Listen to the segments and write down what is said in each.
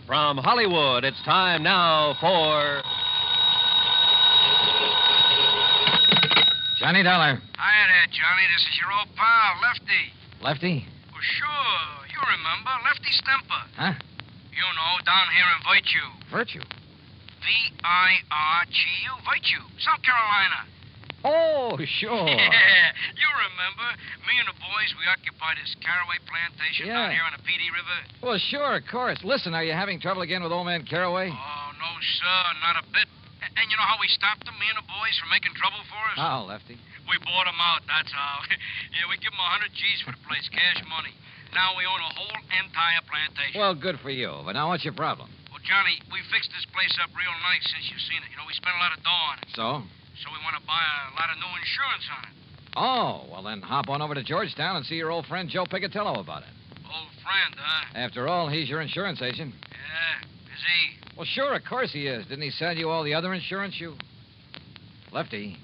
From Hollywood, it's time now for... Johnny Dollar. Hi there, Johnny. This is your old pal, Lefty. Lefty? Well, sure. You remember. Lefty Stemper. Huh? You know, down here in Virtue. Virtue? V-I-R-G-U. Virtue. South Carolina. Oh, sure. Yeah, you remember. Me and the boys, we occupied this Caraway plantation down here on the PD River. Well, sure, of course. Listen, are you having trouble again with old man Caraway? Oh, no, sir. Not a bit. And you know how we stopped them, me and the boys, from making trouble for us? How, Lefty? We bought them out, that's how. Yeah, we give them 100 G's for the place, cash money. Now we own a whole entire plantation. Well, good for you. But now what's your problem? Well, Johnny, we fixed this place up real nice since you've seen it. You know, we spent a lot of dough on it. So? So we want to buy a lot of new insurance on it. Oh, well, then hop on over to Georgetown and see your old friend Joe Picatello about it. Old friend, huh? After all, he's your insurance agent. Yeah, is he? Well, sure, of course he is. Didn't he sell you all the other insurance you... Lefty,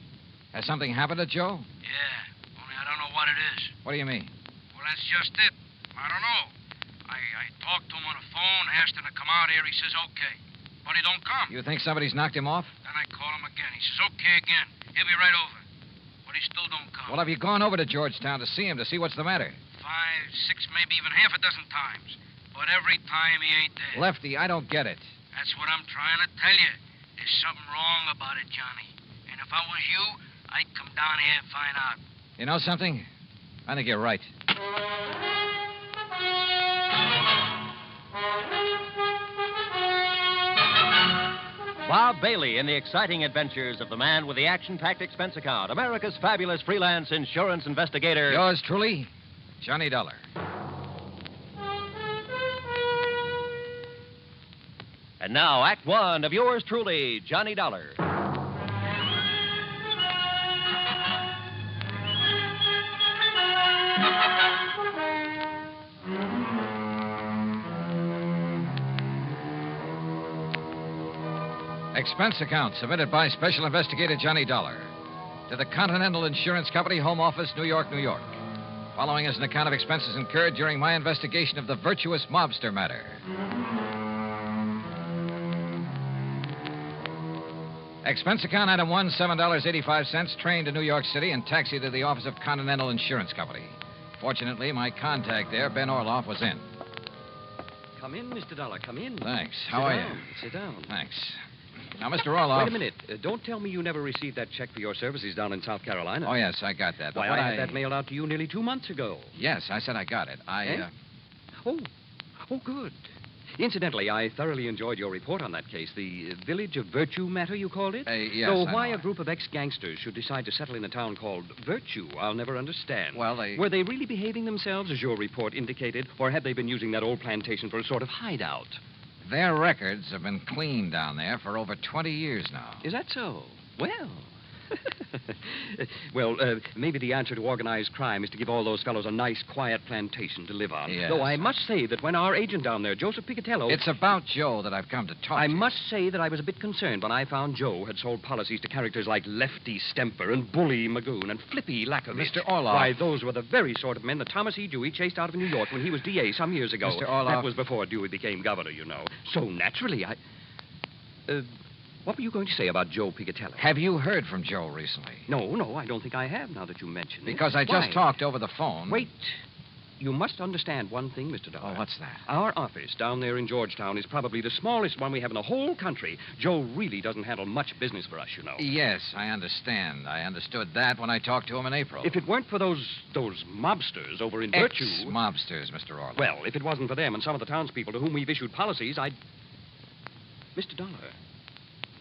has something happened to Joe? Yeah, only I don't know what it is. What do you mean? Well, that's just it. I don't know. I talked to him on the phone, asked him to come out here. He says okay. But he don't come. You think somebody's knocked him off? Then I call him again. He says okay again. He'll be right over. But he still don't come. Well, have you gone over to Georgetown to see him, to see what's the matter? 5, 6, maybe even half a dozen times. But every time he ain't there. Lefty, I don't get it. That's what I'm trying to tell you. There's something wrong about it, Johnny. And if I was you, I'd come down here and find out. You know something? I think you're right. Bob Bailey in the exciting adventures of the man with the action-packed expense account, America's fabulous freelance insurance investigator. Yours truly, Johnny Dollar. And now, Act One of yours truly, Johnny Dollar. Expense account submitted by Special Investigator Johnny Dollar to the Continental Insurance Company, Home Office, New York, New York. Following is an account of expenses incurred during my investigation of the Virtuous Mobster Matter. Expense account item 1, $7.85, train to New York City and taxi to the office of Continental Insurance Company. Fortunately, my contact there, Ben Orloff, was in. Come in, Mr. Dollar, come in. Thanks. How are you? Sit down. Thanks. Now, Mr. Orloff... Wait a minute. Don't tell me you never received that check for your services down in South Carolina. Oh, yes, I got that. Why, I had that mailed out to you nearly 2 months ago. Yes, I said I got it. Oh, good. Incidentally, I thoroughly enjoyed your report on that case. The Village of Virtue matter, you called it? Yes, Though I why know. a group of ex-gangsters should decide to settle in a town called Virtue, I'll never understand. Well, Were they really behaving themselves, as your report indicated, or had they been using that old plantation for a sort of hideout? Their records have been clean down there for over 20 years now. Is that so? Well... well, maybe the answer to organized crime is to give all those fellows a nice, quiet plantation to live on. Yes. Though I must say that when our agent down there, Joseph Picatello... It's about Joe that I've come to talk I to. must say that I was a bit concerned when I found Joe had sold policies to characters like Lefty Stemper and Bully Magoon and Flippy Lackovich. Mr. Orloff. Why, those were the very sort of men that Thomas E. Dewey chased out of New York when he was D.A. some years ago. Mr. Orloff. That was before Dewey became governor, you know. So naturally, what were you going to say about Joe Picatello? Have you heard from Joe recently? No, I don't think I have, now that you mention it. Because I just Why? talked over the phone. Wait. You must understand one thing, Mr. Dollar. Oh, what's that? Our office down there in Georgetown is probably the smallest one we have in the whole country. Joe really doesn't handle much business for us, you know. Yes, I understand. I understood that when I talked to him in April. If it weren't for those mobsters over in Virtue... Ex-mobsters, Mr. Orloff. Well, if it wasn't for them and some of the townspeople to whom we've issued policies, I'd... Mr. Dollar,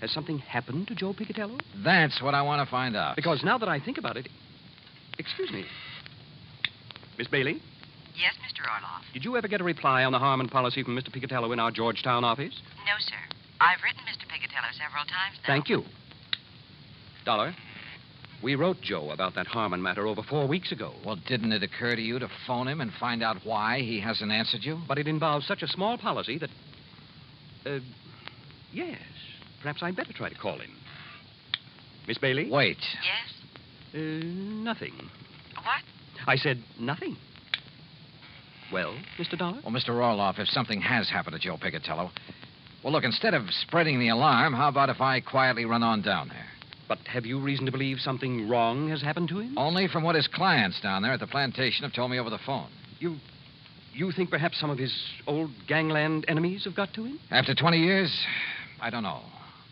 has something happened to Joe Picatello? That's what I want to find out. Because now that I think about it... Excuse me. Miss Bailey? Yes, Mr. Orloff. Did you ever get a reply on the Harmon policy from Mr. Picatello in our Georgetown office? No, sir. I've written Mr. Picatello several times now. Thank you. Dollar, we wrote Joe about that Harmon matter over 4 weeks ago. Well, didn't it occur to you to phone him and find out why he hasn't answered you? But it involves such a small policy that... yes. Perhaps I'd better try to call him. Miss Bailey? Wait. Yes? Nothing. What? I said nothing. Well, Mr. Dollar? Well, Mr. Roloff, if something has happened to Joe Picatello, well, look, instead of spreading the alarm, how about if I quietly run on down there? But have you reason to believe something wrong has happened to him? Only from what his clients down there at the plantation have told me over the phone. You think perhaps some of his old gangland enemies have got to him? After 20 years, I don't know.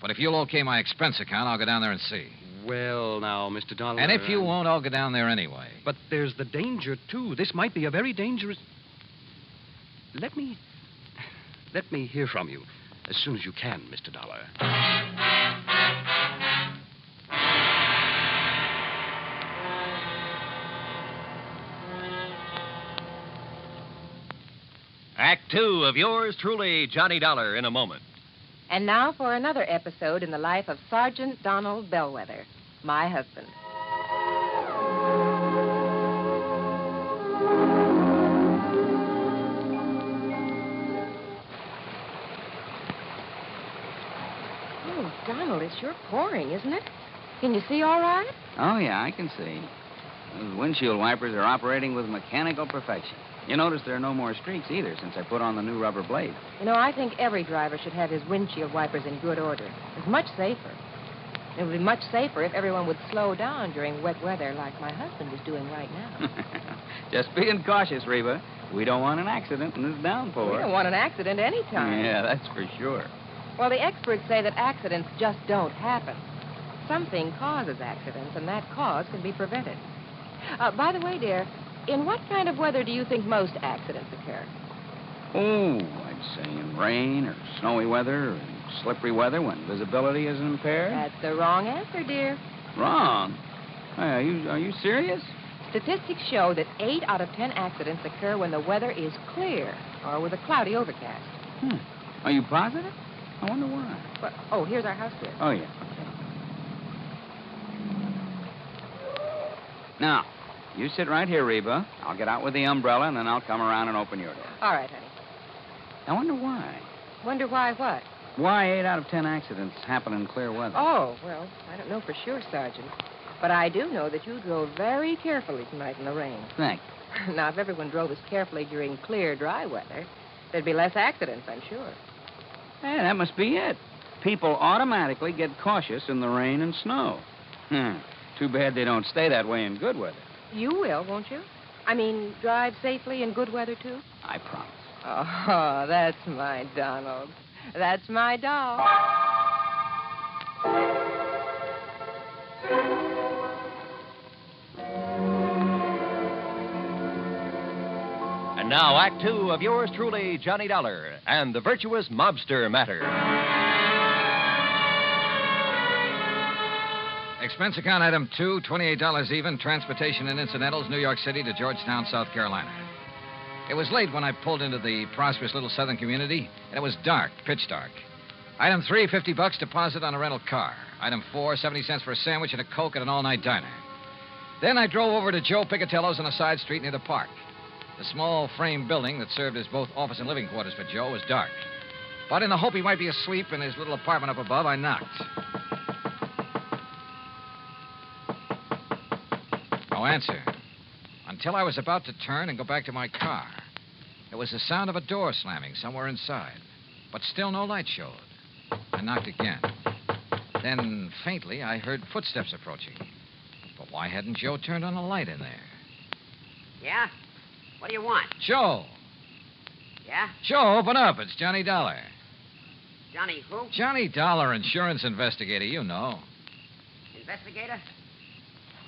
But if you'll okay my expense account, I'll go down there and see. Well, now, Mr. Dollar... And if you won't, I'll go down there anyway. But there's the danger, too. This might be a very dangerous... Let me hear from you as soon as you can, Mr. Dollar. Act 2 of yours truly, Johnny Dollar, in a moment. And now for another episode in the life of Sergeant Donald Bellwether, my husband. Oh, Donald, it's sure pouring, isn't it? Can you see all right? Oh, yeah, I can see. Those windshield wipers are operating with mechanical perfection. You notice there are no more streaks either since I put on the new rubber blade. You know, I think every driver should have his windshield wipers in good order. It's much safer. It would be much safer if everyone would slow down during wet weather like my husband is doing right now. Just being cautious, Reba. We don't want an accident in this downpour. We don't want an accident any time. Yeah, that's for sure. Well, the experts say that accidents just don't happen. Something causes accidents, and that cause can be prevented. By the way, dear, in what kind of weather do you think most accidents occur? Oh, I'd say in rain or snowy weather or slippery weather when visibility is impaired. That's the wrong answer, dear. Wrong? Are you serious? Statistics show that 8 out of 10 accidents occur when the weather is clear or with a cloudy overcast. Are you positive? I wonder why. Well, here's our house, dear. Oh, yeah. Now, you sit right here, Reba. I'll get out with the umbrella, and then I'll come around and open your door. All right, honey. I wonder why. Wonder why what? Why 8 out of 10 accidents happen in clear weather? Oh, well, I don't know for sure, Sergeant. But I do know that you drove very carefully tonight in the rain. Thanks. Now, if everyone drove as carefully during clear, dry weather, there'd be less accidents, I'm sure. Hey, that must be it. People automatically get cautious in the rain and snow. Too bad they don't stay that way in good weather. You will, won't you? I mean, drive safely in good weather, too? I promise. Oh, that's my Donald. That's my doll. And now, Act 2 of yours truly, Johnny Dollar, and the Virtuous Mobster Matter. Expense account item 2, $28 even, transportation and incidentals, New York City to Georgetown, South Carolina. It was late when I pulled into the prosperous little southern community, and it was dark, pitch dark. Item 3, $50 deposit on a rental car. Item 4, 70 cents for a sandwich and a Coke at an all-night diner. Then I drove over to Joe Picatello's on a side street near the park. The small frame building that served as both office and living quarters for Joe was dark. But in the hope he might be asleep in his little apartment up above, I knocked. No answer. Until I was about to turn and go back to my car. There was the sound of a door slamming somewhere inside. But still no light showed. I knocked again. Then, faintly, I heard footsteps approaching. But why hadn't Joe turned on a light in there? Yeah? What do you want? Joe! Yeah? Joe, open up. It's Johnny Dollar. Johnny who? Johnny Dollar, insurance investigator, you know. Investigator?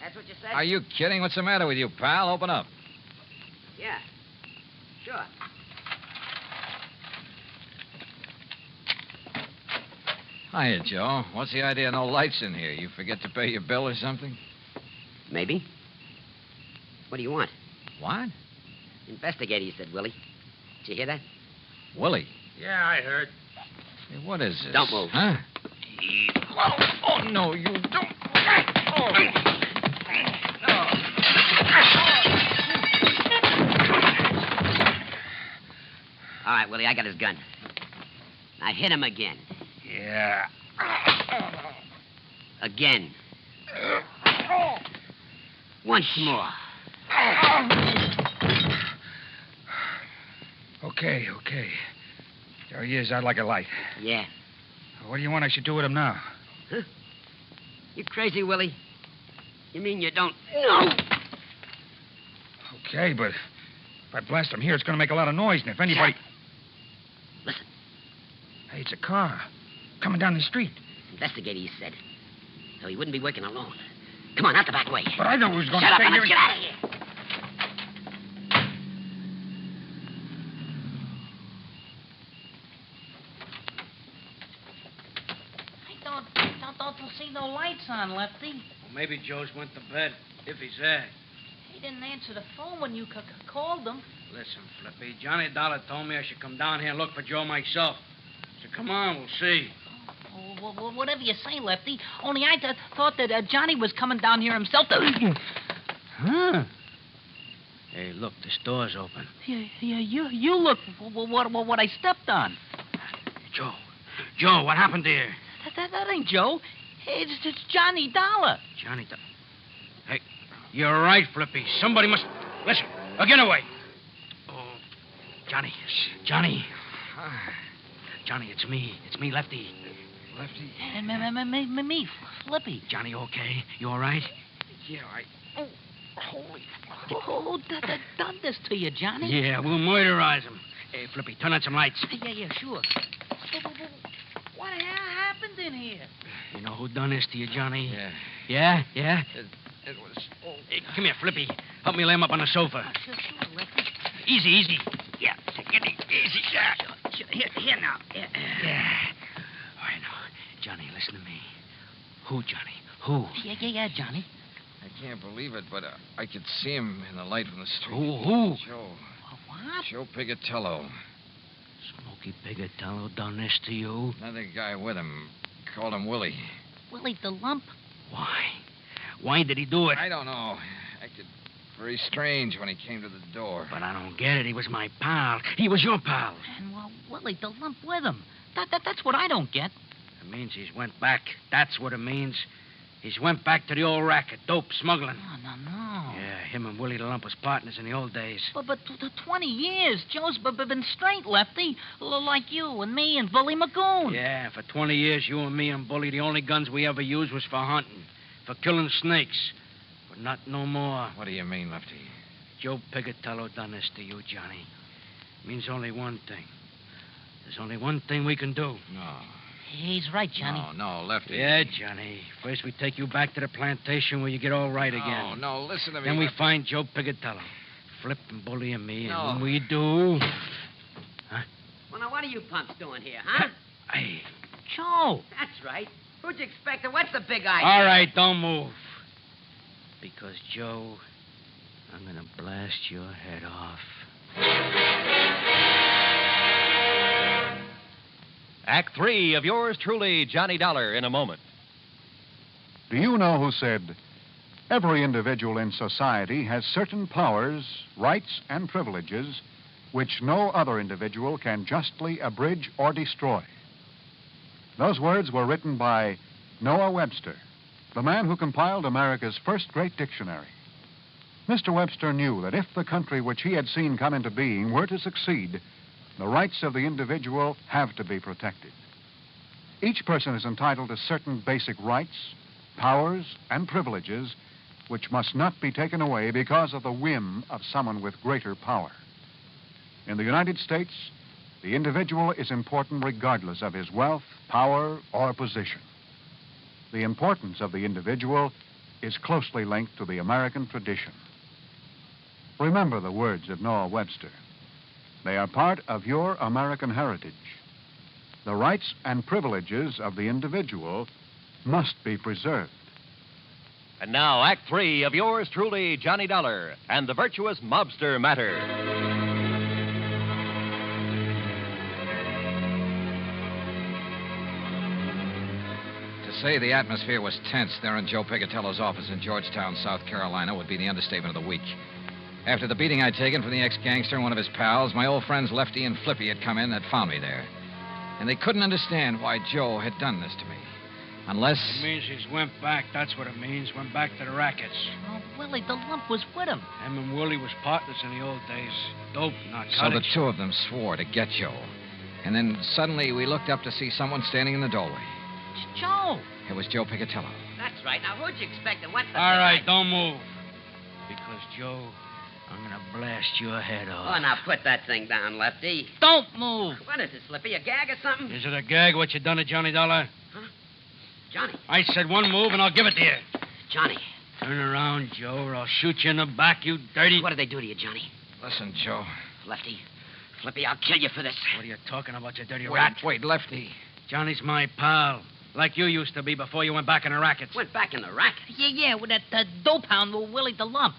That's what you said? Are you kidding? What's the matter with you, pal? Open up. Yeah. Sure. Hiya, Joe. What's the idea of no lights in here? You forget to pay your bill or something? Maybe. What do you want? What? Investigator, you said, Willie. Did you hear that? Willie. Yeah, I heard. Hey, what is this? Don't move. Huh? Oh, no, you don't. Oh. All right, Willie, I got his gun. Now hit him again. Yeah. Again. Once more. Okay. There he is, out like a light. Yeah. What do you want I should do with him now? Huh? You crazy, Willie? You mean you don't know? Okay, but if I blast him here, it's going to make a lot of noise, and if anybody... Listen. Hey, it's a car. Coming down the street. Investigator, he said. So he wouldn't be working alone. Come on, out the back way. But I know who's going Shut to up stay and here. let's get out of here. I don't see no lights on, Lefty. Well, maybe Joe's went to bed, if he's there. He didn't answer the phone when you called him. Listen, Flippy, Johnny Dollar told me I should come down here and look for Joe myself. So come on, we'll see. Oh, whatever you say, Lefty. Only I thought that Johnny was coming down here himself to... Huh? Hey, look, this door's open. Yeah, you look what I stepped on. Joe, what happened here? That ain't Joe. It's Johnny Dollar. Johnny Dollar. Hey, you're right, Flippy. Somebody must... Listen, get away. Oh, Johnny. Johnny, it's me. It's me, Lefty. Lefty? And me, Flippy. Johnny, okay? You all right? Yeah, Holy... Who done this to you, Johnny? Yeah, we'll murderize him. Hey, Flippy, turn on some lights. Yeah, sure. What the hell happened in here? You know who done this to you, Johnny? Yeah. Yeah? It was... Hey, come here, Flippy. Help me lay him up on the sofa. Sure, Lefty. Easy. Yeah, get it easy. Yeah. Sure. Here now. Yeah. All right, now, Johnny, listen to me. Who, Johnny? Who? Yeah, Johnny. I can't believe it, but I could see him in the light from the street. Who? Joe. What? Joe Pigatello. Smokey Pigatello done this to you? Another guy with him. Called him Willie. Willie the Lump? Why? Why did he do it? I don't know. Acted very strange when he came to the door. But I don't get it. He was my pal. He was your pal. And, Willie the Lump with him. That's what I don't get. It means he's went back. That's what it means. He's went back to the old racket, dope smuggling. No. Yeah, him and Willie the Lump was partners in the old days. But 20 years. Joe's been straight, Lefty. Like you and me and Bully Magoon. Yeah, for 20 years, you and me and Bully, the only guns we ever used was for hunting, for killing snakes. But not no more. What do you mean, Lefty? Joe Pigatello done this to you, Johnny. Means only one thing. There's only one thing we can do. No. He's right, Johnny. No, Lefty. Yeah, Johnny. First we take you back to the plantation where you get all right again. No, listen to me. Then we Lefty. find Joe Pigatello. Flip and Bully and me, No. and when we do... Huh? Well, now, what are you punks doing here, huh? Hey. Joe. That's right. Who'd you expect? What's the big idea? All right, don't move. Because, Joe, I'm going to blast your head off. Act 3 of yours truly, Johnny Dollar, in a moment. Do you know who said, every individual in society has certain powers, rights, and privileges which no other individual can justly abridge or destroy? Those words were written by Noah Webster, the man who compiled America's first great dictionary. Mr. Webster knew that if the country which he had seen come into being were to succeed, the rights of the individual have to be protected. Each person is entitled to certain basic rights, powers, and privileges which must not be taken away because of the whim of someone with greater power. In the United States, the individual is important regardless of his wealth, power, or position. The importance of the individual is closely linked to the American tradition. Remember the words of Noah Webster. They are part of your American heritage. The rights and privileges of the individual must be preserved. And now, Act 3 of yours truly, Johnny Dollar, and the Virtuous Mobster Matter. To say the atmosphere was tense there in Joe Pigatello's office in Georgetown, South Carolina, would be the understatement of the week. After the beating I'd taken from the ex-gangster and one of his pals, my old friends Lefty and Flippy had come in and had found me there. And they couldn't understand why Joe had done this to me. Unless... It means he's went back. That's what it means. Went back to the rackets. Oh, Willie the Lump was with him. Him and Willie was partners in the old days. Dope, narcotics. So the two of them swore to get Joe. And then suddenly we looked up to see someone standing in the doorway. It's Joe. It was Joe Picatello. That's right. Now, who'd you expect and what the... All right, don't move. Because, Joe, I'm going to blast your head off. Oh, now put that thing down, Lefty. Don't move. What is it, Slippy? A gag or something? Is it a gag what you done to Johnny Dollar? Huh? Johnny. I said one move and I'll give it to you. Johnny. Turn around, Joe, or I'll shoot you in the back, you dirty... What did they do to you, Johnny? Listen, Joe. Lefty. Flippy, I'll kill you for this. What are you talking about, you dirty rat? Wait, Lefty. Johnny's my pal. Like you used to be before you went back in the rackets. Went back in the racket? Yeah, with that dope hound with Willie the Lump.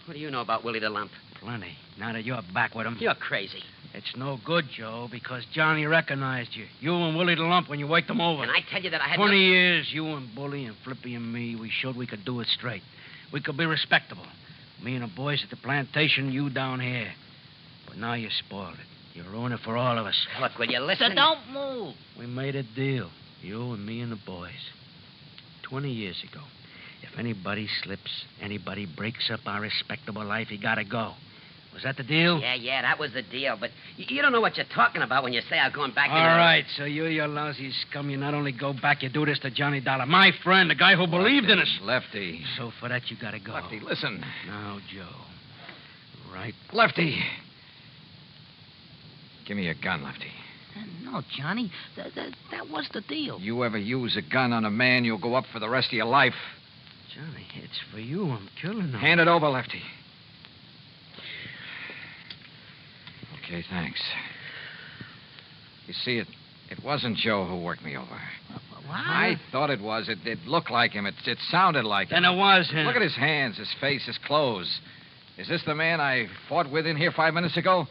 What do you know about Willie the Lump? Plenty. Now that you're back with him. You're crazy. It's no good, Joe, because Johnny recognized you. You and Willie the Lump when you waked him over. And I tell you that I had 20 years, you and Bully and Flippy and me, we showed we could do it straight. We could be respectable. Me and the boys at the plantation, you down here. But now you spoiled it. You ruined it for all of us. Look, will you listen? Don't move. We made a deal. You and me and the boys. 20 years ago. If anybody slips, anybody breaks up our respectable life, he gotta go. Was that the deal? Yeah, that was the deal. But you don't know what you're talking about when you say I'm going back in All the... right, so you lousy scum, you not only go back, you do this to Johnny Dollar. My friend, the guy who believed in us. Lefty. So for that, you gotta go. Lefty, listen. Now, Joe. Right. Lefty. Give me your gun, Lefty. No, Johnny. That was the deal. You ever use a gun on a man, you'll go up for the rest of your life. Johnny, it's for you. I'm killing him. Hand it over, Lefty. Okay, thanks. You see, it wasn't Joe who worked me over. What? I thought it was. It looked like him. It sounded like him. Then it was him. Look at his hands, his face, his clothes. Is this the man I fought with in here 5 minutes ago?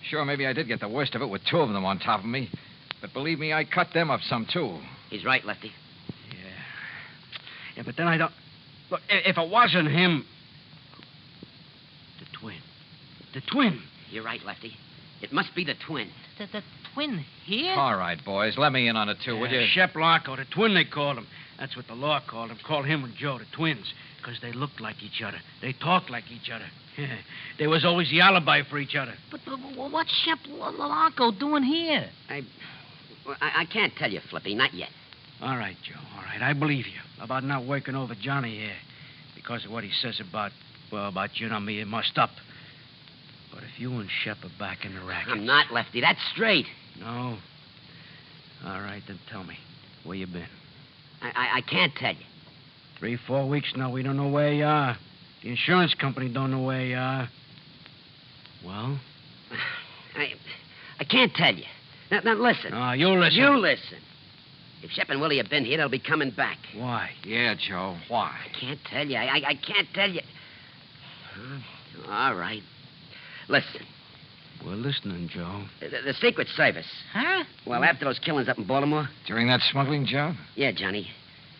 Sure, maybe I did get the worst of it with two of them on top of me. But believe me, I cut them up some, too. He's right, Lefty. Yeah, but then I don't... Look, if it wasn't him... The twin. You're right, Lefty. It must be the twin. The twin here? All right, boys. Let me in on it, too, would you? Shep Larko, the twin they called him. That's what the law called him. Called him and Joe the twins. Because they looked like each other. They talked like each other. There was always the alibi for each other. But what's Shep Larko doing here? I can't tell you, Flippy. Not yet. All right, Joe. All right. I believe you about not working over Johnny here. Because of what he says about you and me, it must up. But if you and Shep are back in the racket... I'm not, Lefty. That's straight. No? All right, then tell me. Where you been? I can't tell you. 3-4 weeks now, we don't know where you are. The insurance company don't know where you are. Well? I can't tell you. Now listen. No, you listen. You listen. If Shep and Willie have been here, they'll be coming back. Why? Yeah, Joe. Why? I can't tell you. I can't tell you. All right. Listen. We're listening, Joe. The Secret Service. Huh? Well, after those killings up in Baltimore. During that smuggling job? Yeah, Johnny.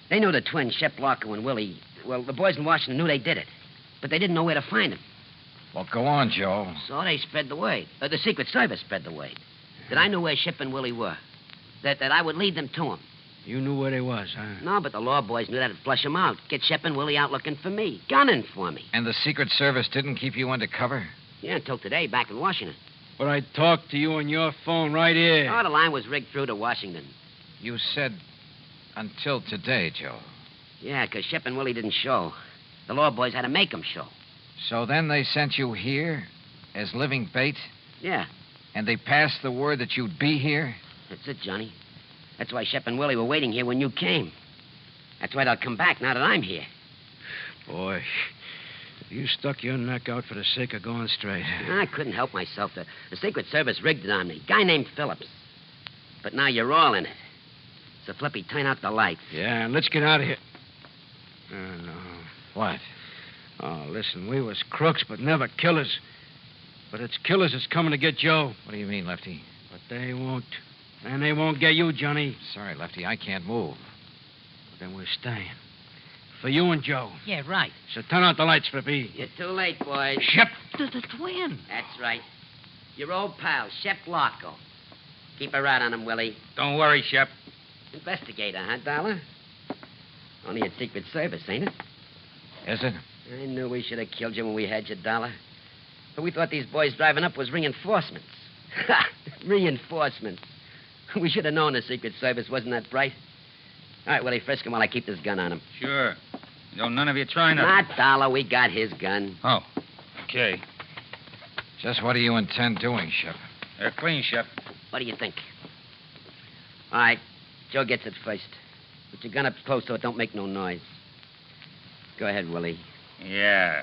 They knew the twins, Shep Larko and Willie. Well, the boys in Washington knew they did it. But they didn't know where to find them. Well, go on, Joe. So they spread the word. The Secret Service spread the word. That I knew where Shep and Willie were. That I would lead them to them. You knew where they was, huh? No, but the law boys knew that'd flush them out. Get Shep and Willie out looking for me. Gunning for me. And the Secret Service didn't keep you undercover? Yeah, until today, back in Washington. But I talked to you on your phone right here. Oh, the line was rigged through to Washington. You said until today, Joe. Yeah, because Shep and Willie didn't show. The law boys had to make them show. So then they sent you here as living bait? Yeah. And they passed the word that you'd be here? That's it, Johnny. That's why Shep and Willie were waiting here when you came. That's why they'll come back now that I'm here. Boy, you stuck your neck out for the sake of going straight. I couldn't help myself. The Secret Service rigged it on me. Guy named Phillips. But now you're all in it. So, Flippy, turn out the lights. Yeah, and let's get out of here. No. What? Oh, listen, we was crooks, but never killers. But it's killers that's coming to get Joe. What do you mean, Lefty? But they won't. And they won't get you, Johnny. Sorry, Lefty, I can't move. But then we're staying. For you and Joe. Yeah, right. So turn out the lights, Flippy. You're too late, boys. Shep. The twin. That's right. Your old pal, Shep Larko. Keep a rat on him, Willie. Don't worry, Shep. Investigator, huh, Dollar? Only at Secret Service, ain't it? Is it? I knew we should have killed you when we had your dollar. But we thought these boys driving up was reinforcements. Ha! Reinforcements. We should have known the Secret Service wasn't that bright. All right, Willie, frisk him while I keep this gun on him. Sure. Don't none of you try nothing. Not Dollar. We got his gun. Oh, okay. Just what do you intend doing, Shep? They're clean, Shep. What do you think? All right, Joe gets it first. Put your gun up close so it don't make no noise. Go ahead, Willie. Yeah.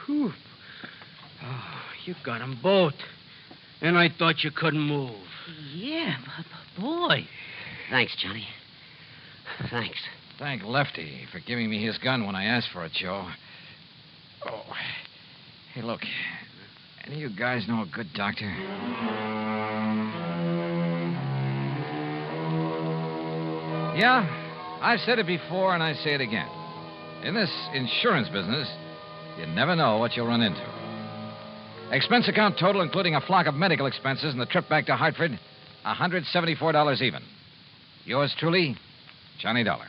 Whew. Oh, you got them both. And I thought you couldn't move. Yeah, boy. Thanks, Johnny. Thanks. Thank Lefty for giving me his gun when I asked for it, Joe. Oh. Hey, look. Any of you guys know a good doctor? Yeah, I've said it before and I say it again. In this insurance business, you never know what you'll run into. Expense account total, including a flock of medical expenses and the trip back to Hartford, $174 even. Yours truly, Johnny Dollar.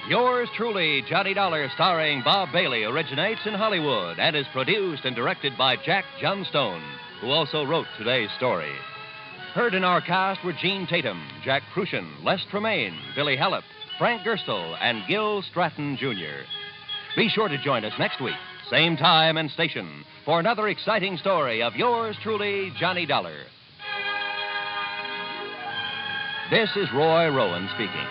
Yours truly, Johnny Dollar, starring Bob Bailey, originates in Hollywood and is produced and directed by Jack Johnstone, who also wrote today's story. Heard in our cast were Gene Tatum, Jack Crucian, Les Tremaine, Billy Hallop, Frank Gerstle, and Gil Stratton, Jr. Be sure to join us next week, same time and station, for another exciting story of yours truly, Johnny Dollar. This is Roy Rowan speaking.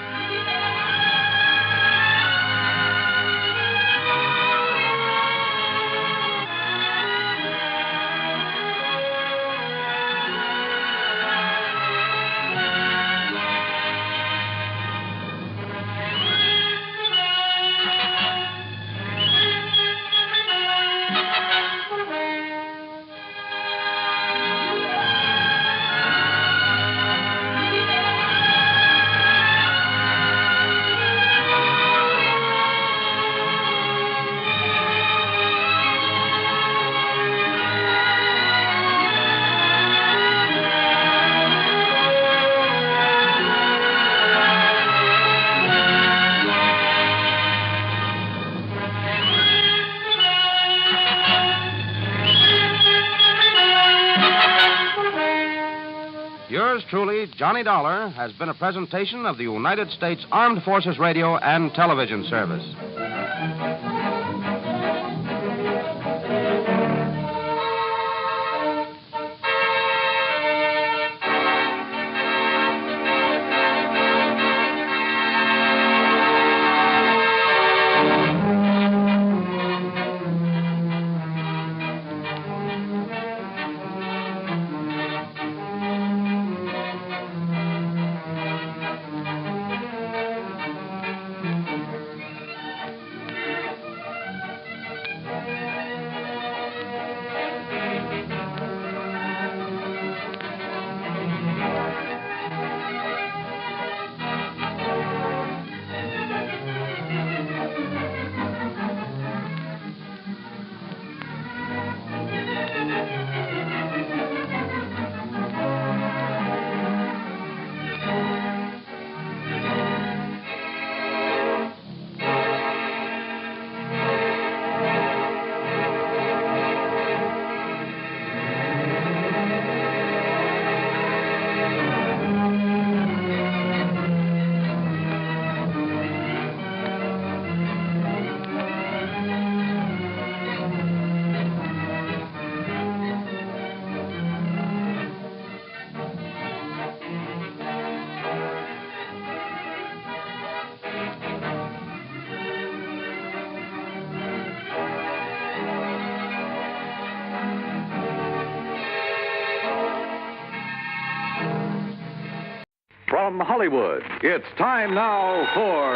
Yours truly, Johnny Dollar, has been a presentation of the United States Armed Forces Radio and Television Service. From Hollywood, it's time now for...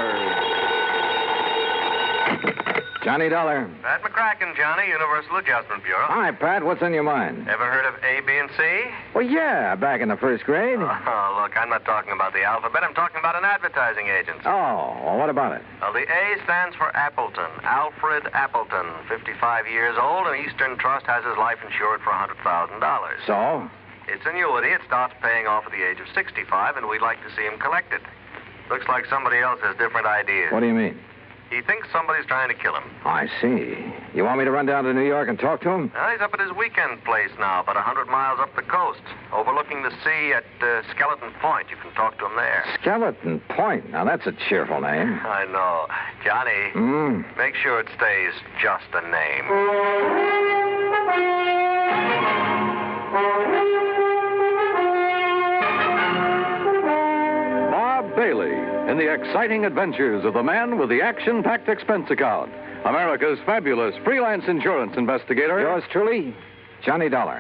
Johnny Dollar. Pat McCracken, Johnny, Universal Adjustment Bureau. Hi, Pat. What's on your mind? Ever heard of A, B, and C? Well, yeah, back in the first grade. Oh, look, I'm not talking about the alphabet. I'm talking about an advertising agency. Oh, well, what about it? Well, the A stands for Appleton. Alfred Appleton, 55 years old, and Eastern Trust has his life insured for $100,000. So? It's annuity. It starts paying off at the age of 65, and we'd like to see him collect it. Looks like somebody else has different ideas. What do you mean? He thinks somebody's trying to kill him. I see. You want me to run down to New York and talk to him? Well, he's up at his weekend place now, about 100 miles up the coast, overlooking the sea at Skeleton Point. You can talk to him there. Skeleton Point? Now, that's a cheerful name. I know. Johnny, make sure it stays just a name. Bob Bailey in the exciting adventures of the man with the action-packed expense account, America's fabulous freelance insurance investigator. Yours truly, Johnny Dollar.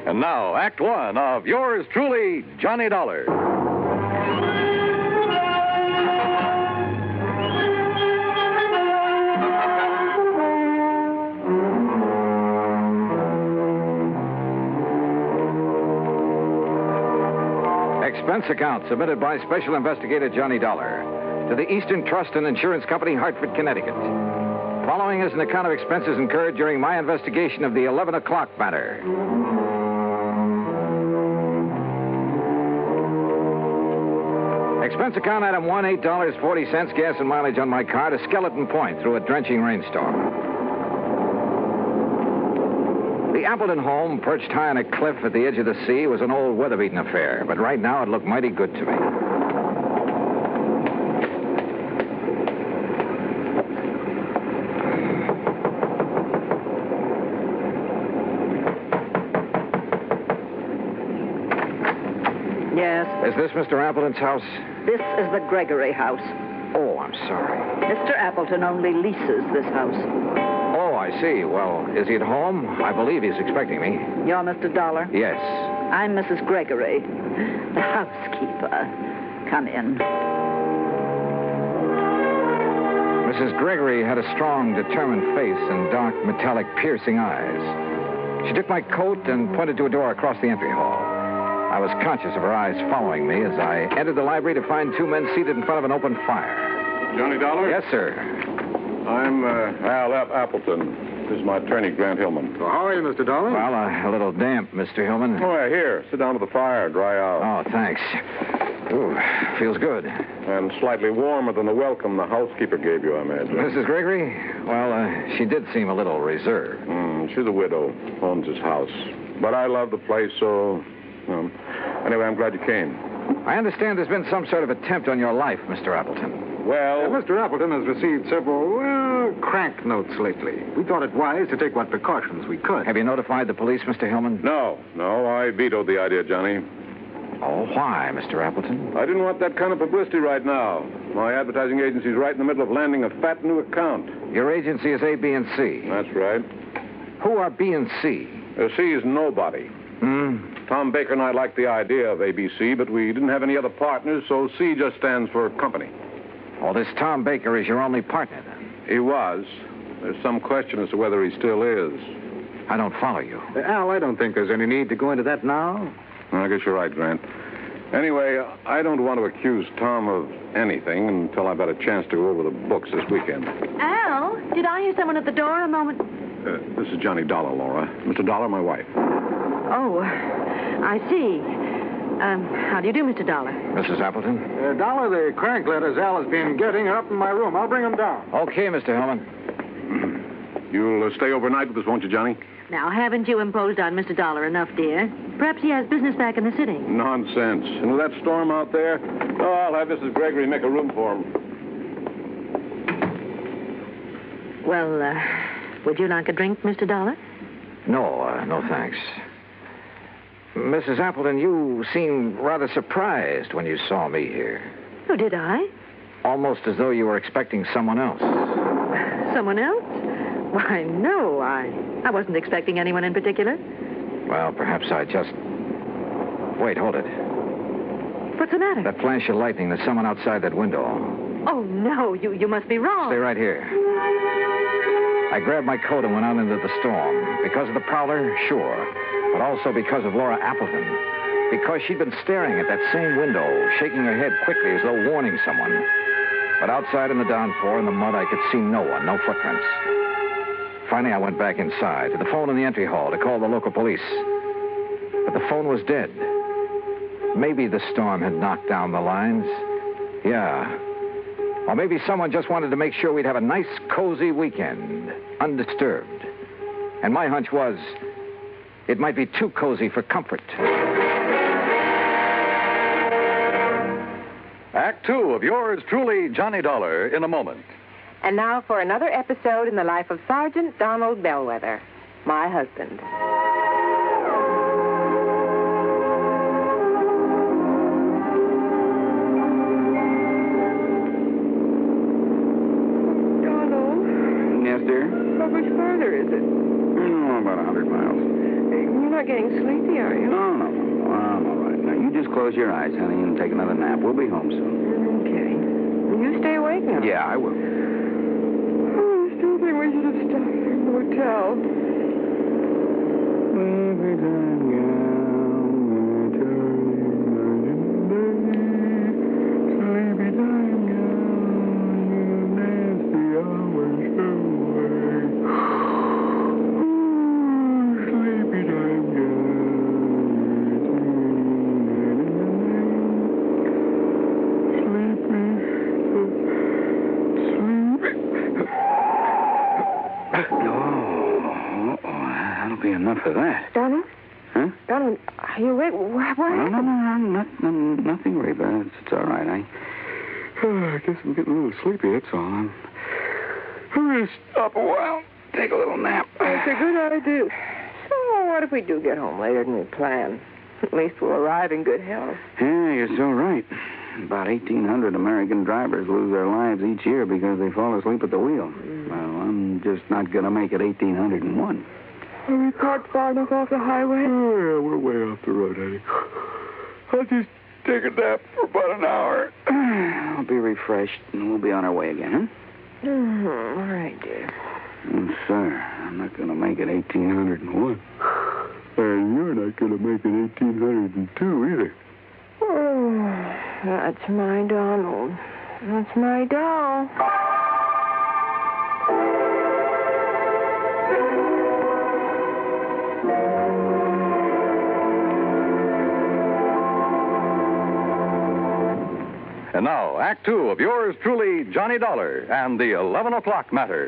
And now, Act One of yours truly, Johnny Dollar. Expense account submitted by Special Investigator Johnny Dollar to the Eastern Trust and Insurance Company, Hartford, Connecticut. Following is an account of expenses incurred during my investigation of the 11 o'clock matter. Expense account item 1, $8.40 gas and mileage on my car to Skeleton Point through a drenching rainstorm. The Appleton home, perched high on a cliff at the edge of the sea, was an old weather-beaten affair, but right now it looked mighty good to me. Yes? Is this Mr. Appleton's house? This is the Gregory house. Oh, I'm sorry. Mr. Appleton only leases this house. Oh, I see. Well, is he at home? I believe he's expecting me. You're Mr. Dollar? Yes. I'm Mrs. Gregory, the housekeeper. Come in. Mrs. Gregory had a strong, determined face and dark, metallic, piercing eyes. She took my coat and pointed to a door across the entry hall. I was conscious of her eyes following me as I entered the library to find two men seated in front of an open fire. Johnny Dollar? Yes, sir. I'm Al F. Appleton. This is my attorney, Grant Hillman. Well, how are you, Mr. Dollar? Well, a little damp, Mr. Hillman. Oh, yeah, here. Sit down to the fire, dry out. Oh, thanks. Ooh, feels good. And slightly warmer than the welcome the housekeeper gave you, I imagine. Mrs. Gregory? Well, she did seem a little reserved. She's a widow, owns this house. But I love the place, so... Anyway, I'm glad you came. I understand there's been some sort of attempt on your life, Mr. Appleton. Well... Mr. Appleton has received several, crank notes lately. We thought it wise to take what precautions we could. Have you notified the police, Mr. Hillman? No, I vetoed the idea, Johnny. Oh, why, Mr. Appleton? I didn't want that kind of publicity right now. My advertising agency's right in the middle of landing a fat new account. Your agency is A, B, and C. That's right. Who are B and C? C is nobody. Tom Baker and I liked the idea of ABC, but we didn't have any other partners, so C just stands for company. Oh, this Tom Baker is your only partner, then? He was. There's some question as to whether he still is. I don't follow you. Al, I don't think there's any need to go into that now. I guess you're right, Grant. Anyway, I don't want to accuse Tom of anything until I've had a chance to go over the books this weekend. Al, did I hear someone at the door a moment? This is Johnny Dollar, Laura. Mr. Dollar, my wife. Oh, I see. How do you do, Mr. Dollar? Mrs. Appleton? Dollar, the crank letters Al has been getting are up in my room. I'll bring them down. Okay, Mr. Hillman. You'll stay overnight with us, won't you, Johnny? Now, haven't you imposed on Mr. Dollar enough, dear? Perhaps he has business back in the city. Nonsense. And with that storm out there, I'll have Mrs. Gregory make a room for him. Well, would you like a drink, Mr. Dollar? No, thanks. Mrs. Appleton, you seemed rather surprised when you saw me here. Oh, did I? Almost as though you were expecting someone else. Someone else? Why, no, I wasn't expecting anyone in particular. Well, perhaps I just... Wait, hold it. What's the matter? That flash of lightning, there's someone outside that window. Oh, no, you must be wrong. Stay right here. I grabbed my coat and went out into the storm. Because of the prowler, sure. But also because of Laura Appleton. Because she'd been staring at that same window, shaking her head quickly as though warning someone. But outside in the downpour, in the mud, I could see no one, no footprints. Finally, I went back inside, to the phone in the entry hall, to call the local police. But the phone was dead. Maybe the storm had knocked down the lines. Yeah. Or maybe someone just wanted to make sure we'd have a nice, cozy weekend, undisturbed. And my hunch was, it might be too cozy for comfort. Act 2 of yours truly, Johnny Dollar, in a moment. And now for another episode in the life of Sergeant Donald Bellwether, my husband. Donald? Yes, dear? How much farther is it? Oh, about 100 miles. You're not getting sleepy, are you? No. I'm all right. Now, you just close your eyes, honey, and take another nap. We'll be home soon. Okay. You stay awake now. Yeah, I will. I still think we should have stopped in the hotel. Enough of that. Donald? Huh? Donald, are you awake? What happened? No, nothing, Reba. It's all right. I guess I'm getting a little sleepy, that's all. I'm going to stop a while, take a little nap. That's a good idea. So what if we do get home later than we planned? At least we'll arrive in good health. Yeah, you're so right. About 1,800 American drivers lose their lives each year because they fall asleep at the wheel. Well, I'm just not going to make it 1,801. Are we parked far enough off the highway? Oh, yeah, we're way off the road, honey. I'll just take a nap for about an hour. I'll be refreshed, and we'll be on our way again, huh? All right, dear. Oh, sir, I'm not going to make it 1,801. And you're not going to make it 1,802 either. Oh, that's my Donald. That's my doll. And now, Act 2 of yours truly, Johnny Dollar, and the 11 o'clock matter.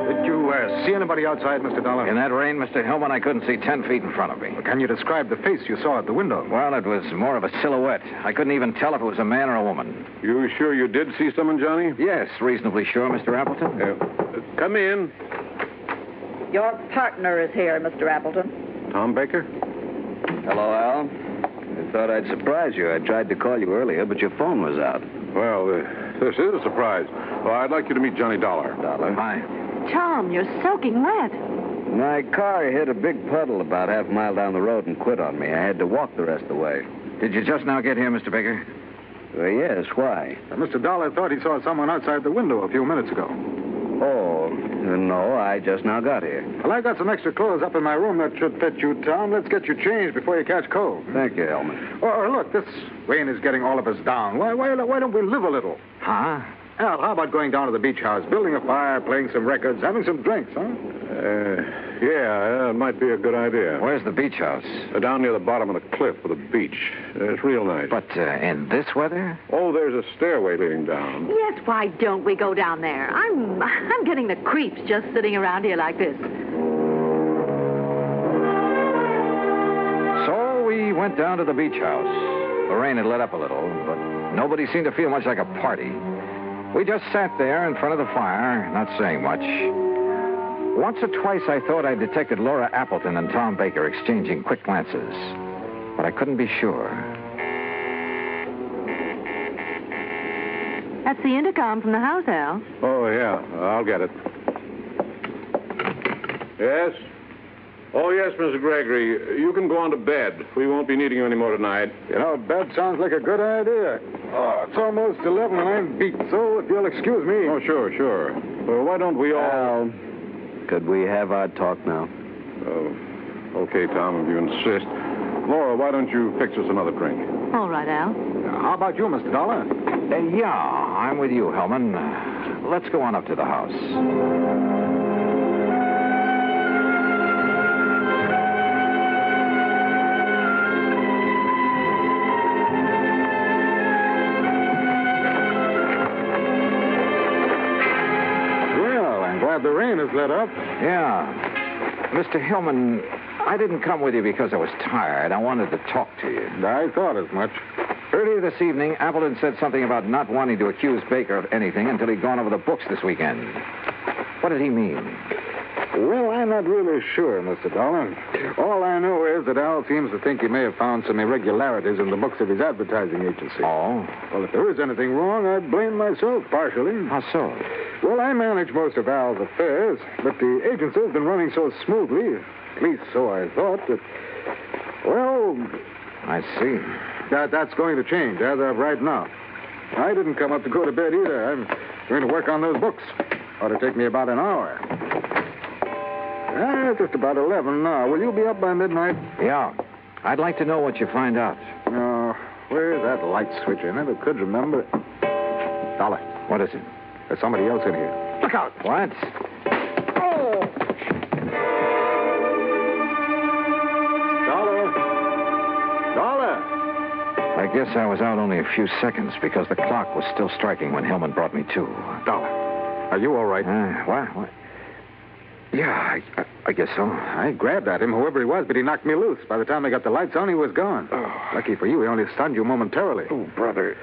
Did you see anybody outside, Mr. Dollar? In that rain, Mr. Hillman, I couldn't see 10 feet in front of me. Well, can you describe the face you saw at the window? Well, it was more of a silhouette. I couldn't even tell if it was a man or a woman. You sure you did see someone, Johnny? Yes, reasonably sure, Mr. Appleton. Come in. Your partner is here, Mr. Appleton. Tom Baker? Hello, Al. I thought I'd surprise you. I tried to call you earlier, but your phone was out. Well, this is a surprise. Well, I'd like you to meet Johnny Dollar. Dollar? Hi. Tom, you're soaking wet. My car hit a big puddle about half a mile down the road and quit on me. I had to walk the rest of the way. Did you just now get here, Mr. Baker? Yes, why? Mr. Dollar thought he saw someone outside the window a few minutes ago. Oh, no, I just now got here. Well, I got some extra clothes up in my room that should fit you, Tom. Let's get you changed before you catch cold. Thank you, Hellman. Or look, this rain is getting all of us down. Why don't we live a little? Huh? Al, how about going down to the beach house, building a fire, playing some records, having some drinks, huh? Yeah, it might be a good idea. Where's the beach house? Down near the bottom of the cliff with a beach. It's real nice. But in this weather? Oh, there's a stairway leading down. Yes, why don't we go down there? I'm getting the creeps just sitting around here like this. So we went down to the beach house. The rain had let up a little, but nobody seemed to feel much like a party. We just sat there in front of the fire, not saying much. Once or twice I thought I detected Laura Appleton and Tom Baker exchanging quick glances, but I couldn't be sure. That's the intercom from the house, Al. Oh, yeah. I'll get it. Yes? Oh, yes, Mr. Gregory. You can go on to bed. We won't be needing you anymore tonight. You know, bed sounds like a good idea. Oh, it's almost 11 and I'm beat, so if you'll excuse me. Oh, sure, sure. Well, why don't we all... Al, could we have our talk now? Okay, Tom, if you insist. Laura, why don't you fix us another drink? All right, Al. How about you, Mr. Dollar? Yeah, I'm with you, Hellman. Let's go on up to the house. Well, I'm glad the rain has let up. Yeah. Mr. Hillman, I didn't come with you because I was tired. I wanted to talk to you. I thought as much. Earlier this evening, Appleton said something about not wanting to accuse Baker of anything until he'd gone over the books this weekend. What did he mean? Well, I'm not really sure, Mr. Dollar. All I know is that Al seems to think he may have found some irregularities in the books of his advertising agency. Oh? Well, if there is anything wrong, I blame myself partially. How so? Well, I manage most of Al's affairs, but the agency has been running so smoothly, at least so I thought, that, well... I see. That's going to change as of right now. I didn't come up to go to bed either. I'm going to work on those books. Ought to take me about an hour. Just about 11 now. Will you be up by midnight? Yeah. I'd like to know what you find out. Oh, where's that light switch? I never could remember. Dollar. What is it? There's somebody else in here. Look out. What? Oh! Dollar! I guess I was out only a few seconds because the clock was still striking when Hillman brought me to. Dollar, are you all right? What? Yeah, I guess so. I grabbed at him, whoever he was, but he knocked me loose. By the time I got the lights on, he was gone. Oh. Lucky for you, he only stunned you momentarily. Oh, brother.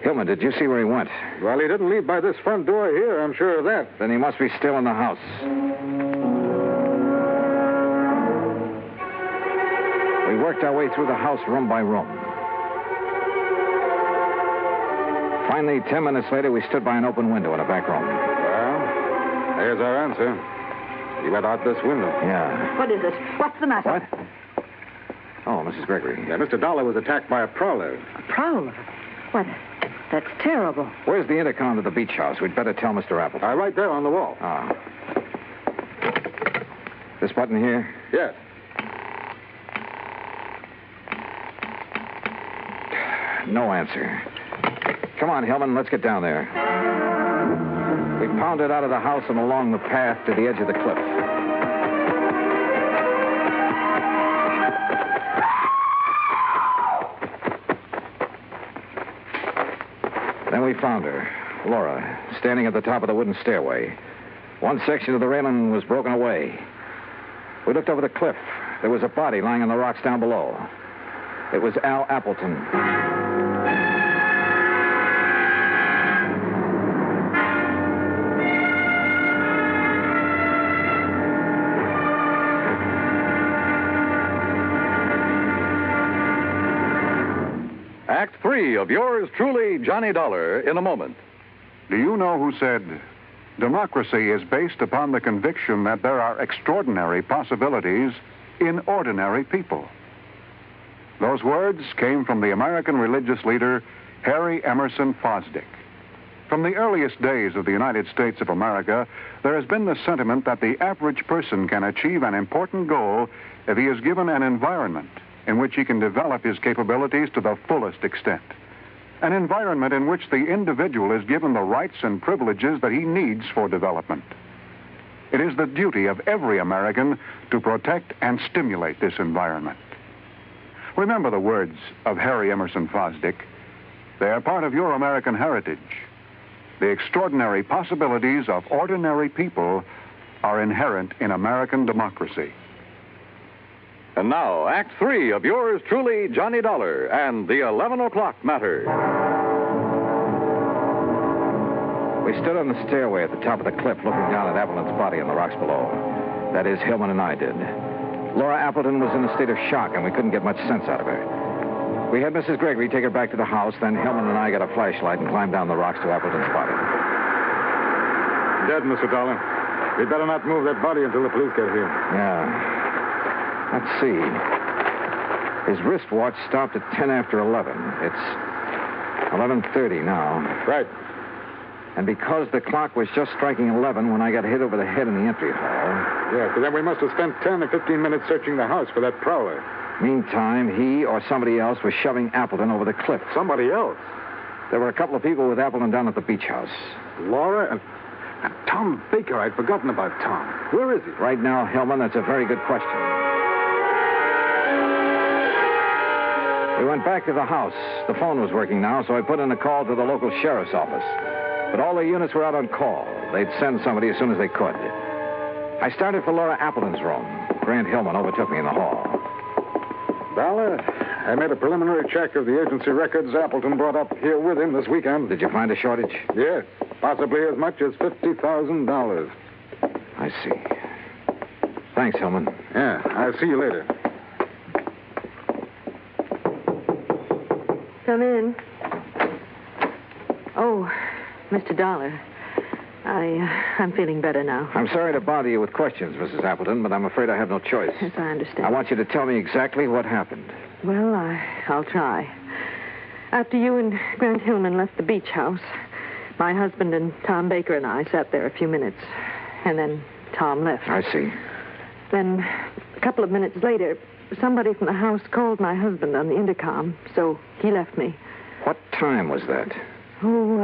Hillman, did you see where he went? Well, he didn't leave by this front door here, I'm sure of that. Then he must be still in the house. We worked our way through the house room by room. Finally, 10 minutes later, we stood by an open window in a back room. Well, there's our answer. He went out this window. Yeah. What is it? What's the matter? What? Oh, Mrs. Gregory. Yeah, Mr. Dollar was attacked by a prowler. A prowler? What? That's terrible. Where's the intercom to the beach house? We'd better tell Mr. Appleton. Right there on the wall. Ah. This button here? Yes. No answer. Come on, Hillman, let's get down there. We pounded out of the house and along the path to the edge of the cliff. Then we found her, Laura, standing at the top of the wooden stairway. One section of the railing was broken away. We looked over the cliff. There was a body lying on the rocks down below. It was Al Appleton. Act 3 of yours truly, Johnny Dollar, in a moment. Do you know who said, democracy is based upon the conviction that there are extraordinary possibilities in ordinary people? Those words came from the American religious leader, Harry Emerson Fosdick. From the earliest days of the United States of America, there has been the sentiment that the average person can achieve an important goal if he is given an environment in which he can develop his capabilities to the fullest extent. An environment in which the individual is given the rights and privileges that he needs for development. It is the duty of every American to protect and stimulate this environment. Remember the words of Harry Emerson Fosdick. They are part of your American heritage. The extraordinary possibilities of ordinary people are inherent in American democracy. And now, Act 3 of yours truly, Johnny Dollar, and the 11 o'clock matter. We stood on the stairway at the top of the cliff looking down at Appleton's body on the rocks below. That is, Hillman and I did. Laura Appleton was in a state of shock, and we couldn't get much sense out of her. We had Mrs. Gregory take her back to the house, then Hillman and I got a flashlight and climbed down the rocks to Appleton's body. Dead, Mr. Dollar. We'd better not move that body until the police get here. Yeah. Let's see. His wristwatch stopped at 10 after 11. It's 11:30 now. Right. And because the clock was just striking 11 when I got hit over the head in the entry hall... Yeah, so then we must have spent 10 or 15 minutes searching the house for that prowler. Meantime, he or somebody else was shoving Appleton over the cliff. Somebody else? There were a couple of people with Appleton down at the beach house. Laura and Tom Baker. I'd forgotten about Tom. Where is he? Right now, Hillman, that's a very good question. We went back to the house. The phone was working now, so I put in a call to the local sheriff's office. But all the units were out on call. They'd send somebody as soon as they could. I started for Laura Appleton's room. Grant Hillman overtook me in the hall. Dollar, I made a preliminary check of the agency records Appleton brought up here with him this weekend. Did you find a shortage? Yes, possibly as much as $50,000. I see. Thanks, Hillman. Yeah, I'll see you later. Come in. Oh, Mr. Dollar. I'm feeling better now. I'm sorry to bother you with questions, Mrs. Appleton, but I'm afraid I have no choice. Yes, I understand. I want you to tell me exactly what happened. Well, I'll try. After you and Grant Hillman left the beach house, my husband and Tom Baker and I sat there a few minutes, and then Tom left. I see. Then, a couple of minutes later, somebody from the house called my husband on the intercom, so he left me. What time was that? Oh,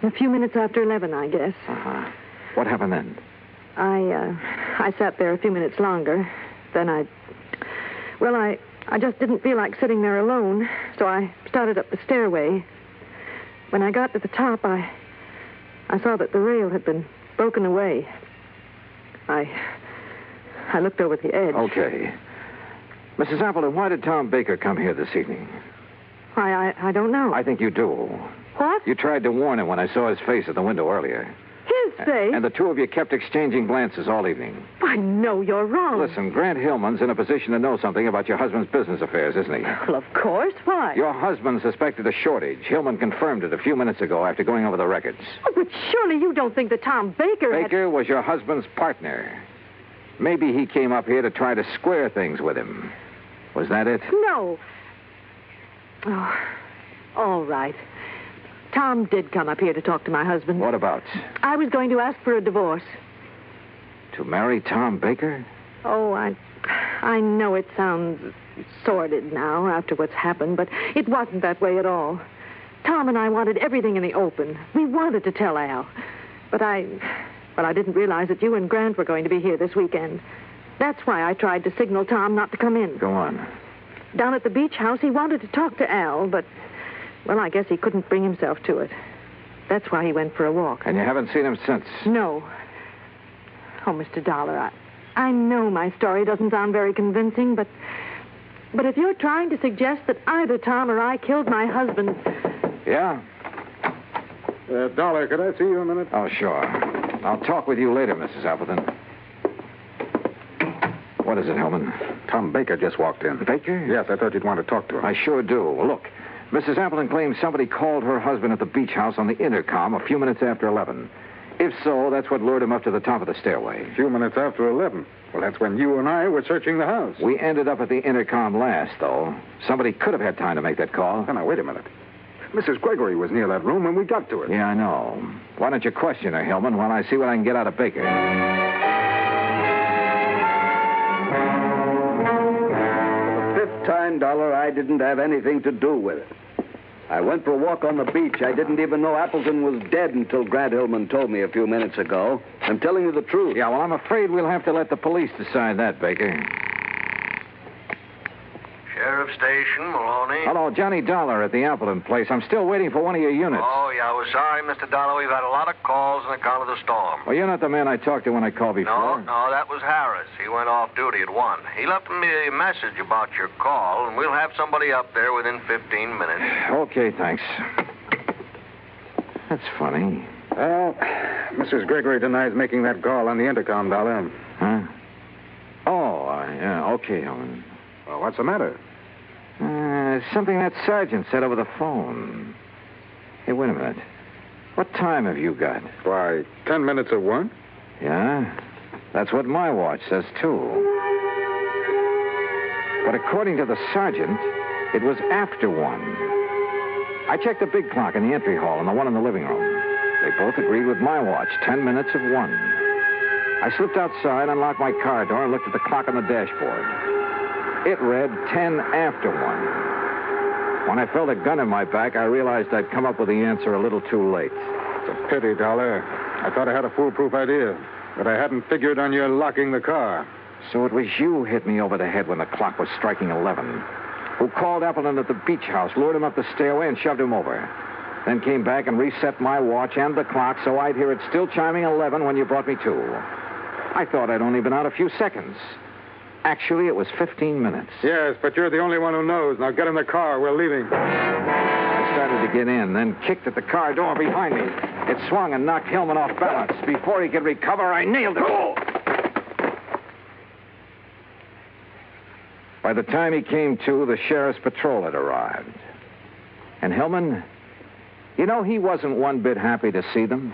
a few minutes after 11, I guess. Uh-huh. What happened then? I sat there a few minutes longer. Then I just didn't feel like sitting there alone, so I started up the stairway. When I got to the top, I saw that the rail had been broken away. I looked over the edge. Okay. Mrs. Appleton, why did Tom Baker come here this evening? Why, I don't know. I think you do. What? You tried to warn him when I saw his face at the window earlier. His face? And the two of you kept exchanging glances all evening. Why, no, you're wrong. Listen, Grant Hillman's in a position to know something about your husband's business affairs, isn't he? Well, of course. Why? Your husband suspected a shortage. Hillman confirmed it a few minutes ago after going over the records. Oh, but surely you don't think that Tom Baker Baker was your husband's partner. Maybe he came up here to try to square things with him. Was that it? No. Oh, all right. Tom did come up here to talk to my husband. What about? I was going to ask for a divorce. To marry Tom Baker? Oh, I know it sounds sordid now after what's happened, but it wasn't that way at all. Tom and I wanted everything in the open. We wanted to tell Al. But I didn't realize that you and Grant were going to be here this weekend. That's why I tried to signal Tom not to come in. Go on. Down at the beach house, he wanted to talk to Al, but, well, I guess he couldn't bring himself to it. That's why he went for a walk. And you haven't seen him since? No. Oh, Mr. Dollar, I know my story doesn't sound very convincing, but if you're trying to suggest that either Tom or I killed my husband... Yeah? Dollar, could I see you a minute? Oh, sure. I'll talk with you later, Mrs. Appleton. What is it, Hillman? Tom Baker just walked in. Baker? Yes, I thought you'd want to talk to him. I sure do. Look, Mrs. Appleton claims somebody called her husband at the beach house on the intercom a few minutes after 11. If so, that's what lured him up to the top of the stairway. A few minutes after 11. Well, that's when you and I were searching the house. We ended up at the intercom last, though. Somebody could have had time to make that call. Now, wait a minute. Mrs. Gregory was near that room when we got to it. Yeah, I know. Why don't you question her, Hillman, while I see what I can get out of Baker? For the fifth time, Dollar, I didn't have anything to do with it. I went for a walk on the beach. I didn't even know Appleton was dead until Grant Hillman told me a few minutes ago. I'm telling you the truth. Yeah, well, I'm afraid we'll have to let the police decide that, Baker. Sheriff Station, Maloney. Hello, Johnny Dollar at the Appleton place. I'm still waiting for one of your units. Oh, yeah, we're sorry, Mr. Dollar. We've had a lot of calls on account of the storm. Well, you're not the man I talked to when I called before. No, that was Harris. He went off duty at 1. He left me a message about your call, and we'll have somebody up there within 15 minutes. Okay, thanks. That's funny. Well, Mrs. Gregory denies making that call on the intercom, Dollar. Huh? Oh, yeah, okay, Hillman. Well, what's the matter? Something that sergeant said over the phone. Hey, wait a minute. What time have you got? Why, 10 minutes of 1? Yeah? That's what my watch says, too. But according to the sergeant, it was after 1. I checked the big clock in the entry hall and the one in the living room. They both agreed with my watch, 10 minutes of 1. I slipped outside, unlocked my car door, and looked at the clock on the dashboard. It read 10 after 1. When I felt a gun in my back, I realized I'd come up with the answer a little too late. It's a pity, Dollar. I thought I had a foolproof idea, but I hadn't figured on your locking the car. So it was you hit me over the head when the clock was striking 11. Who called Appleton at the beach house, lured him up the stairway, and shoved him over. Then came back and reset my watch and the clock so I'd hear it still chiming 11 when you brought me to. I thought I'd only been out a few seconds. Actually, it was 15 minutes. Yes, but you're the only one who knows. Now get in the car. We're leaving. I started to get in, then kicked at the car door behind me. It swung and knocked Hillman off balance. Before he could recover, I nailed it. Oh! By the time he came to, the sheriff's patrol had arrived. And Hillman, you know, he wasn't one bit happy to see them.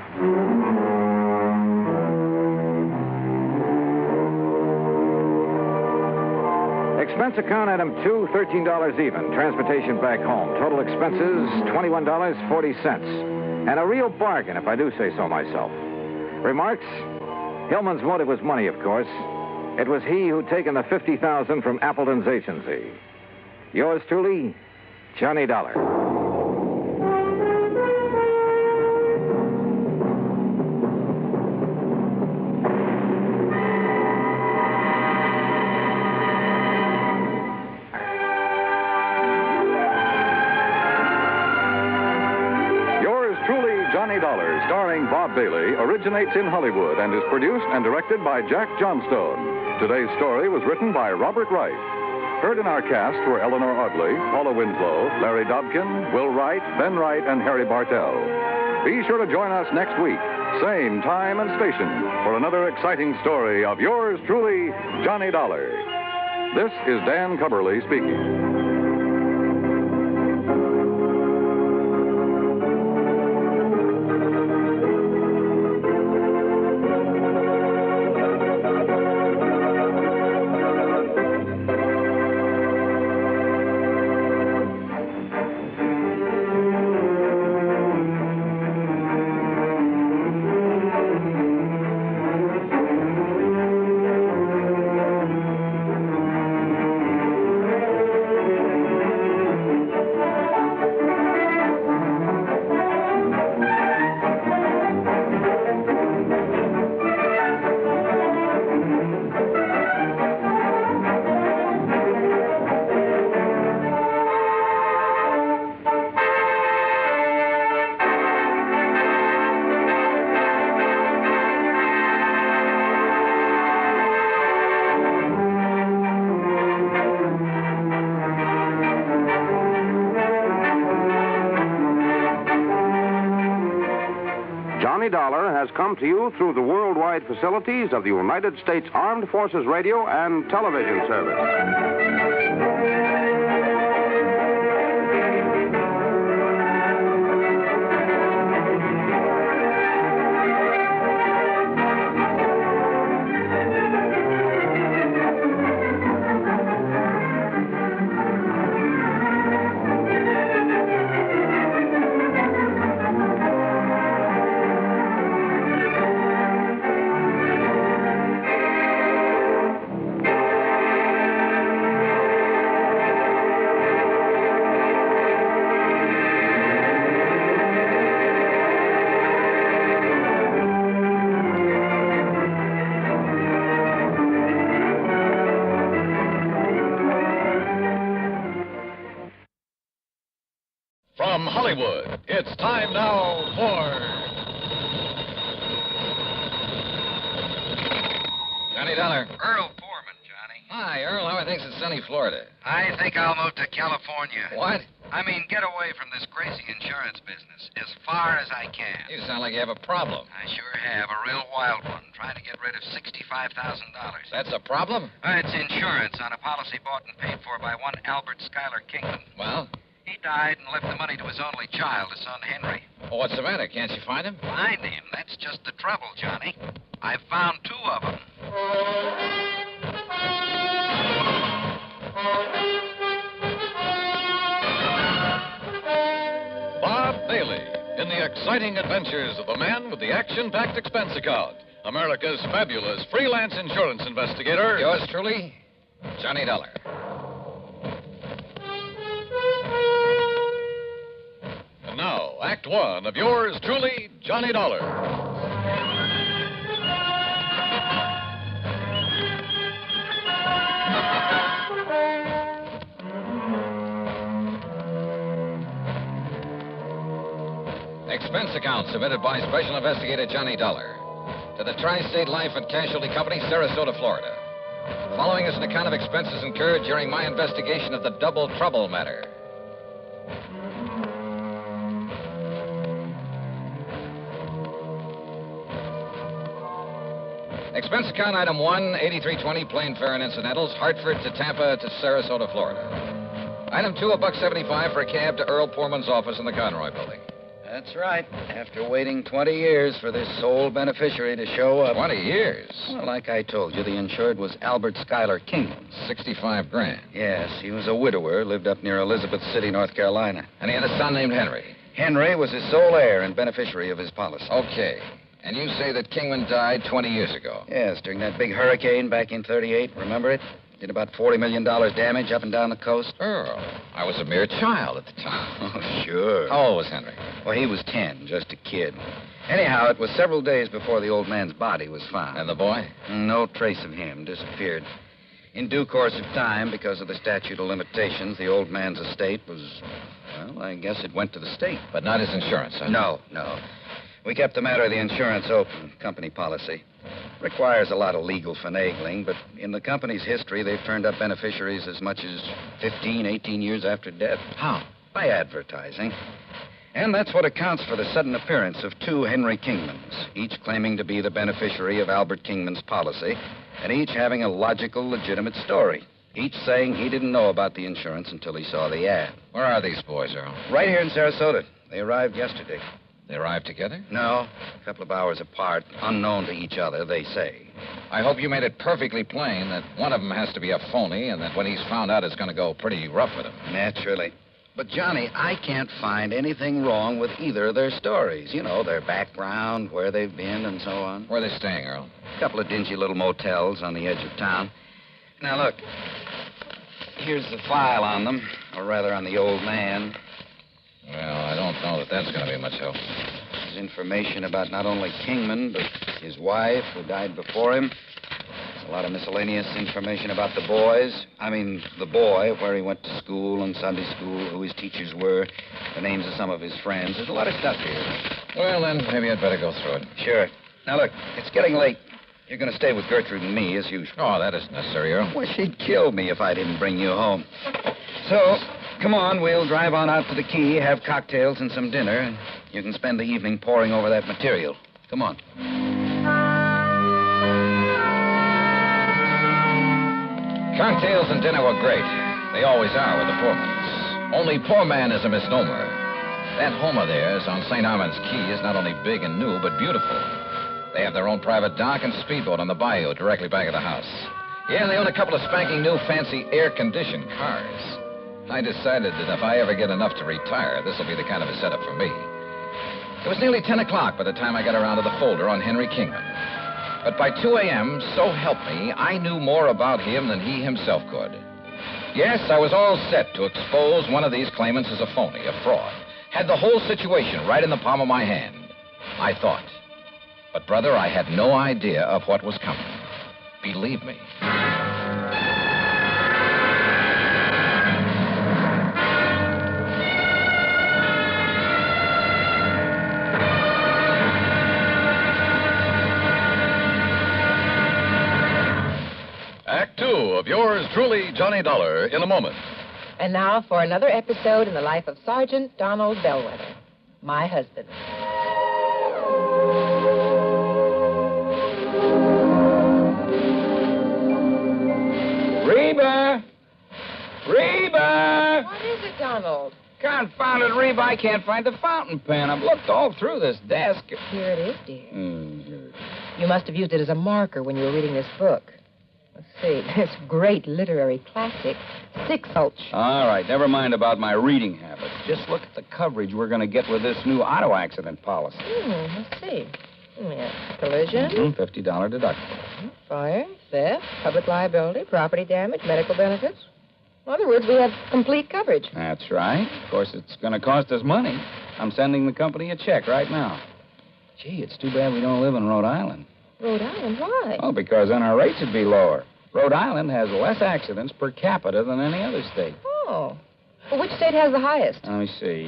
Expense account item 2, $13 even. Transportation back home. Total expenses, $21.40. And a real bargain, if I do say so myself. Remarks? Hillman's motive was money, of course. It was he who'd taken the $50,000 from Appleton's agency. Yours truly, Johnny Dollar. Starring Bob Bailey, originates in Hollywood and is produced and directed by Jack Johnstone. Today's story was written by Robert Wright. Heard in our cast were Eleanor Audley, Paula Winslow, Larry Dobkin, Will Wright, Ben Wright, and Harry Bartell. Be sure to join us next week, same time and station, for another exciting story of yours truly, Johnny Dollar. This is Dan Cubberly speaking. Dollar has come to you through the worldwide facilities of the United States Armed Forces Radio and Television Service. From Hollywood, it's time now for Johnny Dollar. Earl Foreman, Johnny. Hi, Earl. How are things in sunny Florida? I think I'll move to California. What? I mean, get away from this crazy insurance business as far as I can. You sound like you have a problem. I sure have, a real wild one. Trying to get rid of $65,000. That's a problem? It's insurance on a policy bought and paid for by one Albert Schuyler Kingman. Well? He died and left the money to his only child, his son Henry. Well, what's the matter? Can't you find him? Find him? That's just the trouble, Johnny. I've found 2 of them. Bob Bailey, in the exciting adventures of the man with the action-packed expense account, America's fabulous freelance insurance investigator. Yours truly, Johnny Dollar. And now, Act One of yours truly, Johnny Dollar. Expense account submitted by Special Investigator Johnny Dollar to the Tri-State Life and Casualty Company, Sarasota, Florida. Following is an account of expenses incurred during my investigation of the Double Trouble matter. Expense account item 1, 8320, plane fare and incidentals, Hartford to Tampa to Sarasota, Florida. Item 2, $1.75 for a cab to Earl Poorman's office in the Conroy building. That's right. After waiting 20 years for this sole beneficiary to show up. 20 years? Well, like I told you, the insured was Albert Schuyler Kingman. $65,000. Yes, he was a widower, lived up near Elizabeth City, North Carolina. And he had a son named Henry. Henry was his sole heir and beneficiary of his policy. Okay. And you say that Kingman died 20 years ago? Yes, during that big hurricane back in 38. Remember it? Did about $40 million damage up and down the coast. Earl, I was a mere child at the time. Oh, sure. How old was Henry? Well, he was 10, just a kid. Anyhow, it was several days before the old man's body was found. And the boy? No trace of him. Disappeared. In due course of time, because of the statute of limitations, the old man's estate was, well, I guess it went to the state. But not his insurance, huh? No. We kept the matter of the insurance open, company policy. Requires a lot of legal finagling, but in the company's history, they've turned up beneficiaries as much as 15, 18 years after death. How? By advertising. And that's what accounts for the sudden appearance of 2 Henry Kingmans, each claiming to be the beneficiary of Albert Kingman's policy, and each having a logical, legitimate story. Each saying he didn't know about the insurance until he saw the ad. Where are these boys, Earl? Right here in Sarasota. They arrived yesterday. They arrived together? No, a couple of hours apart, unknown to each other, they say. I hope you made it perfectly plain that one of them has to be a phony and that when he's found out, it's going to go pretty rough with him. Naturally. But, Johnny, I can't find anything wrong with either of their stories. You know, their background, where they've been, and so on. Where are they staying, Earl? A couple of dingy little motels on the edge of town. Now, look. Here's the file on them, or rather on the old man. Well, I don't know that that's going to be much help. There's information about not only Kingman, but his wife, who died before him. There's a lot of miscellaneous information about the boys. I mean, the boy, where he went to school and Sunday school, who his teachers were, the names of some of his friends. There's a lot of stuff here. Well, then, maybe I'd better go through it. Sure. Now, look, it's getting late. You're going to stay with Gertrude and me, as usual. Oh, that isn't necessary, Earl. Well, she'd kill me if I didn't bring you home. So, come on, we'll drive on out to the quay, have cocktails and some dinner, and you can spend the evening poring over that material. Come on. Cocktails and dinner were great. They always are with the Poormans. Only poor man is a misnomer. That home of theirs on St. Armand's Key is not only big and new, but beautiful. They have their own private dock and speedboat on the bayou directly back of the house. Yeah, and they own a couple of spanking new fancy air-conditioned cars. I decided that if I ever get enough to retire, this will be the kind of a setup for me. It was nearly 10 o'clock by the time I got around to the folder on Henry Kingman. But by 2 a.m., so help me, I knew more about him than he himself could. Yes, I was all set to expose one of these claimants as a phony, a fraud. Had the whole situation right in the palm of my hand, I thought. But, brother, I had no idea of what was coming. Believe me. Act Two of yours truly, Johnny Dollar, in a moment. And now for another episode in the life of Sergeant Donald Bellwether, my husband. Reba! Reba! What is it, Donald? Confounded Reba, I can't find the fountain pen. I've looked all through this desk. Here it is, dear. You must have used it as a marker when you were reading this book. Let's see. This great literary classic, Six Ulch. All right, never mind about my reading habits. Just look at the coverage we're going to get with this new auto accident policy. Let's see. Yeah. Collision. $50 deductible. Fire, theft, public liability, property damage, medical benefits. In other words, we have complete coverage. That's right. Of course, it's going to cost us money. I'm sending the company a check right now. Gee, it's too bad we don't live in Rhode Island. Rhode Island? Why? Oh, because then our rates would be lower. Rhode Island has less accidents per capita than any other state. Oh. Well, which state has the highest? Let me see.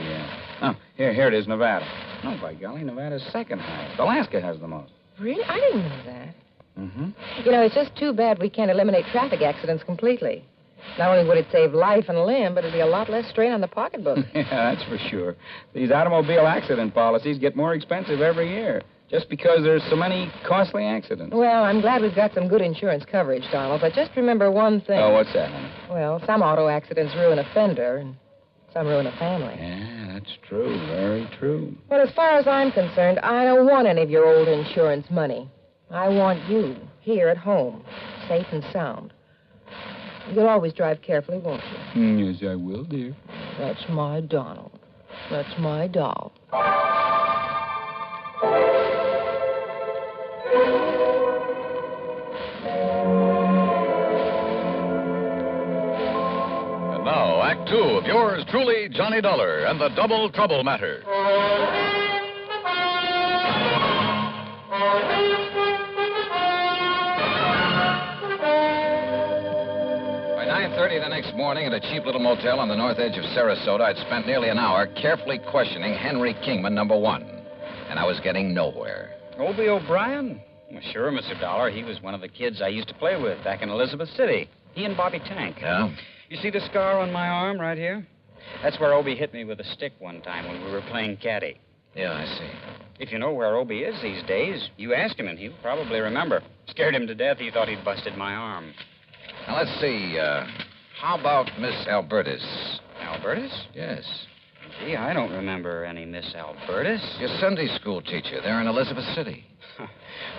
Here it is, Nevada. No, by golly, Nevada's second highest. Alaska has the most. Really? I didn't know that. Mm-hmm. You know, it's just too bad we can't eliminate traffic accidents completely. Not only would it save life and limb, but it'd be a lot less strain on the pocketbook. Yeah, that's for sure. These automobile accident policies get more expensive every year, just because there's so many costly accidents. Well, I'm glad we've got some good insurance coverage, Donald, but just remember one thing. Oh, what's that, honey? Well, some auto accidents ruin a fender, and some ruin a family. Yeah, that's true. Very true. But as far as I'm concerned, I don't want any of your old insurance money. I want you here at home, safe and sound. You'll always drive carefully, won't you? Yes, I will, dear. That's my Donald. That's my doll. And now, Act Two of yours truly, Johnny Dollar and the Double Trouble Matter. By 9:30 the next morning at a cheap little motel on the north edge of Sarasota, I'd spent nearly an hour carefully questioning Henry Kingman, number one. And I was getting nowhere. Obie O'Brien? Well, sure, Mr. Dollar. He was one of the kids I used to play with back in Elizabeth City. He and Bobby Tank. Yeah? You see the scar on my arm right here? That's where Obie hit me with a stick one time when we were playing caddy. Yeah, I see. If you know where Obie is these days, you ask him and he'll probably remember. Scared him to death. He thought he'd busted my arm. Now, let's see. How about Miss Albertus? Albertus? Yes. Gee, I don't remember any Miss Albertus. Your Sunday school teacher there in Elizabeth City.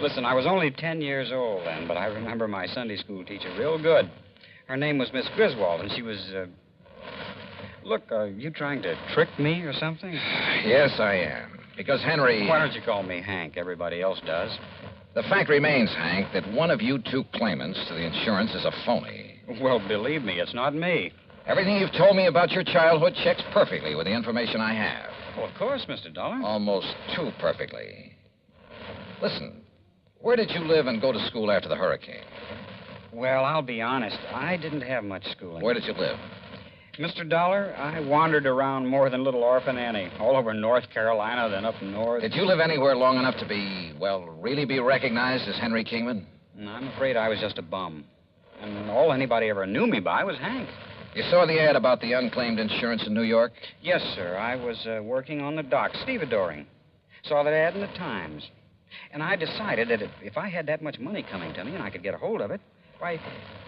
Listen, I was only 10 years old then, but I remember my Sunday school teacher real good. Her name was Miss Griswold, and she was, Look, are you trying to trick me or something? Yes, I am. Because Henry... Why don't you call me Hank? Everybody else does. The fact remains, Hank, that one of you two claimants to the insurance is a phony. Well, believe me, it's not me. Everything you've told me about your childhood checks perfectly with the information I have. Well, of course, Mr. Dollar. Almost too perfectly. Listen, where did you live and go to school after the hurricane? Well, I'll be honest. I didn't have much schooling. Where did you live? Mr. Dollar, I wandered around more than little Orphan Annie. All over North Carolina, then up north. Did you live anywhere long enough to be, well, really be recognized as Henry Kingman? I'm afraid I was just a bum. And all anybody ever knew me by was Hank. You saw the ad about the unclaimed insurance in New York? Yes, sir. I was working on the dock, stevedoring. Saw that ad in the Times. And I decided that if I had that much money coming to me and I could get a hold of it, why,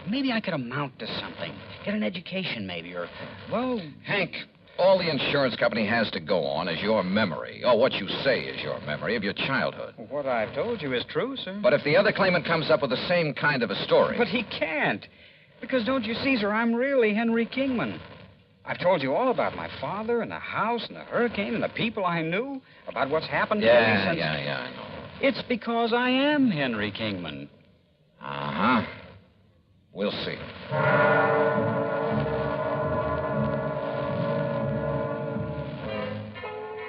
maybe I could amount to something. Get an education, maybe, or, well... Hank, all the insurance company has to go on is your memory. Or what you say is your memory of your childhood. What I've told you is true, sir. But if the other claimant comes up with the same kind of a story... But he can't. Because, don't you see, sir, I'm really Henry Kingman. I've told you all about my father and the house and the hurricane and the people I knew, about what's happened to me since... Yeah, I know. It's because I am Henry Kingman. Uh-huh. We'll see.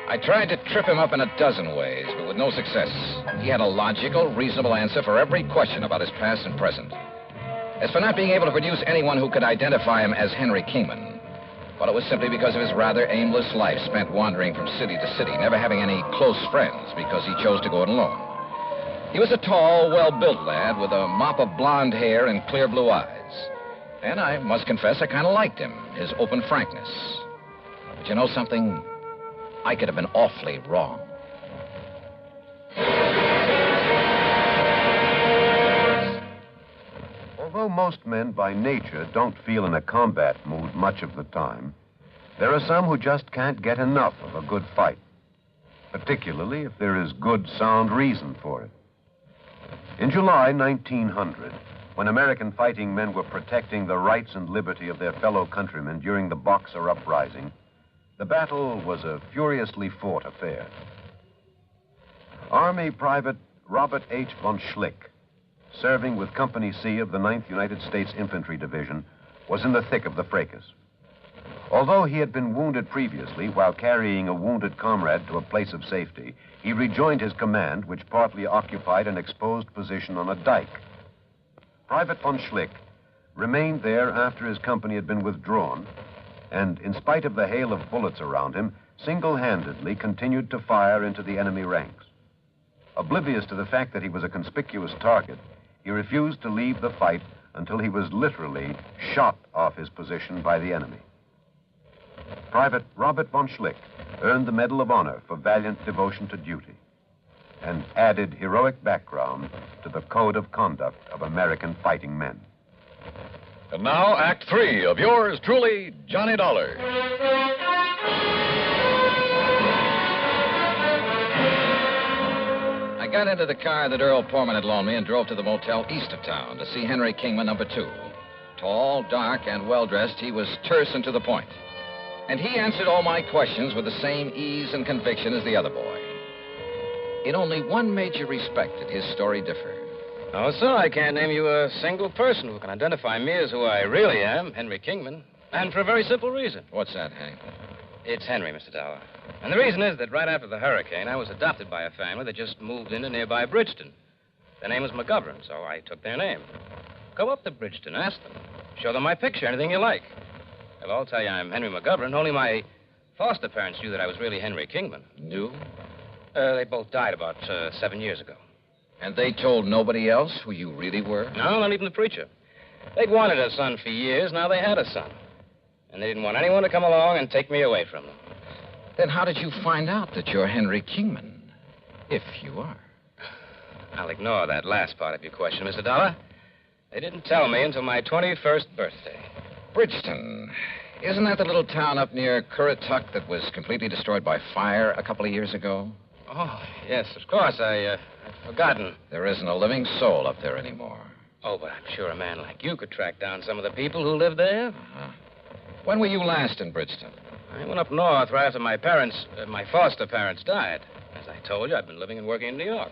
I tried to trip him up in a dozen ways, but with no success. He had a logical, reasonable answer for every question about his past and present. As for not being able to produce anyone who could identify him as Henry Kingman, well, it was simply because of his rather aimless life spent wandering from city to city, never having any close friends because he chose to go it alone. He was a tall, well-built lad with a mop of blonde hair and clear blue eyes. And I must confess I kind of liked him, his open frankness. But you know something? I could have been awfully wrong. Although most men by nature don't feel in a combat mood much of the time, there are some who just can't get enough of a good fight, particularly if there is good, sound reason for it. In July 1900, when American fighting men were protecting the rights and liberty of their fellow countrymen during the Boxer Uprising, the battle was a furiously fought affair. Army Private Robert H. von Schlick, serving with Company C of the 9th United States Infantry Division, was in the thick of the fracas. Although he had been wounded previously while carrying a wounded comrade to a place of safety, he rejoined his command, which partly occupied an exposed position on a dike. Private von Schlick remained there after his company had been withdrawn, and in spite of the hail of bullets around him, single-handedly continued to fire into the enemy ranks. Oblivious to the fact that he was a conspicuous target, he refused to leave the fight until he was literally shot off his position by the enemy. Private Robert von Schlick earned the Medal of Honor for valiant devotion to duty and added heroic background to the code of conduct of American fighting men. And now, Act 3 of yours truly, Johnny Dollar. I got into the car that Earl Portman had loaned me and drove to the motel east of town to see Henry Kingman, number 2. Tall, dark, and well-dressed, he was terse and to the point. And he answered all my questions with the same ease and conviction as the other boy. In only one major respect did his story differ. No, sir, I can't name you a single person who can identify me as who I really am, Henry Kingman. And for a very simple reason. What's that, Hank? It's Henry, Mr. Dollar. And the reason is that right after the hurricane, I was adopted by a family that just moved into nearby Bridgeton. Their name was McGovern, so I took their name. Go up to Bridgeton, ask them. Show them my picture, anything you like. They'll all tell you I'm Henry McGovern. Only my foster parents knew that I was really Henry Kingman. Knew? They both died about 7 years ago. And they told nobody else who you really were? No, not even the preacher. They'd wanted a son for years. Now they had a son. And they didn't want anyone to come along and take me away from them. Then how did you find out that you're Henry Kingman? If you are. I'll ignore that last part of your question, Mr. Dollar. They didn't tell me until my 21st birthday. Bridgeton. Isn't that the little town up near Currituck that was completely destroyed by fire a couple of years ago? Oh, yes, of course. I'd forgotten. There isn't a living soul up there anymore. Oh, but I'm sure a man like you could track down some of the people who live there. Uh-huh. When were you last in Bridgeton? I went up north right after my foster parents died. As I told you, I've been living and working in New York.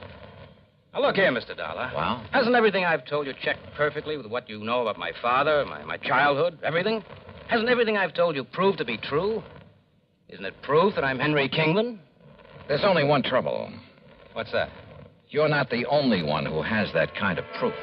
Now, look here, Mr. Dollar. Well? Hasn't everything I've told you checked perfectly with what you know about my father, my childhood, everything? Hasn't everything I've told you proved to be true? Isn't it proof that I'm Henry Kingman? There's only one trouble. What's that? You're not the only one who has that kind of proof.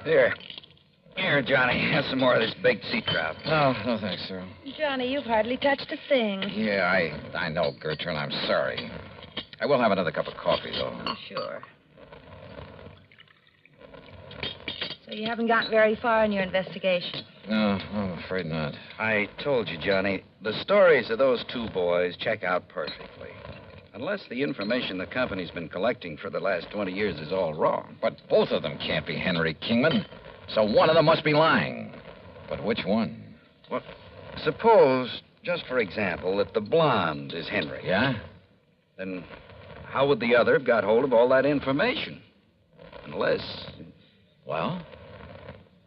Here, Johnny. Have some more of this baked sea trout. No, thanks, sir. Johnny, you've hardly touched a thing. Yeah, I know, Gertrude. I'm sorry. I will have another cup of coffee, though. Sure. So you haven't got very far in your investigation? No, I'm afraid not. I told you, Johnny, the stories of those two boys check out perfectly. Unless the information the company's been collecting for the last 20 years is all wrong. But both of them can't be Henry Kingman. So one of them must be lying. But which one? Well, suppose, just for example, that the blonde is Henry. Yeah? Then how would the other have got hold of all that information? Unless... Well?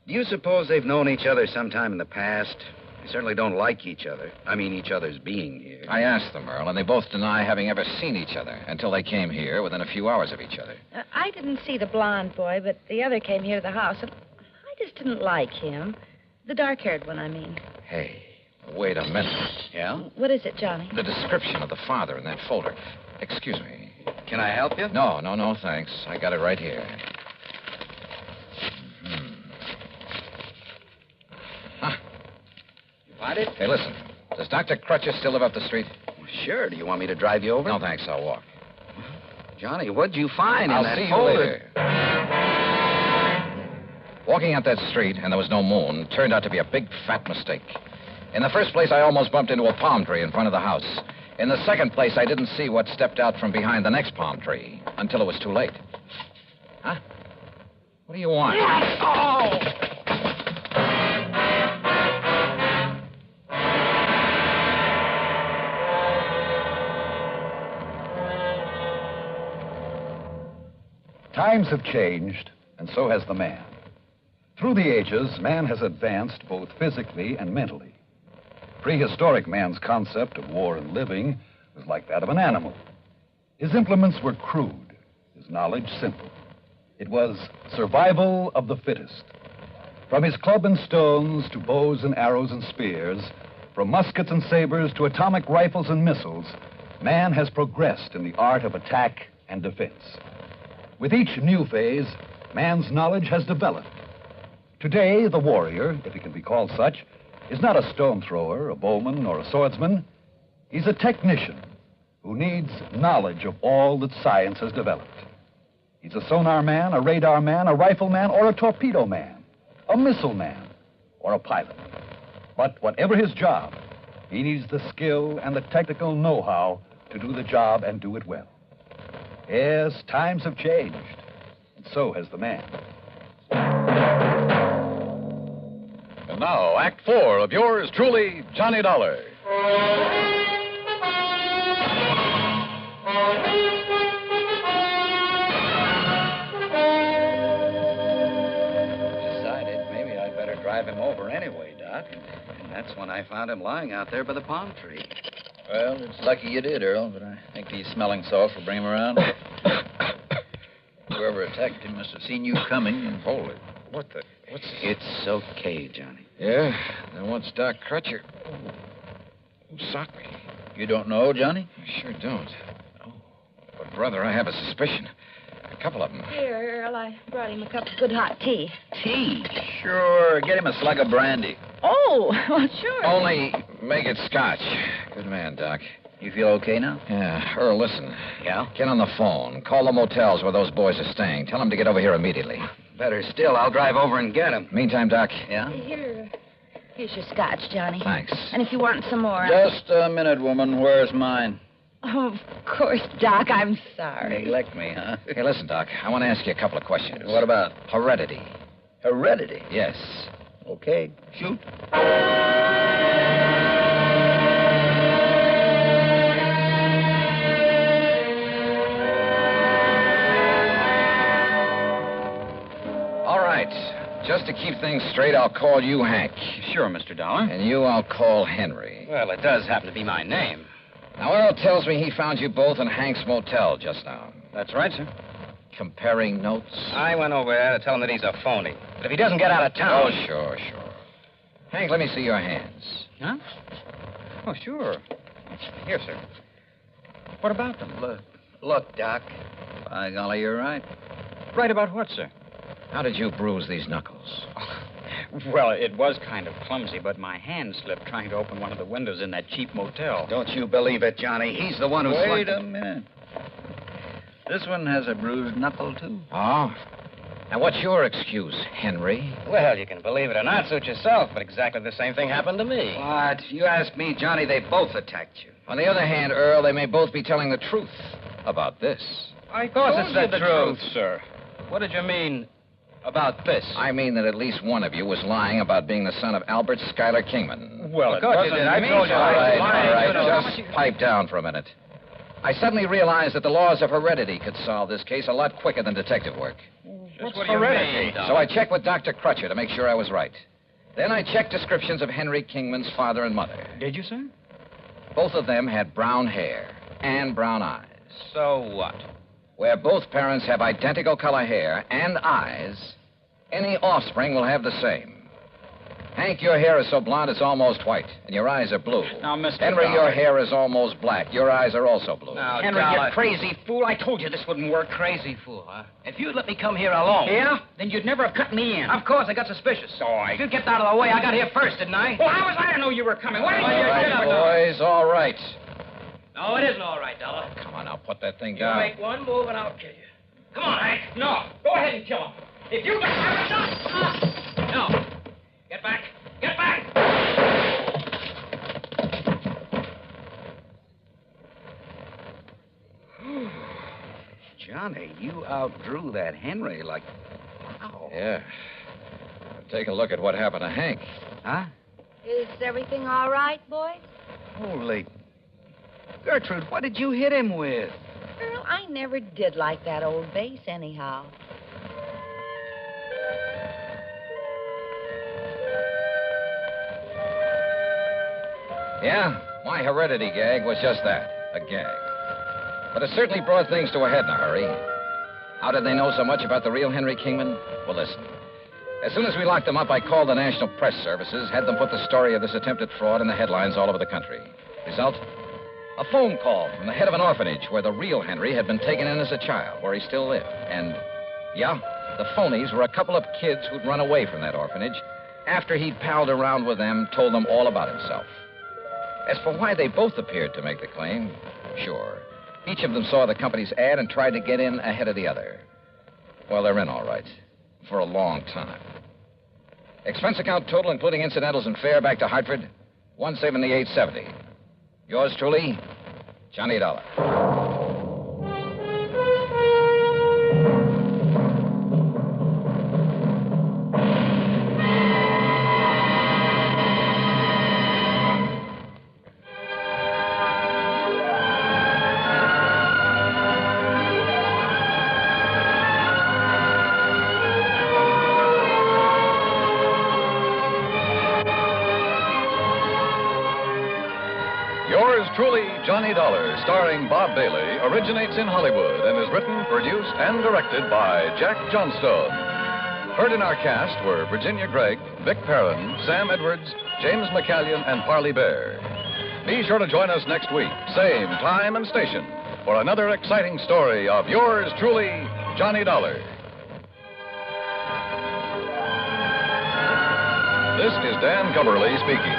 Do you suppose they've known each other sometime in the past? They certainly don't like each other. I mean, each other's being here. I asked them, Earl, and they both deny having ever seen each other until they came here within a few hours of each other. I didn't see the blonde boy, but the other came here to the house, and I just didn't like him. The dark-haired one, I mean. Hey, wait a minute. Yeah? What is it, Johnny? The description of the father in that folder. Excuse me. Can I help you? No, thanks. I got it right here. Huh. You find it? Hey, listen. Does Dr. Crutcher still live up the street? Well, sure. Do you want me to drive you over? No, thanks. I'll walk. Johnny, what'd you find in in that that folder? Walking out that street, and there was no moon, turned out to be a big, fat mistake. In the first place, I almost bumped into a palm tree in front of the house. In the second place, I didn't see what stepped out from behind the next palm tree until it was too late. Huh? What do you want? Oh! Times have changed, and so has the man. Through the ages, man has advanced both physically and mentally. Prehistoric man's concept of war and living was like that of an animal. His implements were crude, his knowledge simple. It was survival of the fittest. From his club and stones to bows and arrows and spears, from muskets and sabers to atomic rifles and missiles, man has progressed in the art of attack and defense. With each new phase, man's knowledge has developed. Today, the warrior, if he can be called such, is not a stone thrower, a bowman, or a swordsman. He's a technician who needs knowledge of all that science has developed. He's a sonar man, a radar man, a rifle man, or a torpedo man, a missile man, or a pilot. But whatever his job, he needs the skill and the technical know-how to do the job and do it well. Yes, times have changed, and so has the man. And now, Act 4 of yours truly, Johnny Dollar. Decided maybe I'd better drive him over anyway, Doc. And that's when I found him lying out there by the palm tree. Well, it's lucky you did, Earl, but I think these smelling salts will bring him around. Whoever attacked him must have seen you coming and... Hold it. What's this? It's okay, Johnny. Yeah? Then what's Doc Crutcher? Who socked me? You don't know, Johnny? I sure don't. Oh. But, brother, I have a suspicion. A couple of them. Here, Earl, I brought him a cup of good hot tea. Tea? Sure. Get him a slug of brandy. Oh, well, sure. Only make it scotch. Good man, Doc. You feel okay now? Yeah. Earl, listen. Yeah? Get on the phone. Call the motels where those boys are staying. Tell them to get over here immediately. Better still, I'll drive over and get him. Meantime, Doc. Yeah? Here's your scotch, Johnny. Thanks. And if you want some more... Just a minute, woman. Where's mine? Oh, of course, Doc. I'm sorry. Neglect me, huh? Hey, listen, Doc. I want to ask you a couple of questions. What about? Heredity. Heredity? Yes. Okay. Shoot. All right. Just to keep things straight, I'll call you Hank. Sure, Mr. Dollar. And you I'll call Henry. Well, it does happen to be my name. Now, Earl tells me he found you both in Hank's motel just now. That's right, sir. Comparing notes? I went over there to tell him that he's a phony. But if he doesn't get out of town... Oh, sure. Hank, let me see your hands. Huh? Oh, sure. Here, sir. What about them? Look, Doc. By golly, you're right. Right about what, sir? How did you bruise these knuckles? Well, it was kind of clumsy, but my hand slipped trying to open one of the windows in that cheap motel. Don't you believe it, Johnny. He's the one who... Wait a minute. This one has a bruised knuckle, too. Oh? Now, what's your excuse, Henry? Well, you can believe it or not, suit yourself, but exactly the same thing happened to me. What? You ask me, Johnny, they both attacked you. On the other hand, Earl, they may both be telling the truth about this. Of course it's the truth, sir. What did you mean about this? I mean that at least one of you was lying about being the son of Albert Schuyler Kingman. Well, of course you did. I told you. All right, You know, just pipe down for a minute. I suddenly realized that the laws of heredity could solve this case a lot quicker than detective work. What's heredity? So I checked with Dr. Crutcher to make sure I was right. Then I checked descriptions of Henry Kingman's father and mother. Did you, sir? Both of them had brown hair and brown eyes. So what? Where both parents have identical color hair and eyes, any offspring will have the same. Hank, your hair is so blonde it's almost white, and your eyes are blue. Now, Mr. Henry, Dollar. your hair is almost black. Your eyes are also blue. Now, Henry, Dollar. you crazy fool. I told you this wouldn't work. Crazy fool, huh? If you'd let me come here alone. Yeah? Then you'd never have cut me in. Of course, I got suspicious. So I... You get out of the way. I got here first, didn't I? Well, how was I to know you were coming? Why didn't All you right, get up? boys, all right. Now, No, it isn't all right, Dollar. Come on, now, put that thing You down. make one move and I'll kill you. Come on, Hank. No, go ahead and kill him. If you got... No. Get back. Get back! Johnny, you outdrew that Henry like... Wow. Yeah. Take a look at what happened to Hank. Huh? Is everything all right, boys? Holy... Gertrude, what did you hit him with? Girl, I never did like that old bass anyhow. Yeah, my heredity gag was just that, a gag. But it certainly brought things to a head in a hurry. How did they know so much about the real Henry Kingman? Well, listen. As soon as we locked them up, I called the National Press Services, had them put the story of this attempted fraud in the headlines all over the country. Result? A phone call from the head of an orphanage where the real Henry had been taken in as a child, where he still lived. And, yeah, the phonies were a couple of kids who'd run away from that orphanage after he'd palled around with them, told them all about himself. As for why they both appeared to make the claim, sure. Each of them saw the company's ad and tried to get in ahead of the other. Well, they're in all right. For a long time. Expense account total, including incidentals and fare back to Hartford, $178.70. Yours truly, Johnny Dollar. Truly, Johnny Dollar, starring Bob Bailey, originates in Hollywood and is written, produced, and directed by Jack Johnstone. Heard in our cast were Virginia Gregg, Vic Perrin, Sam Edwards, James McCallion, and Parley Bear. Be sure to join us next week, same time and station, for another exciting story of yours truly, Johnny Dollar. This is Dan Cumberly speaking.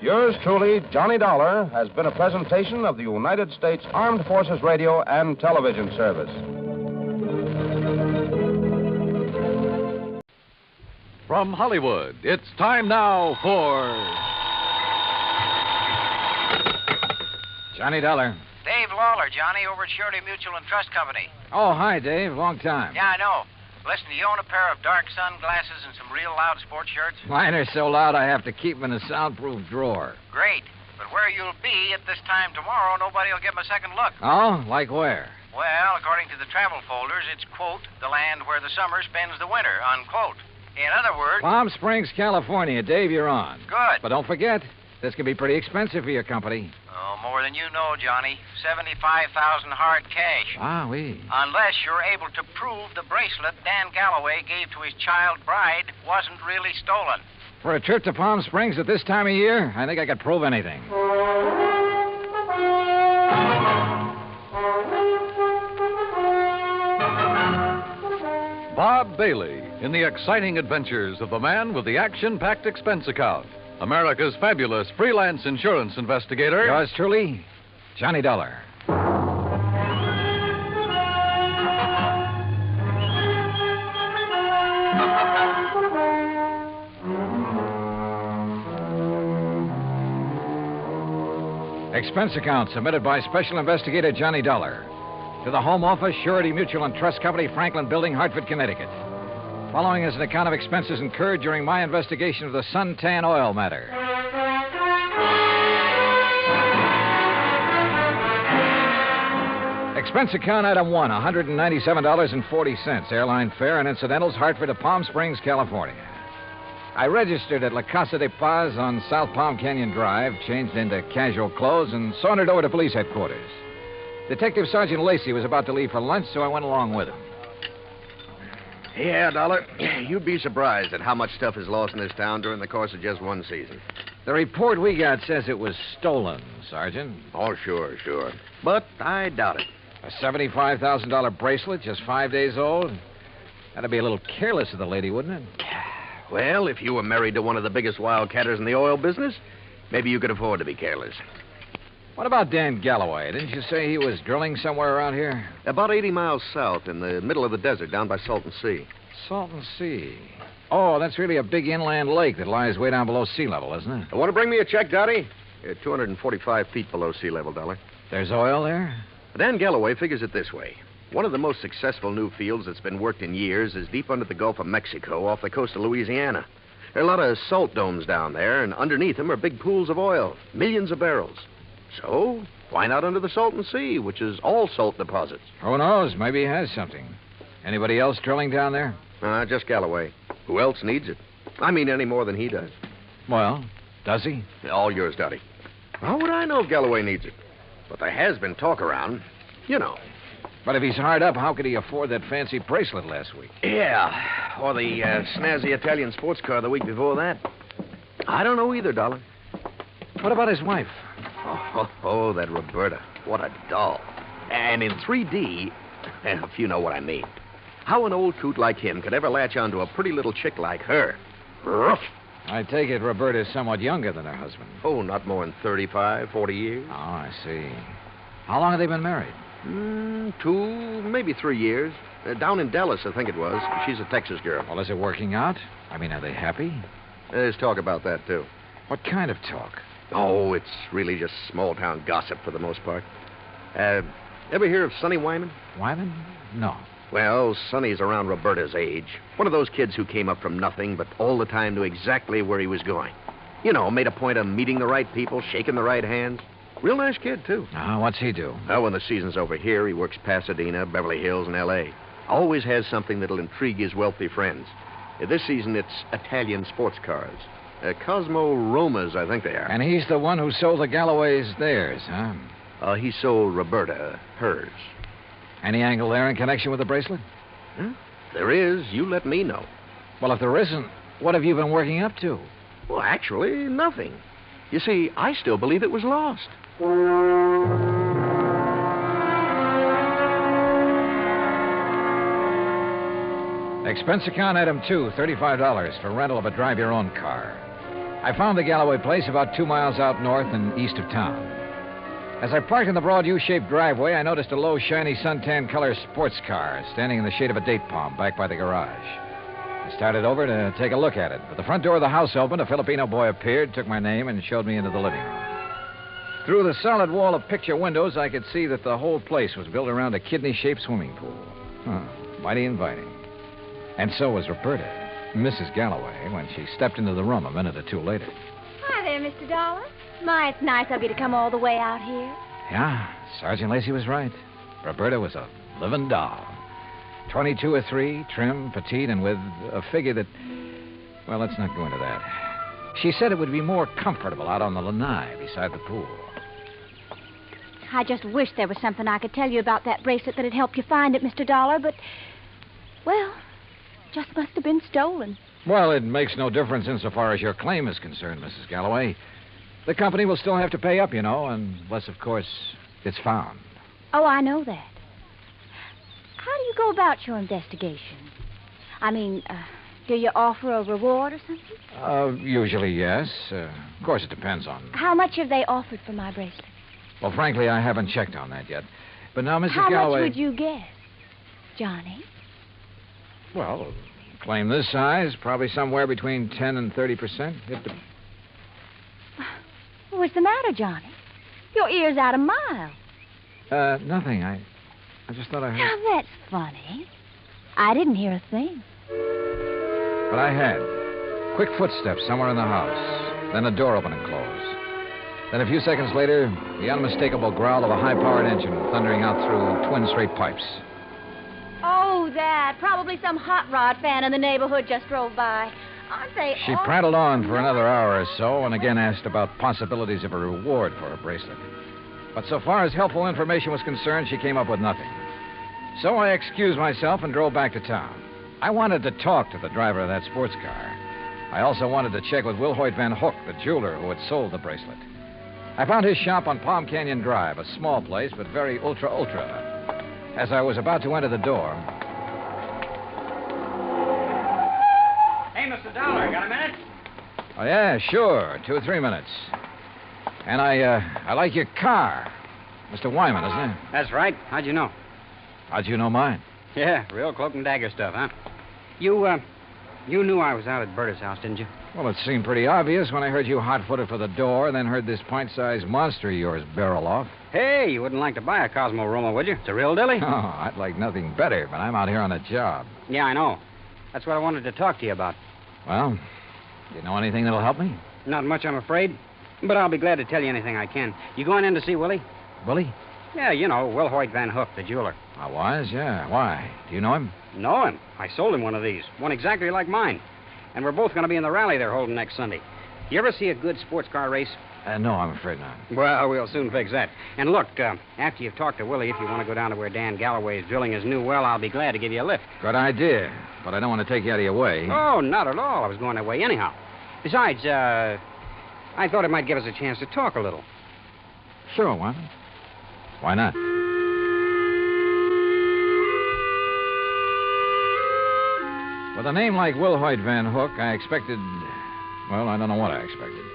Yours truly, Johnny Dollar, has been a presentation of the United States Armed Forces Radio and Television Service. From Hollywood, it's time now for... Johnny Dollar. Dave Lawler, Johnny, over at Surety Mutual and Trust Company. Oh, hi, Dave. Long time. Yeah, I know. Listen, do you own a pair of dark sunglasses and some real loud sports shirts? Mine are so loud I have to keep them in a soundproof drawer. Great. But where you'll be at this time tomorrow, nobody will give 'em a second look. Oh? Like where? Well, according to the travel folders, it's, quote, the land where the summer spends the winter, unquote. In other words... Palm Springs, California. Dave, you're on. Good. But don't forget, this can be pretty expensive for your company. Oh, more than you know, Johnny. $75,000 hard cash. Ah, oui. Unless you're able to prove the bracelet Dan Galloway gave to his child bride wasn't really stolen. For a trip to Palm Springs at this time of year, I think I could prove anything. Bob Bailey in the exciting adventures of the man with the action-packed expense account. America's fabulous freelance insurance investigator. Yours truly, Johnny Dollar. Expense account submitted by Special Investigator Johnny Dollar. To the Home Office, Surety Mutual and Trust Company, Franklin Building, Hartford, Connecticut. Following is an account of expenses incurred during my investigation of the Suntan oil matter. Expense account item 1, $197.40. Airline fare and incidentals, Hartford to Palm Springs, California. I registered at La Casa de Paz on South Palm Canyon Drive, changed into casual clothes, and sauntered over to police headquarters. Detective Sergeant Lacey was about to leave for lunch, so I went along with him. Yeah, Dollar. You'd be surprised at how much stuff is lost in this town during the course of just one season. The report we got says it was stolen, Sergeant. Oh, sure. But I doubt it. A $75,000 bracelet, just 5 days old? That'd be a little careless of the lady, wouldn't it? Well, if you were married to one of the biggest wildcatters in the oil business, maybe you could afford to be careless. What about Dan Galloway? Didn't you say he was drilling somewhere around here? About 80 miles south, in the middle of the desert, down by Salton Sea. Salton Sea. Oh, that's really a big inland lake that lies way down below sea level, isn't it? Want to bring me a check, Dottie? 245 feet below sea level, Dollar. There's oil there? Dan Galloway figures it this way. One of the most successful new fields that's been worked in years is deep under the Gulf of Mexico off the coast of Louisiana. There are a lot of salt domes down there, and underneath them are big pools of oil, millions of barrels. So, why not under the Salton Sea, which is all salt deposits? Who knows? Maybe he has something. Anybody else drilling down there? Just Galloway. Who else needs it? I mean, any more than he does. Well, does he? All yours, Dottie. How would I know if Galloway needs it? But there has been talk around. You know. But if he's hard up, how could he afford that fancy bracelet last week? Yeah. Or the snazzy Italian sports car the week before that. I don't know either, Dollar. What about his wife? Oh, that Roberta. What a doll. And in 3D, if you know what I mean. How an old coot like him could ever latch onto a pretty little chick like her? Ruff. I take it Roberta's somewhat younger than her husband. Oh, not more than 35, 40 years. Oh, I see. How long have they been married? 2, maybe 3 years. Down in Dallas, I think it was. She's a Texas girl. Well, is it working out? I mean, are they happy? There's talk about that, too. What kind of talk? Oh, it's really just small-town gossip for the most part. Ever hear of Sonny Wyman? Wyman? No. Well, Sonny's around Roberta's age. One of those kids who came up from nothing, but all the time knew exactly where he was going. You know, made a point of meeting the right people, shaking the right hands. Real nice kid, too. What's he do? Well, when the season's over here, he works Pasadena, Beverly Hills, and L.A. Always has something that'll intrigue his wealthy friends. This season, it's Italian sports cars. Cosmo Romas, I think they are. And he's the one who sold the Galloways theirs, huh? He sold Roberta hers. Any angle there in connection with the bracelet? There is. You let me know. Well, if there isn't, what have you been working up to? Well, actually, nothing. You see, I still believe it was lost. Expense account item 2, $35 for rental of a drive-your-own car. I found the Galloway place about 2 miles out north and east of town. As I parked in the broad U-shaped driveway, I noticed a low, shiny suntan color sports car standing in the shade of a date palm back by the garage. I started over to take a look at it, but the front door of the house opened, a Filipino boy appeared, took my name, and showed me into the living room. Through the solid wall of picture windows, I could see that the whole place was built around a kidney-shaped swimming pool. Mighty inviting. And so was Roberta, Mrs. Galloway, when she stepped into the room a minute or two later. Hi there, Mr. Dollar. My, it's nice of you to come all the way out here. Yeah, Sergeant Lacey was right. Roberta was a living doll. 22 or 3, trim, petite, and with a figure that... Well, let's not go into that. She said it would be more comfortable out on the lanai beside the pool. I just wish there was something I could tell you about that bracelet that'd help you find it, Mr. Dollar, but... Well, just must have been stolen. Well, it makes no difference insofar as your claim is concerned, Mrs. Galloway. The company will still have to pay up, you know, unless, of course, it's found. Oh, I know that. How do you go about your investigation? I mean, do you offer a reward or something? Usually, yes. Of course, it depends on... How much have they offered for my bracelet? Well, frankly, I haven't checked on that yet. But now, Mrs. How Galloway... much would you guess, Johnny? Well, claim this size, probably somewhere between 10 and 30%. What's the matter, Johnny? Your ear's out a mile. Nothing. I just thought I heard... Now, that's funny. I didn't hear a thing. But I had. Quick footsteps somewhere in the house. Then a door opened and closed. Then a few seconds later, the unmistakable growl of a high-powered engine thundering out through twin straight pipes. Oh, that. Probably some hot rod fan in the neighborhood just drove by. Aren't they She all... prattled on for another hour or so and again asked about possibilities of a reward for her bracelet. But so far as helpful information was concerned, she came up with nothing. So I excused myself and drove back to town. I wanted to talk to the driver of that sports car. I also wanted to check with Wilhoit Van Hook, the jeweler who had sold the bracelet. I found his shop on Palm Canyon Drive, a small place, but very ultra. As I was about to enter the door... Hey, Mr. Dollar, got a minute? Oh, yeah, sure. 2 or 3 minutes. And I like your car. Mr. Wyman, isn't it? That's right. How'd you know? How'd you know mine? Yeah, real cloak and dagger stuff, huh? You knew I was out at Berta's house, didn't you? Well, it seemed pretty obvious when I heard you hot-footed for the door and then heard this pint-sized monster of yours barrel off. Hey, you wouldn't like to buy a Cosmo Roma, would you? It's a real dilly. Oh, I'd like nothing better, but I'm out here on a job. Yeah, I know. That's what I wanted to talk to you about. Well, do you know anything that'll help me? Not much, I'm afraid. But I'll be glad to tell you anything I can. You going in to see Willie? Willie? Yeah, you know, Wilhoit Van Hook, the jeweler. I was, yeah. Why? Do you know him? Know him. I sold him one of these. One exactly like mine. And we're both going to be in the rally they're holding next Sunday. You ever see a good sports car race? No, I'm afraid not. Well, we'll soon fix that. And look, after you've talked to Willie, if you want to go down to where Dan Galloway is drilling his new well, I'll be glad to give you a lift. Good idea. But I don't want to take you out of your way. Oh, not at all. I was going that way anyhow. Besides, I thought it might give us a chance to talk a little. Sure, Wyman. Why not? With a name like Wilhoit Van Hook, I expected... Well, I don't know what I expected.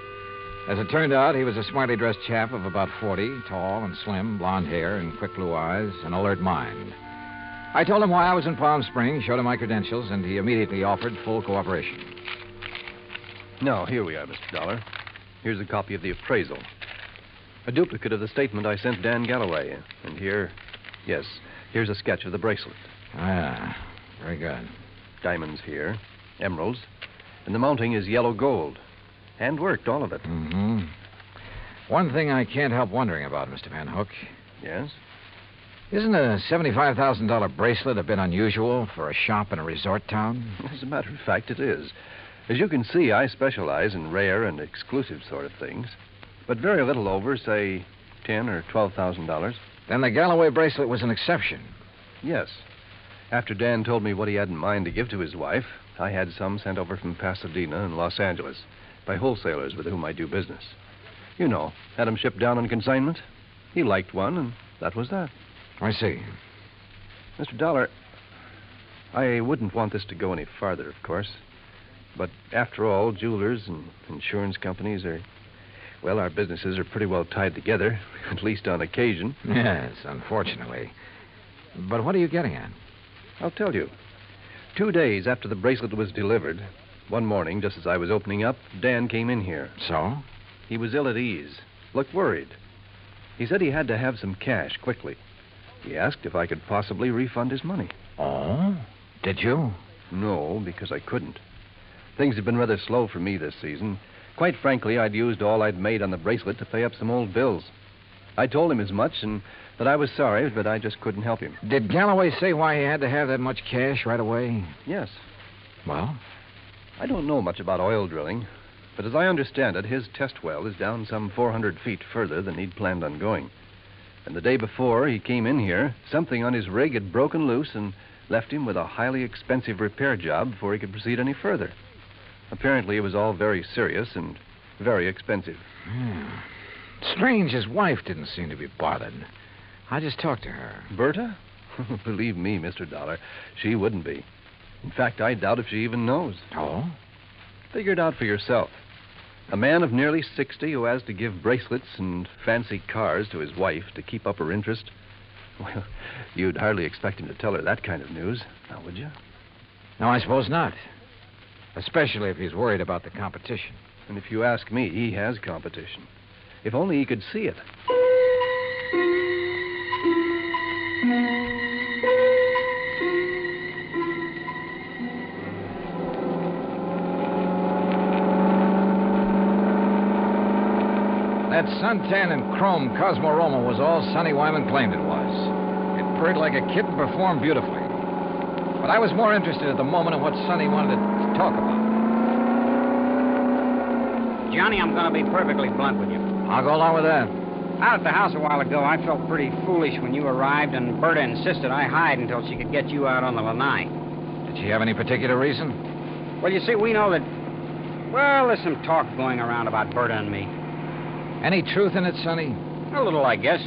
As it turned out, he was a smartly dressed chap of about 40, tall and slim, blonde hair and quick blue eyes, an alert mind. I told him why I was in Palm Springs, showed him my credentials, and he immediately offered full cooperation. Now, here we are, Mr. Dollar. Here's a copy of the appraisal. A duplicate of the statement I sent Dan Galloway. And here, yes, here's a sketch of the bracelet. Ah, very good. Diamonds here, emeralds, and the mounting is yellow gold. Hand-worked, all of it. Mm-hmm. One thing I can't help wondering about, Mr. Van Hook. Yes? Isn't a $75,000 bracelet a bit unusual for a shop in a resort town? As a matter of fact, it is. As you can see, I specialize in rare and exclusive sort of things. But very little over, say, $10,000 or $12,000. Then the Galloway bracelet was an exception. Yes. After Dan told me what he had in mind to give to his wife, I had some sent over from Pasadena and Los Angeles by wholesalers with whom I do business. You know, had them shipped down on consignment. He liked one, and that was that. I see. Mr. Dollar, I wouldn't want this to go any farther, of course. But after all, jewelers and insurance companies are... Well, our businesses are pretty well tied together, at least on occasion. Yes, unfortunately. But what are you getting at? I'll tell you. 2 days after the bracelet was delivered, one morning, just as I was opening up, Dan came in here. So? He was ill at ease, looked worried. He said he had to have some cash quickly. He asked if I could possibly refund his money. Oh? Did you? No, because I couldn't. Things have been rather slow for me this season. Quite frankly, I'd used all I'd made on the bracelet to pay up some old bills. I told him as much and that I was sorry, but I just couldn't help him. Did Galloway say why he had to have that much cash right away? Yes. Well? I don't know much about oil drilling, but as I understand it, his test well is down some 400 feet further than he'd planned on going. And the day before he came in here, something on his rig had broken loose and left him with a highly expensive repair job before he could proceed any further. Apparently, it was all very serious and very expensive. Yeah. Strange his wife didn't seem to be bothered. I just talked to her. Berta? Believe me, Mr. Dollar, she wouldn't be. In fact, I doubt if she even knows. Oh? Figure it out for yourself. A man of nearly 60 who has to give bracelets and fancy cars to his wife to keep up her interest. Well, you'd hardly expect him to tell her that kind of news, now would you? No, I suppose not. Especially if he's worried about the competition. And if you ask me, he has competition. If only he could see it. That suntan and chrome Cosmorama was all Sonny Wyman claimed it was. It purred like a kitten, performed beautifully. But I was more interested at the moment in what Sonny wanted to talk about. Johnny, I'm going to be perfectly blunt with you. I'll go along with that. Out at the house a while ago, I felt pretty foolish when you arrived, and Berta insisted I hide until she could get you out on the lanai. Did she have any particular reason? Well, you see, we know that... Well, there's some talk going around about Berta and me. Any truth in it, Sonny? A little, I guess.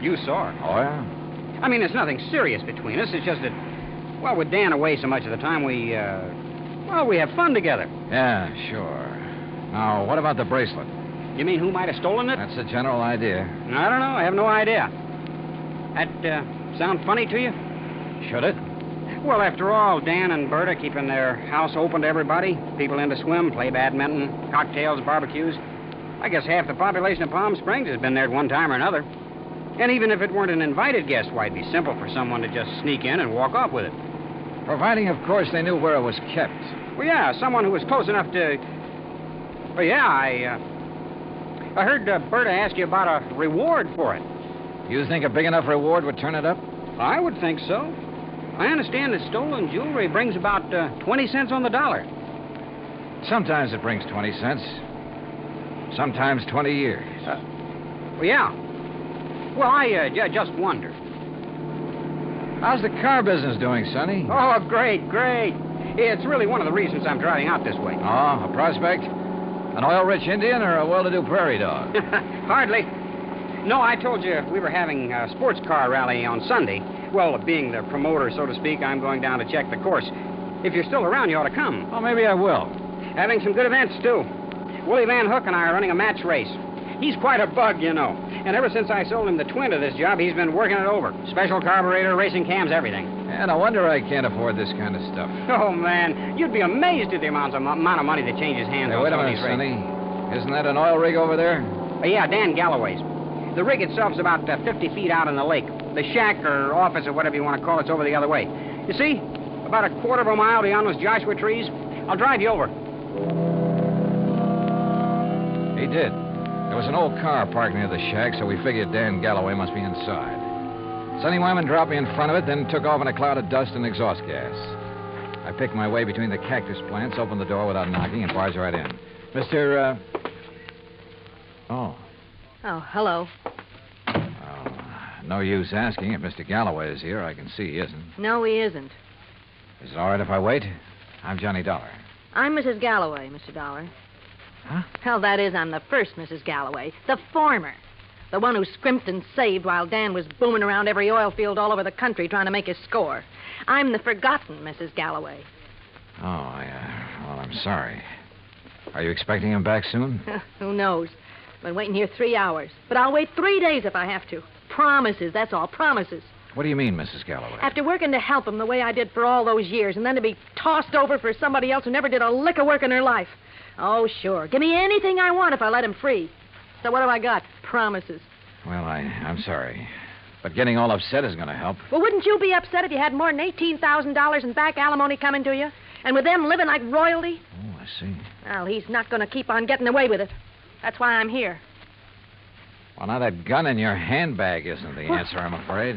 You saw her. Oh, yeah? I mean, there's nothing serious between us. It's just that, well, with Dan away so much of the time, we have fun together. Yeah, sure. Now, what about the bracelet? You mean who might have stolen it? That's the general idea. I don't know. I have no idea. That sound funny to you? Should it? Well, after all, Dan and Berta keeping their house open to everybody. People in to swim, play badminton, cocktails, barbecues. I guess half the population of Palm Springs has been there at one time or another. And even if it weren't an invited guest, why, it'd be simple for someone to just sneak in and walk off with it. Providing, of course, they knew where it was kept. Well, yeah, someone who was close enough to... Well, yeah, I heard Berta ask you about a reward for it. You think a big enough reward would turn it up? I would think so. I understand that stolen jewelry brings about 20 cents on the dollar. Sometimes it brings 20 cents. Sometimes 20 years. Well, yeah. Well, I just wonder. How's the car business doing, Sonny? Oh, great. It's really one of the reasons I'm driving out this way. Oh, a prospect? An oil-rich Indian or a well-to-do prairie dog? Hardly. No, I told you we were having a sports car rally on Sunday. Well, being the promoter, so to speak, I'm going down to check the course. If you're still around, you ought to come. Oh, maybe I will. Having some good events, too. Willie Van Hook and I are running a match race. He's quite a bug, you know. And ever since I sold him the twin to this job, he's been working it over. Special carburetor, racing cams, everything. And no wonder I can't afford this kind of stuff. Oh, man. You'd be amazed at the amount of money that changes hands on wait a some of minute, these races. Sonny. Isn't that an oil rig over there? Yeah, Dan Galloway's. The rig itself's about 50 feet out in the lake. The shack or office or whatever you want to call it's over the other way. You see? About a quarter of a mile beyond those Joshua trees. I'll drive you over. He did. There was an old car parked near the shack, so we figured Dan Galloway must be inside. Sonny Wyman dropped me in front of it, then took off in a cloud of dust and exhaust gas. I picked my way between the cactus plants, opened the door without knocking, and barged right in. Mr. Oh, hello. No use asking if Mr. Galloway is here. I can see he isn't. No, he isn't. Is it all right if I wait? I'm Johnny Dollar. I'm Mrs. Galloway, Mr. Dollar. Huh? Hell, that is, I'm the first Mrs. Galloway. The former. The one who scrimped and saved while Dan was booming around every oil field all over the country trying to make his score. I'm the forgotten Mrs. Galloway. Oh, well, I'm sorry. Are you expecting him back soon? Who knows? Been waiting here 3 hours. But I'll wait 3 days if I have to. Promises, that's all, promises. What do you mean, Mrs. Galloway? After working to help him the way I did for all those years, and then to be tossed over for somebody else who never did a lick of work in her life. Oh, sure. Give me anything I want if I let him free. So what have I got? Promises. Well, I'm sorry. But getting all upset is going to help. Well, wouldn't you be upset if you had more than $18,000 in back alimony coming to you? And with them living like royalty? Oh, I see. Well, he's not going to keep on getting away with it. That's why I'm here. Well, now that gun in your handbag isn't the answer, I'm afraid.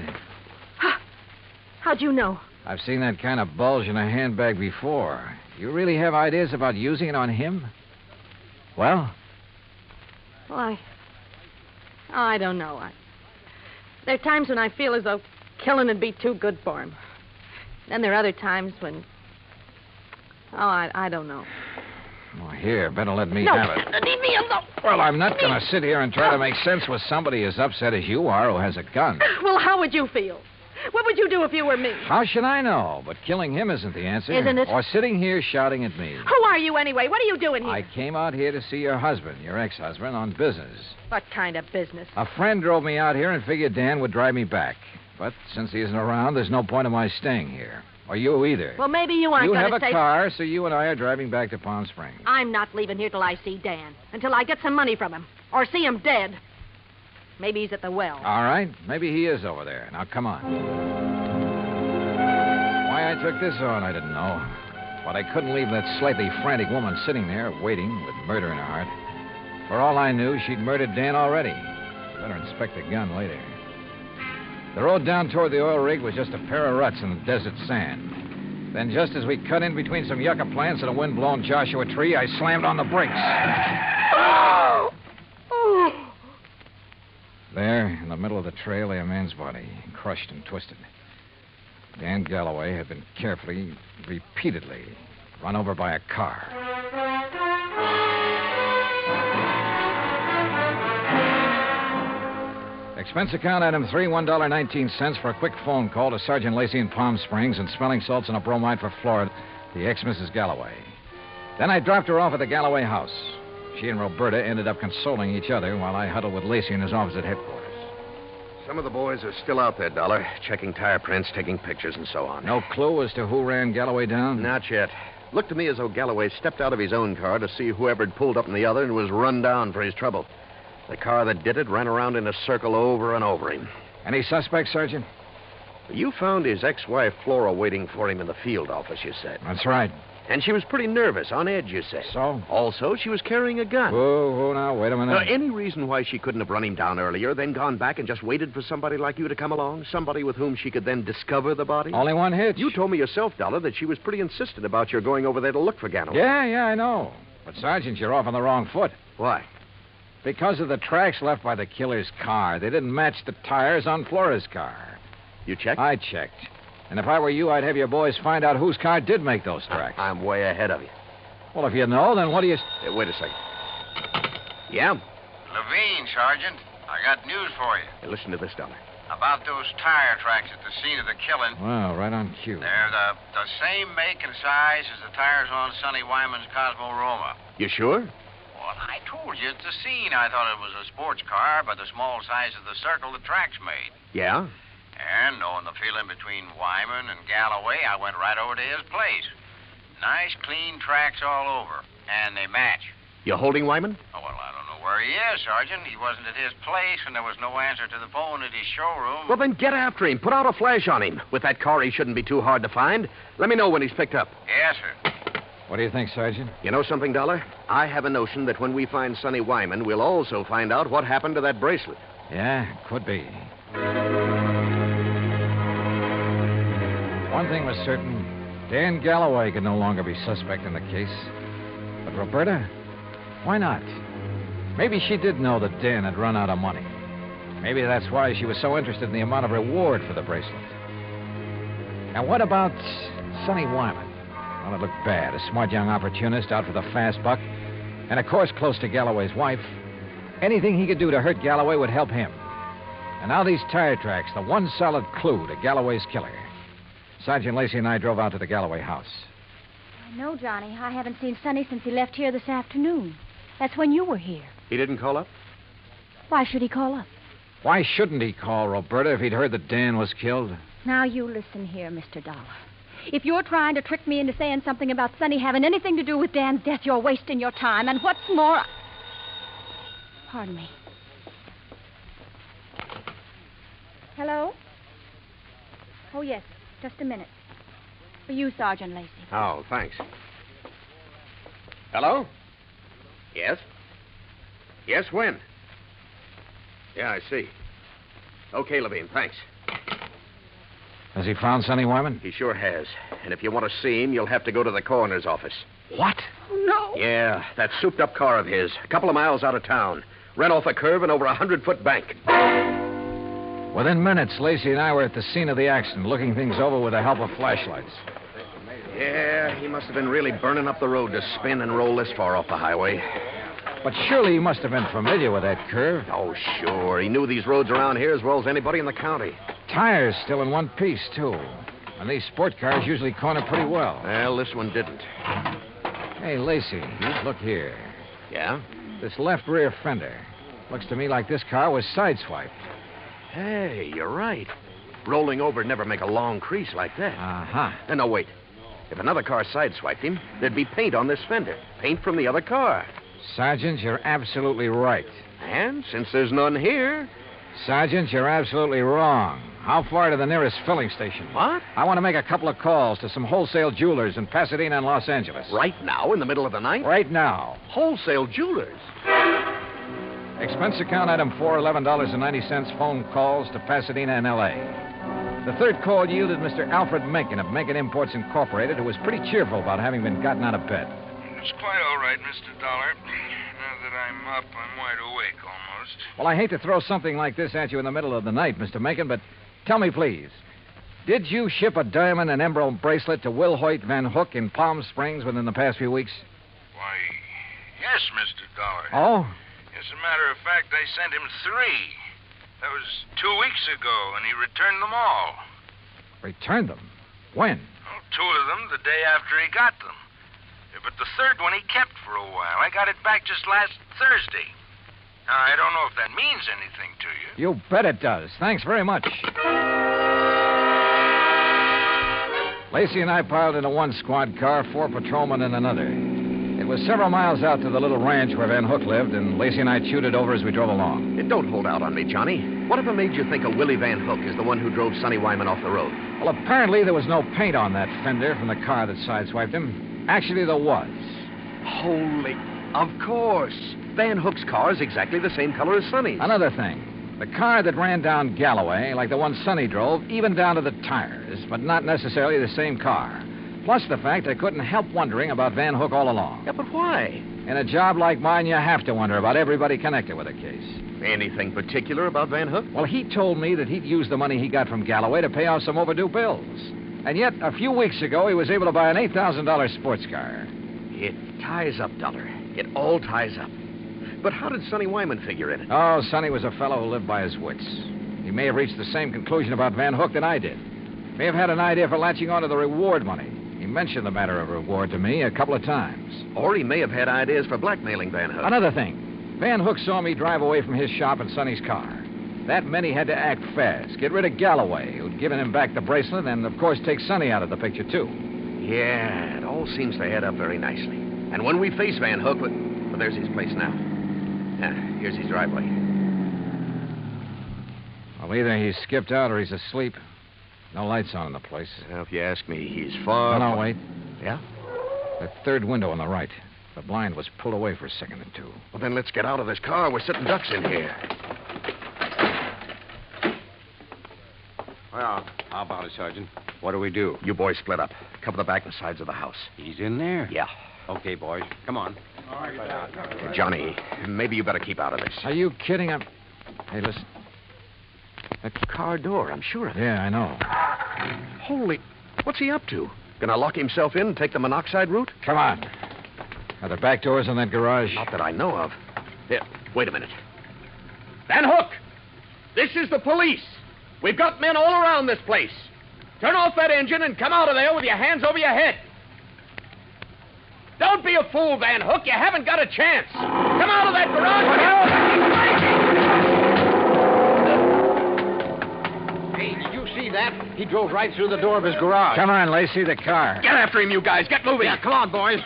How'd you know? I've seen that kind of bulge in a handbag before. You really have ideas about using it on him? Well? Well, I don't know. There are times when I feel as though killing would be too good for him. Then there are other times when... I don't know. Well, here, better let me have it. Leave me alone. Well, I'm not going to sit here and try to make sense with somebody as upset as you are who has a gun. Well, how would you feel? What would you do if you were me? How should I know? But killing him isn't the answer. Isn't it? Or sitting here shouting at me. Who are you anyway? What are you doing here? I came out here to see your husband, your ex-husband, on business. What kind of business? A friend drove me out here and figured Dan would drive me back. But since he isn't around, there's no point in my staying here. Or you either. Well, maybe you aren't going to You have a car, so you and I are driving back to Palm Springs. I'm not leaving here till I see Dan. Until I get some money from him. Or see him dead. Maybe he's at the well. All right. Maybe he is over there. Now, come on. Why I took this on, I didn't know. But I couldn't leave that slightly frantic woman sitting there, waiting, with murder in her heart. For all I knew, she'd murdered Dan already. Better inspect the gun later. The road down toward the oil rig was just a pair of ruts in the desert sand. Then, just as we cut in between some yucca plants and a wind-blown Joshua tree, I slammed on the brakes. There, in the middle of the trail, lay a man's body, crushed and twisted. Dan Galloway had been carefully, repeatedly, run over by a car. Expense account item 3, $1.19 for a quick phone call to Sergeant Lacey in Palm Springs and smelling salts and a bromide for Florida, the ex-Mrs. Galloway. Then I dropped her off at the Galloway house. She and Roberta ended up consoling each other while I huddled with Lacey in his office at headquarters. Some of the boys are still out there, Dollar, checking tire prints, taking pictures, and so on. No clue as to who ran Galloway down? Not yet. Looked to me as though Galloway stepped out of his own car to see whoever had pulled up in the other and was run down for his trouble. The car that did it ran around in a circle over and over him. Any suspects, Sergeant? You found his ex-wife, Flora, waiting for him in the field office, you said. That's right. And she was pretty nervous, on edge, you said. So? Also, she was carrying a gun. Whoa, now, wait a minute. Any reason why she couldn't have run him down earlier, then gone back and just waited for somebody like you to come along? Somebody with whom she could then discover the body? Only one hitch. You told me yourself, Dollar, that she was pretty insistent about your going over there to look for Galloway. Yeah, I know. But, Sergeant, you're off on the wrong foot. Why? Because of the tracks left by the killer's car. They didn't match the tires on Flora's car. You checked? I checked. And if I were you, I'd have your boys find out whose car did make those tracks. I'm way ahead of you. Well, if you know, then what do you... Hey, wait a second. Yeah? Levine, Sergeant. I got news for you. Hey, listen to this, Dollar. About those tire tracks at the scene of the killing. Wow, right on cue. They're the same make and size as the tires on Sonny Wyman's Cosmo Roma. You sure? Well, I told you at the scene I thought it was a sports car by the small size of the circle the tracks made. Yeah? And knowing the feeling between Wyman and Galloway, I went right over to his place. Nice, clean tracks all over. And they match. You holding Wyman? Oh, well, I don't know where he is, Sergeant. He wasn't at his place, and there was no answer to the phone at his showroom. Well, then get after him. Put out a flash on him. With that car, he shouldn't be too hard to find. Let me know when he's picked up. Yes, sir. What do you think, Sergeant? You know something, Dollar? I have a notion that when we find Sonny Wyman, we'll also find out what happened to that bracelet. Yeah, could be. One thing was certain. Dan Galloway could no longer be suspect in the case. But Roberta? Why not? Maybe she did know that Dan had run out of money. Maybe that's why she was so interested in the amount of reward for the bracelet. And what about Sonny Wyman? Well, it looked bad. A smart young opportunist out for the fast buck. And, of course, close to Galloway's wife. Anything he could do to hurt Galloway would help him. And now these tire tracks, the one solid clue to Galloway's killer. Sergeant Lacey and I drove out to the Galloway house. No, Johnny. I haven't seen Sonny since he left here this afternoon. That's when you were here. He didn't call up? Why should he call up? Why shouldn't he call, Roberta, if he'd heard that Dan was killed? Now, you listen here, Mr. Dollar. If you're trying to trick me into saying something about Sonny having anything to do with Dan's death, you're wasting your time. And what's more... Pardon me. Hello? Oh, yes. Just a minute. For you, Sergeant Lacey. Oh, thanks. Hello? Yes? Yes, when? Yeah, I see. Okay, Levine, thanks. Has he found Sonny Wyman? He sure has. And if you want to see him, you'll have to go to the coroner's office. What? Oh, no. Yeah, that souped-up car of his. A couple of miles out of town. Ran off a curve and over a 100-foot bank. Within minutes, Lacey and I were at the scene of the accident, looking things over with the help of flashlights. Yeah, he must have been really burning up the road to spin and roll this far off the highway. But surely he must have been familiar with that curve. Oh, sure. He knew these roads around here as well as anybody in the county. Tires still in one piece, too. And these sport cars usually corner pretty well. Well, this one didn't. Hey, Lacey, look here. Yeah? This left rear fender. Looks to me like this car was sideswiped. Hey, you're right. Rolling over would never make a long crease like that. Uh-huh. No, wait. If another car sideswiped him, there'd be paint on this fender. Paint from the other car. Sergeant, you're absolutely right. And since there's none here... Sergeant, you're absolutely wrong. How far to the nearest filling station? What? I want to make a couple of calls to some wholesale jewelers in Pasadena and Los Angeles. Right now, in the middle of the night? Right now. Wholesale jewelers? Expense account item 4, $11.90 phone calls to Pasadena and L.A. The third call yielded Mr. Alfred Mencken of Mencken Imports Incorporated, who was pretty cheerful about having been gotten out of bed. It's quite all right, Mr. Dollar. Now that I'm up, I'm wide awake almost. Well, I hate to throw something like this at you in the middle of the night, Mr. Mencken, but tell me, please, did you ship a diamond and emerald bracelet to Will Hoyt Van Hook in Palm Springs within the past few weeks? Why, yes, Mr. Dollar. Oh? As a matter of fact, I sent him 3. That was 2 weeks ago, and he returned them all. Returned them? When? Well, 2 of them the day after he got them. But the third one he kept for a while. I got it back just last Thursday. Now, I don't know if that means anything to you. You bet it does. Thanks very much. Lacey and I piled into one squad car, 4 patrolmen in another. It was several miles out to the little ranch where Van Hook lived, and Lacey and I chewed it over as we drove along. Don't hold out on me, Johnny. Whatever made you think of Willie Van Hook is the one who drove Sonny Wyman off the road? Well, apparently there was no paint on that fender from the car that sideswiped him. Actually, there was. Holy... Of course. Van Hook's car is exactly the same color as Sonny's. Another thing. The car that ran down Galloway, like the one Sonny drove, even down to the tires, but not necessarily the same car. Plus the fact I couldn't help wondering about Van Hook all along. Yeah, but why? In a job like mine, you have to wonder about everybody connected with a case. Anything particular about Van Hook? Well, he told me that he'd used the money he got from Galloway to pay off some overdue bills. And yet, a few weeks ago, he was able to buy an $8,000 sports car. It ties up, Dollar. It all ties up. But how did Sonny Wyman figure in it? Oh, Sonny was a fellow who lived by his wits. He may have reached the same conclusion about Van Hook that I did. May have had an idea for latching onto the reward money. He mentioned the matter of reward to me a couple of times. Or he may have had ideas for blackmailing Van Hook. Another thing. Van Hook saw me drive away from his shop in Sonny's car. That meant he had to act fast, get rid of Galloway, who'd given him back the bracelet, and, of course, take Sonny out of the picture, too. Yeah, it all seems to add up very nicely. And when we face Van Hook, well, there's his place now. Here's his driveway. Well, either he's skipped out or he's asleep. No lights on in the place. Well, if you ask me, he's far... No, wait. Yeah? That third window on the right. The blind was pulled away for a second or two. Well, then let's get out of this car. We're sitting ducks in here. Well, how about it, Sergeant? What do we do? You boys split up. Cover the back and sides of the house. He's in there? Yeah. Okay, boys. Come on. All right. Johnny, maybe you better keep out of this. Are you kidding? Hey, listen. A car door, I'm sure of it. Yeah, I know. Holy... What's he up to? Gonna lock himself in and take the monoxide route? Come on. Are there back doors in that garage? Not that I know of. Here, wait a minute. Van Hook! This is the police. We've got men all around this place. Turn off that engine and come out of there with your hands over your head. Don't be a fool, Van Hook. You haven't got a chance. Come out of that garage. Hey, did you see that? He drove right through the door of his garage. Come on, Lacey, the car. Get after him, you guys. Get moving. Yeah, come on, boys.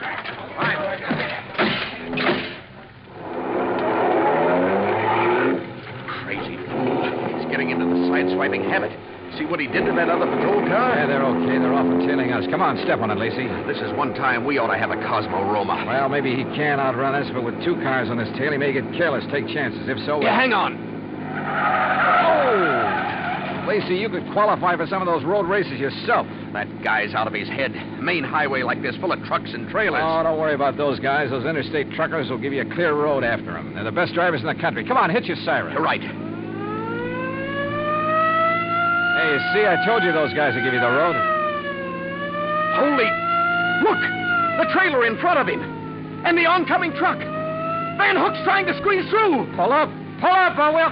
Crazy fool. He's getting into the sideswiping habit. See what he did to that other patrol car? Yeah, they're okay. They're off and tailing us. Come on, step on it, Lacey. This is one time we ought to have a Cosmo Roma. Well, maybe he can outrun us, but with 2 cars on his tail, he may get careless, take chances. If so... Yeah, hang on. Oh! Lacey, you could qualify for some of those road races yourself. That guy's out of his head. Main highway like this, full of trucks and trailers. Oh, don't worry about those guys. Those interstate truckers will give you a clear road after them. They're the best drivers in the country. Come on, hit your siren. You're right. Hey, you see, I told you those guys would give you the road. Holy... Look! The trailer in front of him. And the oncoming truck. Van Hook's trying to squeeze through. Pull up. Pull up, or we'll...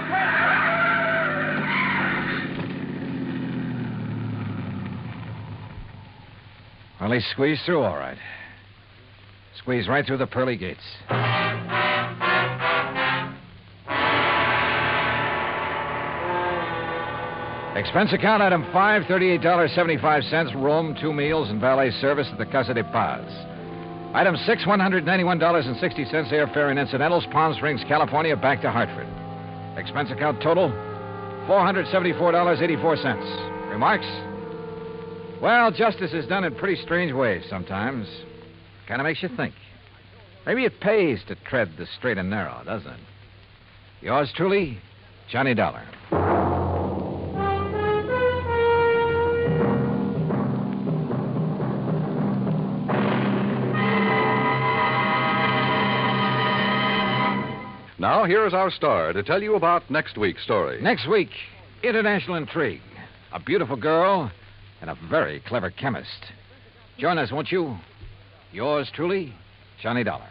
Well, he squeezed through all right. Squeezed right through the pearly gates. Expense account item 5, $38.75, room, 2 meals, and valet service at the Casa de Paz. Item 6, $191.60, airfare and incidentals, Palm Springs, California, back to Hartford. Expense account total, $474.84. Remarks? Well, justice is done in pretty strange ways sometimes. Kind of makes you think. Maybe it pays to tread the straight and narrow, doesn't it? Yours truly, Johnny Dollar. Now, here's our star to tell you about next week's story. Next week, international intrigue. A beautiful girl and a very clever chemist. Join us, won't you? Yours truly, Johnny Dollar.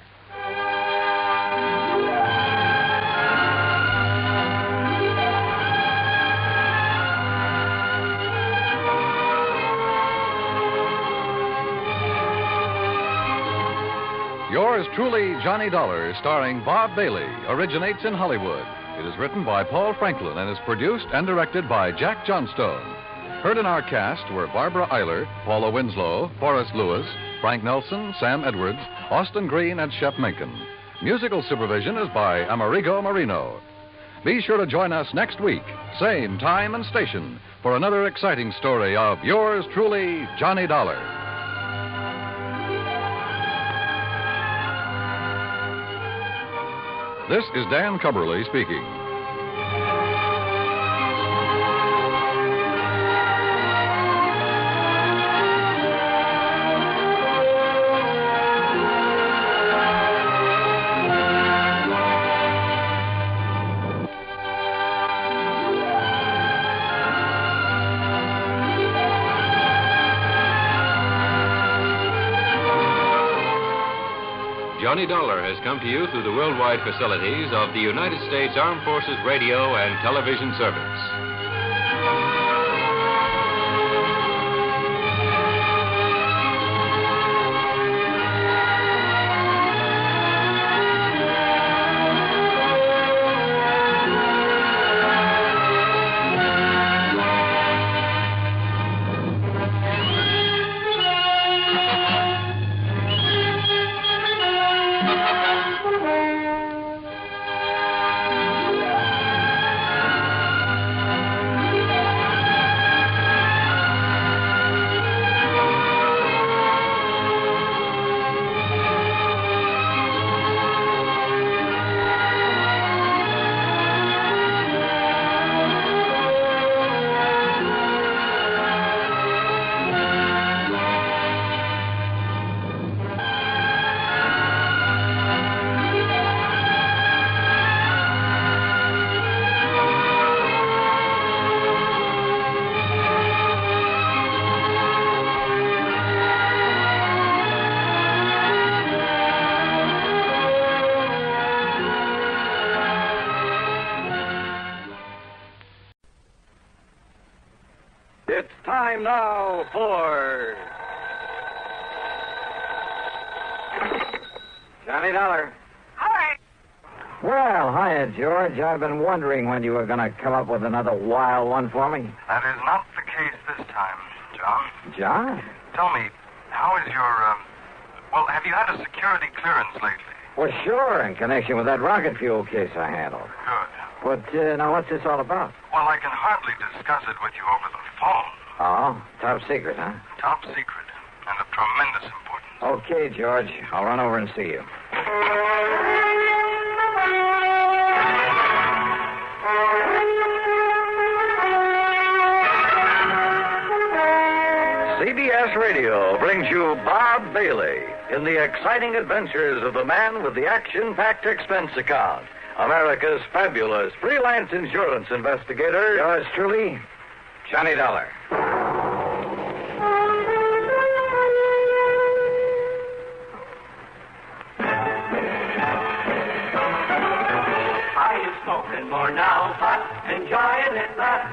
Yours truly, Johnny Dollar, starring Bob Bailey, originates in Hollywood. It is written by Paul Franklin and is produced and directed by Jack Johnstone. Heard in our cast were Barbara Eiler, Paula Winslow, Forrest Lewis, Frank Nelson, Sam Edwards, Austin Green, and Shep Menken. Musical supervision is by Amerigo Marino. Be sure to join us next week, same time and station, for another exciting story of yours truly, Johnny Dollar. This is Dan Cubberly speaking. Johnny Dollar has come to you through the worldwide facilities of the United States Armed Forces Radio and Television Service. Time now for Johnny Dollar. Hi. Well, hiya, George. I've been wondering when you were going to come up with another wild one for me. That is not the case this time, John. John? Tell me, how is your, well, have you had a security clearance lately? Well, sure, in connection with that rocket fuel case I handled. Good. But, now, what's this all about? Well, I can hardly discuss it with you over the phone. Oh, top secret, huh? Top secret, and of tremendous importance. Okay, George. I'll run over and see you. CBS Radio brings you Bob Bailey in the exciting adventures of the man with the action-packed expense account, America's fabulous freelance insurance investigator. Yours truly, Johnny Dollar. Are you smoking more now, but enjoying it, that?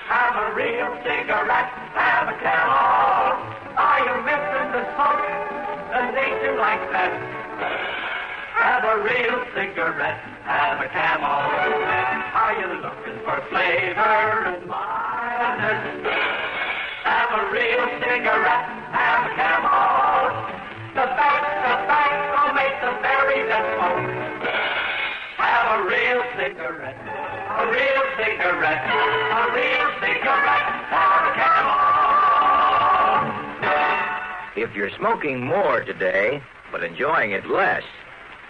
Have a real cigarette, have a Camel. Are you missing the smoke? The nation likes that. Have a real cigarette, have a Camel. Are you looking for flavor and mildness? Have a real cigarette, have a Camel. The best tobacco makes the very best smoke. Have a real cigarette, a real cigarette, a real cigarette, have a Camel. If you're smoking more today, but enjoying it less,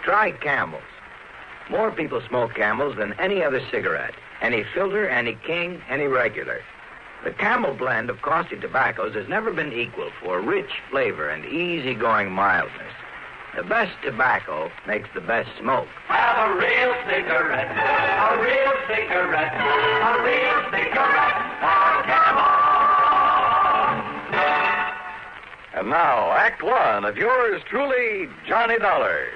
try Camels. More people smoke Camels than any other cigarette. Any filter, any king, any regular. The Camel blend of costly tobaccos has never been equal for rich flavor and easygoing mildness. The best tobacco makes the best smoke. Have a real cigarette, a real cigarette, a real cigarette for Camel. And now, Act One of yours truly, Johnny Dollar.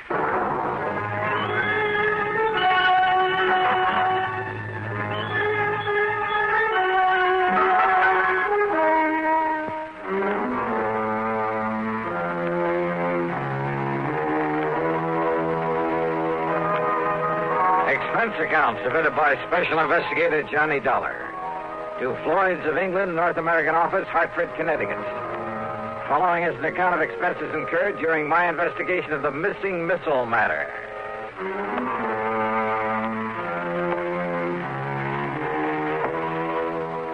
Expense account submitted by Special Investigator Johnny Dollar to Floyd's of England, North American Office, Hartford, Connecticut. Following is an account of expenses incurred during my investigation of the missing missile matter.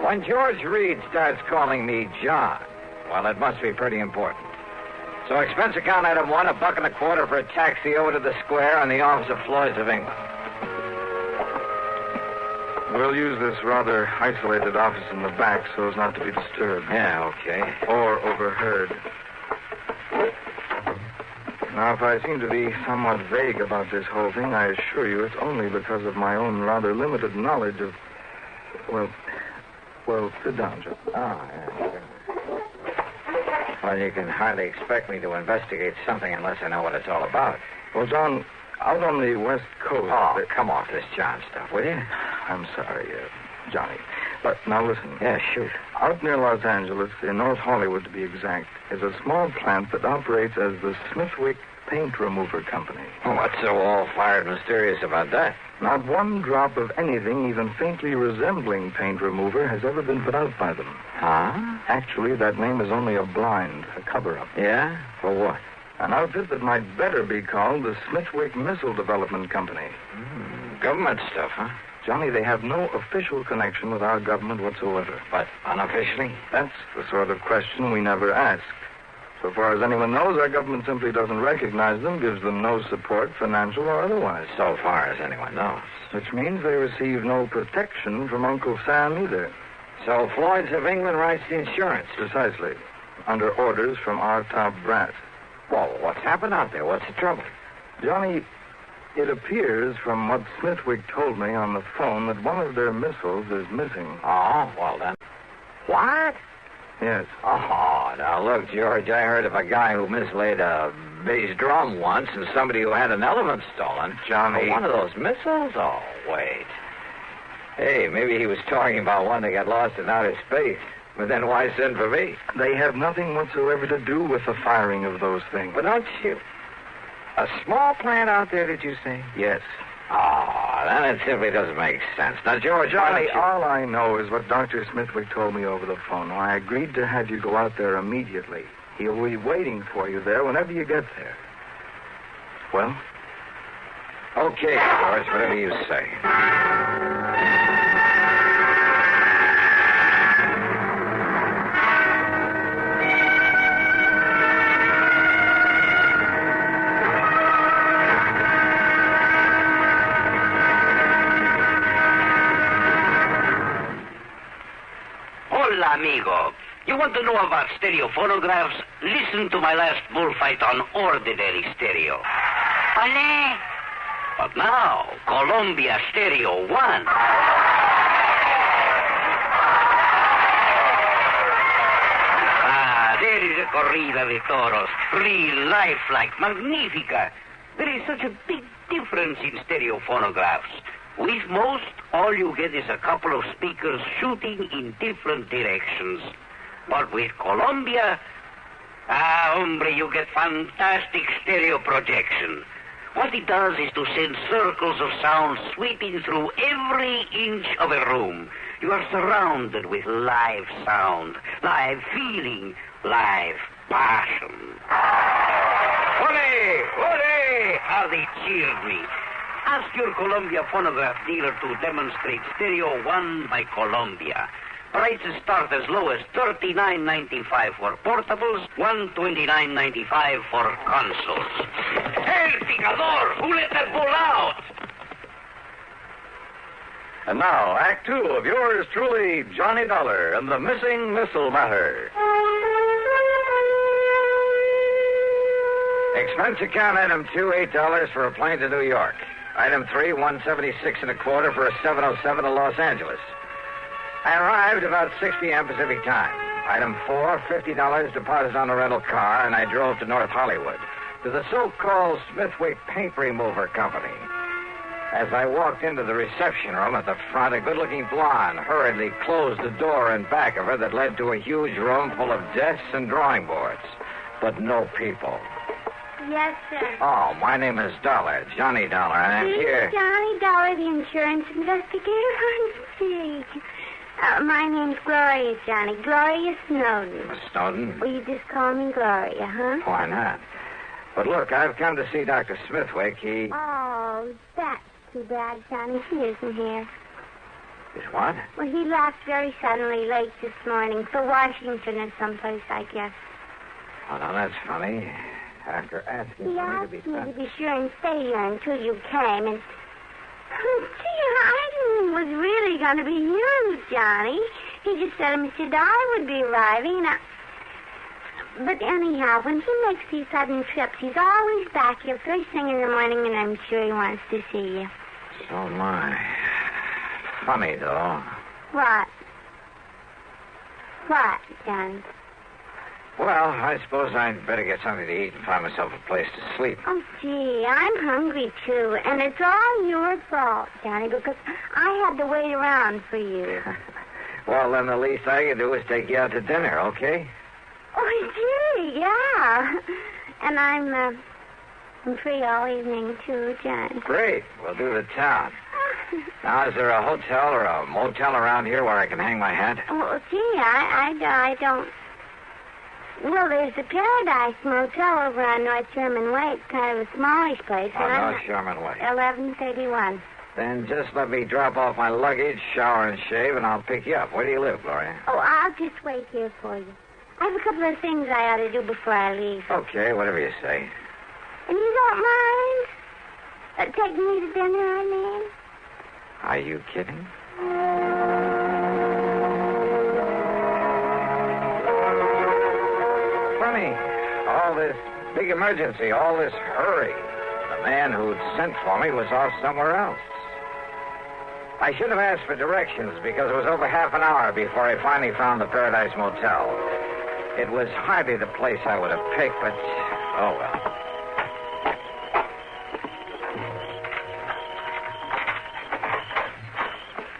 When George Reed starts calling me John, well, it must be pretty important. So expense account item 1, $1.25 for a taxi over to the square on the office of Floyd's of England. We'll use this rather isolated office in the back so as not to be disturbed. Yeah, okay. Or overheard. Now, if I seem to be somewhat vague about this whole thing, I assure you it's only because of my own rather limited knowledge of... Well, sit down, Joe. Oh, yeah, sure. Well, you can hardly expect me to investigate something unless I know what it's all about. Well, John, out on the West Coast... Oh, come off this John stuff, will you? I'm sorry, Johnny. But now listen. Yeah, shoot. Out near Los Angeles, in North Hollywood to be exact, is a small plant that operates as the Smithwick Paint Remover Company. Oh, what's so all-fired mysterious about that? Not one drop of anything even faintly resembling paint remover has ever been put out by them. Huh? Actually, that name is only a blind, a cover-up. Yeah? For what? An outfit that might better be called the Smithwick Missile Development Company. Government stuff, huh? Johnny, they have no official connection with our government whatsoever. But unofficially? That's the sort of question we never asked. So far as anyone knows, our government simply doesn't recognize them, gives them no support, financial or otherwise. So far as anyone knows. Which means they receive no protection from Uncle Sam either. So Floyd's of England writes the insurance? Precisely. Under orders from our top brass. Well, what's happened out there? What's the trouble? Johnny, it appears from what Smithwick told me on the phone that one of their missiles is missing. Oh, well then. What? Yes. Oh, now look, George, I heard of a guy who mislaid a bass drum once and somebody who had an elephant stolen. Johnny. Oh, one of those missiles? Oh, wait. Hey, maybe he was talking about one that got lost in outer space. But then why send for me? They have nothing whatsoever to do with the firing of those things. But don't you... A small plant out there, did you say? Yes. Oh, then it simply doesn't make sense. Now, George, Johnny, all I know is what Dr. Smithwick told me over the phone. I agreed to have you go out there immediately. He'll be waiting for you there whenever you get there. Well? Okay, George, whatever you say. Amigo, you want to know about stereo phonographs? Listen to my last bullfight on ordinary stereo. Olé! But now, Columbia Stereo 1. There is a corrida de toros. Real lifelike, magnifica. There is such a big difference in stereo phonographs. With most, all you get is a couple of speakers shooting in different directions. But with Columbia, hombre, you get fantastic stereo projection. What it does is to send circles of sound sweeping through every inch of a room. You are surrounded with live sound, live feeling, live passion. Ole! Ole! How they cheered me. Ask your Columbia phonograph dealer to demonstrate Stereo 1 by Columbia. Prices start as low as $39.95 for portables, $129.95 for consoles. El picador! Who let that bull out? And now, Act Two of yours truly, Johnny Dollar and the Missing Missile Matter. Expense account item 2, $8 for a plane to New York. Item 3, $176 1/4 for a 707 to Los Angeles. I arrived about 6 p.m. Pacific time. Item 4, $50 deposit on a rental car, and I drove to North Hollywood, to the so-called Smithwick Paint Remover Company. As I walked into the reception room at the front, a good-looking blonde hurriedly closed the door in back of her that led to a huge room full of desks and drawing boards, but no people. Yes, sir. Oh, my name is Dollar, Johnny Dollar, and I'm here. Johnny Dollar, the insurance investigator. Gee. My name's Gloria, Johnny. Gloria Snowden. Snowden? Will you just call me Gloria, huh? Why not? But look, I've come to see Dr. Smithwick. Oh, that's too bad, Johnny. He isn't here. Is what? Well, he left very suddenly late this morning for Washington or someplace, I guess. Oh, now that's funny. After asking He for me to asked be me sent. to be sure and stay here until you came, and... Gee, I didn't was really going to be you, Johnny. He just said Mr. Dollar would be arriving. But anyhow, when he makes these sudden trips, he's always back here first thing in the morning, and I'm sure he wants to see you. So am I. Funny, though. What? What, Johnny? Well, I suppose I'd better get something to eat and find myself a place to sleep. Oh, gee, I'm hungry, too. And it's all your fault, Johnny, because I had to wait around for you. Well, then the least I can do is take you out to dinner, okay? Oh, gee, yeah. And I'm free all evening, too, Johnny. Great. We'll do the town. Now, is there a hotel or a motel around here where I can hang my hat? Oh, gee, I don't... Well, there's the Paradise Motel over on North Sherman Way. It's kind of a smallish place. On North Sherman Way. 1131. Then just let me drop off my luggage, shower and shave, and I'll pick you up. Where do you live, Gloria? Oh, I'll just wait here for you. I have a couple of things I ought to do before I leave. Okay, whatever you say. And you don't mind taking me to dinner, I mean? Are you kidding? Funny. All this big emergency, all this hurry. The man who'd sent for me was off somewhere else. I should have asked for directions because it was over half an hour before I finally found the Paradise Motel. It was hardly the place I would have picked, but oh well.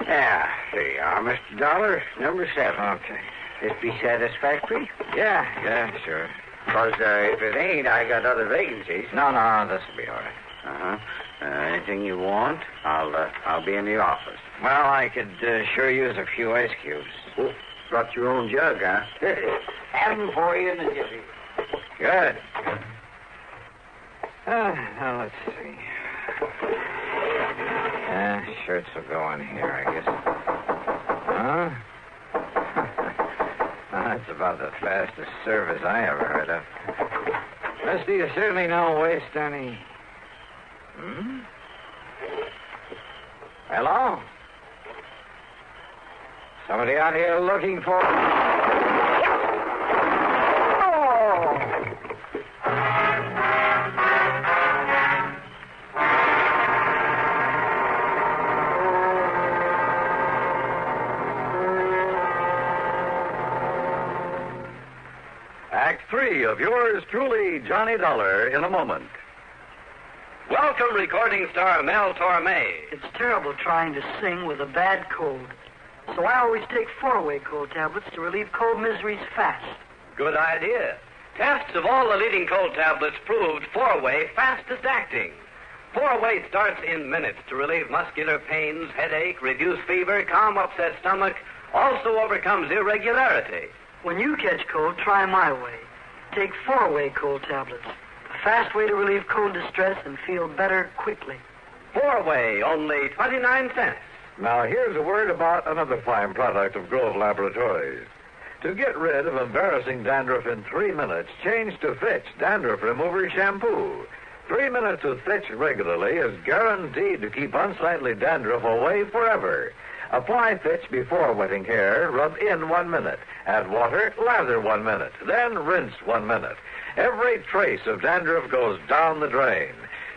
Yeah, there you are, Mr. Dollar. Number 7. Okay. This be satisfactory? Yeah, sure. Because if it ain't, I got other vacancies. No, this will be all right. Anything you want, I'll be in the office. Well, I could sure use a few ice cubes. Oh, brought your own jug, huh? Have them for you in a jiffy. Good. Now, let's see. Shirts will go in here, I guess. Huh? That's about the fastest service I ever heard of. Mister, you certainly don't waste any... Hello? Somebody out here looking for... Act 3 of yours truly, Johnny Dollar, in a moment. Welcome, recording star Mel Torme. It's terrible trying to sing with a bad cold. So I always take 4-way cold tablets to relieve cold miseries fast. Good idea. Tests of all the leading cold tablets proved 4-way fastest acting. 4-way starts in minutes to relieve muscular pains, headache, reduce fever, calm upset stomach, also overcomes irregularity. When you catch cold, try my way. Take 4-way cold tablets. A fast way to relieve cold distress and feel better quickly. 4-way, only 29 cents. Now, here's a word about another fine product of Grove Laboratories. To get rid of embarrassing dandruff in 3 minutes, change to Fitch Dandruff Remover Shampoo. 3 minutes with Fitch regularly is guaranteed to keep unsightly dandruff away forever. Apply Fitch before wetting hair. Rub in 1 minute. Add water, lather 1 minute. Then rinse 1 minute. Every trace of dandruff goes down the drain.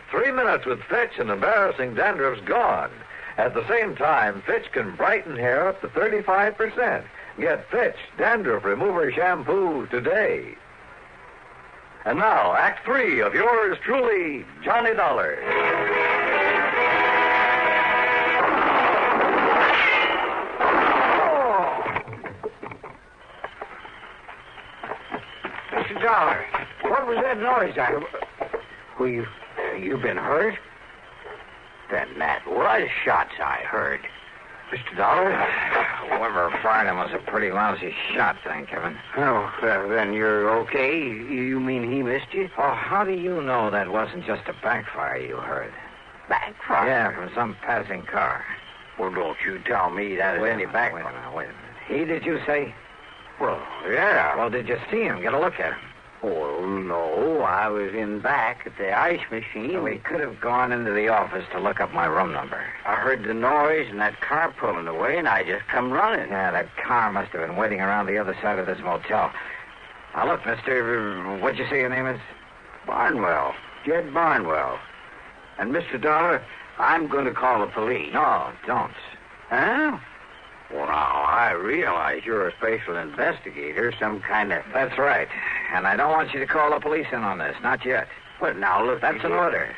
3 minutes with Fitch and embarrassing dandruff's gone. At the same time, Fitch can brighten hair up to 35%. Get Fitch Dandruff Remover Shampoo today. And now, Act 3 of yours truly, Johnny Dollar. Mr. Dollar, what was that noise Well, you been hurt? Then that was shots I heard. Mr. Dollar? Whoever fired him was a pretty lousy shot, thank heaven. Oh, then you're okay? You mean he missed you? Oh, how do you know that wasn't just a backfire you heard? Backfire? Yeah, from some passing car. Well, don't you tell me that is any backfire. Wait a minute. He, did you say? Well, yeah. Well, did you see him? Get a look at him. Oh, no. I was in back at the ice machine. So he could have gone into the office to look up my room number. I heard the noise and that car pulling away, and I just come running. Yeah, that car must have been waiting around the other side of this motel. Now, look, mister, what'd you say your name is? Barnwell. Jed Barnwell. And, Mr. Dollar, I'm going to call the police. No, don't. Huh? Well, now, I realize you're a special investigator, some kind of... That's right. And I don't want you to call the police in on this, not yet. But now, look... That's an order.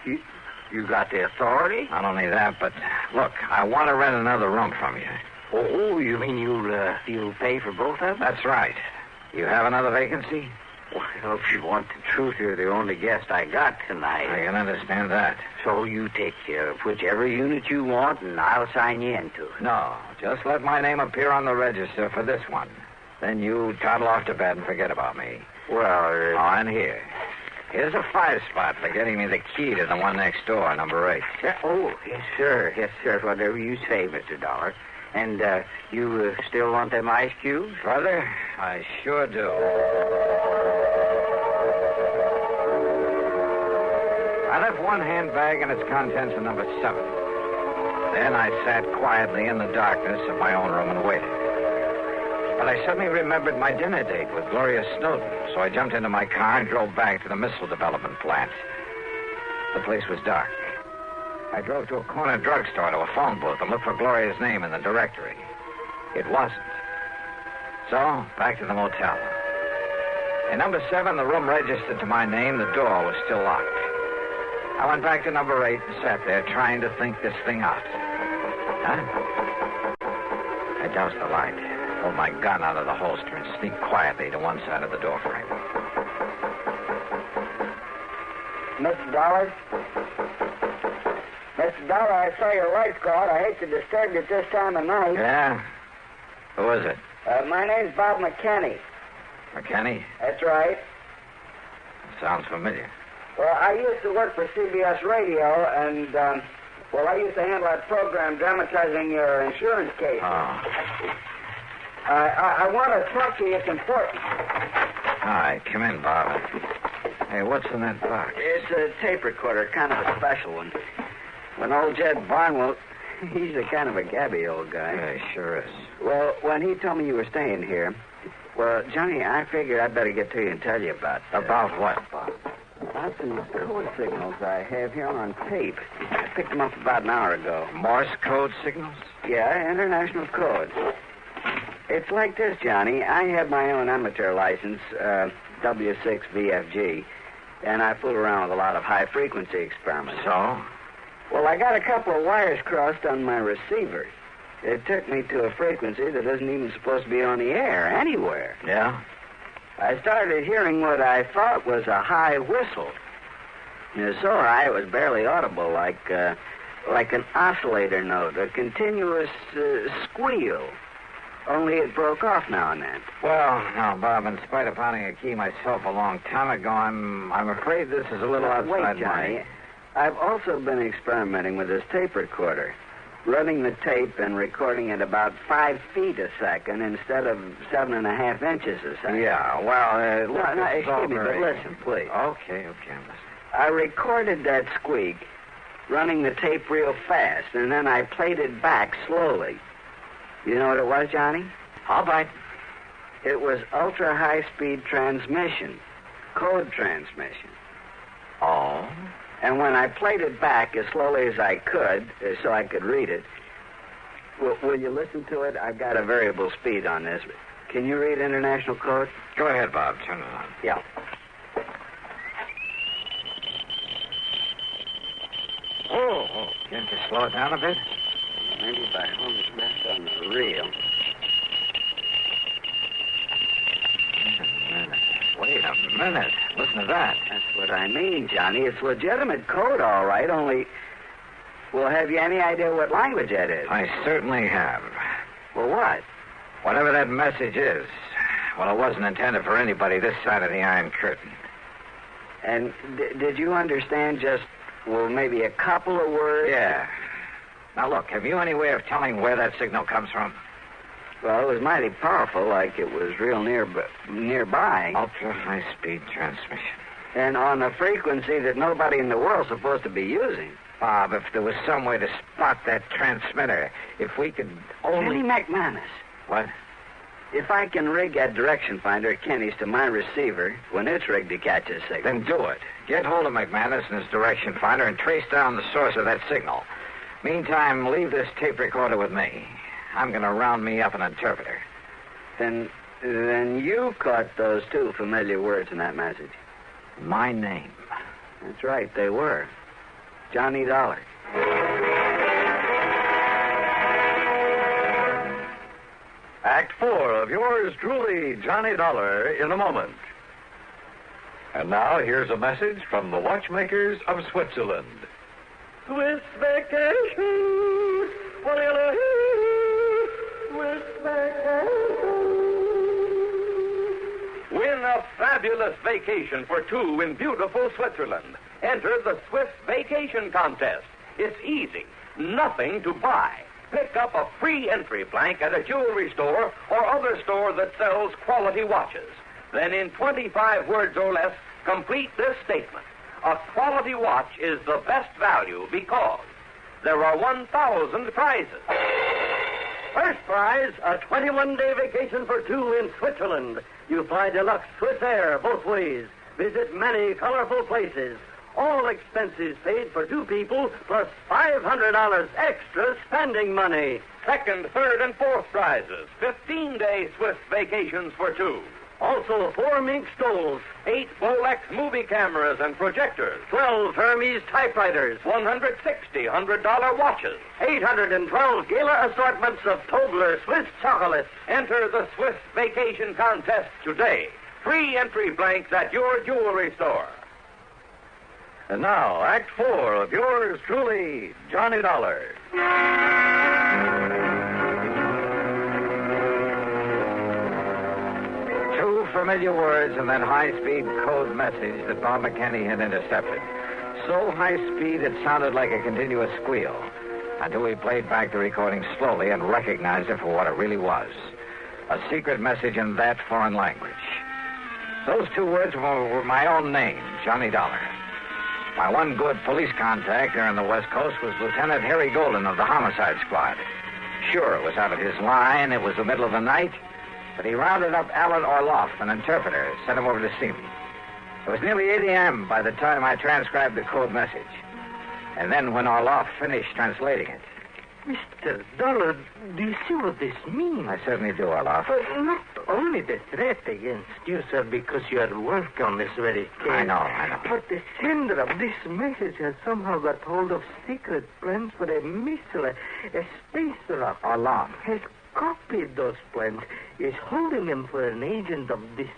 You got the authority? Not only that, but, look, I want to rent another room from you. Oh, you mean you'll pay for both of them? That's right. You have another vacancy? Well, if you want the truth, you're the only guest I got tonight. I can understand that. So you take whichever unit you want, and I'll sign you into it. No, just let my name appear on the register for this one. Then you toddle off to bed and forget about me. Well, and here. Here's a 5-spot for getting me the key to the one next door, number 8. Oh, yes, sir. Yes, sir. Whatever you say, Mr. Dollar. And you still want them ice cubes? Brother, I sure do. I left one handbag and its contents in number 7. Then I sat quietly in the darkness of my own room and waited. But I suddenly remembered my dinner date with Gloria Snowden, so I jumped into my car and drove back to the missile development plant. The place was dark. I drove to a corner drugstore to a phone booth and looked for Gloria's name in the directory. It wasn't. So, back to the motel. In number 7, the room registered to my name. The door was still locked. I went back to number 8 and sat there trying to think this thing out. I doused the light, pulled my gun out of the holster, and sneaked quietly to one side of the doorframe. Mr. Dollar? Mr. Dollar, I saw your lights go out. I hate to disturb you at this time of night. Yeah? Who is it? My name's Bob McKinney. McKinney? That's right. Sounds familiar. Well, I used to work for CBS Radio, and, I used to handle that program dramatizing your insurance case. Oh. I want to talk to you. It's important. All right, come in, Bob. Hey, what's in that box? It's a tape recorder, kind of a special one. When old Jed Barnwell, he's a kind of a gabby old guy. Yeah, he sure is. Well, when he told me you were staying here, well, Johnny, I figured I'd better get to you and tell you about... About what, Bob? About some code signals I have here on tape. I picked them up about an hour ago. Morse code signals? Yeah, international codes. It's like this, Johnny. I have my own amateur license, W6VFG, and I fool around with a lot of high-frequency experiments. So? Well, I got a couple of wires crossed on my receiver. It took me to a frequency that isn't even supposed to be on the air anywhere. Yeah? I started hearing what I thought was a high whistle. It's so high it was barely audible, like an oscillator note, a continuous squeal. Only it broke off now and then. Well, now, Bob, in spite of pounding a key myself a long time ago, I'm afraid this is a little outside Johnny. I've also been experimenting with this tape recorder, running the tape and recording at about 5 feet a second instead of 7.5 inches a second. Yeah, well, excuse me, but listen, please. Okay, I'm listening. I recorded that squeak, running the tape real fast, and then I played it back slowly. You know what it was, Johnny? All right. It was ultra-high-speed transmission, code transmission. Oh? And when I played it back as slowly as I could, so I could read it, will you listen to it? I've got a variable speed on this. Can you read international code? Go ahead, Bob. Turn it on. Yeah. Oh, can't you slow it down a bit? Maybe if I hold it back on the reel. Wait a minute. Listen to that. That's what I mean, Johnny. It's legitimate code, all right, only... Well, have you any idea what language that is? I certainly have. Well, what? Whatever that message is, well, it wasn't intended for anybody this side of the Iron Curtain. And did you understand just, well, maybe a couple of words? Yeah. Now, look, have you any way of telling where that signal comes from? Well, it was mighty powerful, like it was real nearby. Ultra-high-speed transmission. And on a frequency that nobody in the world's supposed to be using. Bob, if there was some way to spot that transmitter, if we could only... Kenny McManus. What? If I can rig that direction finder at Kenny's to my receiver when it's rigged to catch a signal... Then do it. Get hold of McManus and his direction finder and trace down the source of that signal. Meantime, leave this tape recorder with me. I'm going to round me up an interpreter. Then you caught those two familiar words in that message. My name. That's right, they were. Johnny Dollar. Act 4 of yours truly, Johnny Dollar, in a moment. And now, here's a message from the watchmakers of Switzerland. Swiss vacation. Swiss vacation. Win a fabulous vacation for two in beautiful Switzerland. Enter the Swiss Vacation Contest. It's easy. Nothing to buy. Pick up a free entry blank at a jewelry store or other store that sells quality watches. Then in 25 words or less, complete this statement. A quality watch is the best value because there are 1,000 prizes. First prize, a 21-day vacation for two in Switzerland. You fly deluxe Swiss Air both ways. Visit many colorful places. All expenses paid for two people, plus $500 extra spending money. Second, third, and fourth prizes. 15-day Swiss vacations for two. Also, 4 mink stoles, 8 Bolex movie cameras and projectors, 12 Hermes typewriters, 160 $100 watches, 812 gala assortments of Tobler Swiss chocolates. Enter the Swiss Vacation Contest today. Free entry blanks at your jewelry store. And now, Act 4 of yours truly, Johnny Dollar. Two familiar words and that high-speed code message that Bob McKinney had intercepted. So high speed it sounded like a continuous squeal until we played back the recording slowly and recognized it for what it really was. A secret message in that foreign language. Those two words were my own name, Johnny Dollar. My one good police contact there on the West Coast was Lieutenant Harry Golden of the Homicide Squad. Sure, it was out of his line, it was the middle of the night, but he rounded up Alan Orloff, an interpreter, sent him over to see me. It was nearly 8 a.m. by the time I transcribed the code message. And then when Orloff finished translating it... Mr. Dollar, do you see what this means? I certainly do, Orloff. But not only the threat against you, sir, because you are working on this very case. I know. But the sender of this message has somehow got hold of secret plans for a missile, a space rocket. Orloff. Has copied those plans, is holding them for an agent of this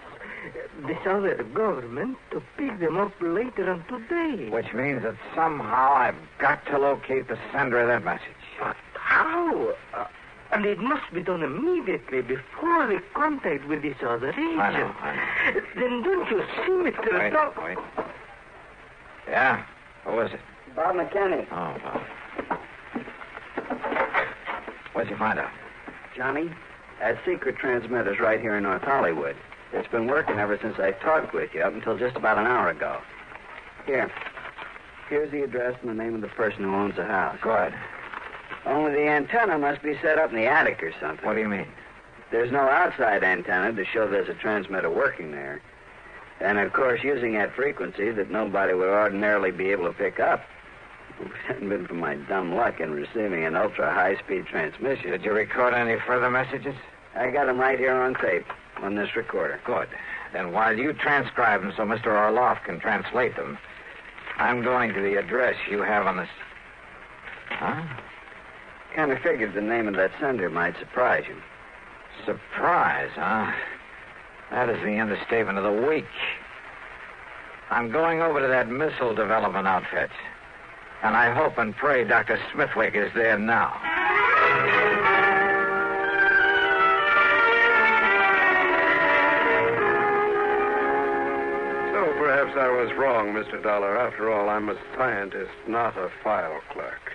other government to pick them up later on today. Which means that somehow I've got to locate the sender of that message. But how? And it must be done immediately before the contact with this other agent. I know. Then don't you see, Mr. Dollar? Wait. Yeah? Who is it? Bob McKinney. Oh, Bob. What'd you find out? Johnny, that secret transmitter's right here in North Hollywood. It's been working ever since I talked with you, up until just about an hour ago. Here. Here's the address and the name of the person who owns the house. Good. Only the antenna must be set up in the attic or something. What do you mean? There's no outside antenna to show there's a transmitter working there. And, of course, using that frequency that nobody would ordinarily be able to pick up. If it hadn't been for my dumb luck in receiving an ultra-high-speed transmission. Did you record any further messages? I got them right here on tape, on this recorder. Good. Then while you transcribe them so Mr. Orloff can translate them, I'm going to the address you have on this... Huh? Kind of figured the name of that sender might surprise you. Surprise, huh? That is the understatement of the week. I'm going over to that missile development outfit. And I hope and pray Dr. Smithwick is there now. So perhaps I was wrong, Mr. Dollar. After all, I'm a scientist, not a file clerk.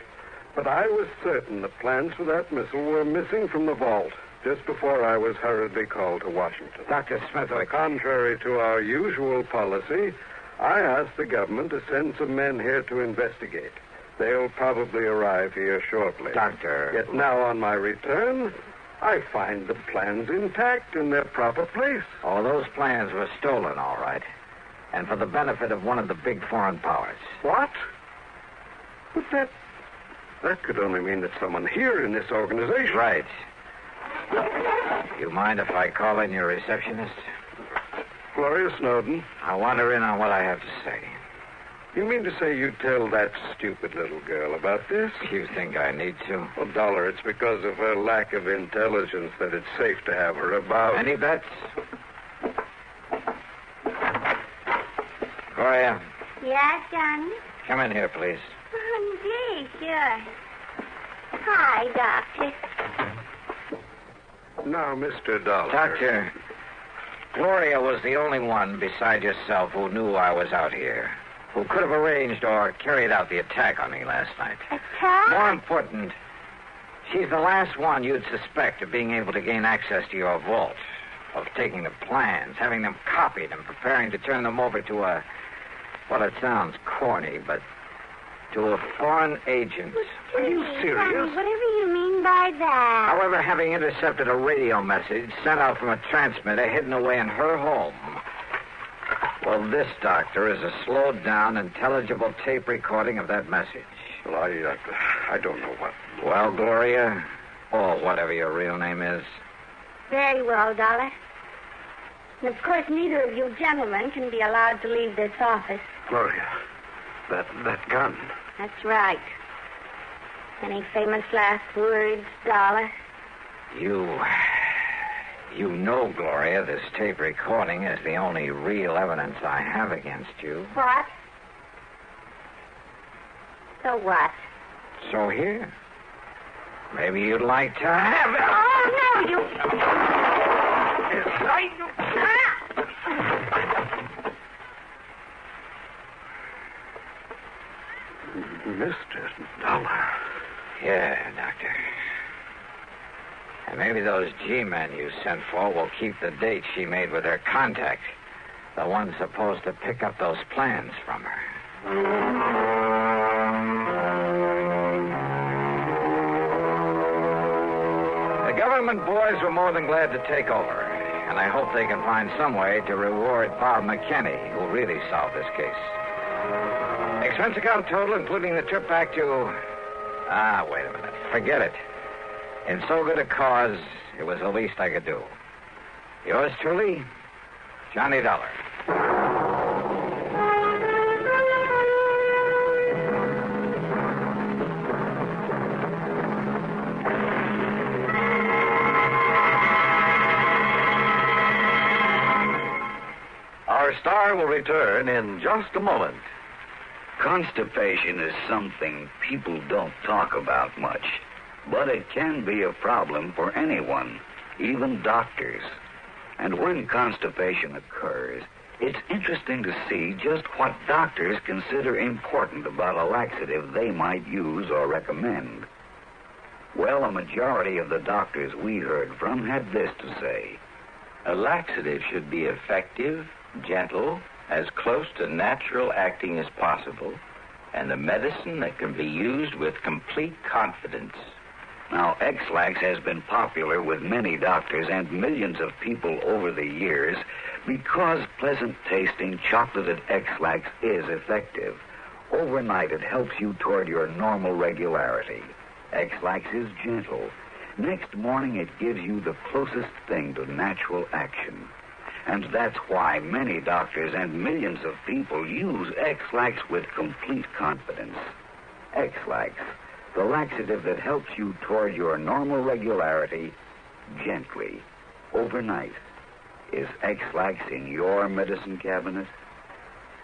But I was certain the plans for that missile were missing from the vault just before I was hurriedly called to Washington. Dr. Smithwick. Contrary to our usual policy, I asked the government to send some men here to investigate. They'll probably arrive here shortly. Doctor. Yet now on my return, I find the plans intact in their proper place. Oh, those plans were stolen, all right. And for the benefit of one of the big foreign powers. What? But that could only mean that someone here in this organization... Right. You mind if I call in your receptionist? Gloria Snowden. I want her in on what I have to say. You mean to say you tell that stupid little girl about this? You think I need to? Well, Dollar, it's because of her lack of intelligence that it's safe to have her about. Any bets? Gloria. Yes, Johnny? Come in here, please. Oh, gee, sure. Hi, Doctor. Now, Mr. Dollar. Doctor, Gloria was the only one beside yourself who knew I was out here, who could have arranged or carried out the attack on me last night. Attack? More important, she's the last one you'd suspect of being able to gain access to your vault, of taking the plans, having them copied, and preparing to turn them over to a... Well, it sounds corny, but to a foreign agent. Are you serious? Whatever you mean by that. However, having intercepted a radio message sent out from a transmitter hidden away in her home. Well, this, Doctor, is a slowed-down, intelligible tape recording of that message. Well, I don't know what... Well, Gloria, or whatever your real name is. Very well, Dollar. And, of course, neither of you gentlemen can be allowed to leave this office. Gloria, that gun. That's right. Any famous last words, Dollar? You know, Gloria, this tape recording is the only real evidence I have against you. What? So what? So here. Maybe you'd like to have it. Oh, no, you... Mr. Dollar. Yeah, Doctor. And maybe those G-men you sent for will keep the date she made with her contact, the one supposed to pick up those plans from her. The government boys were more than glad to take over, and I hope they can find some way to reward Bob McKinney, who really solved this case. Expense account total, including the trip back to... wait a minute. Forget it. In so good a cause, it was the least I could do. Yours truly, Johnny Dollar. Our star will return in just a moment. Constipation is something people don't talk about much, but it can be a problem for anyone, even doctors. And when constipation occurs, it's interesting to see just what doctors consider important about a laxative they might use or recommend. Well, a majority of the doctors we heard from had this to say: a laxative should be effective, gentle, as close to natural acting as possible, and a medicine that can be used with complete confidence. Now, X-Lax has been popular with many doctors and millions of people over the years because pleasant-tasting chocolated X-Lax is effective. Overnight, it helps you toward your normal regularity. X-Lax is gentle. Next morning, it gives you the closest thing to natural action. And that's why many doctors and millions of people use X-Lax with complete confidence. X-Lax, the laxative that helps you toward your normal regularity gently, overnight. Is X-Lax in your medicine cabinet?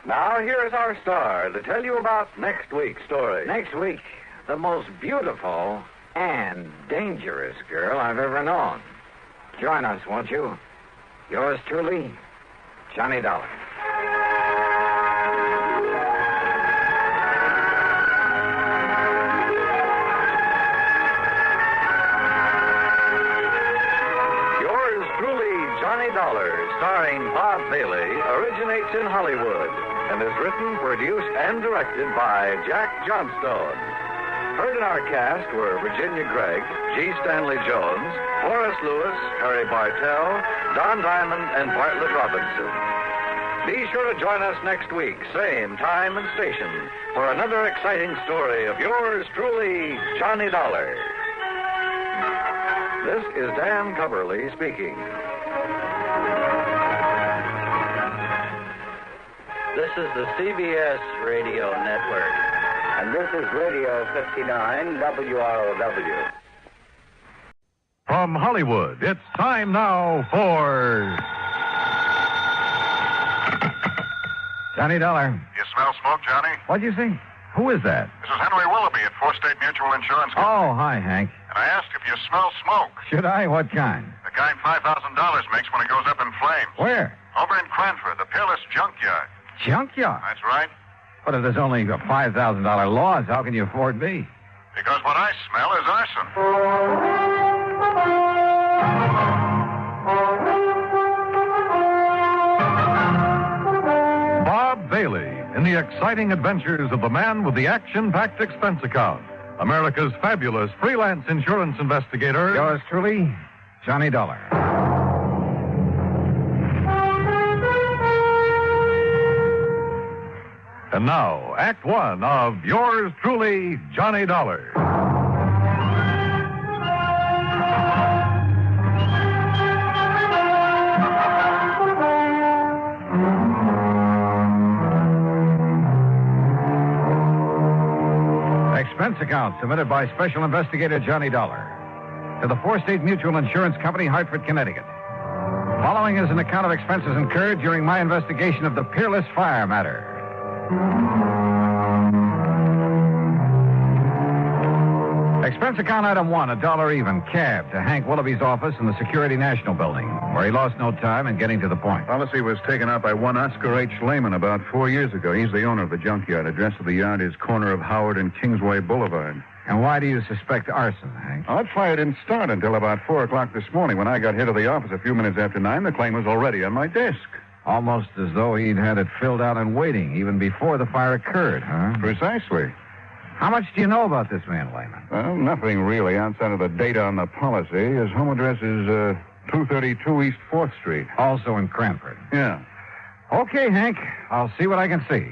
Now, here is our star to tell you about next week's story. Next week, the most beautiful and dangerous girl I've ever known. Join us, won't you? Yours truly, Johnny Dollar. Yours truly, Johnny Dollar, starring Bob Bailey, originates in Hollywood and is written, produced, and directed by Jack Johnstone. Heard in our cast were Virginia Gregg, G. Stanley Jones, Horace Lewis, Harry Bartell, Don Diamond, and Bartlett Robinson. Be sure to join us next week, same time and station, for another exciting story of yours truly, Johnny Dollar. This is Dan Coverly speaking. This is the CBS Radio Network. And this is Radio 59 WROW. From Hollywood, it's time now for Johnny Dollar. You smell smoke, Johnny? What'd you say? Who is that? This is Henry Willoughby at Fourth State Mutual Insurance Company. Oh, hi, Hank. And I asked if you smell smoke. Should I? What kind? The kind $5,000 makes when it goes up in flames. Where? Over in Cranford, the Peerless junkyard. Junkyard? That's right. But if there's only a $5,000 loss, how can you afford me? Because what I smell is arson. Bob Bailey in the exciting adventures of the man with the action-packed expense account. America's fabulous freelance insurance investigator. Yours truly, Johnny Dollar. And now, Act One of yours truly, Johnny Dollar. Expense account submitted by Special Investigator Johnny Dollar to the Fourth State Mutual Insurance Company, Hartford, Connecticut. Following is an account of expenses incurred during my investigation of the Peerless fire matter. Expense account item one, $1 even, cab to Hank Willoughby's office in the Security National Building, where he lost no time in getting to the point. Policy was taken out by one Oscar H. Lehman about 4 years ago. He's the owner of the junkyard. Address of the yard is corner of Howard and Kingsway Boulevard. And why do you suspect arson, Hank? That fire didn't start until about 4 o'clock this morning. When I got here to the office a few minutes after 9, the claim was already on my desk. Almost as though he'd had it filled out and waiting, even before the fire occurred, huh? Precisely. How much do you know about this man, Lehman? Well, nothing really outside of the data on the policy. His home address is 232 East 4th Street. Also in Cranford. Yeah. Okay, Hank. I'll see what I can see.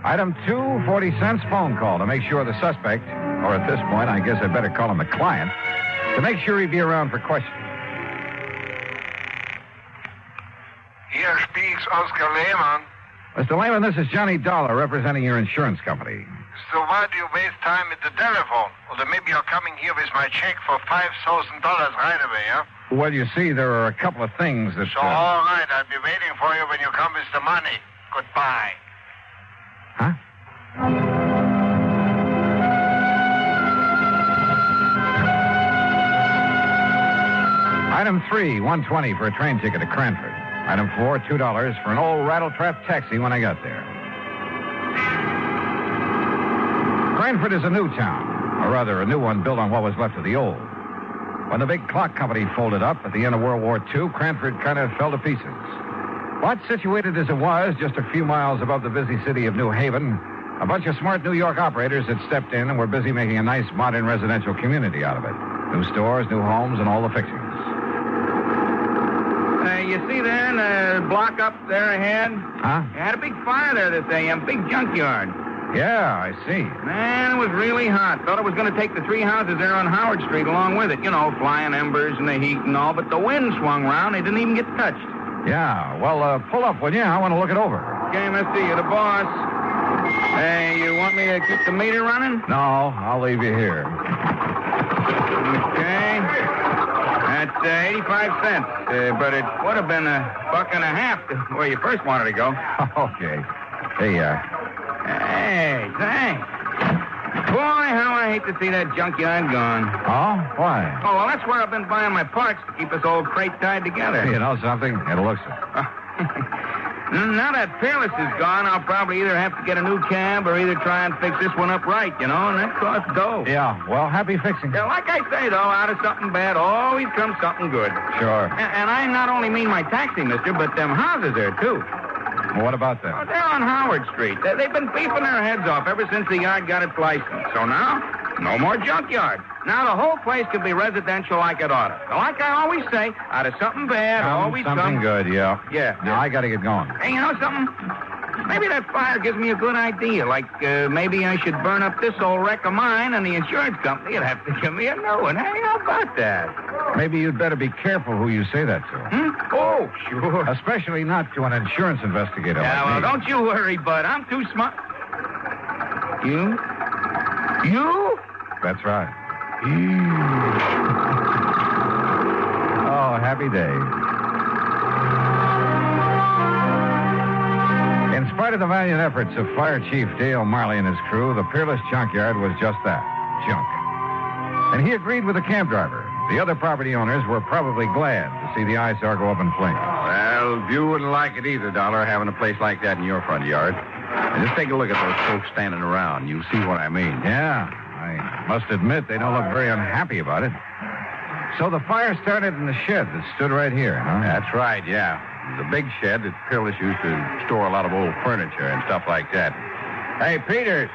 Item 2, 40 cents phone call to make sure the suspect, or at this point, I guess I'd better call him the client, to make sure he'd be around for questioning. Here speaks Oscar Lehman. Mr. Lehman, this is Johnny Dollar representing your insurance company. So why do you waste time at the telephone? Or then maybe you're coming here with my check for $5,000 right away, huh? Well, you see, there are a couple of things that... So, all right, I'll be waiting for you when you come with the money. Goodbye. Huh? Item 3, $1.20 for a train ticket to Cranford. Item 4, $2 for an old rattletrap taxi when I got there. Cranford is a new town, or rather a new one built on what was left of the old. When the big clock company folded up at the end of World War II, Cranford kind of fell to pieces. But situated as it was, just a few miles above the busy city of New Haven, a bunch of smart New York operators had stepped in and were busy making a nice modern residential community out of it. New stores, new homes, and all the fixings. You see there in the block up there ahead? Huh? You had a big fire there this day, a big junkyard. Yeah, I see. Man, it was really hot. Thought it was going to take the 3 houses there on Howard Street along with it. You know, flying embers and the heat and all. But the wind swung round. They didn't even get touched. Yeah, well, pull up, will you? I want to look it over. Okay, mister, you're the boss. Hey, you want me to keep the meter running? No, I'll leave you here. Okay. That's 85 cents. But it would have been $1.50 to where you first wanted to go. Okay. Hey, Hey, thanks. Boy, how I hate to see that junkyard gone. Oh? Why? Oh, well, that's where I've been buying my parts to keep this old crate tied together. You know something? It looks it. Now that Peerless is gone, I'll probably either have to get a new cab or either try and fix this one up right, you know, and that costs dough. Yeah, well, happy fixing. Yeah, like I say, though, out of something bad always comes something good. Sure. And I not only mean my taxi, mister, but them houses there, too. Well, what about that? Oh, they're on Howard Street. They've been beefing their heads off ever since the yard got its license. So now, no more junkyard. Now the whole place could be residential like it ought to. Like I always say, out of something bad, always something good, yeah. Yeah. Now, I got to get going. Hey, you know something? Maybe that fire gives me a good idea. Like, maybe I should burn up this old wreck of mine, and the insurance company would have to give me a new one. Hey, how about that? Maybe you'd better be careful who you say that to. Oh, sure. Especially not to an insurance investigator Yeah, like well, me. don't you worry, bud. I'm too smart. You? You? That's right. Oh, happy day. In spite of the valiant efforts of Fire Chief Dale Marley and his crew, the Peerless junkyard was just that, junk. And he agreed with the cab driver. The other property owners were probably glad to see the eyesore go up in flames. Well, you wouldn't like it either, Dollar, having a place like that in your front yard. And just take a look at those folks standing around. You'll see what I mean. Yeah, I must admit they don't look very unhappy about it. So the fire started in the shed that stood right here, huh? That's right, yeah. The big shed that Peerless used to store a lot of old furniture and stuff like that. Hey, Peters,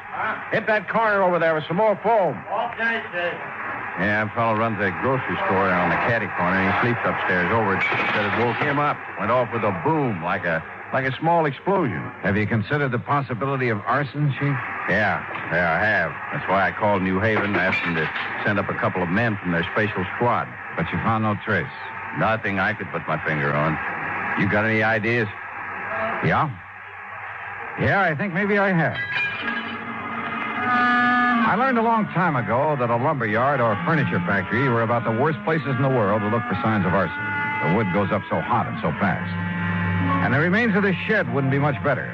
hit that corner over there with some more foam. Okay, sir. Yeah, a fellow runs a grocery store down on the caddy corner, and he sleeps upstairs over it. Said it woke him up. Went off with a boom, like a small explosion. Have you considered the possibility of arson, Chief? Yeah, I have. That's why I called New Haven and asked them to send up a couple of men from their special squad. But you found no trace? Nothing I could put my finger on. You got any ideas? Yeah? Yeah, I think maybe I have. I learned a long time ago that a lumber yard or a furniture factory were about the worst places in the world to look for signs of arson. The wood goes up so hot and so fast. And the remains of this shed wouldn't be much better.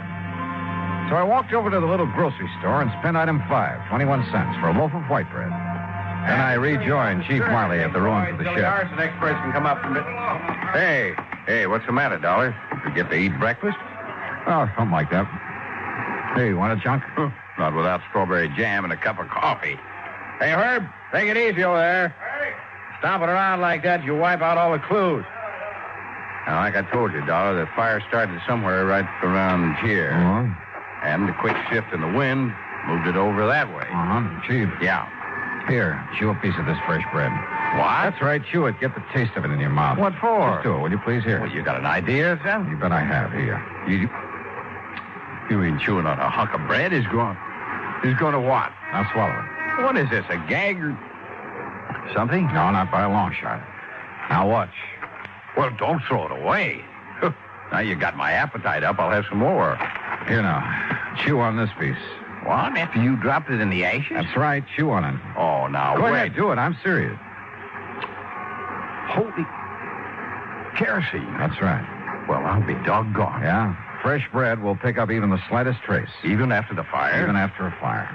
So I walked over to the little grocery store and spent item 5, 21 cents, for a loaf of white bread. Then I rejoined Chief Marley at the ruins of the shed. The arson experts can come up from it. Hey, what's the matter, Dollar? Did you get to eat breakfast? Oh, something like that. Hey, you want a chunk? Not without strawberry jam and a cup of coffee. Hey, Herb, take it easy over there. Hey. Stomping around like that, you wipe out all the clues. Now, like I told you, Dollar, the fire started somewhere right around here. Uh-huh. And the quick shift in the wind moved it over that way. Uh-huh. Chief. Yeah. Here, chew a piece of this fresh bread. What? That's right, chew it. Get the taste of it in your mouth. What for? Just do it, will you please? Here. Well, you got an idea, son? You bet I have. Here. You mean chewing on a hunk of bread is going to what? Now swallow it. What is this, a gag or something? No, not by a long shot. Now watch. Well, don't throw it away. Now you got my appetite up. I'll have some more. Here now. Chew on this piece. What? After you dropped it in the ashes? That's right. Chew on it. Oh, now Go wait. ahead, do it. I'm serious. Holy kerosene. That's right. Well, I'll be doggone. Yeah. Fresh bread will pick up even the slightest trace. Even after the fire? Even after a fire.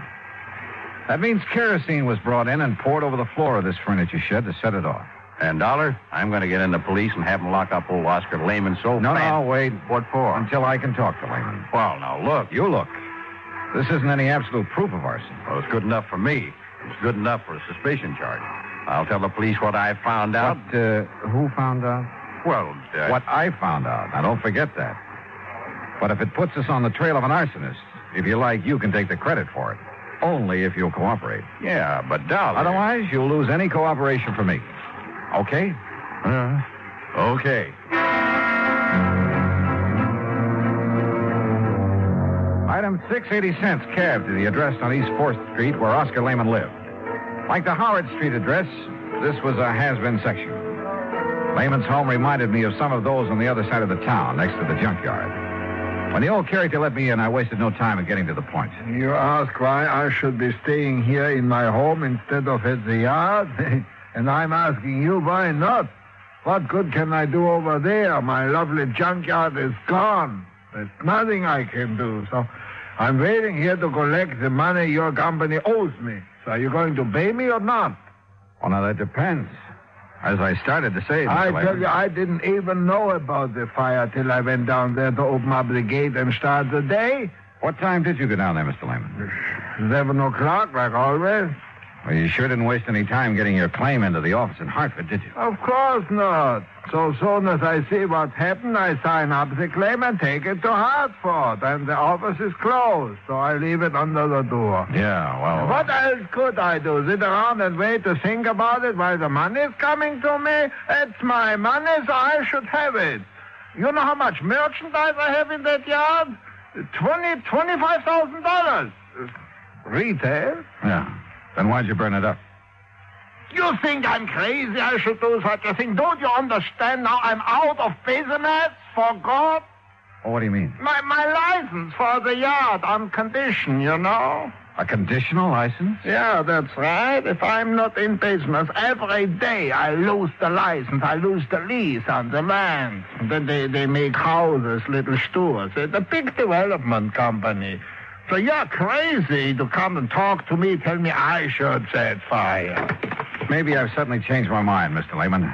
That means kerosene was brought in and poured over the floor of this furniture shed to set it off. And, Dollar, I'm going to get in the police and have them lock up old Oscar Lehman so No, fast. no, wait. What for? Until I can talk to Lehman. Well, now, look. You look. This isn't any absolute proof of arson. Well, it's good enough for me. It's good enough for a suspicion charge. I'll tell the police what I found out. Who found out? Well, What I found out. Now, don't forget that. But if it puts us on the trail of an arsonist, if you like, you can take the credit for it. Only if you'll cooperate. Yeah, but Dollar... Otherwise, you'll lose any cooperation from me. Okay? Okay. Item 680 cents cab to the address on East 4th Street where Oscar Lehman lived. Like the Howard Street address, this was a has-been section. Lehman's home reminded me of some of those on the other side of the town, next to the junkyard. When the old character let me in, I wasted no time in getting to the point. You ask why I should be staying here in my home instead of at the yard? And I'm asking you why not? What good can I do over there? My lovely junkyard is gone. There's nothing I can do. So I'm waiting here to collect the money your company owes me. So are you going to pay me or not? Well, now, that depends. As I started to say... I tell you, I didn't even know about the fire till I went down there to open up the gate and start the day. What time did you go down there, Mr. Lehman? 11 o'clock, like always. Well, you sure didn't waste any time getting your claim into the office in Hartford, did you? Of course not. So soon as I see what's happened, I sign up the claim and take it to Hartford. And the office is closed, so I leave it under the door. Yeah, well... What else could I do? Sit around and wait to think about it while the money's coming to me? It's my money, so I should have it. You know how much merchandise I have in that yard? $25,000. Retail? Yeah. Then why'd you burn it up? You think I'm crazy I should do such a thing? Don't you understand now I'm out of business, for God? Oh, what do you mean? My license for the yard on condition, you know. A conditional license? Yeah, that's right. If I'm not in business every day, I lose the license. I lose the lease on the land. Then they make houses, little stores. It's a big development company. So you're crazy to come and talk to me, tell me I should set fire. Maybe I've suddenly changed my mind, Mr. Lehman.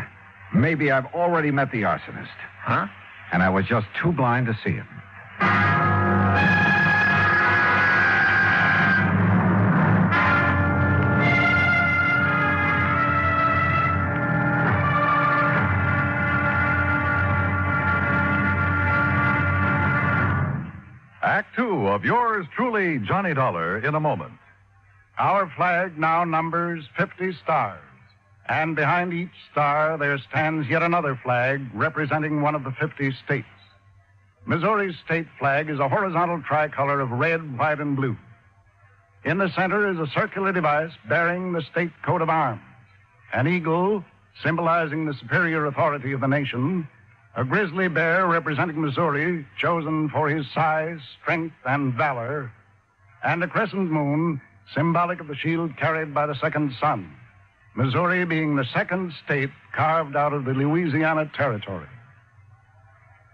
Maybe I've already met the arsonist. Huh? And I was just too blind to see him. Act two of yours truly, Johnny Dollar, in a moment. Our flag now numbers 50 stars. And behind each star there stands yet another flag representing one of the 50 states. Missouri's state flag is a horizontal tricolor of red, white, and blue. In the center is a circular device bearing the state coat of arms. An eagle, symbolizing the superior authority of the nation. A grizzly bear representing Missouri, chosen for his size, strength, and valor. And a crescent moon, symbolic of the shield carried by the second son. Missouri being the second state carved out of the Louisiana Territory.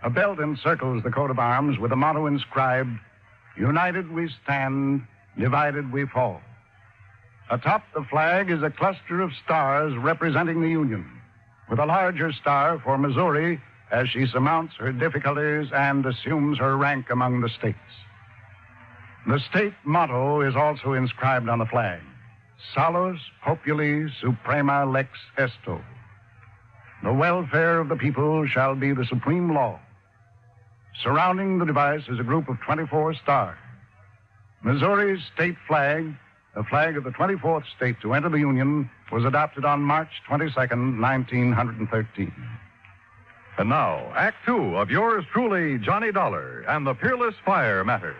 A belt encircles the coat of arms with a motto inscribed, "United we stand, divided we fall." Atop the flag is a cluster of stars representing the Union, with a larger star for Missouri as she surmounts her difficulties and assumes her rank among the states. The state motto is also inscribed on the flag, Salus Populi Suprema Lex Esto. The welfare of the people shall be the supreme law. Surrounding the device is a group of 24 stars. Missouri's state flag, the flag of the 24th state to enter the Union, was adopted on March 22nd, 1913. And now, Act two of yours truly, Johnny Dollar, and the Peerless Fire Matter.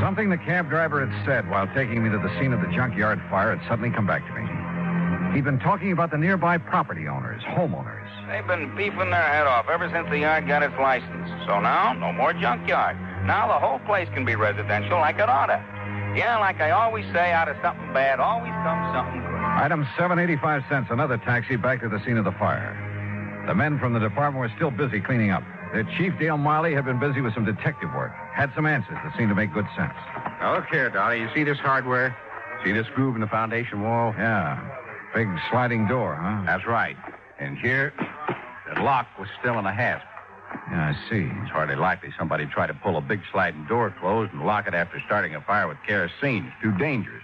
Something the cab driver had said while taking me to the scene of the junkyard fire had suddenly come back to me. He'd been talking about the nearby property owners, homeowners. They've been beefing their head off ever since the yard got its license. So now, no more junkyard. Now the whole place can be residential like it oughta. Yeah, like I always say, out of something bad always comes something good. Item 785 cents, another taxi back to the scene of the fire. The men from the department were still busy cleaning up. Their chief, Dale Miley, had been busy with some detective work. Had some answers that seemed to make good sense. Now, look here, Dolly. You see this hardware? See this groove in the foundation wall? Yeah. Big sliding door, huh? That's right. And here, the lock was still in a hasp. Yeah, I see. It's hardly likely somebody tried to pull a big sliding door closed and lock it after starting a fire with kerosene. It's too dangerous.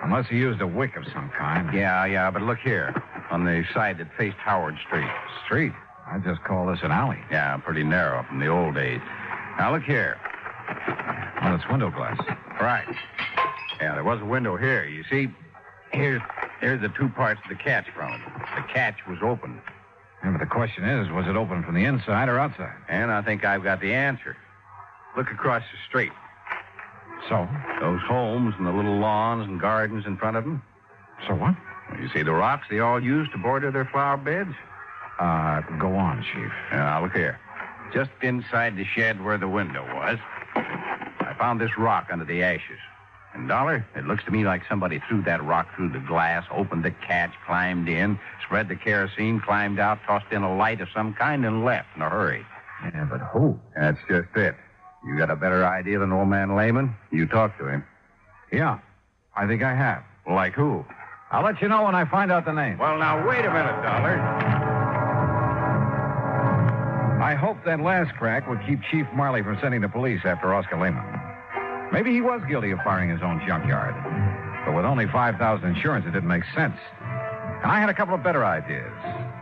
Unless he used a wick of some kind. Yeah, but look here. On the side that faced Howard Street. Street? I just call this an alley. Yeah, pretty narrow from the old days. Now, look here. Well, it's window glass. Right. Yeah, there was a window here. You see, here's the two parts of the catch from it. The catch was open. Yeah, but the question is, was it open from the inside or outside? And I think I've got the answer. Look across the street. So? Those homes and the little lawns and gardens in front of them. So what? Well, you see the rocks they all use to border their flower beds? Go on, Chief. Now, look here. Just inside the shed where the window was, I found this rock under the ashes. And, Dollar, it looks to me like somebody threw that rock through the glass, opened the catch, climbed in, spread the kerosene, climbed out, tossed in a light of some kind, and left in a hurry. Yeah, but who? That's just it. You got a better idea than old man Lehman? You talk to him. Yeah, I think I have. Like who? I'll let you know when I find out the name. Well, now, wait a minute, Dollar. I hope that last crack would keep Chief Marley from sending the police after Oscar Lehman. Maybe he was guilty of firing his own junkyard. But with only $5,000 insurance, it didn't make sense. And I had a couple of better ideas.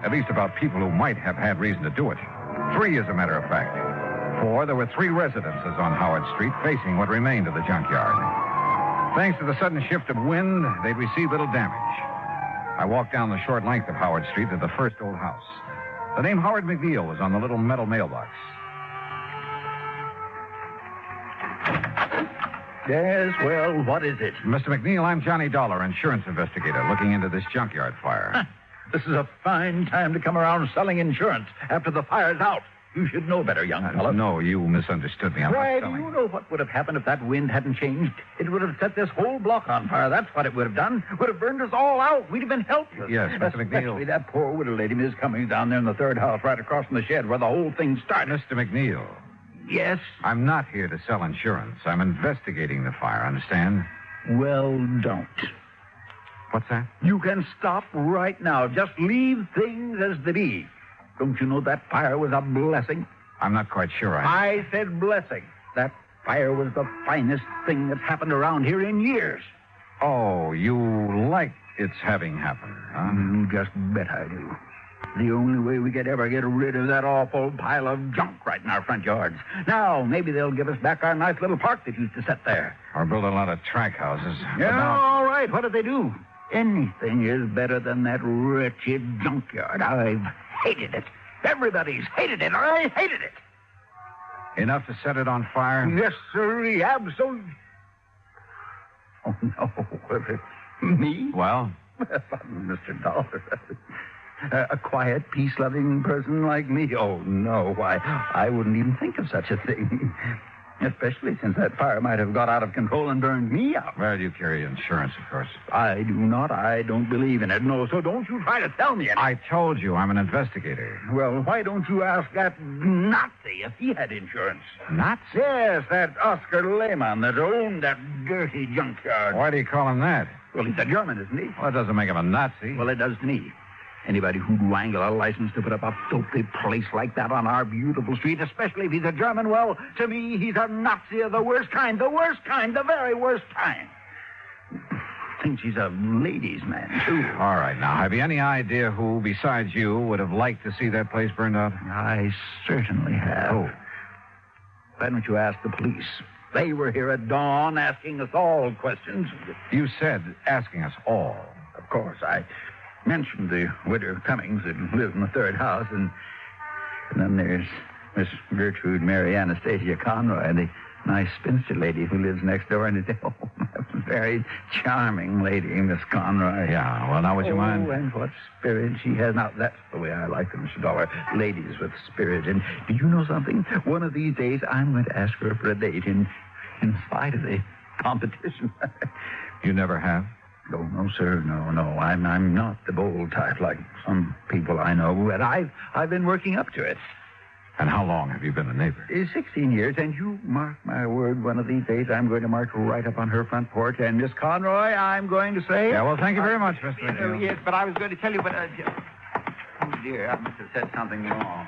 At least about people who might have had reason to do it. 3, as a matter of fact. 4, there were 3 residences on Howard Street facing what remained of the junkyard. Thanks to the sudden shift of wind, they'd received little damage. I walked down the short length of Howard Street to the first old house. The name Howard McNeil was on the little metal mailbox. Yes, well, what is it? Mr. McNeil, I'm Johnny Dollar, insurance investigator, looking into this junkyard fire. This is a fine time to come around selling insurance after the fire's out. You should know better, young fellow. No, you misunderstood me. I'm Why, not do selling. you know what would have happened if that wind hadn't changed? It would have set this whole block on fire. That's what it would have done. Would have burned us all out. We'd have been helpless. Yes, Mr. McNeil. Especially that poor widow lady is coming down there in the third house right across from the shed where the whole thing started. Mr. McNeil. Yes? I'm not here to sell insurance. I'm investigating the fire, understand? Well, don't. What's that? You can stop right now. Just leave things as they be. Don't you know that fire was a blessing? I'm not quite sure I said blessing. That fire was the finest thing that's happened around here in years. Oh, you like its having happened, huh? You just bet I do. The only way we could ever get rid of that awful pile of junk right in our front yards. Now, maybe they'll give us back our nice little park that used to sit there. Or build a lot of track houses. Yeah, all right. What did they do? Anything is better than that wretched junkyard. I've hated it. Everybody's hated it. I hated it. Enough to set it on fire? Yes, sir. Absolutely. Oh, no. Me? Well? Mr. Dollar. A quiet, peace-loving person like me? Oh, no. Why, I wouldn't even think of such a thing. Especially since that fire might have got out of control and burned me out. Well, you carry insurance, of course. I do not. I don't believe in it. No, so don't you try to tell me anything. I told you I'm an investigator. Well, why don't you ask that Nazi if he had insurance? Nazi? Yes, that Oscar Lehman that owned that dirty junkyard. Why do you call him that? Well, he's a German, isn't he? Well, that doesn't make him a Nazi. Well, it does to me. Anybody who'd wangle a license to put up a filthy place like that on our beautiful street, especially if he's a German, well, to me, he's a Nazi of the worst kind, the very worst kind. Thinks he's a ladies' man, too. All right, now, have you any idea who, besides you, would have liked to see that place burned out? I certainly have. Oh. Why don't you ask the police? They were here at dawn asking us all questions. You said asking us all. Of course, I mentioned the widow Cummings that lives in the third house, and then there's Miss Gertrude Mary Anastasia Conroy, the nice spinster lady who lives next door, and it's a very charming lady, Miss Conroy. Yeah, well, now would you mind? Oh, and what spirit she has. Now, that's the way I like them, Mr. Dollar. Ladies with spirit. And do you know something? One of these days, I'm going to ask her for a date in spite of the competition. You never have? Oh, no, sir. No. I'm not the bold type like some people I know, but I've been working up to it. And how long have you been a neighbor? 16 years, and you mark my word, one of these days I'm going to march right up on her front porch, and Miss Conroy, I'm going to say... Yeah, well, thank you very much, Mr. McNeil. Yes, but I was going to tell you, but... oh, dear, I must have said something wrong.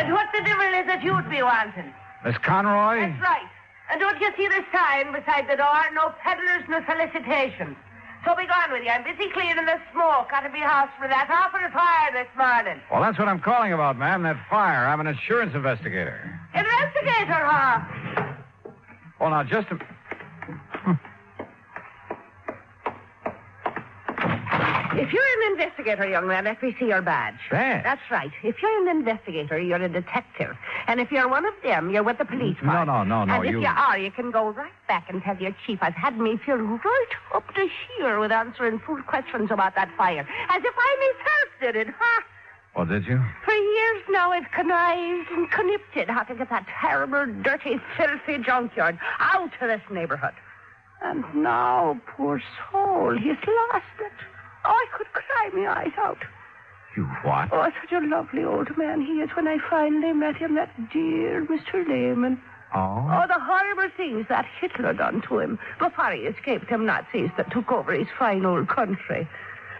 And what the devil is it you'd be wanting? Miss Conroy? That's right. And don't you see the sign beside the door? No peddlers, no solicitations. So be gone with you. I'm busy cleaning the smoke out of your house for that awful fire this morning. Well, that's what I'm calling about, ma'am, that fire. I'm an insurance investigator. Investigator, huh? Oh, now, just a... If you're an investigator, young man, let me see your badge. Badge? That's right. If you're an investigator, you're a detective. And if you're one of them, you're with the police force. No. And if you are, you can go right back and tell your chief I've had me filled right up to here with answering fool questions about that fire. As if I myself did it, huh? Well, did you? For years now, I've connived and connipted how to get that terrible, dirty, filthy junkyard out of this neighborhood. And now, poor soul, he's lost it. Oh, I could cry my eyes out. You what? Oh, such a lovely old man he is when I finally met him, that dear Mr. Lehman. Oh? Oh, the horrible things that Hitler done to him before he escaped them Nazis that took over his fine old country.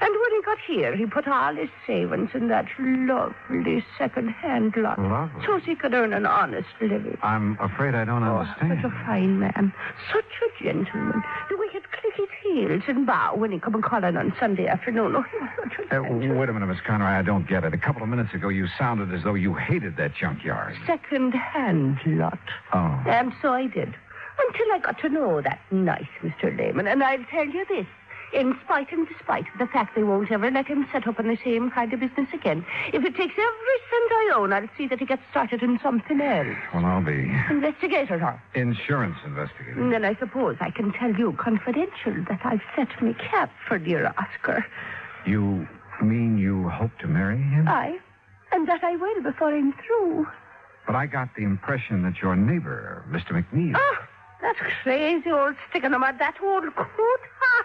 And when he got here, he put all his savings in that lovely second-hand lot. Lovely. So he could earn an honest living. I'm afraid I don't understand. Such a fine man. Such a gentleman. The way he'd click his heels and bow when he come calling on Sunday afternoon. Oh, he was such a gentleman. Wait a minute, Miss Conroy. I don't get it. A couple of minutes ago, you sounded as though you hated that junkyard. Second-hand lot. Oh. And so I did. Until I got to know that nice Mr. Lehman. And I'll tell you this. In spite and despite of the fact they won't ever let him set up in the same kind of business again. If it takes every cent I own, I'll see that he gets started in something else. Well, I'll be... Investigator, huh? Insurance investigator. And then I suppose I can tell you confidential that I've set me cap for dear Oscar. You mean you hope to marry him? Aye. And that I will before I'm through. But I got the impression that your neighbor, Mr. McNeil... Oh, that crazy old stick in the mud, that old coot, huh?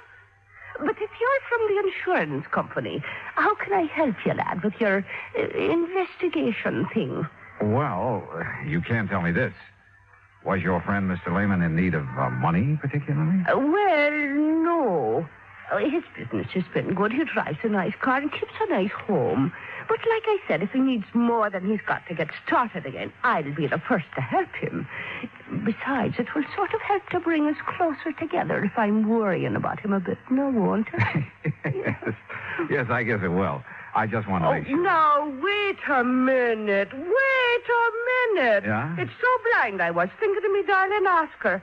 But if you're from the insurance company, how can I help you, lad, with your investigation thing? Well, you can't tell me this. Was your friend, Mr. Lehman, in need of money, particularly? Well, no. His business has been good. He drives a nice car and keeps a nice home. But like I said, if he needs more than he's got to get started again, I'll be the first to help him. Besides, it will sort of help to bring us closer together if I'm worrying about him a bit. No, won't it? Yes, I guess it will. I just want to make sure. Now, wait a minute. Yeah? It's so blind I was thinking of me darling Oscar.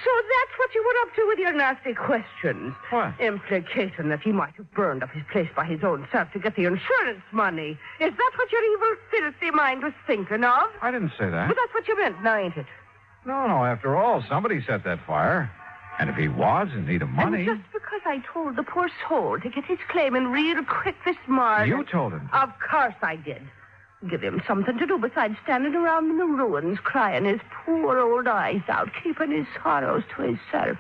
So that's what you were up to with your nasty questions. What? Implicating that he might have burned up his place by his own self to get the insurance money. Is that what your evil, filthy mind was thinking of? I didn't say that. But that's what you meant, now, ain't it? No, after all, somebody set that fire. And if he was in need of money... And just because I told the poor soul to get his claim in real quick this morning... You told him? Of course I did. Give him something to do besides standing around in the ruins crying his poor old eyes out, keeping his sorrows to himself.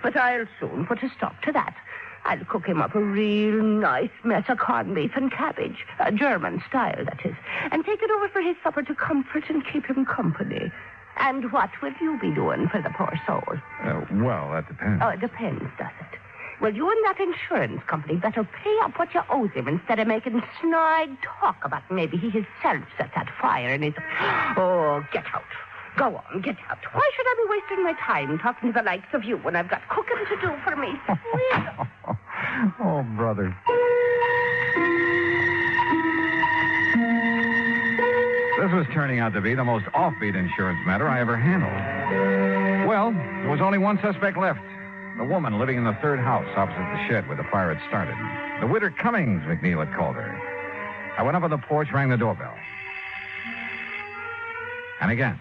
But I'll soon put a stop to that. I'll cook him up a real nice mess of corned beef and cabbage, a German style, that is, and take it over for his supper to comfort and keep him company. And what will you be doing for the poor soul? Well, that depends. Oh, it depends, does it? Well, you and that insurance company better pay up what you owe him instead of making snide talk about maybe he himself set that fire in his... Oh, get out. Go on, get out. Why should I be wasting my time talking to the likes of you when I've got cooking to do for me? Oh, brother. This was turning out to be the most offbeat insurance matter I ever handled. Well, there was only one suspect left. The woman living in the third house opposite the shed where the fire had started. The widow Cummings, McNeil had called her. I went up on the porch, rang the doorbell. And again.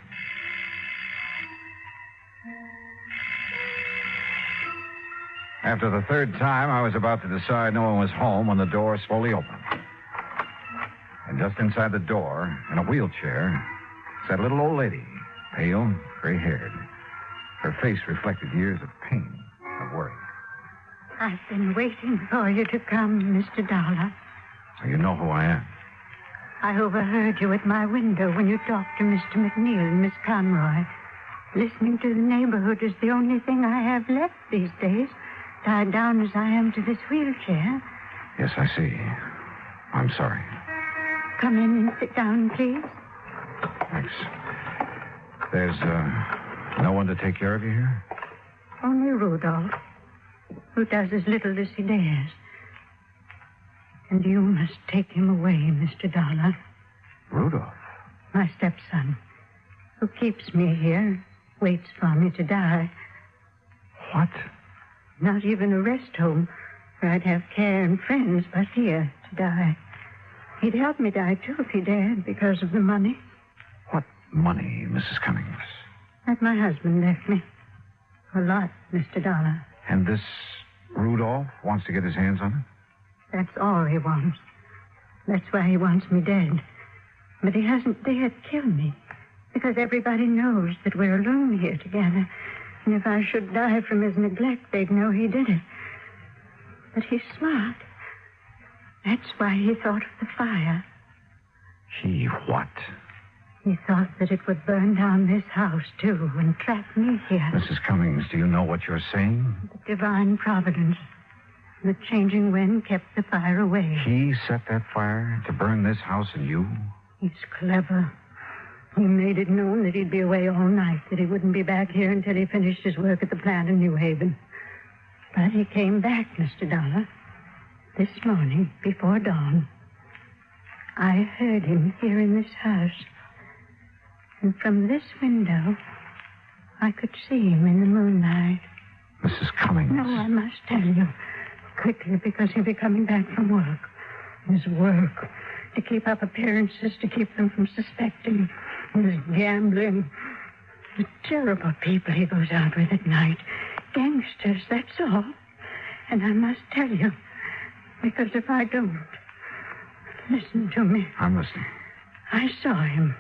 After the third time, I was about to decide no one was home when the door slowly opened. And just inside the door, in a wheelchair, sat a little old lady, pale, gray-haired. Her face reflected years of pain. Of worry. I've been waiting for you to come, Mr. Dollar. So you know who I am. I overheard you at my window when you talked to Mr. McNeil and Miss Conroy. Listening to the neighborhood is the only thing I have left these days, tied down as I am to this wheelchair. Yes, I see. I'm sorry. come in and sit down, please? Thanks. There's no one to take care of you here? Only Rudolph, who does as little as he dares. And you must take him away, Mr. Dollar. Rudolph? My stepson, who keeps me here, waits for me to die. What? Not even a rest home where I'd have care and friends, but here to die. He'd help me die, too, if he dared, because of the money. What money, Mrs. Cummings? That my husband left me. A lot, Mr. Dollar. And this Rudolph wants to get his hands on it? That's all he wants. That's why he wants me dead. But he hasn't dared kill me, because everybody knows that we're alone here together. And if I should die from his neglect, they'd know he did it. But he's smart. That's why he thought of the fire. He what? He thought that it would burn down this house, too, and trap me here. Mrs. Cummings, do you know what you're saying? The divine providence. The changing wind kept the fire away. He set that fire to burn this house and you? He's clever. He made it known that he'd be away all night, that he wouldn't be back here until he finished his work at the plant in New Haven. But he came back, Mr. Dollar, this morning before dawn. I heard him here in this house. And from this window, I could see him in the moonlight. Mrs. Cummings. No, I must tell you. Quickly, because he'll be coming back from work. His work. To keep up appearances, to keep them from suspecting. His gambling. The terrible people he goes out with at night. Gangsters, that's all. And I must tell you, because if I don't, listen to me. I'm listening. I saw him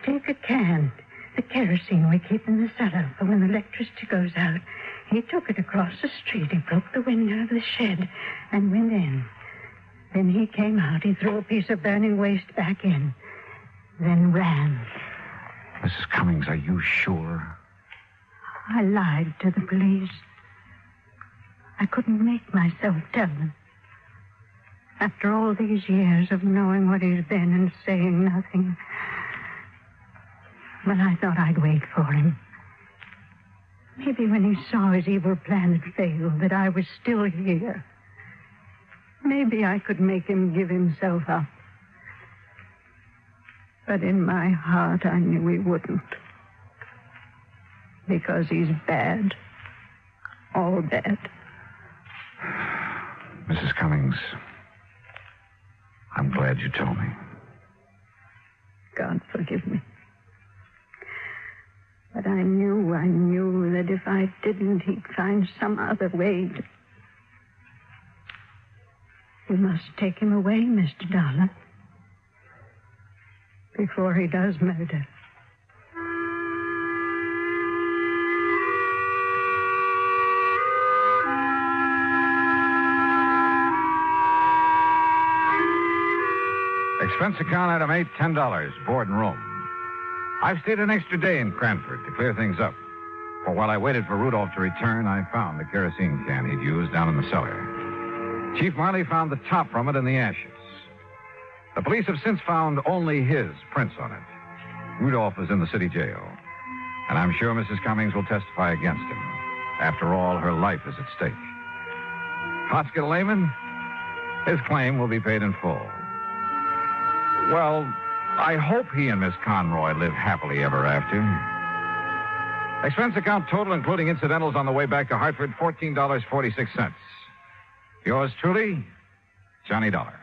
take a can, the kerosene we keep in the cellar for when the electricity goes out. He took it across the street. He broke the window of the shed and went in. Then he came out. He threw a piece of burning waste back in. Then ran. Mrs. Cummings, are you sure? I lied to the police. I couldn't make myself tell them. After all these years of knowing what he's been and saying nothing. But I thought I'd wait for him. Maybe when he saw his evil plan had failed, that I was still here. Maybe I could make him give himself up. But in my heart, I knew he wouldn't. Because he's bad. All bad. Mrs. Cummings, I'm glad you told me. God forgive me. But I knew that if I didn't, he'd find some other way to... You must take him away, Mr. Dollar. Before he does murder. Expense account item 8, $10, board and room. I've stayed an extra day in Cranford to clear things up. For while I waited for Rudolph to return, I found the kerosene can he'd used down in the cellar. Chief Marley found the top from it in the ashes. The police have since found only his prints on it. Rudolph is in the city jail. And I'm sure Mrs. Cummings will testify against him. After all, her life is at stake. Hospital layman, his claim will be paid in full. Well, I hope he and Miss Conroy live happily ever after. Expense account total, including incidentals on the way back to Hartford, $14.46. Yours truly, Johnny Dollar.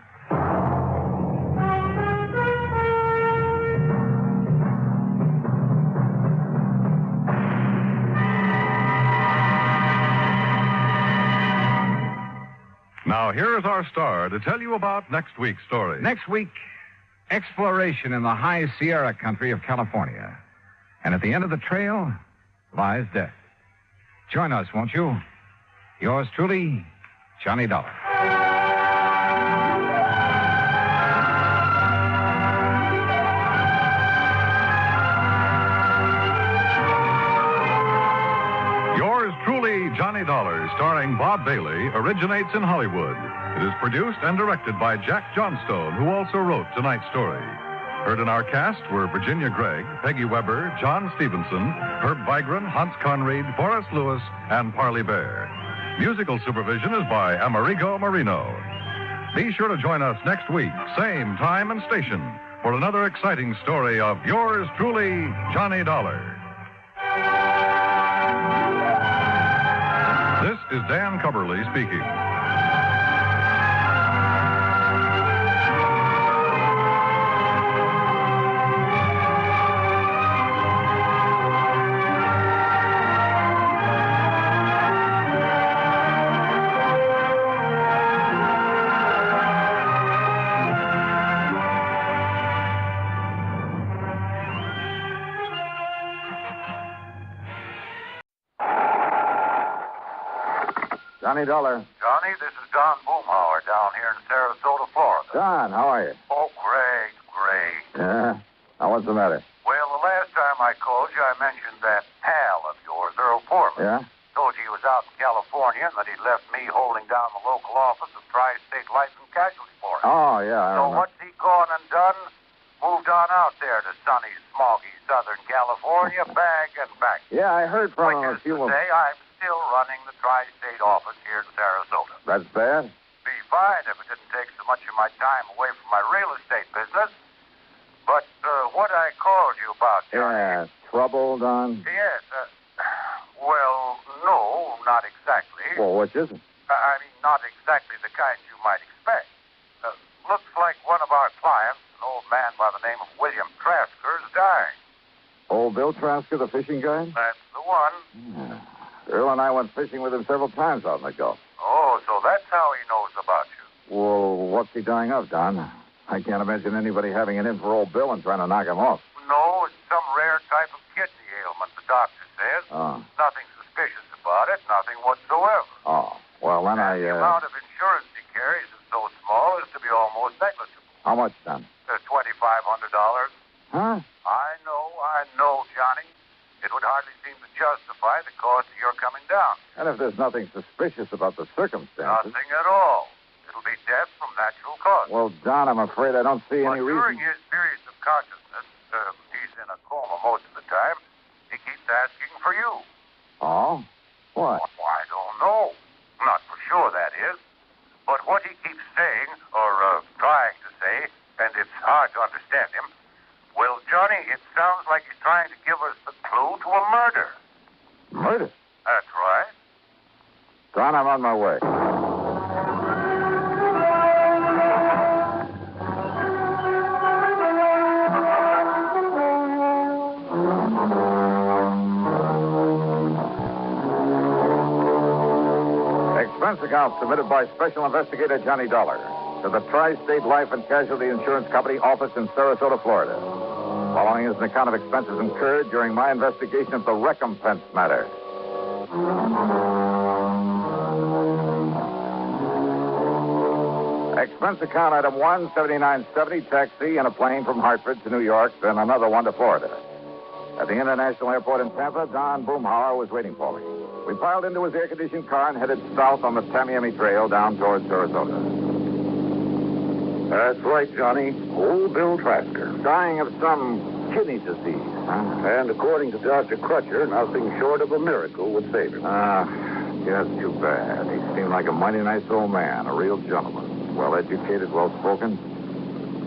Now, here is our star to tell you about next week's story. Next week, exploration in the high Sierra country of California. And at the end of the trail lies death. Join us, won't you? Yours truly, Johnny Dollar. Yours truly, Johnny Dollar, starring Bob Bailey, originates in Hollywood. It is produced and directed by Jack Johnstone, who also wrote tonight's story. Heard in our cast were Virginia Gregg, Peggy Weber, John Stevenson, Herb Vigran, Hans Conried, Forrest Lewis, and Parley Bear. Musical supervision is by Amerigo Marino. Be sure to join us next week, same time and station, for another exciting story of yours truly, Johnny Dollar. This is Dan Cubberly speaking. Johnny Dollar. Johnny, this is Don Boomhauer down here in Sarasota, Florida. Don, how are you? Oh, great, great. Yeah? Now, what's the matter? Well, the last time I called you, I mentioned that pal of yours, Earl Foreman. Yeah? Told you he was out in California and that he'd left me holding down the local office of Tri-State Life and Casualty for him. Oh, yeah, I So remember. what's he gone and done? Moved on out there to sunny, smoggy Southern California, bag and back. Yeah, I heard from him a Which is few to say, I'm still running the Tri-State office here in Sarasota. That's bad? Be fine if it didn't take so much of my time away from my real estate business. But what I called you about, Johnny... Yeah, trouble, Don? Yes, well, no, not exactly. Well, which is it? I mean, not exactly the kind you might expect. Looks like one of our clients, an old man by the name of William Trasker, is dying. Old Bill Trasker, the fishing guy? That's the one. Yeah. Earl and I went fishing with him several times out in the Gulf. Oh, so that's how he knows about you. Well, what's he dying of, Don? I can't imagine anybody having it in for old Bill and trying to knock him off. No, it's some rare type of kidney ailment, the doctor says. Oh. Nothing suspicious about it, nothing whatsoever. Oh, well, then The amount of insurance he carries is so small as to be almost negligible. How much, Don? $2,500. Huh? I know, Johnny. It would hardly seem to justify the cost of your coming down. And if there's nothing suspicious about the circumstances... Nothing at all. It'll be death from natural causes. Well, Don, I'm afraid I don't see any During reason... his periods of consciousness, he's in a coma most of the time, he keeps asking for you. Oh? What? Well, I don't know. Not for sure, that is. But what he keeps saying, or trying to say, and it's hard to understand him, well, Johnny, it sounds like he's trying to give us the clue to a murder. Murder? That's right. Don, I'm on my way. Expense account submitted by Special Investigator Johnny Dollar to the Tri-State Life and Casualty Insurance Company office in Sarasota, Florida. Following is an account of expenses incurred during my investigation of the Recompense Matter. Expense account item 1, $79.70, taxi and a plane from Hartford to New York, then another one to Florida. At the International Airport in Tampa, Don Boomhauer was waiting for me. We piled into his air-conditioned car and headed south on the Tamiami Trail down towards Sarasota. That's right, Johnny. Old Bill Trasker. Dying of some kidney disease, huh? And according to Dr. Crutcher, nothing short of a miracle would save him. Yes, too bad. He seemed like a mighty nice old man, a real gentleman. Well-educated, well-spoken.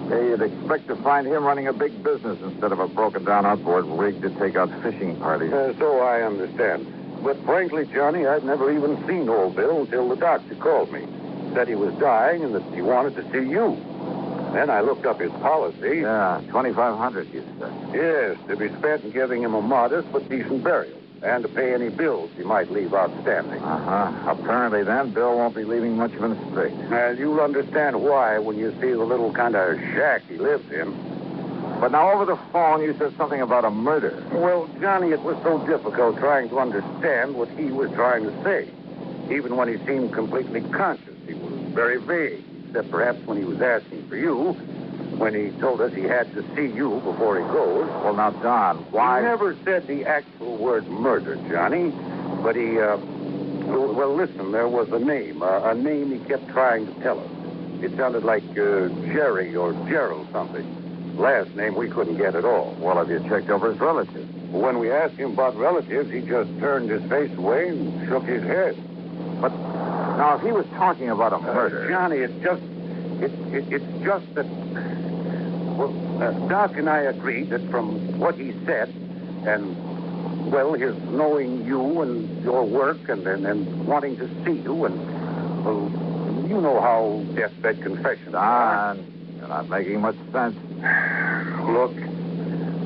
Hey, you'd expect to find him running a big business instead of a broken-down outboard rig to take out fishing parties. So I understand. But frankly, Johnny, I'd never even seen old Bill until the doctor called me. Said he was dying and that he wanted to see you. Then I looked up his policy. Yeah, $2,500, you said. Yes, to be spent in giving him a modest but decent burial. And to pay any bills he might leave outstanding. Apparently, then, Bill won't be leaving much of an estate. And you'll understand why when you see the little kind of shack he lives in. But now, over the phone, you said something about a murder. Well, Johnny, it was so difficult trying to understand what he was trying to say. Even when he seemed completely conscious, he was very vague, except perhaps when he was asking for you. When he told us he had to see you before he goes. Well, now, Don, why... He never said the actual word murder, Johnny. But he Well, listen, there was a name he kept trying to tell us. It sounded like Jerry or Gerald something. Last name we couldn't get at all. Well, have you checked over his relatives? When we asked him about relatives, he just turned his face away and shook his head. But now, if he was talking about a murder... Johnny, it's just that... Well, Doc and I agreed that from what he said, and, well, his knowing you and your work and wanting to see you, and, well, you know how deathbed confessions are. You're not making much sense. Look,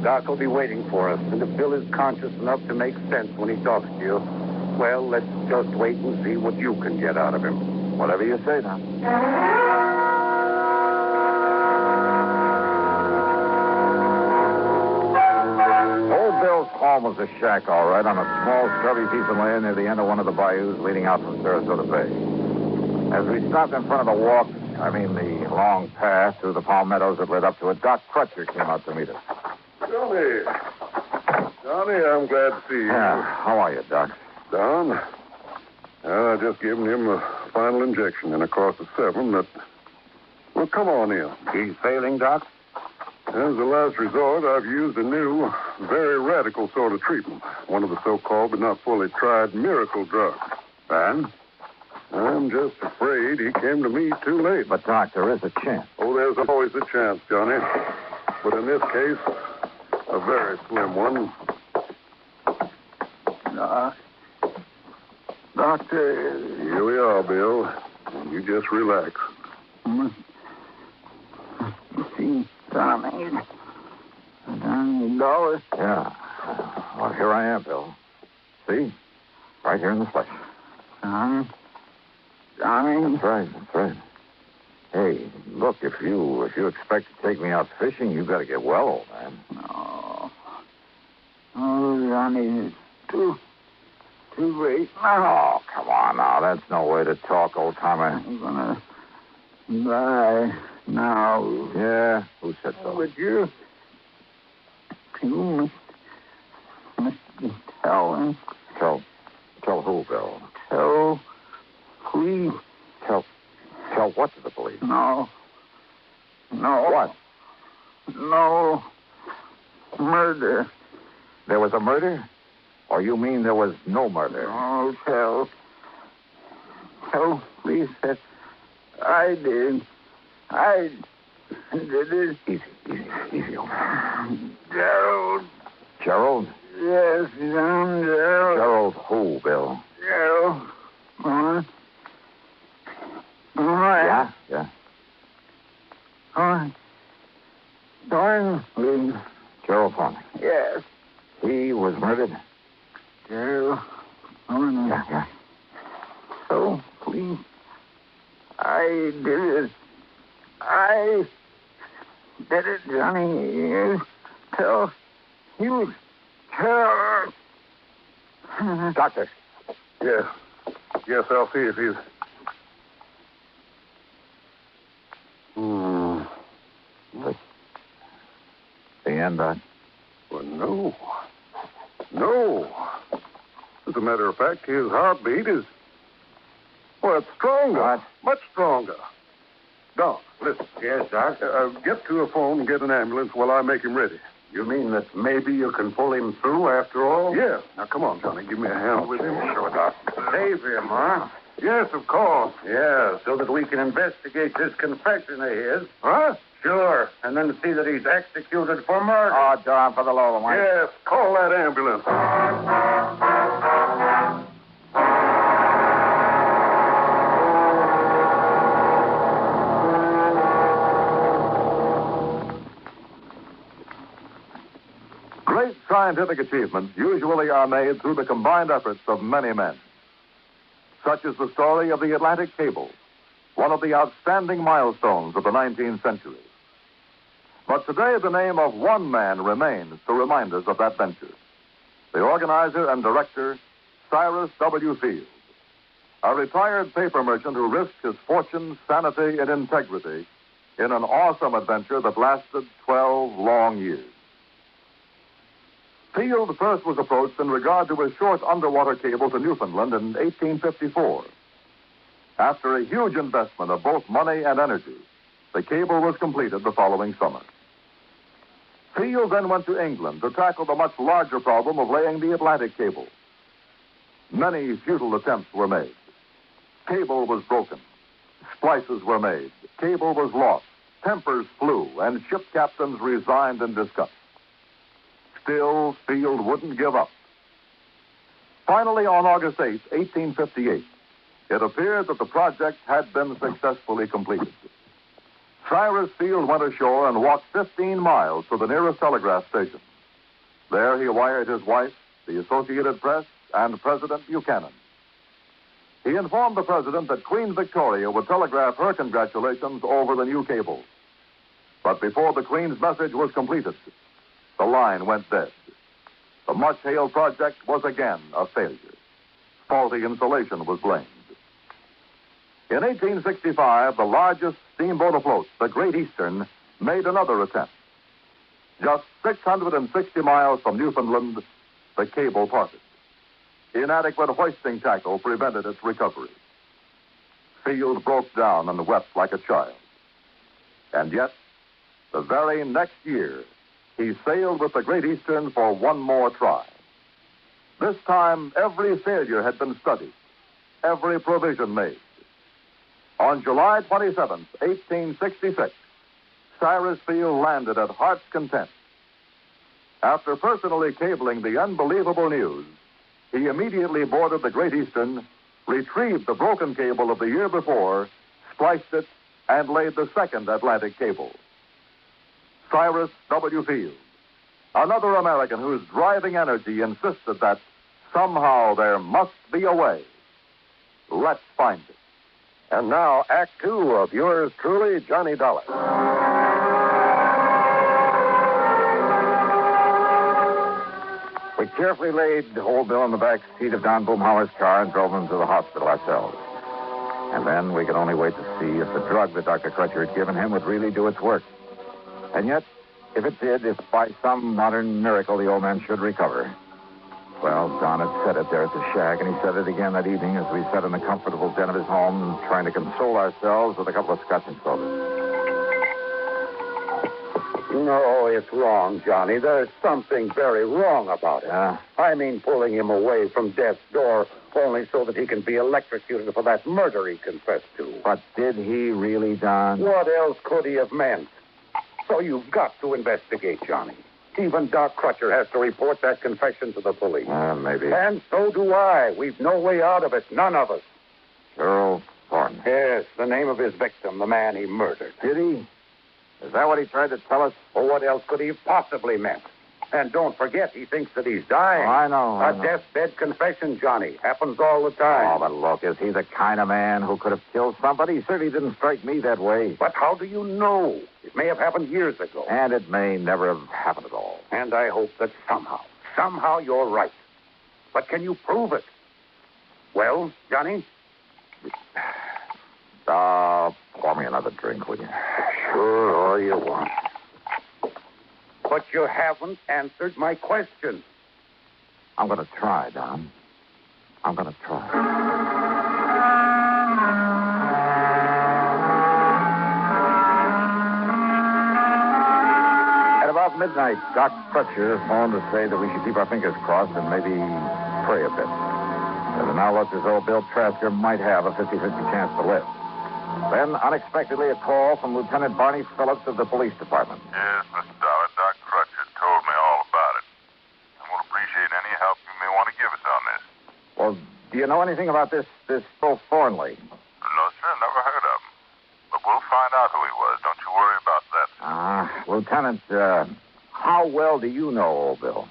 Doc will be waiting for us, and if Bill is conscious enough to make sense when he talks to you, well, let's just wait and see what you can get out of him. Whatever you say, Doc. Old Bill's home was a shack, all right, on a small, scrubby piece of land near the end of one of the bayous leading out from Sarasota Bay. As we stopped in front of the the long path through the palmettos that led up to it, Doc Crutcher came out to meet us. Johnny, I'm glad to see you. Yeah, how are you, Doc? Down? Well, I just given him a final injection in a course of 7 that... Well, come on in. He's failing, Doc? As a last resort, I've used a new, very radical sort of treatment. One of the so-called but not fully tried miracle drugs. And? I'm just afraid he came to me too late. But, Doc, there is a chance. Oh, there's always a chance, Johnny. But in this case, a very slim one. Doctor... Here we are, Bill. You just relax. See, Johnny Dollar. Yeah. Well, here I am, Bill. See? Right here in the flesh. Johnny? That's right. Hey, look, if you expect to take me out fishing, you got to get well, old man. No. Oh, Johnny, it's too late now. Oh, come on now. That's no way to talk, old timer. I'm gonna die now. Yeah, who said so? Would you must tell him? Tell who, Bill? Tell police. Tell what to the police? No. What? No. Murder. There was a murder? Or you mean there was no murder? No, tell police that I did. I did it. Easy, old man. Gerald? Yes, I'm Gerald. Gerald who, Bill? Gerald. Yeah. Thornley. Gerald Thornley. Yes. He was murdered? Gerald Thornley. Yeah. So, please, I did it. I did it, Johnny. You tell. Doctor. Yeah. Yes, I'll see if he's... The end, Doc? Well, no. As a matter of fact, his heartbeat is... Well, it's stronger. What? Much stronger. Doc, listen. Yes, Doc? Get to a phone and get an ambulance while I make him ready. You mean that maybe you can pull him through after all? Yeah. Now, come on, Johnny. Give me a hand with him. Sure, Doc. Save him, huh? Yes, of course. Yeah, so that we can investigate this confession of his. Huh? Sure, and then see that he's executed for murder. Oh, darn, for the love of Mike. Yes, call that ambulance. Great scientific achievements usually are made through the combined efforts of many men. Such is the story of the Atlantic Cable, one of the outstanding milestones of the 19th century. But today, the name of one man remains to remind us of that venture. The organizer and director, Cyrus W. Field, a retired paper merchant who risked his fortune, sanity, and integrity in an awesome adventure that lasted 12 long years. Field first was approached in regard to a short underwater cable to Newfoundland in 1854. After a huge investment of both money and energy, the cable was completed the following summer. Field then went to England to tackle the much larger problem of laying the Atlantic cable. Many futile attempts were made. Cable was broken. Splices were made. Cable was lost. Tempers flew, and ship captains resigned in disgust. Still, Field wouldn't give up. Finally, on August 8, 1858, it appeared that the project had been successfully completed. Cyrus Field went ashore and walked 15 miles to the nearest telegraph station. There he wired his wife, the Associated Press, and President Buchanan. He informed the president that Queen Victoria would telegraph her congratulations over the new cable. But before the Queen's message was completed, the line went dead. The much-hailed project was again a failure. Faulty insulation was blamed. In 1865, the largest steamboat afloat, the Great Eastern, made another attempt. Just 660 miles from Newfoundland, the cable parted. Inadequate hoisting tackle prevented its recovery. Field broke down and wept like a child. And yet, the very next year, he sailed with the Great Eastern for one more try. This time, every failure had been studied, every provision made. On July 27, 1866, Cyrus Field landed at Heart's Content. After personally cabling the unbelievable news, he immediately boarded the Great Eastern, retrieved the broken cable of the year before, spliced it, and laid the second Atlantic cable. Cyrus W. Field, another American whose driving energy insisted that somehow there must be a way. Let's find it. And now, Act Two of yours truly, Johnny Dollar. We carefully laid Old Bill in the back seat of Don Boomhauer's car and drove him to the hospital ourselves. And then we could only wait to see if the drug that Dr. Crutcher had given him would really do its work. And yet, if it did, if by some modern miracle the old man should recover. Well, Don had said it there at the shack, and he said it again that evening as we sat in the comfortable den of his home, trying to console ourselves with a couple of scotch and sodas. No, it's wrong, Johnny. There's something very wrong about it. I mean, pulling him away from death's door only so that he can be electrocuted for that murder he confessed to. But did he really, Don? What else could he have meant? So you've got to investigate, Johnny. Even Doc Crutcher has to report that confession to the police. Maybe. And so do I. We've no way out of it. None of us. Earl Thornton. Yes, the name of his victim, the man he murdered. Did he? Is that what he tried to tell us? Well, what else could he have possibly meant? And don't forget, he thinks that he's dying. Oh, I know. A deathbed confession, Johnny. Happens all the time. Oh, but look, is he the kind of man who could have killed somebody? He certainly didn't strike me that way. But how do you know? It may have happened years ago. And it may never have happened at all. And I hope that somehow you're right. But can you prove it? Well, Johnny? Pour me another drink, will you? Sure, all you want. But you haven't answered my question. I'm going to try, Don. I'm going to try. At about midnight, Doc Crutcher phoned to say that we should keep our fingers crossed and maybe pray a bit. It now looked as though Bill Trasker might have a 50-50 chance to live. Then, unexpectedly, a call from Lieutenant Barney Phillips of the police department. Yes, Mr. Dollar. Doc Crutcher told me all about it. And we'll appreciate any help you may want to give us on this. Well, do you know anything about this Bill Thornley? No, sir. Never heard of him. But we'll find out who he was. Don't you worry about that. Lieutenant, how well do you know old Bill?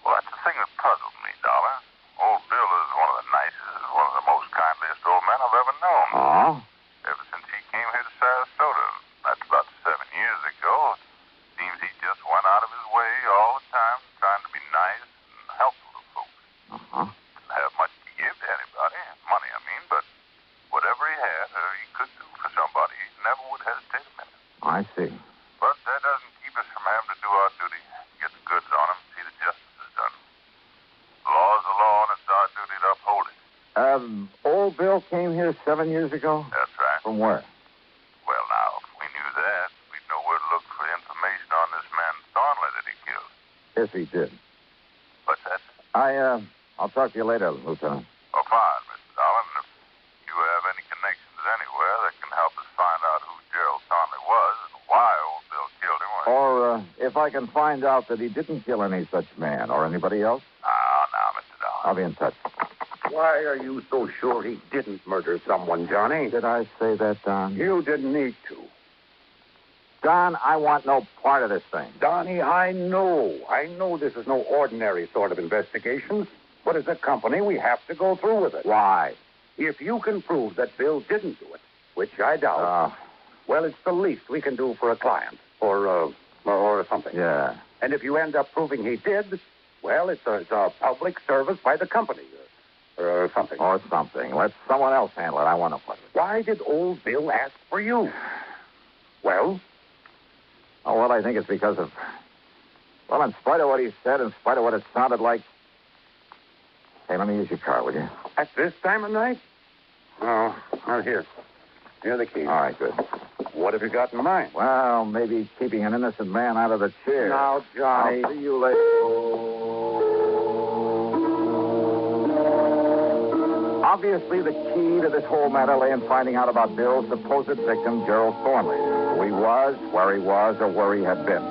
Well, that's the thing that puzzles me, Dollar. Old Bill is one of the nicest, one of the most kindliest old men I've ever known. Oh? Ever since he came here to Sarasota, that's about 7 years ago, seems he just went out of his way all the time trying to be nice and helpful to folks. Didn't have much to give to anybody, money I mean, but whatever he had or he could do for somebody, he never would hesitate a minute. I see. But that doesn't keep us from having to do our duty, get the goods on him, see that justice is done. here 7 years ago? That's right. From where? Well, now, if we knew that, we'd know where to look for information on this man Thornley that he killed. Yes, he did. What's that? I'll talk to you later, Lieutenant. Oh, fine, Mr. Dollar. And if you have any connections anywhere that can help us find out who Gerald Thornley was and why old Bill killed him. Or if I can find out that he didn't kill any such man or anybody else. Now, Mr. Dollar. I'll be in touch. Why are you so sure he didn't murder someone, Johnny? Did I say that, Don? You didn't need to. Don, I want no part of this thing. Donnie, I know this is no ordinary sort of investigation, but as a company, we have to go through with it. Why? If you can prove that Bill didn't do it, which I doubt, well, it's the least we can do for a client or something. Yeah. And if you end up proving he did, well, it's a public service by the company or something. Or something. Let someone else handle it. I want to put it. Why did old Bill ask for you? Well? Oh, well, I think it's because of... Well, in spite of what he said, in spite of what it sounded like... Hey, let me use your car, will you? At this time of night? Oh, well, here. Here are the keys. All right, good. What have you got in mind? Well, maybe keeping an innocent man out of the chair. Now, Johnny. I'll see you later. Obviously, the key to this whole matter lay in finding out about Bill's supposed victim, Gerald Thornley. Who he was, where he was, or where he had been.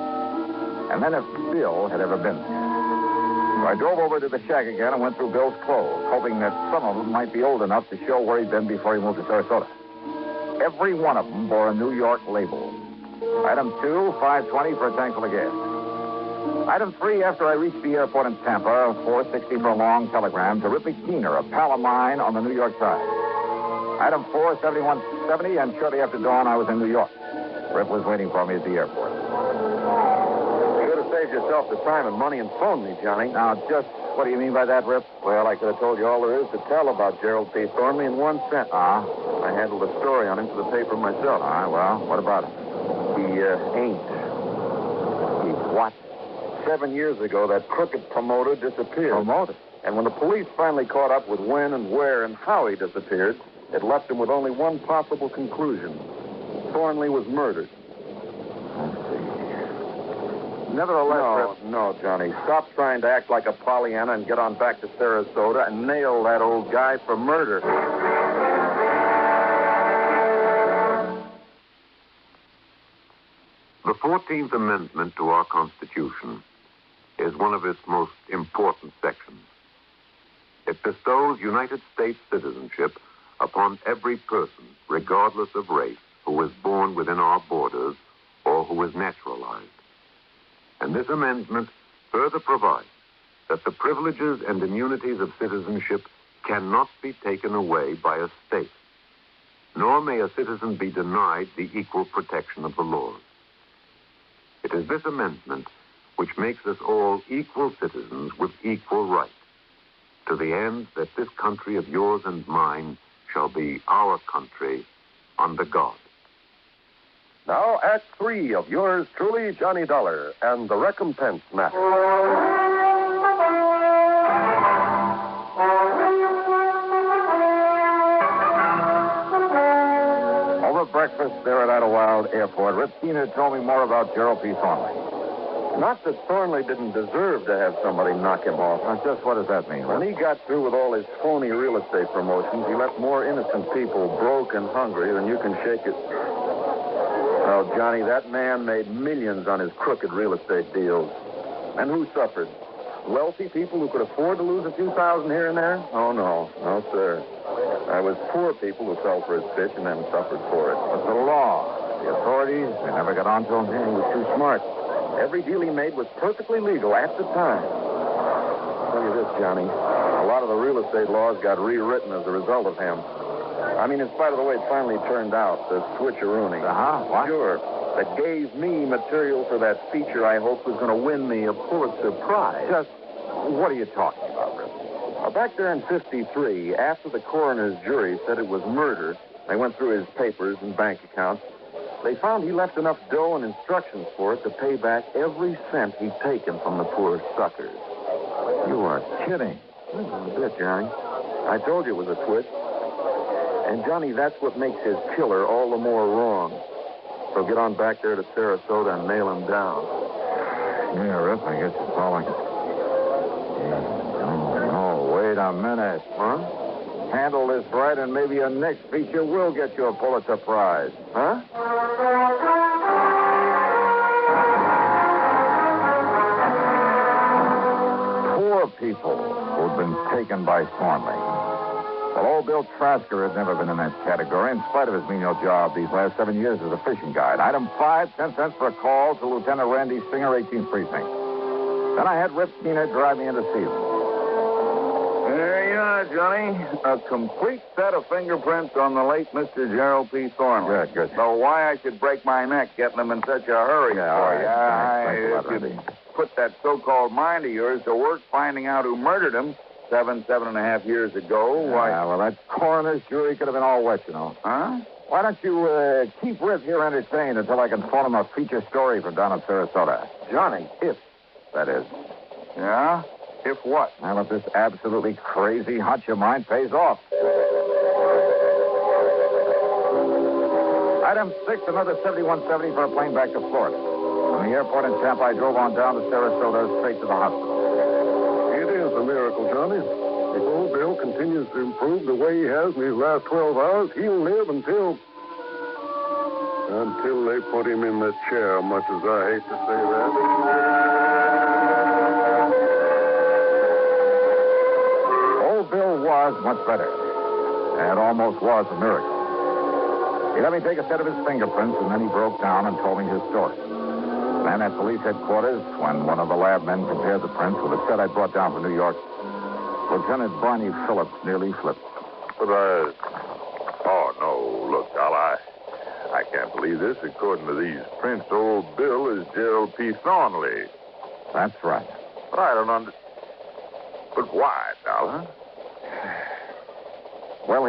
And then if Bill had ever been there. So I drove over to the shack again and went through Bill's clothes, hoping that some of them might be old enough to show where he'd been before he moved to Sarasota. Every one of them bore a New York label. Item 2, $5.20 for a tank full of gas. Item 3, after I reached the airport in Tampa, $4.60 for a long telegram to Ripley Keener, a pal of mine on the New York side. Item 4, $71.70, and shortly after dawn, I was in New York. Rip was waiting for me at the airport. You could have saved yourself the time and money and phoned me, Johnny. Now, just what do you mean by that, Rip? Well, I could have told you all there is to tell about Gerald P. Thornley in one sentence. I handled the story on him for the paper myself. All right, well, what about him? He ain't. He what? 7 years ago, that crooked promoter disappeared. Promoter? And when the police finally caught up with when and where and how he disappeared, it left them with only one possible conclusion. Thornley was murdered. Let's see. Nevertheless... No, Johnny. Stop trying to act like a Pollyanna and get on back to Sarasota and nail that old guy for murder. The 14th Amendment to our Constitution is one of its most important sections. It bestows United States citizenship upon every person, regardless of race, who is born within our borders or who is naturalized. And this amendment further provides that the privileges and immunities of citizenship cannot be taken away by a state, nor may a citizen be denied the equal protection of the laws. It is this amendment which makes us all equal citizens with equal rights, to the end that this country of yours and mine shall be our country under God. Now, Act 3 of yours truly, Johnny Dollar, and the Recompense Matter. Over breakfast there at Idlewild Airport, Rip Keener told me more about Gerald P. Thornley. Not that Thornley didn't deserve to have somebody knock him off. Now, just what does that mean? When he got through with all his phony real estate promotions, he left more innocent people broke and hungry than you can shake it. Oh, Johnny, that man made millions on his crooked real estate deals. And who suffered? Wealthy people who could afford to lose a few thousand here and there? Oh, no. No, sir. I was poor people who fell for his pitch and then suffered for it. But the law, the authorities, they never got on to him. Man, he was too smart. Every deal he made was perfectly legal at the time. I'll tell you this, Johnny. A lot of the real estate laws got rewritten as a result of him. I mean, in spite of the way it finally turned out, the switcherooning. What? Sure. That gave me material for that feature I hoped was going to win me a Pulitzer Prize. Just, what are you talking about, Rip? Back there in 53, after the coroner's jury said it was murder, they went through his papers and bank accounts. They found he left enough dough and instructions for it to pay back every cent he'd taken from the poor suckers. You are kidding. A bit, Johnny. I told you it was a twist. And, Johnny, that's what makes his killer all the more wrong. So get on back there to Sarasota and nail him down. Yeah, Rip, I guess it's all I can... Oh, wait a minute. Huh? Handle this right, and maybe your next feature will get you a Pulitzer Prize. Huh? Poor people who'd been taken by Thornley. Well, old Bill Trasker had never been in that category, in spite of his menial job these last 7 years as a fishing guide. Item 5, 10 cents for a call to Lieutenant Randy Singer, 18th Precinct. Then I had Rip Keener drive me in to see him. There you are, Johnny. A complete set of fingerprints on the late Mr. Gerald P. Thornley. Good. So why I should break my neck getting them in such a hurry for you. Thanks a lot, If Randy. you put that so-called mind of yours to work finding out who murdered him 7.5 years ago, why... Well, that coroner's jury could have been all wet, you know. Huh? Why don't you keep Rip here entertained until I can phone him a feature story from down in Sarasota? Johnny, If that is. Yeah? If what? Now, if this absolutely crazy hunch of mine pays off. Item 6, another 7170 for a plane back to Florida. From the airport in Tampa, I drove on down to Sarasota, straight to the hospital. It is a miracle, Johnny. If old Bill continues to improve the way he has in these last 12 hours, he'll live until they put him in that chair, much as I hate to say that. Old Bill was much better. And almost was a miracle. He let me take a set of his fingerprints, and then he broke down and told me his story. Then at police headquarters, when one of the lab men compared the prints with a set I brought down from New York, Lieutenant Barney Phillips nearly flipped. But oh, no. Look, Al, I can't believe this. According to these prints, old Bill is Gerald P. Thornley. That's right. But I don't understand. But why, Dollar? Well,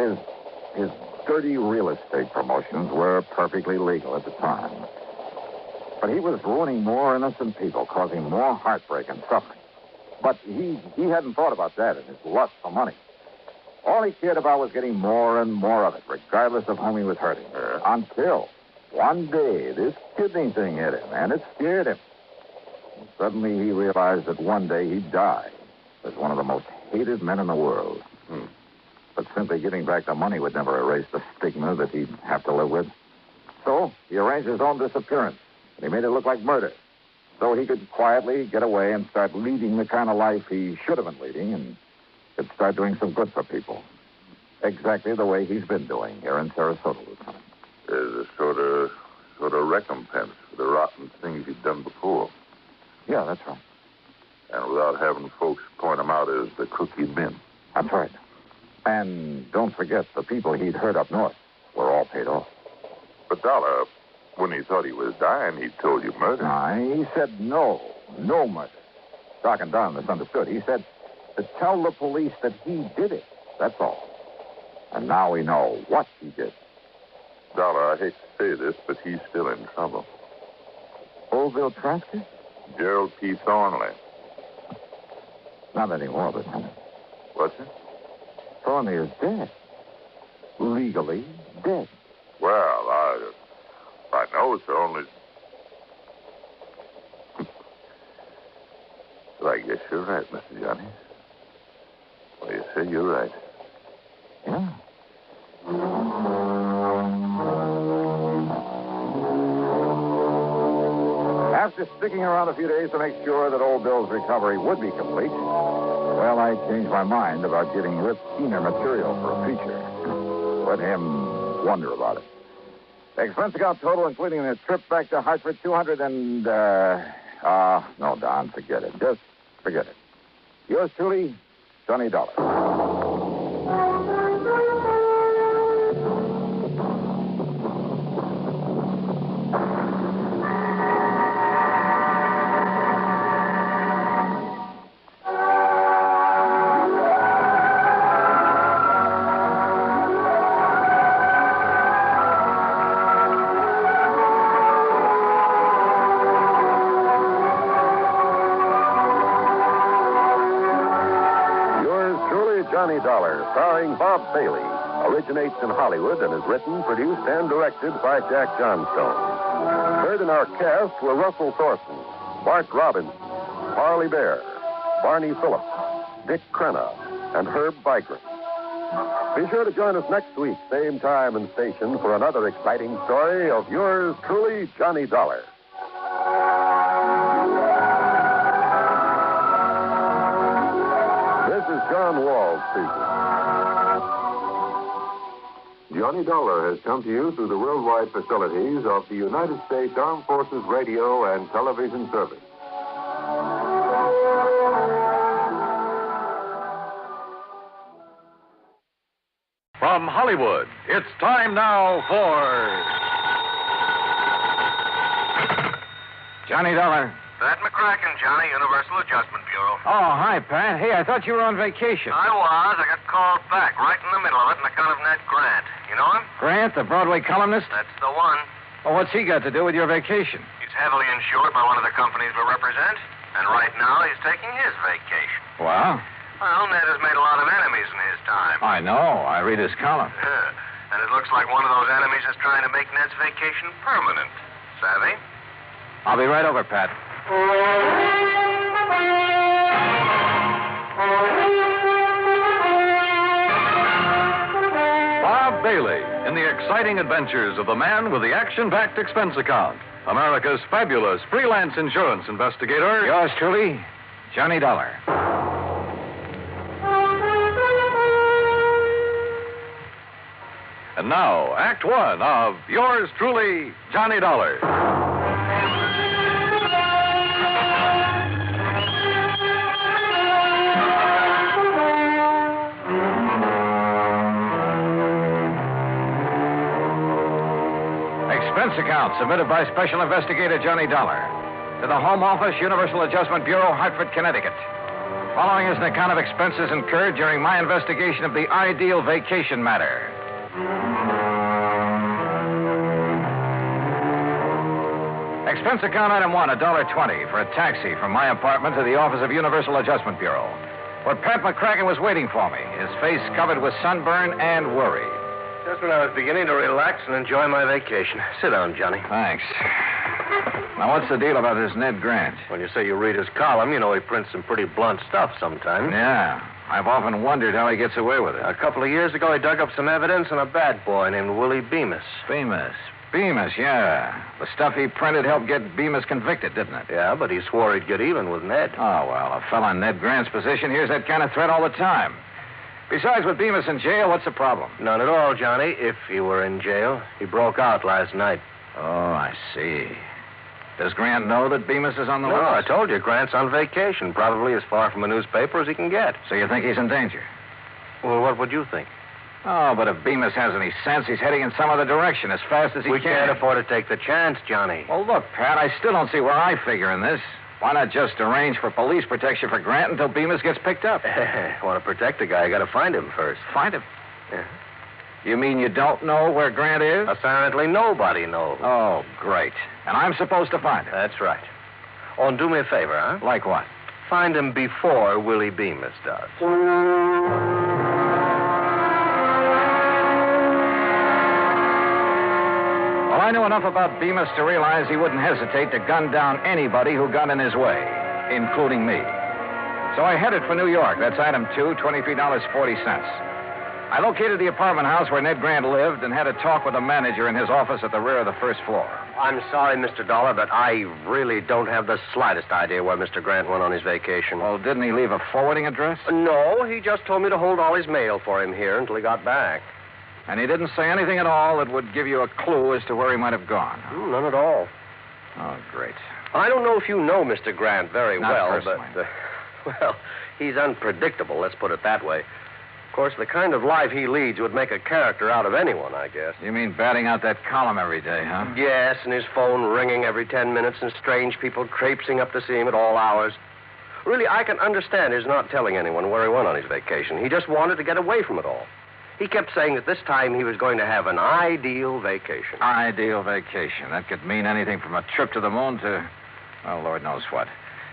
his dirty real estate promotions were perfectly legal at the time. But he was ruining more innocent people, causing more heartbreak and suffering. But he hadn't thought about that in his lust for money. All he cared about was getting more and more of it, regardless of whom he was hurting. Until one day this kidney thing hit him, and it scared him. And suddenly he realized that one day he'd die as one of the most hated men in the world. But simply getting back the money would never erase the stigma that he'd have to live with. So he arranged his own disappearance, and he made it look like murder, so he could quietly get away and start leading the kind of life he should have been leading and could start doing some good for people. Exactly the way he's been doing here in Sarasota, Lieutenant. There's a sort of recompense for the rotten things he'd done before. Yeah, that's right. And without having folks point him out as the crook he'd been. That's right. And don't forget, the people he'd hurt up north were all paid off. But, Dollar, when he thought he was dying, he told you murder. He said no murder. Doc and Don misunderstood. He said to tell the police that he did it. That's all. And now we know what he did. Dollar, I hate to say this, but he's still in trouble. Old Bill Trasker? Gerald P. Thornley. Not anymore, Lieutenant. What's it? Thornley is dead. Legally dead. Well, I know it's only... Well, I guess you're right, Mr. Johnny. Well, you say you're right. Yeah. After sticking around a few days to make sure that old Bill's recovery would be complete, well, I changed my mind about giving Rip Keener material for a feature. Let him wonder about it. The expense account total, including the trip back to Hartford, 200 and, no, Don, forget it. Just forget it. Yours truly, Johnny Dollar. Johnny Dollar, starring Bob Bailey. originates in Hollywood and is written, produced, and directed by Jack Johnstone. Heard in our cast were Russell Thorson, Mark Robinson, Harley Bear, Barney Phillips, Dick Crenna, and Herb Vigran. Be sure to join us next week, same time and station, for another exciting story of yours truly, Johnny Dollar. This is John Wall speaking. Johnny Dollar has come to you through the worldwide facilities of the United States Armed Forces Radio and Television Service. From Hollywood, it's time now for Johnny Dollar. Pat McCracken, Johnny, Universal Adjustment Bureau. Oh, hi, Pat. Hey, I thought you were on vacation. I was. I got called back right in the middle of it on account of Ned Grant. You know him? Grant, the Broadway columnist? That's the one. Well, what's he got to do with your vacation? He's heavily insured by one of the companies we represent, and right now he's taking his vacation. Well? Well, Ned has made a lot of enemies in his time. I know. I read his column. And it looks like one of those enemies is trying to make Ned's vacation permanent. Savvy? I'll be right over, Pat. Bob Bailey in the exciting adventures of the man with the action-packed expense account, America's fabulous freelance insurance investigator. Yours truly, Johnny Dollar. And now, Act One of yours truly, Johnny Dollar. Expense account submitted by Special Investigator Johnny Dollar to the Home Office, Universal Adjustment Bureau, Hartford, Connecticut. Following is an account of expenses incurred during my investigation of the ideal vacation matter. Expense account item one, $1.20 for a taxi from my apartment to the office of Universal Adjustment Bureau, where Pat McCracken was waiting for me, his face covered with sunburn and worry. Just when I was beginning to relax and enjoy my vacation. Sit down, Johnny. Thanks. Now, what's the deal about this Ned Grant? When you say you read his column, you know he prints some pretty blunt stuff sometimes. Yeah. I've often wondered how he gets away with it. A couple of years ago, he dug up some evidence on a bad boy named Willie Bemis. Bemis, yeah. The stuff he printed helped get Bemis convicted, didn't it? Yeah, but he swore he'd get even with Ned. Oh, well, a fella in Ned Grant's position hears that kind of threat all the time. Besides, with Bemis in jail, what's the problem? None at all, Johnny, if he were in jail. He broke out last night. Oh, I see. Does Grant know that Bemis is on the list? No, I told you, Grant's on vacation, probably as far from a newspaper as he can get. So you think he's in danger? Well, what would you think? Oh, but if Bemis has any sense, he's heading in some other direction as fast as he can. We can't afford to take the chance, Johnny. Well, look, Pat, I still don't see where I figure in this. Why not just arrange for police protection for Grant until Bemis gets picked up? Want to protect the guy, you got to find him first. Find him? Yeah. You mean you don't know where Grant is? Apparently nobody knows. Oh, great. And I'm supposed to find him? That's right. Oh, and do me a favor, huh? Like what? Find him before Willie Bemis does. Well, I knew enough about Bemis to realize he wouldn't hesitate to gun down anybody who got in his way, including me. So I headed for New York. That's item 2, $23.40. I located the apartment house where Ned Grant lived and had a talk with the manager in his office at the rear of the first floor. I'm sorry, Mr. Dollar, but I really don't have the slightest idea where Mr. Grant went on his vacation. Well, didn't he leave a forwarding address? No, he just told me to hold all his mail for him here until he got back. And he didn't say anything at all that would give you a clue as to where he might have gone? None at all. Oh, great. I don't know if you know Mr. Grant very Not well, personally. but, well, he's unpredictable, let's put it that way. Of course, the kind of life he leads would make a character out of anyone, I guess. You mean batting out that column every day, huh? Yes, and his phone ringing every 10 minutes and strange people traipsing up to see him at all hours. Really, I can understand his not telling anyone where he went on his vacation. He just wanted to get away from it all. He kept saying that this time he was going to have an ideal vacation. Ideal vacation. That could mean anything from a trip to the moon to, well, Lord knows what.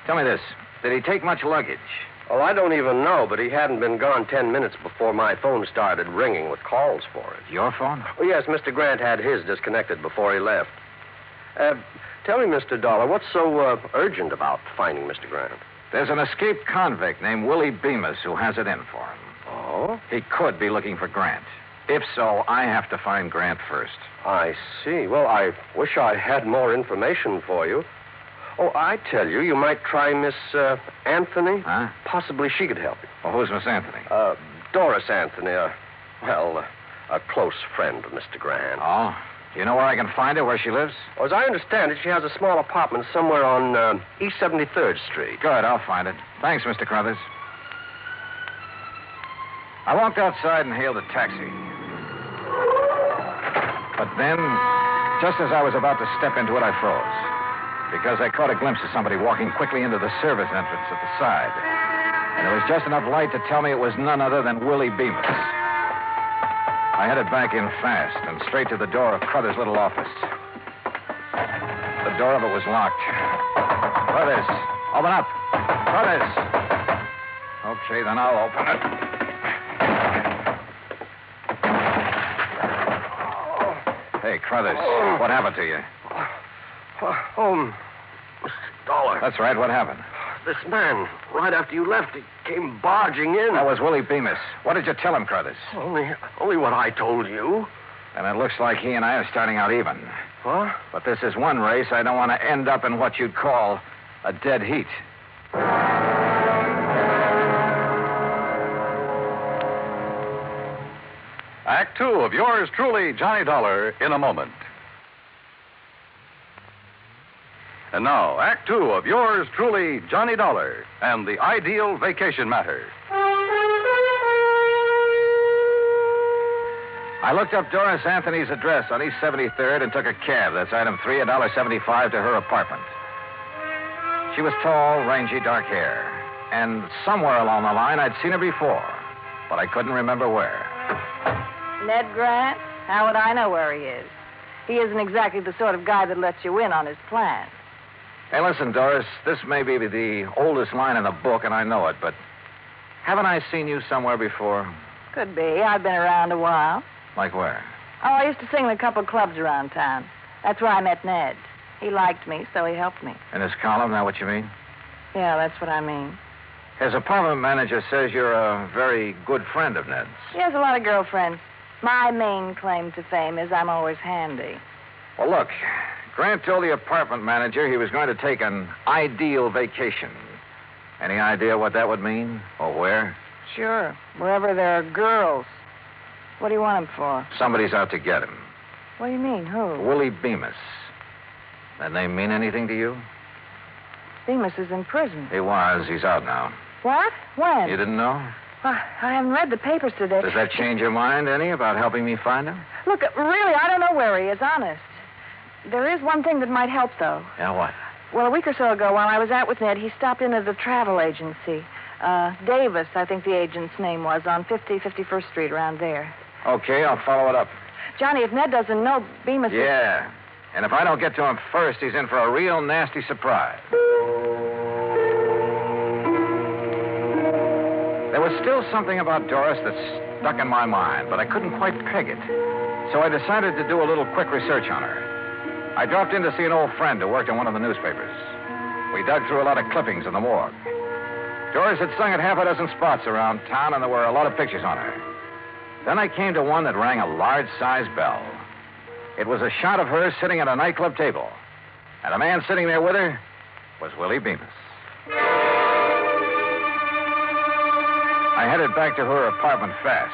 Tell me this. Did he take much luggage? Well, I don't even know, but he hadn't been gone 10 minutes before my phone started ringing with calls for it. Your phone? Oh, yes, Mr. Grant had his disconnected before he left. Tell me, Mr. Dollar, what's so urgent about finding Mr. Grant? There's an escaped convict named Willie Bemis who has it in for him. Oh? He could be looking for Grant. If so, I have to find Grant first. I see. Well, I wish I had more information for you. Oh, I tell you, you might try Miss Anthony. Huh? Possibly she could help you. Well, who's Miss Anthony? Doris Anthony, a close friend of Mr. Grant. Oh? You know where I can find her, where she lives? Well, as I understand it, she has a small apartment somewhere on East 73rd Street. Good, I'll find it. Thanks, Mr. Crothers. I walked outside and hailed a taxi. But then, just as I was about to step into it, I froze. Because I caught a glimpse of somebody walking quickly into the service entrance at the side. And there was just enough light to tell me it was none other than Willie Bemis. I headed back in fast and straight to the door of Crothers' little office. The door of it was locked. Crothers, open up. Crothers. Okay, then I'll open it. Hey, Crothers, what happened to you? Mr. Dollar. That's right, what happened? This man, right after you left, he came barging in. That was Willie Bemis. What did you tell him, Crothers? Only what I told you. And it looks like he and I are starting out even. Huh? But this is one race I don't want to end up in what you'd call a dead heat. Act two of yours truly, Johnny Dollar, in a moment. And now, Act two of yours truly, Johnny Dollar, and the Ideal Vacation Matter. I looked up Doris Anthony's address on East 73rd and took a cab. That's item 3, $1.75 to her apartment. She was tall, rangy, dark hair. And somewhere along the line, I'd seen her before. But I couldn't remember where. Ned Grant? How would I know where he is? He isn't exactly the sort of guy that lets you in on his plans. Hey, listen, Doris, this may be the oldest line in the book, and I know it, but haven't I seen you somewhere before? Could be. I've been around a while. Like where? Oh, I used to sing in a couple of clubs around town. That's where I met Ned. He liked me, so he helped me. In his column, that what you mean? Yeah, that's what I mean. His apartment manager says you're a very good friend of Ned's. He has a lot of girlfriends. My main claim to fame is I'm always handy. Well, look, Grant told the apartment manager he was going to take an ideal vacation. Any idea what that would mean? Or where? Sure. Wherever there are girls. What do you want him for? Somebody's out to get him. What do you mean? Who? Willie Bemis. That name mean anything to you? Bemis is in prison. He was. He's out now. What? When? You didn't know? I haven't read the papers today. Does that change your mind any about helping me find him? Look, really, I don't know where he is, honest. There is one thing that might help, though. Yeah, what? Well, a week or so ago, while I was out with Ned, he stopped in at the travel agency. Davis, I think the agent's name was, on 51st Street, around there. Okay, I'll follow it up. Johnny, if Ned doesn't know, Bemis... Yeah, and if I don't get to him first, he's in for a real nasty surprise. There was still something about Doris that stuck in my mind, but I couldn't quite peg it. So I decided to do a little quick research on her. I dropped in to see an old friend who worked in one of the newspapers. We dug through a lot of clippings in the morgue. Doris had sung at half a dozen spots around town, and there were a lot of pictures on her. Then I came to one that rang a large-sized bell. It was a shot of her sitting at a nightclub table. And the man sitting there with her was Willie Bemis. I headed back to her apartment fast.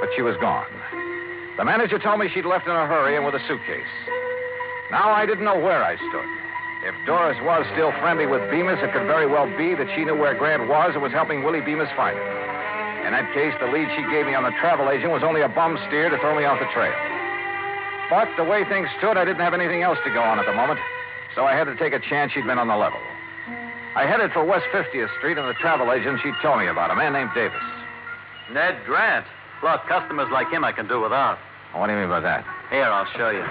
But she was gone. The manager told me she'd left in a hurry and with a suitcase. Now I didn't know where I stood. If Doris was still friendly with Bemis, it could very well be that she knew where Grant was and was helping Willie Bemis find him. In that case, the lead she gave me on the travel agent was only a bum steer to throw me off the trail. But the way things stood, I didn't have anything else to go on at the moment, so I had to take a chance she'd been on the level. I headed for West 50th Street, and the travel agent she told me about, a man named Davis. Ned Grant. Look, customers like him I can do without. What do you mean by that? Here, I'll show you.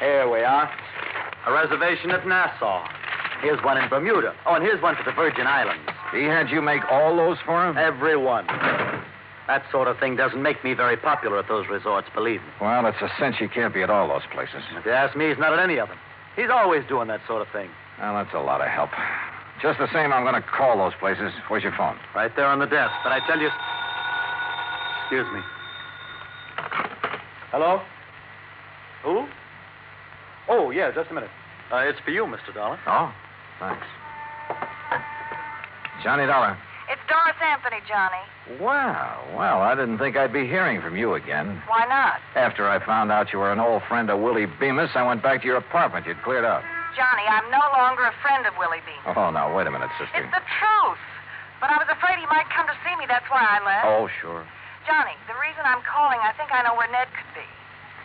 Here we are. A reservation at Nassau. Here's one in Bermuda. Oh, and here's one for the Virgin Islands. He had you make all those for him? Every one. That sort of thing doesn't make me very popular at those resorts, believe me. Well, it's a cinch he can't be at all those places. If you ask me, he's not at any of them. He's always doing that sort of thing. Well, that's a lot of help. Just the same, I'm going to call those places. Where's your phone? Right there on the desk. But I tell you... Excuse me. Hello? Who? Oh, yeah, just a minute. It's for you, Mr. Dollar. Oh, thanks. Johnny Dollar. It's Doris Anthony, Johnny. Well, I didn't think I'd be hearing from you again. Why not? After I found out you were an old friend of Willie Bemis, I went back to your apartment. You'd cleared out. Johnny, I'm no longer a friend of Willie Bemis. Oh, now, wait a minute, sister. It's the truth. But I was afraid he might come to see me. That's why I left. Oh, sure. Johnny, the reason I'm calling, I think I know where Ned could be.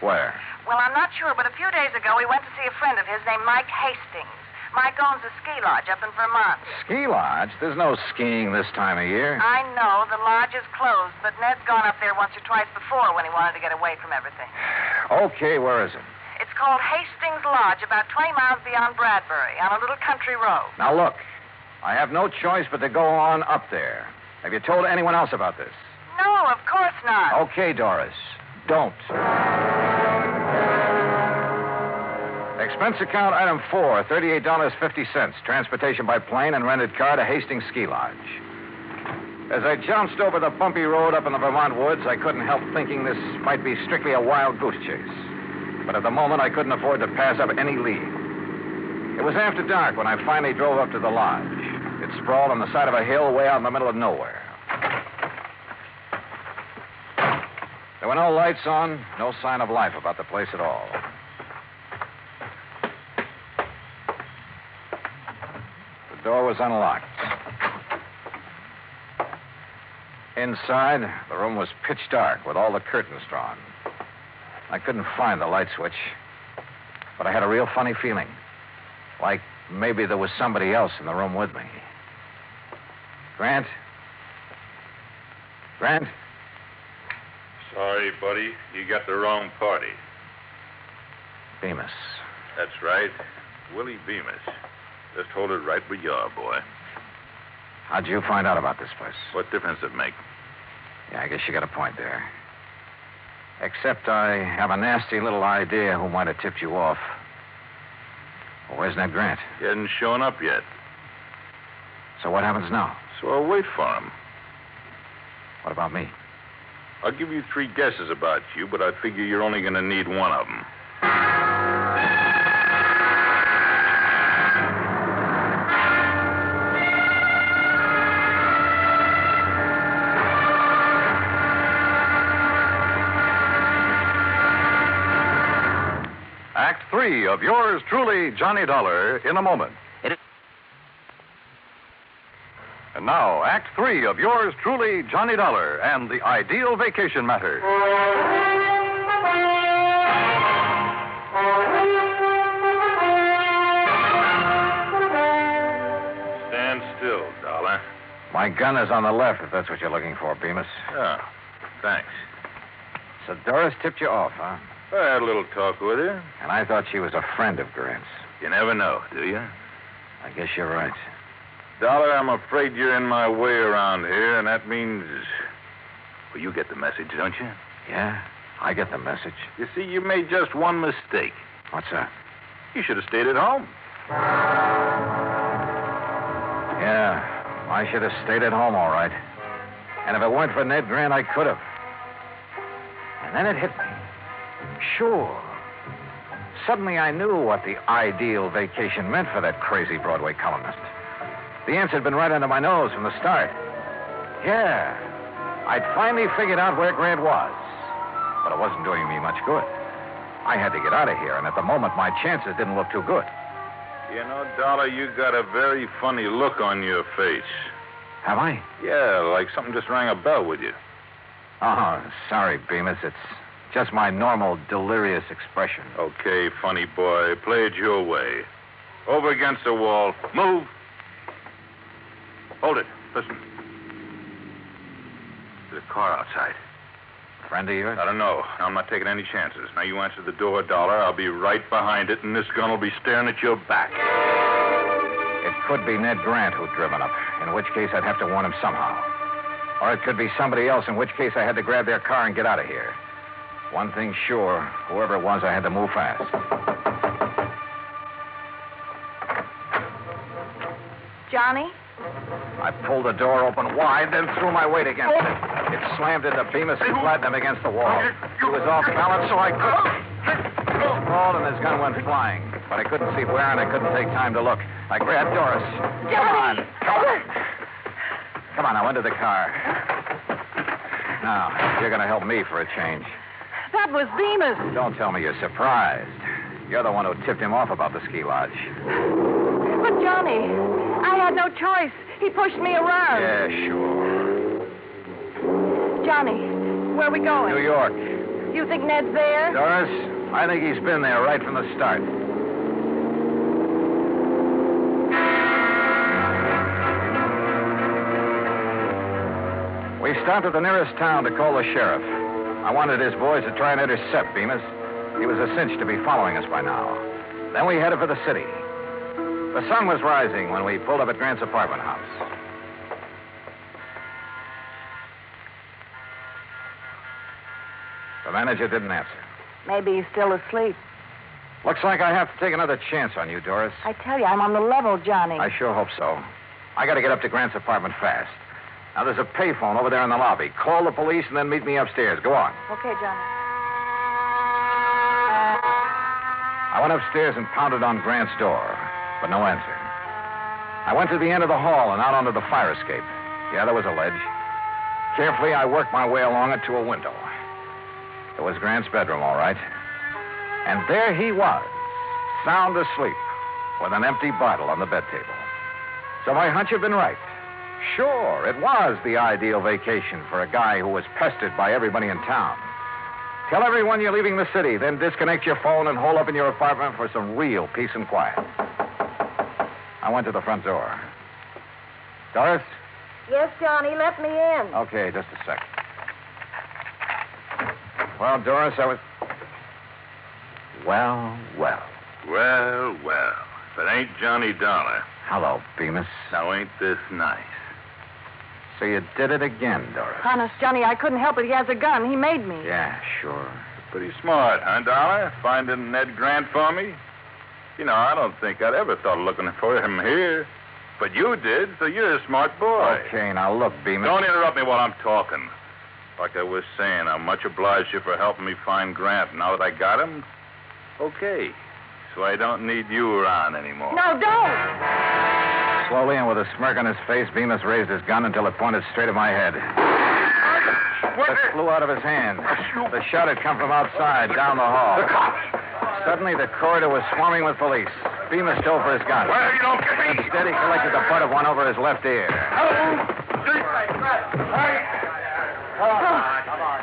Where? Well, I'm not sure, but a few days ago he went to see a friend of his named Mike Hastings. Mike owns a ski lodge up in Vermont. Ski lodge? There's no skiing this time of year. I know. The lodge is closed, but Ned's gone up there once or twice before when he wanted to get away from everything. Okay, where is it? It's called Hastings Lodge, about 20 miles beyond Bradbury, on a little country road. Now, look. I have no choice but to go on up there. Have you told anyone else about this? No, of course not. Okay, Doris. Don't. Expense account item 4, $38.50. Transportation by plane and rented car to Hastings Ski Lodge. As I jounced over the bumpy road up in the Vermont woods, I couldn't help thinking this might be strictly a wild goose chase. But at the moment, I couldn't afford to pass up any lead. It was after dark when I finally drove up to the lodge. It sprawled on the side of a hill way out in the middle of nowhere. There were no lights on, no sign of life about the place at all. The door was unlocked. Inside, the room was pitch dark with all the curtains drawn. I couldn't find the light switch, but I had a real funny feeling. Like maybe there was somebody else in the room with me. Grant? Grant? Sorry, buddy. You got the wrong party. Bemis. That's right. Willie Bemis. Just hold it right where you are, boy. How'd you find out about this place? What difference does it make? Yeah, I guess you got a point there. Except I have a nasty little idea who might have tipped you off. Well, where's Ned Grant? He hasn't shown up yet. So what happens now? So I'll wait for him. What about me? I'll give you 3 guesses about you, but I figure you're only going to need one of them. Act 3 of yours truly, Johnny Dollar, in a moment. And now, Act 3 of yours truly, Johnny Dollar, and the Ideal Vacation Matter. Stand still, Dollar. My gun is on the left, if that's what you're looking for, Bemis. Oh, thanks. So Doris tipped you off, huh? I had a little talk with her. And I thought she was a friend of Grant's. You never know, do you? I guess you're right. Dollar, I'm afraid you're in my way around here, and that means... Well, you get the message, don't you? Yeah, I get the message. You see, you made just one mistake. What's that? You should have stayed at home. Yeah, I should have stayed at home, all right. And if it weren't for Ned Grant, I could have. And then it hit me. Sure. Suddenly I knew what the ideal vacation meant for that crazy Broadway columnist. The answer had been right under my nose from the start. Yeah, I'd finally figured out where Grant was. But it wasn't doing me much good. I had to get out of here, and at the moment, my chances didn't look too good. You know, Dollar, you got a very funny look on your face. Have I? Yeah, like something just rang a bell with you. Oh, sorry, Bemis. It's just my normal delirious expression. Okay, funny boy. Play it your way. Over against the wall. Move. Hold it. Listen. There's a car outside. Friend of yours? I don't know. I'm not taking any chances. Now, you answer the door, Dollar. I'll be right behind it, and this gun will be staring at your back. could be Ned Grant who'd driven up, in which case I'd have to warn him somehow. Or it could be somebody else, in which case I had to grab their car and get out of here. One thing sure, whoever it was, I had to move fast. Johnny? I pulled the door open wide, then threw my weight against it. It slammed into Bemis and flattened him against the wall. He was off balance, so I couldn't. He sprawled and his gun went flying. But I couldn't see where, and I couldn't take time to look. I grabbed Doris. Johnny! Come on, now, into the car. Now, you're going to help me for a change. That was Bemis. Don't tell me you're surprised. You're the one who tipped him off about the ski lodge. But, Johnny, I had no choice. He pushed me around. Yeah, sure. Johnny, where are we going? New York. You think Ned's there? Doris, I think he's been there right from the start. We stopped at the nearest town to call the sheriff. I wanted his boys to try and intercept Bemis. He was a cinch to be following us by now. Then we headed for the city. The sun was rising when we pulled up at Grant's apartment house. The manager didn't answer. Maybe he's still asleep. Looks like I have to take another chance on you, Doris. I tell you, I'm on the level, Johnny. I sure hope so. I got to get up to Grant's apartment fast. Now, there's a payphone over there in the lobby. Call the police and then meet me upstairs. Go on. Okay, Johnny. I went upstairs and pounded on Grant's door, but no answer. I went to the end of the hall and out onto the fire escape. Yeah, there was a ledge. Carefully, I worked my way along it to a window. It was Grant's bedroom, all right. And there he was, sound asleep, with an empty bottle on the bed table. So my hunch had been right. Sure, it was the ideal vacation for a guy who was pestered by everybody in town. Tell everyone you're leaving the city, then disconnect your phone and hole up in your apartment for some real peace and quiet. I went to the front door. Doris? Yes, Johnny, let me in. Okay, just a sec. Well, Doris, I was... Well. Well. If it ain't Johnny Dollar. Hello, Bemis. Now, ain't this nice? So you did it again, Doris. Honest, Johnny, I couldn't help it. He has a gun. He made me. Yeah, sure. Pretty smart, huh, Dollar? Finding Ned Grant for me? You know, I don't think I'd ever thought of looking for him here. But you did, so you're a smart boy. Okay, now look, Bemis. Don't interrupt me while I'm talking. Like I was saying, I'm much obliged to you for helping me find Grant. Now that I got him, okay. So I don't need you around anymore. No, don't! Slowly and with a smirk on his face, Bemis raised his gun until it pointed straight at my head. It flew out of his hand. The shot had come from outside, down the hall. The cops! Suddenly, the corridor was swarming with police. Bemis dove for his gun. Well, you don't get me! Instead, he collected the butt of one over his left ear.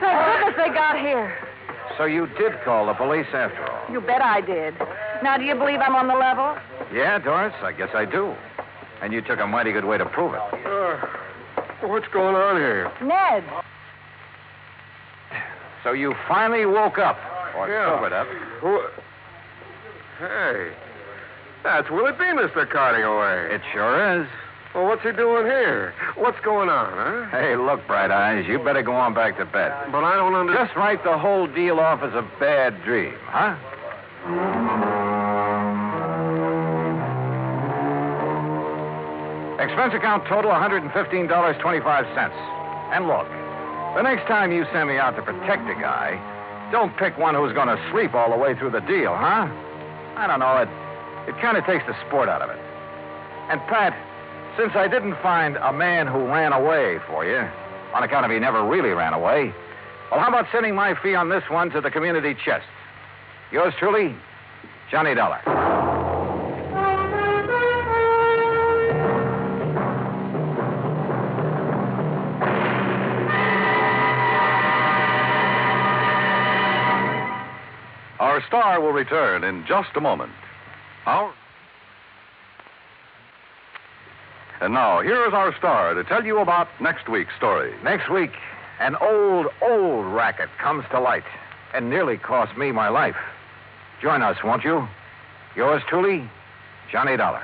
Thank goodness they got here. So you did call the police after all? You bet I did. Now, do you believe I'm on the level? Yeah, Doris, I guess I do. And you took a mighty good way to prove it. What's going on here? Ned. So you finally woke up. Or sobered up. Hey, that's Willie Bemis they're carting away. It sure is. Well, what's he doing here? What's going on, huh? Hey, look, Bright Eyes, you better go on back to bed. But I don't understand. Just write the whole deal off as a bad dream, huh? Expense account total $115.25. And look, the next time you send me out to protect a guy, don't pick one who's going to sleep all the way through the deal, huh? I don't know, it kind of takes the sport out of it. And Pat, since I didn't find a man who ran away for you, on account of he never really ran away, well, how about sending my fee on this one to the community chest? Yours truly, Johnny Dollar. Our star will return in just a moment. And now, here is our star to tell you about next week's story. Next week, an old racket comes to light and nearly cost me my life. Join us, won't you? Yours truly, Johnny Dollar.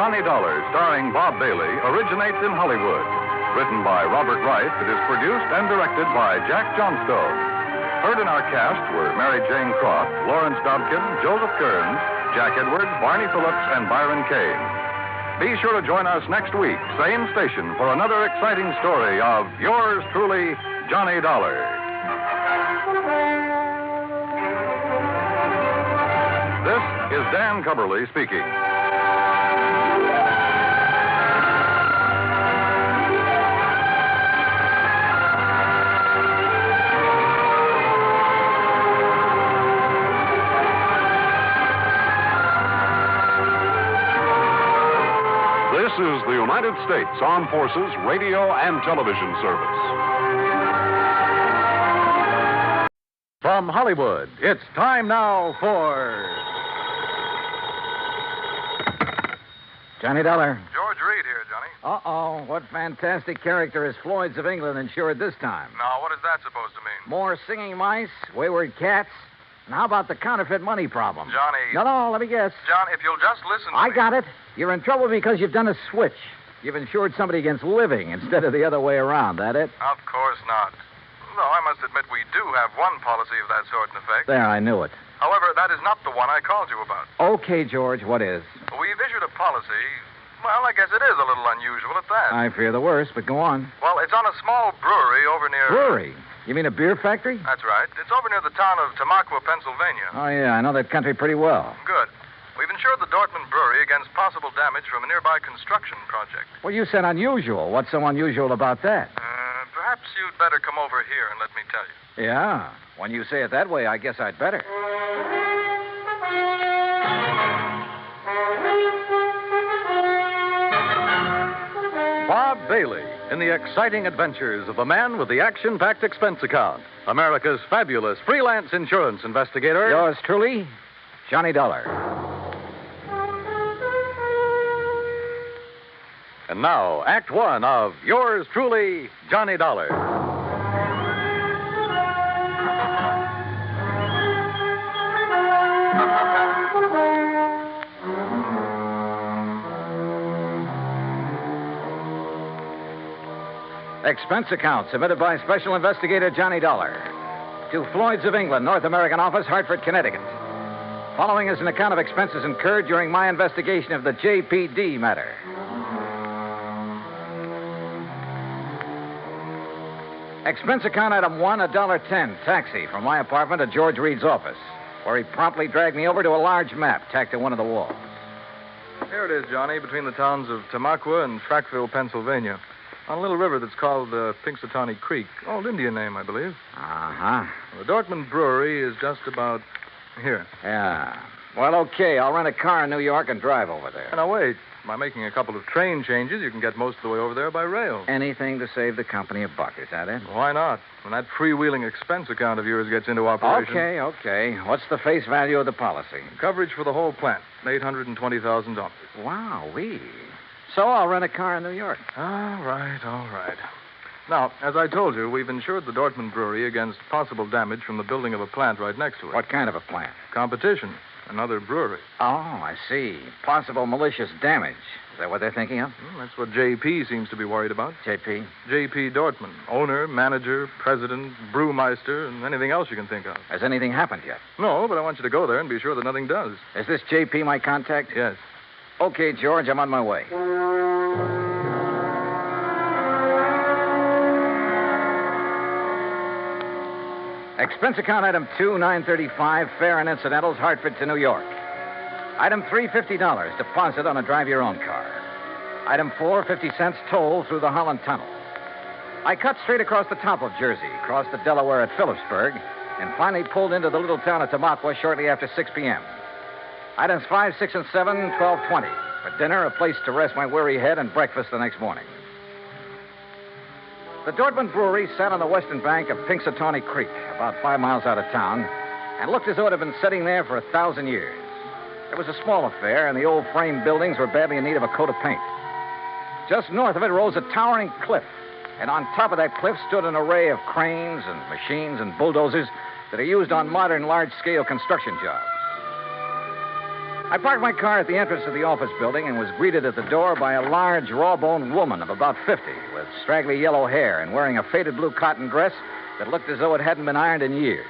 Johnny Dollar, starring Bob Bailey, originates in Hollywood. Written by Robert Wright, it is produced and directed by Jack Johnstone. Heard in our cast were Mary Jane Croft, Lawrence Dobkin, Joseph Kearns, Jack Edwards, Barney Phillips, and Byron Kane. Be sure to join us next week, same station, for another exciting story of yours truly, Johnny Dollar. This is Dan Cubberly speaking. This is the United States Armed Forces Radio and Television Service. From Hollywood, it's time now for... Johnny Dollar. George Reed here, Johnny. Uh-oh. What fantastic character is Floyd's of England insured this time? Now, what is that supposed to mean? More singing mice, wayward cats, and how about the counterfeit money problem? Johnny. No, let me guess. John, if you'll just listen to I me. got it. You're in trouble because you've done a switch. You've insured somebody against living instead of the other way around, that it? Of course not. Though I must admit we do have one policy of that sort in effect. There, I knew it. However, that is not the one I called you about. Okay, George, what is? We've issued a policy. Well, I guess it is a little unusual at that. I fear the worst, but go on. Well, it's on a small brewery over near... Brewery? You mean a beer factory? That's right. It's over near the town of Tamaqua, Pennsylvania. Oh, yeah, I know that country pretty well. Good. We've insured the Dortmund Brewery against possible damage from a nearby construction project. Well, you said unusual. What's so unusual about that? Perhaps you'd better come over here and let me tell you. Yeah. When you say it that way, I guess I'd better. Bob Bailey in the exciting adventures of the man with the action-packed expense account. America's fabulous freelance insurance investigator. Yours truly, Johnny Dollar. And now, Act One of yours truly, Johnny Dollar. Expense account submitted by Special Investigator Johnny Dollar to Floyd's of England, North American Office, Hartford, Connecticut. Following is an account of expenses incurred during my investigation of the JPD matter. Expense account item 1, $1.10, taxi from my apartment to George Reed's office, where he promptly dragged me over to a large map tacked to one of the walls. Here it is, Johnny, between the towns of Tamaqua and Frackville, Pennsylvania. On a little river that's called Pinxatawney Creek. Old Indian name, I believe. Uh-huh. The Dortmund Brewery is just about here. Yeah. Well, okay. I'll rent a car in New York and drive over there. Now, wait. By making a couple of train changes, you can get most of the way over there by rail. Anything to save the company a buck, is that it? Why not? When that freewheeling expense account of yours gets into operation... Okay. What's the face value of the policy? Coverage for the whole plant, $820,000. Wow-wee. So I'll rent a car in New York. All right. Now, as I told you, we've insured the Dortmund Brewery against possible damage from the building of a plant right next to it. What kind of a plant? Competition. Another brewery. Oh, I see. Possible malicious damage. Is that what they're thinking of? That's what JP seems to be worried about. JP? JP Dortmund. Owner, manager, president, brewmeister, and anything else you can think of. Has anything happened yet? No, but I want you to go there and be sure that nothing does. Is this JP my contact? Yes. Okay, George, I'm on my way. Expense account item 2, $935, fare and incidentals, Hartford to New York. Item 3, $50, deposit on a drive-your-own car. Item 4, 50 cents toll through the Holland Tunnel. I cut straight across the top of Jersey, crossed the Delaware at Phillipsburg, and finally pulled into the little town of Tamaqua shortly after 6 p.m. Items 5, 6, and 7, $12.20. For dinner, a place to rest my weary head, and breakfast the next morning. The Dortmund Brewery sat on the western bank of Pinxatawney Creek, about 5 miles out of town, and looked as though it had been sitting there for 1,000 years. It was a small affair, and the old frame buildings were badly in need of a coat of paint. Just north of it rose a towering cliff, and on top of that cliff stood an array of cranes and machines and bulldozers that are used on modern large-scale construction jobs. I parked my car at the entrance to the office building and was greeted at the door by a large, raw-boned woman of about 50 with straggly yellow hair and wearing a faded blue cotton dress that looked as though it hadn't been ironed in years.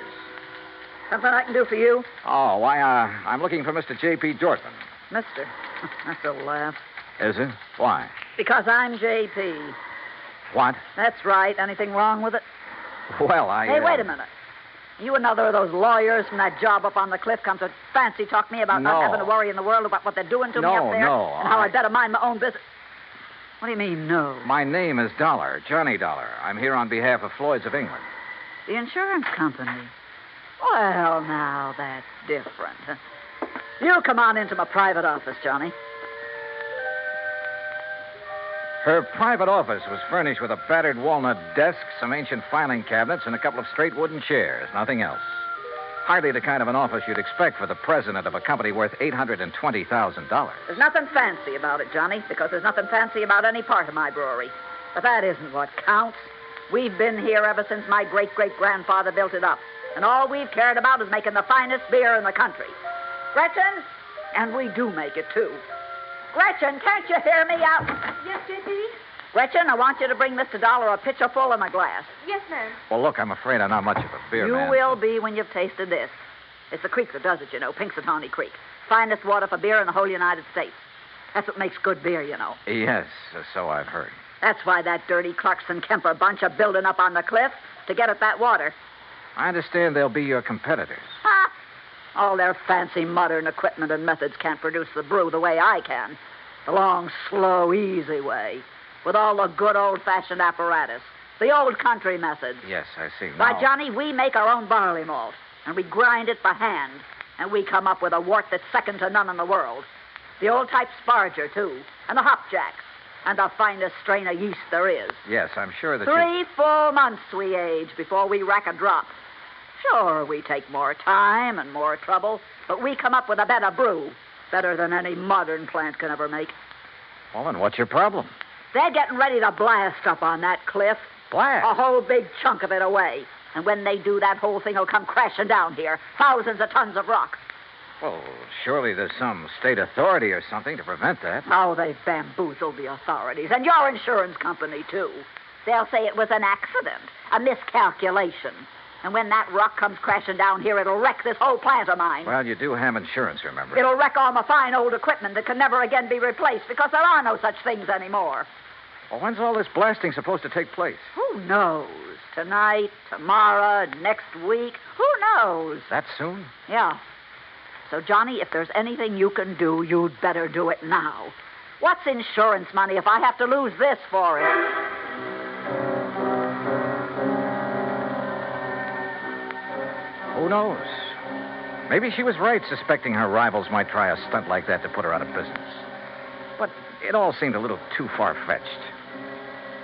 Something I can do for you? Oh, why, I'm looking for Mr. J.P. Dortmund. Mister. That's a laugh. Is it? Why? Because I'm J.P. What? That's right. Anything wrong with it? Well, Hey, wait a minute. You another of those lawyers from that job up on the cliff come to fancy talk me about not having to worry in the world about what they're doing to me up there? No, and how I better mind my own business. What do you mean, no? My name is Dollar, Johnny Dollar. I'm here on behalf of Floyd's of England. The insurance company? Well, now, that's different. You come on into my private office, Johnny. Her private office was furnished with a battered walnut desk, some ancient filing cabinets, and a couple of straight wooden chairs. Nothing else. Hardly the kind of an office you'd expect for the president of a company worth $820,000. There's nothing fancy about it, Johnny, because there's nothing fancy about any part of my brewery. But that isn't what counts. We've been here ever since my great-great-grandfather built it up. And all we've cared about is making the finest beer in the country. Gretchen? And we do make it, too. Gretchen, can't you hear me out? Yes, J.P.? Gretchen, I want you to bring Mr. Dollar a pitcher full and a glass. Yes, ma'am. Well, look, I'm afraid I'm not much of a beer You man. will be when you've tasted this. It's the creek that does it, you know, Pinxatawney Creek. Finest water for beer in the whole United States. That's what makes good beer, you know. Yes, so I've heard. That's why that dirty Clarkson Kemper bunch are building up on the cliff to get at that water. I understand they'll be your competitors. Ha! All their fancy modern equipment and methods can't produce the brew the way I can. The long, slow, easy way. With all the good old-fashioned apparatus. The old country methods. Yes, I see. Why, Johnny, we make our own barley malt. And we grind it by hand. And we come up with a wort that's second to none in the world. The old-type Sparger, too. And the hopjacks. And the finest strain of yeast there is. Yes, I'm sure that 3 full months we age before we rack a drop. Sure, we take more time and more trouble, but we come up with a better brew. Better than any modern plant can ever make. Well, then what's your problem? They're getting ready to blast up on that cliff. Blast? A whole big chunk of it away. And when they do, that whole thing will come crashing down here. Thousands of tons of rock. Well, surely there's some state authority or something to prevent that. Oh, they've bamboozled the authorities. And your insurance company, too. They'll say it was an accident, a miscalculation. And when that rock comes crashing down here, it'll wreck this whole plant of mine. Well, you do have insurance, remember? It'll wreck all my fine old equipment that can never again be replaced because there are no such things anymore. Well, when's all this blasting supposed to take place? Who knows? Tonight, tomorrow, next week. Who knows? That soon? Yeah. So, Johnny, if there's anything you can do, you'd better do it now. What's insurance money if I have to lose this for it? Who knows? Maybe she was right suspecting her rivals might try a stunt like that to put her out of business. But it all seemed a little too far-fetched.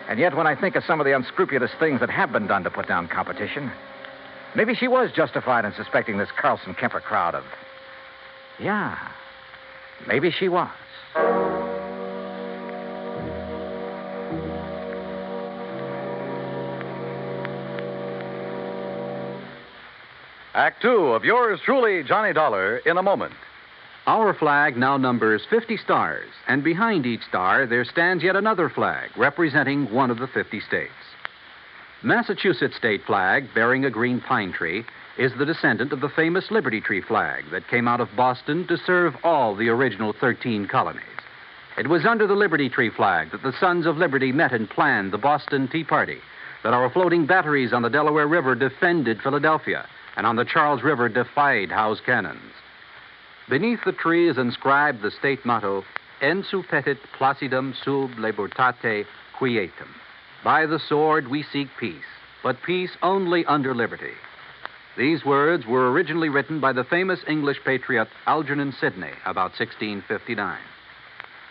And yet, when I think of some of the unscrupulous things that have been done to put down competition, maybe she was justified in suspecting this Carlson Kemper crowd of... Yeah, maybe she was. Act two of yours truly, Johnny Dollar, in a moment. Our flag now numbers 50 stars, and behind each star there stands yet another flag representing one of the 50 states. Massachusetts state flag, bearing a green pine tree, is the descendant of the famous Liberty Tree flag that came out of Boston to serve all the original 13 colonies. It was under the Liberty Tree flag that the Sons of Liberty met and planned the Boston Tea Party, that our floating batteries on the Delaware River defended Philadelphia, and on the Charles River defied Howe's cannons. Beneath the tree is inscribed the state motto, Ensu petit placidum sub libertate quietum. By the sword we seek peace, but peace only under liberty. These words were originally written by the famous English patriot Algernon Sidney about 1659.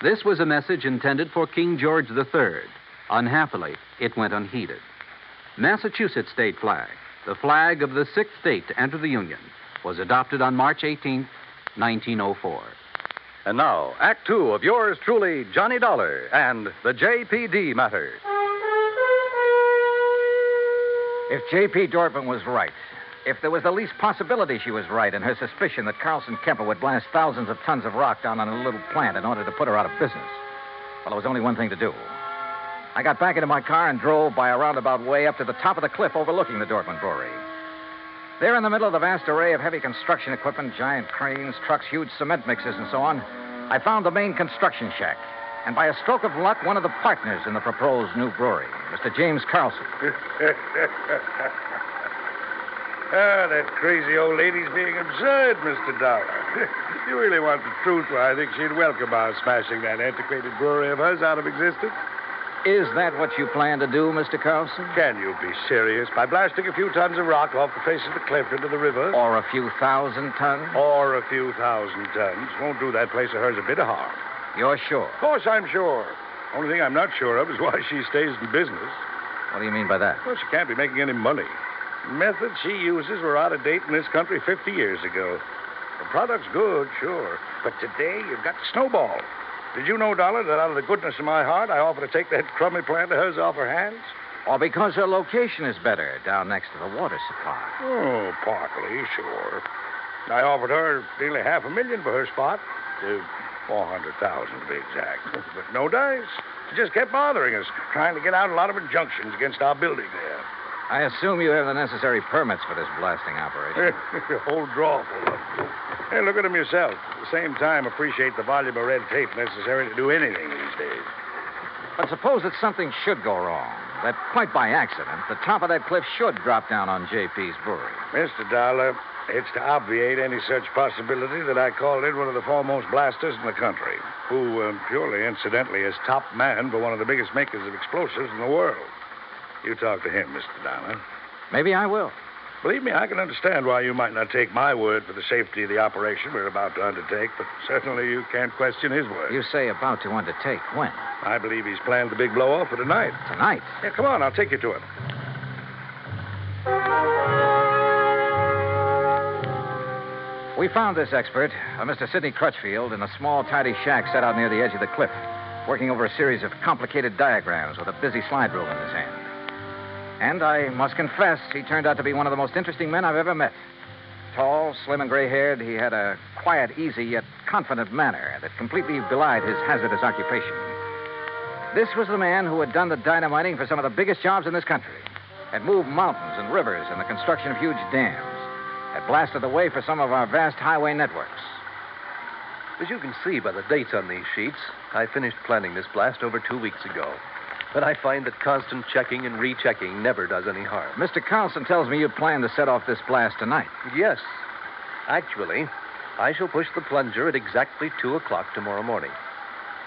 This was a message intended for King George III. Unhappily, it went unheeded. Massachusetts state flag, the flag of the sixth state to enter the Union, was adopted on March 18, 1904. And now, Act two of yours truly, Johnny Dollar, and the JPD Matter. If J.P. Dortmund was right, If there was the least possibility she was right in her suspicion that Carlson Kemper would blast thousands of tons of rock down on a little plant in order to put her out of business, well, there was only one thing to do. I got back into my car and drove by a roundabout way up to the top of the cliff overlooking the Dortmund Brewery. There in the middle of the vast array of heavy construction equipment, giant cranes, trucks, huge cement mixers, and so on, I found the main construction shack. And by a stroke of luck, one of the partners in the proposed new brewery, Mr. James Carlson. That crazy old lady's being absurd, Mr. Dollar. You really want the truth, well, I think she'd welcome our smashing that antiquated brewery of hers out of existence. Is that what you plan to do, Mr. Carlson? Can you be serious? By blasting a few tons of rock off the face of the cliff into the river? Or a few thousand tons? Or a few thousand tons. Won't do that place of hers a bit of harm. You're sure? Of course I'm sure. Only thing I'm not sure of is why she stays in business. What do you mean by that? Well, she can't be making any money. The methods she uses were out of date in this country 50 years ago. The product's good, sure. But today, you've got to snowball. Did you know, Dollar, that out of the goodness of my heart, I offer to take that crummy plant of hers off her hands? Or because her location is better down next to the water supply? Oh, partly, sure. I offered her nearly $500,000 for her spot. $400,000 to be exact. But no dice. She just kept bothering us, trying to get out a lot of injunctions against our building there. I assume you have the necessary permits for this blasting operation. A whole drawer full of them. Hey, look at them yourself. At the same time, appreciate the volume of red tape necessary to do anything these days. But suppose that something should go wrong, that quite by accident, the top of that cliff should drop down on JP's brewery. Mr. Dollar, it's to obviate any such possibility that I called in one of the foremost blasters in the country, who, purely incidentally, is top man for one of the biggest makers of explosives in the world. You talk to him, Mr. Dollar. Maybe I will. Believe me, I can understand why you might not take my word for the safety of the operation we're about to undertake, but certainly you can't question his word. You say about to undertake. When? I believe he's planned the big blow-off for tonight. Tonight? Yeah, come on, I'll take you to him. We found this expert, Mr. Sidney Crutchfield, in a small, tidy shack set out near the edge of the cliff, working over a series of complicated diagrams with a busy slide rule in his hand. And I must confess, he turned out to be one of the most interesting men I've ever met. Tall, slim, and gray-haired, he had a quiet, easy, yet confident manner that completely belied his hazardous occupation. This was the man who had done the dynamiting for some of the biggest jobs in this country, had moved mountains and rivers in the construction of huge dams, had blasted the way for some of our vast highway networks. As you can see by the dates on these sheets, I finished planning this blast over 2 weeks ago. But I find that constant checking and rechecking never does any harm. Mr. Carlson tells me you plan to set off this blast tonight. Yes. Actually, I shall push the plunger at exactly 2 o'clock tomorrow morning.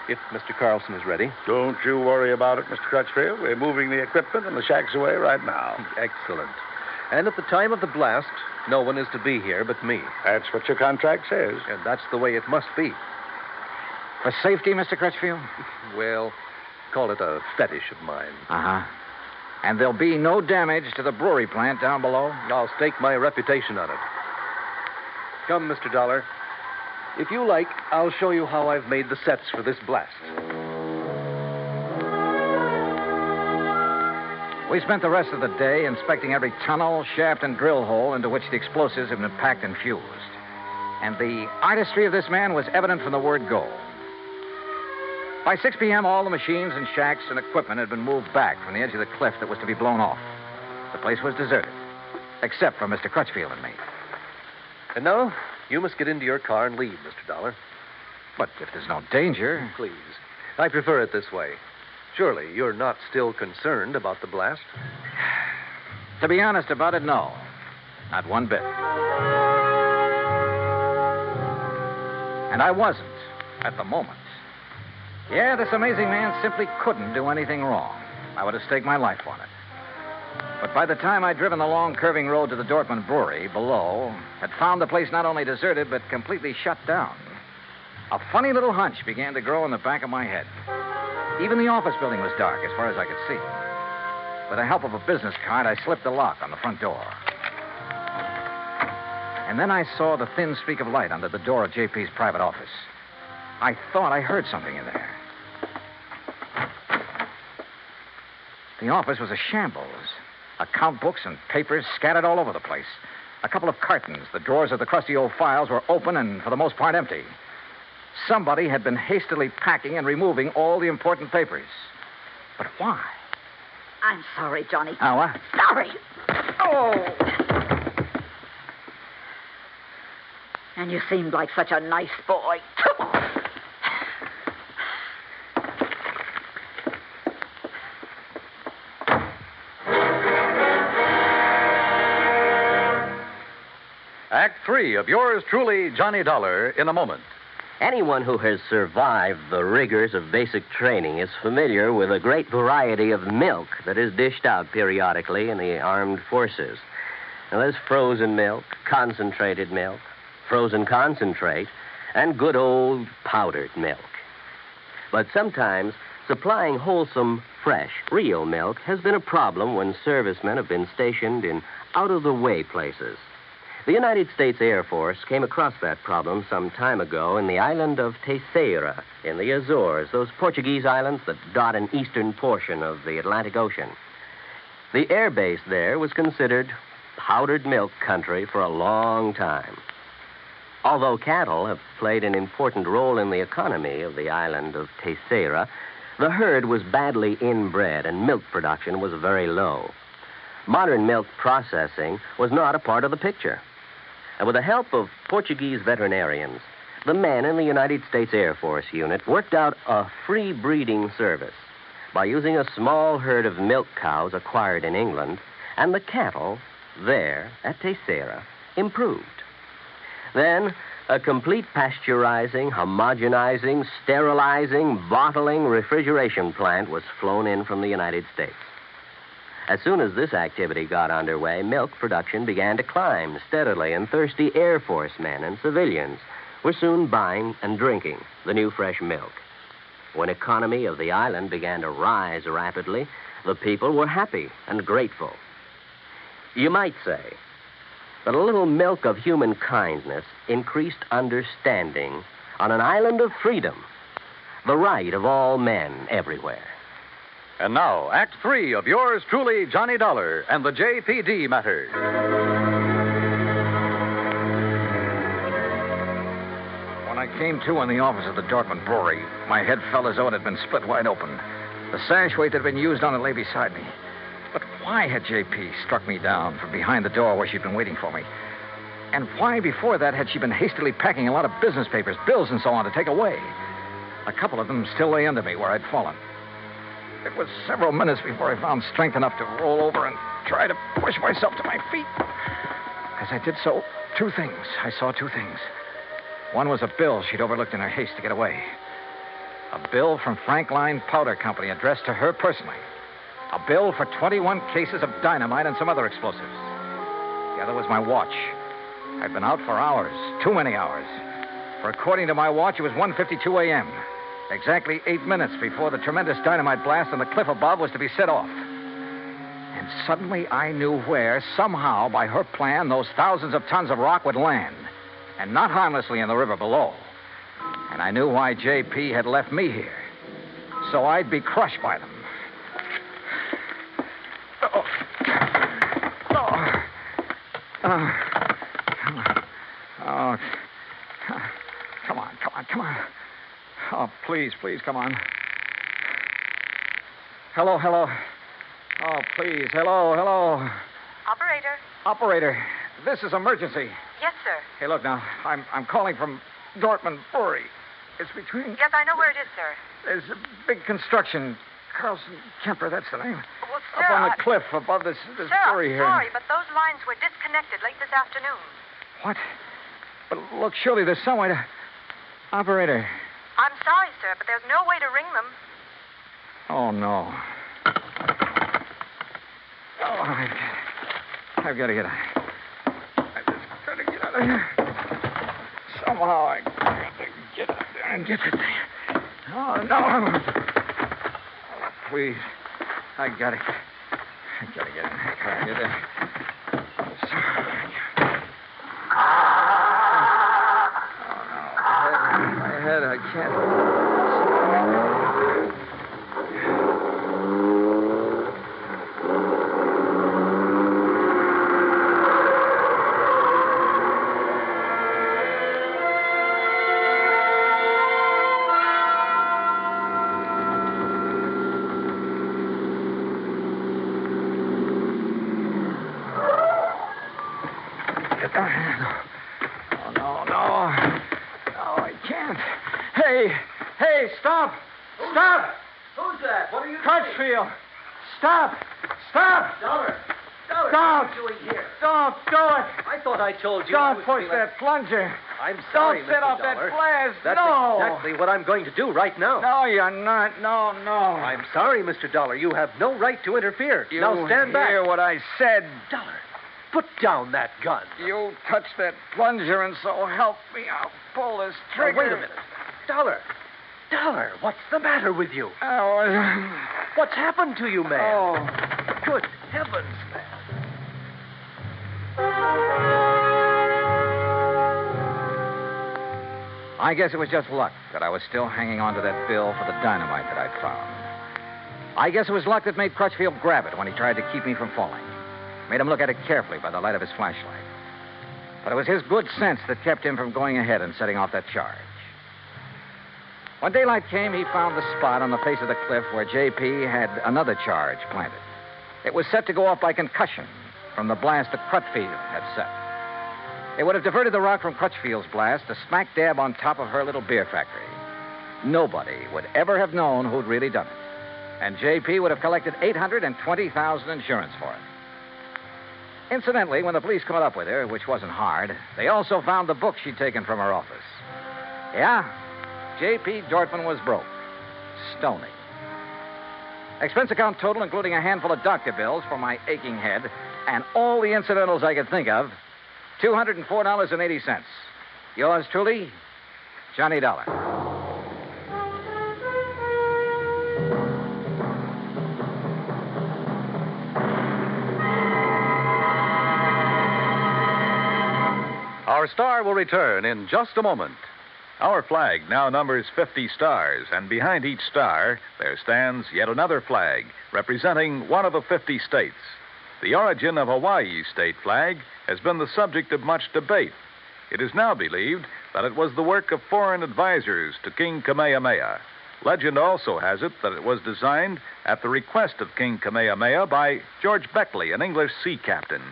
If Mr. Carlson is ready. Don't you worry about it, Mr. Crutchfield. We're moving the equipment and the shack's away right now. Excellent. And at the time of the blast, no one is to be here but me. That's what your contract says. And that's the way it must be. For safety, Mr. Crutchfield? Well, call it a fetish of mine. Uh-huh. And there'll be no damage to the brewery plant down below? I'll stake my reputation on it. Come, Mr. Dollar. If you like, I'll show you how I've made the sets for this blast. We spent the rest of the day inspecting every tunnel, shaft, and drill hole into which the explosives have been packed and fused. And the artistry of this man was evident from the word go. By 6 p.m., all the machines and shacks and equipment had been moved back from the edge of the cliff that was to be blown off. The place was deserted, except for Mr. Crutchfield and me. And now, you must get into your car and leave, Mr. Dollar. But if there's no danger... Please. I prefer it this way. Surely you're not still concerned about the blast? To be honest about it, no. Not one bit. And I wasn't at the moment. Yeah, this amazing man simply couldn't do anything wrong. I would have staked my life on it. But by the time I'd driven the long, curving road to the Dortmund Brewery below, had found the place not only deserted, but completely shut down, a funny little hunch began to grow in the back of my head. Even the office building was dark as far as I could see. With the help of a business card, I slipped the lock on the front door. And then I saw the thin streak of light under the door of JP's private office. I thought I heard something in there. The office was a shambles. Account books and papers scattered all over the place. A couple of cartons. The drawers of the crusty old files were open and, for the most part, empty. Somebody had been hastily packing and removing all the important papers. But why? I'm sorry, Johnny. Oh, what? Sorry. Oh! And you seemed like such a nice boy. Act 3 of yours truly, Johnny Dollar, in a moment. Anyone who has survived the rigors of basic training is familiar with a great variety of milk that is dished out periodically in the armed forces. Now, there's frozen milk, concentrated milk, frozen concentrate, and good old powdered milk. But sometimes supplying wholesome, fresh, real milk has been a problem when servicemen have been stationed in out-of-the-way places. The United States Air Force came across that problem some time ago in the island of Terceira in the Azores, those Portuguese islands that dot an eastern portion of the Atlantic Ocean. The air base there was considered powdered milk country for a long time. Although cattle have played an important role in the economy of the island of Terceira, the herd was badly inbred and milk production was very low. Modern milk processing was not a part of the picture. And with the help of Portuguese veterinarians, the men in the United States Air Force unit worked out a free breeding service by using a small herd of milk cows acquired in England, and the cattle there at Terceira improved. Then a complete pasteurizing, homogenizing, sterilizing, bottling, refrigeration plant was flown in from the United States. As soon as this activity got underway, milk production began to climb steadily, and thirsty Air Force men and civilians were soon buying and drinking the new fresh milk. When economy of the island began to rise rapidly, the people were happy and grateful. You might say that a little milk of human kindness increased understanding on an island of freedom, the right of all men everywhere. And now, Act 3 of yours truly, Johnny Dollar, and the JPD Matter. When I came to in the office of the Dortmund Brewery, my head felt as though it had been split wide open. The sash weight that had been used on it lay beside me. But why had J.P. struck me down from behind the door where she'd been waiting for me? And why, before that, had she been hastily packing a lot of business papers, bills, and so on to take away? A couple of them still lay under me where I'd fallen. It was several minutes before I found strength enough to roll over and try to push myself to my feet. As I did so, I saw two things. One was a bill she'd overlooked in her haste to get away. A bill from Frankline Powder Company addressed to her personally. A bill for 21 cases of dynamite and some other explosives. The other was my watch. I'd been out for hours, too many hours. For according to my watch, it was 1:52 a.m., exactly 8 minutes before the tremendous dynamite blast on the cliff above was to be set off. And suddenly I knew where, somehow, by her plan, those thousands of tons of rock would land, and not harmlessly in the river below. And I knew why J.P. had left me here, so I'd be crushed by them. Come on. Oh, please, come on. Hello. Oh, please, hello. Operator, this is emergency. Yes, sir. Hey, look now, I'm calling from Dortmund Brewery. It's between... Yes, I know where it is, sir. There's a big construction. Carlson Kemper, that's the name. Well, sir, Up on the cliff above this sir, brewery here. I'm sorry, but those lines were disconnected late this afternoon. What? But look, surely there's some way to... Operator. I'm sorry, sir, but there's no way to ring them. Oh, no. Oh, I've got to get out. I just got to get out of here. Somehow I got to get out there and get it. Oh, no. Oh, please. I got to get in. I get in. My head, I can't. Oh, no. No, I can't. Hey, stop! Stop! Who's that? What are you Crutchfield! Stop! Dollar, Don't! what are you doing here? Don't do it! I thought I told you. I Don't was push to be that plunger! I'm sorry, Don't set Mr. off that Dollar. blast! That's No! exactly what I'm going to do right now. No, you're not. No. I'm sorry, Mr. Dollar. You have no right to interfere. You now stand back. hear what I said. Dollar, put down that gun. You touched that plunger, and so help me, I'll pull this Now, trigger. wait a minute. Dollar, what's the matter with you? Oh, What's happened to you, man? Oh. Good heavens, man. I guess it was just luck that I was still hanging on to that bill for the dynamite that I'd found. I guess it was luck that made Crutchfield grab it when he tried to keep me from falling. Made him look at it carefully by the light of his flashlight. But it was his good sense that kept him from going ahead and setting off that charge. When daylight came, he found the spot on the face of the cliff where J.P. had another charge planted. It was set to go off by concussion from the blast that Crutchfield had set. It would have diverted the rock from Crutchfield's blast to smack dab on top of her little beer factory. Nobody would ever have known who'd really done it. And J.P. would have collected $820,000 insurance for it. Incidentally, when the police caught up with her, which wasn't hard, they also found the book she'd taken from her office. Yeah, J.P. Dortmund was broke. Stony. Expense account total, including a handful of doctor bills for my aching head and all the incidentals I could think of, $204.80. Yours truly, Johnny Dollar. Our star will return in just a moment. Our flag now numbers 50 stars, and behind each star there stands yet another flag representing one of the 50 states. The origin of Hawaii's state flag has been the subject of much debate. It is now believed that it was the work of foreign advisors to King Kamehameha. Legend also has it that it was designed at the request of King Kamehameha by George Beckley, an English sea captain.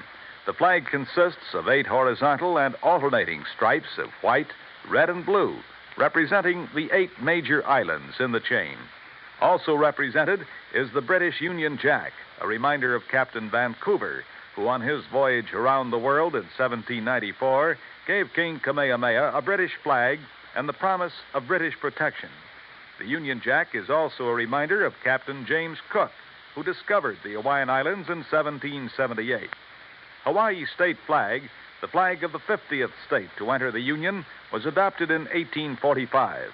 The flag consists of 8 horizontal and alternating stripes of white, red, and blue, representing the 8 major islands in the chain. Also represented is the British Union Jack, a reminder of Captain Vancouver, who on his voyage around the world in 1794 gave King Kamehameha a British flag and the promise of British protection. The Union Jack is also a reminder of Captain James Cook, who discovered the Hawaiian Islands in 1778. Hawaii's state flag, the flag of the 50th state to enter the Union, was adopted in 1845.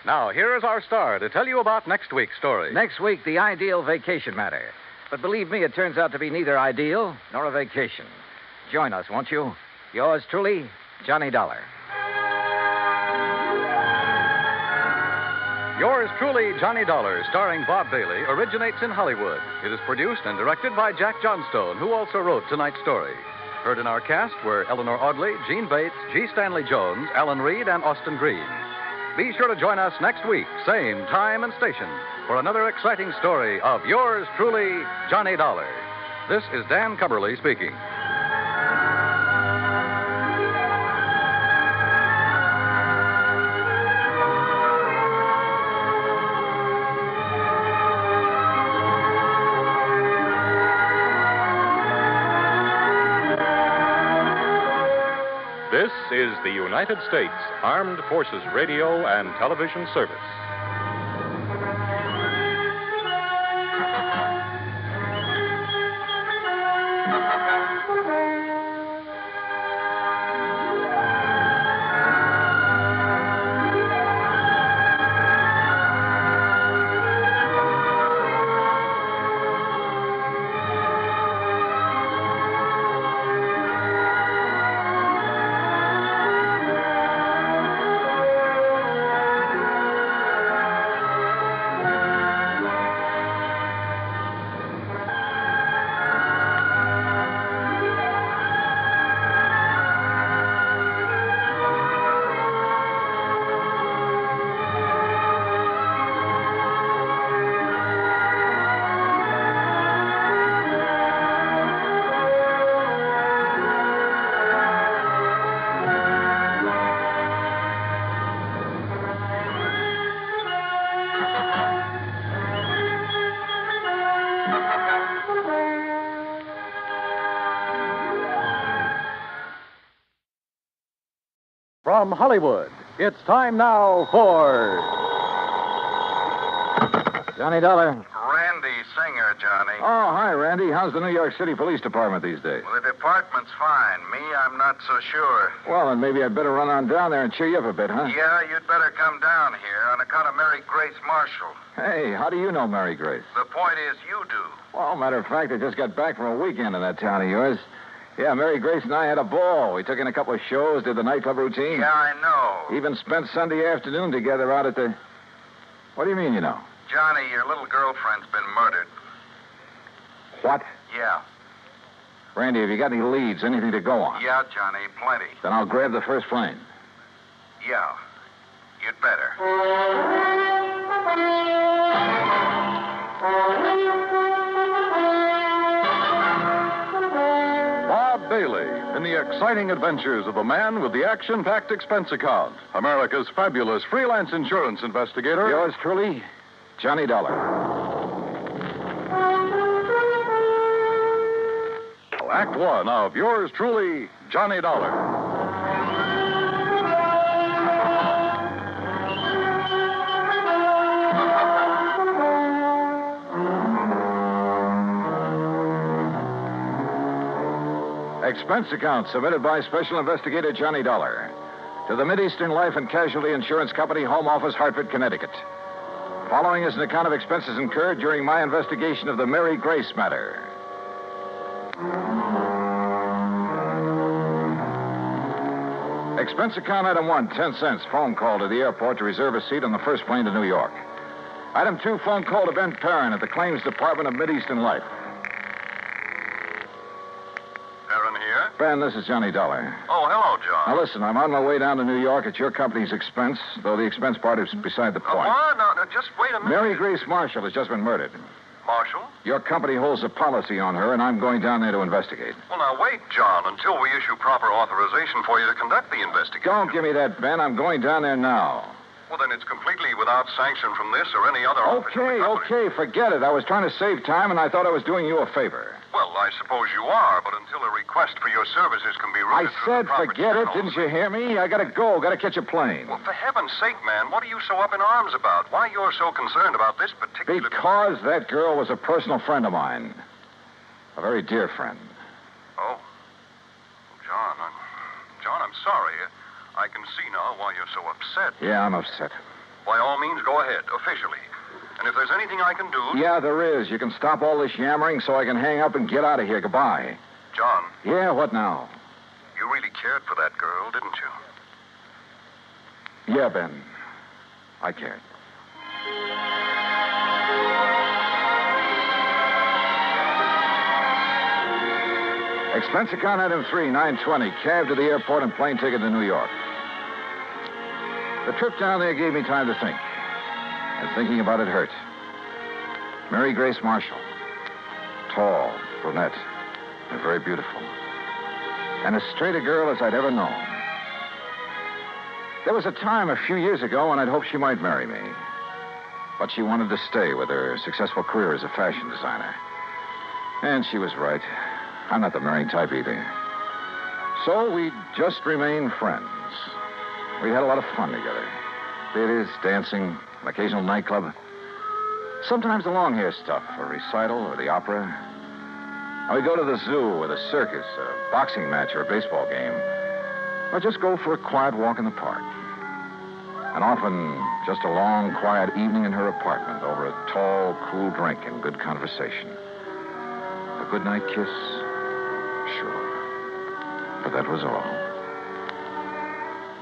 Now, here is our star to tell you about next week's story. Next week, the ideal vacation matter. But believe me, it turns out to be neither ideal nor a vacation. Join us, won't you? Yours truly, Johnny Dollar. Yours truly, Johnny Dollar, starring Bob Bailey, originates in Hollywood. It is produced and directed by Jack Johnstone, who also wrote tonight's story. Heard in our cast were Eleanor Audley, Gene Bates, G. Stanley Jones, Alan Reed, and Austin Green. Be sure to join us next week, same time and station, for another exciting story of yours truly, Johnny Dollar. This is Dan Cumberly speaking. This is the United States Armed Forces Radio and Television Service. From Hollywood, it's time now for Johnny Dollar. Randy Singer, Johnny. Oh, hi, Randy. How's the New York City Police Department these days? Well, the department's fine. Me, I'm not so sure. Well, then maybe I'd better run on down there and cheer you up a bit, huh? Yeah, you'd better come down here on account of Mary Grace Marshall. Hey, how do you know Mary Grace? The point is, you do. Well, matter of fact, I just got back from a weekend in that town of yours. Yeah, Mary Grace and I had a ball. We took in a couple of shows, did the nightclub routine. Yeah, I know. Even spent Sunday afternoon together out at the... What do you mean, you know? Johnny, your little girlfriend's been murdered. What? Yeah. Randy, have you got any leads, anything to go on? Yeah, Johnny, plenty. Then I'll grab the first plane. Yeah. You'd better. Bob Bailey in the exciting adventures of the man with the action-packed expense account, America's fabulous freelance insurance investigator. Yours truly, Johnny Dollar. Act one of yours truly, Johnny Dollar. Expense account submitted by Special Investigator Johnny Dollar to the Mideastern Life and Casualty Insurance Company, Home Office, Hartford, Connecticut. Following is an account of expenses incurred during my investigation of the Mary Grace matter. Expense account item 1, 10 cents. Phone call to the airport to reserve a seat on the first plane to New York. Item 2, phone call to Ben Perrin at the Claims Department of Mideastern Life. Aaron here? Ben, this is Johnny Dollar. Oh, hello, John. Now, listen, I'm on my way down to New York at your company's expense, though the expense part is beside the point. What? No, just wait a minute. Mary Grace Marshall has just been murdered. Marshall? Your company holds a policy on her, and I'm going down there to investigate. Well, now, wait, John, until we issue proper authorization for you to conduct the investigation. Don't give me that, Ben. I'm going down there now. Well, then it's completely without sanction from this or any other office. Okay, forget it. I was trying to save time, and I thought I was doing you a favor. Well, I suppose you are, but until a request for your services can be routed I said forget it. channels. Didn't you hear me? I gotta go. Gotta catch a plane. Well, for heaven's sake, man, what are you so up in arms about? Why you're so concerned about this particular... Because that girl was a personal friend of mine. A very dear friend. Oh. John, I'm sorry. I can see now why you're so upset. Yeah, I'm upset. By all means, go ahead, officially. And if there's anything I can do... Yeah, there is. You can stop all this yammering so I can hang up and get out of here. Goodbye. John. Yeah, what now? You really cared for that girl, didn't you? Yeah, Ben. I cared. Expense account item 3, $9.20. Cab to the airport and plane ticket to New York. The trip down there gave me time to think. And thinking about it hurt. Mary Grace Marshall. Tall, brunette, and very beautiful. And as straight a girl as I'd ever known. There was a time a few years ago when I'd hoped she might marry me. But she wanted to stay with her successful career as a fashion designer. And she was right. I'm not the marrying type either. So we just remained friends. We had a lot of fun together. Theaters, dancing, an occasional nightclub. Sometimes the long hair stuff, a recital or the opera. And we go to the zoo or the circus, a boxing match or a baseball game. Or just go for a quiet walk in the park. And often just a long, quiet evening in her apartment over a tall, cool drink and good conversation. A goodnight kiss? Sure. But that was all.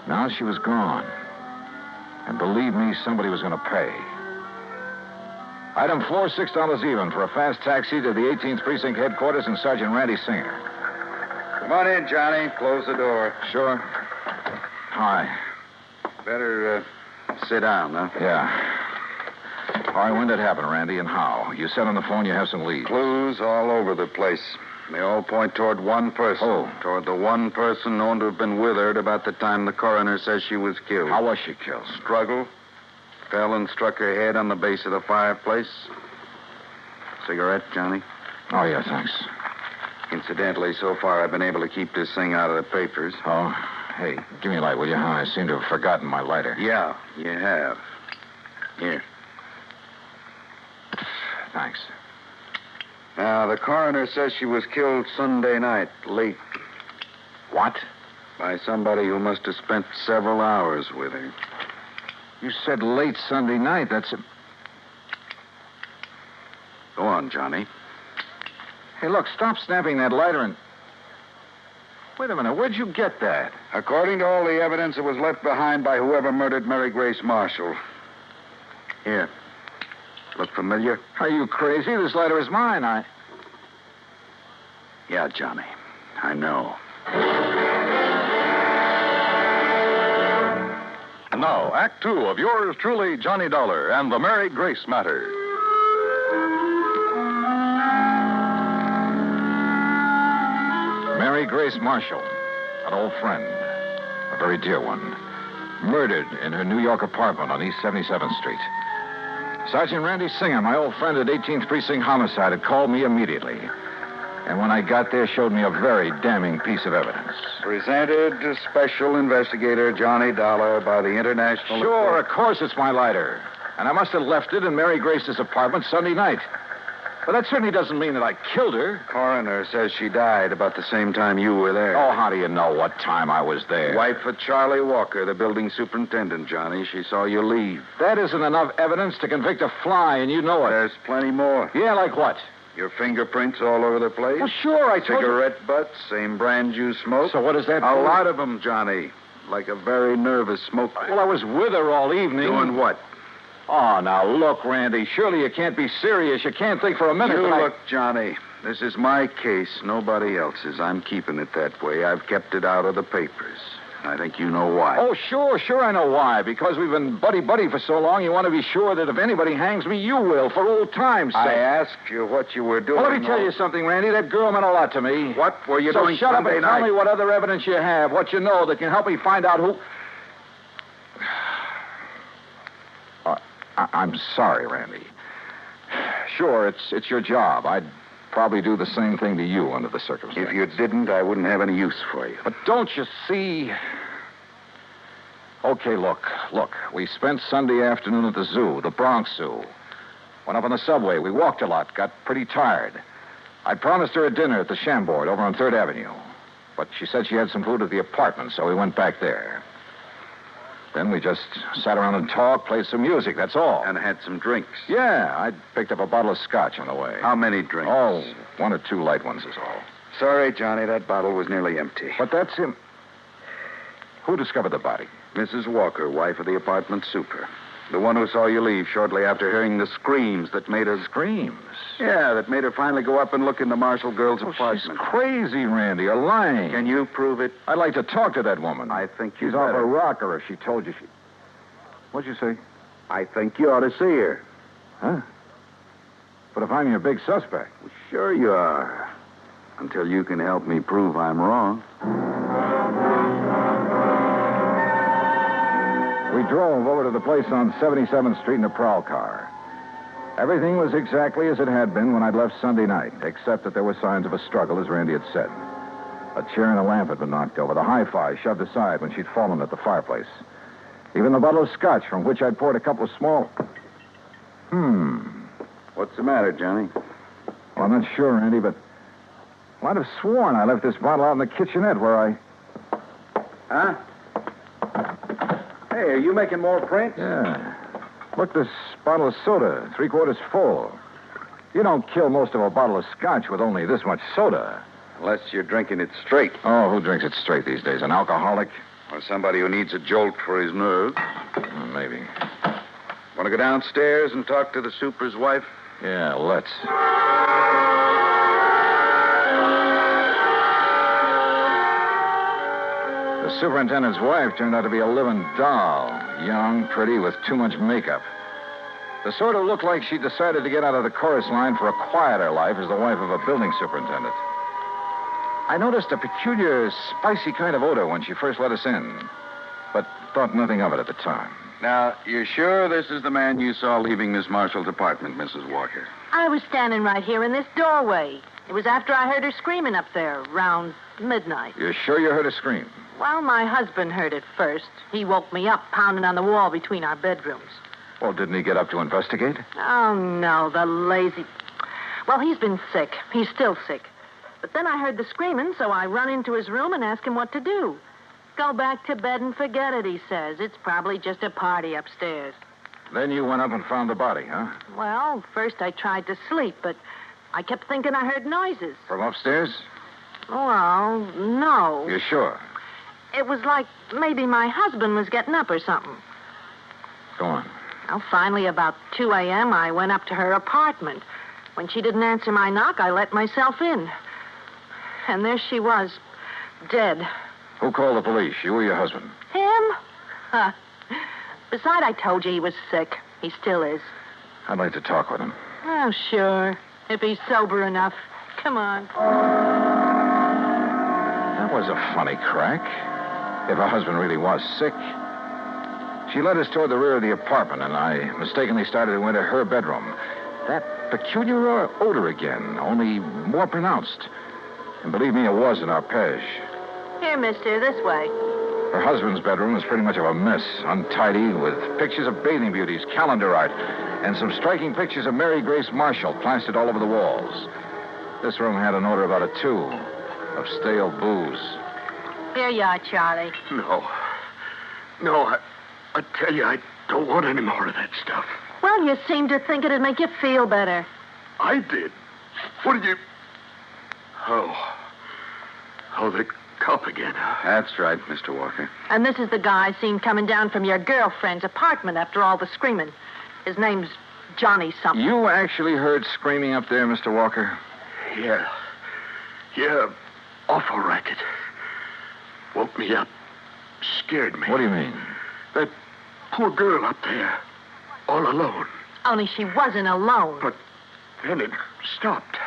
Now she was gone. And believe me, somebody was going to pay. Item 4, $6 even for a fast taxi to the 18th Precinct headquarters and Sergeant Randy Singer. Come on in, Johnny. Close the door. Sure. Hi. Better sit down, huh? Yeah. All right, when did it happen, Randy, and how? You said on the phone you have some leads. Clues all over the place. They all point toward one person. Oh. Toward the one person known to have been with her at about the time the coroner says she was killed. How was she killed? Struggle. Fell and struck her head on the base of the fireplace. Cigarette, Johnny? Oh, yeah, thanks. Incidentally, so far I've been able to keep this thing out of the papers. Oh? Hey, give me a light, will you? I seem to have forgotten my lighter. Yeah, you have. Here. Thanks. Now, the coroner says she was killed Sunday night, late. What? By somebody who must have spent several hours with her. You said late Sunday night. That's a... Go on, Johnny. Hey, look, stop snapping that lighter and... Wait a minute, where'd you get that? According to all the evidence, it was left behind by whoever murdered Mary Grace Marshall. Here. Look familiar? Are you crazy? This lighter is mine. Yeah, Johnny. I know. And now, Act Two of yours truly, Johnny Dollar and the Mary Grace Matter. Mary Grace Marshall, an old friend, a very dear one, murdered in her New York apartment on East 77th Street. Sergeant Randy Singer, my old friend at 18th Precinct Homicide, had called me immediately. And when I got there, showed me a very damning piece of evidence. Presented to Special Investigator Johnny Dollar by the International... Sure, of course it's my lighter. And I must have left it in Mary Grace's apartment Sunday night. But that certainly doesn't mean that I killed her. Coroner says she died about the same time you were there. Oh, how do you know what time I was there? Wife of Charlie Walker, the building superintendent, Johnny. She saw you leave. That isn't enough evidence to convict a fly, and you know it. There's plenty more. Yeah, like what? Your fingerprints all over the place. Well, sure, I told you. Cigarette butts, same brand you smoked. So what does that A mean? lot of them, Johnny. Like a very nervous smoker. Well, I was with her all evening. Doing what? Oh, now, look, Randy, surely you can't be serious. You can't think for a minute You that look, Johnny, this is my case, nobody else's. I'm keeping it that way. I've kept it out of the papers. I think you know why. Oh, sure I know why. Because we've been buddy-buddy for so long, you want to be sure that if anybody hangs me, you will, for old time's sake. I asked you what you were doing. Well, let me tell you something, Randy. That girl meant a lot to me. What were you so doing shut Sunday up and night? tell me what other evidence you have, what you know that can help me find out who... I'm sorry, Randy. Sure, it's your job. I'd probably do the same thing to you under the circumstances. If you didn't, I wouldn't have any use for you. But don't you see... Okay, look. We spent Sunday afternoon at the zoo, the Bronx Zoo. Went up on the subway. We walked a lot, got pretty tired. I'd promised her a dinner at the Chambord over on 3rd Avenue. But she said she had some food at the apartment, so we went back there. Then we just sat around and talked, played some music, that's all. And had some drinks. Yeah, I picked up a bottle of scotch on the way. How many drinks? Oh, 1 or 2 light ones is all. Sorry, Johnny, that bottle was nearly empty. But that's him. Who discovered the body? Mrs. Walker, wife of the apartment super. The one who saw you leave shortly after hearing the screams that made her... Screams? Yeah, that made her finally go up and look in the Marshall girl's apartment. She's crazy, Randy. You're lying. Can you prove it? I'd like to talk to that woman. I think you She's off her rocker if she told you she... What'd you say? I think you ought to see her. Huh? But if I'm your big suspect... Well, sure you are. Until you can help me prove I'm wrong. We drove over to the place on 77th Street in a prowl car. Everything was exactly as it had been when I'd left Sunday night, except that there were signs of a struggle, as Randy had said. A chair and a lamp had been knocked over, the hi-fi shoved aside when she'd fallen at the fireplace. Even the bottle of scotch from which I'd poured a couple of small... What's the matter, Johnny? Well, I'm not sure, Randy, but I'd have sworn I left this bottle out in the kitchenette where I... Huh? Hey, are you making more prints? Yeah. Look, this bottle of soda, 3/4 full. You don't kill most of a bottle of scotch with only this much soda. Unless you're drinking it straight. Oh, who drinks it straight these days? An alcoholic? Or somebody who needs a jolt for his nerves. Maybe. Want to go downstairs and talk to the super's wife? Yeah, let's. The superintendent's wife turned out to be a living doll. Young, pretty, with too much makeup. The sort who looked like she decided to get out of the chorus line for a quieter life as the wife of a building superintendent. I noticed a peculiar, spicy kind of odor when she first let us in, but thought nothing of it at the time. Now, you're sure this is the man you saw leaving Miss Marshall's apartment, Mrs. Walker? I was standing right here in this doorway. It was after I heard her screaming up there, around midnight. You're sure you heard her scream? Well, my husband heard it first. He woke me up pounding on the wall between our bedrooms. Well, didn't he get up to investigate? Oh, no, the lazy... Well, he's been sick. He's still sick. But then I heard the screaming, so I run into his room and ask him what to do. Go back to bed and forget it, he says. It's probably just a party upstairs. Then you went up and found the body, huh? Well, first I tried to sleep, but I kept thinking I heard noises. From upstairs? Well, no. You sure? It was like maybe my husband was getting up or something. Go on. Well, finally, about 2 a.m., I went up to her apartment. When she didn't answer my knock, I let myself in. And there she was, dead. Who called the police, you or your husband? Him? Besides, I told you he was sick. He still is. I'd like to talk with him. Oh, sure. If he's sober enough. Come on. That was a funny crack. If her husband really was sick. She led us toward the rear of the apartment, and I mistakenly started to enter her bedroom. That peculiar odor again, only more pronounced. And believe me, it was an arpege. Here, mister, this way. Her husband's bedroom was pretty much of a mess, untidy, with pictures of bathing beauties, calendar art, and some striking pictures of Mary Grace Marshall plastered all over the walls. This room had an odor about a tube of stale booze. Here you are, Charlie. No, I tell you, I don't want any more of that stuff. Well, you seem to think it'd make you feel better. I did. What did you... Oh, the cop again. That's right, Mr. Walker. And this is the guy I seen coming down from your girlfriend's apartment after all the screaming. His name's Johnny something. You actually heard screaming up there, Mr. Walker? Yeah. Awful racket. Woke me up. Scared me. What do you mean? That poor girl up there. All alone. Only she wasn't alone. But then it stopped.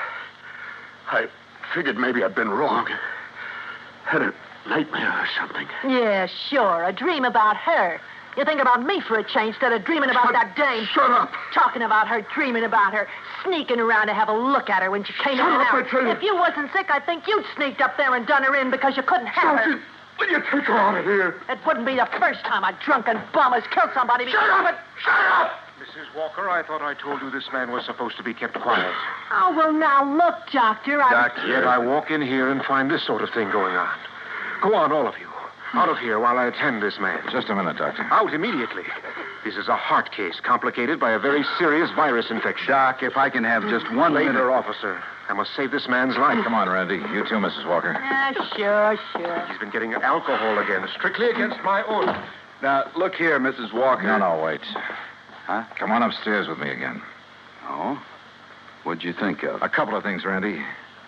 I figured maybe I'd been wrong. Had a nightmare or something. Yeah, sure. A dream about her. You think about me for a change instead of dreaming about that dame. Shut up. Talking about her, dreaming about her, sneaking around to have a look at her when she came in and out. I tell you. If you wasn't sick, I think you'd sneaked up there and done her in because you couldn't have her. Will you take her out of here? It wouldn't be the first time a drunken bum has killed somebody because... Shut up! Mrs. Walker, I thought I told you this man was supposed to be kept quiet. Oh, well, now, look, Doctor, Yet I walk in here and find this sort of thing going on. Go on, all of you. Out of here while I attend this man. Just a minute, Doctor. Out immediately. This is a heart case complicated by a very serious virus infection. Doc, if I can have just one minute. Later, officer. I must save this man's life. Come on, Randy. You too, Mrs. Walker. Yeah, sure. He's been getting alcohol again, strictly against my orders. Now, look here, Mrs. Walker. No, wait. Huh? Come on upstairs with me again. Oh? What'd you think of? A couple of things, Randy,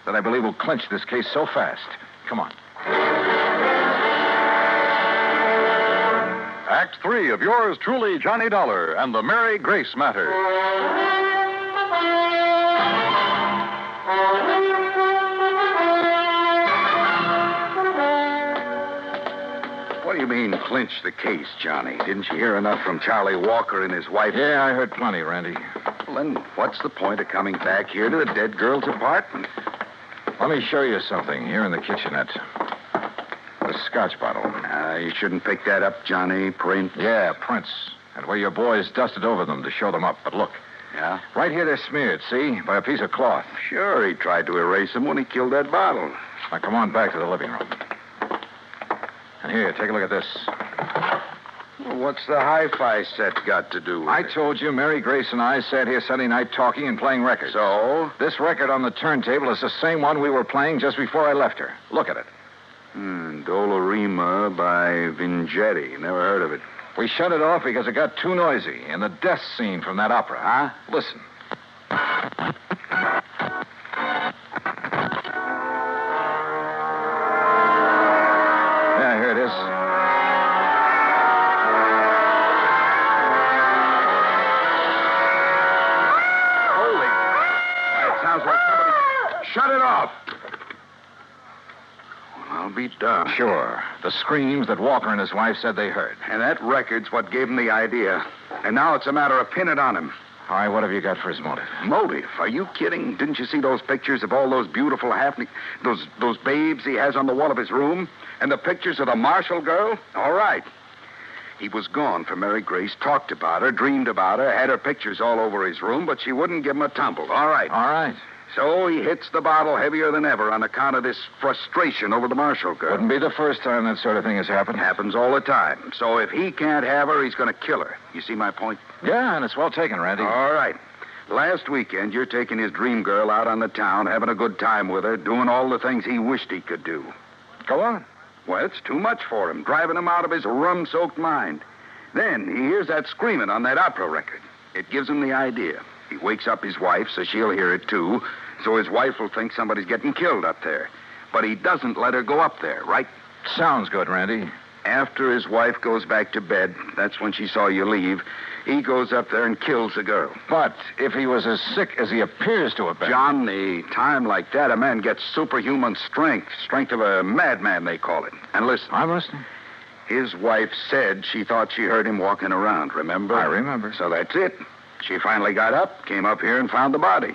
that I believe will clinch this case so fast. Come on. Act 3 of yours truly, Johnny Dollar and the Mary Grace Matter. What do you mean, clinch the case, Johnny? Didn't you hear enough from Charlie Walker and his wife? Yeah, I heard plenty, Randy. Well, then what's the point of coming back here to the dead girl's apartment? Let me show you something here in the kitchenette. The scotch bottle. You shouldn't pick that up, Johnny. Prints. Yeah, prints. And where your boys dusted over them to show them up. But look. Yeah? Right here they're smeared, see? By a piece of cloth. Sure, he tried to erase them when he killed that bottle. Now, come on back to the living room. And here, take a look at this. Well, what's the hi-fi set got to do with I it? told you Mary Grace and I sat here Sunday night talking and playing records. So? This record on the turntable is the same one we were playing just before I left her. Look at it. Dolorima by Vingetti. Never heard of it. We shut it off because it got too noisy in the death scene from that opera. Huh? Listen. Yeah, here it is. Holy. It sounds like somebody... Shut it off. I'll be darned. Sure. The screams that Walker and his wife said they heard. And that record's what gave him the idea. And now it's a matter of pinning it on him. All right, what have you got for his motive? Motive? Are you kidding? Didn't you see those pictures of all those beautiful those babes he has on the wall of his room? And the pictures of the Marshall girl? All right. He was gone for Mary Grace, talked about her, dreamed about her, had her pictures all over his room, but she wouldn't give him a tumble. All right. All right. So he hits the bottle heavier than ever on account of this frustration over the Marshall girl. Wouldn't be the first time that sort of thing has happened. Happens all the time. So if he can't have her, he's going to kill her. You see my point? Yeah, and it's well taken, Randy. All right. Last weekend, you're taking his dream girl out on the town, having a good time with her, doing all the things he wished he could do. Go on. Well, it's too much for him, driving him out of his rum-soaked mind. Then he hears that screaming on that opera record. It gives him the idea. He wakes up his wife, so she'll hear it, too, so his wife will think somebody's getting killed up there. But he doesn't let her go up there, right? Sounds good, Randy. After his wife goes back to bed, that's when she saw you leave, he goes up there and kills the girl. But if he was as sick as he appears to have been... John, the time like that, a man gets superhuman strength. Strength of a madman, they call it. And listen. I'm listening. His wife said she thought she heard him walking around, remember? I remember. So that's it. She finally got up, came up here, and found the body.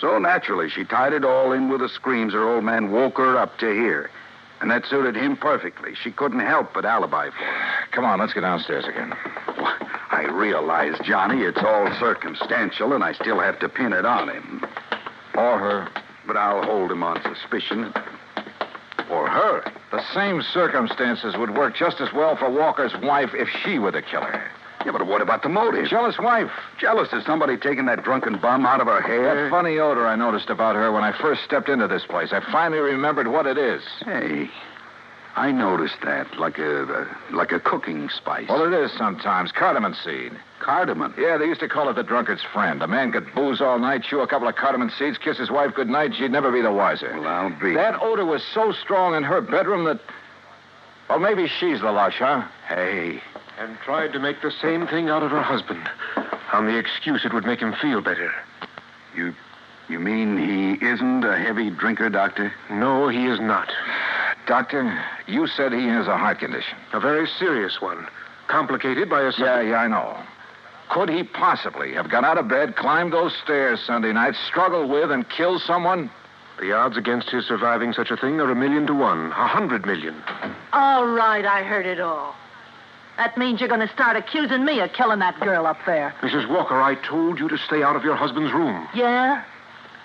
So naturally, she tied it all in with the screams her old man woke her up to hear. And that suited him perfectly. She couldn't help but alibi for him. Come on, let's get downstairs again. Well, I realize, Johnny, it's all circumstantial, and I still have to pin it on him. Or her. But I'll hold him on suspicion. Or her. The same circumstances would work just as well for Walker's wife if she were the killer. Yeah, but what about the motive? Jealous wife. Jealous of somebody taking that drunken bum out of her hair? That funny odor I noticed about her when I first stepped into this place. I finally remembered what it is. Hey, I noticed that, like a cooking spice. Well, it is sometimes. Cardamom seed. Cardamom? Yeah, they used to call it the drunkard's friend. A man could booze all night, chew a couple of cardamom seeds, kiss his wife goodnight, she'd never be the wiser. Well, I'll be. That odor was so strong in her bedroom that... Well, maybe she's the lush, huh? Hey. And tried to make the same thing out of her husband, on the excuse it would make him feel better. You mean he isn't a heavy drinker, Doctor? No, he is not. Doctor, you said he has a heart condition. A very serious one. Complicated by a... Yeah, I know. Could he possibly have got out of bed, climbed those stairs Sunday night, struggled with, and killed someone? The odds against his surviving such a thing are 1,000,000 to 1. 100 million. All right, I heard it all. That means you're going to start accusing me of killing that girl up there. Mrs. Walker, I told you to stay out of your husband's room. Yeah?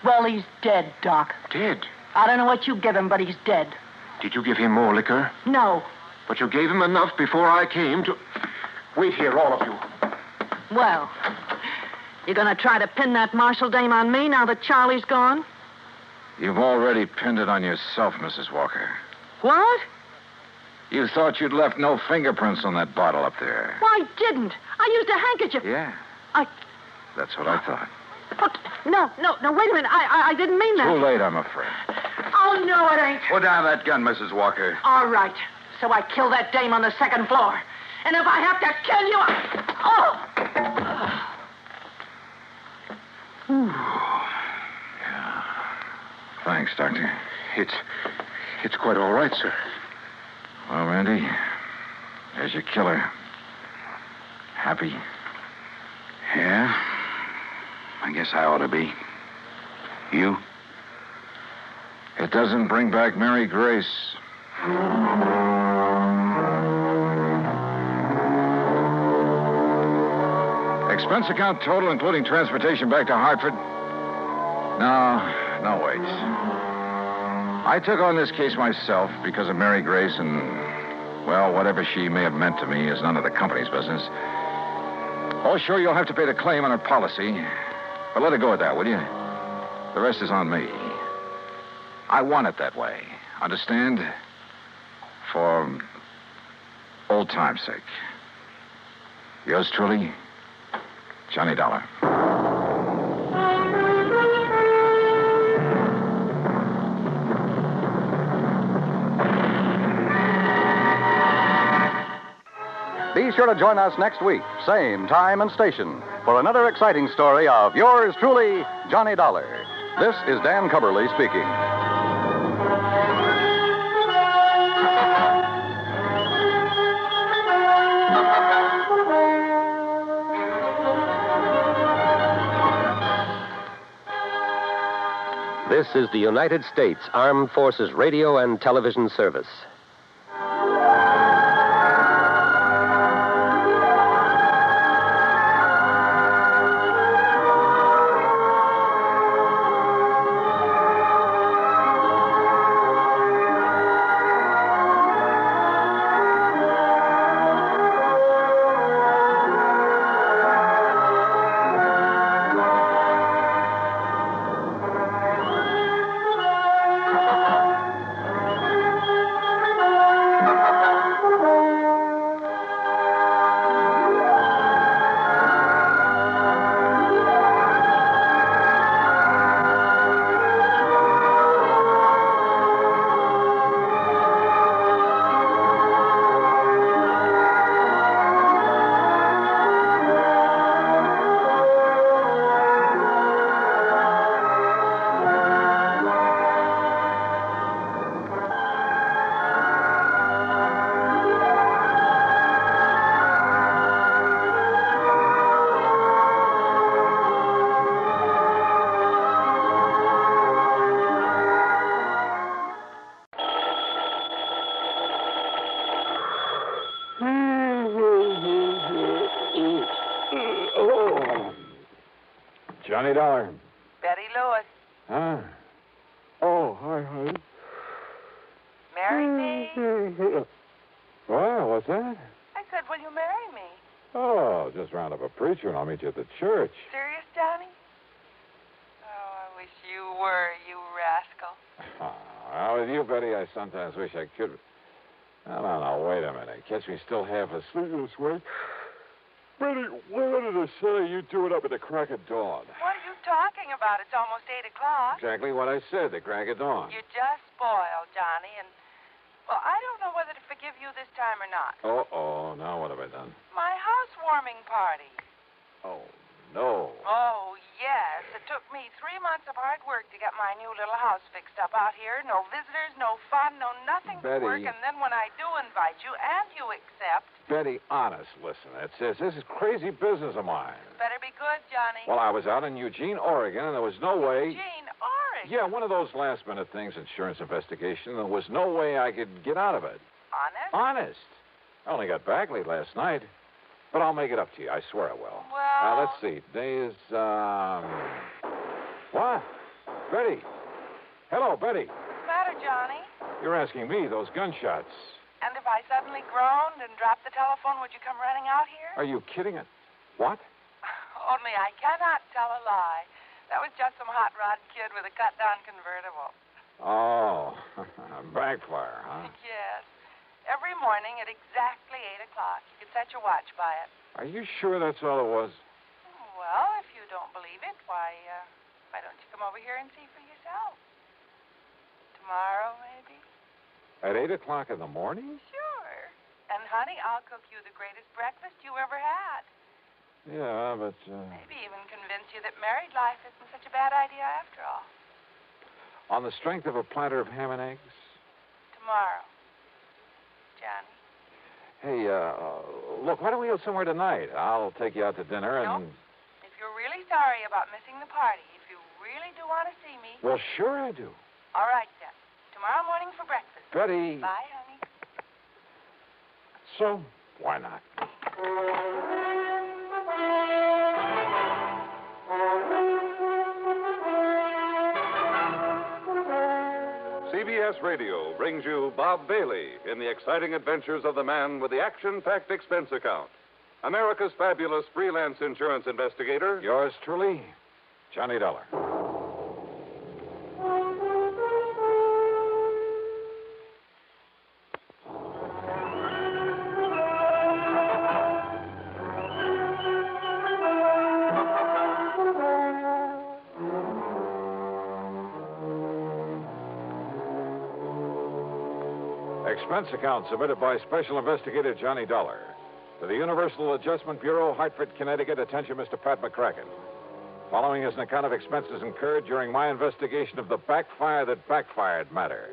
Well, he's dead, Doc. Dead? I don't know what you give him, but he's dead. Did you give him more liquor? No. But you gave him enough before I came to... Wait here, all of you. Well, you going to try to pin that Marshall dame on me now that Charlie's gone? You've already pinned it on yourself, Mrs. Walker. What? You thought you'd left no fingerprints on that bottle up there. Well, I didn't. I used a handkerchief. Yeah. That's what I thought. But, no, wait a minute. I didn't mean that. Too late, I'm afraid. Oh, no, it ain't. Put down that gun, Mrs. Walker. All right. So I killed that dame on the second floor. And if I have to kill you, Yeah. Thanks, Doctor. It's quite all right, sir. Well, Randy, there's your killer. Happy? Yeah. I guess I ought to be. You? It doesn't bring back Mary Grace. Expense account total, including transportation back to Hartford? No, wait. I took on this case myself because of Mary Grace and, well, whatever she may have meant to me is none of the company's business. Oh, sure, you'll have to pay the claim on her policy. But let it go at that, will you? The rest is on me. I want it that way. Understand? For old time's sake. Yours truly, Johnny Dollar. Be sure to join us next week, same time and station, for another exciting story of yours truly, Johnny Dollar. This is Dan Cubberly speaking. This is the United States Armed Forces Radio and Television Service. Johnny Dollar. Betty Lewis. Huh? Oh, hi, honey. Marry me? Well, what's that? I said, will you marry me? Oh, just round up a preacher and I'll meet you at the church. Serious, Johnny? Oh, I wish you were, you rascal. Well, with you, Betty, I sometimes wish I could. No, wait a minute. Catch me still half asleep this way. Betty, why did I say you do it up at the crack of dawn? What are you talking about? It's almost 8 o'clock. Exactly what I said, the crack of dawn. You're just spoiled, Johnny, and, well, I don't know whether to forgive you this time or not. Uh-oh, now what have I done? My housewarming party. Oh, no. Oh, yes. It took me 3 months of hard work to get my new little house fixed up out here. No visitors, no fun, no nothing but Betty. work. And then when I do invite you, and you accept... Betty, honest, listen. This is crazy business of mine. Better be good, Johnny. Well, I was out in Eugene, Oregon, and there was no way... Eugene, Oregon? Yeah, one of those last-minute things, insurance investigation. There was no way I could get out of it. Honest? Honest. I only got back late last night. But I'll make it up to you. I swear I will. Well... Let's see. Today is, What? Betty. Hello, Betty. What's the matter, Johnny? You're asking me, those gunshots. And if I suddenly groaned and dropped the telephone, would you come running out here? Are you kidding it? What? Only I cannot tell a lie. That was just some hot rod kid with a cut-down convertible. Oh, Backfire, huh? Yes. Every morning at exactly 8 o'clock. You can set your watch by it. Are you sure that's all it was? Well, if you don't believe it, why don't you come over here and see for yourself? Tomorrow, maybe? At 8 o'clock in the morning? Sure. And, honey, I'll cook you the greatest breakfast you ever had. Yeah, but... Maybe even convince you that married life isn't such a bad idea after all. On the strength of a platter of ham and eggs? Tomorrow. Johnny. Hey, look, why don't we go somewhere tonight? I'll take you out to dinner and... Nope. If you're really sorry about missing the party, if you really do want to see me... Well, sure I do. All right, then. Tomorrow morning for breakfast. Betty. Bye, honey. So, why not? CBS Radio brings you Bob Bailey in the exciting adventures of the man with the action-packed expense account. America's fabulous freelance insurance investigator. Yours truly, Johnny Dollar. Expense account submitted by Special Investigator Johnny Dollar to the Universal Adjustment Bureau, Hartford, Connecticut. Attention, Mr. Pat McCracken. Following is an account of expenses incurred during my investigation of the Backfire that Backfired matter.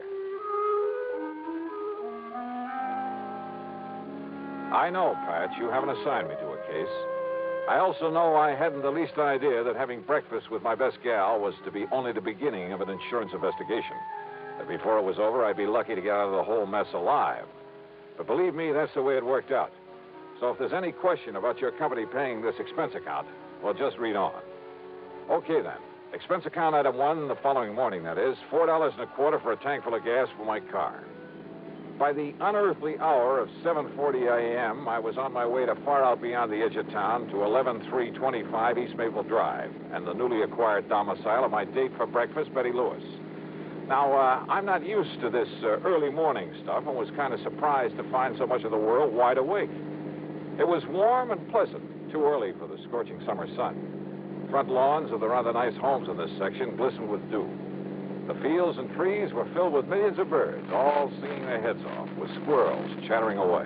I know, Pat, you haven't assigned me to a case, I also know I hadn't the least idea that having breakfast with my best gal was to be only the beginning of an insurance investigation. That before it was over, I'd be lucky to get out of the whole mess alive. But believe me, that's the way it worked out. So if there's any question about your company paying this expense account, well, just read on. Okay, then. Expense account item 1 the following morning, that is, $4.25 for a tank full of gas for my car. By the unearthly hour of 7:40 a.m., I was on my way to far out beyond the edge of town to 11325 East Maple Drive and the newly acquired domicile of my date for breakfast, Betty Lewis. Now, I'm not used to this early morning stuff and was kind of surprised to find so much of the world wide awake. It was warm and pleasant, too early for the scorching summer sun. Front lawns of the rather nice homes in this section glistened with dew. The fields and trees were filled with millions of birds, all singing their heads off, with squirrels chattering away.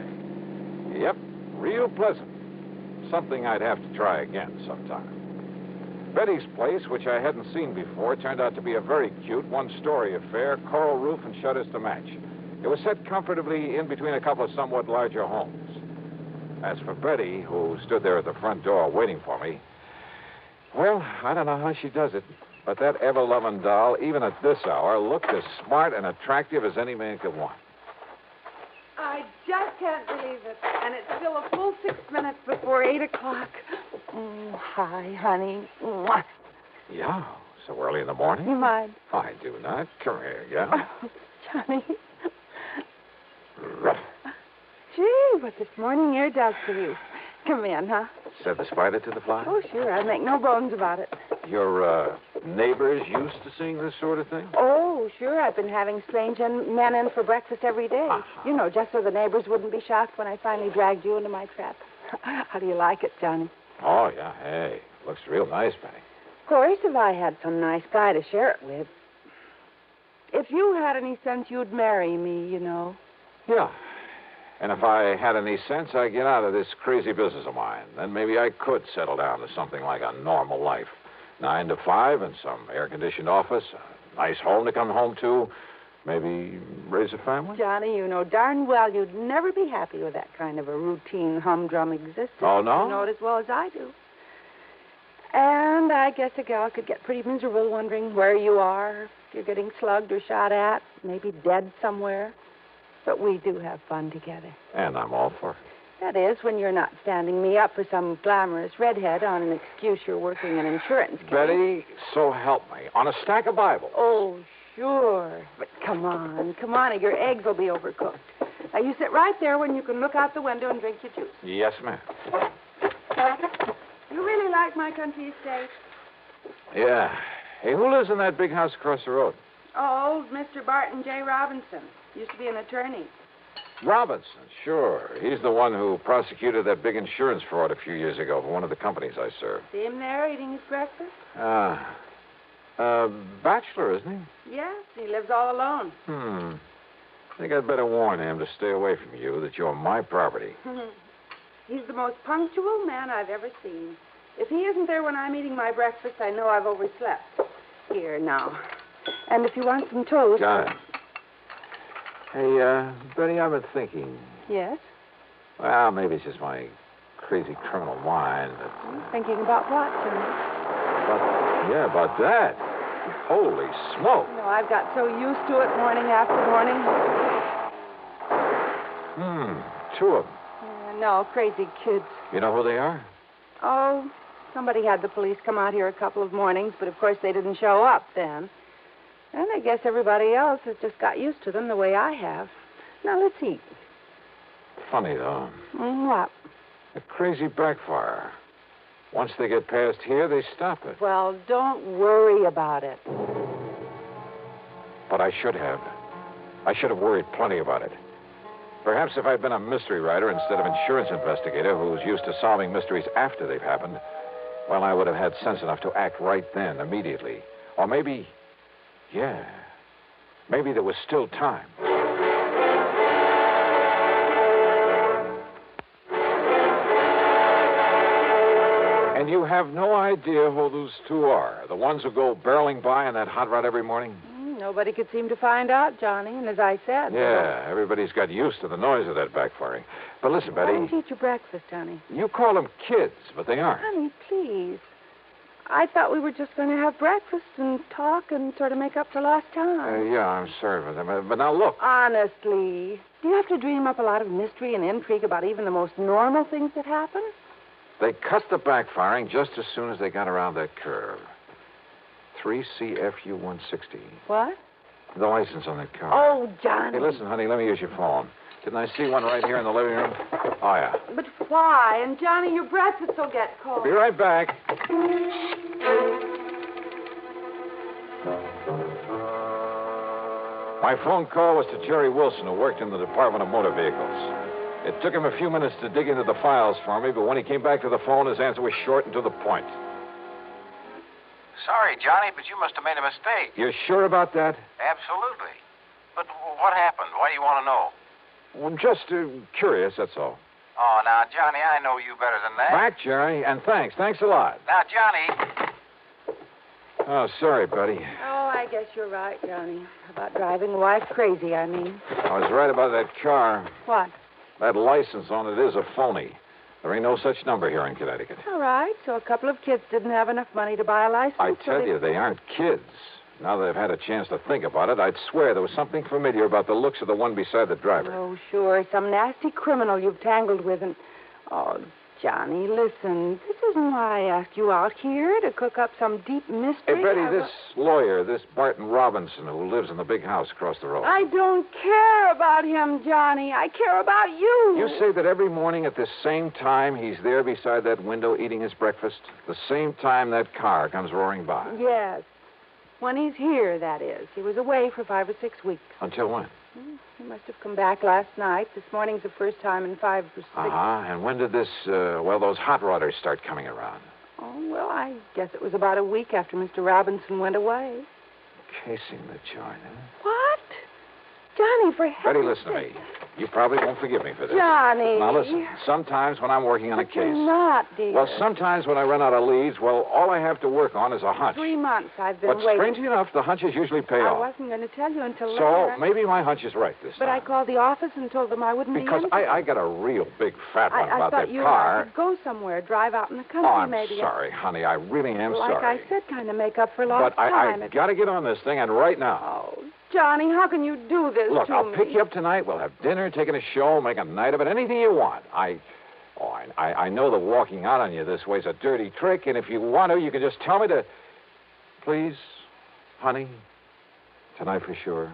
Yep, real pleasant. Something I'd have to try again sometime. Betty's place, which I hadn't seen before, turned out to be a very cute one-story affair, coral roof and shutters to match. It was set comfortably in between a couple of somewhat larger homes. As for Betty, who stood there at the front door waiting for me, well, I don't know how she does it, but that ever-loving doll, even at this hour, looked as smart and attractive as any man could want. I just can't believe it. And it's still a full 6 minutes before 8 o'clock. Hi, honey. Mwah. Yeah, so early in the morning? You mind? I do not. Come here, yeah? Oh, Johnny. Gee, what this morning air does for you. Come in, huh? Said the spider to the fly? Oh, sure. I make no bones about it. Your neighbors used to seeing this sort of thing? Oh, sure. I've been having strange men in for breakfast every day. Uh-huh. You know, just so the neighbors wouldn't be shocked when I finally dragged you into my trap. How do you like it, Johnny? Oh, yeah. Hey, looks real nice, Betty. Of course, if I had some nice guy to share it with. If you had any sense, you'd marry me, you know. Yeah. And if I had any sense, I'd get out of this crazy business of mine. Then maybe I could settle down to something like a normal life. 9 to 5 in some air-conditioned office, a nice home to come home to, maybe raise a family. Johnny, you know darn well you'd never be happy with that kind of a routine, humdrum existence. Oh, no? You know it as well as I do. And I guess a gal could get pretty miserable wondering where you are, if you're getting slugged or shot at, maybe dead somewhere. But we do have fun together. And I'm all for it. That is, when you're not standing me up for some glamorous redhead on an excuse you're working an insurance case. Betty, so help me. On a stack of Bibles. Oh, sure. But come on, or your eggs will be overcooked. Now, you sit right there when you can look out the window and drink your juice. Yes, ma'am. You really like my country estate? Yeah. Hey, who lives in that big house across the road? Oh, Mr. Barton J. Robinson. Used to be an attorney. Robinson, sure. He's the one who prosecuted that big insurance fraud a few years ago for one of the companies I served. See him there eating his breakfast? Bachelor, isn't he? Yes, he lives all alone. I think I'd better warn him to stay away from you, that you're my property. He's the most punctual man I've ever seen. If he isn't there when I'm eating my breakfast, I know I've overslept. Here, now. And if you want some toast... Got it. Hey, Betty, I've been thinking. Yes? Well, maybe it's just my crazy criminal mind, but... Thinking about what, Johnny? About that. Holy smoke. No, I've got so used to it morning after morning. 2 of them. No, crazy kids. You know who they are? Oh, somebody had the police come out here a couple of mornings, but of course they didn't show up then. And I guess everybody else has just got used to them the way I have. Now, let's eat. Funny, though. What? A crazy backfire. Once they get past here, they stop it. Well, don't worry about it. But I should have. I should have worried plenty about it. Perhaps if I'd been a mystery writer instead of insurance investigator who's used to solving mysteries after they've happened, well, I would have had sense enough to act right then, immediately. Or maybe... Yeah. Maybe there was still time. And you have no idea who those 2 are, the ones who go barreling by in that hot rod every morning? Nobody could seem to find out, Johnny, and as I said... Yeah, everybody's got used to the noise of that backfiring. But listen, Why Betty, don't you eat your breakfast, honey? you call them kids, but they aren't. Honey, please. I thought we were just going to have breakfast and talk and sort of make up for lost time. Yeah, I'm sorry for them. But now look. Honestly, do you have to dream up a lot of mystery and intrigue about even the most normal things that happen? They cut the backfiring just as soon as they got around that curve. 3CFU 160. What? The license on that car. Oh, Johnny. Hey, listen, honey, let me use your phone. Didn't I see one right here in the living room? Oh, yeah. But why? And, Johnny, your breakfast will get cold. Be right back. My phone call was to Jerry Wilson, who worked in the Department of Motor Vehicles. It took him a few minutes to dig into the files for me, but when he came back to the phone, his answer was short and to the point. Sorry, Johnny, but you must have made a mistake. You're sure about that? Absolutely. But what happened? Why do you want to know? Well, just curious, that's all. Oh, now, Johnny, I know you better than that. Back, Jerry, and thanks. Thanks a lot. Now, Johnny. Oh, sorry, buddy. Oh, I guess you're right, Johnny. About driving a wife crazy, I mean. I was right about that car. What? That license on it is a phony. There ain't no such number here in Connecticut. All right, so a couple of kids didn't have enough money to buy a license. I tell you, they aren't kids. Now that I've had a chance to think about it, I'd swear there was something familiar about the looks of the one beside the driver. Oh, sure. Some nasty criminal you've tangled with and... Oh, Johnny, listen. This isn't why I asked you out here, to cook up some deep mystery. Hey, Betty, this lawyer, this Barton Robinson, who lives in the big house across the road. I don't care about him, Johnny. I care about you. You say that every morning at this same time he's there beside that window eating his breakfast? The same time that car comes roaring by? Yes. When he's here, that is. He was away for 5 or 6 weeks. Until when? He must have come back last night. This morning's the first time in 5 or 6. And when did those hot rodders start coming around? Oh, well, I guess it was about a week after Mr. Robinson went away. Casing the joint, huh? What? Johnny, for heaven's Betty, listen to me. You probably won't forgive me for this. Johnny. Now, listen. Sometimes when I'm working on a case... You're not, dear. Well, sometimes when I run out of leads, all I have to work on is a hunch. 3 months I've been But waiting. strangely enough, the hunches usually pay off. I wasn't going to tell you until So later. maybe my hunch is right this But time. I called the office and told them I wouldn't Because be in. I got a real big fat one I about thought that you car. and I could go somewhere, drive out in the country, Oh, I'm maybe. sorry, honey. I really am Like sorry. I said, kind of make up for lost But time. I've got to get on this thing, and right now. Oh, Johnny, how can you do this Look, to I'll me? pick you up tonight. We'll have dinner, taking a show, make a night of it, anything you want. I know that walking out on you this way is a dirty trick, and if you want to, you can just tell me to... Please, honey, tonight for sure.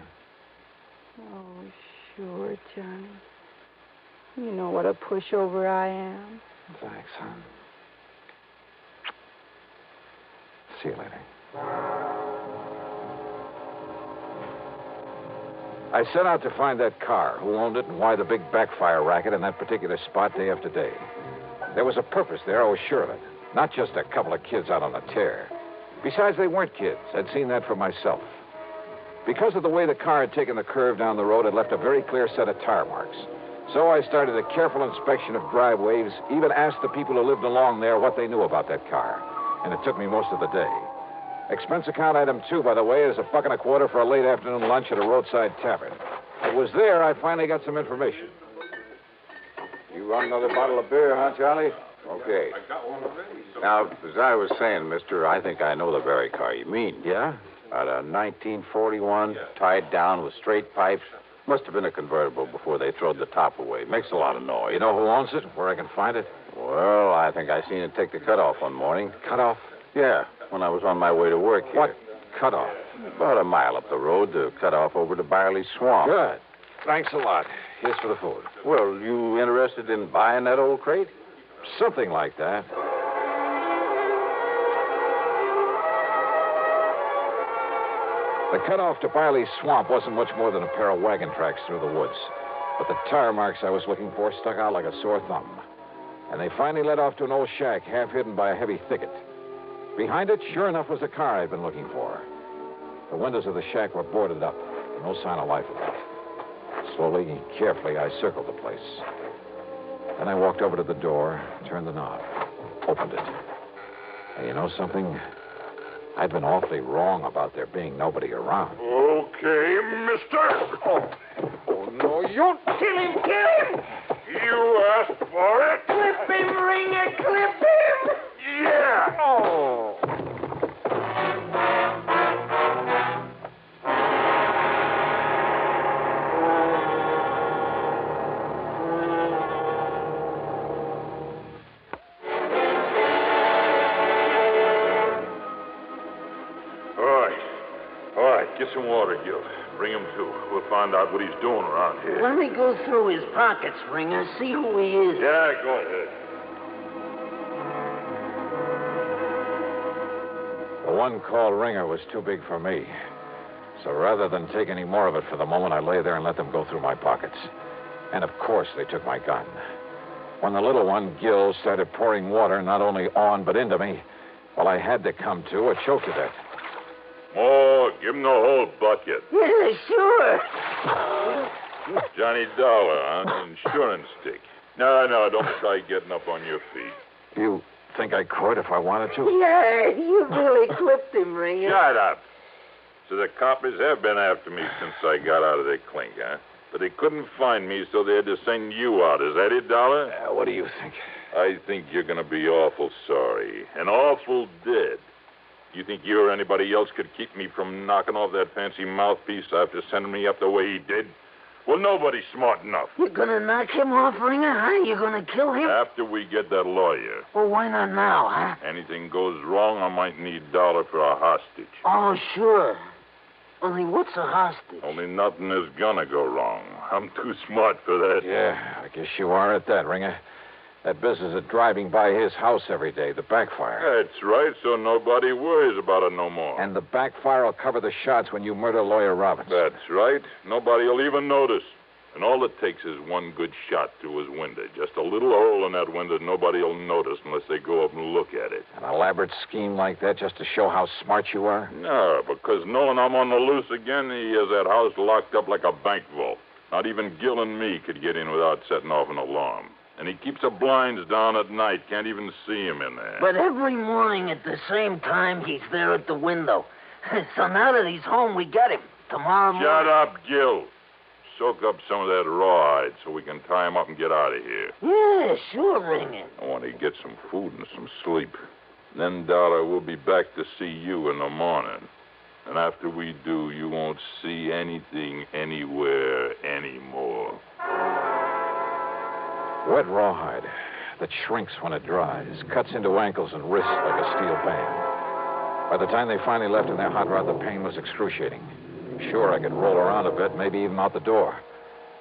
Oh, sure, Johnny. You know what a pushover I am. Thanks, hon. See you later. I set out to find that car, who owned it, and why the big backfire racket in that particular spot day after day. There was a purpose there, I was sure of it. Not just a couple of kids out on a tear. Besides, they weren't kids. I'd seen that for myself. Because of the way the car had taken the curve down the road, it left a very clear set of tire marks. So I started a careful inspection of driveways, even asked the people who lived along there what they knew about that car. And it took me most of the day. Expense account item 2, by the way, is $1.25 for a late afternoon lunch at a roadside tavern. It was there I finally got some information. You want another bottle of beer, huh, Charlie? Okay. Now, as I was saying, mister, I think I know the very car you mean. Yeah? A 1941, tied down with straight pipes. Must have been a convertible before they throwed the top away. Makes a lot of noise. You know who owns it? Where I can find it? Well, I think I seen it take the cutoff one morning. Cutoff? Yeah, when I was on my way to work here. What cutoff? About a mile up the road to cut off over to Barley Swamp. Good. Thanks a lot. Here's for the food. Well, you interested in buying that old crate? Something like that. The cutoff to Barley Swamp wasn't much more than a pair of wagon tracks through the woods. But the tire marks I was looking for stuck out like a sore thumb. And they finally led off to an old shack half hidden by a heavy thicket. Behind it, sure enough, was the car I'd been looking for. The windows of the shack were boarded up. No sign of life in it. Slowly and carefully, I circled the place. Then I walked over to the door, turned the knob, opened it. And you know something? I've been awfully wrong about there being nobody around. Okay, mister. Oh, no, you kill him. You asked for it. Clip him, Ringer, clip him. Yeah. Oh. Get some water, Gil. Bring him to. We'll find out what he's doing around here. Let me go through his pockets, Ringer, see who he is. Yeah, go ahead. The one called Ringer was too big for me. So rather than take any more of it for the moment, I lay there and let them go through my pockets. And of course, they took my gun. When the little one, Gil, started pouring water not only on but into me, well, I had to come to or choke to death. More, give him the whole bucket. Yeah, sure. Johnny Dollar, huh? Insurance stick. No, don't try getting up on your feet. You think I could if I wanted to? Yeah, you really clipped him, Ringer. Shut up. So the coppers have been after me since I got out of their clink, huh? But they couldn't find me, so they had to send you out. Is that it, Dollar? What do you think? I think you're going to be awful sorry. And awful dead. You think you or anybody else could keep me from knocking off that fancy mouthpiece after sending me up the way he did? Well, nobody's smart enough. You're gonna knock him off, Ringer, huh? You're gonna kill him? After we get that lawyer. Well, why not now, huh? Anything goes wrong, I might need Dollar for a hostage. Oh, sure. Only what's a hostage? Only nothing is gonna go wrong. I'm too smart for that. Yeah, I guess you are at that, Ringer. That business of driving by his house every day, the Backfire. That's right, so nobody worries about it no more. And the Backfire will cover the shots when you murder Lawyer Robbins. That's right. Nobody will even notice. And all it takes is one good shot through his window. Just a little hole in that window nobody will notice unless they go up and look at it. An elaborate scheme like that just to show how smart you are? No, because knowing I'm on the loose again, he has that house locked up like a bank vault. Not even Gil and me could get in without setting off an alarm. And he keeps the blinds down at night. Can't even see him in there. But every morning at the same time, he's there at the window. So now that he's home, we get him. Tomorrow morning... Shut up, Gil. Soak up some of that rawhide so we can tie him up and get out of here. Yeah, sure, Ringer. I want to get some food and some sleep. Then, Dollar, we'll be back to see you in the morning. And after we do, you won't see anything anywhere anymore. Wet rawhide that shrinks when it dries, cuts into ankles and wrists like a steel band. By the time they finally left in their hot rod, the pain was excruciating. Sure, I could roll around a bit, maybe even out the door.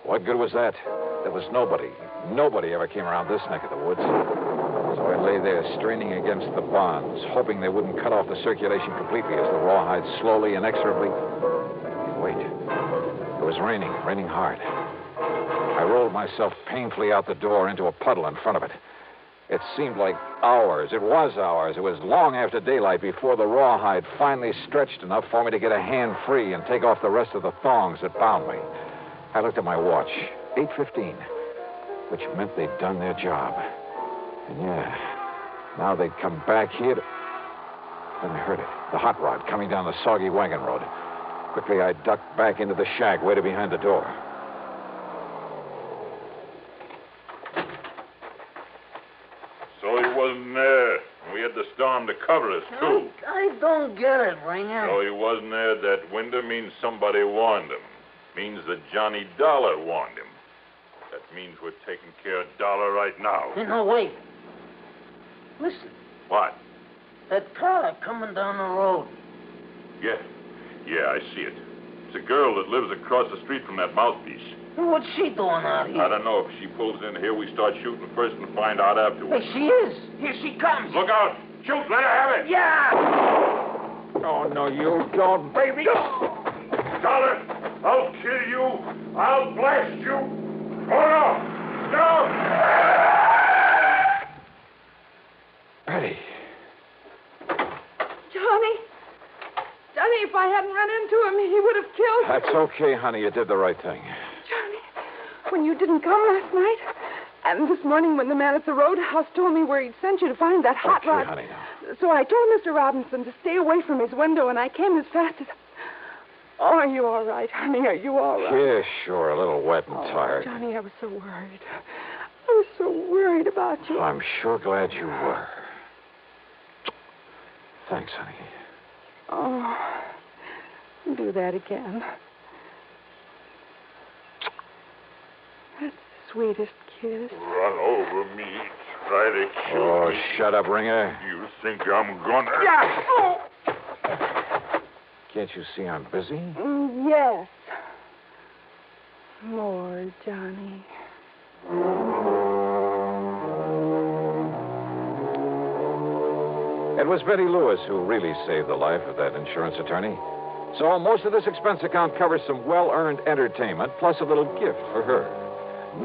What good was that? There was nobody ever came around this neck of the woods. So I lay there straining against the bonds, hoping they wouldn't cut off the circulation completely as the rawhide slowly, inexorably... Wait. It was raining hard. I rolled myself painfully out the door into a puddle in front of it. It seemed like hours. It was hours. It was long after daylight before the rawhide finally stretched enough for me to get a hand free and take off the rest of the thongs that bound me. I looked at my watch. 8:15, which meant they'd done their job. And now they'd come back here to... Then I heard it. The hot rod coming down the soggy wagon road. Quickly, I ducked back into the shack, waited behind the door. So he wasn't there. We had the storm to cover us, too. I don't get it, Ringer. So he wasn't there at that window means somebody warned him. Means that Johnny Dollar warned him. That means we're taking care of Dollar right now. Hey, no, wait. Listen. What? That car coming down the road. Yeah, I see it. It's a girl that lives across the street from that mouthpiece. What's she doing out here? I don't know. If she pulls in here, we start shooting first and find out afterwards. Hey, she is. Here she comes. Look out. Shoot. Let her have it. Yeah. Oh, no, you don't, baby. Dollar, I'll kill you. I'll blast you. Oh, no. Betty. Johnny, if I hadn't run into him, he would have killed me. That's okay, honey. You did the right thing. Johnny, when you didn't come last night, and this morning when the man at the roadhouse told me where he'd sent you to find that hot rod, honey, now. So I told Mr. Robinson to stay away from his window, and I came as fast as... Oh, are you all right, honey? Are you all right? Yeah, sure. A little wet and tired. Johnny, I was so worried. I was so worried about you. I'm sure glad you were. Thanks, honey. Oh, do that again. That's the sweetest kiss. Run over me. Try to kill Oh, me. shut up, Ringer. You think I'm gonna... Yeah. Oh. Can't you see I'm busy? Yes. More, Johnny. It was Betty Lewis who really saved the life of that insurance attorney. So most of this expense account covers some well-earned entertainment, plus a little gift for her.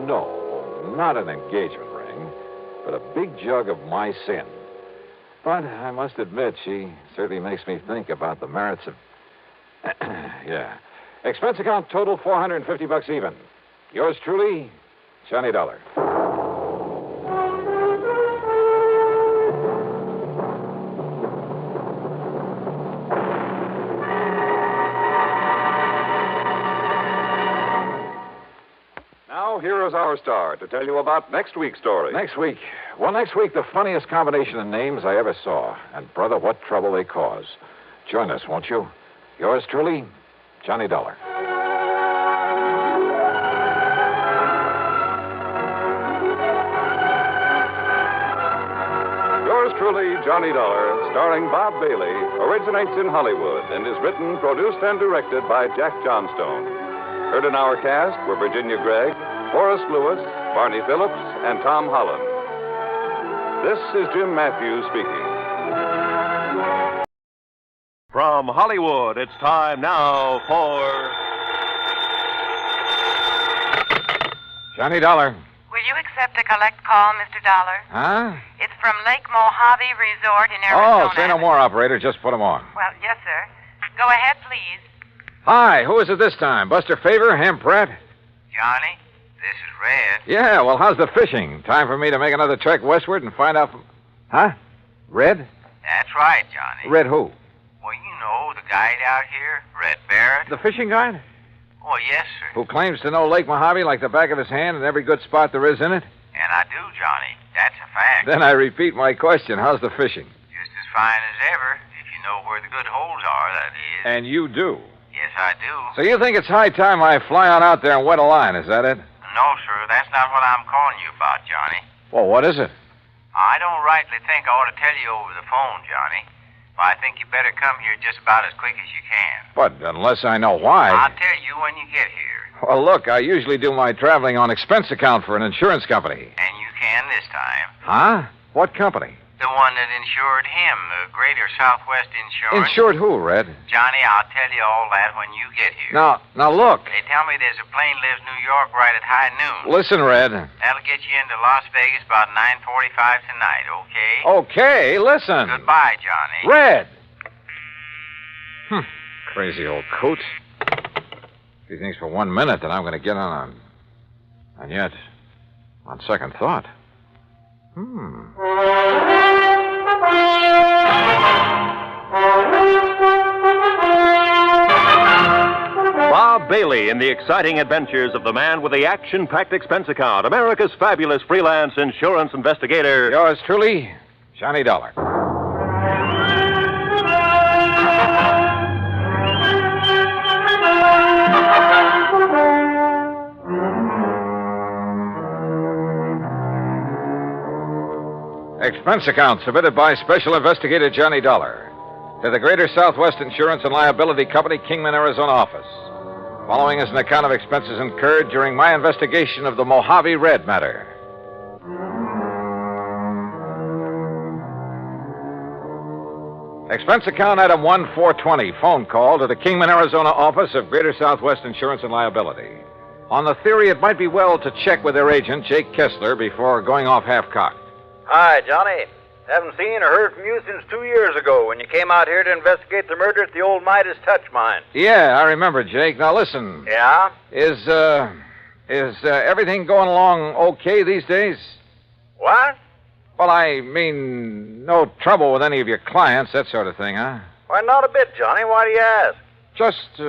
No, not an engagement ring, but a big jug of my sin. But I must admit, she certainly makes me think about the merits of... yeah. Expense account total $450 even. Yours truly, Johnny Dollar. Now, here is our star to tell you about next week's story. Next week? Well, next week, the funniest combination of names I ever saw. And, brother, what trouble they cause. Join us, won't you? Yours truly, Johnny Dollar. Yours truly, Johnny Dollar, starring Bob Bailey, originates in Hollywood and is written, produced, and directed by Jack Johnstone. Heard in our cast were Virginia Gregg, Forrest Lewis, Barney Phillips, and Tom Holland. This is Jim Matthews speaking. From Hollywood, it's time now for... Johnny Dollar. Will you accept a collect call, Mr. Dollar? Huh? It's from Lake Mojave Resort in Arizona. Oh, say no more, operator. Just put him on. Well, yes, sir. Go ahead, please. Hi, who is it this time? Buster Favor, Ham Pratt? Johnny, this is Red. Yeah, well, how's the fishing? Time for me to make another trek westward and find out from... Huh? Red? That's right, Johnny. Red who? Well, you know, the guide out here, Red Barrett. The fishing guide? Oh, yes, sir. Who claims to know Lake Mojave like the back of his hand and every good spot there is in it? And I do, Johnny. That's a fact. Then I repeat my question. How's the fishing? Just as fine as ever, if you know where the good holes are, that is. And you do? Yes, I do. So you think it's high time I fly on out there and wet a line, is that it? No, sir, that's not what I'm calling you about, Johnny. Well, what is it? I don't rightly think I ought to tell you over the phone, Johnny. But I think you better come here just about as quick as you can. But unless I know why... I'll tell you when you get here. Well, look, I usually do my traveling on expense account for an insurance company. And you can this time. Huh? What company? The one that insured him, the Greater Southwest Insurance. Insured who, Red? Johnny, I'll tell you all that when you get here. Now look. They tell me there's a plane leaves New York right at high noon. Listen, Red. That'll get you into Las Vegas about 9:45 tonight, okay? Okay, listen. Goodbye, Johnny. Red! Crazy old coot. He thinks for 1 minute that I'm going to get on. And yet, on second thought... Bob Bailey in the exciting adventures of the man with the action-packed expense account, America's fabulous freelance insurance investigator. Yours truly, Johnny Dollar. Expense account submitted by Special Investigator Johnny Dollar to the Greater Southwest Insurance and Liability Company, Kingman, Arizona office. Following is an account of expenses incurred during my investigation of the Mojave Red matter. Expense account item 1420, phone call to the Kingman, Arizona office of Greater Southwest Insurance and Liability. On the theory it might be well to check with their agent, Jake Kessler, before going off half-cocked. Hi, Johnny. Haven't seen or heard from you since 2 years ago when you came out here to investigate the murder at the old Midas Touch Mine. Yeah, I remember, Jake. Now listen. Yeah? Is everything going along okay these days? What? Well, I mean, no trouble with any of your clients, that sort of thing, huh? Why, not a bit, Johnny. Why do you ask? Just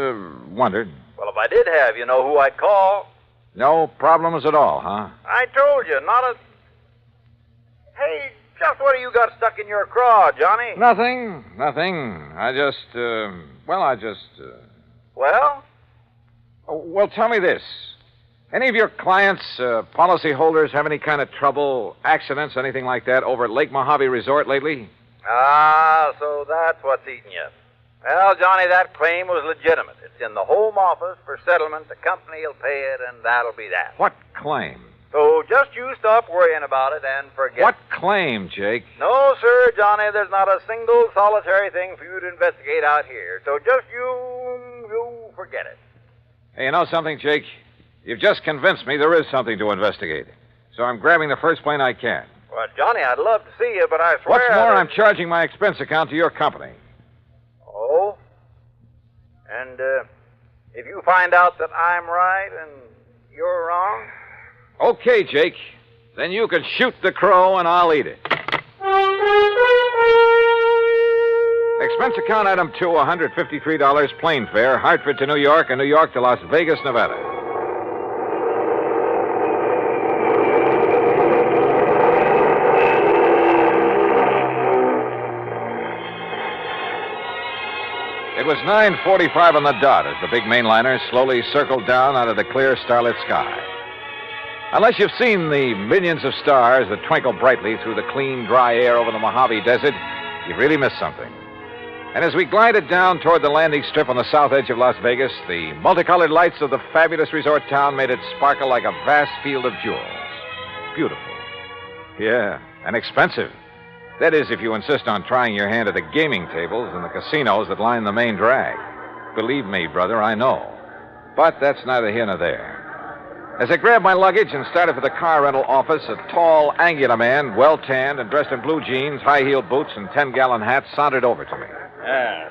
wondered. Well, if I did have, you know who I'd call. No problems at all, huh? I told you, not a... Hey, just what have you got stuck in your craw, Johnny? Nothing. I just, Well? Well, tell me this. Any of your clients, policyholders, have any kind of trouble, accidents, anything like that, over at Lake Mojave Resort lately? Ah, so that's what's eating you. Well, Johnny, that claim was legitimate. It's in the Home Office for settlement. The company will pay it, and that'll be that. What claim? So just you stop worrying about it and forget What it. claim, Jake? No, sir, Johnny, there's not a single solitary thing for you to investigate out here. So just you forget it. Hey, you know something, Jake? You've just convinced me there is something to investigate. So I'm grabbing the first plane I can. Well, Johnny, I'd love to see you, but I swear... What's more, I'm charging my expense account to your company. Oh? And, if you find out that I'm right and you're wrong... Okay, Jake. Then you can shoot the crow and I'll eat it. Expense account item 2, $153 plane fare, Hartford to New York and New York to Las Vegas, Nevada. It was 9:45 on the dot as the big mainliner slowly circled down out of the clear starlit sky. Unless you've seen the millions of stars that twinkle brightly through the clean, dry air over the Mojave Desert, you've really missed something. And as we glided down toward the landing strip on the south edge of Las Vegas, the multicolored lights of the fabulous resort town made it sparkle like a vast field of jewels. Beautiful. Yeah, and expensive. That is, if you insist on trying your hand at the gaming tables and the casinos that line the main drag. Believe me, brother, I know. But that's neither here nor there. As I grabbed my luggage and started for the car rental office, a tall, angular man, well-tanned and dressed in blue jeans, high-heeled boots, and 10-gallon hat sauntered over to me.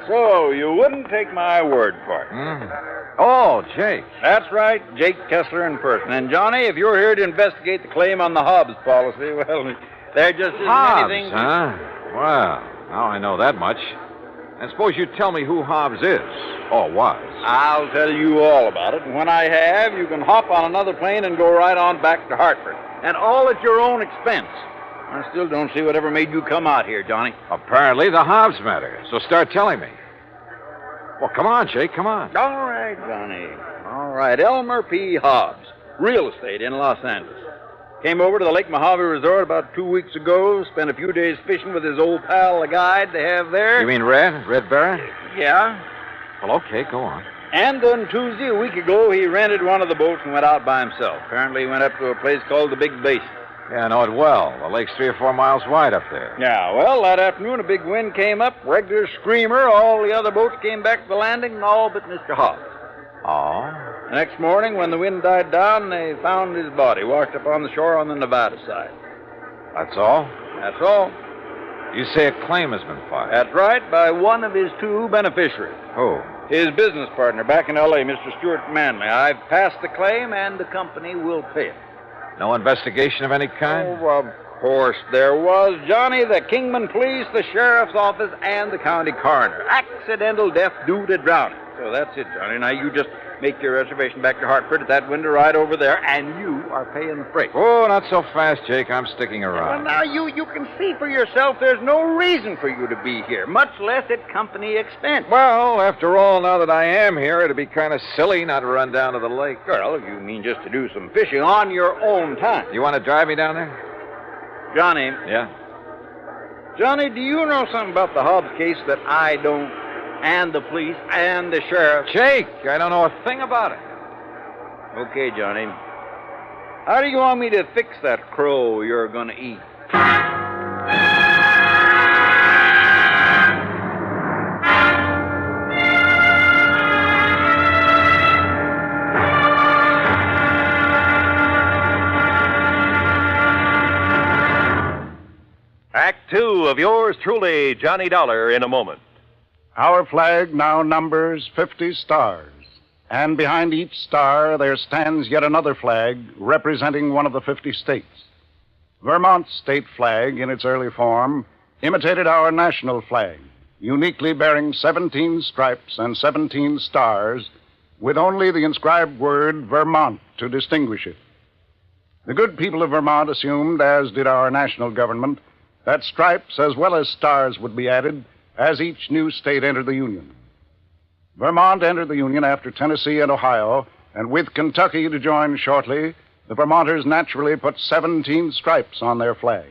So you wouldn't take my word for it. Oh, Jake. That's right, Jake Kessler in person. And, Johnny, if you're here to investigate the claim on the Hobbs policy, well, there just isn't Hobbs, anything... huh? Well, now I know that much. And suppose you tell me who Hobbs is, or was. I'll tell you all about it, and when I have, you can hop on another plane and go right on back to Hartford. And all at your own expense. I still don't see whatever made you come out here, Johnny. Apparently the Hobbs matter, so start telling me. Well, come on, Jake, come on. All right, Johnny. All right, Elmer P. Hobbs, real estate in Los Angeles. Came over to the Lake Mojave Resort about 2 weeks ago, spent a few days fishing with his old pal, the guide they have there. You mean Red Barrett? Yeah. Well, okay, go on. And then Tuesday, a week ago, he rented one of the boats and went out by himself. Apparently he went up to a place called the Big Basin. Yeah, I know it well. The lake's 3 or 4 miles wide up there. Yeah, well, that afternoon a big wind came up, regular screamer. All the other boats came back to the landing, and all but Mr. Hobbs. Oh? The next morning, when the wind died down, they found his body washed up on the shore on the Nevada side. That's all? That's all. You say a claim has been filed? That's right, by one of his 2 beneficiaries. Who? His business partner back in L.A., Mr. Stuart Manley. I've passed the claim, and the company will pay it. No investigation of any kind? Oh, of course there was, Johnny. The Kingman Police, the Sheriff's Office, and the County Coroner. Accidental death due to drowning. So that's it, Johnny. Now you just make your reservation back to Hartford at that window right over there, and you are paying the freight. Oh, not so fast, Jake. I'm sticking around. Well, now you can see for yourself there's no reason for you to be here, much less at company expense. Well, after all, now that I am here, it'd be kind of silly not to run down to the lake. Well, you mean just to do some fishing on your own time. You want to drive me down there? Johnny. Yeah? Johnny, do you know something about the Hobbs case that I don't? And the police and the sheriff. Jake, I don't know a thing about it. Okay, Johnny. How do you want me to fix that crow you're going to eat? Act 2 of yours truly, Johnny Dollar, in a moment. Our flag now numbers 50 stars, and behind each star there stands yet another flag representing one of the 50 states. Vermont's state flag, in its early form, imitated our national flag, uniquely bearing 17 stripes and 17 stars, with only the inscribed word Vermont to distinguish it. The good people of Vermont assumed, as did our national government, that stripes as well as stars would be added as each new state entered the Union. Vermont entered the Union after Tennessee and Ohio, and with Kentucky to join shortly, the Vermonters naturally put 17 stripes on their flag.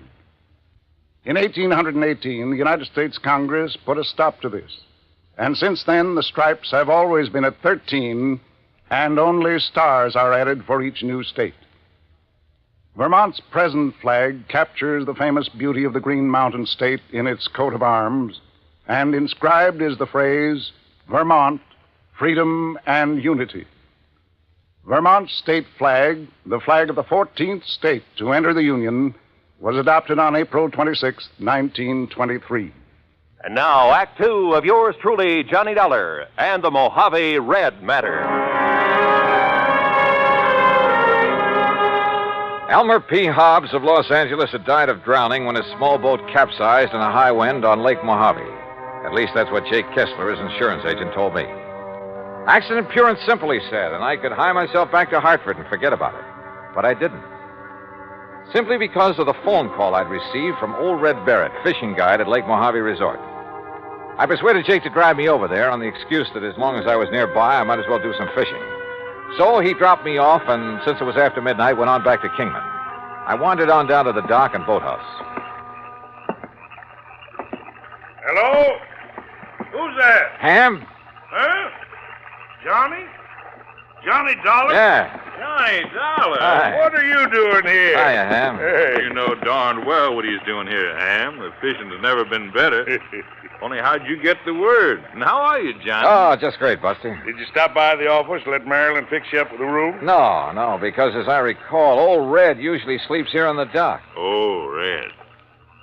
In 1818, the United States Congress put a stop to this, and since then the stripes have always been at 13, and only stars are added for each new state. Vermont's present flag captures the famous beauty of the Green Mountain State in its coat of arms, and inscribed is the phrase, Vermont, freedom and unity. Vermont's state flag, the flag of the 14th state to enter the Union, was adopted on April 26, 1923. And now, Act Two of yours truly, Johnny Dollar, and the Mojave Red Matter. Elmer P. Hobbs of Los Angeles had died of drowning when his small boat capsized in a high wind on Lake Mojave. At least that's what Jake Kessler, his insurance agent, told me. Accident pure and simple, he said, and I could hie myself back to Hartford and forget about it. But I didn't. Simply because of the phone call I'd received from old Red Barrett, fishing guide at Lake Mojave Resort. I persuaded Jake to drive me over there on the excuse that as long as I was nearby, I might as well do some fishing. So he dropped me off, and since it was after midnight, went on back to Kingman. I wandered on down to the dock and boathouse. Hello? Who's that? Ham? Huh? Johnny? Johnny Dollar? Yeah. Johnny Dollar? Hi. What are you doing here? Hiya, Ham. Hey. You know darned well what he's doing here, Ham. The fishing has never been better. Only how'd you get the word? And how are you, Johnny? Oh, just great, Buster. Did you stop by the office, let Marilyn fix you up with a room? No, because as I recall, old Red usually sleeps here on the dock. Oh, Red.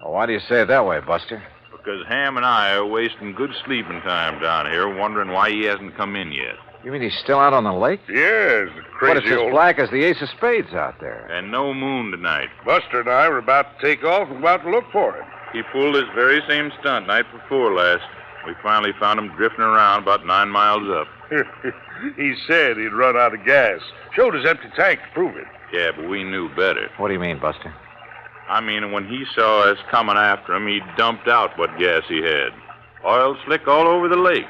Oh, why do you say it that way, Buster? Because Ham and I are wasting good sleeping time down here, wondering why he hasn't come in yet. You mean he's still out on the lake? Yes, crazy. But it's as black as the ace of spades out there. And no moon tonight. Buster and I were about to take off and about to look for him. He pulled this very same stunt night before last. We finally found him drifting around about 9 miles up. He said he'd run out of gas. Showed his empty tank to prove it. Yeah, but we knew better. What do you mean, Buster? I mean, when he saw us coming after him, he dumped out what gas he had. Oil slick all over the lake.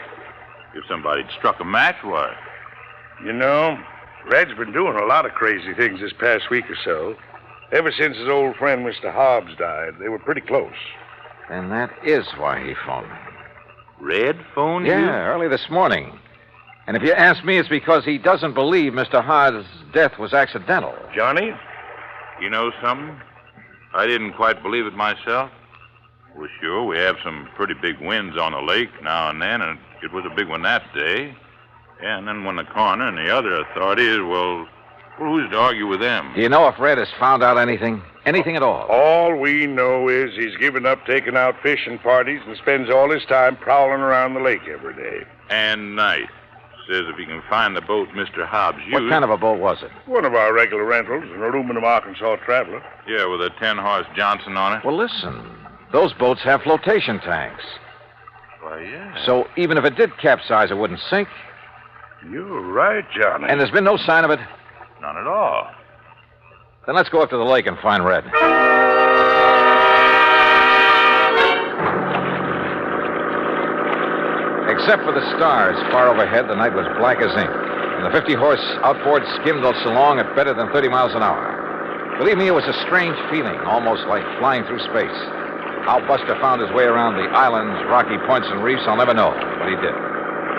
If somebody'd struck a match, why? You know, Red's been doing a lot of crazy things this past week or so. Ever since his old friend, Mr. Hobbs, died, they were pretty close. And that is why he phoned me. Red phoned you? Yeah, early this morning. And if you ask me, it's because he doesn't believe Mr. Hobbs' death was accidental. Johnny? You know something? I didn't quite believe it myself. Well, sure, we have some pretty big winds on the lake now and then, and it was a big one that day. Yeah, and then when the coroner and the other authorities, well, who's to argue with them? Do you know if Red has found out anything? Anything at all? All we know is he's given up taking out fishing parties and spends all his time prowling around the lake every day. And night. Says if he can find the boat Mr. Hobbs used... What kind of a boat was it? One of our regular rentals, an aluminum Arkansas Traveler. Yeah, with a 10-horse Johnson on it. Well, listen. Those boats have flotation tanks. Why, yeah. So even if it did capsize, it wouldn't sink. You're right, Johnny. And there's been no sign of it? None at all. Then let's go up to the lake and find Red. Except for the stars far overhead, the night was black as ink. And the 50-horse outboard skimmed us along at better than 30 miles an hour. Believe me, it was a strange feeling, almost like flying through space. How Buster found his way around the islands, rocky points, and reefs, I'll never know, but he did.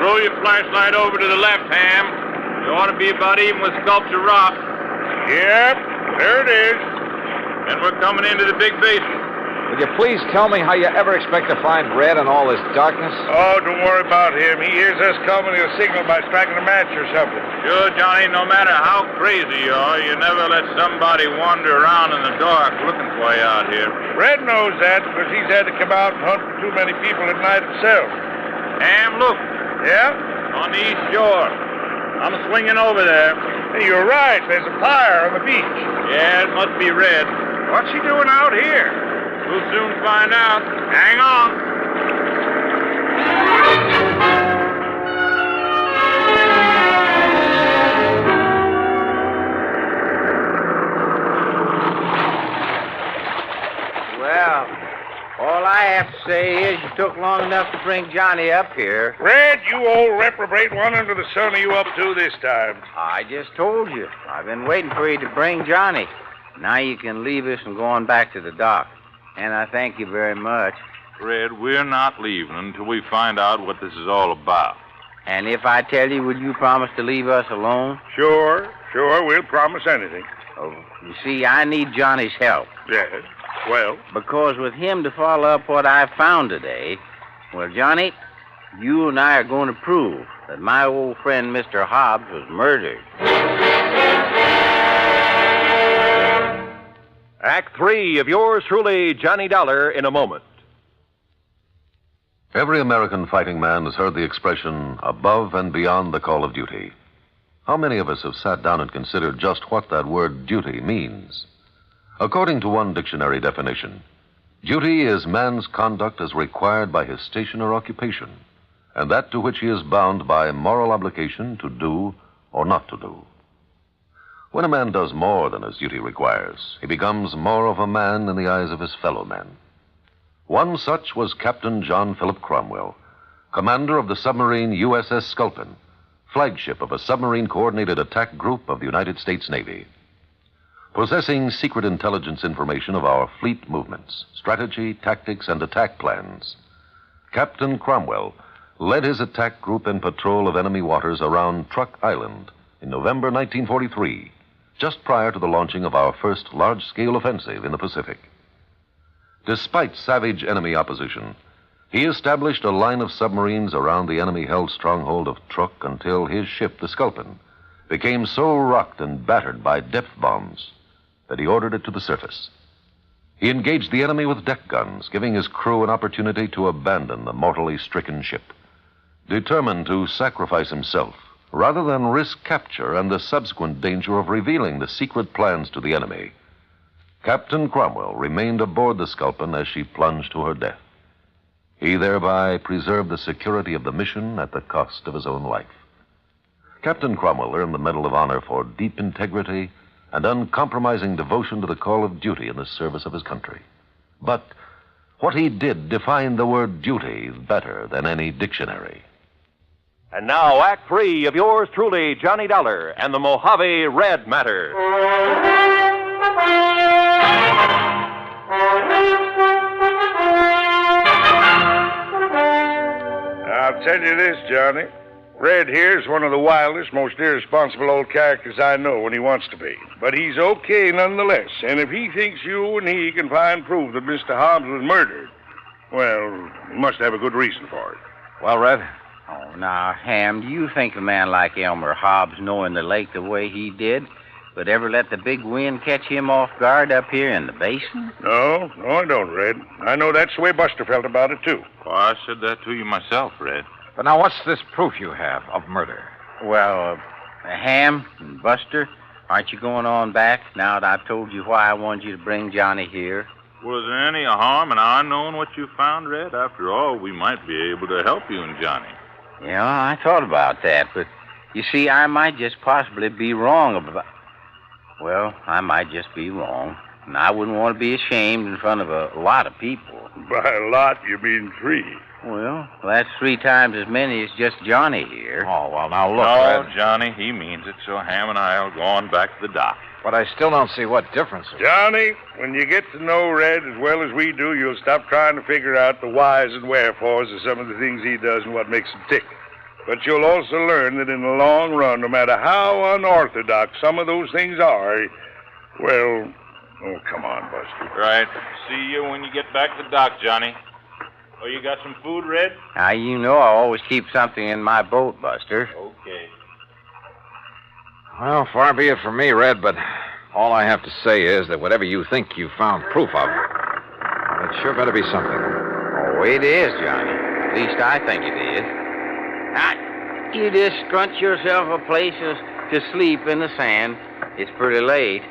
Throw your flashlight over to the left, Ham. You ought to be about even with Sculpture Rock. Yep, there it is. And we're coming into the big basin. Will you please tell me how you ever expect to find Red in all this darkness? Oh, don't worry about him. He hears us coming, he'll signal by striking a match or something. Sure, Johnny, no matter how crazy you are, you never let somebody wander around in the dark looking for you out here. Red knows that because he's had to come out and hunt for too many people at night himself. Ham, look. Yeah? On the east shore. I'm swinging over there. Hey, you're right. There's a fire on the beach. Yeah, it must be Red. What's he doing out here? We'll soon find out. Hang on. Well, all I have to say is you took long enough to bring Johnny up here. Red, you old reprobate, what under the sun are you up to this time? I just told you. I've been waiting for you to bring Johnny. Now you can leave us and go on back to the dock. And I thank you very much. Red, we're not leaving until we find out what this is all about. And if I tell you, will you promise to leave us alone? Sure, we'll promise anything. Oh, you see, I need Johnny's help. Yes, well? Because with him to follow up what I found today, well, Johnny, you and I are going to prove that my old friend Mr. Hobbs was murdered. Act 3 of yours truly, Johnny Dollar, in a moment. Every American fighting man has heard the expression, above and beyond the call of duty. How many of us have sat down and considered just what that word duty means? According to one dictionary definition, duty is man's conduct as required by his station or occupation, and that to which he is bound by moral obligation to do or not to do. When a man does more than his duty requires, he becomes more of a man in the eyes of his fellow men. One such was Captain John Philip Cromwell, commander of the submarine USS Sculpin, flagship of a submarine-coordinated attack group of the United States Navy. Possessing secret intelligence information of our fleet movements, strategy, tactics, and attack plans, Captain Cromwell led his attack group in patrol of enemy waters around Truck Island in November 1943, just prior to the launching of our first large-scale offensive in the Pacific. Despite savage enemy opposition, he established a line of submarines around the enemy-held stronghold of Truk until his ship, the Sculpin, became so rocked and battered by depth bombs that he ordered it to the surface. He engaged the enemy with deck guns, giving his crew an opportunity to abandon the mortally stricken ship. Determined to sacrifice himself, rather than risk capture and the subsequent danger of revealing the secret plans to the enemy, Captain Cromwell remained aboard the Sculpin as she plunged to her death. He thereby preserved the security of the mission at the cost of his own life. Captain Cromwell earned the Medal of Honor for deep integrity and uncompromising devotion to the call of duty in the service of his country. But what he did defined the word duty better than any dictionary. And now, Act 3 of yours truly, Johnny Dollar and the Mojave Red Matter. I'll tell you this, Johnny. Red here's one of the wildest, most irresponsible old characters I know when he wants to be. But he's okay nonetheless. And if he thinks you and he can find proof that Mr. Hobbs was murdered, well, he must have a good reason for it. Well, Red? Oh, now, Ham, do you think a man like Elmer Hobbs, knowing the lake the way he did, would ever let the big wind catch him off guard up here in the basin? No, I don't, Red. I know that's the way Buster felt about it, too. Well, I said that to you myself, Red. But now, what's this proof you have of murder? Well, Ham and Buster, aren't you going on back now that I've told you why I wanted you to bring Johnny here? Was there any harm in our knowing what you found, Red? After all, we might be able to help you and Johnny. Yeah, I thought about that, but you see, I might just possibly be wrong about... Well, I might just be wrong, and I wouldn't want to be ashamed in front of a lot of people. By a lot, you mean 3. Well, that's 3 times as many as just Johnny here. Oh, well, now look, No, Red. Johnny, he means it, so Ham and I'll go on back to the dock. But I still don't see what difference it Johnny, when you get to know Red as well as we do, you'll stop trying to figure out the whys and wherefores of some of the things he does and what makes him tick. But you'll also learn that in the long run, no matter how unorthodox some of those things are, well, oh, come on, Buster. Right. See you when you get back to the dock, Johnny. Oh, you got some food, Red? Now, you know I always keep something in my boat, Buster. Okay. Well, far be it from me, Red, but all I have to say is that whatever you think you found proof of, it sure better be something. Oh, it is, Johnny. At least I think it is. Now, you just scrunch yourself a place to sleep in the sand. It's pretty late.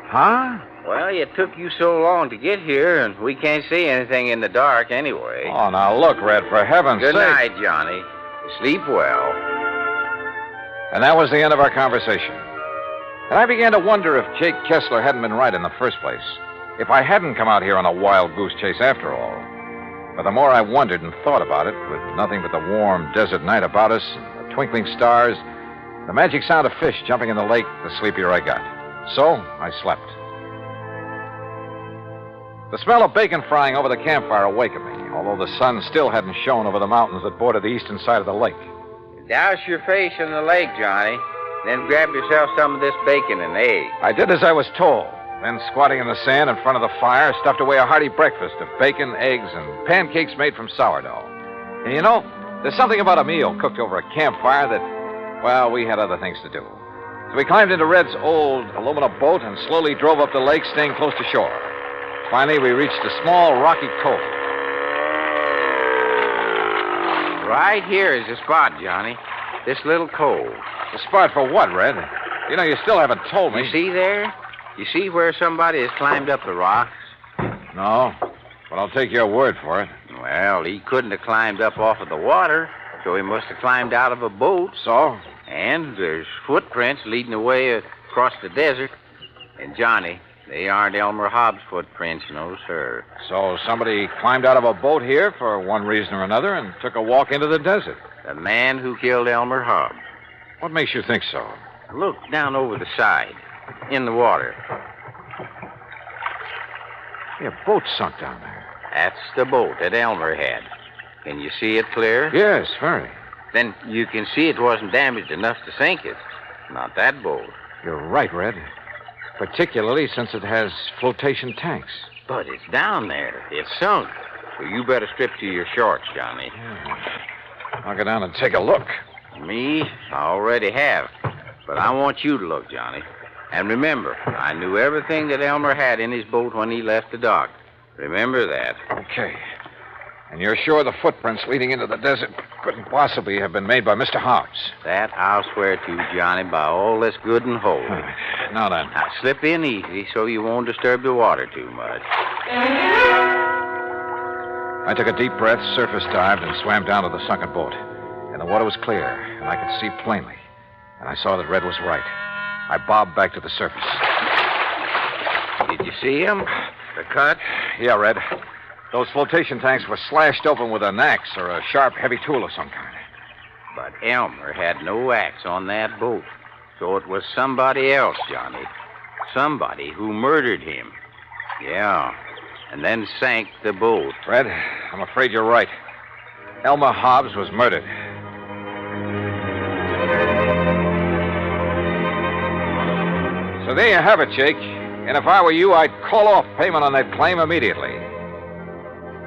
Huh? Well, it took you so long to get here, and we can't see anything in the dark anyway. Oh, now look, Red, for heaven's sake. Good night, Johnny. Sleep well. And that was the end of our conversation. And I began to wonder if Jake Kessler hadn't been right in the first place. If I hadn't come out here on a wild goose chase after all. But the more I wondered and thought about it, with nothing but the warm desert night about us, the twinkling stars, the magic sound of fish jumping in the lake, the sleepier I got. So I slept. The smell of bacon frying over the campfire awakened me, although the sun still hadn't shone over the mountains that border the eastern side of the lake. Douse your face in the lake, Johnny. Then grab yourself some of this bacon and eggs. I did as I was told. Then, squatting in the sand in front of the fire, stuffed away a hearty breakfast of bacon, eggs, and pancakes made from sourdough. And you know, there's something about a meal cooked over a campfire that, well, we had other things to do. So we climbed into Red's old aluminum boat and slowly drove up the lake, staying close to shore. Finally, we reached a small rocky cove. Right here is the spot, Johnny. This little cove. The spot for what, Red? You know, you still haven't told me. You see there? You see where somebody has climbed up the rocks? No, but I'll take your word for it. Well, he couldn't have climbed up off of the water, so he must have climbed out of a boat. So? And there's footprints leading away across the desert. And, Johnny, they aren't Elmer Hobbs' footprints, no, sir. So somebody climbed out of a boat here for one reason or another and took a walk into the desert. The man who killed Elmer Hobbs. What makes you think so? Look down over the side, in the water. Yeah, a boat sunk down there. That's the boat that Elmer had. Can you see it clear? Yes, very. Then you can see it wasn't damaged enough to sink it. Not that boat. You're right, Red. Particularly since it has flotation tanks. But it's down there. It's sunk. So you better strip to your shorts, Johnny. Yeah. I'll go down and take a look. Me? I already have. But I want you to look, Johnny. And remember, I knew everything that Elmer had in his boat when he left the dock. Remember that. Okay. And you're sure the footprints leading into the desert couldn't possibly have been made by Mr. Hobbs? That I'll swear to, Johnny, by all that's good and holy. All right. Now then. Now, slip in easy so you won't disturb the water too much. I took a deep breath, surface dived, and swam down to the sunken boat. And the water was clear, and I could see plainly. And I saw that Red was right. I bobbed back to the surface. Did you see him? The cut? Yeah, Red. Those flotation tanks were slashed open with an axe or a sharp, heavy tool of some kind. But Elmer had no axe on that boat. So it was somebody else, Johnny. Somebody who murdered him. Yeah. And then sank the boat. Red, I'm afraid you're right. Elmer Hobbs was murdered. So there you have it, Jake. And if I were you, I'd call off payment on that claim immediately.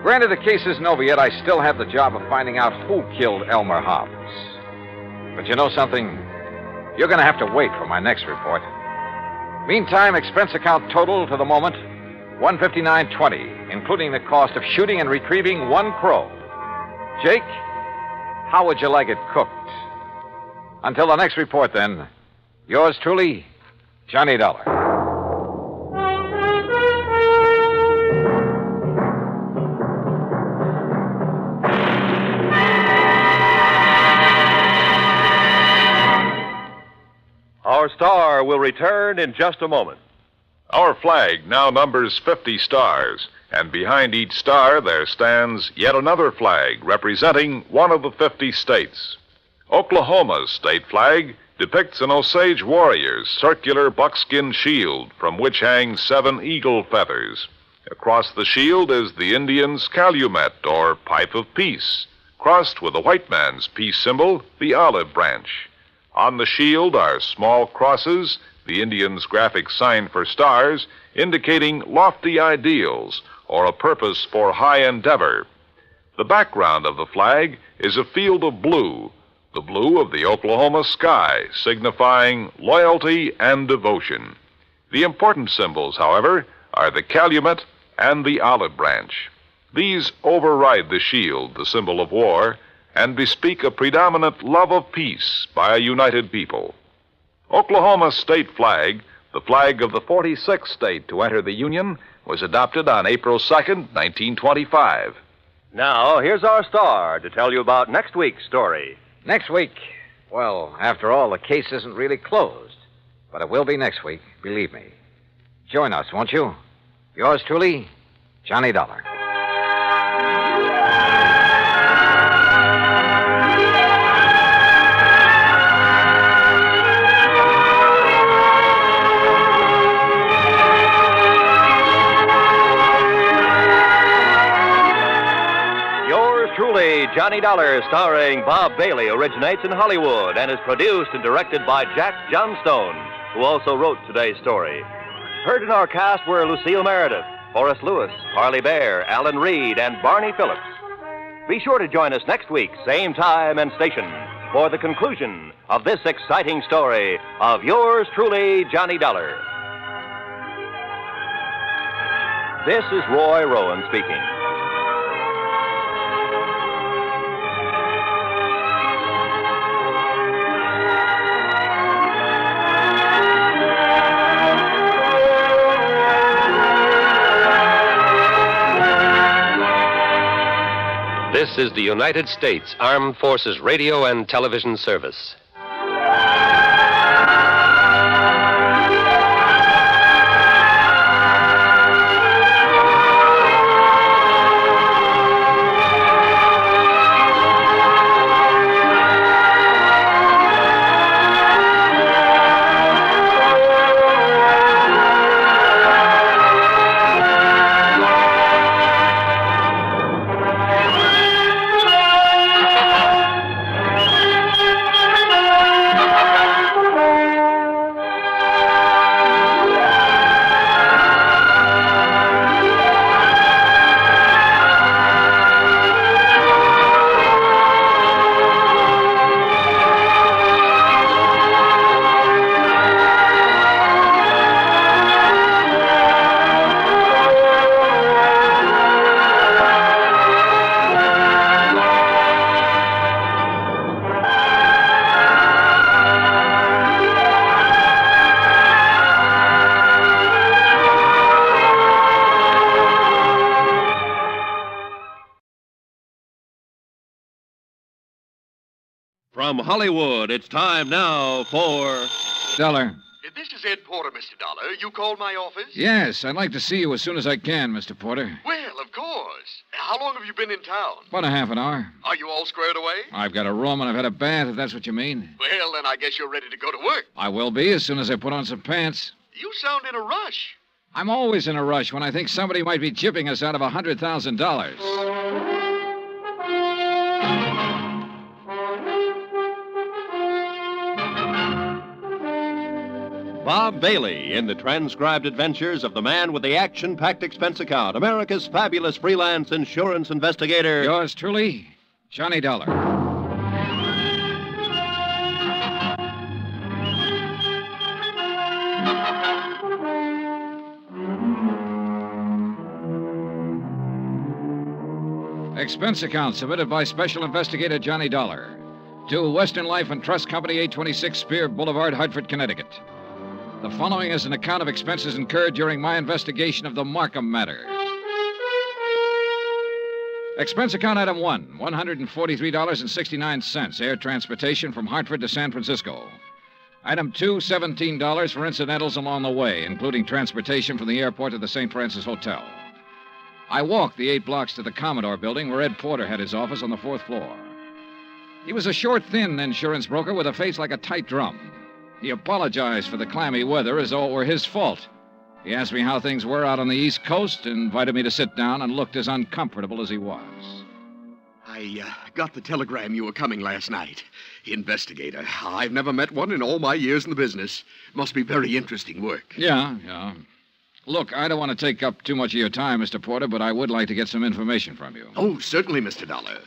Granted, the case isn't over yet. I still have the job of finding out who killed Elmer Hobbs. But you know something? You're going to have to wait for my next report. Meantime, expense account total to the moment, $159.20, including the cost of shooting and retrieving one crow. Jake, how would you like it cooked? Until the next report, then, yours truly, Johnny Dollar. Our star will return in just a moment. Our flag now numbers 50 stars, and behind each star there stands yet another flag representing one of the 50 states. Oklahoma's state flag depicts an Osage warrior's circular buckskin shield from which hang 7 eagle feathers. Across the shield is the Indian's calumet, or pipe of peace, crossed with the white man's peace symbol, the olive branch. On the shield are small crosses, the Indian's graphic sign for stars, indicating lofty ideals or a purpose for high endeavor. The background of the flag is a field of blue, the blue of the Oklahoma sky, signifying loyalty and devotion. The important symbols, however, are the calumet and the olive branch. These override the shield, the symbol of war, and bespeak a predominant love of peace by a united people. Oklahoma's state flag The flag of the 46th state to enter the Union was adopted on April 2nd, 1925. Now, here's our star to tell you about next week's story. Next week? Well, after all, the case isn't really closed. But it will be next week, believe me. Join us, won't you? Yours truly, Johnny Dollar. Truly, Johnny Dollar, starring Bob Bailey, originates in Hollywood and is produced and directed by Jack Johnstone, who also wrote today's story. Heard in our cast were Lucille Meredith, Horace Lewis, Harley Bear, Alan Reed, and Barney Phillips. Be sure to join us next week, same time and station, for the conclusion of this exciting story of yours truly, Johnny Dollar. This is Roy Rowan speaking. This is the United States Armed Forces Radio and Television Service. From Hollywood, it's time now for... Dollar. This is Ed Porter, Mr. Dollar. You called my office? Yes, I'd like to see you as soon as I can, Mr. Porter. Well, of course. How long have you been in town? About a half an hour. Are you all squared away? I've got a room and I've had a bath, if that's what you mean. Well, then I guess you're ready to go to work. I will be as soon as I put on some pants. You sound in a rush. I'm always in a rush when I think somebody might be gypping us out of $100,000. Bob Bailey in the transcribed adventures of the man with the action-packed expense account, America's fabulous freelance insurance investigator. Yours truly, Johnny Dollar. Expense account submitted by Special Investigator Johnny Dollar to Western Life and Trust Company, 826 Spear Boulevard, Hartford, Connecticut. The following is an account of expenses incurred during my investigation of the Markham Matter. Expense account item 1, $143.69, air transportation from Hartford to San Francisco. Item 2, $17 for incidentals along the way, including transportation from the airport to the St. Francis Hotel. I walked the 8 blocks to the Commodore building where Ed Porter had his office on the 4th floor. He was a short, thin insurance broker with a face like a tight drum. He apologized for the clammy weather as though it were his fault. He asked me how things were out on the East Coast, invited me to sit down, and looked as uncomfortable as he was. I got the telegram you were coming last night. Investigator. I've never met one in all my years in the business. Must be very interesting work. Yeah. Look, I don't want to take up too much of your time, Mr. Porter, but I would like to get some information from you. Oh, certainly, Mr. Dollar.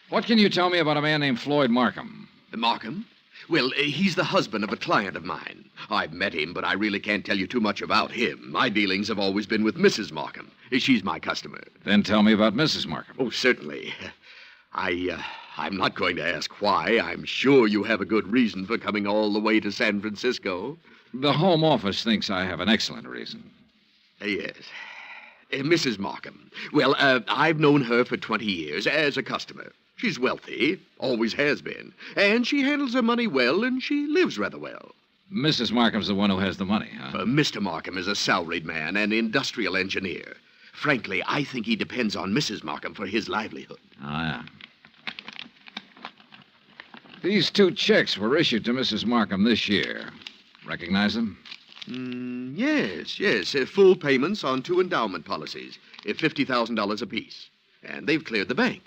What can you tell me about a man named Floyd Markham? Markham? Well, he's the husband of a client of mine. I've met him, but I really can't tell you too much about him. My dealings have always been with Mrs. Markham. She's my customer. Then tell me about Mrs. Markham. Oh, certainly. I'm not going to ask why. I'm sure you have a good reason for coming all the way to San Francisco. The Home Office thinks I have an excellent reason. Yes. Mrs. Markham. Well, I've known her for 20 years as a customer. She's wealthy, always has been, and she handles her money well, and she lives rather well. Mrs. Markham's the one who has the money, huh? Mr. Markham is a salaried man, an industrial engineer. Frankly, I think he depends on Mrs. Markham for his livelihood. Ah, yeah. These 2 checks were issued to Mrs. Markham this year. Recognize them? Yes. Full payments on 2 endowment policies, $50,000 apiece. And they've cleared the bank.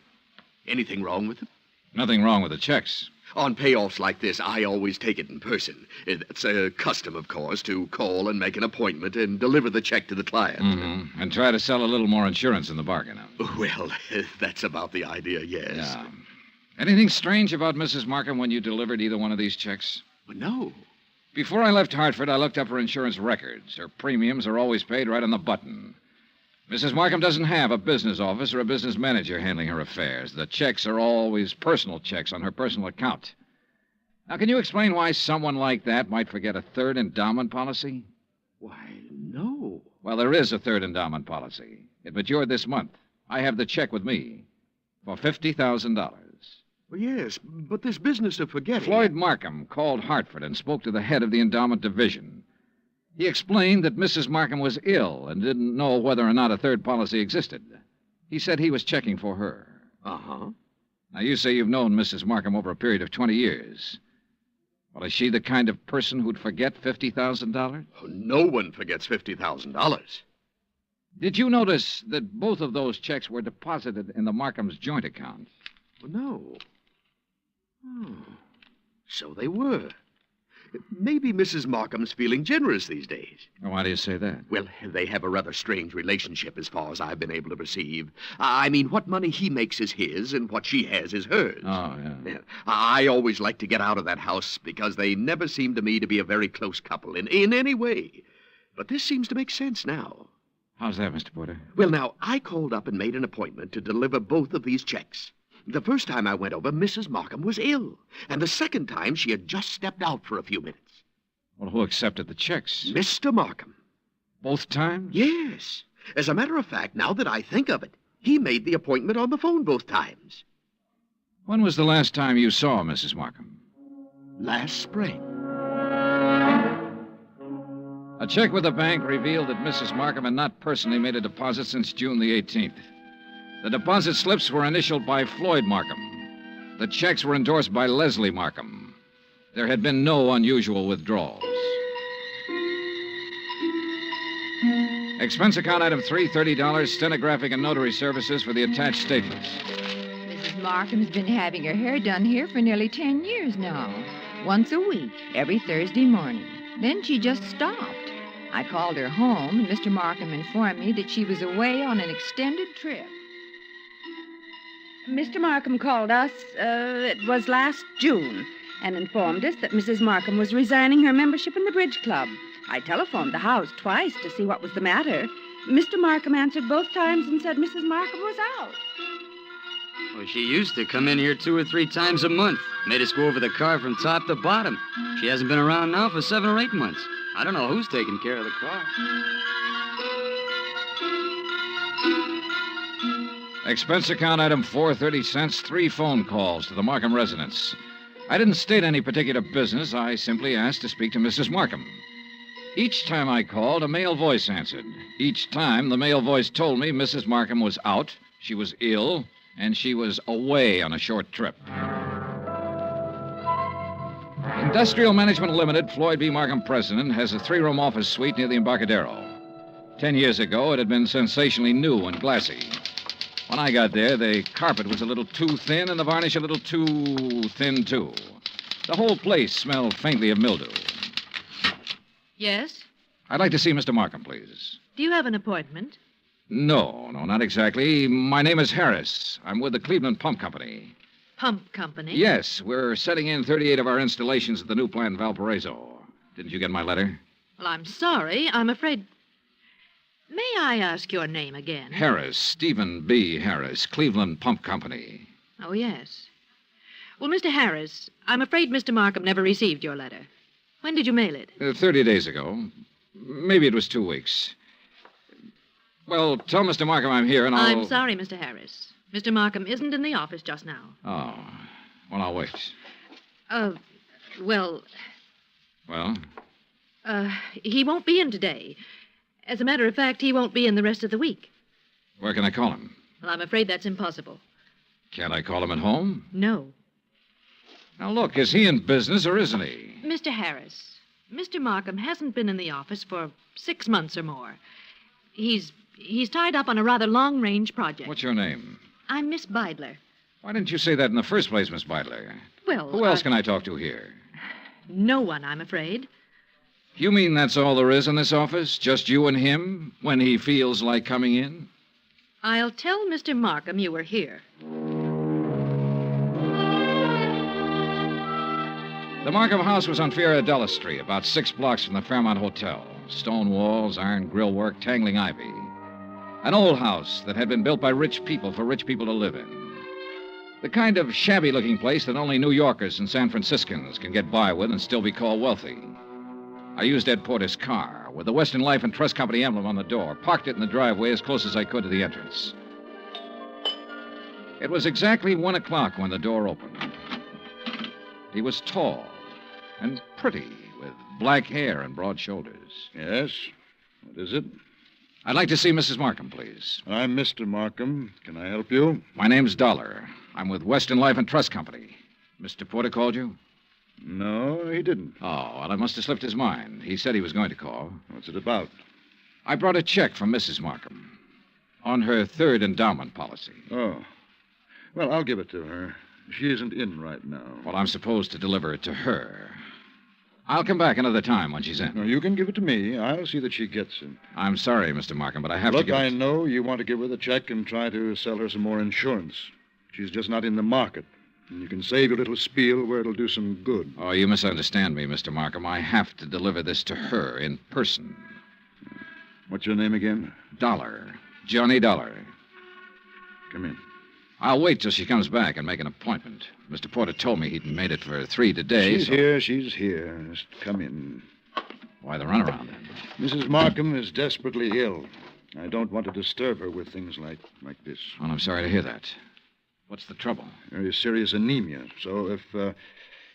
Anything wrong with them? Nothing wrong with the checks. On payoffs like this, I always take it in person. It's a custom, of course, to call and make an appointment and deliver the check to the client. Mm-hmm. And try to sell a little more insurance in the bargain. Well, that's about the idea, yes. Yeah. Anything strange about Mrs. Markham when you delivered either one of these checks? Well, no. Before I left Hartford, I looked up her insurance records. Her premiums are always paid right on the button. Mrs. Markham doesn't have a business office or a business manager handling her affairs. The checks are always personal checks on her personal account. Now, can you explain why someone like that might forget a 3rd endowment policy? Why, no. Well, there is a 3rd endowment policy. It matured this month. I have the check with me for $50,000. Well, yes, but this business of forgetting... Floyd Markham called Hartford and spoke to the head of the endowment division. He explained that Mrs. Markham was ill and didn't know whether or not a 3rd policy existed. He said he was checking for her. Uh-huh. Now, you say you've known Mrs. Markham over a period of 20 years. Well, is she the kind of person who'd forget $50,000? Oh, no one forgets $50,000. Did you notice that both of those checks were deposited in the Markham's joint account? Well, no. Oh, so they were. Maybe Mrs. Markham's feeling generous these days. Why do you say that? Well, they have a rather strange relationship as far as I've been able to perceive. I mean, what money he makes is his, and what she has is hers. Oh, yeah. I always like to get out of that house because they never seem to me to be a very close couple in any way. But this seems to make sense now. How's that, Mr. Porter? Well, now, I called up and made an appointment to deliver both of these checks. The first time I went over, Mrs. Markham was ill. And the second time, she had just stepped out for a few minutes. Well, who accepted the checks? Mr. Markham. Both times? Yes. As a matter of fact, now that I think of it, he made the appointment on the phone both times. When was the last time you saw Mrs. Markham? Last spring. A check with the bank revealed that Mrs. Markham had not personally made a deposit since June the 18th. The deposit slips were initialed by Floyd Markham. The checks were endorsed by Leslie Markham. There had been no unusual withdrawals. Expense account item 3, $30, stenographic and notary services for the attached statements. Mrs. Markham's been having her hair done here for nearly 10 years now. Once a week, every Thursday morning. Then she just stopped. I called her home, and Mr. Markham informed me that she was away on an extended trip. Mr. Markham called us, it was last June, and informed us that Mrs. Markham was resigning her membership in the bridge club. I telephoned the house twice to see what was the matter. Mr. Markham answered both times and said Mrs. Markham was out. Well, she used to come in here 2 or 3 times a month. Made us go over the car from top to bottom. She hasn't been around now for 7 or 8 months. I don't know who's taking care of the car. Expense account item 4, 30 cents, 3 phone calls to the Markham residence. I didn't state any particular business. I simply asked to speak to Mrs. Markham. Each time I called, a male voice answered. Each time, the male voice told me Mrs. Markham was out, she was ill, and she was away on a short trip. Industrial Management Limited, Floyd B. Markham president, has a 3-room office suite near the Embarcadero. 10 years ago, it had been sensationally new and glassy. When I got there, the carpet was a little too thin and the varnish a little too thin, too. The whole place smelled faintly of mildew. Yes? I'd like to see Mr. Markham, please. Do you have an appointment? No, not exactly. My name is Heiress. I'm with the Cleveland Pump Company. Pump Company? Yes, we're setting in 38 of our installations at the new plant in Valparaiso. Didn't you get my letter? Well, I'm sorry. I'm afraid... May I ask your name again? Heiress, Stephen B. Heiress, Cleveland Pump Company. Oh, yes. Well, Mr. Harris, I'm afraid Mr. Markham never received your letter. When did you mail it? 30 days ago. Maybe it was 2 weeks. Well, tell Mr. Markham I'm here and I'll... I'm sorry, Mr. Harris. Mr. Markham isn't in the office just now. Oh. Well, I'll wait. Well, Well? he won't be in today. As a matter of fact, he won't be in the rest of the week. Where can I call him? Well, I'm afraid that's impossible. Can't I call him at home? No. Now, look, is he in business or isn't he? Mr. Harris, Mr. Markham hasn't been in the office for 6 months or more. He's tied up on a rather long-range project. What's your name? I'm Miss Beidler. Why didn't you say that in the first place, Miss Beidler? Well, Who else can I talk to here? No one, I'm afraid. You mean that's all there is in this office? Just you and him when he feels like coming in? I'll tell Mr. Markham you were here. The Markham house was on Fiera Street, about 6 blocks from the Fairmont Hotel. Stone walls, iron grillwork, tangling ivy. An old house that had been built by rich people for rich people to live in. The kind of shabby-looking place that only New Yorkers and San Franciscans can get by with and still be called wealthy. I used Ed Porter's car, with the Western Life and Trust Company emblem on the door, parked it in the driveway as close as I could to the entrance. It was exactly 1 o'clock when the door opened. He was tall and pretty, with black hair and broad shoulders. Yes? What is it? I'd like to see Mrs. Markham, please. I'm Mr. Markham. Can I help you? My name's Dollar. I'm with Western Life and Trust Company. Mr. Porter called you? No, he didn't. Oh, well, I must have slipped his mind. He said he was going to call. What's it about? I brought a check from Mrs. Markham on her 3rd endowment policy. Oh. Well, I'll give it to her. She isn't in right now. Well, I'm supposed to deliver it to her. I'll come back another time when she's in. No, you can give it to me. I'll see that she gets it. I'm sorry, Mr. Markham, but I have Look, to give I it... know you want to give her the check and try to sell her some more insurance. She's just not in the market. And you can save your little spiel where it'll do some good. Oh, you misunderstand me, Mr. Markham. I have to deliver this to her in person. What's your name again? Dollar. Johnny Dollar. Come in. I'll wait till she comes back and make an appointment. Mr. Porter told me he'd made it for 3 today. She's here. Just come in. Why the runaround, then? Mrs. Markham is desperately ill. I don't want to disturb her with things like this. Well, I'm sorry to hear that. What's the trouble? Very serious anemia. So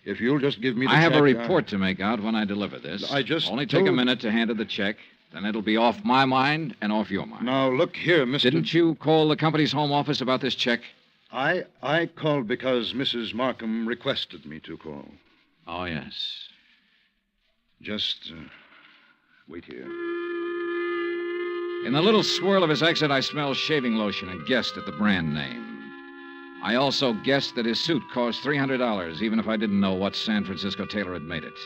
if you'll just give me the check... I have a report to make out when I deliver this. I just Only take a minute to hand her the check. Then it'll be off my mind and off your mind. Now, look here, Mr... Didn't you call the company's home office about this check? I called because Mrs. Markham requested me to call. Oh, yes. Just wait here. In the little swirl of his exit, I smelled shaving lotion and guessed at the brand name. I also guessed that his suit cost $300, even if I didn't know what San Francisco tailor had made it.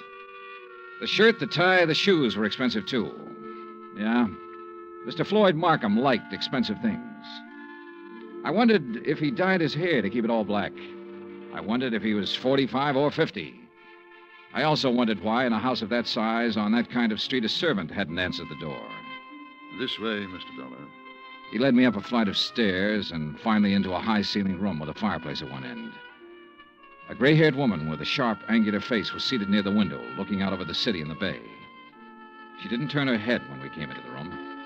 The shirt, the tie, the shoes were expensive, too. Yeah, Mr. Floyd Markham liked expensive things. I wondered if he dyed his hair to keep it all black. I wondered if he was 45 or 50. I also wondered why, in a house of that size, on that kind of street, a servant hadn't answered the door. This way, Mr. Dollar. He led me up a flight of stairs and finally into a high-ceilinged room with a fireplace at one end. A gray-haired woman with a sharp, angular face was seated near the window, looking out over the city and the bay. She didn't turn her head when we came into the room,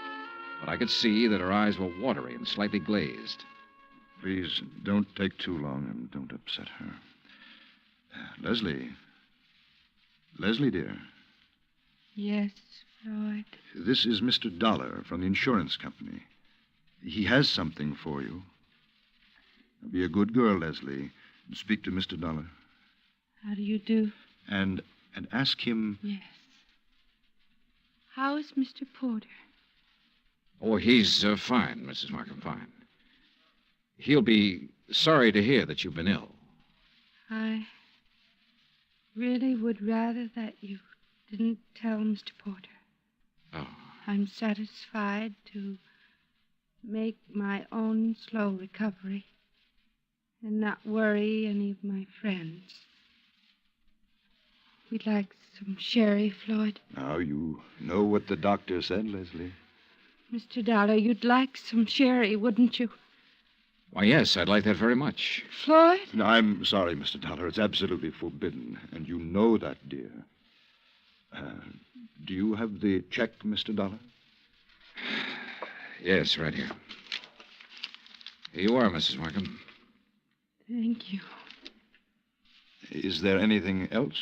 but I could see that her eyes were watery and slightly glazed. Please, don't take too long and don't upset her. Leslie. Leslie, dear. Yes, Floyd. This is Mr. Dollar from the insurance company. He has something for you. Be a good girl, Leslie, and speak to Mr. Dollar. How do you do? And ask him... Yes. How is Mr. Porter? Oh, he's fine, Mrs. Markham, fine. He'll be sorry to hear that you've been ill. I really would rather that you didn't tell Mr. Porter. Oh. I'm satisfied to make my own slow recovery and not worry any of my friends. We'd like some sherry, Floyd. Now, you know what the doctor said, Leslie. Mr. Dollar, you'd like some sherry, wouldn't you? Why, yes, I'd like that very much. Floyd? No, I'm sorry, Mr. Dollar. It's absolutely forbidden, and you know that, dear. Do you have the check, Mr. Dollar? Yes, right here. Here you are, Mrs. Markham. Thank you. Is there anything else,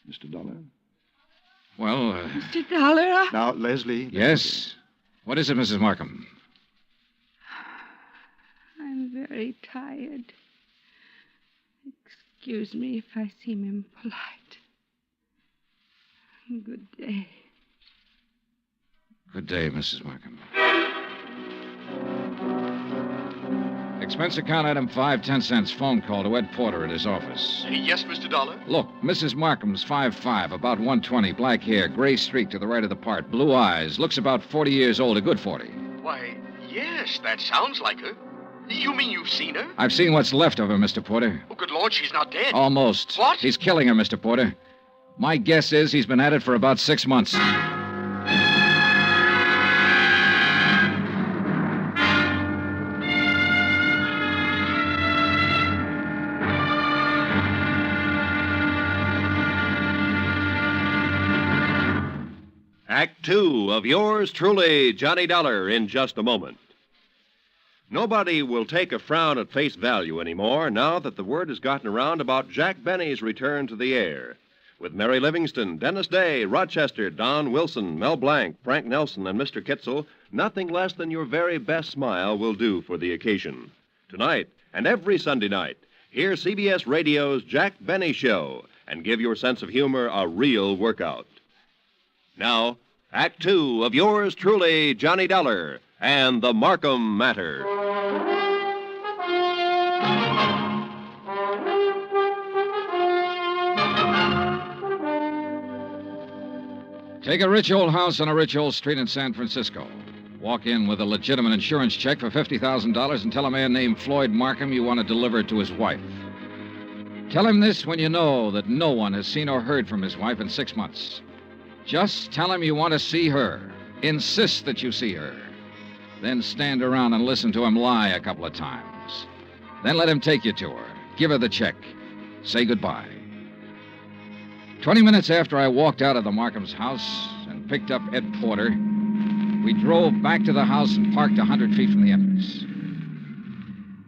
Mr. Dollar? Well, Mr. Dollar? Now, Leslie. Yes? What is it, Mrs. Markham? I'm very tired. Excuse me if I seem impolite. Good day. Good day, Mrs. Markham. Expense account item 5/10 phone call to Ed Porter at his office. Yes, Mr. Dollar? Look, Mrs. Markham's 5'5", about 120, black hair, gray streak to the right of the part, blue eyes, looks about 40 years old, a good 40. Why, yes, that sounds like her. You mean you've seen her? I've seen what's left of her, Mr. Porter. Oh, good Lord, she's not dead. Almost. What? He's killing her, Mr. Porter. My guess is he's been at it for about 6 months. Act 2 of yours truly, Johnny Dollar, in just a moment. Nobody will take a frown at face value anymore now that the word has gotten around about Jack Benny's return to the air. With Mary Livingston, Dennis Day, Rochester, Don Wilson, Mel Blanc, Frank Nelson, and Mr. Kitzel, nothing less than your very best smile will do for the occasion. Tonight, and every Sunday night, hear CBS Radio's Jack Benny Show and give your sense of humor a real workout. Now, Act 2 of yours truly, Johnny Dollar, and the Markham Matter. Take a rich old house on a rich old street in San Francisco. Walk in with a legitimate insurance check for $50,000 and tell a man named Floyd Markham you want to deliver it to his wife. Tell him this when you know that no one has seen or heard from his wife in 6 months. Just tell him you want to see her. Insist that you see her. Then stand around and listen to him lie a couple of times. Then let him take you to her. Give her the check. Say goodbye. 20 minutes after I walked out of the Markham's house and picked up Ed Porter, we drove back to the house and parked 100 feet from the entrance.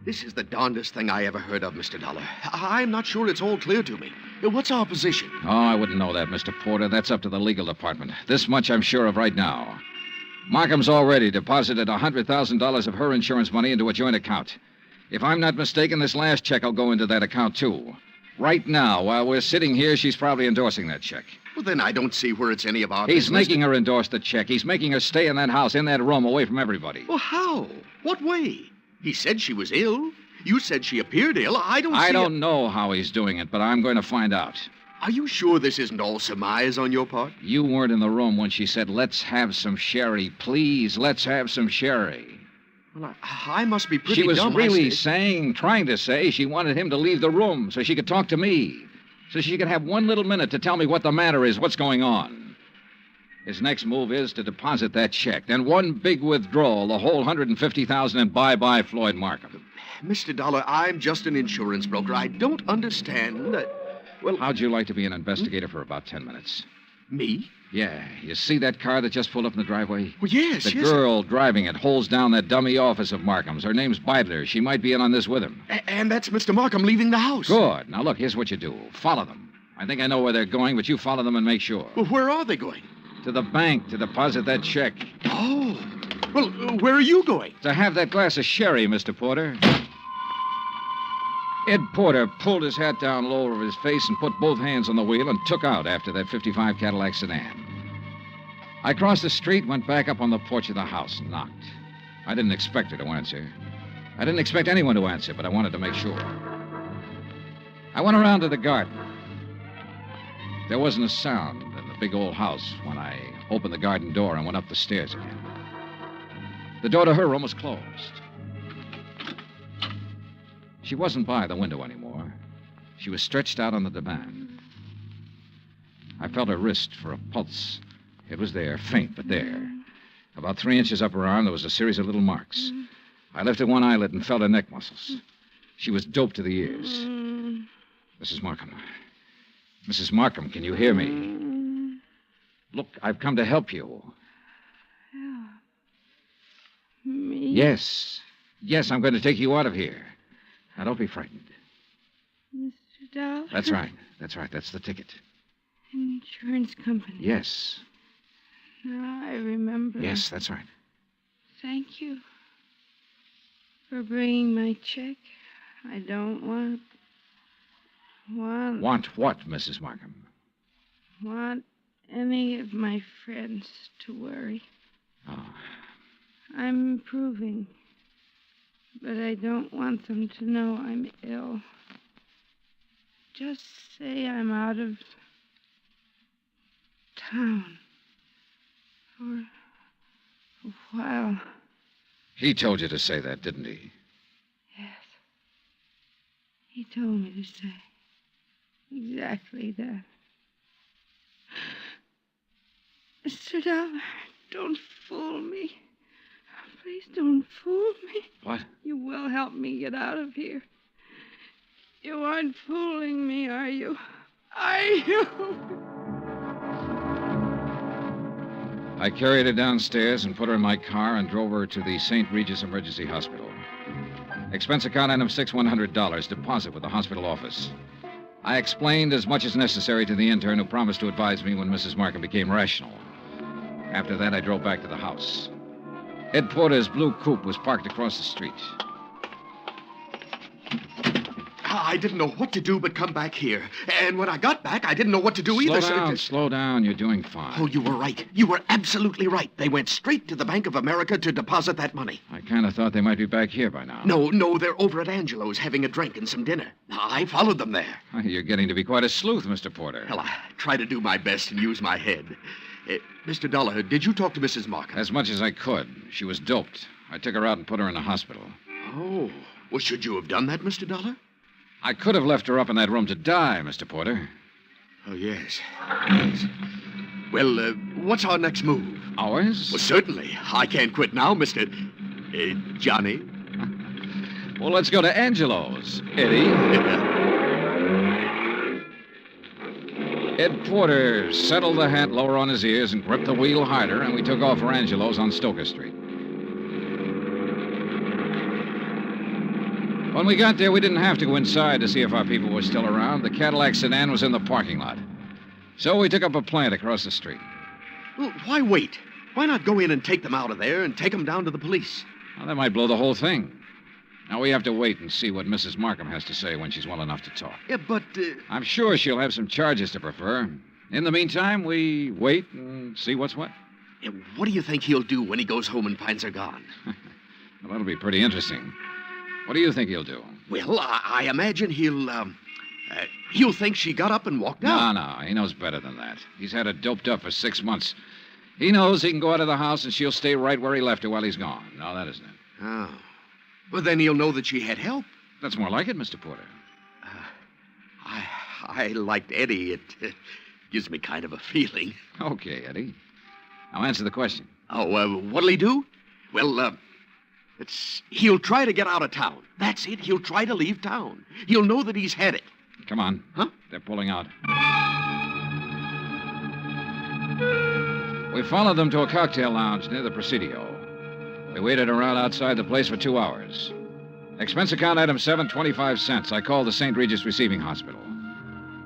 This is the darndest thing I ever heard of, Mr. Dollar. I'm not sure it's all clear to me. What's our position? Oh, I wouldn't know that, Mr. Porter. That's up to the legal department. This much I'm sure of right now. Markham's already deposited $100,000 of her insurance money into a joint account. If I'm not mistaken, this last check will go into that account, too. Right now, while we're sitting here, she's probably endorsing that check. Well, then I don't see where it's any of our He's business. making her endorse the check. He's making her stay in that house, in that room, away from everybody. Well, how? What way? He said she was ill. You said she appeared ill. I don't know how he's doing it, but I'm going to find out. Are you sure this isn't all surmise on your part? You weren't in the room when she said, "Let's have some sherry. Please, let's have some sherry." Well, I must be pretty She was dumb, really trying to say she wanted him to leave the room so she could talk to me. So she could have one little minute to tell me what the matter is, what's going on. His next move is to deposit that check. Then one big withdrawal, the whole $150,000, and bye-bye Floyd Markham. Mr. Dollar, I'm just an insurance broker. I don't understand that... Well, how'd you like to be an investigator for about 10 minutes? Me? Yeah. You see that car that just pulled up in the driveway? Well, yes, The yes. girl driving it holds down that dummy office of Markham's. Her name's Beidler. She might be in on this with him. And that's Mr. Markham leaving the house. Good. Now, look, here's what you do. Follow them. I think I know where they're going, but you follow them and make sure. Well, where are they going? To the bank to deposit that check. Oh. Well, where are you going? To have that glass of sherry, Mr. Porter. Ed Porter pulled his hat down low over his face and put both hands on the wheel and took out after that '55 Cadillac sedan. I crossed the street, went back up on the porch of the house and knocked. I didn't expect her to answer. I didn't expect anyone to answer, but I wanted to make sure. I went around to the garden. There wasn't a sound in the big old house when I opened the garden door and went up the stairs again. The door to her room was closed. She wasn't by the window anymore. She was stretched out on the divan. I felt her wrist for a pulse. It was there, faint, but there. About 3 inches up her arm, there was a series of little marks. I lifted one eyelid and felt her neck muscles. She was doped to the ears. Mrs. Markham. Mrs. Markham, can you hear me? Look, I've come to help you. Help me? Yes. Yes, I'm going to take you out of here. Now, don't be frightened. Mr. Dollar? That's right. That's right. That's the ticket. Insurance company. Yes. Now I remember. Yes, that's right. Thank you for bringing my check. I don't want Want what, Mrs. Markham? Want any of my friends to worry. Oh. I'm improving, but I don't want them to know I'm ill. Just say I'm out of town for a while. He told you to say that, didn't he? Yes. He told me to say exactly that. Mr. Dollar, don't fool me. Please don't fool me. What? You will help me get out of here. You aren't fooling me, are you? Are you? I carried her downstairs and put her in my car and drove her to the St. Regis Emergency Hospital. Expense account item $6,100, deposit with the hospital office. I explained as much as necessary to the intern who promised to advise me when Mrs. Markham became rational. After that, I drove back to the house. Ed Porter's blue coupe was parked across the street. I didn't know what to do but come back here. And when I got back, I didn't know what to do either. Slow down. You're doing fine. Oh, you were right. You were absolutely right. They went straight to the Bank of America to deposit that money. I kind of thought they might be back here by now. No, they're over at Angelo's having a drink and some dinner. I followed them there. You're getting to be quite a sleuth, Mr. Porter. Well, I try to do my best and use my head. Mr. Dollar, did you talk to Mrs. Markham? As much as I could. She was doped. I took her out and put her in the hospital. Oh. Well, should you have done that, Mr. Dollar? I could have left her up in that room to die, Mr. Porter. Oh, yes. Yes. Well, what's our next move? Ours? Well, certainly. I can't quit now, Mr. Johnny. Well, let's go to Angelo's, Eddie. Ed Porter settled the hat lower on his ears and gripped the wheel harder, and we took off for Angelo's on Stoker Street. When we got there, we didn't have to go inside to see if our people were still around. The Cadillac sedan was in the parking lot. So we took up a plant across the street. Well, why wait? Why not go in and take them out of there and take them down to the police? Well, that might blow the whole thing. Now, we have to wait and see what Mrs. Markham has to say when she's well enough to talk. Yeah, but... I'm sure she'll have some charges to prefer. In the meantime, we wait and see what's what. Yeah, what do you think he'll do when he goes home and finds her gone? Well, that'll be pretty interesting. What do you think he'll do? Well, I imagine he'll think she got up and walked out. No, he knows better than that. He's had her doped up for 6 months. He knows he can go out of the house and she'll stay right where he left her while he's gone. No, that isn't it. Oh. Well, then he'll know that she had help. That's more like it, Mr. Porter. I liked Eddie. It gives me kind of a feeling. Okay, Eddie. Now answer the question. Oh, what'll he do? Well, he'll try to get out of town. That's it. He'll try to leave town. He'll know that he's had it. Come on. Huh? They're pulling out. We followed them to a cocktail lounge near the Presidio. We waited around outside the place for 2 hours. Expense account item 7.25 cents. I called the St. Regis Receiving Hospital.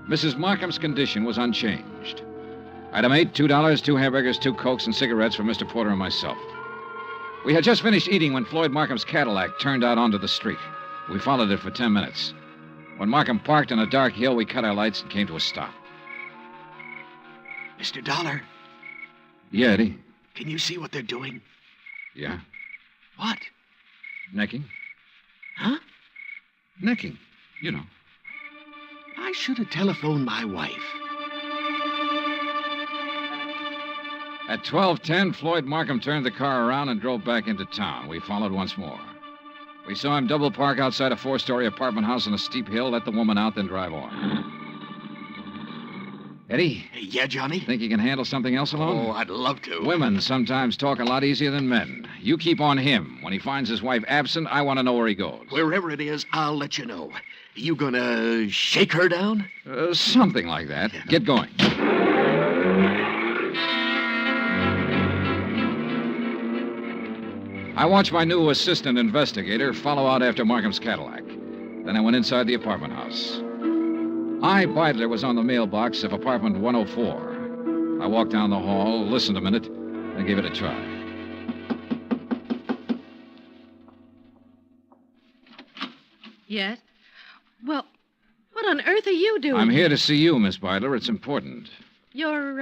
Mrs. Markham's condition was unchanged. Item 8, $2, 2 hamburgers, 2 Cokes, and cigarettes for Mr. Porter and myself. We had just finished eating when Floyd Markham's Cadillac turned out onto the street. We followed it for 10 minutes. When Markham parked on a dark hill, we cut our lights and came to a stop. Mr. Dollar. Yeah, Eddie? Can you see what they're doing? Yeah. What? Necking. Huh? Necking. You know. I should have telephoned my wife. At 12:10, Floyd Markham turned the car around and drove back into town. We followed once more. We saw him double park outside a 4-story apartment house on a steep hill, let the woman out, then drive on. Eddie? Yeah, Johnny? Think you can handle something else alone? Oh, I'd love to. Women sometimes talk a lot easier than men. You keep on him. When he finds his wife absent, I want to know where he goes. Wherever it is, I'll let you know. You gonna shake her down? Something like that. Get going. I watched my new assistant investigator follow out after Markham's Cadillac. Then I went inside the apartment house. Beidler was on the mailbox of apartment 104. I walked down the hall, listened a minute, and gave it a try. Yes? Well, what on earth are you doing? I'm here to see you, Miss Beidler. It's important. You're,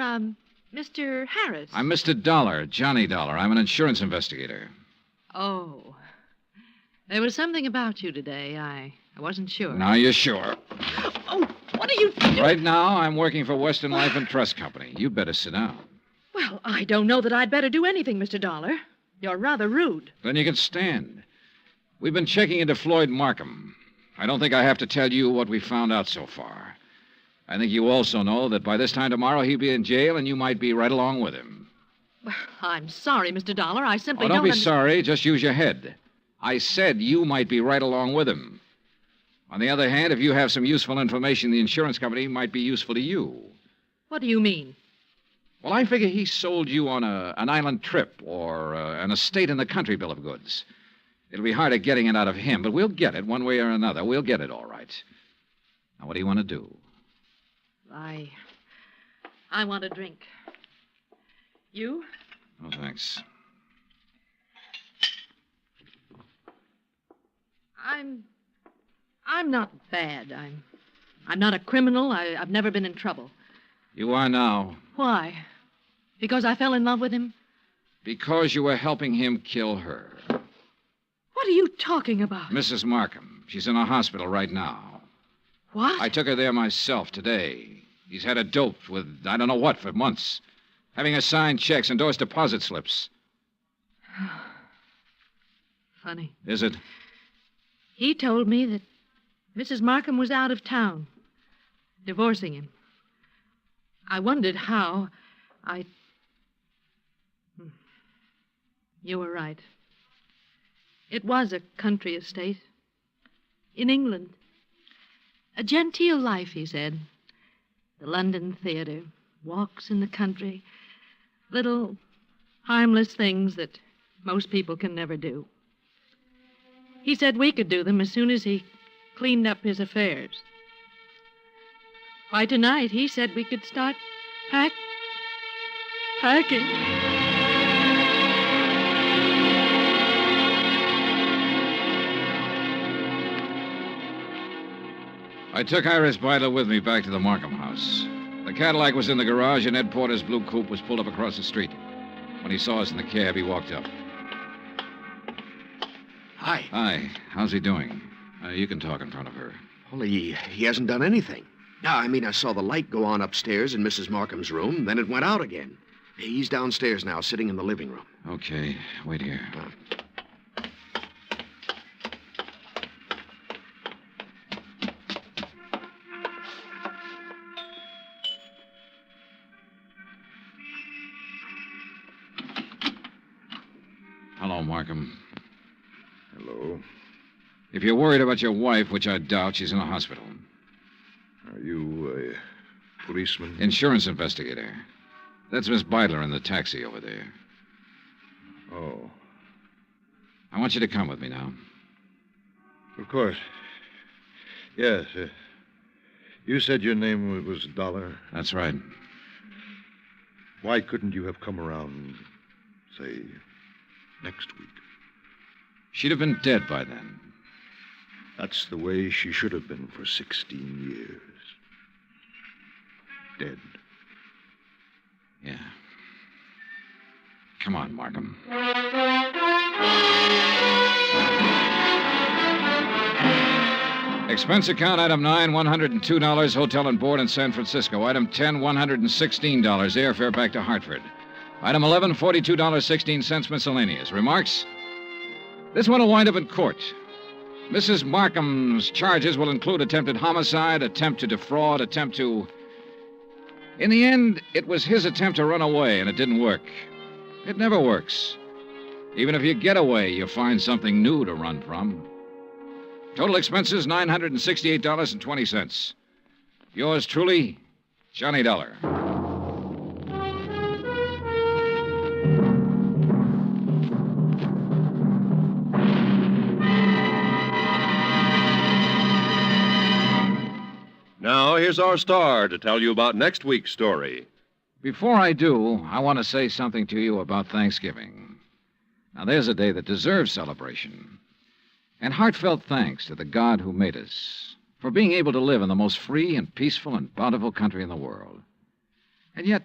Mr. Harris. I'm Mr. Dollar, Johnny Dollar. I'm an insurance investigator. Oh. There was something about you today. I wasn't sure. Now you're sure. Oh, what are you doing? Right now, I'm working for Western Life and Trust Company. You better sit down. Well, I don't know that I'd better do anything, Mr. Dollar. You're rather rude. Then you can stand. We've been checking into Floyd Markham. I don't think I have to tell you what we found out so far. I think you also know that by this time tomorrow he'll be in jail and you might be right along with him. Well, I'm sorry, Mr. Dollar. I simply don't be sorry. Just use your head. I said you might be right along with him. On the other hand, if you have some useful information, the insurance company might be useful to you. What do you mean? Well, I figure he sold you on an island trip or an estate in the country bill of goods. It'll be harder getting it out of him, but we'll get it one way or another. We'll get it all right. Now, what do you want to do? I want a drink. You? Oh, thanks. I'm not bad. I'm not a criminal. I've never been in trouble. You are now. Why? Because I fell in love with him? Because you were helping him kill her. What are you talking about? Mrs. Markham. She's in a hospital right now. What? I took her there myself today. He's had her doped with I don't know what for months. Having her sign checks, endorse deposit slips. Funny. Is it? He told me that Mrs. Markham was out of town, divorcing him. I wondered how. You were right. It was a country estate. In England. A genteel life, he said. The London theater, walks in the country, little harmless things that most people can never do. He said we could do them as soon as he cleaned up his affairs. Why, tonight he said we could start packing. I took Iris Beidler with me back to the Markham house. The Cadillac was in the garage, and Ed Porter's blue coupe was pulled up across the street. When he saw us in the cab, he walked up. Hi. Hi. How's he doing? You can talk in front of her. Only he hasn't done anything. No, I saw the light go on upstairs in Mrs. Markham's room, then it went out again. He's downstairs now, sitting in the living room. Okay. Wait here. Hello, Markham. Hello. If you're worried about your wife, which I doubt, she's in a hospital. Are you a policeman? Insurance investigator. That's Miss Beidler in the taxi over there. Oh. I want you to come with me now. Of course. Yes. You said your name was Dollar? That's right. Why couldn't you have come around, say, next week? She'd have been dead by then. That's the way she should have been for 16 years. Dead. Yeah. Come on, Markham. Expense account, item 9, $102, hotel and board in San Francisco. Item 10, $116, airfare back to Hartford. Item 11, $42.16 miscellaneous. Remarks? This one will wind up in court. Mrs. Markham's charges will include attempted homicide, attempt to defraud, attempt to... In the end, it was his attempt to run away, and it didn't work. It never works. Even if you get away, you find something new to run from. Total expenses, $968.20. Yours truly, Johnny Dollar. here's our star to tell you about next week's story. Before I do, I want to say something to you about Thanksgiving. Now, there's a day that deserves celebration. And heartfelt thanks to the God who made us for being able to live in the most free and peaceful and bountiful country in the world. And yet,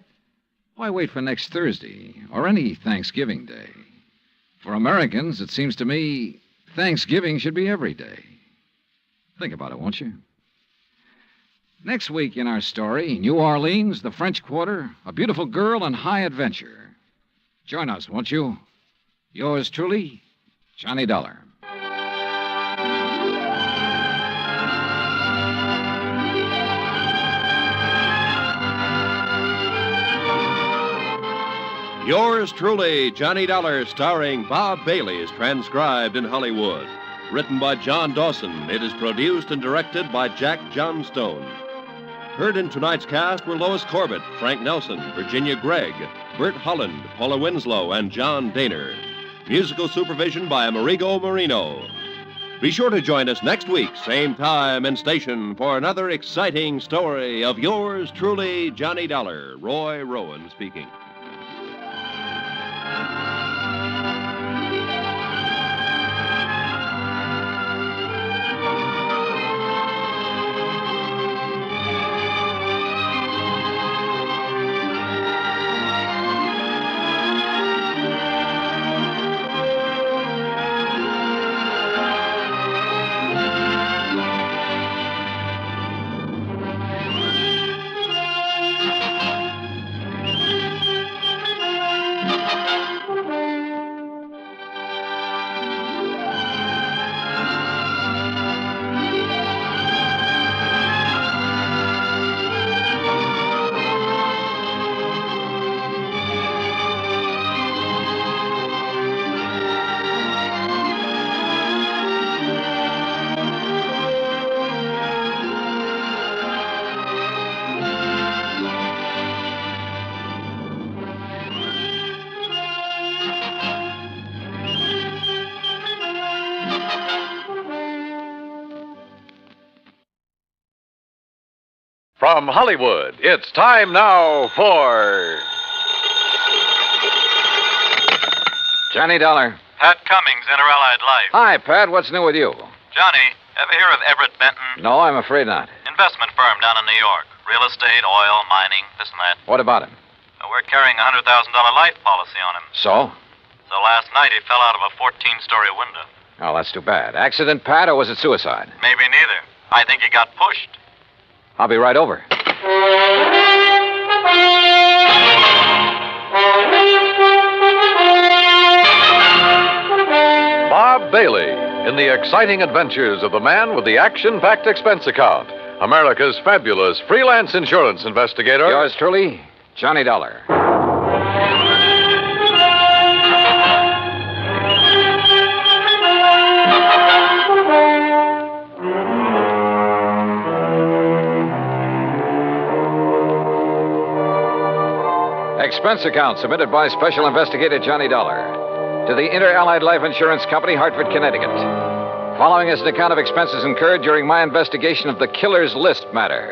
why wait for next Thursday or any Thanksgiving Day? For Americans, it seems to me, Thanksgiving should be every day. Think about it, won't you? Next week in our story, New Orleans, the French Quarter, a beautiful girl, and high adventure. Join us, won't you? Yours truly, Johnny Dollar. Yours truly, Johnny Dollar, starring Bob Bailey, is transcribed in Hollywood. Written by John Dawson, it is produced and directed by Jack Johnstone. Heard in tonight's cast were Lois Corbett, Frank Nelson, Virginia Gregg, Bert Holland, Paula Winslow, and John Daner. Musical supervision by Amerigo Marino. Be sure to join us next week, same time and station, for another exciting story of yours truly, Johnny Dollar. Roy Rowan speaking. From Hollywood, it's time now for Johnny Dollar. Pat Cummings, Inter-Allied Life. Hi, Pat. What's new with you? Johnny, ever hear of Everett Benton? No, I'm afraid not. Investment firm down in New York. Real estate, oil, mining, this and that. What about him? We're carrying a $100,000 life policy on him. So? So last night he fell out of a 14-story window. Oh, that's too bad. Accident, Pat, or was it suicide? Maybe neither. I think he got pushed. I'll be right over. Bob Bailey in the exciting adventures of the man with the action-packed expense account, America's fabulous freelance insurance investigator. Yours truly, Johnny Dollar. Expense account submitted by Special Investigator Johnny Dollar to the Inter-Allied Life Insurance Company, Hartford, Connecticut. Following is an account of expenses incurred during my investigation of the Killer's List matter.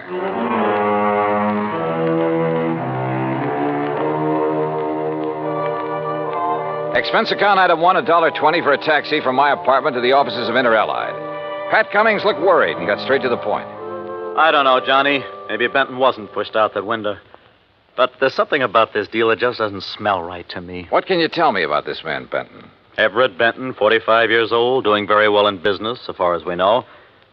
Expense account item 1, $1.20 for a taxi from my apartment to the offices of Inter-Allied. Pat Cummings looked worried and got straight to the point. I don't know, Johnny. Maybe Benton wasn't pushed out that window. But there's something about this deal that just doesn't smell right to me. What can you tell me about this man, Benton? Everett Benton, 45 years old, doing very well in business, so far as we know.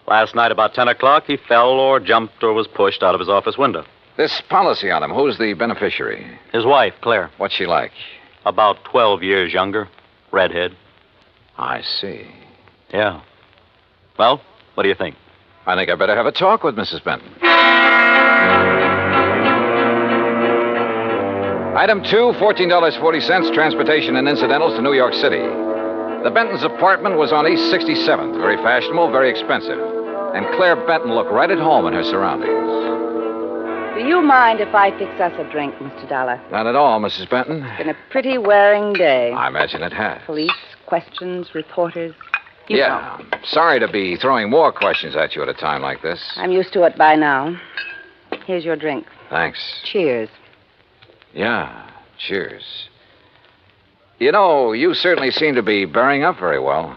Last night, about 10 o'clock, he fell or jumped or was pushed out of his office window. This policy on him, who's the beneficiary? His wife, Claire. What's she like? About 12 years younger. Redhead. I see. Yeah. Well, what do you think? I think I better have a talk with Mrs. Benton. Item 2, $14.40, transportation and incidentals to New York City. The Benton's apartment was on East 67th. Very fashionable, very expensive. And Claire Benton looked right at home in her surroundings. Do you mind if I fix us a drink, Mr. Dollar? Not at all, Mrs. Benton. It's been a pretty wearing day. I imagine it has. Police, questions, reporters. You know. Sorry to be throwing more questions at you at a time like this. I'm used to it by now. Here's your drink. Thanks. Cheers. Yeah, cheers. You know, you certainly seem to be bearing up very well.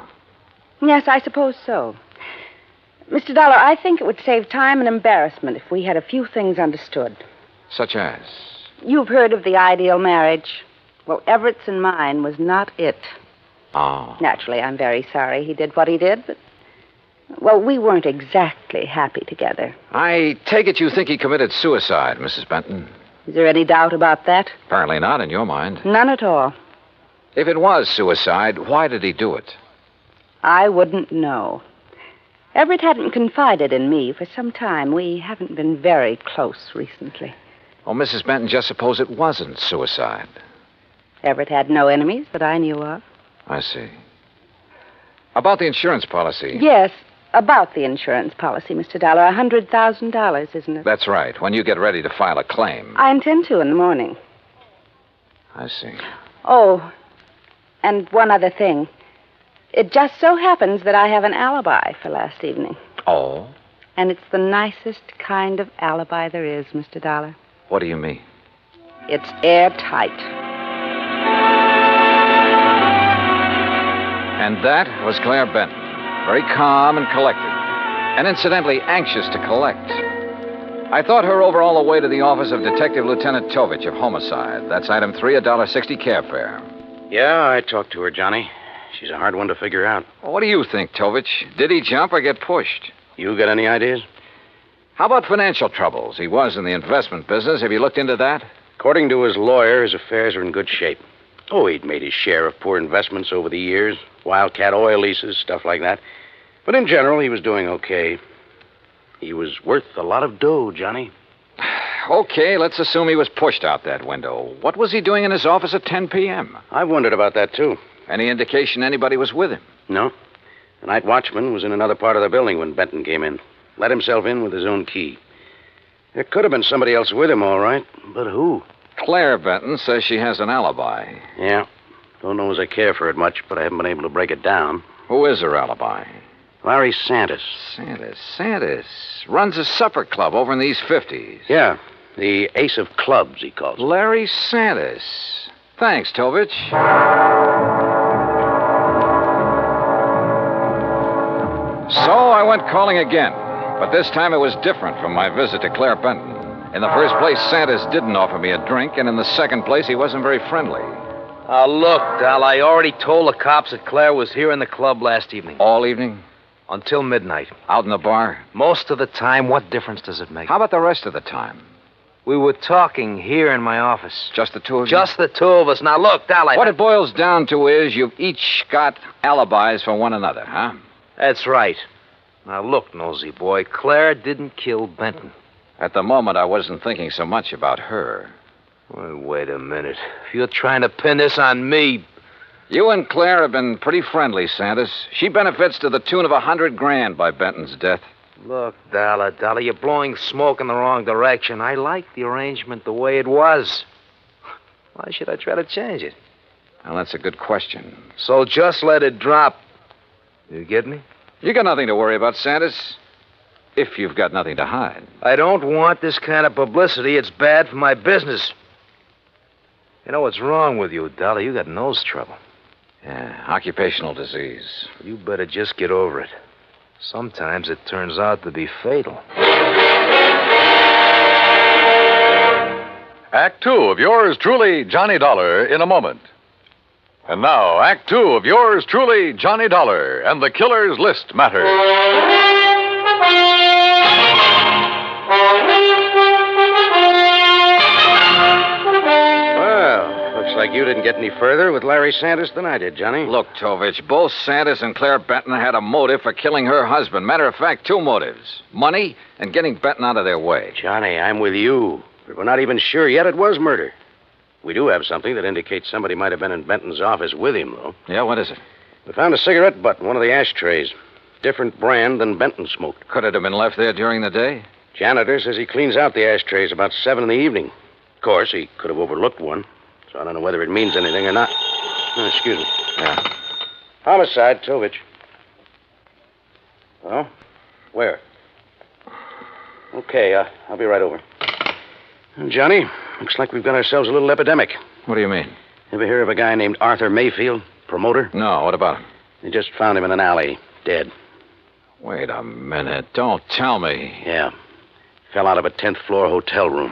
Yes, I suppose so. Mr. Dollar, I think it would save time and embarrassment if we had a few things understood. Such as? You've heard of the ideal marriage. Well, Everett's and mine was not it. Oh. Naturally, I'm very sorry he did what he did, but... Well, we weren't exactly happy together. I take it you think he committed suicide, Mrs. Benton. Is there any doubt about that? Apparently not in your mind. None at all. If it was suicide, why did he do it? I wouldn't know. Everett hadn't confided in me for some time. We haven't been very close recently. Well, Mrs. Benton, just suppose it wasn't suicide. Everett had no enemies that I knew of. I see. About the insurance policy. Yes, about the insurance policy, Mr. Dollar. $100,000, isn't it? That's right. When you get ready to file a claim. I intend to in the morning. I see. Oh, and one other thing. It just so happens that I have an alibi for last evening. Oh? And it's the nicest kind of alibi there is, Mr. Dollar. What do you mean? It's airtight. And that was Claire Benton. Very calm and collected. And incidentally, anxious to collect. I thought her over all the way to the office of Detective Lieutenant Tovich of Homicide. That's item 3, $1.60 cab fare. Yeah, I talked to her, Johnny. She's a hard one to figure out. Well, what do you think, Tovich? Did he jump or get pushed? You got any ideas? How about financial troubles? He was in the investment business. Have you looked into that? According to his lawyer, his affairs are in good shape. Oh, he'd made his share of poor investments over the years. Wildcat oil leases, stuff like that. But in general, he was doing okay. He was worth a lot of dough, Johnny. Okay, let's assume he was pushed out that window. What was he doing in his office at 10 p.m.? I've wondered about that, too. Any indication anybody was with him? No. The night watchman was in another part of the building when Benton came in. Let himself in with his own key. There could have been somebody else with him, all right. But who? Claire Benton says she has an alibi. Yeah. Don't know as I care for it much, but I haven't been able to break it down. Who is her alibi? Larry Santis. Santis. Runs a supper club over in the East 50s. Yeah. The Ace of Clubs, he calls it. Larry Santis. Thanks, Tovich. So I went calling again. But this time it was different from my visit to Claire Benton. In the first place, Santis didn't offer me a drink, and in the second place, he wasn't very friendly. Look, Dal, I already told the cops that Claire was here in the club last evening. All evening? Until midnight. Out in the bar? Most of the time. What difference does it make? How about the rest of the time? We were talking here in my office. Just the two of you? Just the two of us. Now, look, Dal, What it boils down to is you've each got alibis for one another, huh? That's right. Now, look, nosy boy, Claire didn't kill Benton. At the moment, I wasn't thinking so much about her. Well, wait a minute. If you're trying to pin this on me... You and Claire have been pretty friendly, Santis. She benefits to the tune of $100,000 by Benton's death. Look, Dollar, you're blowing smoke in the wrong direction. I like the arrangement the way it was. Why should I try to change it? Well, that's a good question. So just let it drop. You get me? You got nothing to worry about, Santis. If you've got nothing to hide. I don't want this kind of publicity. It's bad for my business. You know what's wrong with you, Dollar? You got nose trouble. Yeah, occupational disease. You better just get over it. Sometimes it turns out to be fatal. Act 2 of yours truly, Johnny Dollar, in a moment. And now, Act 2 of yours truly, Johnny Dollar, and the Killer's List Matter. Looks like you didn't get any further with Larry Santis than I did, Johnny. Look, Tovich, both Santis and Claire Benton had a motive for killing her husband. Matter of fact, two motives. Money and getting Benton out of their way. Johnny, I'm with you. But we're not even sure yet it was murder. We do have something that indicates somebody might have been in Benton's office with him, though. Yeah, what is it? We found a cigarette butt in one of the ashtrays. Different brand than Benton smoked. Could it have been left there during the day? Janitor says he cleans out the ashtrays about 7 in the evening. Of course, he could have overlooked one. So I don't know whether it means anything or not. Oh, excuse me. Yeah. Homicide, Tovich. Oh? Where? Okay, I'll be right over. Johnny, looks like we've got ourselves a little epidemic. What do you mean? Ever hear of a guy named Arthur Mayfield, promoter? No, what about him? They just found him in an alley, dead. Wait a minute. Don't tell me. Yeah. Fell out of a 10th floor hotel room.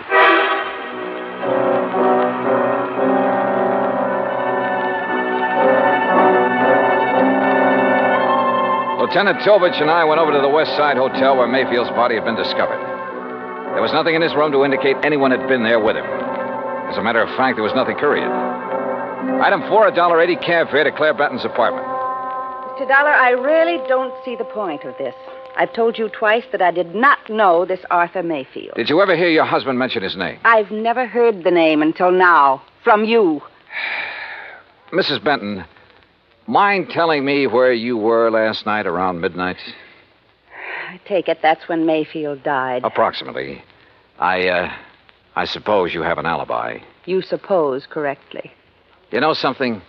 Lieutenant Tovich and I went over to the West Side Hotel where Mayfield's body had been discovered. There was nothing in his room to indicate anyone had been there with him. As a matter of fact, there was nothing couriered. Item 4, $1.80 cab fare to Claire Benton's apartment. Mr. Dollar, I really don't see the point of this. I've told you twice that I did not know this Arthur Mayfield. Did you ever hear your husband mention his name? I've never heard the name until now. From you. Mrs. Benton, mind telling me where you were last night around midnight? I take it that's when Mayfield died. Approximately. I suppose you have an alibi. You suppose correctly. You know something?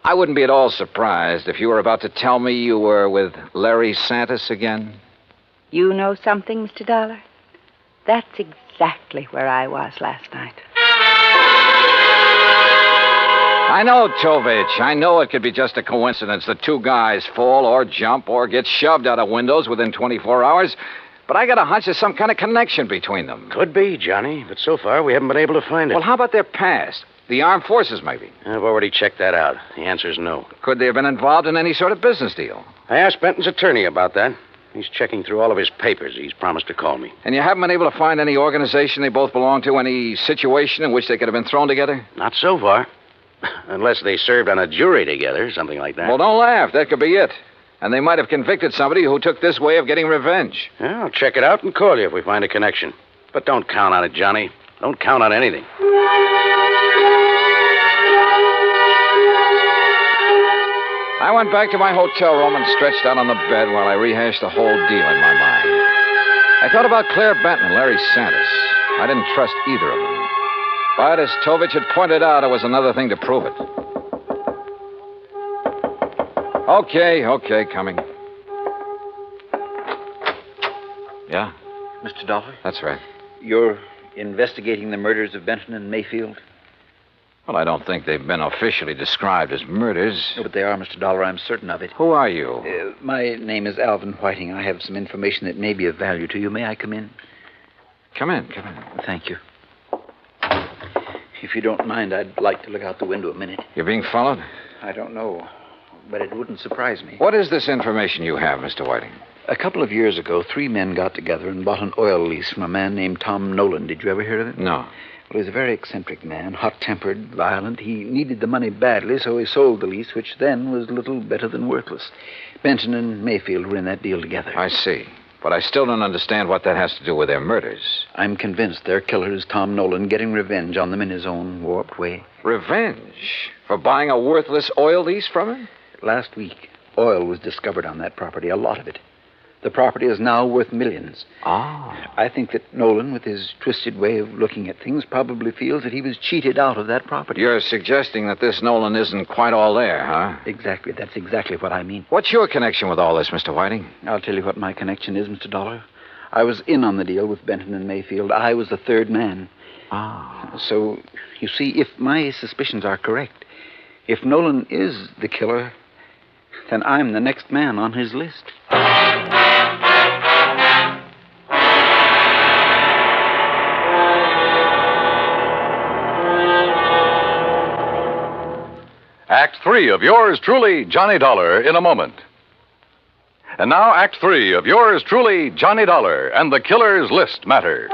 I wouldn't be at all surprised if you were about to tell me you were with Larry Santis again. You know something, Mr. Dollar? That's exactly where I was last night. I know, Tovich. I know it could be just a coincidence that two guys fall or jump or get shoved out of windows within 24 hours. But I got a hunch there's some kind of connection between them. Could be, Johnny, but so far we haven't been able to find it. Well, how about their past? The armed forces, maybe? I've already checked that out. The answer's no. Could they have been involved in any sort of business deal? I asked Benton's attorney about that. He's checking through all of his papers. He's promised to call me. And you haven't been able to find any organization they both belong to, any situation in which they could have been thrown together? Not so far. Unless they served on a jury together, something like that. Well, don't laugh. That could be it. And they might have convicted somebody who took this way of getting revenge. Yeah, I'll check it out and call you if we find a connection. But don't count on it, Johnny. Don't count on anything. I went back to my hotel room and stretched out on the bed while I rehashed the whole deal in my mind. I thought about Claire Benton and Larry Santis. I didn't trust either of them. But as Tovich had pointed out, it was another thing to prove it. Okay, coming. Yeah? Mr. Dollar? That's right. You're investigating the murders of Benton and Mayfield? Well, I don't think they've been officially described as murders. No, but they are, Mr. Dollar. I'm certain of it. Who are you? My name is Alvin Whiting. I have some information that may be of value to you. May I come in? Come in. Thank you. If you don't mind, I'd like to look out the window a minute. You're being followed? I don't know, but it wouldn't surprise me. What is this information you have, Mr. Whiting? A couple of years ago, 3 men got together and bought an oil lease from a man named Tom Nolan. Did you ever hear of it? No. Well, he was a very eccentric man, hot-tempered, violent. He needed the money badly, so he sold the lease, which then was little better than worthless. Benton and Mayfield were in that deal together. I see. But I still don't understand what that has to do with their murders. I'm convinced their killer is Tom Nolan, getting revenge on them in his own warped way. Revenge? For buying a worthless oil lease from him? Last week, oil was discovered on that property, a lot of it. The property is now worth millions. Ah. I think that Nolan, with his twisted way of looking at things, probably feels that he was cheated out of that property. You're suggesting that this Nolan isn't quite all there, huh? Exactly. That's exactly what I mean. What's your connection with all this, Mr. Whiting? I'll tell you what my connection is, Mr. Dollar. I was in on the deal with Benton and Mayfield. I was the third man. Ah. So, you see, if my suspicions are correct, if Nolan is the killer, then I'm the next man on his list. Act 3 of yours truly, Johnny Dollar, in a moment. And now, Act 3 of yours truly, Johnny Dollar, and the Killer's List Matter.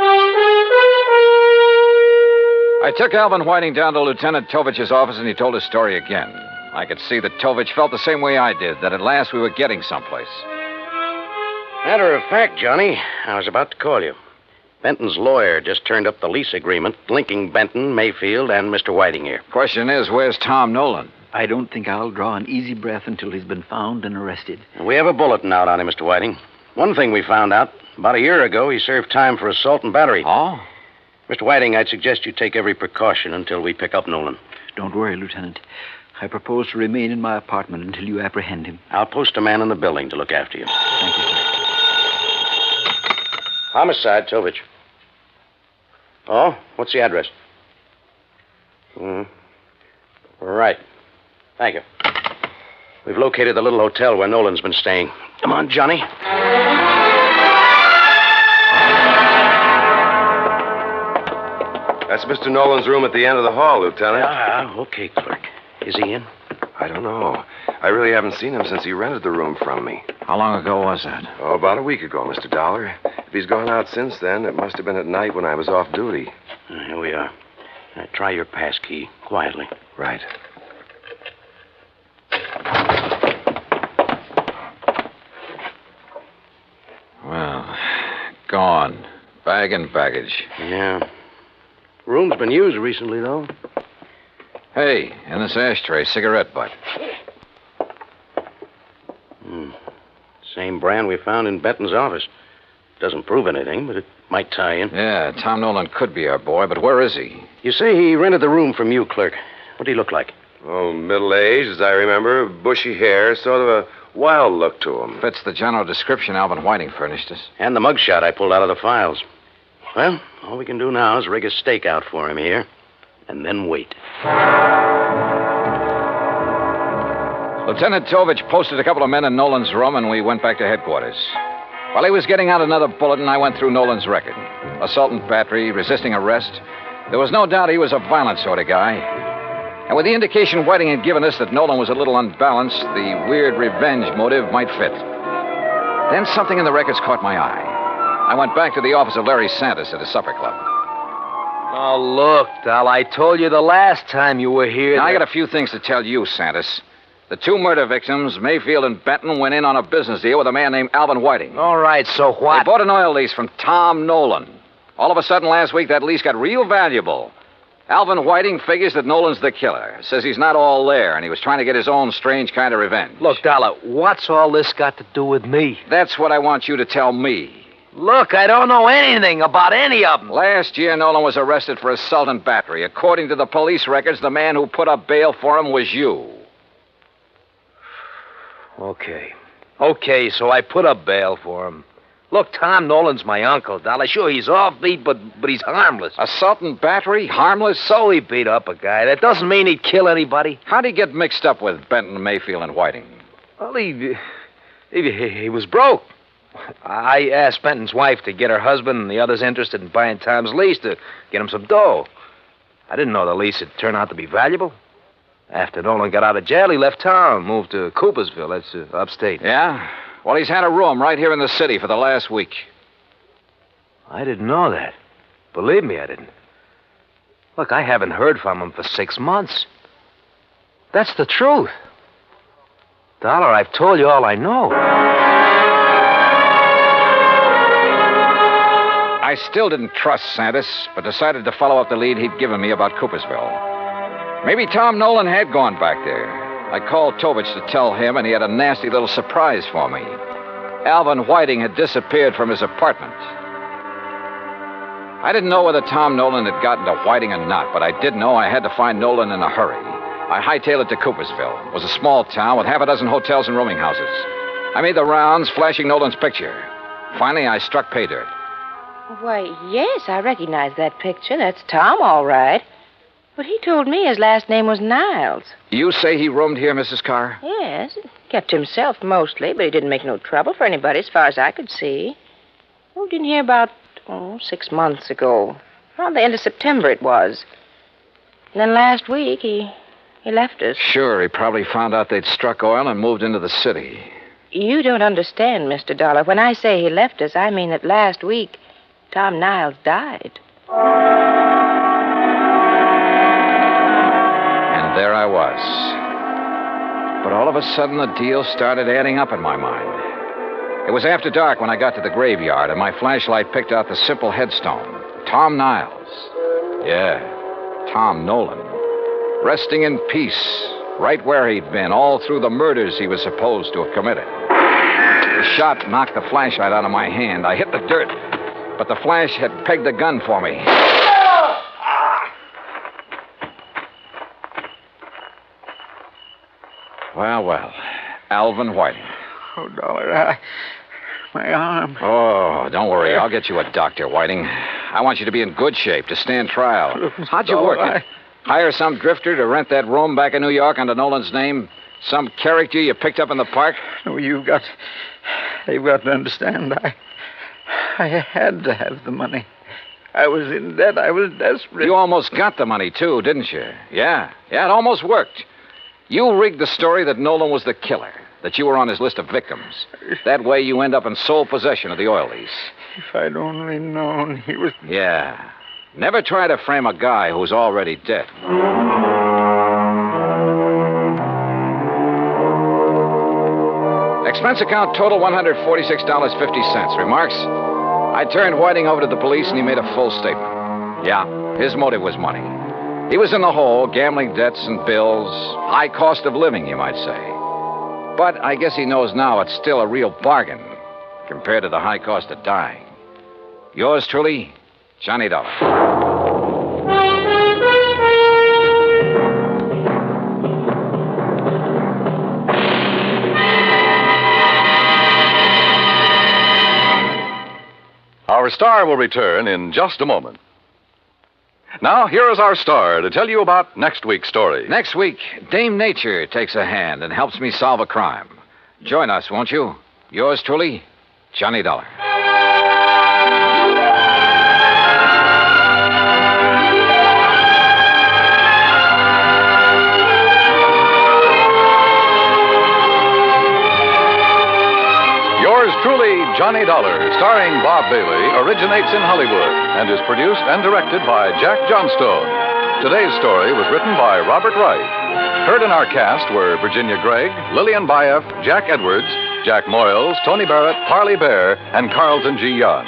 I took Alvin Whiting down to Lieutenant Tovich's office, and he told his story again. I could see that Tovich felt the same way I did, that at last we were getting someplace. Matter of fact, Johnny, I was about to call you. Benton's lawyer just turned up the lease agreement linking Benton, Mayfield, and Mr. Whiting here. Question is, where's Tom Nolan? I don't think I'll draw an easy breath until he's been found and arrested. We have a bulletin out on him, Mr. Whiting. One thing we found out, about a year ago, he served time for assault and battery. Oh? Mr. Whiting, I'd suggest you take every precaution until we pick up Nolan. Don't worry, Lieutenant. I propose to remain in my apartment until you apprehend him. I'll post a man in the building to look after you. Thank you, sir. Homicide, Tovich. Oh? What's the address? Right. Thank you. We've located the little hotel where Nolan's been staying. Come on, Johnny. That's Mr. Nolan's room at the end of the hall, Lieutenant. Okay, clerk. Is he in? I don't know. I really haven't seen him since he rented the room from me. How long ago was that? Oh, about a week ago, Mr. Dollar. If he's gone out since then, it must have been at night when I was off duty. Here we are. Now, try your pass key quietly. Right. Well, gone. Bag and baggage. Yeah. Room's been used recently, though. Hey, in this ashtray, cigarette butt. Same brand we found in Benton's office. Doesn't prove anything, but it might tie in. Yeah, Tom Nolan could be our boy, but where is he? You say he rented the room from you, clerk. What did he look like? Oh, middle-aged, as I remember. Bushy hair, sort of a wild look to him. Fits the general description Alvin Whiting furnished us. And the mugshot I pulled out of the files. Well, all we can do now is rig a stake out for him here, and then wait. Lieutenant Tovich posted a couple of men in Nolan's room, and we went back to headquarters. While he was getting out another bulletin, I went through Nolan's record. Assault and battery, resisting arrest. There was no doubt he was a violent sort of guy. And with the indication Whiting had given us that Nolan was a little unbalanced, the weird revenge motive might fit. Then something in the records caught my eye. I went back to the office of Larry Santis at his supper club. Oh, look, Dal, I told you the last time you were here. Now, I got a few things to tell you, Santis. The two murder victims, Mayfield and Benton, went in on a business deal with a man named Alvin Whiting. All right, so what? They bought an oil lease from Tom Nolan. All of a sudden last week, that lease got real valuable. Alvin Whiting figures that Nolan's the killer. Says he's not all there, and he was trying to get his own strange kind of revenge. Look, Dollar, what's all this got to do with me? That's what I want you to tell me. Look, I don't know anything about any of them. Last year, Nolan was arrested for assault and battery. According to the police records, the man who put up bail for him was you. Okay, so I put up bail for him. Look, Tom Nolan's my uncle, Dollar. Sure, he's offbeat, but he's harmless. Assault and battery? Harmless? So he beat up a guy. That doesn't mean he'd kill anybody. How'd he get mixed up with Benton, Mayfield, and Whiting? Well, he was broke. I asked Benton's wife to get her husband and the others interested in buying Tom's lease to get him some dough. I didn't know the lease would turn out to be valuable. After Nolan got out of jail, he left town, moved to Coopersville. That's upstate. Yeah? Well, he's had a room right here in the city for the last week. I didn't know that. Believe me, I didn't. Look, I haven't heard from him for 6 months. That's the truth. Dollar, I've told you all I know. I still didn't trust Santis, but decided to follow up the lead he'd given me about Coopersville. Maybe Tom Nolan had gone back there. I called Tovich to tell him, and he had a nasty little surprise for me. Alvin Whiting had disappeared from his apartment. I didn't know whether Tom Nolan had gotten to Whiting or not, but I did know I had to find Nolan in a hurry. I hightailed it to Coopersville. It was a small town with half a dozen hotels and rooming houses. I made the rounds, flashing Nolan's picture. Finally, I struck pay dirt. Why, yes, I recognize that picture. That's Tom, all right. But he told me his last name was Niles. You say he roamed here, Mrs. Carr? Yes, kept himself mostly, but he didn't make no trouble for anybody as far as I could see. Moved in here about, 6 months ago. Around the end of September it was. And then last week he left us. Sure, he probably found out they'd struck oil and moved into the city. You don't understand, Mr. Dollar. When I say he left us, I mean that last week Tom Niles died. And there I was. But all of a sudden, the deal started adding up in my mind. It was after dark when I got to the graveyard, and my flashlight picked out the simple headstone. Tom Niles. Yeah, Tom Nolan. Resting in peace, right where he'd been, all through the murders he was supposed to have committed. The shot knocked the flashlight out of my hand. I hit the dirt, but the flash had pegged the gun for me. Well, Alvin Whiting. Oh, Dollar, my arm. Oh, don't worry. I'll get you a doctor, Whiting. I want you to be in good shape to stand trial. How'd you work Dollar, it? Hire some drifter to rent that room back in New York under Nolan's name? Some character you picked up in the park? No, you've got to understand. I had to have the money. I was in debt. I was desperate. You almost got the money, too, didn't you? Yeah, it almost worked. You rigged the story that Nolan was the killer, that you were on his list of victims. That way you end up in sole possession of the oil lease. If I'd only known he was... Yeah. Never try to frame a guy who's already dead. Expense account total $146.50. Remarks? I turned Whiting over to the police and he made a full statement. Yeah, his motive was money. He was in the hole, gambling debts and bills, high cost of living, you might say. But I guess he knows now it's still a real bargain compared to the high cost of dying. Yours truly, Johnny Dollar. Our star will return in just a moment. Now, here is our star to tell you about next week's story. Next week, Dame Nature takes a hand and helps me solve a crime. Join us, won't you? Yours truly, Johnny Dollar. Yours truly, Johnny Dollar, starring Bob Bailey, originates in Hollywood and is produced and directed by Jack Johnstone. Today's story was written by Robert Wright. Heard in our cast were Virginia Gregg, Lillian Bayef, Jack Edwards, Jack Moyles, Tony Barrett, Parley Bear, and Carlton G. Young.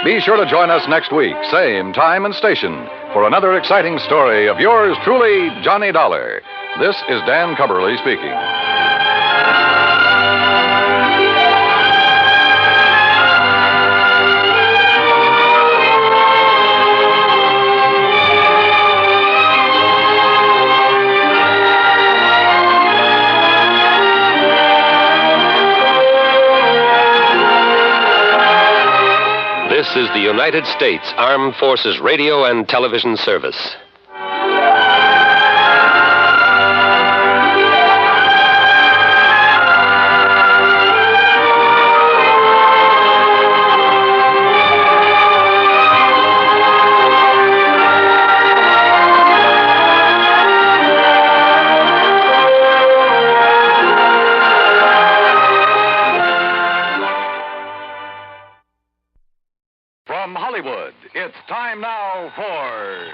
Be sure to join us next week, same time and station, for another exciting story of yours truly, Johnny Dollar. This is Dan Cubberly speaking. This is the United States Armed Forces Radio and Television Service. From Hollywood, it's time now for...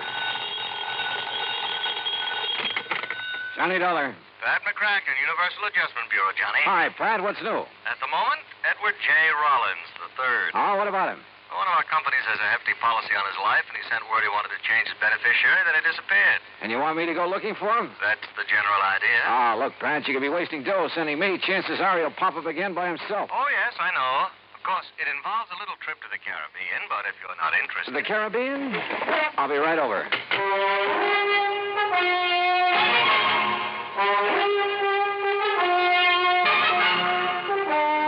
Johnny Dollar. Pat McCracken, Universal Adjustment Bureau, Johnny. Hi, Pat. What's new? At the moment, Edward J. Rollins III. Oh, what about him? One of our companies has a hefty policy on his life, and he sent word he wanted to change his beneficiary, then he disappeared. And you want me to go looking for him? That's the general idea. Oh, look, Pat, you could be wasting dough sending me. Chances are he'll pop up again by himself. Oh, yes, I know. Of course, it involves a little trip to the Caribbean, but if you're not interested... The Caribbean? I'll be right over.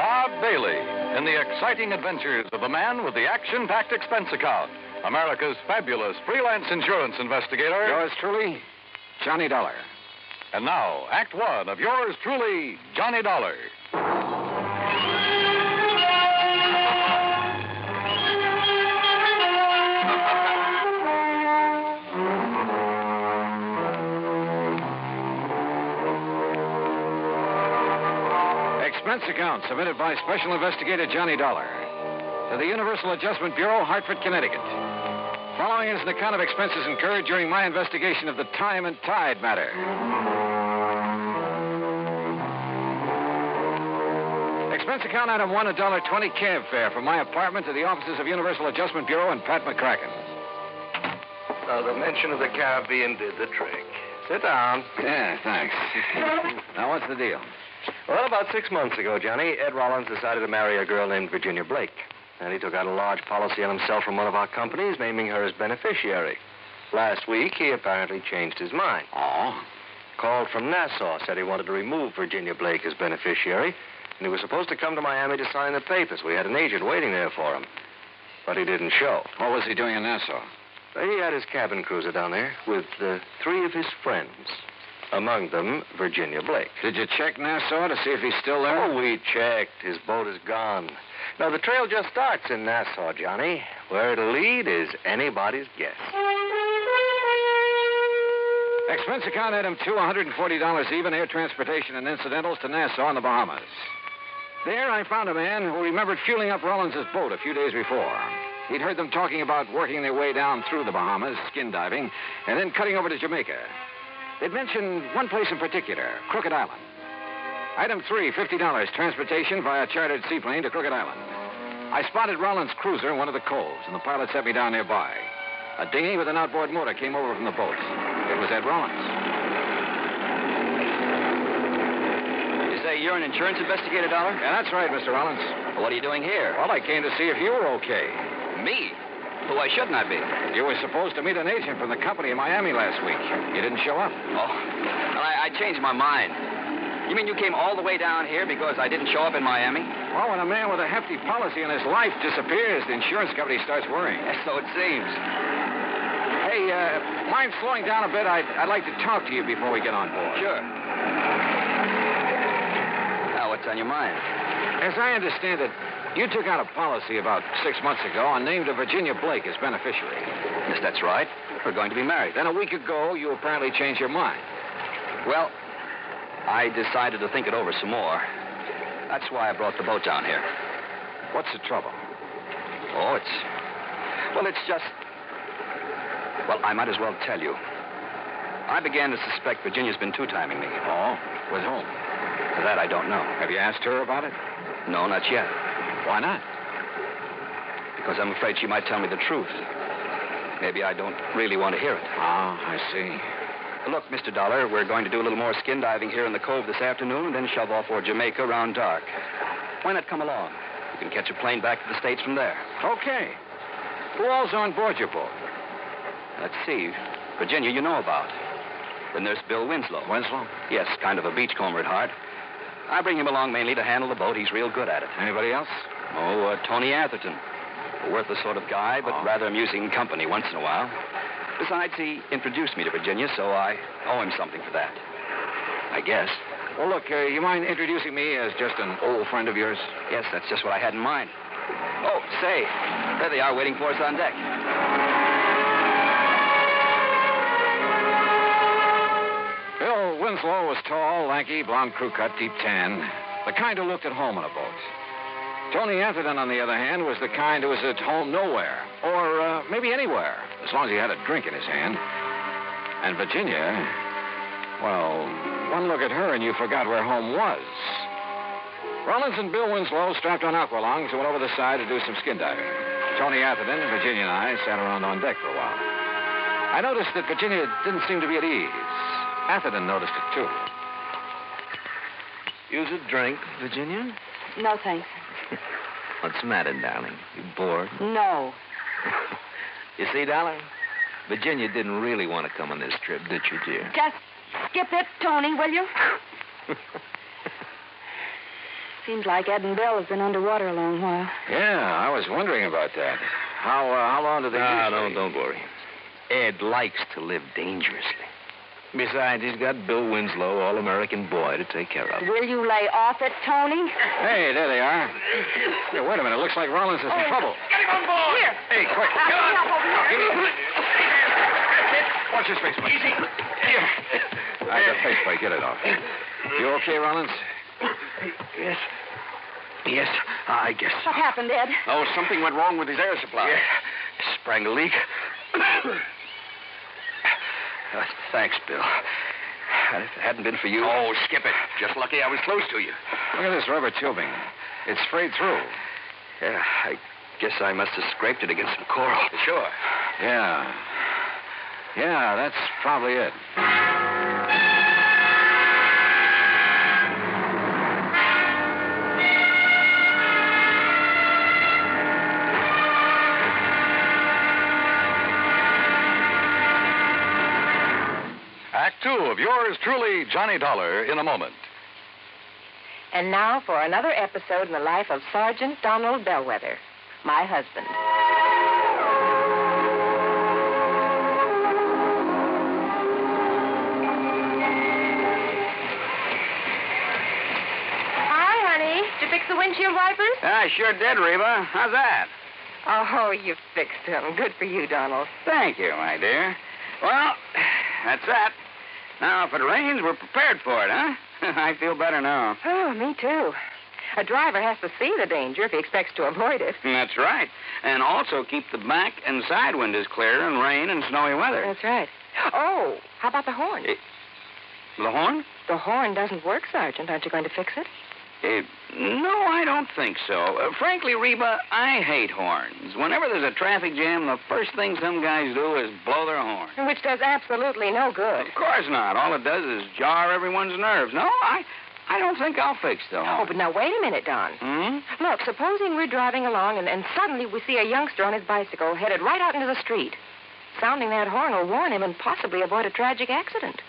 Bob Bailey in the exciting adventures of the man with the action-packed expense account, America's fabulous freelance insurance investigator. Yours truly, Johnny Dollar. And now, Act One of yours truly, Johnny Dollar. Expense account submitted by Special Investigator Johnny Dollar to the Universal Adjustment Bureau, Hartford, Connecticut. Following is an account of expenses incurred during my investigation of the Time and Tide matter. Expense account item 1, $1.20 cab fare from my apartment to the offices of Universal Adjustment Bureau and Pat McCracken. Now, the mention of the Caribbean did the trick. Sit down. Yeah, thanks. Now, what's the deal? Well, about 6 months ago, Johnny, Ed Rollins decided to marry a girl named Virginia Blake. And he took out a large policy on himself from one of our companies, naming her as beneficiary. Last week, he apparently changed his mind. Oh? Called from Nassau, said he wanted to remove Virginia Blake as beneficiary, and he was supposed to come to Miami to sign the papers. We had an agent waiting there for him. but he didn't show. What was he doing in Nassau? He had his cabin cruiser down there with 3 of his friends. Among them, Virginia Blake. Did you check Nassau to see if he's still there? Oh, we checked. His boat is gone. Now, the trail just starts in Nassau, Johnny. Where it'll lead is anybody's guess. Expense account item 2, $140 even, air transportation and incidentals to Nassau in the Bahamas. There, I found a man who remembered fueling up Rollins' boat a few days before. He'd heard them talking about working their way down through the Bahamas, skin diving, and then cutting over to Jamaica. They'd mentioned one place in particular, Crooked Island. Item 3, $50, transportation via chartered seaplane to Crooked Island. I spotted Rollins' cruiser in one of the coves, and the pilot set me down nearby. A dinghy with an outboard motor came over from the boat. It was Ed Rollins. You say you're an insurance investigator, Dollar? Yeah, that's right, Mr. Rollins. Well, what are you doing here? Well, I came to see if you were okay. Me? Well, why shouldn't I be? You were supposed to meet an agent from the company in Miami last week. You didn't show up. Oh, well, I changed my mind. You mean you came all the way down here because I didn't show up in Miami? Well, when a man with a hefty policy in his life disappears, the insurance company starts worrying. Yes, so it seems. Hey, mind slowing down a bit? I'd like to talk to you before we get on board. Sure. Now, what's on your mind? As I understand it, you took out a policy about 6 months ago and named a Virginia Blake as beneficiary. Yes, that's right. We're going to be married. Then a week ago, you apparently changed your mind. Well, I decided to think it over some more. That's why I brought the boat down here. What's the trouble? Oh, it's just... Well, I might as well tell you. I began to suspect Virginia's been two-timing me. Oh? With whom? That I don't know. Have you asked her about it? No, not yet. Why not? Because I'm afraid she might tell me the truth. Maybe I don't really want to hear it. Ah, I see. Look, Mr. Dollar, we're going to do a little more skin diving here in the cove this afternoon and then shove off for Jamaica around dark. Why not come along? You can catch a plane back to the States from there. Okay. Who all's on board your boat? Let's see. Virginia, you know about. Then there's Bill Winslow. Winslow? Yes, kind of a beachcomber at heart. I bring him along mainly to handle the boat. He's real good at it. Anybody else? Oh, Tony Atherton. A worthless sort of guy, but rather amusing company once in a while. Besides, he introduced me to Virginia, so I owe him something for that. I guess. Well, look, you mind introducing me as just an old friend of yours? Yes, that's just what I had in mind. Oh, say, there they are waiting for us on deck. Bill Winslow was tall, lanky, blonde crew cut, deep tan. The kind who looked at home on a boat. Tony Atherton, on the other hand, was the kind who was at home nowhere. Or maybe anywhere, as long as he had a drink in his hand. And Virginia, well, one look at her and you forgot where home was. Rollins and Bill Winslow strapped on aqualongs and went over the side to do some skin diving. Tony Atherton, Virginia, and I sat around on deck for a while. I noticed that Virginia didn't seem to be at ease. Atherton noticed it, too. Use a drink, Virginia? No, thanks. What's the matter, darling? You bored? No. You see, darling, Virginia didn't really want to come on this trip, did you, dear? Just skip it, Tony, will you? Seems like Ed and Bill have been underwater a long while. Yeah, I was wondering about that. How long do they usually... don't worry. Ed likes to live dangerously. Besides, he's got Bill Winslow, all-American boy, to take care of. Will you lay off it, Tony? Hey, there they are. Hey, wait a minute. Looks like Rollins is in trouble. Get him on board! Here. Hey, quick. Get on. Watch his face, please. Easy. Here. The face plate. Get it off. You okay, Rollins? Yes. Yes, I guess. What happened, Ed? Oh, something went wrong with his air supply. Yeah. Sprang a leak. Thanks, Bill. If it hadn't been for you... Oh, skip it. Just lucky I was close to you. Look at this rubber tubing. It's frayed through. Yeah, I guess I must have scraped it against some coral. Sure. Yeah. Yeah, that's probably it. Act 2 of yours truly, Johnny Dollar, in a moment. And now for another episode in the life of Sergeant Donald Bellwether. my husband. Hi, honey. Did you fix the windshield wipers? I sure did, Reba. How's that? Oh, you fixed them. Good for you, Donald. Thank you, my dear. Well, that's that. Now, if it rains, we're prepared for it, huh? I feel better now. Oh, me too. A driver has to see the danger if he expects to avoid it. That's right. And also keep the back and side windows clear in rain and snowy weather. That's right. Oh, how about the horn? The horn? The horn doesn't work, Sergeant. Aren't you going to fix it? No, I don't think so. Frankly, Reba, I hate horns. Whenever there's a traffic jam, the first thing some guys do is blow their horn. Which does absolutely no good. Of course not. All it does is jar everyone's nerves. No, I don't think I'll fix the horn. Oh, but now wait a minute, Don. Look, supposing we're driving along and suddenly we see a youngster on his bicycle headed right out into the street. Sounding that horn will warn him and possibly avoid a tragic accident.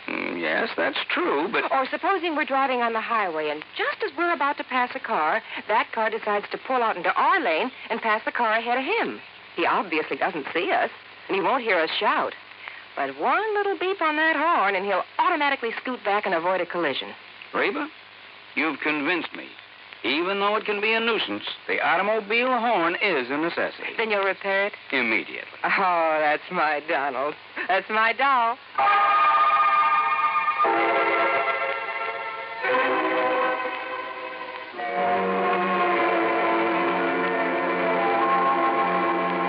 Yes, that's true, but... Or supposing we're driving on the highway, and just as we're about to pass a car, that car decides to pull out into our lane and pass the car ahead of him. He obviously doesn't see us, and he won't hear us shout. But one little beep on that horn, and he'll automatically scoot back and avoid a collision. Reba, you've convinced me. Even though it can be a nuisance, the automobile horn is a necessity. Then you'll repair it? Immediately. Oh, that's my Donald. That's my doll.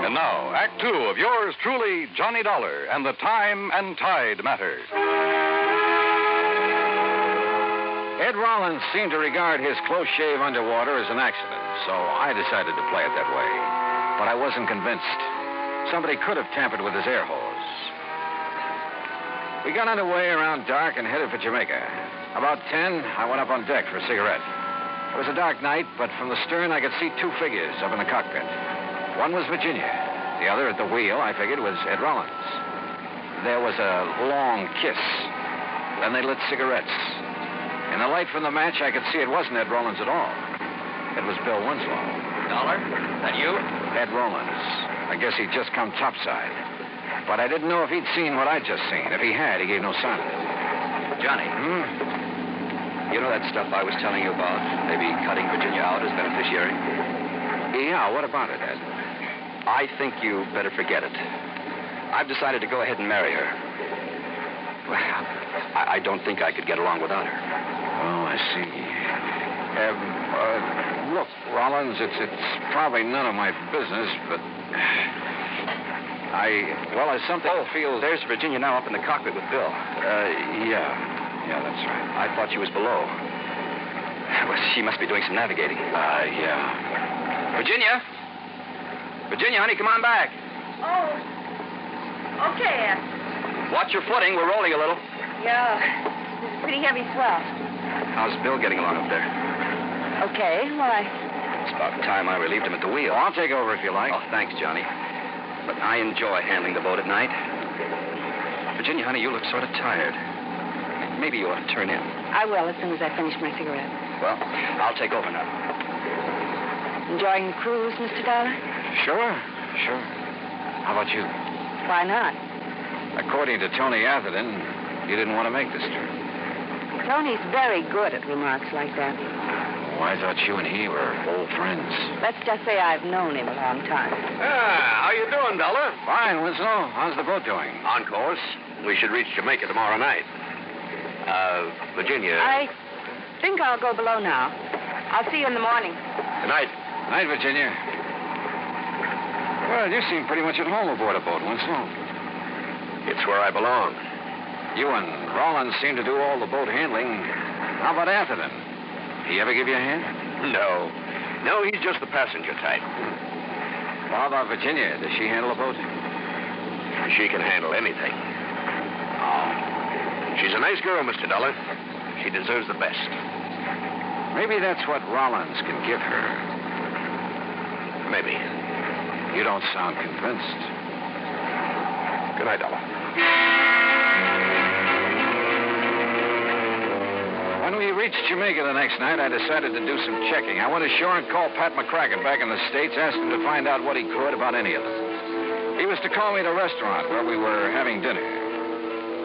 And now, Act Two of yours truly, Johnny Dollar and the Time and Tide Matter. Ed Rollins seemed to regard his close shave underwater as an accident, so I decided to play it that way. But I wasn't convinced. Somebody could have tampered with his air hose. We got underway around dark and headed for Jamaica. About 10, I went up on deck for a cigarette. It was a dark night, but from the stern I could see two figures up in the cockpit. One was Virginia. The other at the wheel, I figured, was Ed Rollins. There was a long kiss. Then they lit cigarettes. In the light from the match, I could see it wasn't Ed Rollins at all. It was Bill Winslow. Dollar? That you? Ed Rollins. I guess he'd just come topside. But I didn't know if he'd seen what I'd just seen. If he had, he gave no sign of it. Johnny. You know that stuff I was telling you about? Maybe cutting Virginia out as beneficiary? Yeah, what about it, Ed? I think you better forget it. I've decided to go ahead and marry her. Well, I don't think I could get along without her. Oh, I see. Look, Rollins, it's probably none of my business, but there's something I feel... There's Virginia now up in the cockpit with Bill. Yeah, that's right. I thought she was below. Well, she must be doing some navigating. Yeah. Virginia? Virginia, honey, come on back. Oh, okay, Ed. Watch your footing. We're rolling a little. Yeah, it's a pretty heavy swell. How's Bill getting along up there? Okay, why? It's about time I relieved him at the wheel. I'll take over if you like. Oh, thanks, Johnny. But I enjoy handling the boat at night. Virginia, honey, you look sort of tired. Maybe you ought to turn in. I will as soon as I finish my cigarette. Well, I'll take over now. Enjoying the cruise, Mr. Dollar? Sure. How about you? Why not? According to Tony Atherton, you didn't want to make this trip. Tony's very good at remarks like that. Oh, I thought you and he were old friends. Let's just say I've known him a long time. How you doing, Dollar? Fine, Winslow. How's the boat doing? On course. We should reach Jamaica tomorrow night. Virginia. I think I'll go below now. I'll see you in the morning. Good night. Night, Virginia. Well, you seem pretty much at home aboard a boat, Winslow. It's where I belong. You and Rollins seem to do all the boat handling. How about Atherton? He ever give you a hand? No, he's just the passenger type. Well, how about Virginia? Does she handle a boat? She can handle anything. Oh. She's a nice girl, Mr. Dollar. She deserves the best. Maybe that's what Rollins can give her. Maybe. You don't sound convinced. Good night, Dollar. When we reached Jamaica the next night, I decided to do some checking. I went ashore and called Pat McCracken back in the States, asked him to find out what he could about any of them. He was to call me at a restaurant where we were having dinner.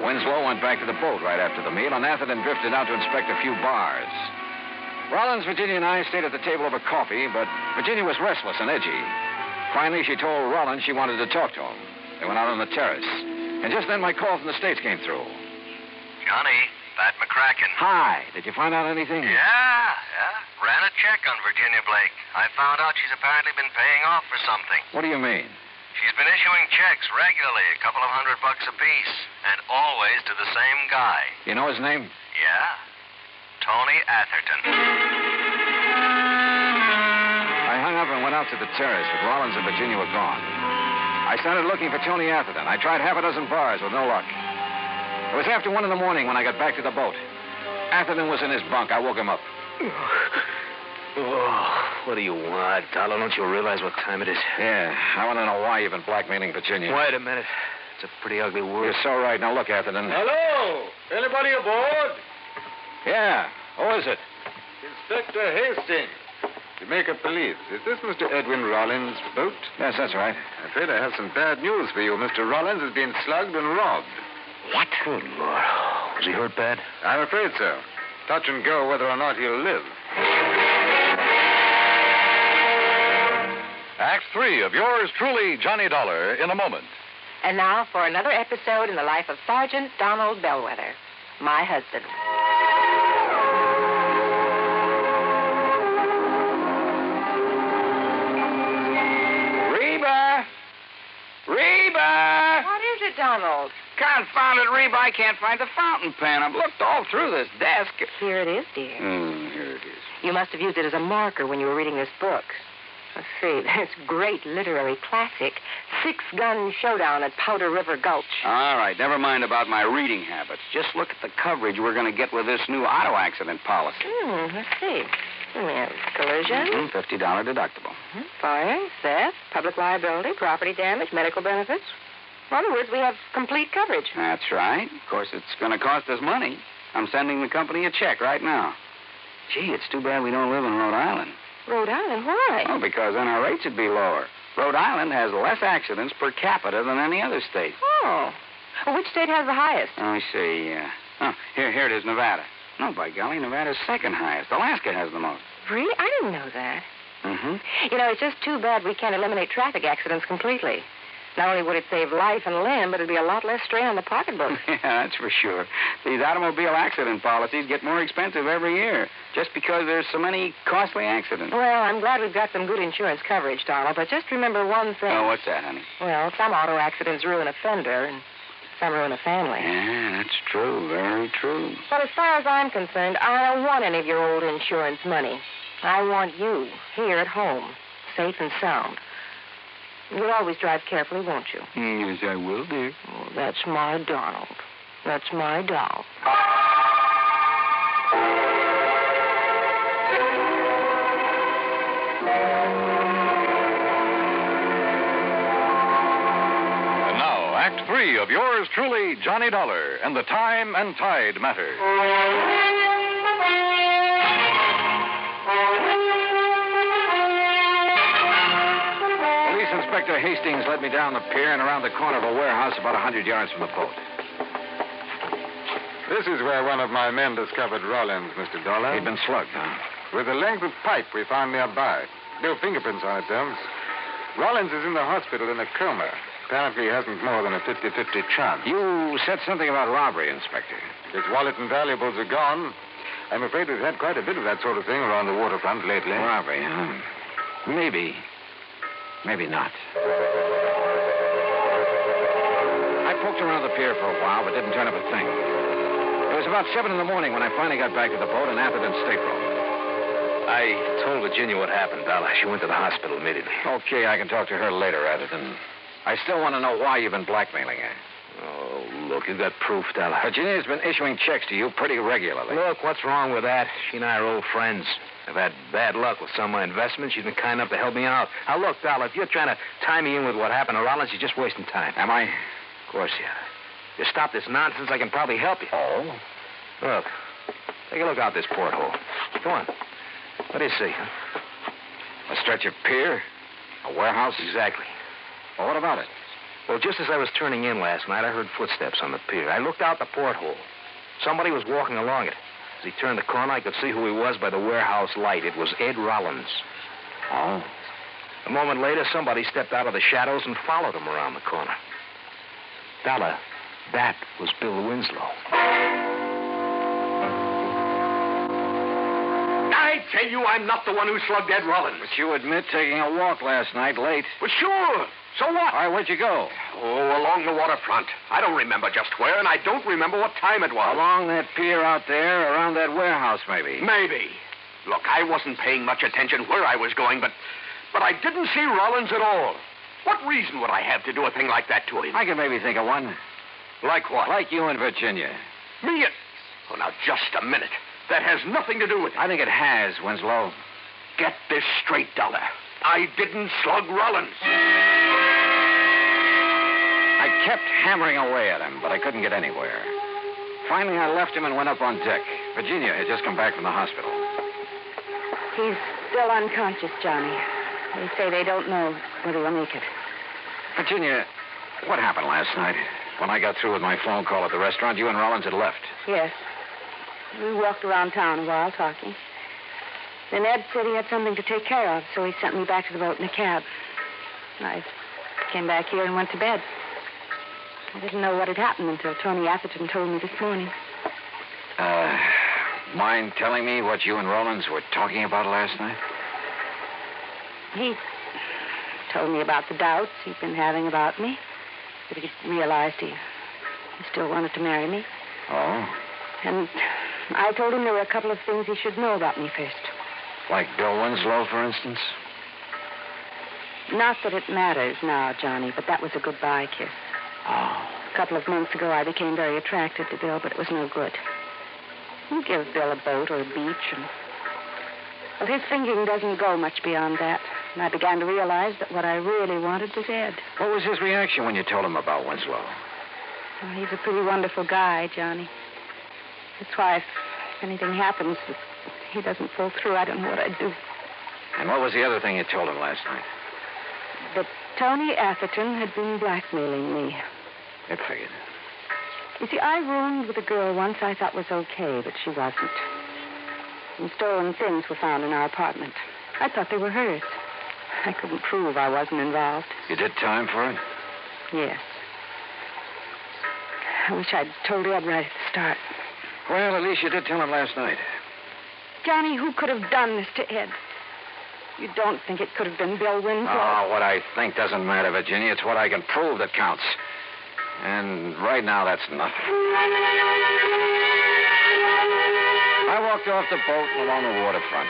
Winslow went back to the boat right after the meal, and Atherton drifted out to inspect a few bars. Rollins, Virginia, and I stayed at the table over coffee, but Virginia was restless and edgy. Finally, she told Rollins she wanted to talk to him. They went out on the terrace. And just then, my call from the States came through. Johnny, Pat McCracken. Hi. Did you find out anything? Yeah. Ran a check on Virginia Blake. I found out she's apparently been paying off for something. What do you mean? She's been issuing checks regularly, a couple of $100 apiece, and always to the same guy. You know his name? Yeah. Tony Atherton. I hung up and went out to the terrace, but Rollins and Virginia were gone. I started looking for Tony Atherton. I tried half a dozen bars with no luck. It was after 1 in the morning when I got back to the boat. Atherton was in his bunk. I woke him up. Oh, what do you want, Dollar? Don't you realize what time it is? Yeah, I want to know why you've been blackmailing Virginia. Wait a minute. It's a pretty ugly word. You're so right. Now, look, Atherton. Hello? Anybody aboard? Yeah. Who is it? Inspector Hastings, Jamaica Police. Is this Mr. Edwin Rollins' boat? Yes, that's right. I'm afraid I have some bad news for you. Mr. Rollins has been slugged and robbed. What? Good Lord. Was he hurt bad? I'm afraid so. Touch and go whether or not he'll live. Act 3 of yours truly, Johnny Dollar, in a moment. And now for another episode in the life of Sergeant Donald Bellwether, my husband. Reba! What is it, Donald? Confounded Reba, I can't find the fountain pen. I've looked all through this desk. Here it is, dear. Here it is. You must have used it as a marker when you were reading this book. Let's see, this great literary classic, Six-Gun Showdown at Powder River Gulch. All right, never mind about my reading habits. Just look at the coverage we're going to get with this new auto accident policy. Let's see. We have collision. $50 deductible. Fire, theft, public liability, property damage, medical benefits. In other words, we have complete coverage. That's right. Of course, it's going to cost us money. I'm sending the company a check right now. Gee, it's too bad we don't live in Rhode Island. Rhode Island? Why? Oh, because then our rates would be lower. Rhode Island has less accidents per capita than any other state. Oh. Well, which state has the highest? Let me see. Here it is, Nevada. No, by golly, Nevada's second highest. Alaska has the most. Really? I didn't know that. Mm-hmm. You know, it's just too bad we can't eliminate traffic accidents completely. Not only would it save life and limb, but it'd be a lot less strain on the pocketbook. Yeah, that's for sure. These automobile accident policies get more expensive every year just because there's so many costly accidents. Well, I'm glad we've got some good insurance coverage, Donald, but just remember one thing. Oh, what's that, honey? Well, some auto accidents ruin a fender, and some ruin a family. Yeah, that's true. Very true. But as far as I'm concerned, I don't want any of your old insurance money. I want you here at home, safe and sound. You'll always drive carefully, won't you? Yes, I will, dear. Oh, that's my Donald. That's my doll. And now, Act 3 of yours truly, Johnny Dollar, and the Time and Tide Matter. Inspector Hastings led me down the pier and around the corner of a warehouse about 100 yards from the boat. This is where one of my men discovered Rollins, Mr. Dollar. He'd been slugged, huh? With a length of pipe we found nearby. No fingerprints on it, though. Rollins is in the hospital in a coma. Apparently he hasn't more than a 50-50 chance. You said something about robbery, Inspector. His wallet and valuables are gone. I'm afraid we've had quite a bit of that sort of thing around the waterfront lately. Robbery, huh? Maybe. Maybe not. I poked around the pier for a while, but didn't turn up a thing. It was about 7 in the morning when I finally got back to the boat in Atherton's stateroom. I told Virginia what happened, Dollar. She went to the hospital immediately. Okay, I can talk to her later, Atherton. I still want to know why you've been blackmailing her. Oh, look, you got proof, Dollar. Virginia's been issuing checks to you pretty regularly. Look, what's wrong with that? She and I are old friends. I've had bad luck with some of my investments. She's been kind enough to help me out. Now, look, Dollar, if you're trying to tie me in with what happened to Rollins, you're just wasting time. Am I? Of course you are. If you stop this nonsense, I can probably help you. Oh? Look, Take a look out this porthole. Go on. What do you see, huh? A stretch of pier? A warehouse? Exactly. Well, what about it? Well, just as I was turning in last night, I heard footsteps on the pier. I looked out the porthole. Somebody was walking along it. As he turned the corner, I could see who he was by the warehouse light. It was Ed Rollins. Oh? A moment later, somebody stepped out of the shadows and followed him around the corner. Dollar, that was Bill Winslow. I tell you, I'm not the one who slugged Ed Rollins. But you admit taking a walk last night late. Well, sure. So what? All right, where'd you go? Oh, along the waterfront. I don't remember just where, and I don't remember what time it was. Along that pier out there, around that warehouse, maybe. Maybe. Look, I wasn't paying much attention where I was going, but I didn't see Rollins at all. What reason would I have to do a thing like that to him? I can maybe think of one. Like what? Like you in Virginia. Me? Oh, now, just a minute. That has nothing to do with it. I think it has, Winslow. Get this straight, Dollar. I didn't slug Rollins. I kept hammering away at him, but I couldn't get anywhere. Finally, I left him and went up on deck. Virginia had just come back from the hospital. He's still unconscious, Johnny. They say they don't know whether he'll make it. Virginia, what happened last night? When I got through with my phone call at the restaurant, you and Rollins had left. Yes. We walked around town a while talking. Then Ed said he had something to take care of, so he sent me back to the boat in a cab. I came back here and went to bed. I didn't know what had happened until Tony Atherton told me this morning. Mind telling me what you and Rollins were talking about last night? He told me about the doubts he'd been having about me. That he realized he still wanted to marry me. Oh? And I told him there were a couple of things he should know about me first. Like Bill Winslow, for instance? Not that it matters now, Johnny, but that was a goodbye kiss. Oh. A couple of months ago, I became very attracted to Bill, but it was no good. You give Bill a boat or a beach, and... Well, his thinking doesn't go much beyond that. And I began to realize that what I really wanted was Ed. What was his reaction when you told him about Winslow? Well, he's a pretty wonderful guy, Johnny. That's why if anything happens that he doesn't pull through, I don't know what I'd do. And what was the other thing you told him last night? That Tony Atherton had been blackmailing me. It figured. You see, I roomed with a girl once I thought was okay, but she wasn't. Some stolen things were found in our apartment. I thought they were hers. I couldn't prove I wasn't involved. You did time for it? Yes. I wish I'd told Ed right at the start. Well, at least you did tell him last night. Johnny, who could have done this to Ed? You don't think it could have been Bill Winslow? Oh, what I think doesn't matter, Virginia. It's what I can prove that counts. And right now, that's nothing. I walked off the boat and along the waterfront.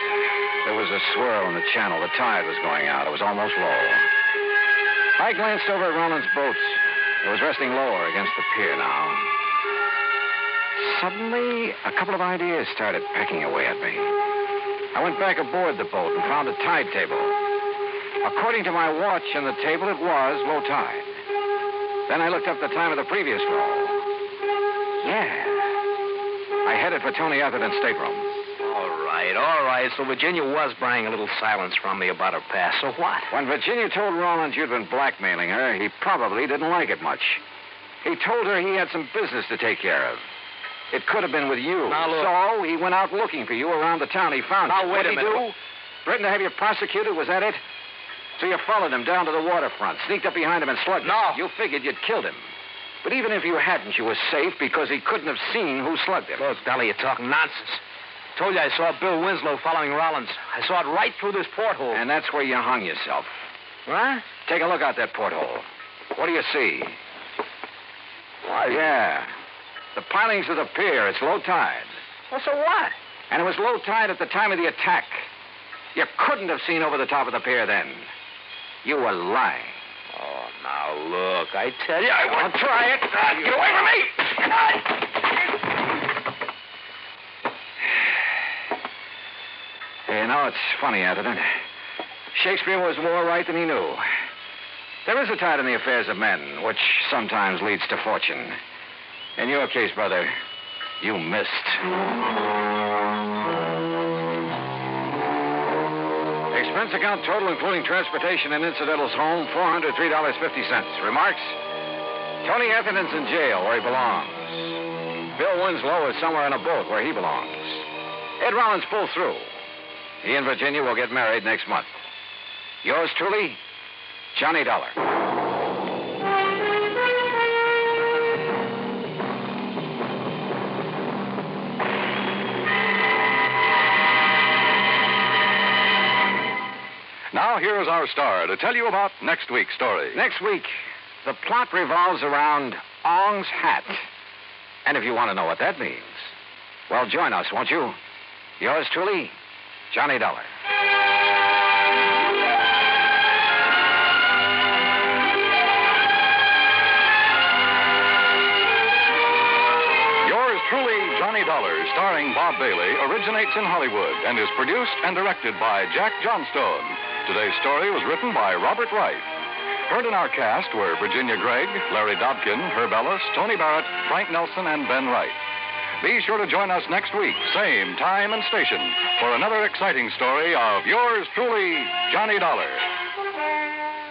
There was a swirl in the channel. The tide was going out. It was almost low. I glanced over at Rollins' boat. It was resting lower against the pier now. Suddenly, a couple of ideas started pecking away at me. I went back aboard the boat and found a tide table. According to my watch on the table, it was low tide. Then I looked up the time of the previous roll. Yeah. I headed for Tony Atherton's stateroom. All right. So Virginia was buying a little silence from me about her past. So what? When Virginia told Rollins you'd been blackmailing her, he probably didn't like it much. He told her he had some business to take care of. It could have been with you. Now, look. So he went out looking for you around the town. He found you. Now, wait a minute. What'd he do? Threatened to have you prosecuted? Was that it? So you followed him down to the waterfront, sneaked up behind him and slugged him. No. You figured you'd killed him. But even if you hadn't, you were safe because he couldn't have seen who slugged him. Look, Dolly, you're talking nonsense. Told you I saw Bill Winslow following Rollins. I saw it right through this porthole. And that's where you hung yourself. What? Take a look out that porthole. What do you see? Why? Yeah. The pilings of the pier. It's low tide. Well, so what? And it was low tide at the time of the attack. You couldn't have seen over the top of the pier then. You were lying. Oh, now, look, I tell you, I won't try it. Get away from me! You know, it's funny, Atherton. Shakespeare was more right than he knew. There is a tide in the affairs of men, which sometimes leads to fortune. In your case, brother, you missed. Expense account total, including transportation and incidentals home, $403.50. Remarks? Tony Atherton's in jail where he belongs. Bill Winslow is somewhere in a boat where he belongs. Ed Rollins pulled through. He and Virginia will get married next month. Yours truly, Johnny Dollar. Now, here's our star to tell you about next week's story. Next week, the plot revolves around Ong's hat. And if you want to know what that means, well, join us, won't you? Yours truly, Johnny Dollar. Yours truly, Johnny Dollar, starring Bob Bailey, originates in Hollywood and is produced and directed by Jack Johnstone. Today's story was written by Robert Wright. Heard in our cast were Virginia Gregg, Larry Dobkin, Herb Ellis, Tony Barrett, Frank Nelson, and Ben Wright. Be sure to join us next week, same time and station, for another exciting story of yours truly, Johnny Dollar.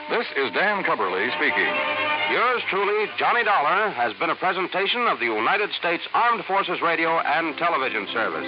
This is Dan Cubberly speaking. Yours truly, Johnny Dollar, has been a presentation of the United States Armed Forces Radio and Television Service.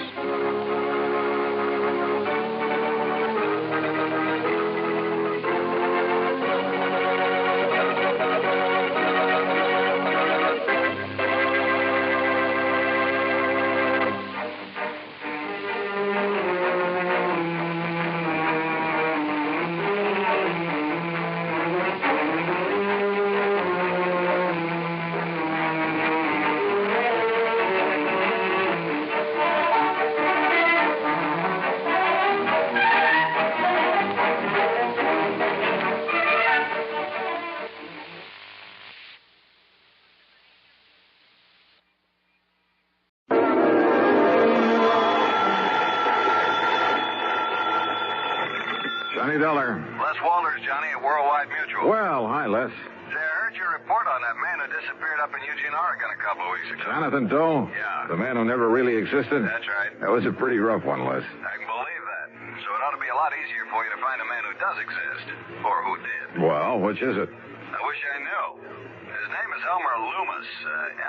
Johnny Dollar. Les Walters, Johnny, at Worldwide Mutual. Well, hi, Les. Say, I heard your report on that man who disappeared up in Eugene, Oregon a couple of weeks ago. Jonathan Doe? Yeah. The man who never really existed? That's right. That was a pretty rough one, Les. I can believe that. So it ought to be a lot easier for you to find a man who does exist. Or who did. Well, which is it? I wish I knew. His name is Elmer Leumas.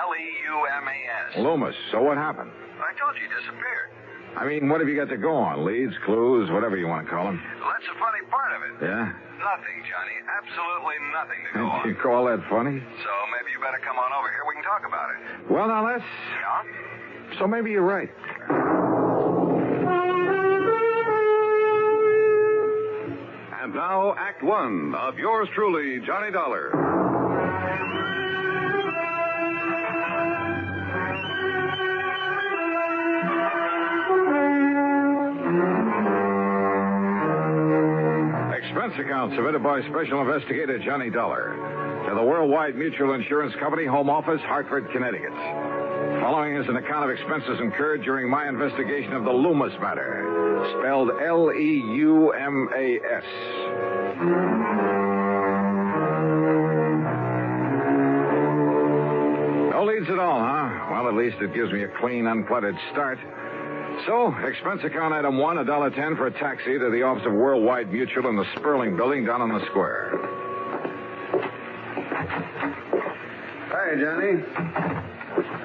Leumas. Loomis. So what happened? I told you he disappeared. I mean, what have you got to go on? Leads, clues, whatever you want to call them. Well, that's the funny part of it. Yeah? Nothing, Johnny. Absolutely nothing to go on. You call that funny? So maybe you better come on over here. We can talk about it. Well, now, Les. Yeah? So maybe you're right. And now, Act One of yours truly, Johnny Dollar. Expense account submitted by Special Investigator Johnny Dollar to the Worldwide Mutual Insurance Company, Home Office, Hartford, Connecticut. Following is an account of expenses incurred during my investigation of the Leumas Matter, spelled Leumas. No leads at all, huh? Well, at least it gives me a clean, uncluttered start. So, expense account item 1, $1.10 for a taxi to the office of Worldwide Mutual in the Sperling Building down on the square. Hi, Johnny.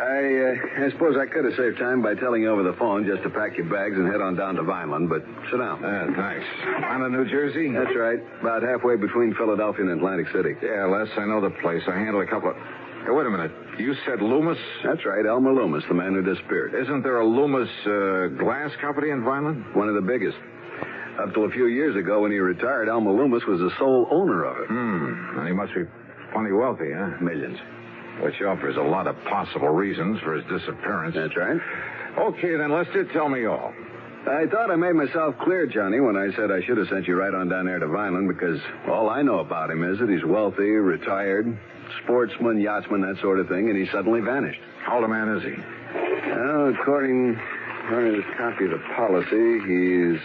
I suppose I could have saved time by telling you over the phone just to pack your bags and head on down to Vineland, but sit down. Thanks. Vineland, New Jersey? That's right. About halfway between Philadelphia and Atlantic City. Yeah, Les, I know the place. I handled a couple of... Hey, wait a minute. You said Leumas? That's right, Elmer Leumas, the man who disappeared. Isn't there a Leumas glass company in Vineland? One of the biggest. Up till a few years ago when he retired, Elmer Leumas was the sole owner of it. And he must be plenty wealthy, huh? Millions. Which offers a lot of possible reasons for his disappearance. That's right. Okay, then, Lester, tell me all. I thought I made myself clear, Johnny, when I said I should have sent you right on down there to Vineland, because all I know about him is that he's wealthy, retired, sportsman, yachtsman, that sort of thing, and he suddenly vanished. How old a man is he? Well, according to this copy of the policy, he's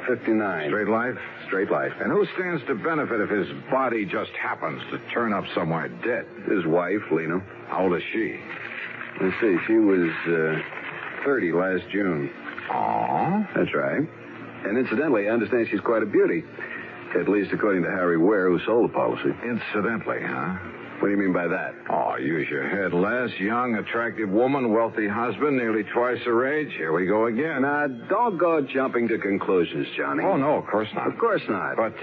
59. Straight life? Straight life. And who stands to benefit if his body just happens to turn up somewhere dead? His wife, Lena. How old is she? Let's see, she was 30 last June. Oh? That's right. And incidentally, I understand she's quite a beauty. At least according to Harry Ware, who sold the policy. Incidentally, huh? What do you mean by that? Oh, use your head, Les. Young, attractive woman, wealthy husband, nearly twice her age. Here we go again. Now, don't go jumping to conclusions, Johnny. Oh, no, of course not. Of course not. But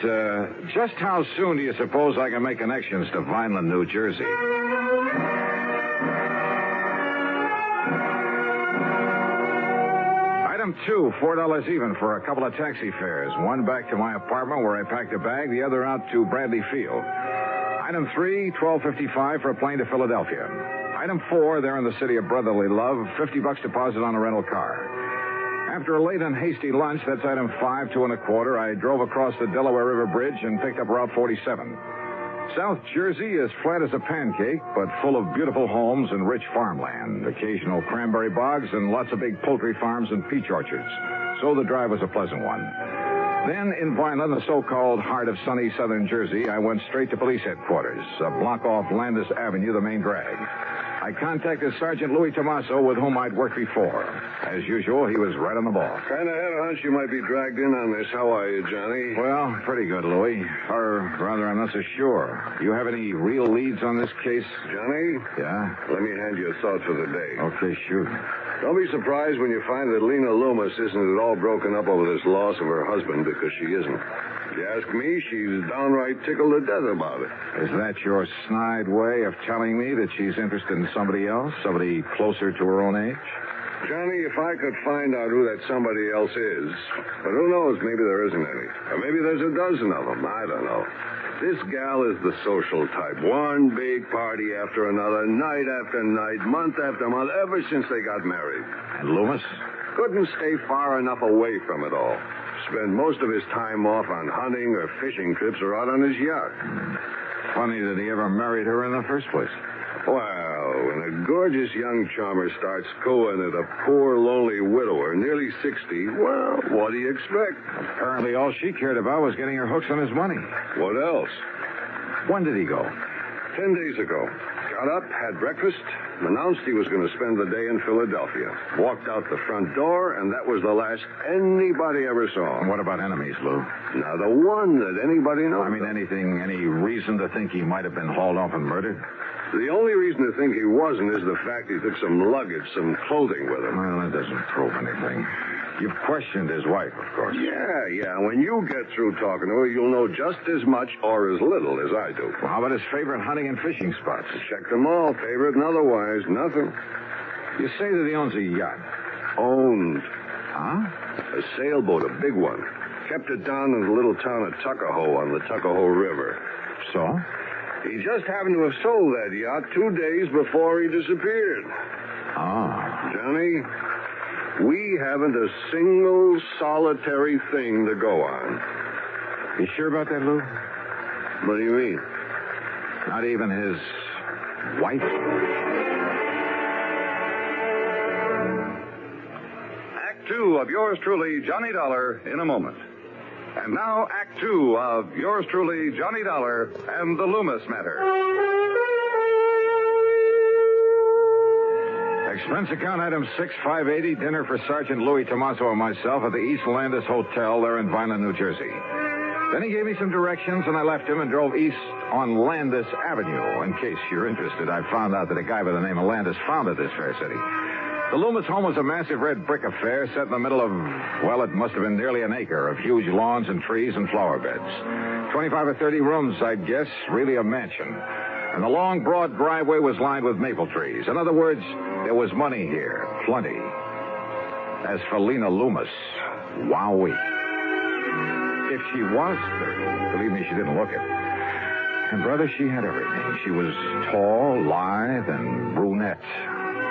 just how soon do you suppose I can make connections to Vineland, New Jersey? Item 2, $4 even for a couple of taxi fares. One back to my apartment where I packed a bag, the other out to Bradley Field. Item 3, $12.55 for a plane to Philadelphia. Item 4, there in the city of brotherly love, $50 deposit on a rental car. After a late and hasty lunch, that's item 5, 2 1/4, I drove across the Delaware River Bridge and picked up Route 47. South Jersey is flat as a pancake, but full of beautiful homes and rich farmland, occasional cranberry bogs, and lots of big poultry farms and peach orchards. So the drive was a pleasant one. Then, in Vineland, the so-called heart of sunny southern Jersey, I went straight to police headquarters, a block off Landis Avenue, the main drag. I contacted Sergeant Louis Tomaso, with whom I'd worked before. As usual, he was right on the ball. Kind of had a hunch you might be dragged in on this. How are you, Johnny? Well, pretty good, Louis. Or rather, I'm not so sure. You have any real leads on this case? Johnny? Yeah? Let me hand you a thought for the day. Okay, shoot. Don't be surprised when you find that Lena Loomis isn't at all broken up over this loss of her husband, because she isn't. If you ask me, she's downright tickled to death about it. Is that your snide way of telling me that she's interested in somebody else? Somebody closer to her own age? Johnny, if I could find out who that somebody else is, but who knows, maybe there isn't any. Or maybe there's a dozen of them. I don't know. This gal is the social type. One big party after another, night after night, month after month, ever since they got married. And Loomis? Couldn't stay far enough away from it all. Spend most of his time off on hunting or fishing trips or out on his yacht. Funny that he ever married her in the first place. Well, when a gorgeous young charmer starts cooing at a poor, lonely widower, nearly 60, well, what do you expect? Apparently all she cared about was getting her hooks on his money. What else? When did he go? 10 days ago. Got up, had breakfast, announced he was going to spend the day in Philadelphia. Walked out the front door, and that was the last anybody ever saw. And what about enemies, Lou? Not a one that anybody knows. I mean, any reason to think he might have been hauled off and murdered? The only reason to think he wasn't is the fact he took some luggage, some clothing with him. Well, that doesn't prove anything. You've questioned his wife, of course. Yeah. When you get through talking to her, you'll know just as much or as little as I do. Well, how about his favorite hunting and fishing spots? Check them all, favorite and otherwise. Nothing. You say that he owns a yacht. Owned. Huh? A sailboat, a big one. Kept it down in the little town of Tuckahoe on the Tuckahoe River. So? He just happened to have sold that yacht 2 days before he disappeared. Ah. Johnny, we haven't a single solitary thing to go on. You sure about that, Lou? What do you mean? Not even his wife? Act 2 of yours truly, Johnny Dollar, in a moment. And now, Act 2 of yours truly, Johnny Dollar, and the Leumas Matter. Expense account item 6580, dinner for Sergeant Louis Tomaso and myself at the East Landis Hotel there in Vineland, New Jersey. Then he gave me some directions, and I left him and drove east on Landis Avenue. In case you're interested, I found out that a guy by the name of Landis founded this fair city. The Loomis home was a massive red brick affair set in the middle of, well, it must have been nearly an acre of huge lawns and trees and flower beds. 25 or 30 rooms, I'd guess, really a mansion. And the long, broad driveway was lined with maple trees. In other words, there was money here, plenty. As for Lena Loomis, wowee. If she was 30, believe me, she didn't look it. And, brother, she had everything. She was tall, lithe, and brunette,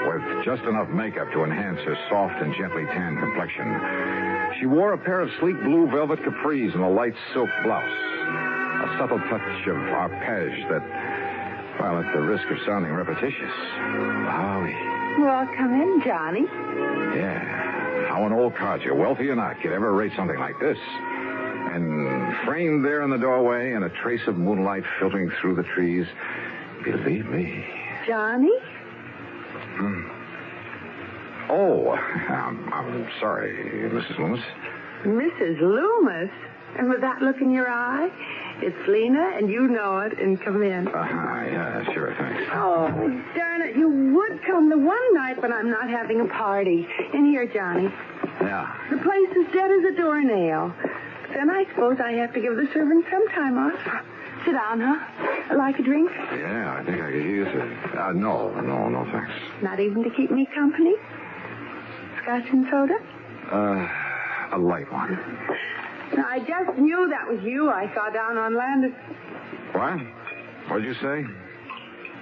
with just enough makeup to enhance her soft and gently tanned complexion. She wore a pair of sleek blue velvet capris and a light silk blouse. A subtle touch of arpège that, well, at the risk of sounding repetitious, wowie. Well, come in, Johnny. Yeah. How an old codger, wealthy or not, could ever rate something like this. And framed there in the doorway and a trace of moonlight filtering through the trees, believe me. Johnny? Oh, I'm sorry, Mrs. Loomis. Mrs. Loomis? And with that look in your eye? It's Lena, and you know it, and come in. Yeah, sure, thanks. Oh, darn it. You would come the one night when I'm not having a party. In here, Johnny. Yeah. The place is dead as a doornail. Then I suppose I have to give the servants some time off. Sit down, huh? Like a drink? Yeah, I think I could use it. No, thanks. Not even to keep me company? Scotch and soda? A light one. Now, I just knew that was you I saw down on Landis. What? What'd you say?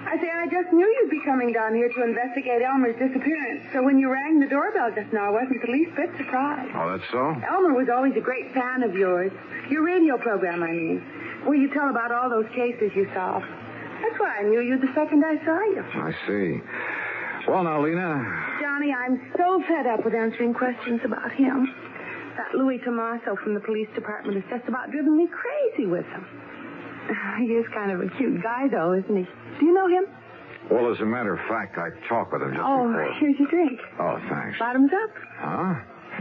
I say, I just knew you'd be coming down here to investigate Elmer's disappearance. So when you rang the doorbell just now, I wasn't the least bit surprised. Oh, that's so? Elmer was always a great fan of yours. Your radio program, I mean, where you tell about all those cases you solved. That's why I knew you the second I saw you. I see. Well, now, Lena. Johnny, I'm so fed up with answering questions about him. That Louis Tomaso from the police department has just about driven me crazy with him. He is kind of a cute guy, though, isn't he? Do you know him? Well, as a matter of fact, I talked with him just before. Here's your drink. Oh, thanks. Bottoms up. Huh?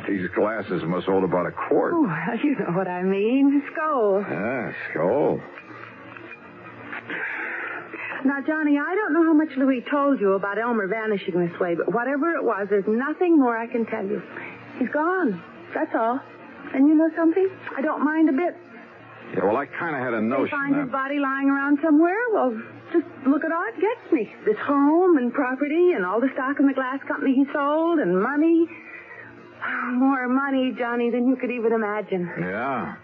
These glasses must hold about a quart. Oh, well, you know what I mean. Skull. Yeah, skull. Now, Johnny, I don't know how much Louis told you about Elmer vanishing this way, but whatever it was, there's nothing more I can tell you. He's gone. That's all. And you know something? I don't mind a bit. Yeah, well, I kind of had a notion. They find his body lying around somewhere? Well, just look at all it gets me. This home and property and all the stock in the glass company he sold and money. More money, Johnny, than you could even imagine. Yeah.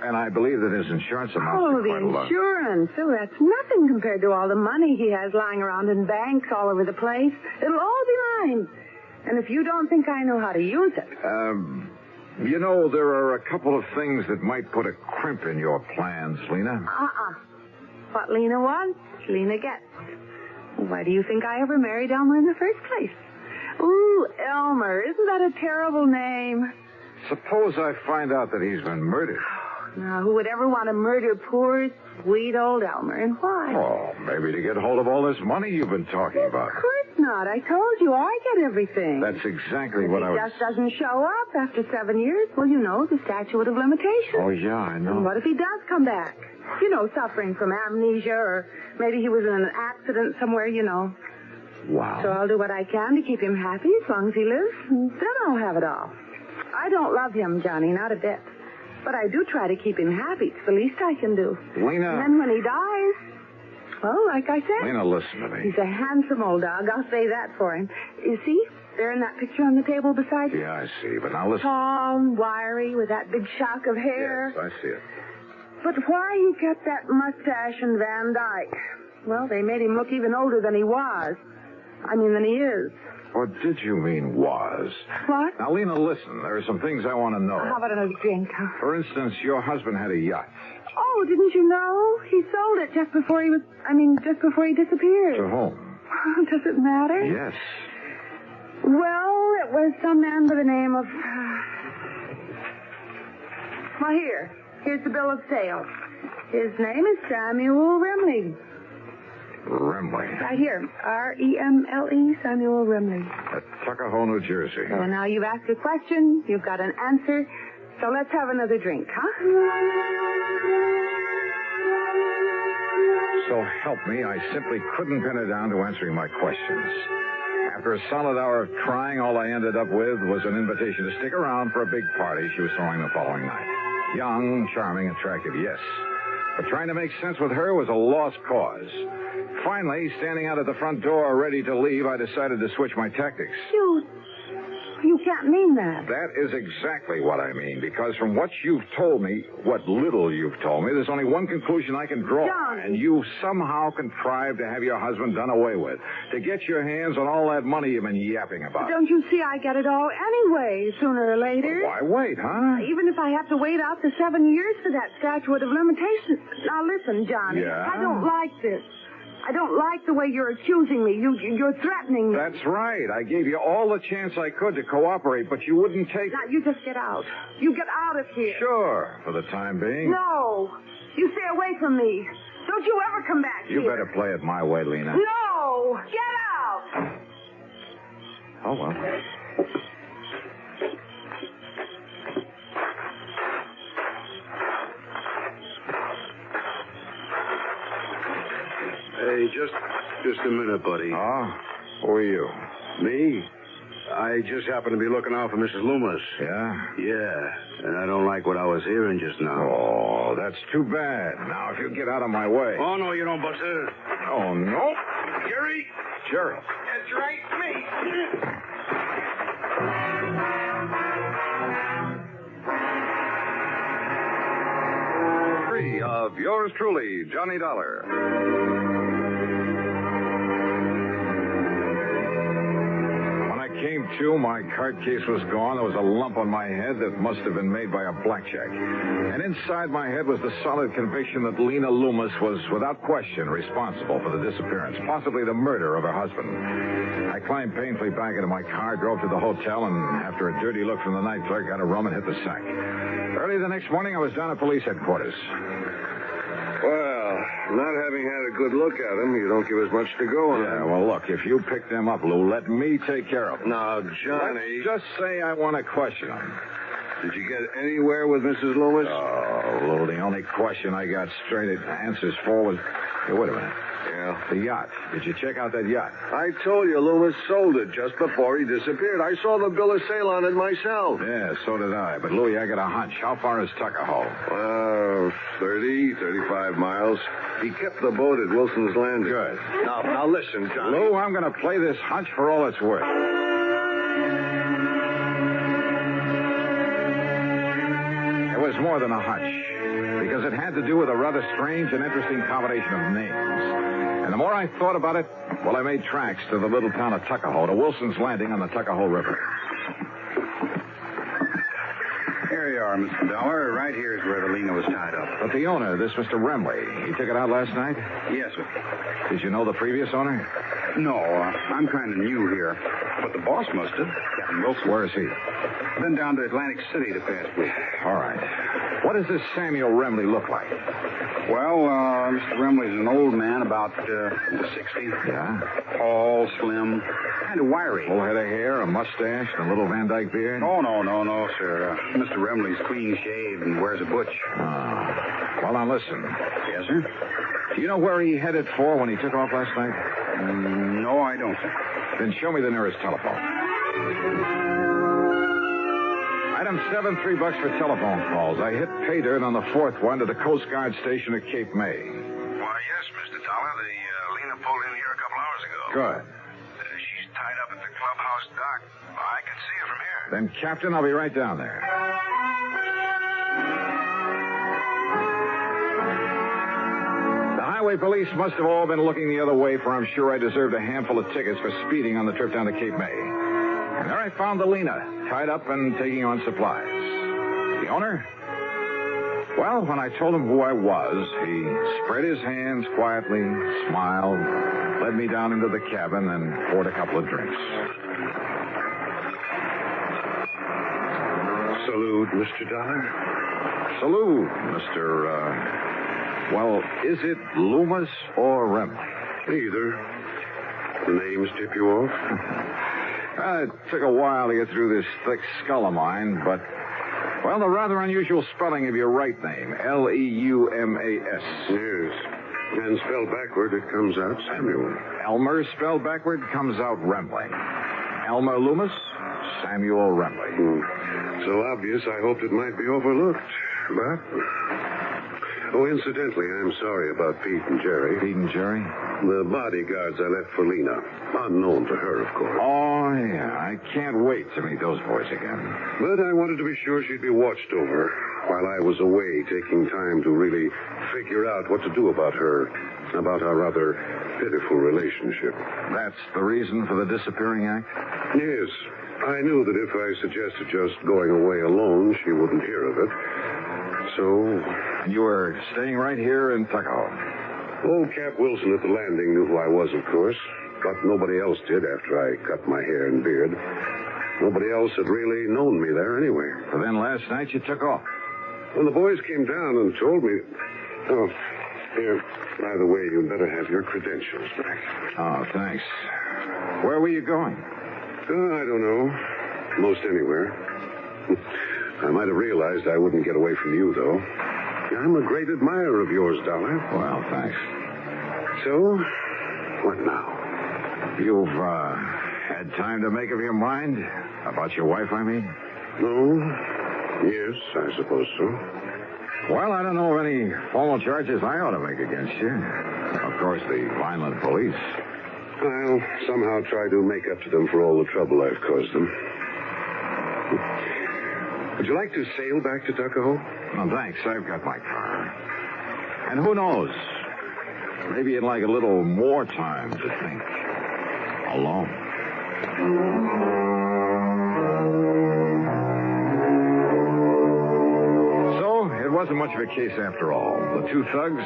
And I believe that his insurance amounts Oh, to quite a the lot. insurance. Oh, that's nothing compared to all the money he has lying around in banks all over the place. It'll all be mine. And if you don't think I know how to use it... You know, there are a couple of things that might put a crimp in your plans, Lena. What Lena wants, Lena gets. Why do you think I ever married Elmer in the first place? Ooh, Elmer. Isn't that a terrible name? Suppose I find out that he's been murdered. Now, who would ever want to murder poor, sweet old Elmer, and why? Oh, maybe to get hold of all this money you've been talking about. Of course not. I told you I get everything. That's exactly what I was... He just doesn't show up after 7 years. Well, you know, the statute of limitations. Oh, yeah, I know. And what if he does come back? You know, suffering from amnesia, or maybe he was in an accident somewhere, you know. Wow. So I'll do what I can to keep him happy as long as he lives, and then I'll have it all. I don't love him, Johnny, not a bit. But I do try to keep him happy. It's the least I can do. Lena. And then when he dies, well, like I said... Lena, listen to me. He's a handsome old dog. I'll say that for him. You see? There in that picture on the table beside you. Yeah, I see. But now listen. Tall and wiry with that big shock of hair. Yes, I see it. But why he kept that mustache and Van Dyke? Well, they made him look even older than he was. I mean, than he is. What did you mean, was? What? Now, Lena, listen. There are some things I want to know. How about another drink? For instance, your husband had a yacht. Oh, didn't you know? He sold it just before he disappeared. To whom? Does it matter? Yes. Well, it was some man by the name of... Well, here's the bill of sale. His name is Samuel Remley. Remley. Right here. R-E-M-L-E, Samuel Remley. At Tuckahoe, New Jersey. So now you've asked a question, you've got an answer, so let's have another drink, huh? So help me, I simply couldn't pin her down to answering my questions. After a solid hour of trying, all I ended up with was an invitation to stick around for a big party she was throwing the following night. Young, charming, attractive, yes. But trying to make sense with her was a lost cause. Finally, standing out at the front door ready to leave, I decided to switch my tactics. You can't mean that. That is exactly what I mean, because from what you've told me, what little you've told me, there's only one conclusion I can draw. John. And you somehow contrived to have your husband done away with, to get your hands on all that money you've been yapping about. Don't you see I get it all anyway, sooner or later? Why wait, huh? Even if I have to wait out the 7 years for that statute of limitations. Now listen, Johnny. Yeah? I don't like this. I don't like the way you're accusing me. You're threatening me. That's right. I gave you all the chance I could to cooperate, but you wouldn't take... Now, you just get out. You get out of here. Sure, for the time being. No. You stay away from me. Don't you ever come back You here. better play it my way, Lena. No. Get out. Oh, well. Johnny. Just a minute, buddy. Oh? Who are you? Me? I just happened to be looking out for Mrs. Loomis. Yeah? Yeah, and I don't like what I was hearing just now. Oh, that's too bad. Now, if you get out of my way. Oh, no, you don't, Buster. Oh, no. Jerry? Jerry. That's right, me. Of yours truly, Johnny Dollar. When I came to, my card case was gone. There was a lump on my head that must have been made by a blackjack. And inside my head was the solid conviction that Lena Loomis was, without question, responsible for the disappearance, possibly the murder of her husband. I climbed painfully back into my car, drove to the hotel, and after a dirty look from the night clerk, got a room and hit the sack. Early the next morning, I was down at police headquarters. Well, not having had a good look at him, you don't give us much to go on. Yeah, well, look, if you pick them up, Lou, let me take care of them. Now, Johnny... Let's just say I want to question them. Did you get anywhere with Mrs. Loomis? Oh, Lou, the only question I got straight answers for was... Hey, wait a minute. Yeah? The yacht. Did you check out that yacht? I told you Loomis sold it just before he disappeared. I saw the bill of sale on it myself. Yeah, so did I. But, Louie, I got a hunch. How far is Tuckahoe? 35 miles. He kept the boat at Wilson's Landing. Good. Now listen, Johnny. Lou, I'm going to play this hunch for all it's worth. It was more than a hunch, because it had to do with a rather strange and interesting combination of names. And the more I thought about it, well, I made tracks to the little town of Tuckahoe, to Wilson's Landing on the Tuckahoe River. Here you are, Mr. Dollar. Right here is where the Lena was tied up. But the owner, this Mr. Remley, he took it out last night? Yes, sir. Did you know the previous owner? No, I'm kind of new here. But the boss must have. Captain Wilson. Where is he? Been down to Atlantic City the past week. All right. What does this Samuel Remley look like? Well, Mr. Remley's an old man, about 60. Yeah? Tall, slim, kind of wiry. Full head of hair, a mustache, and a little Van Dyke beard? Oh, no, sir. Mr. Remley's clean shaved and wears a butch. Well, now listen. Yes, sir? Do you know where he headed for when he took off last night? No, I don't, sir. Then show me the nearest telephone. Item 7, $3 for telephone calls. I hit pay dirt on the fourth one to the Coast Guard station at Cape May. Why, yes, Mr. Dollar. The Lena pulled in here a couple hours ago. Good. She's tied up at the clubhouse dock. I can see her from here. Then, Captain, I'll be right down there. The highway police must have all been looking the other way, for I'm sure I deserved a handful of tickets for speeding on the trip down to Cape May. And there I found the Lena, tied up and taking on supplies. The owner? Well, when I told him who I was, he spread his hands quietly, smiled, led me down into the cabin, and poured a couple of drinks. Salute, Mr. Dollar. Salute, Mr. Well, is it Loomis or Remley? Either. The names tip you off? It took a while to get through this thick skull of mine, but, well, the rather unusual spelling of your right name, Leumas. Yes. And spelled backward, it comes out Samuel. Elmer spelled backward comes out Remley. Elmer Loomis, Samuel Remley. So obvious, I hoped it might be overlooked. But... Oh, incidentally, I'm sorry about Pete and Jerry. Pete and Jerry? The bodyguards I left for Lena. Unknown to her, of course. Oh, yeah. I can't wait to meet those boys again. But I wanted to be sure she'd be watched over while I was away, taking time to really figure out what to do about her, about our rather pitiful relationship. That's the reason for the disappearing act? Yes. I knew that if I suggested just going away alone, she wouldn't hear of it. So... And you were staying right here in Tuckahoe? Old Cap Wilson at the landing knew who I was, of course. But nobody else did after I cut my hair and beard. Nobody else had really known me there anyway. So then last night you took off? When the boys came down and told me... Oh, here, by the way, you'd better have your credentials back. Oh, thanks. Where were you going? I don't know. Most anywhere. I might have realized I wouldn't get away from you, though. I'm a great admirer of yours, Dollar. Well, thanks. So, What now? You've, had time to make up your mind? About your wife, I mean? No. Yes, I suppose so. Well, I don't know of any formal charges I ought to make against you. Of course, the Vineland police. I'll somehow try to make up to them for all the trouble I've caused them. Would you like to sail back to Tuckahoe? No, thanks. I've got my car. And who knows? Maybe you'd like a little more time to think. Alone. So, it wasn't much of a case after all. The two thugs,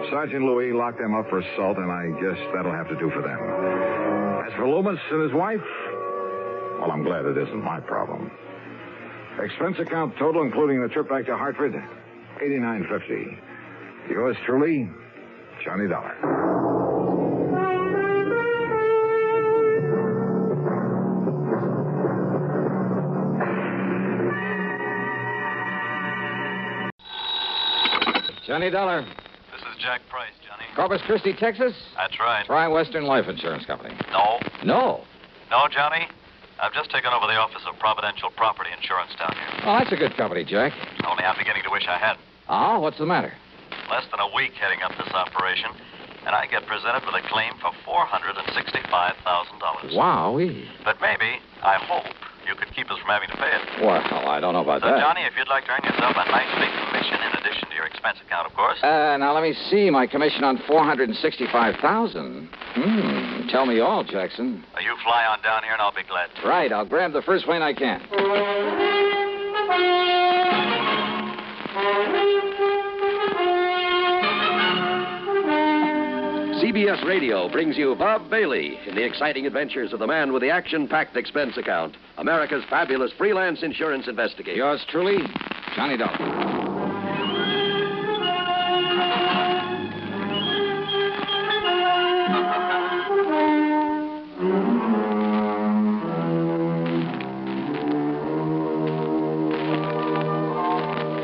Sergeant Louis locked them up for assault, and I guess that'll have to do for them. As for Leumas and his wife, well, I'm glad it isn't my problem. Expense account total, including the trip back to Hartford, $89.50. Yours truly, Johnny Dollar. Johnny Dollar. This is Jack Price, Johnny. Corpus Christi, Texas? That's right. Try Western Life Insurance Company. No. No? No, Johnny. I've just taken over the office of Providential Property Insurance down here. Oh, that's a good company, Jack. Only I'm beginning to wish I had. Oh, what's the matter? Less than a week heading up this operation, and I get presented with a claim for $465,000. Wowee. But maybe, I hope, you could keep us from having to pay it. Well, I don't know about So, that. Johnny, if you'd like to earn yourself a nice big commission in addition to your expense account, of course. Now, let me see. My commission on $465,000. Tell me all, Jackson. You fly on down here, and I'll be glad to. Right. I'll grab the first plane I can. CBS Radio brings you Bob Bailey in the exciting adventures of the man with the action-packed expense account, America's fabulous freelance insurance investigator. Yours truly, Johnny Dollar.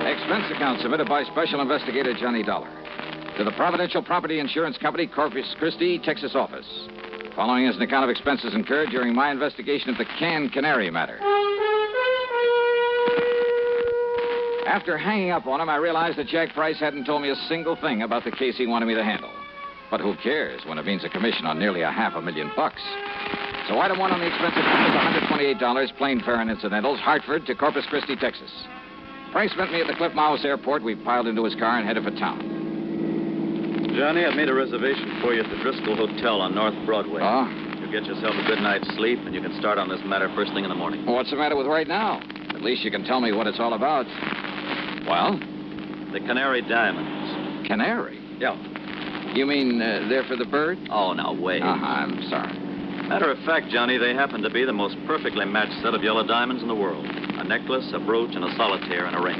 Expense account submitted by Special Investigator Johnny Dollar to the Providential Property Insurance Company, Corpus Christi, Texas office. Following is an account of expenses incurred during my investigation of the Canary matter. After hanging up on him, I realized that Jack Price hadn't told me a single thing about the case he wanted me to handle. But who cares when it means a commission on nearly $500,000? So item one on the expense account is $128, plain fare and incidentals, Hartford to Corpus Christi, Texas. Price met me at the Cliff Mouse Airport. We piled into his car and headed for town. Johnny, I've made a reservation for you at the Frisco Hotel on North Broadway. Oh? You'll get yourself a good night's sleep, and you can start on this matter first thing in the morning. Well, what's the matter with right now? At least you can tell me what it's all about. Well? The Canary diamonds. Canary? Yeah. You mean they're for the bird? Oh, now, wait. I'm sorry. Matter of fact, Johnny, they happen to be the most perfectly matched set of yellow diamonds in the world. A necklace, a brooch, and a solitaire and a ring.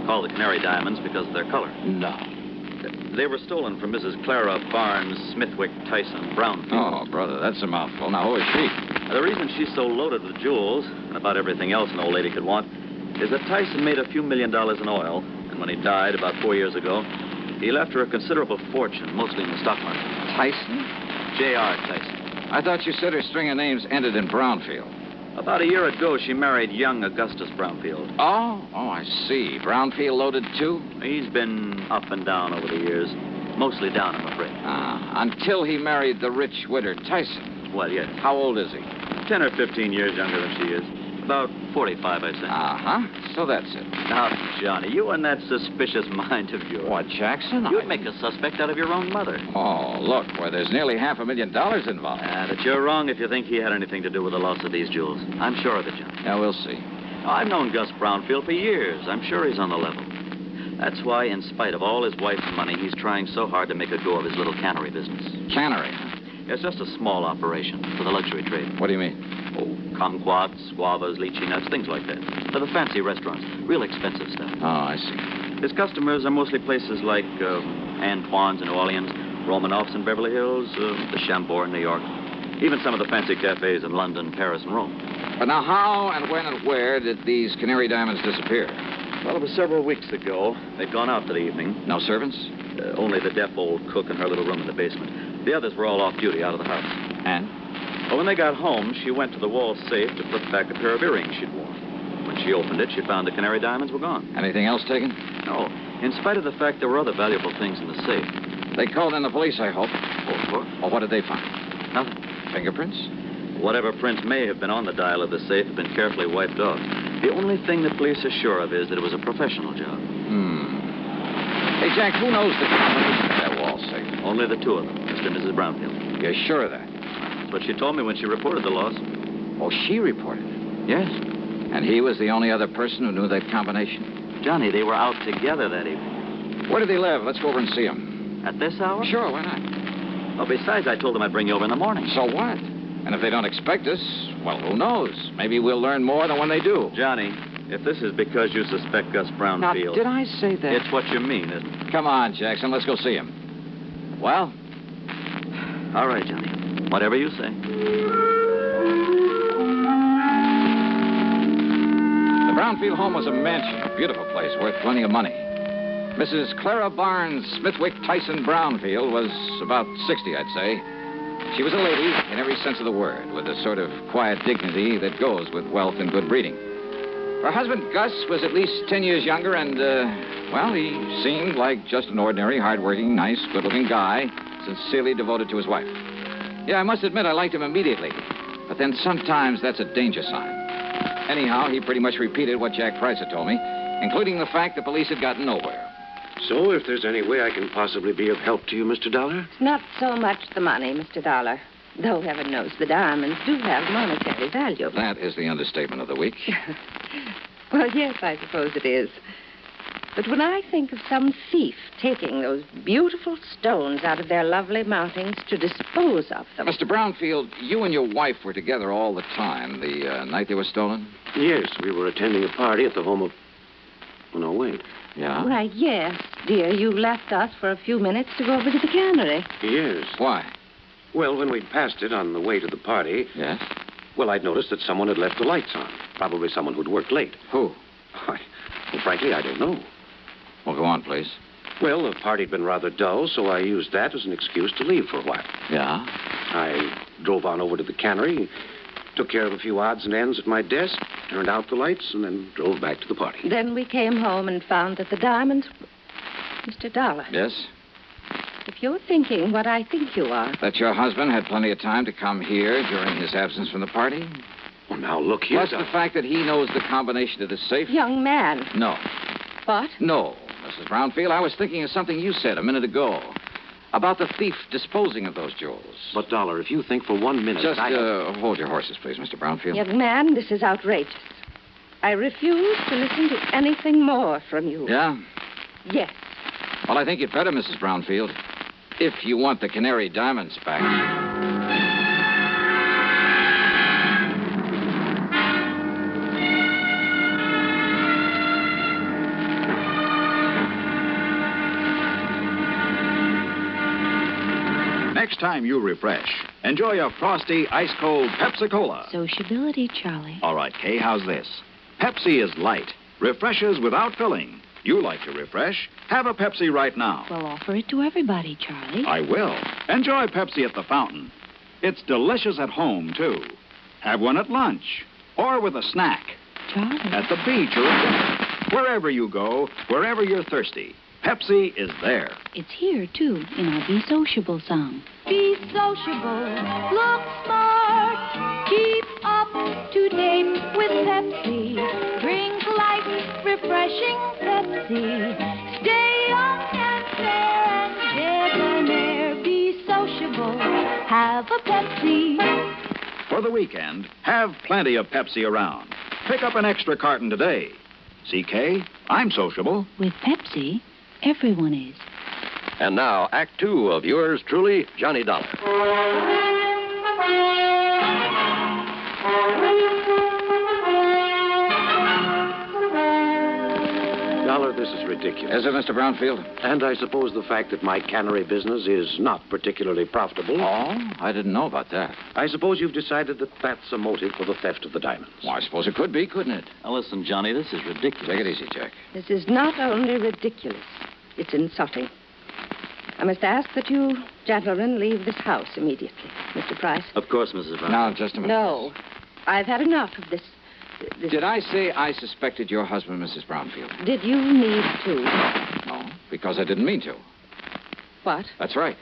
Called the Canary diamonds because of their color. No. They were stolen from Mrs. Clara Barnes Smithwick Tyson Brownfield. Oh, brother, that's a mouthful. Now, who is she? The reason she's so loaded with jewels, and about everything else an old lady could want, is that Tyson made a few $1 million in oil, and when he died about 4 years ago, he left her a considerable fortune, mostly in the stock market. Tyson? J.R. Tyson. I thought you said her string of names ended in Brownfield. About a year ago, she married young Augustus Brownfield. Oh, I see. Brownfield loaded, too? He's been up and down over the years. Mostly down, I'm afraid. Until he married the rich widow Tyson. Well, yes. How old is he? 10 or 15 years younger than she is. About 45, I'd say. So that's it. Now, Johnny, you and that suspicious mind of yours. What, Jackson? You'd make a suspect out of your own mother. Oh, look, there's nearly $500,000 involved. But you're wrong if you think he had anything to do with the loss of these jewels. I'm sure of it, Johnny. Yeah, we'll see. I've known Gus Brownfield for years. I'm sure he's on the level. That's why, in spite of all his wife's money, he's trying so hard to make a go of his little cannery business. Cannery? It's just a small operation for the luxury trade. What do you mean? Oh, kumquats, guavas, lychee nuts, things like that. For the fancy restaurants. Real expensive stuff. Oh, I see. His customers are mostly places like Antoine's in New Orleans, Romanoff's in Beverly Hills, the Chambord in New York. Even some of the fancy cafes in London, Paris, and Rome. But now how and when and where did these Canary diamonds disappear? Well, it was several weeks ago. They'd gone out for the evening. No servants? Only the deaf old cook in her little room in the basement. The others were all off duty, out of the house. And? Well, when they got home, she went to the wall safe to put back a pair of earrings she'd worn. When she opened it, she found the Canary diamonds were gone. Anything else taken? No, in spite of the fact there were other valuable things in the safe. They called in the police, I hope. Oh, of course. Well, what did they find? Nothing. Fingerprints? Whatever prints may have been on the dial of the safe have been carefully wiped off. The only thing the police are sure of is that it was a professional job. Hey, Jack, who knows the combination of that wall safe? Only the two of them, Mr. and Mrs. Brownfield. You're sure of that? That's what she told me when she reported the loss. Oh, she reported it? Yes. And he was the only other person who knew that combination? Johnny, they were out together that evening. Where did they live? Let's go over and see him. At this hour? Sure, why not? Well, besides, I told them I'd bring you over in the morning. So what? And if they don't expect us, well, who knows? Maybe we'll learn more than when they do. Johnny, if this is because you suspect Gus Brownfield... Now, did I say that? It's what you mean, isn't it? Come on, Jackson, let's go see him. Well? All right, Johnny. Whatever you say. The Brownfield home was a mansion, a beautiful place, worth plenty of money. Mrs. Clara Barnes Smithwick Tyson Brownfield was about 60, I'd say. She was a lady in every sense of the word, with the sort of quiet dignity that goes with wealth and good breeding. Her husband, Gus, was at least 10 years younger, and, well, he seemed like just an ordinary, hardworking, nice, good-looking guy, sincerely devoted to his wife. Yeah, I must admit I liked him immediately, but then sometimes that's a danger sign. Anyhow, he pretty much repeated what Jack Price had told me, including the fact the police had gotten nowhere. So, if there's any way I can possibly be of help to you, Mr. Dollar? Not so much the money, Mr. Dollar. Though heaven knows the diamonds do have monetary value. That is the understatement of the week. Well, yes, I suppose it is. But when I think of some thief taking those beautiful stones out of their lovely mountings to dispose of them... Mr. Brownfield, you and your wife were together all the time the night they were stolen? Yes, we were attending a party at the home of... Oh, no, wait. Yeah? Why, yes, dear. You left us for a few minutes to go over to the Canary. Yes. Why? Well, when we passed it on the way to the party... Yes? Well, I'd noticed that someone had left the lights on. Probably someone who'd worked late. Who? Well, frankly, I don't know. Well, go on, please. Well, the party'd been rather dull, so I used that as an excuse to leave for a while. Yeah? I drove on over to the Canary, took care of a few odds and ends at my desk, turned out the lights, and then drove back to the party. Then we came home and found that the diamonds... Mr. Dollar. Yes? If you're thinking what I think you are... That your husband had plenty of time to come here during his absence from the party? Well, now, look here... Plus the fact that he knows the combination to the safe? Young man. No. What? No, Mrs. Brownfield. I was thinking of something you said a minute ago. About the thief disposing of those jewels. But, Dollar, if you think for 1 minute... Just hold your horses, please, Mr. Brownfield. Young man, this is outrageous. I refuse to listen to anything more from you. Yeah? Yes. Well, I think you'd better, Mrs. Brownfield. If you want the Canary diamonds back. Next time you refresh, enjoy a frosty, ice-cold Pepsi-Cola. Sociability, Charlie. All right, Kay, how's this? Pepsi is light, refreshes without filling. You like to refresh? Have a Pepsi right now. Well, offer it to everybody, Charlie. I will. Enjoy Pepsi at the fountain. It's delicious at home, too. Have one at lunch or with a snack. Charlie. At the beach or at dinner. Wherever you go, wherever you're thirsty, Pepsi is there. It's here, too, in our Be Sociable song. Be sociable, look smart, keep up to date with Pepsi. Drink light, refreshing Pepsi. Stay young and fair and debonair. Be sociable, have a Pepsi. For the weekend, have plenty of Pepsi around. Pick up an extra carton today. CK, I'm sociable. With Pepsi, everyone is. And now, Act Two of yours truly, Johnny Dollar. Dollar, this is ridiculous. Is it, Mr. Brownfield? And I suppose the fact that my cannery business is not particularly profitable. Oh, I didn't know about that. I suppose you've decided that that's a motive for the theft of the diamonds. Well, I suppose it could be, couldn't it? Now, listen, Johnny, this is ridiculous. Take it easy, Jack. This is not only ridiculous, it's insulting. I must ask that you gentlemen leave this house immediately, Mr. Price. Of course, Mrs. Brown. Now, just a minute. No. I've had enough of this. Did I say I suspected your husband, Mrs. Brownfield? Did you need to? No, because I didn't mean to. What? That's right.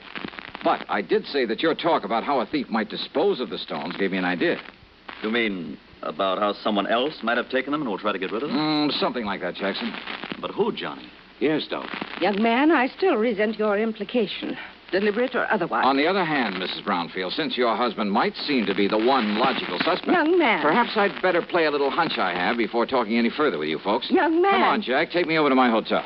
But I did say that your talk about how a thief might dispose of the stones gave me an idea. You mean about how someone else might have taken them and will try to get rid of them? Something like that, Jackson. But who, Johnny? Yes, Doc. Young man, I still resent your implication, deliberate or otherwise. On the other hand, Mrs. Brownfield, since your husband might seem to be the one logical suspect... Young man. Perhaps I'd better play a little hunch I have before talking any further with you folks. Young man. Come on, Jack. Take me over to my hotel.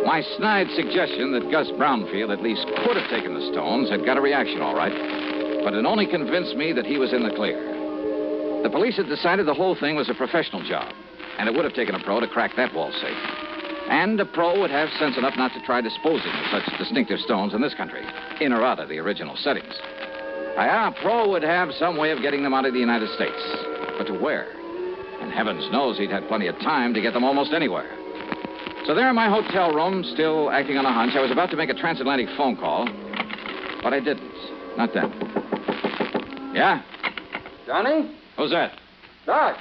My snide suggestion that Gus Brownfield at least could have taken the stones had got a reaction, all right. But it only convinced me that he was in the clear. The police had decided the whole thing was a professional job, and it would have taken a pro to crack that wall safe. And a pro would have sense enough not to try disposing of such distinctive stones in this country, in or out of the original settings. A pro would have some way of getting them out of the United States. But to where? And heavens knows he'd had plenty of time to get them almost anywhere. So there in my hotel room, still acting on a hunch, I was about to make a transatlantic phone call, but I didn't. Not then. Yeah? Johnny? Who's that? Doc.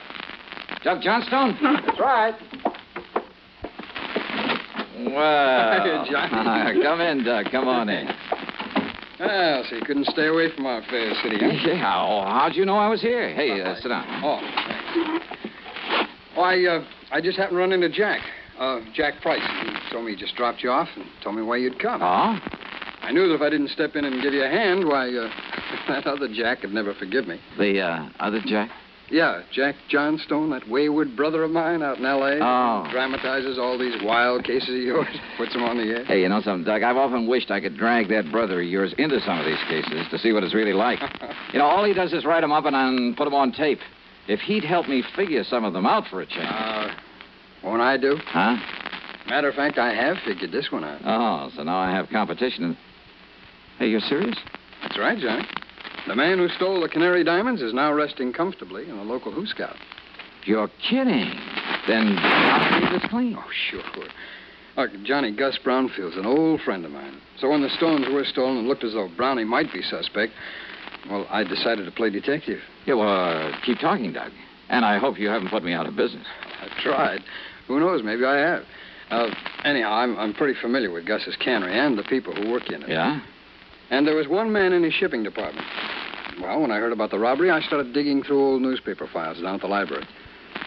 Doug Johnstone? That's right. Well, Johnny. Come in, Doug. Come on in. Well, so you couldn't stay away from our fair city, huh? Yeah, how'd you know I was here? Hey, sit down. Oh, thanks. Well, I just happened to run into Jack. Jack Price. He told me he just dropped you off and told me why you'd come. Oh? I knew that if I didn't step in and give you a hand, why, that other Jack would never forgive me. The, other Jack? Yeah, Jack Johnstone, that wayward brother of mine out in L.A. Oh. Dramatizes all these wild cases of yours, puts them on the air. Hey, you know something, Doug? I've often wished I could drag that brother of yours into some of these cases to see what it's really like. You know, all he does is write them up and put them on tape. If he'd help me figure some of them out for a change. Won't I do? Huh? Matter of fact, I have figured this one out. Oh, so now I have competition. Hey, you're serious? That's right, Johnny. The man who stole the Canary diamonds is now resting comfortably in a local Who Scout. You're kidding. Then I'll keep this clean. Oh, sure. Look, Johnny, Gus Brownfield's an old friend of mine. So when the stones were stolen and looked as though Brownie might be suspect, well, I decided to play detective. Yeah, well, keep talking, Doug. And I hope you haven't put me out of business. I've tried. Who knows? Maybe I have. Anyhow, I'm pretty familiar with Gus's cannery and the people who work in it. Yeah? And there was one man in his shipping department. Well, when I heard about the robbery, I started digging through old newspaper files down at the library.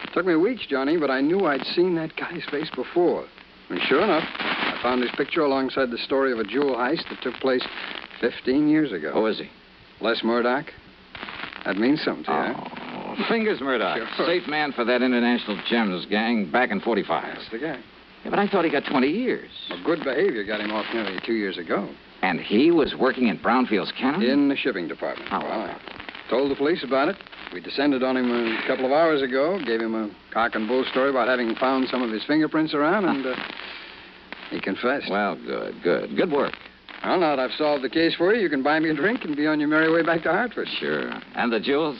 It took me weeks, Johnny, but I knew I'd seen that guy's face before. And sure enough, I found his picture alongside the story of a jewel heist that took place 15 years ago. Who is he? Les Murdoch. That means something to you, huh? Fingers Murdoch. Sure. Safe man for that international gems gang back in 45. That's the guy. Yeah, but I thought he got 20 years. Well, good behavior got him off nearly 2 years ago. And he was working in Brownfield's cannery? In the shipping department. Oh. Well, I told the police about it. We descended on him a couple of hours ago, gave him a cock and bull story about having found some of his fingerprints around, and he confessed. Well, good. Good work. Well, now that I've solved the case for you, you can buy me a drink and be on your merry way back to Hartford. Sure. And the jewels?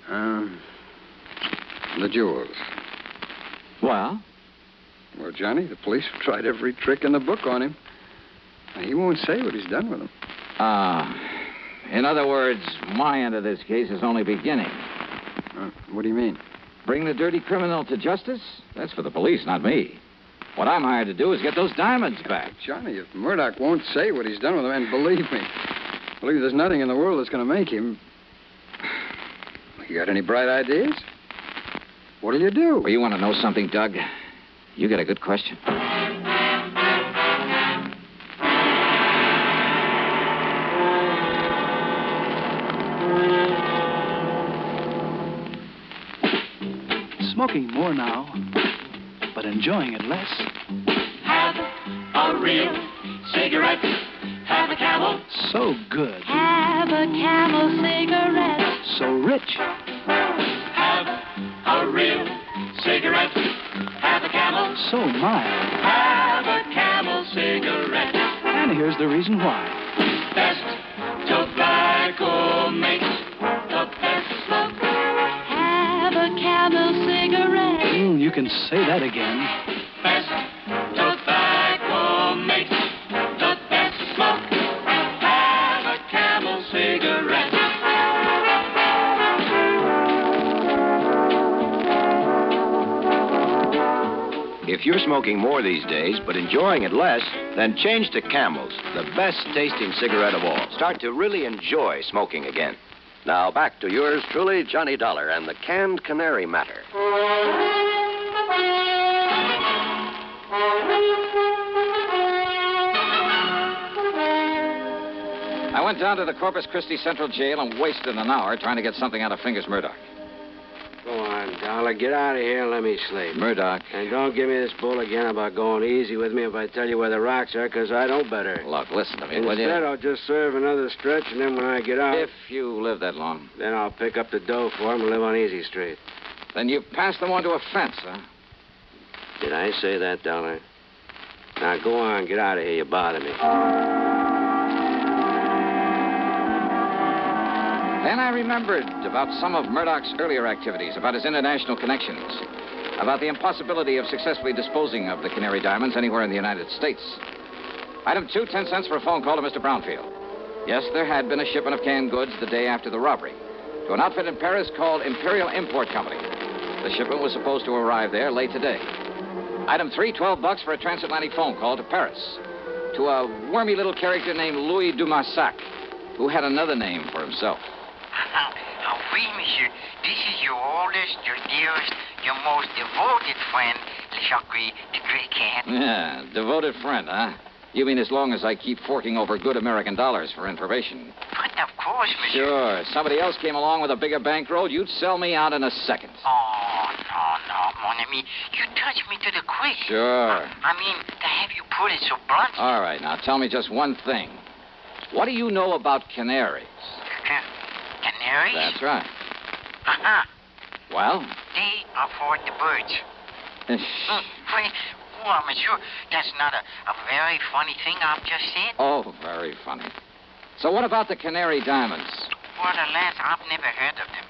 The jewels. Well? Well, Johnny, the police have tried every trick in the book on him. And he won't say what he's done with them. In other words, my end of this case is only beginning. What do you mean? Bring the dirty criminal to justice? That's for the police, not me. What I'm hired to do is get those diamonds back. Johnny, if Murdoch won't say what he's done with them, and believe me, there's nothing in the world that's going to make him. You got any bright ideas? What'll you do? Well, you want to know something, Doug? You got a good question. Smoking more now, but enjoying it less. Have a real cigarette. Have a Camel. So good. Have a Camel cigarette. So rich. Have a real cigarette. Have a Camel. So mild. Have a Camel cigarette. And here's the reason why. Best tobacco makes the best smoke. Have a Camel cigarette. You can say that again. Best If you're smoking more these days, but enjoying it less, then change to Camels, the best-tasting cigarette of all. Start to really enjoy smoking again. Now, back to yours truly, Johnny Dollar, and the canned Canary Matter. I went down to the Corpus Christi Central Jail and wasted an hour trying to get something out of Fingers Murdoch. Go on, Dollar. Get out of here and let me sleep. Murdoch. And don't give me this bull again about going easy with me if I tell you where the rocks are, because I know better. Look, listen to me, will you? Instead, I'll just serve another stretch, and then when I get out... If you live that long. Then I'll pick up the dough for him and live on Easy Street. Then you passed them on to a fence, huh? Did I say that, Dollar? Now, go on. Get out of here. You bother me. Then I remembered about some of Murdoch's earlier activities, about his international connections, about the impossibility of successfully disposing of the Canary diamonds anywhere in the United States. Item 2, 10 cents for a phone call to Mr. Brownfield. Yes, there had been a shipment of canned goods the day after the robbery to an outfit in Paris called Imperial Import Company. The shipment was supposed to arrive there late today. Item 3, $12 for a transatlantic phone call to Paris to a wormy little character named Louis Dumassac, who had another name for himself. Oui, monsieur. This is your oldest, your dearest, your most devoted friend, Le Jacques, the Great Cat. Yeah, devoted friend, huh? You mean as long as I keep forking over good American dollars for information? But of course, monsieur. Sure. If somebody else came along with a bigger bankroll, you'd sell me out in a second. Oh, no, mon ami. You touch me to the quick. Sure. I mean, to have you put it so blunt. All right, now tell me just one thing. What do you know about canaries? Canaries? That's right. Uh-huh. Well? They are for the birds. Wait, well, monsieur, that's not a very funny thing I've just said. Oh, very funny. So what about the Canary diamonds? Well, alas, I've never heard of them.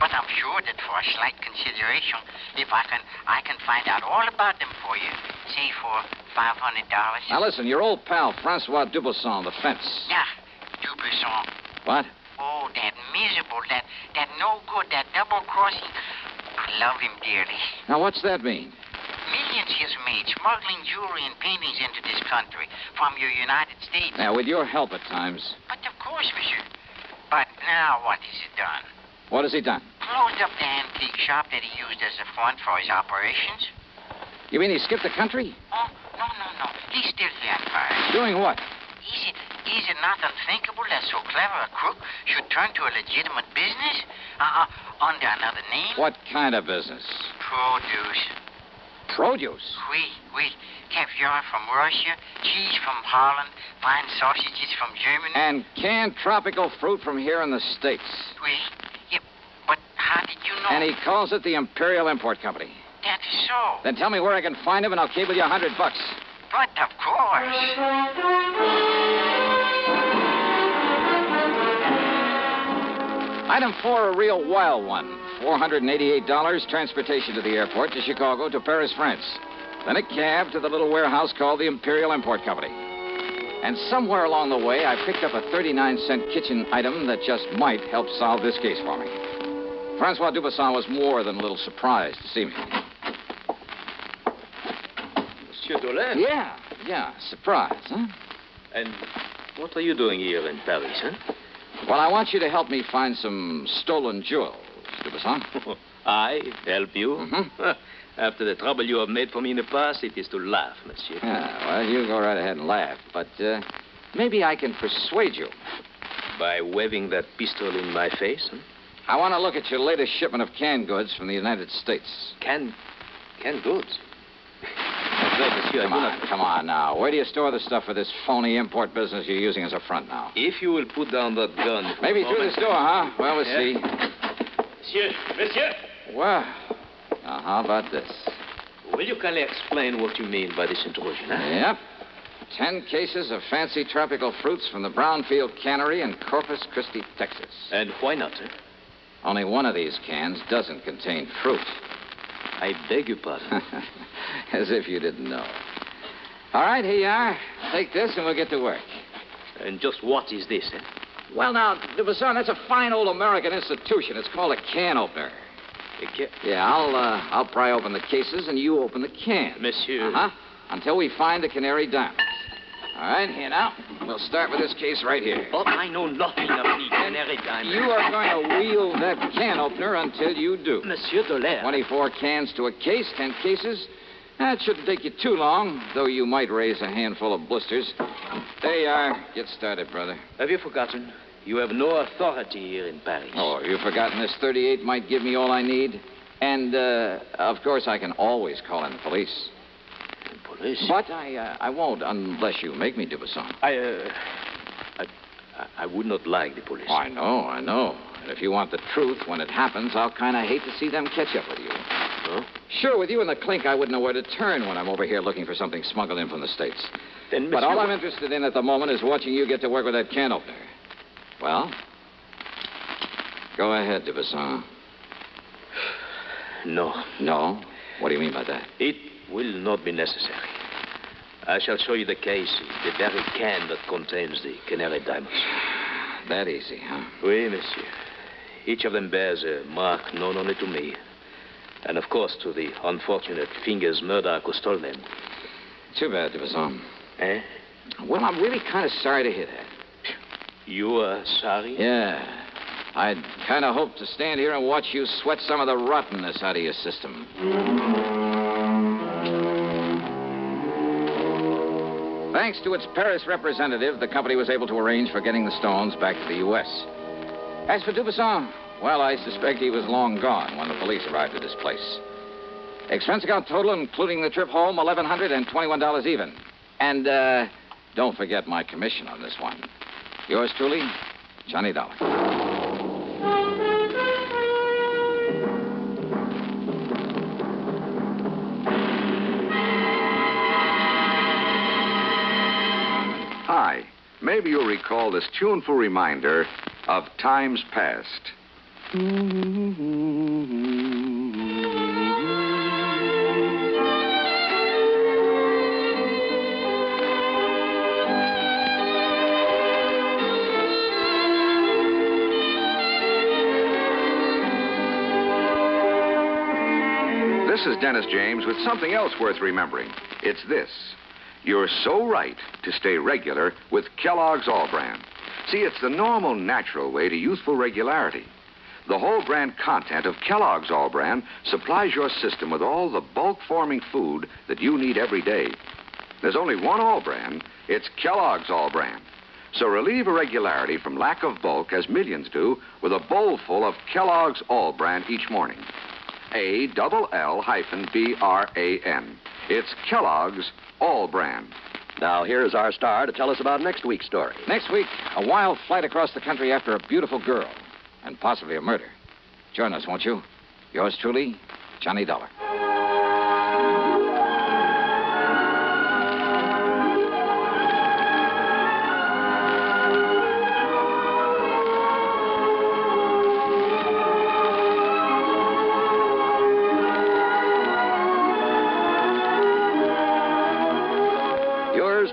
But I'm sure that for a slight consideration, if I can find out all about them for you, say for $500. Now listen, your old pal, Francois Dubuisson, the fence. Yeah, Dubuisson. What? Oh, that miserable, that no good, that double-crossing. I love him dearly. Now, what's that mean? Millions he's made smuggling jewelry and paintings into this country from your United States. Now, with your help at times. But of course, monsieur. But now what has he done? What has he done? Closed up the antique shop that he used as a front for his operations. You mean he skipped the country? Oh, no. He's still here in Paris. Doing what? Is it not unthinkable that so clever a crook should turn to a legitimate business? Under another name? What kind of business? Produce. Produce? Oui. Caviar from Russia, cheese from Holland, fine sausages from Germany. And canned tropical fruit from here in the States. Oui. Yeah, but how did you know? And he calls it the Imperial Import Company. That's so. Then tell me where I can find him and I'll cable you $100. But of course. Item 4, a real wild one. $488, transportation to the airport, to Chicago, to Paris, France. Then a cab to the little warehouse called the Imperial Import Company. And somewhere along the way, I picked up a 39-cent kitchen item that just might help solve this case for me. Francois Dubuisson was more than a little surprised to see me. Monsieur Dollar? Yeah, surprise, huh? And what are you doing here in Paris, huh? Well, I want you to help me find some stolen jewels, Dubuisson. I help you? Mm-hmm. After the trouble you have made for me in the past, it is to laugh, monsieur. Yeah, well, you go right ahead and laugh, but maybe I can persuade you. By waving that pistol in my face, huh? I want to look at your latest shipment of canned goods from the United States. Canned goods? Monsieur, Come on now. Where do you store the stuff for this phony import business you're using as a front now? If you will put down that gun... Maybe through this door, huh? Well, we'll see. Monsieur! Well, now, how about this? Will you kindly explain what you mean by this intrusion, huh? Yep. 10 cases of fancy tropical fruits from the Brownfield Canary in Corpus Christi, Texas. And why not, sir? Only one of these cans doesn't contain fruit. I beg your pardon. As if you didn't know. All right, here you are. Take this and we'll get to work. And just what is this, eh? Well, now, Dubuisson, that's a fine old American institution. It's called a can opener. Yeah, I'll pry open the cases and you open the cans. Monsieur. Uh-huh. Until we find the Canary diamonds. All right, here now. We'll start with this case right here. Oh, I know nothing of the Canary diamonds. You are going to wield that can opener until you do. Monsieur Dollar. 24 cans to a case, 10 cases. That shouldn't take you too long, though you might raise a handful of blisters. There you are. Get started, brother. Have you forgotten? You have no authority here in Paris. Oh, have you forgotten this 38 might give me all I need? And, of course, I can always call in the police. Police? But I won't unless you make me, Dubuisson. I would not like the police. Oh, I know. And if you want the truth when it happens, I'll kind of hate to see them catch up with you. Huh? Sure, with you in the clink, I wouldn't know where to turn when I'm over here looking for something smuggled in from the States. Then, but all I'm interested in at the moment is watching you get to work with that can opener. Well, go ahead, Dubuisson. No. No? What do you mean by that? It will not be necessary. I shall show you the case, the very can that contains the Canary diamonds. That easy, huh? Oui, monsieur. Each of them bears a mark known only to me. And, of course, to the unfortunate fingers murderer who stole them. Too bad, Dubuisson. Eh? Well, I'm really kind of sorry to hear that. You are sorry? Yeah. I'd kind of hoped to stand here and watch you sweat some of the rottenness out of your system. Thanks to its Paris representative, the company was able to arrange for getting the stones back to the U.S. As for Dubuisson, well, I suspect he was long gone when the police arrived at his place. Expense account total, including the trip home, $1,121 even. And, don't forget my commission on this one. Yours truly, Johnny Dollar. Hi. Maybe you'll recall this tuneful reminder of times past. This is Dennis James with something else worth remembering. It's this. You're so right to stay regular with Kellogg's All Brand. See, it's the normal, natural way to youthful regularity. The whole brand content of Kellogg's All Brand supplies your system with all the bulk-forming food that you need every day. There's only one All Brand. It's Kellogg's All Brand. So relieve irregularity from lack of bulk, as millions do, with a bowl full of Kellogg's All Brand each morning. ALL-BRAN. It's Kellogg's All Brand. Now, here's our star to tell us about next week's story. Next week, a wild flight across the country after a beautiful girl, and possibly a murder. Join us, won't you? Yours truly, Johnny Dollar.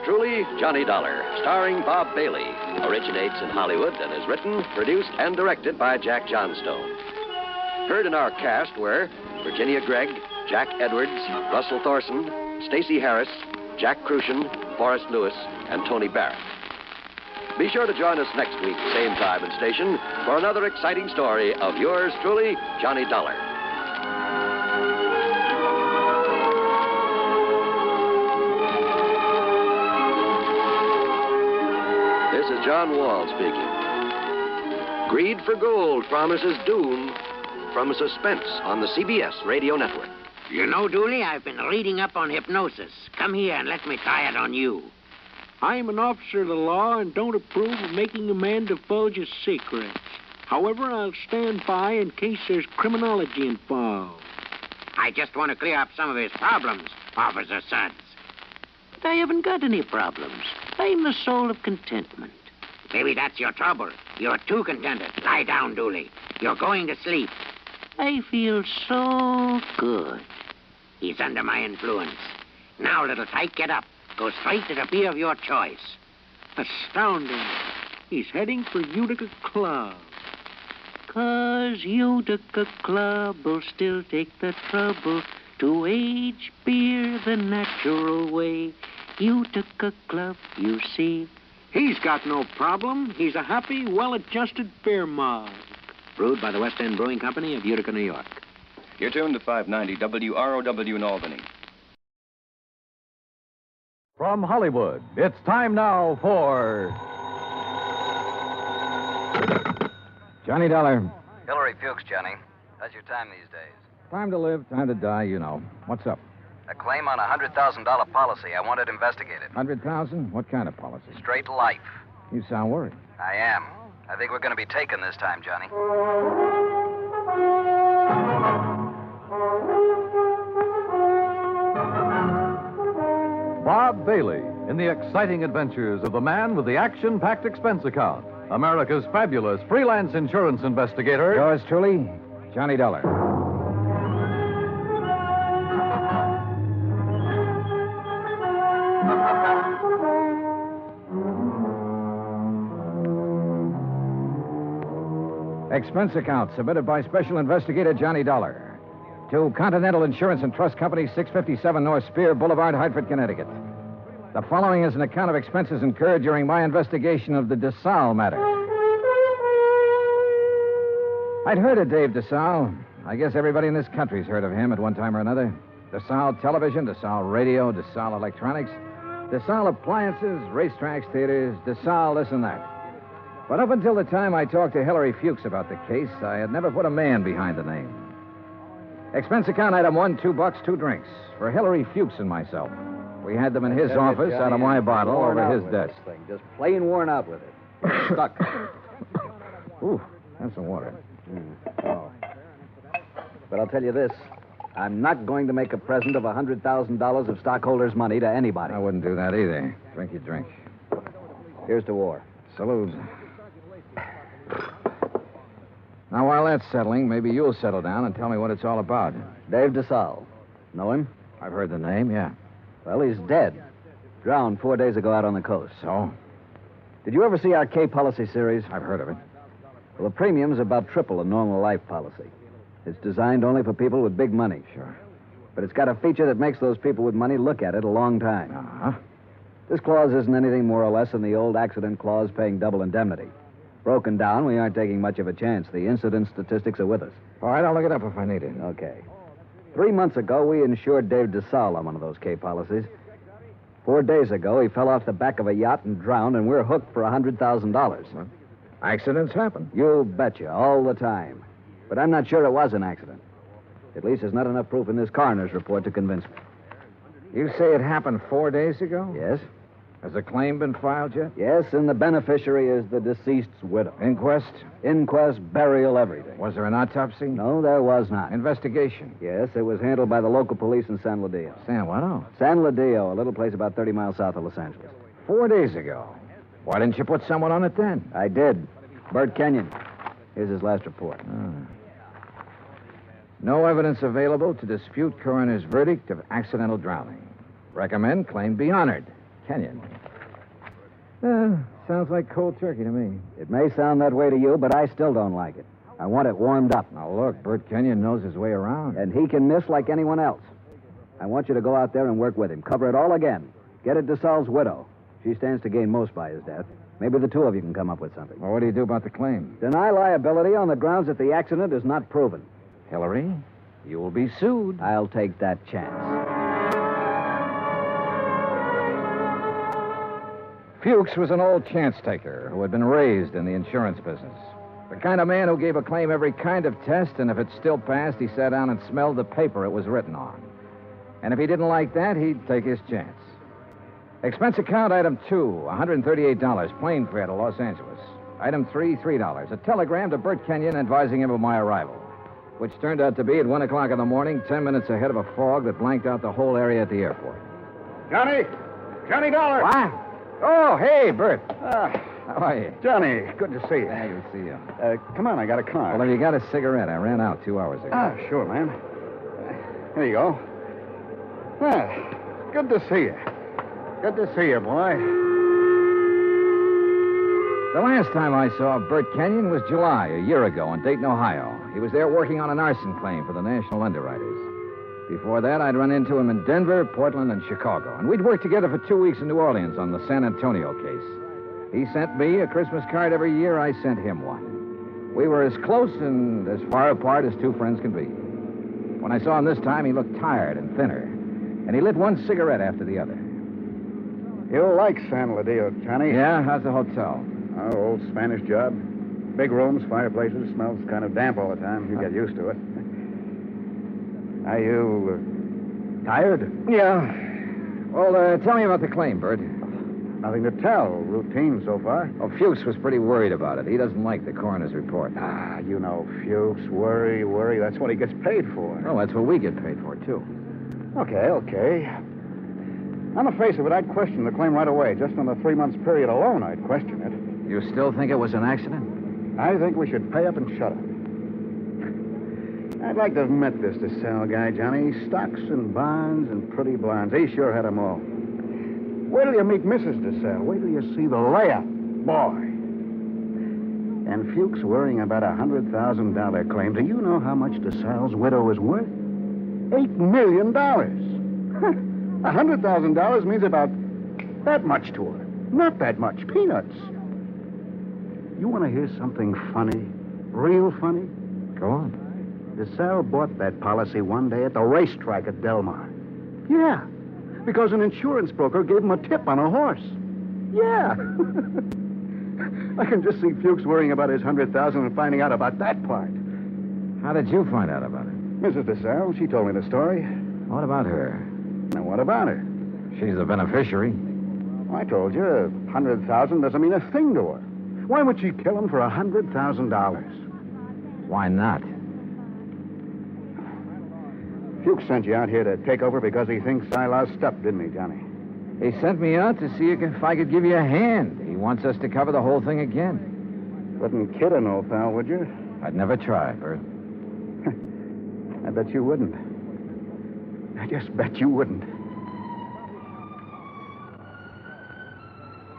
Truly, Johnny Dollar, starring Bob Bailey, originates in Hollywood and is written, produced, and directed by Jack Johnstone. Heard in our cast were Virginia Gregg, Jack Edwards, Russell Thorson, Stacey Harris, Jack Crucian, Forrest Lewis, and Tony Barrett. Be sure to join us next week, same time and station, for another exciting story of yours truly, Johnny Dollar. This is John Wall speaking. Greed for gold promises doom from suspense on the CBS radio network. You know, Dooley, I've been reading up on hypnosis. Come here and let me try it on you. I'm an officer of the law and don't approve of making a man divulge his secrets. However, I'll stand by in case there's criminology involved. I just want to clear up some of his problems, Officer Suggs. But I haven't got any problems. I'm the soul of contentment. Maybe that's your trouble. You're too contented. Lie down, Dooley. You're going to sleep. I feel so good. He's under my influence. Now, little tyke, get up. Go straight to the beer of your choice. Astounding. He's heading for Utica Club. 'Cause Utica Club will still take the trouble to age beer the natural way. Utica Club, you see. He's got no problem. He's a happy, well-adjusted beer mug. Brewed by the West End Brewing Company of Utica, New York. You're tuned to 590 WROW in Albany. From Hollywood, it's time now for Johnny Dollar. Hillary Fuchs, Johnny. How's your time these days? Time to live, time to die, you know. What's up? A claim on a $100,000 policy. I want it investigated. 100,000? What kind of policy? Straight life. You sound worried. I am. I think we're going to be taken this time, Johnny. Bob Bailey in the exciting adventures of the man with the action-packed expense account. America's fabulous freelance insurance investigator. Yours truly, Johnny Dollar. Expense account submitted by Special Investigator Johnny Dollar to Continental Insurance and Trust Company, 657 North Spear Boulevard, Hartford, Connecticut. The following is an account of expenses incurred during my investigation of the Desalles matter. I'd heard of Dave Desalles. I guess everybody in this country's heard of him at one time or another. Desalles Television, Desalles Radio, Desalles Electronics, Desalles Appliances, racetracks, theaters, Desalles this and that. But up until the time I talked to Hillary Fuchs about the case, I had never put a man behind the name. Expense account item 1, $2, 2 drinks for Hillary Fuchs and myself. We had them in his office out of my bottle over his desk. Just plain worn out with it. Stuck. Ooh, that's some water. Oh. But I'll tell you this. I'm not going to make a present of $100,000 of stockholders' money to anybody. I wouldn't do that either. Drink your drink. Here's to war. Salute. Now, while that's settling, maybe you'll settle down and tell me what it's all about. Dave Desalles. Know him? I've heard the name, yeah. Well, he's dead. Drowned 4 days ago out on the coast. So? Did you ever see our K policy series? I've heard of it. Well, the premium's about triple a normal life policy. It's designed only for people with big money. Sure. But it's got a feature that makes those people with money look at it a long time. Uh-huh. This clause isn't anything more or less than the old accident clause paying double indemnity. Broken down, we aren't taking much of a chance. The incident statistics are with us. All right, I'll look it up if I need it. Okay. 3 months ago, we insured Dave Desalles on one of those K policies. 4 days ago, he fell off the back of a yacht and drowned, and we're hooked for $100,000. Well, accidents happen. You betcha, all the time. But I'm not sure it was an accident. At least there's not enough proof in this coroner's report to convince me. You say it happened 4 days ago? Yes. Has a claim been filed yet? Yes, and the beneficiary is the deceased's widow. Inquest? Inquest, burial, everything. Was there an autopsy? No, there was not. Investigation? Yes, it was handled by the local police in San Ladillo. San what? Oh. San Ladillo, a little place about 30 miles south of Los Angeles. 4 days ago. Why didn't you put someone on it then? I did. Bert Kenyon. Here's his last report. No evidence available to dispute coroner's verdict of accidental drowning. Recommend claim be honored. Kenyon. Sounds like cold turkey to me. It may sound that way to you, but I still don't like it. I want it warmed up. Now, look, Bert Kenyon knows his way around. And he can miss like anyone else. I want you to go out there and work with him. Cover it all again. Get at Desalles' widow. She stands to gain most by his death. Maybe the two of you can come up with something. Well, what do you do about the claim? Deny liability on the grounds that the accident is not proven. Hillary, you will be sued. I'll take that chance. Fuchs was an old chance taker who had been raised in the insurance business. The kind of man who gave a claim every kind of test, and if it still passed, he sat down and smelled the paper it was written on. And if he didn't like that, he'd take his chance. Expense account item 2, $138, plane fare to Los Angeles. Item 3, $3, a telegram to Bert Kenyon advising him of my arrival, which turned out to be at 1 o'clock in the morning, 10 minutes ahead of a fog that blanked out the whole area at the airport. Johnny Dollar. What? Oh, hey, Bert. How are you? Johnny, good to see you. Yeah, good to see you. Come on, I got a car. Well, have you got a cigarette? I ran out 2 hours ago. Sure, man. Here you go. Good to see you. Good to see you, boy. The last time I saw Bert Kenyon was July, a year ago, in Dayton, Ohio. He was there working on an arson claim for the National Underwriters. Before that, I'd run into him in Denver, Portland, and Chicago. And we'd worked together for 2 weeks in New Orleans on the San Antonio case. He sent me a Christmas card every year. I sent him one. We were as close and as far apart as two friends can be. When I saw him this time, he looked tired and thinner. And he lit one cigarette after the other. You'll like San Ladillo, Johnny. Yeah? How's the hotel? Oh, old Spanish job. Big rooms, fireplaces, smells kind of damp all the time. You get used to it. Are you tired? Yeah. Well, tell me about the claim, Bert. Nothing to tell. Routine so far. Oh, Fuchs was pretty worried about it. He doesn't like the coroner's report. Ah, you know, Fuchs, worry. That's what he gets paid for. Oh, that's what we get paid for, too. Okay. On the face of it, I'd question the claim right away. Just on the 3 months period alone, I'd question it. You still think it was an accident? I think we should pay up and shut up. I'd like to have met this Desalles guy, Johnny. Stocks and bonds and pretty blondes. He sure had 'em all. Wait till you meet Mrs. Desalles. Wait till you see the layup. Boy. And Fuchs worrying about a $100,000 claim. Do you know how much Desalles' widow is worth? $8 million. $100,000 means about that much to her. Not that much. Peanuts. You want to hear something funny? Real funny? Go on. Desalles bought that policy one day at the racetrack at Del Mar. Yeah, because an insurance broker gave him a tip on a horse. Yeah. I can just see Fuchs worrying about his $100,000 and finding out about that part. How did you find out about it? Mrs. Desalles, she told me the story. What about her? Now, what about her? She's the beneficiary. Well, I told you, $100,000 doesn't mean a thing to her. Why would she kill him for $100,000? Why not? Fuchs sent you out here to take over because he thinks I lost up, didn't he, Johnny? He sent me out to see if I could give you a hand. He wants us to cover the whole thing again. Wouldn't kid an old pal, would you? I'd never try, Bert. I bet you wouldn't. I just bet you wouldn't.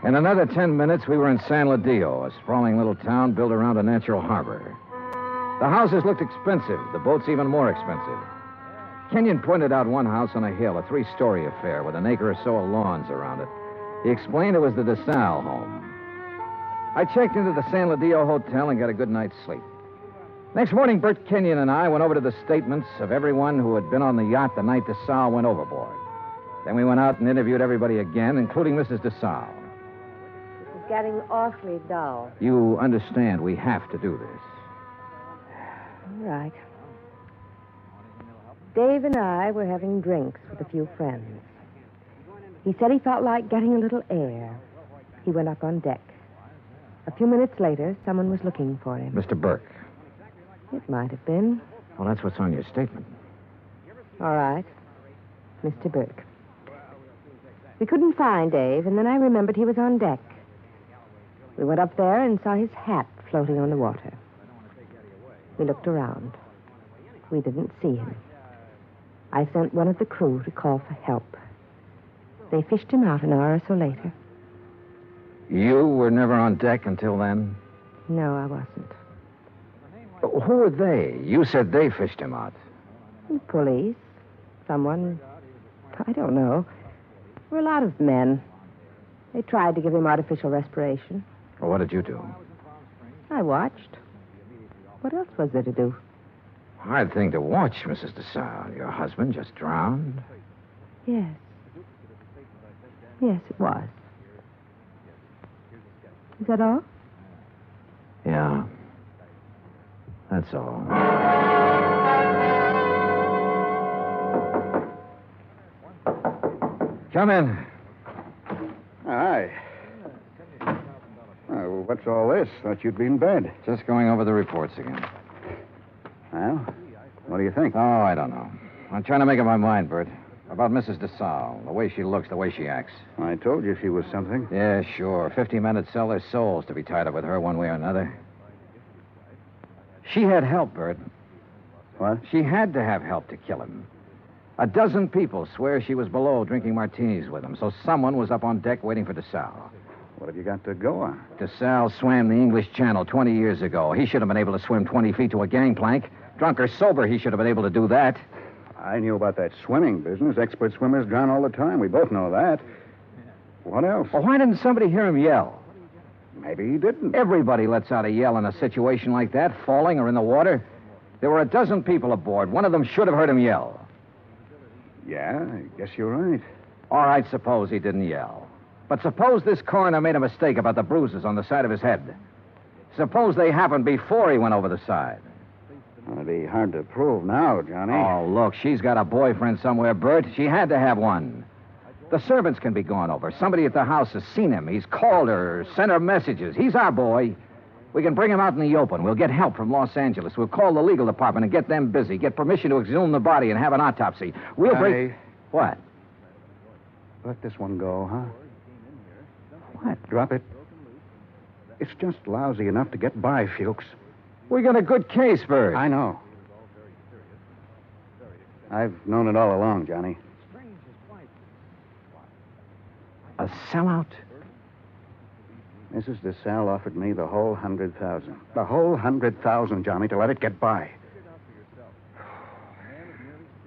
In another 10 minutes, we were in San Ladillo, a sprawling little town built around a natural harbor. The houses looked expensive, the boats even more expensive. Kenyon pointed out one house on a hill, a 3-story affair with an acre or so of lawns around it. He explained it was the Desalles home. I checked into the San Ladillo Hotel and got a good night's sleep. Next morning, Bert Kenyon and I went over to the statements of everyone who had been on the yacht the night Desalles went overboard. Then we went out and interviewed everybody again, including Mrs. Desalles. It's getting awfully dull. You understand we have to do this. All right. Dave and I were having drinks with a few friends. He said he felt like getting a little air. He went up on deck. A few minutes later, someone was looking for him. Mr. Burke. It might have been. Well, that's what's on your statement. All right. Mr. Burke. We couldn't find Dave, and then I remembered he was on deck. We went up there and saw his hat floating on the water. We looked around. We didn't see him. I sent one of the crew to call for help. They fished him out an hour or so later. You were never on deck until then? No, I wasn't. Who were they? You said they fished him out. The police. Someone. I don't know. There were a lot of men. They tried to give him artificial respiration. Well, what did you do? I watched. What else was there to do? Hard thing to watch, Mrs. Desalles. Your husband just drowned. Yes. Yes, it was. Is that all? Yeah. That's all. Come in. Hi. Oh, what's all this? Thought you'd be in bed. Just going over the reports again. Well, what do you think? Oh, I don't know. I'm trying to make up my mind, Bert. About Mrs. Desalles, the way she looks, the way she acts. I told you she was something. Yeah, sure. 50 men would sell their souls to be tied up with her one way or another. She had help, Bert. What? She had to have help to kill him. A dozen people swear she was below drinking martinis with him, so someone was up on deck waiting for Desalles. What have you got to go on? Desalles swam the English Channel 20 years ago. He should have been able to swim 20 feet to a gangplank. Drunk or sober, he should have been able to do that. I knew about that swimming business. Expert swimmers drown all the time. We both know that. What else? Well, why didn't somebody hear him yell? Maybe he didn't. Everybody lets out a yell in a situation like that, falling or in the water. There were a dozen people aboard. One of them should have heard him yell. Yeah, I guess you're right. All right, suppose he didn't yell. But suppose this coroner made a mistake about the bruises on the side of his head. Suppose they happened before he went over the side. It'd be hard to prove now, Johnny. Oh, look, she's got a boyfriend somewhere, Bert. She had to have one. The servants can be gone over. Somebody at the house has seen him. He's called her, sent her messages. He's our boy. We can bring him out in the open. We'll get help from Los Angeles. We'll call the legal department and get them busy. Get permission to exhume the body and have an autopsy. We'll bring... What? Let this one go, huh? What? Drop it. It's just lousy enough to get by, Fuchs. We got a good case, Bert. I know. I've known it all along, Johnny. A sellout? Mrs. Desalles offered me the whole 100,000. The whole 100,000, Johnny, to let it get by.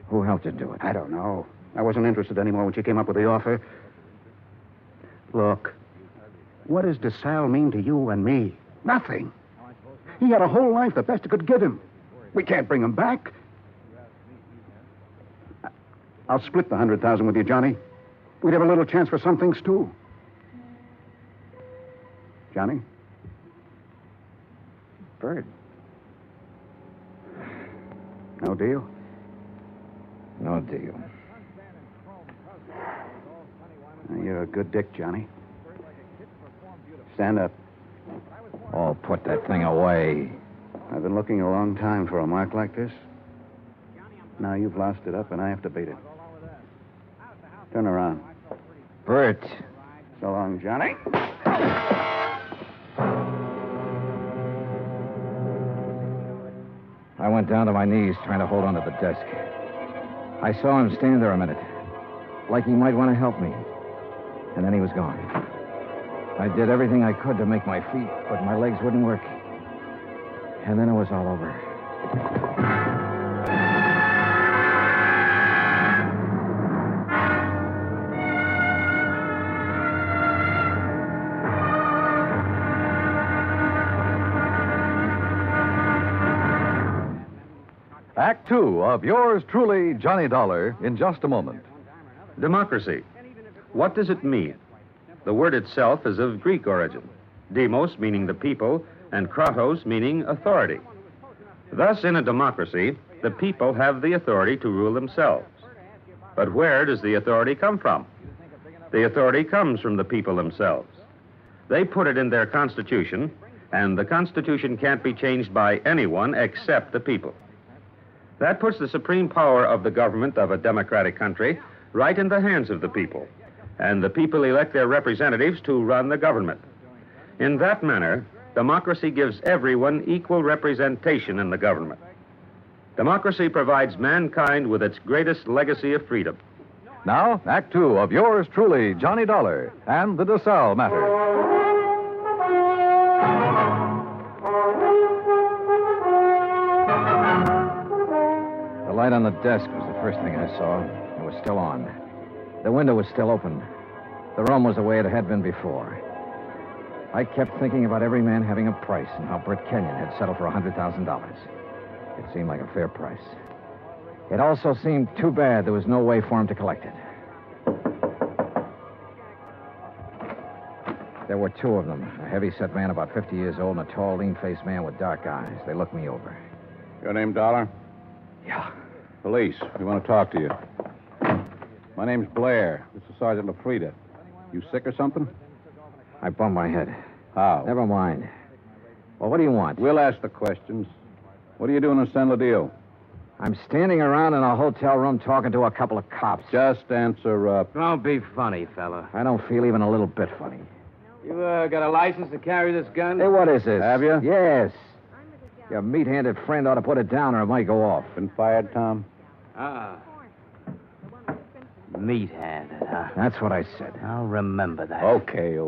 Who helped you do it? I don't know. I wasn't interested anymore when she came up with the offer. Look, what does Desalles mean to you and me? Nothing. He had a whole life, the best it could give him. We can't bring him back. I'll split the 100,000 with you, Johnny. We'd have a little chance for some things, too. Johnny? Bird. No deal? No deal. You're a good dick, Johnny. Stand up. Oh, put that thing away. I've been looking a long time for a mark like this. Now you've lost it up, and I have to beat it. Turn around. Bert. So long, Johnny. I went down to my knees trying to hold onto the desk. I saw him stand there a minute, like he might want to help me. And then he was gone. I did everything I could to make my feet, but my legs wouldn't work. And then it was all over. Act two of yours truly, Johnny Dollar, in just a moment. Democracy. What does it mean? The word itself is of Greek origin. Demos meaning the people, and kratos meaning authority. Thus, in a democracy, the people have the authority to rule themselves. But where does the authority come from? The authority comes from the people themselves. They put it in their constitution, and the constitution can't be changed by anyone except the people. That puts the supreme power of the government of a democratic country right in the hands of the people, and the people elect their representatives to run the government. In that manner, democracy gives everyone equal representation in the government. Democracy provides mankind with its greatest legacy of freedom. Now, Act two of yours truly, Johnny Dollar, and the Desalles Matter. The light on the desk was the first thing I saw. It was still on. The window was still open. The room was the way it had been before. I kept thinking about every man having a price and how Britt Kenyon had settled for $100,000. It seemed like a fair price. It also seemed too bad there was no way for him to collect it. There were two of them, a heavy-set man about 50 years old and a tall, lean-faced man with dark eyes. They looked me over. Your name, Dollar? Yeah. Police. We want to talk to you. My name's Blair. This is Sergeant LaFrida. You sick or something? I bumped my head. How? Never mind. Well, what do you want? We'll ask the questions. What are you doing in San Ladillo? I'm standing around in a hotel room talking to a couple of cops. Just answer up. Don't be funny, fella. I don't feel even a little bit funny. You got a license to carry this gun? Hey, what is this? Have you? Yes. Your meat-handed friend ought to put it down or it might go off. Been fired, Tom? Meat-handed, huh? That's what I said. I'll remember that. Okay.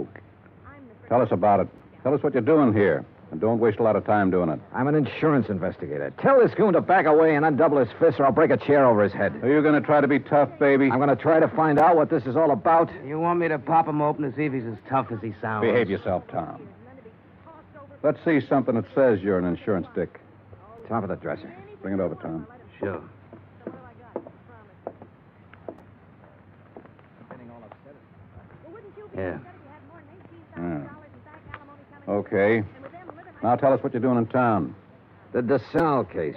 Tell us about it. Tell us what you're doing here. And don't waste a lot of time doing it. I'm an insurance investigator. Tell this goon to back away and undouble his fist, or I'll break a chair over his head. Are you going to try to be tough, baby? I'm going to try to find out what this is all about. You want me to pop him open to see if he's as tough as he sounds? Behave yourself, Tom. Let's see something that says you're an insurance dick. Top of the dresser. Bring it over, Tom. Sure. Yeah. Okay. Now tell us what you're doing in town. The Desalles case.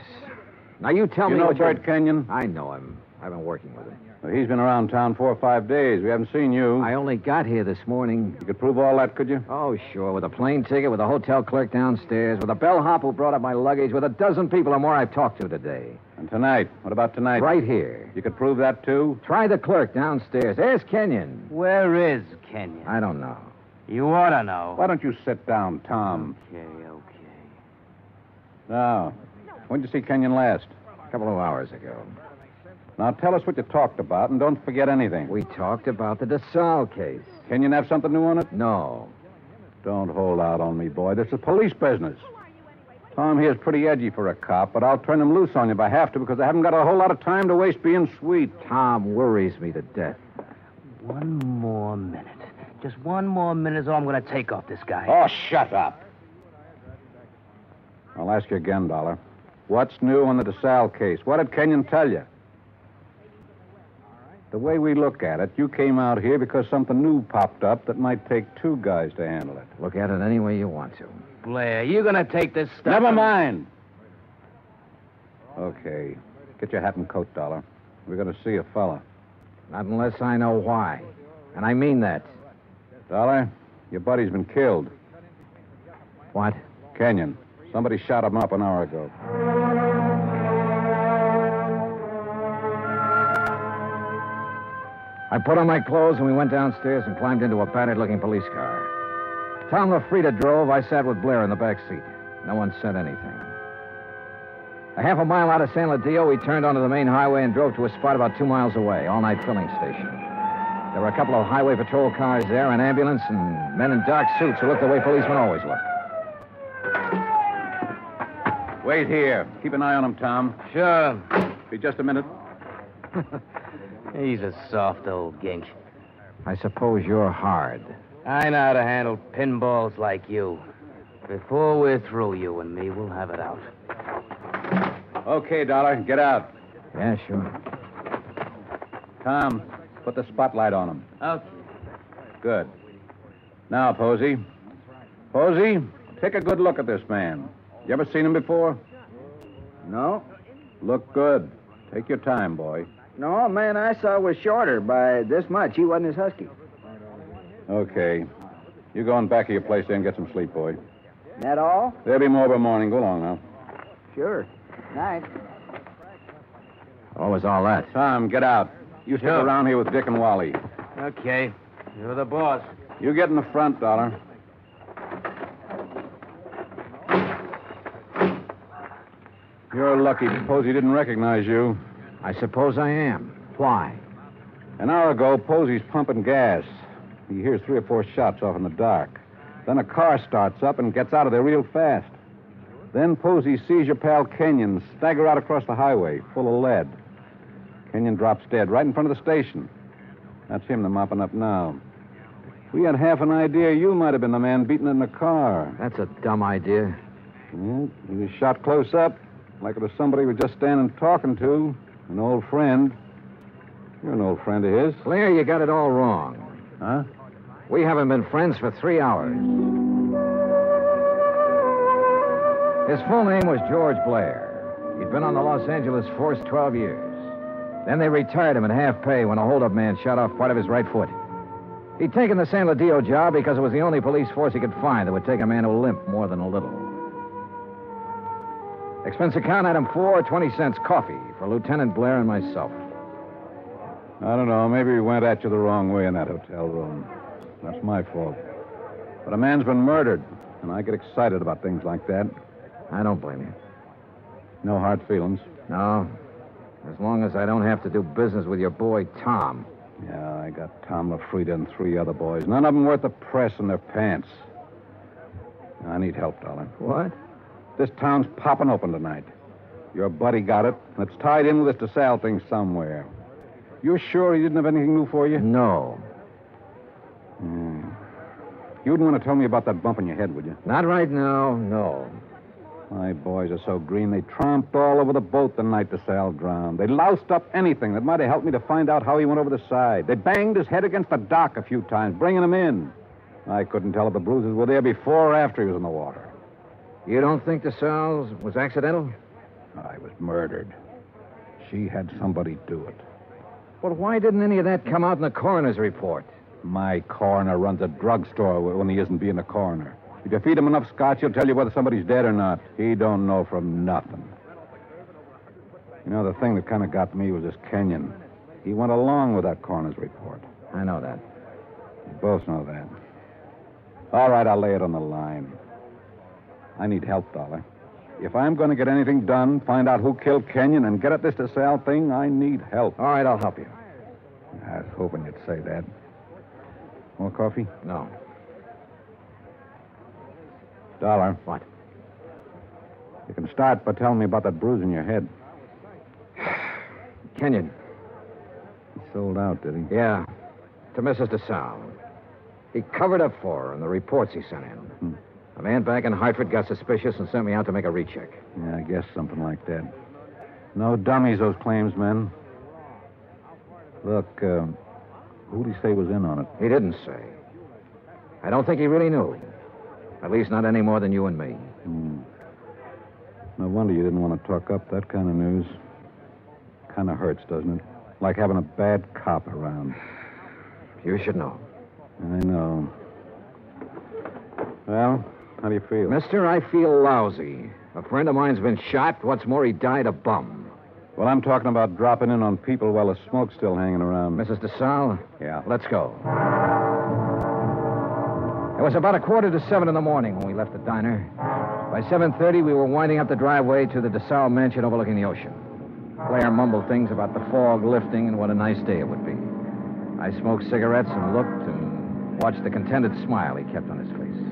Now you tell You me know what Bert Kenyon? I know him. I've been working with him. Well, he's been around town 4 or 5 days. We haven't seen you. I only got here this morning. You could prove all that, could you? Oh, sure. With a plane ticket, with a hotel clerk downstairs, with a bellhop who brought up my luggage, with a dozen people or more I've talked to today. And tonight? What about tonight? Right here. You could prove that, too? Try the clerk downstairs. Ask Kenyon. Where is Kenyon? I don't know. You ought to know. Why don't you sit down, Tom? Okay. Now, when did you see Kenyon last? A couple of hours ago. Now, tell us what you talked about, and don't forget anything. We talked about the Desalles case. Kenyon have something new on it? No. Don't hold out on me, boy. This is police business. Tom here's pretty edgy for a cop, but I'll turn him loose on you if I have to, because I haven't got a whole lot of time to waste being sweet. Tom worries me to death. One more minute. Just one more minute is all I'm going to take off this guy. Oh, shut up. I'll ask you again, Dollar. What's new on the Desalles case? What did Kenyon tell you? The way we look at it, you came out here because something new popped up that might take 2 guys to handle it. Look at it any way you want to. Blair, you going to take this stuff? Never mind. Okay. Get your hat and coat, Dollar. We're going to see a fella. Not unless I know why. And I mean that. Dollar, your buddy's been killed. What? Kenyon. Somebody shot him up an hour ago. I put on my clothes and we went downstairs and climbed into a battered-looking police car. Tom LaFrida drove. I sat with Blair in the back seat. No one said anything. A half a mile out of San Ladillo, we turned onto the main highway and drove to a spot about 2 miles away, all-night filling station. There were a couple of highway patrol cars there, an ambulance, and men in dark suits who looked the way policemen always look. Wait here. Keep an eye on him, Tom. Sure. Be just a minute. He's a soft old gink. I suppose you're hard. I know how to handle pinballs like you. Before we're through, you and me, we'll have it out. Okay, Dollar. Get out. Yeah, sure. Tom, put the spotlight on him. Okay. Good. Now, Posey. Posey, take a good look at this man. You ever seen him before? No. Look good. Take your time, boy. No, man I saw was shorter by this much. He wasn't as husky. Okay. You go in back of your place there and get some sleep, boy. That all? There'll be more of a morning. Go along now. Sure. Night. What was all that? Tom, get out. You stick around here with Dick and Wally. Okay. You're the boss. You get in the front, Dollar. You're lucky. Posey didn't recognize you. I suppose I am. Why? An hour ago, Posey's pumping gas. He hears 3 or 4 shots off in the dark. Then a car starts up and gets out of there real fast. Then Posey sees your pal Kenyon stagger out across the highway, full of lead. Kenyon drops dead right in front of the station. That's him they're mopping up now. We had half an idea you might have been the man beaten in the car. That's a dumb idea. Yeah, he was shot close up, like it was somebody we were just standing talking to. An old friend. You're an old friend of his. Blair, you got it all wrong. Huh? We haven't been friends for 3 hours. His full name was George Blair. He'd been on the Los Angeles force 12 years. Then they retired him at half pay when a holdup man shot off part of his right foot. He'd taken the San Ladillo job because it was the only police force he could find that would take a man who limped more than a little. Expense account item 4, 20 cents coffee for Lieutenant Blair and myself. I don't know. Maybe we went at you the wrong way in that hotel room. That's my fault. But a man's been murdered, and I get excited about things like that. I don't blame you. No hard feelings. No. As long as I don't have to do business with your boy, Tom. Yeah, I got Tom LaFrida and 3 other boys. None of them worth the press in their pants. I need help, darling. What? This town's popping open tonight. Your buddy got it. It's tied in with this Desalles thing somewhere. You're sure he didn't have anything new for you? No. You wouldn't want to tell me about that bump in your head, would you? Not right now, no. My boys are so green, they tromped all over the boat the night Desalles drowned. They loused up anything that might have helped me to find out how he went over the side. They banged his head against the dock a few times, bringing him in. I couldn't tell if the bruises were there before or after he was in the water. You don't think Desalles was accidental? I was murdered. She had somebody do it. Well, why didn't any of that come out in the coroner's report? My coroner runs a drugstore when he isn't being a coroner. If you feed him enough scotch, he'll tell you whether somebody's dead or not. He don't know from nothing. You know, the thing that kind of got me was this Kenyon. He went along with that coroner's report. I know that. We both know that. All right, I'll lay it on the line. I need help, Dollar. If I'm going to get anything done, find out who killed Kenyon, and get at this Desalles thing, I need help. All right, I'll help you. I was hoping you'd say that. More coffee? No. Dollar. What? You can start by telling me about that bruise in your head. Kenyon. He sold out, did he? Yeah. To Mrs. Desalles. He covered up for her in the reports he sent in. A man back in Hartford got suspicious and sent me out to make a recheck. Yeah, I guess something like that. No dummies, those claims men. Look, who'd he say was in on it? He didn't say. I don't think he really knew. At least not any more than you and me. No wonder you didn't want to talk up that kind of news. Kind of hurts, doesn't it? Like having a bad cop around. You should know. I know. Well, how do you feel? Mister, I feel lousy. A friend of mine's been shot. What's more, he died a bum. Well, I'm talking about dropping in on people while the smoke's still hanging around. Mrs. Desalles? Yeah. Let's go. It was about 6:45 in the morning when we left the diner. By 7:30, we were winding up the driveway to the Desalles mansion overlooking the ocean. Blair mumbled things about the fog lifting and what a nice day it would be. I smoked cigarettes and looked and watched the contented smile he kept on his face.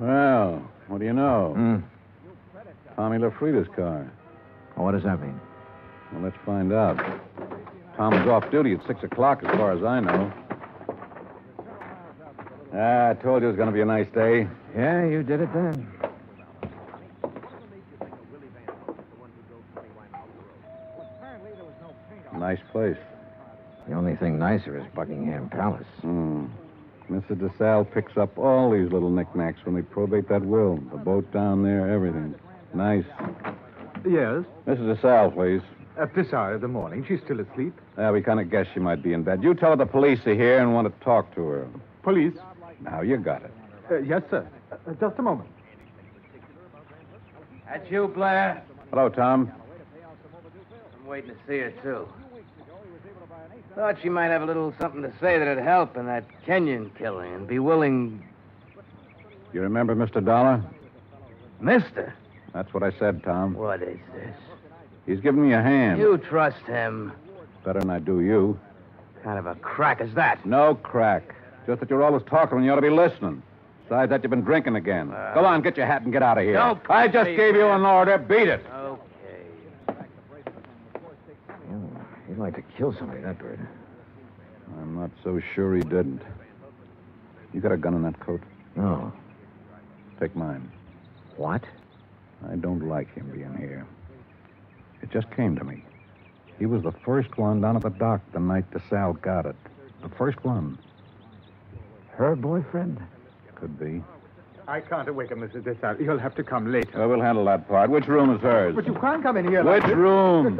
Well, what do you know? Tommy LaFrida's car. Well, what does that mean? Well, let's find out. Tom's off duty at 6 o'clock, as far as I know. I told you it was going to be a nice day. Yeah, you did it then. Nice place. The only thing nicer is Buckingham Palace. Mr. Desalles picks up all these little knickknacks when they probate that will. The boat down there, everything. Nice. Yes? Mrs. Desalles, please. At this hour of the morning. She's still asleep. Yeah, we kind of guessed she might be in bed. You tell her the police are here and want to talk to her. Police? Now, you got it. Yes, sir. Just a moment. That's you, Blair? Hello, Tom. I'm waiting to see her, too. Thought she might have a little something to say that'd help in that Kenyon killing and be willing... You remember Mr. Dollar? Mister? That's what I said, Tom. What is this? He's giving me a hand. You trust him. Better than I do you. What kind of a crack is that? No crack. Just that you're always talking when you ought to be listening. Besides that, you've been drinking again. Go on, get your hat and get out of here. No, I just gave you an order. Beat it. Okay. Oh, he'd like to kill somebody, that bird. I'm not so sure he didn't. You got a gun in that coat? No. Take mine. What? I don't like him being here. It just came to me. He was the first one down at the dock the night Desalles got it. The first one. Her boyfriend? Could be. I can't awaken Mrs. Desalles. You'll have to come later. Well, we'll handle that part. Which room is hers? But you can't come in here Which like this. room?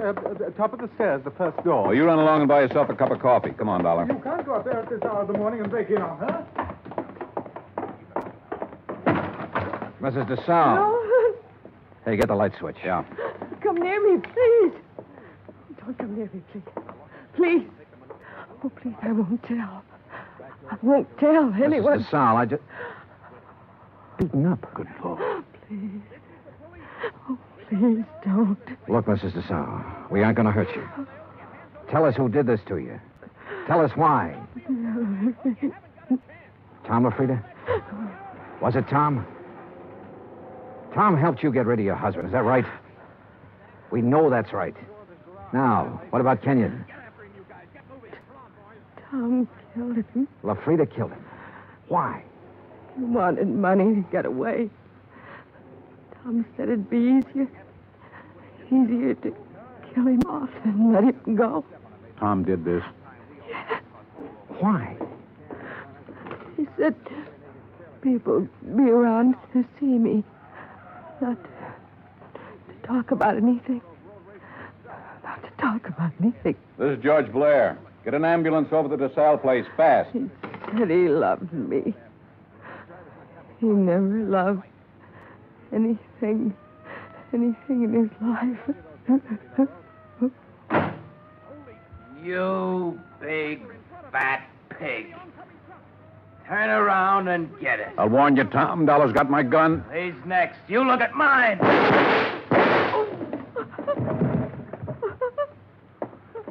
Top of the stairs, the first door. Oh, you run along and buy yourself a cup of coffee. Come on, Dollar. You can't go up there at this hour of the morning and break in on her. Mrs. Desalles. No. Hey, get the light switch. Yeah. Come near me, please. Don't come near me, please. Please. Oh, please, I won't tell. I won't tell anyone. Mrs. Desalles, I just... Beaten up. Good Lord. Please. Oh, please don't. Look, Mrs. Desalles, we aren't going to hurt you. Tell us who did this to you. Tell us why. Tom LaFrida? Was it Tom? Tom helped you get rid of your husband, is that right? We know that's right. Now, what about Kenyon? Tom killed him. LaFrida killed him. Why? He wanted money to get away. Tom said it'd be easier to kill him off than let him go. Tom did this. Why? He said people would be around to see me, not to talk about anything. Not to talk about anything. This is George Blair. Get an ambulance over to the Desalles place, fast. He said he loved me. He never loved anything in his life. You big, fat pig. Turn around and get it. I'll warn you, Tom. Dollar's got my gun. He's next. You look at mine.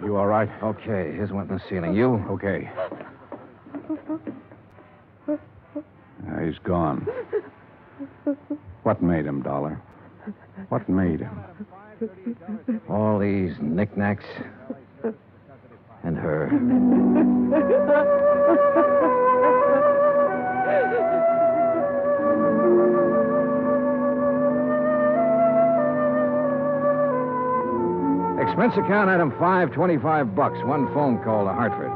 You all right? Okay, his went in the ceiling. You? Okay. He's gone. What made him, Dollar? What made him? All these knickknacks. And her. Expense account item 5, $25. One phone call to Hartford.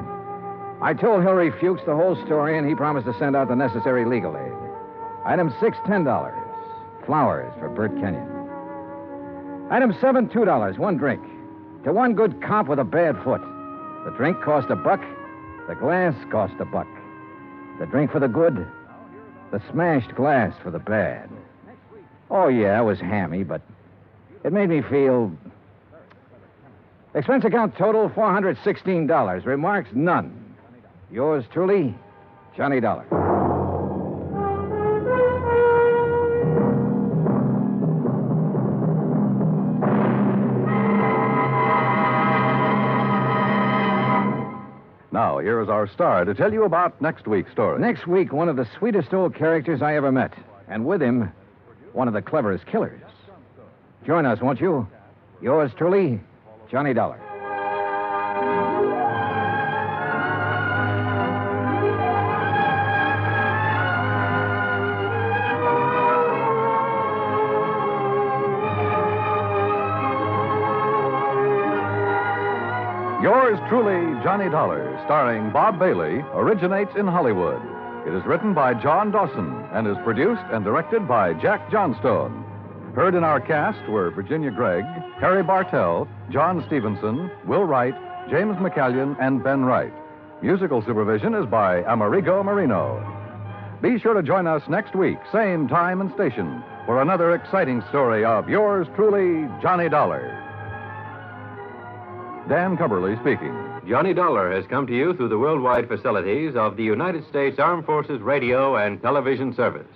I told Hilary Fuchs the whole story, and he promised to send out the necessary legal aid. Item 6, $10. Flowers for Bert Kenyon. Item 7, $2. One drink. To one good cop with a bad foot. The drink cost $1. The glass cost $1. The drink for the good. The smashed glass for the bad. Oh, yeah, it was hammy, but it made me feel... Expense account total, $416. Remarks, none. Yours truly, Johnny Dollar. Now, here is our star to tell you about next week's story. Next week, one of the sweetest old characters I ever met. And with him, one of the cleverest killers. Join us, won't you? Yours truly, Johnny Dollar. Yours truly, Johnny Dollar, starring Bob Bailey, originates in Hollywood. It is written by John Dawson and is produced and directed by Jack Johnstone. Heard in our cast were Virginia Gregg, Harry Bartell, John Stevenson, Will Wright, James McCallion, and Ben Wright. Musical supervision is by Amerigo Marino. Be sure to join us next week, same time and station, for another exciting story of yours truly, Johnny Dollar. Dan Cubberly speaking. Johnny Dollar has come to you through the worldwide facilities of the United States Armed Forces Radio and Television Service.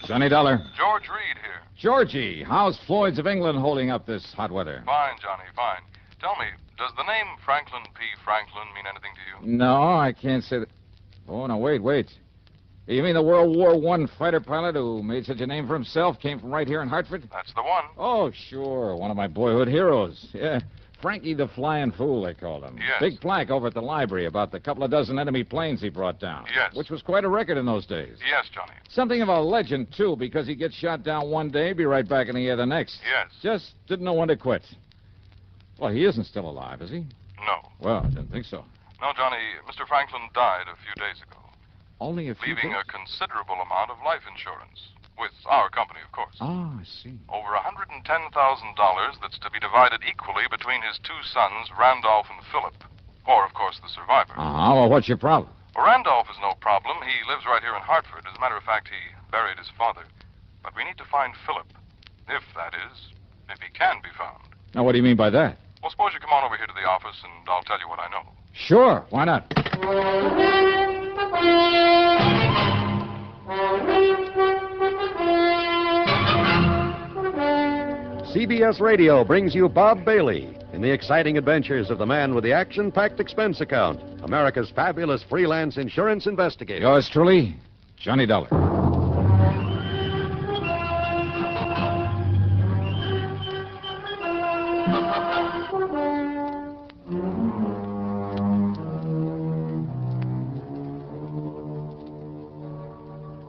Johnny Dollar. George Reed here. Georgie, how's Floyd's of England holding up this hot weather? Fine, Johnny, fine. Tell me, does the name Franklin P. Franklin mean anything to you? No, I can't say that. Oh, no, wait. You mean the World War I fighter pilot who made such a name for himself came from right here in Hartford? That's the one. Oh, sure. One of my boyhood heroes. Yeah. Frankie the Flying Fool, they called him. Yes. Big plaque over at the library about the couple of dozen enemy planes he brought down. Yes. Which was quite a record in those days. Yes, Johnny. Something of a legend, too, because he gets shot down one day, be right back in the air the next. Yes. Just didn't know when to quit. Well, he isn't still alive, is he? No. Well, I didn't think so. No, Johnny, Mr. Franklin died a few days ago. Only a few leaving days? a considerable amount of life insurance. With our company, of course. Oh, I see. Over $110,000 that's to be divided equally between his two sons, Randolph and Philip. Or, of course, the survivor. Well, what's your problem? Well, Randolph is no problem. He lives right here in Hartford. As a matter of fact, he buried his father. But we need to find Philip. If that is, if he can be found. Now, what do you mean by that? Well, suppose you come on over here to the office and I'll tell you what I know. Sure, why not? CBS Radio brings you Bob Bailey in the exciting adventures of the man with the action-packed expense account, America's fabulous freelance insurance investigator. Yours truly, Johnny Dollar.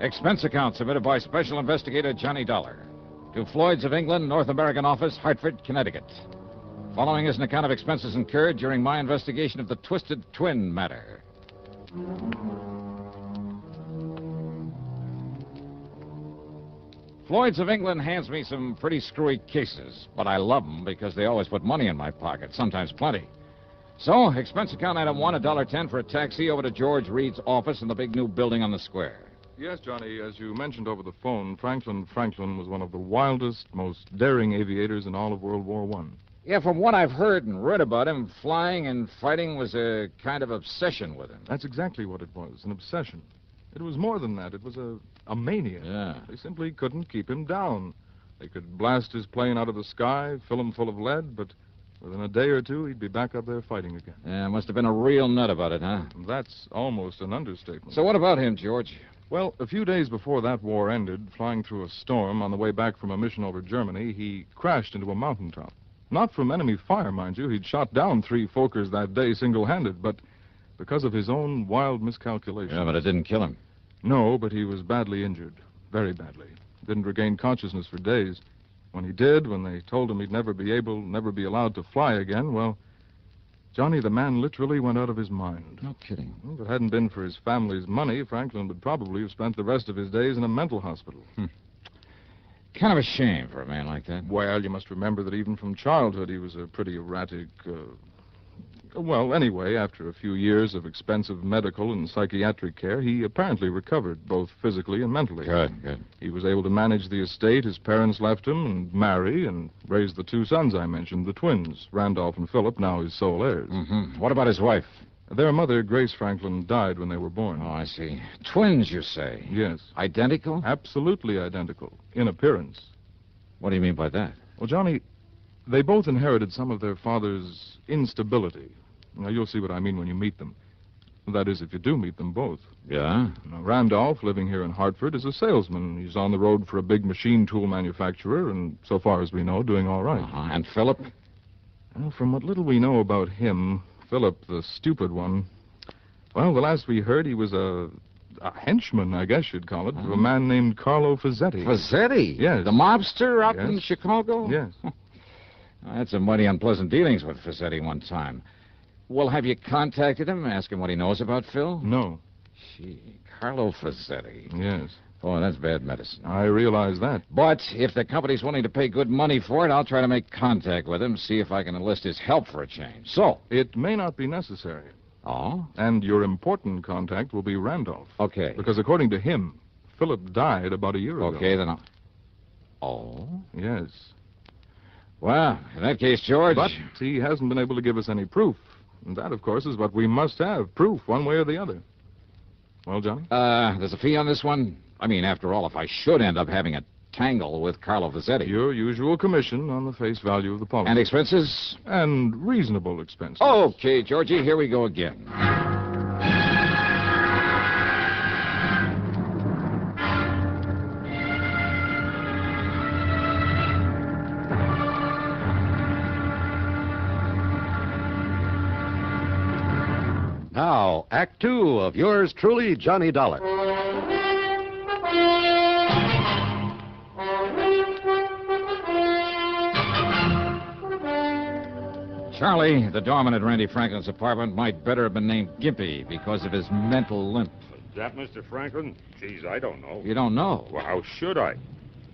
Expense account submitted by Special Investigator Johnny Dollar to Floyd's of England, North American Office, Hartford, Connecticut. Following is an account of expenses incurred during my investigation of the Twisted Twin matter. Floyd's of England hands me some pretty screwy cases, but I love them because they always put money in my pocket, sometimes plenty. So, expense account item 1, $1.10 for a taxi over to George Reed's office in the big new building on the square. Yes, Johnny, as you mentioned over the phone, Franklin was one of the wildest, most daring aviators in all of World War I. Yeah, from what I've heard and read about him, flying and fighting was a kind of obsession with him. That's exactly what it was, an obsession. It was more than that. It was a mania. Yeah. They simply couldn't keep him down. They could blast his plane out of the sky, fill him full of lead, but within a day or two, he'd be back up there fighting again. Yeah, must have been a real nut about it, huh? That's almost an understatement. So what about him, George? Well, a few days before that war ended, flying through a storm on the way back from a mission over Germany, he crashed into a mountaintop. Not from enemy fire, mind you. He'd shot down 3 Fokkers that day single-handed, but because of his own wild miscalculation. Yeah, but it didn't kill him. No, but he was badly injured. Very badly. Didn't regain consciousness for days. When he did, when they told him he'd never be allowed to fly again, well, Johnny, the man literally went out of his mind. No kidding. Well, if it hadn't been for his family's money, Franklin would probably have spent the rest of his days in a mental hospital. Kind of a shame for a man like that. Well, you must remember that even from childhood he was a pretty erratic... Well, anyway, after a few years of expensive medical and psychiatric care, he apparently recovered, both physically and mentally. Good. He was able to manage the estate his parents left him and marry and raise the 2 sons I mentioned, the twins, Randolph and Philip, now his sole heirs. Mm-hmm. What about his wife? Their mother, Grace Franklin, died when they were born. Oh, I see. Twins, you say? Yes. Identical? Absolutely identical, in appearance. What do you mean by that? Well, Johnny, they both inherited some of their father's instability. Now, you'll see what I mean when you meet them. That is, if you do meet them both. Yeah? Now, Randolph, living here in Hartford, is a salesman. He's on the road for a big machine tool manufacturer, and so far as we know, doing all right. And Philip? Well, from what little we know about him, Philip, the stupid one, well, the last we heard, he was a henchman, I guess you'd call it, of a man named Carlo Fazzetti. Fazzetti? Yes. The mobster out in Chicago? Yes. I had some mighty unpleasant dealings with Fazzetti one time. Well, have you contacted him, ask him what he knows about Phil? No. Gee, Carlo Fazzetti. Yes. Oh, that's bad medicine. I realize that. But if the company's willing to pay good money for it, I'll try to make contact with him, see if I can enlist his help for a change. So? It may not be necessary. Oh? And your important contact will be Randolph. Okay. Because according to him, Philip died about a year ago. Okay, then I'll... Oh? Yes. Well, in that case, George... But he hasn't been able to give us any proof. And that, of course, is what we must have. Proof, one way or the other. Well, Johnny? There's a fee on this one. I mean, after all, if I should end up having a tangle with Carlo Vizetti. Your usual commission on the face value of the policy. And expenses? And reasonable expenses. Okay, Georgie, here we go again. Now, Act Two of yours truly, Johnny Dollar. Charlie, the doorman at Randy Franklin's apartment, might better have been named Gimpy because of his mental limp. Is that Mr. Franklin? Geez, I don't know. You don't know? Well, how should I?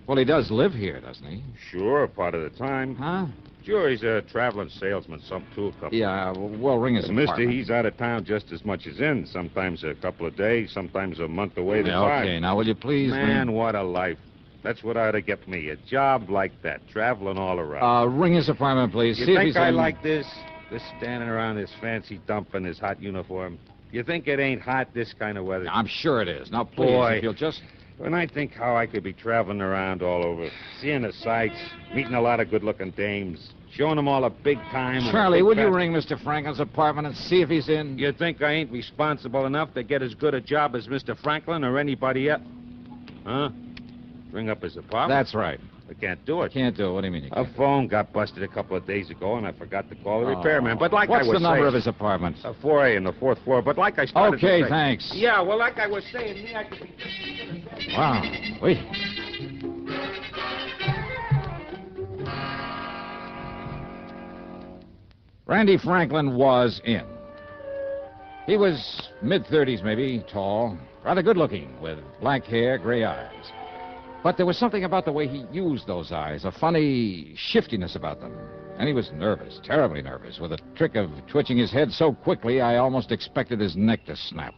Well, he does live here, doesn't he? Sure, part of the time. Huh? Sure, he's a traveling salesman, some tool company. Yeah, well, ring his Mister, apartment. he's out of town just as much as in. Sometimes a couple of days, sometimes a month away. Yeah, okay, now will you please... Man, what a life. That's what ought to get me, a job like that, traveling all around. Ring his apartment, please. You See if think he's I in... like this? This standing around this fancy dump in his hot uniform? You think it ain't hot this kind of weather? I'm sure it is. Now, please, Boy, if you'll just... When I think how I could be traveling around all over, seeing the sights, meeting a lot of good-looking dames, showing them all a big time... Charlie, will you ring Mr. Franklin's apartment and see if he's in? You think I ain't responsible enough to get as good a job as Mr. Franklin or anybody else? Huh? Ring up his apartment? That's right. I can't do it. Can't do it. What do you mean you A can't? phone got busted a couple of days ago, and I forgot to call the repairman. But like What's I was the number saying, of his apartment? 4A on the 4th floor. But like I started to Okay, say... thanks. Yeah, well, like I was saying, me, I could be... Wow. Wait. Randy Franklin was in. He was mid-30s, maybe, tall, rather good-looking, with black hair, gray eyes. But there was something about the way he used those eyes, a funny shiftiness about them. And he was nervous, terribly nervous, with a trick of twitching his head so quickly I almost expected his neck to snap.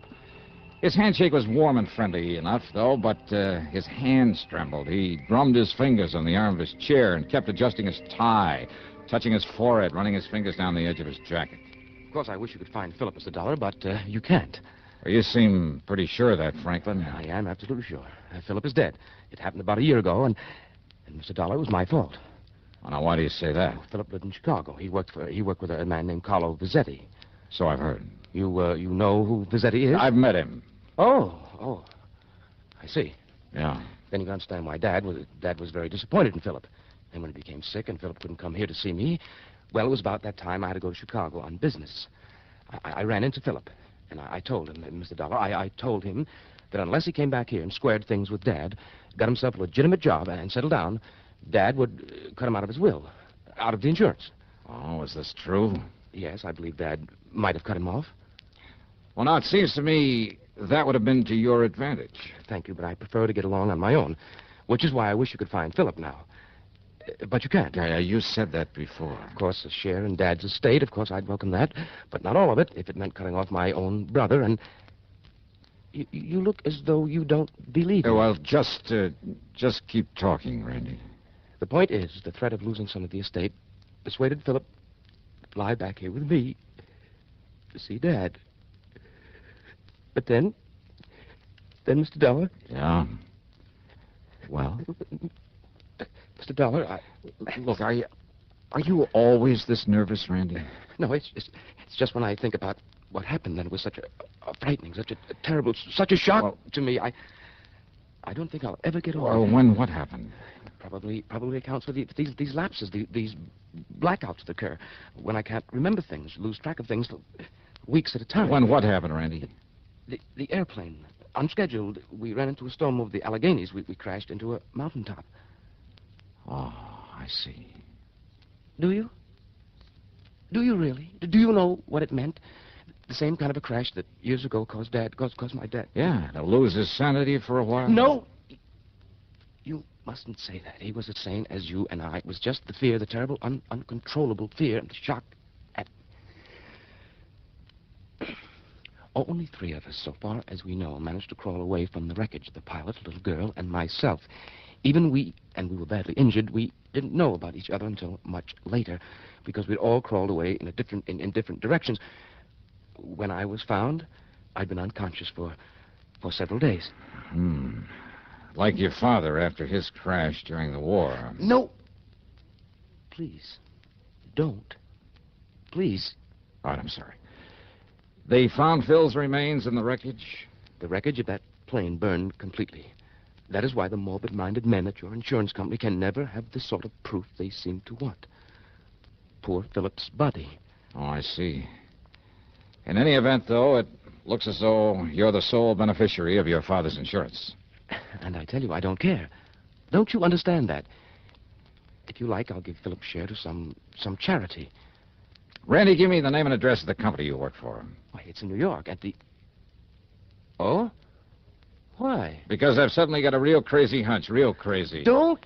His handshake was warm and friendly enough, though, but his hands trembled. He drummed his fingers on the arm of his chair and kept adjusting his tie, touching his forehead, running his fingers down the edge of his jacket. Of course, I wish you could find Philip, Mr. Dollar, but you can't. Well, you seem pretty sure of that, Franklin. I am absolutely sure. Philip is dead. It happened about a year ago, and Mr. Dollar, it was my fault. Well, now, why do you say that? Philip lived in Chicago. He worked with a man named Carlo Vizetti. So I've heard. You know who Vizetti is? I've met him. Oh. I see. Yeah. Then you can understand why Dad was very disappointed in Philip. And when he became sick and Philip couldn't come here to see me, well, it was about that time I had to go to Chicago on business. I ran into Philip, and I told him, Mr. Dollar, I told him that unless he came back here and squared things with Dad, got himself a legitimate job and settled down, Dad would cut him out of his will, out of the insurance. Oh, is this true? Yes, I believe Dad might have cut him off. Well, now, it seems to me that would have been to your advantage. Thank you, but I prefer to get along on my own, which is why I wish you could find Philip now. But you can't. Yeah, you said that before. Of course, a share in Dad's estate, of course, I'd welcome that. But not all of it, if it meant cutting off my own brother. And you look as though you don't believe me. Well, just keep talking, Randy. The point is, the threat of losing some of the estate persuaded Philip to fly back here with me to see Dad. But then, Mr. Dollar... Yeah? Well? Mr. Dollar, Look, are you always this nervous, Randy? No, it's just when I think about what happened, then it was such a frightening, such a terrible, such a shock to me. I don't think I'll ever get over it. Well, what happened? Probably accounts for these lapses, these blackouts that occur when I can't remember things, lose track of things for weeks at a time. When what happened, Randy? The airplane, unscheduled, we ran into a storm over the Alleghenies. We crashed into a mountaintop. Oh, I see. Do you? Do you really? Do you know what it meant? The same kind of a crash that years ago caused my dad. Yeah, to lose his sanity for a while? No! You mustn't say that. He was as sane as you and I. It was just the fear, the terrible, uncontrollable fear and the shock at... Only 3 of us, so far as we know, managed to crawl away from the wreckage. The pilot, a little girl, and myself. Even we were badly injured, we didn't know about each other until much later, because we'd all crawled away in different directions. When I was found, I'd been unconscious for several days. Like your father after his crash during the war. No. Please, don't. Please. All right, I'm sorry. They found Phil's remains in the wreckage? The wreckage of that plane burned completely. That is why the morbid-minded men at your insurance company can never have the sort of proof they seem to want. Poor Philip's body. Oh, I see. In any event, though, it looks as though you're the sole beneficiary of your father's insurance. And I tell you, I don't care. Don't you understand that? If you like, I'll give Philip's share to some charity. Randy, give me the name and address of the company you work for. Why, it's in New York at the... Oh? Why? Because I've suddenly got a real crazy hunch, real crazy. Don't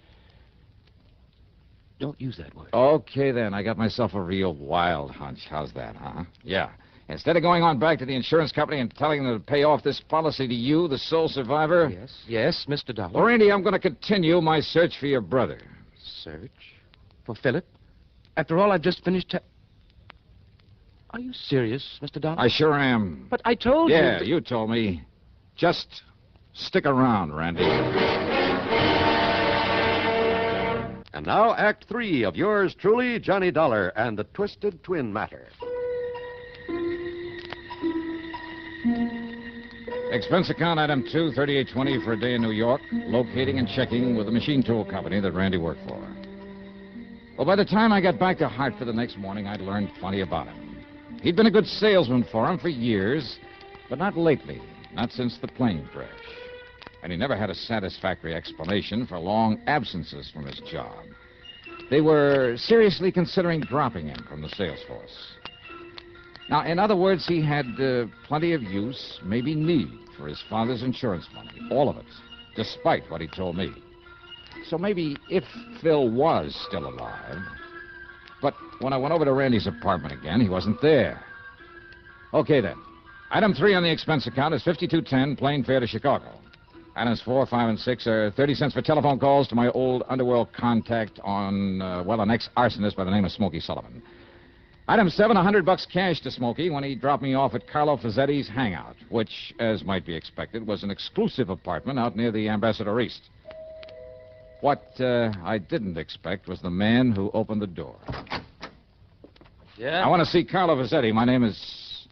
use that word. Okay, then. I got myself a real wild hunch. How's that, huh? Yeah. Instead of going on back to the insurance company and telling them to pay off this policy to you, the sole survivor... Yes, Mr. Dollar. Well, Randy, I'm going to continue my search for your brother. Search? For Philip? After all, I've just finished... Are you serious, Mr. Dollar? I sure am. But I told you... Yeah, you told me. Just stick around, Randy. And now, Act 3 of yours truly, Johnny Dollar and the Twisted Twin Matter. Expense account item 2, 3820 for a day in New York, locating and checking with the machine tool company that Randy worked for. Well, by the time I got back to Hartford the next morning, I'd learned plenty about him. He'd been a good salesman for him for years, but not lately, not since the plane crash. And he never had a satisfactory explanation for long absences from his job. They were seriously considering dropping him from the sales force. Now, in other words, he had plenty of use, maybe need, for his father's insurance money. All of it, despite what he told me. So maybe if Phil was still alive... But when I went over to Randy's apartment again, he wasn't there. Okay, then. Item 3 on the expense account is $52.10, plane fare to Chicago. Items 4, 5, and 6 are 30 cents for telephone calls to my old underworld contact on, an ex-arsonist by the name of Smokey Sullivan. Item 7, $100 cash to Smokey when he dropped me off at Carlo Fazzetti's hangout, which, as might be expected, was an exclusive apartment out near the Ambassador East. What I didn't expect was the man who opened the door. Yeah? I want to see Carlo Fazzetti. My name is...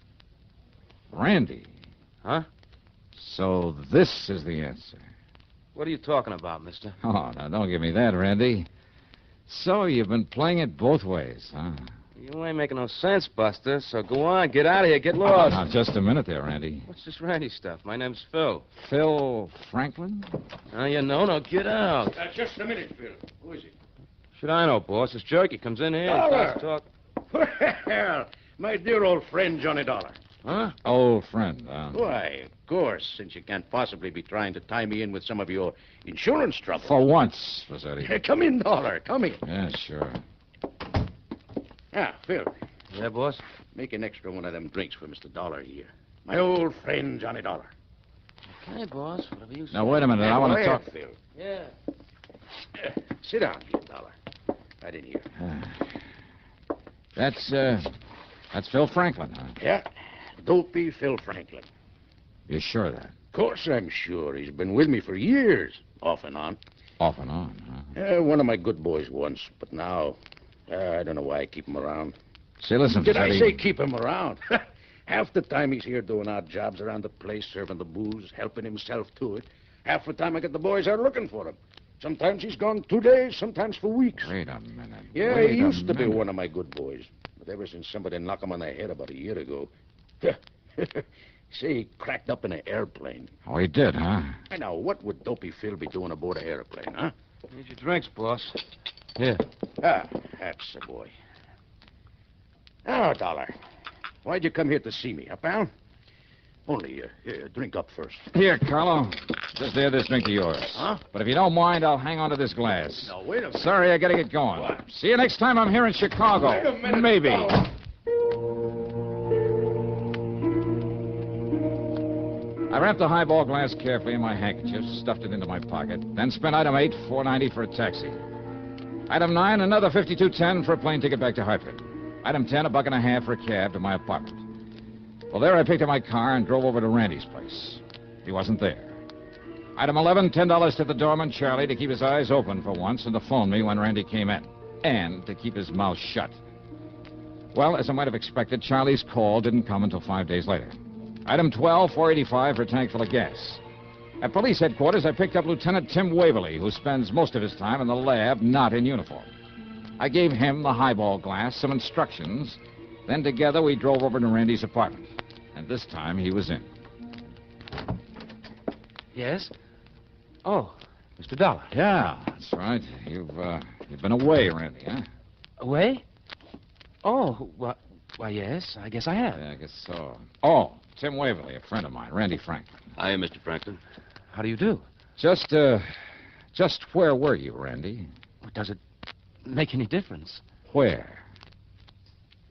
Randy. Huh? So this is the answer. What are you talking about, mister? Oh, now, don't give me that, Randy. So you've been playing it both ways, huh? You ain't making no sense, Buster, so go on, get out of here, get lost. Now, just a minute there, Randy. What's this Randy stuff? My name's Phil. Phil Franklin? Oh, you know, no, get out. Just a minute, Phil. Who is it? Should I know, boss? This jerky comes in here and starts talking. Well, my dear old friend, Johnny Dollar. Huh? Old friend, Why, of course, since you can't possibly be trying to tie me in with some of your insurance trouble. For once, Fazzetti. Come in, Dollar. Come in. Yeah, sure. Ah, Phil. Yeah, boss? Make an extra one of them drinks for Mr. Dollar here. My old friend, Johnny Dollar. Okay, boss, whatever you say. Now, wait a minute. I want to talk... Phil. Yeah. Sit down here, Dollar. Right in here. That's Phil Franklin, huh? Yeah. Dopey Phil Franklin. You're sure of that? Of course I'm sure. He's been with me for years, off and on. Off and on, huh? One of my good boys once, but now... I don't know why I keep him around. Say, listen, Did Fazzetti... I say keep him around? Half the time he's here doing odd jobs around the place, serving the booze, helping himself to it. Half the time I get the boys out looking for him. Sometimes he's gone 2 days, sometimes for weeks. Wait a minute. Yeah, he used to be one of my good boys. But ever since somebody knocked him on the head about a year ago... Say, he cracked up in an airplane. Oh, he did, huh? Now, what would Dopey Phil be doing aboard an airplane, huh? Here's your drinks, boss. Here. Ah, that's the boy. Now, Dollar, why'd you come here to see me, huh, pal? Only, drink up first. Here, Carlo. Just add this drink to yours. Huh? But if you don't mind, I'll hang on to this glass. Now, wait a minute. Sorry, I gotta get going. What? See you next time I'm here in Chicago. Wait a minute, Maybe. Dollar. I wrapped the highball glass carefully in my handkerchief, stuffed it into my pocket, then spent item 8, $4.90 for a taxi. Item 9, another $52.10 for a plane ticket back to Hartford. Item 10, $1.50 for a cab to my apartment. Well, there I picked up my car and drove over to Randy's place. He wasn't there. Item 11, $10 to the doorman, Charlie, to keep his eyes open for once and to phone me when Randy came in. And to keep his mouth shut. Well, as I might have expected, Charlie's call didn't come until 5 days later. Item 12, $4.85 for a tank full of gas. At police headquarters, I picked up Lieutenant Tim Waverly, who spends most of his time in the lab, not in uniform. I gave him the highball glass, some instructions. Then together we drove over to Randy's apartment. And this time he was in. Yes? Oh, Mr. Dollar. Yeah, that's right. You've been away, Randy, huh? Away? Oh, why, yes, I guess I have. Yeah, I guess so. Oh, Tim Waverly, a friend of mine, Randy Franklin. Hi, Mr. Franklin. How do you do? Just where were you, Randy? Does it make any difference? Where?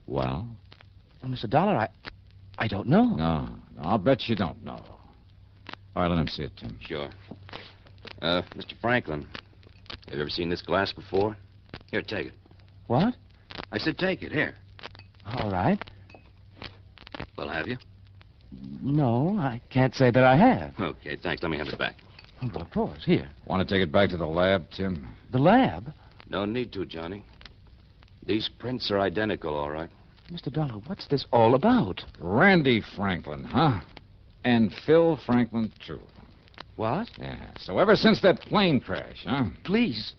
Well, Mr. Dollar, I don't know. No, I'll bet you don't know. All right, let him see it, Tim. Sure. Mr. Franklin, have you ever seen this glass before? Here, take it. What? I said take it. Here. All right. Well, have you? No, I can't say that I have. Okay, thanks. Let me have it back. Well, of course. Here. Want to take it back to the lab, Tim? The lab? No need to, Johnny. These prints are identical, all right. Mr. Dollar, what's this all about? Randy Franklin, huh? And Phil Franklin, too. What? Yeah, so ever since that plane crash, huh? Please,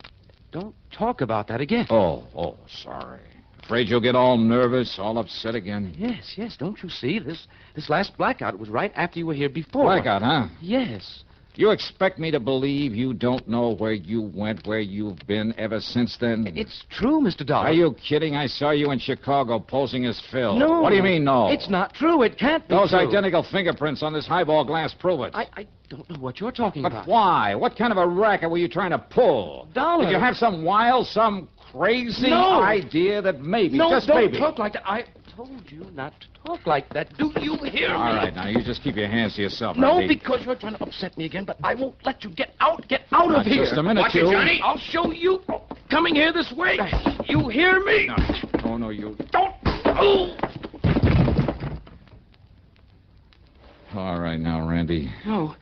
don't talk about that again. Oh, sorry. Afraid you'll get all nervous, all upset again? Yes, don't you see? This last blackout was right after you were here before. Blackout, huh? Yes. You expect me to believe you don't know where you went, where you've been ever since then? It's true, Mr. Dollar. Are you kidding? I saw you in Chicago posing as Phil. No. What do you mean, no? It's not true. It can't be Those true. identical fingerprints on this highball glass prove it. I don't know what you're talking But about. why? What kind of a racket were you trying to pull? Dollar. Did you have some crazy idea that maybe, just don't maybe... talk like that. I told you not to talk like that. Do you hear me? All right, now, you just keep your hands to yourself, No, Randy. because you're trying to upset me again, but I won't let you get out. Get out of here. Just a minute, Watch you. it, Johnny. I'll show you. Coming here this way. You hear me? No, you... Don't. Oh. All right, now, Randy. No.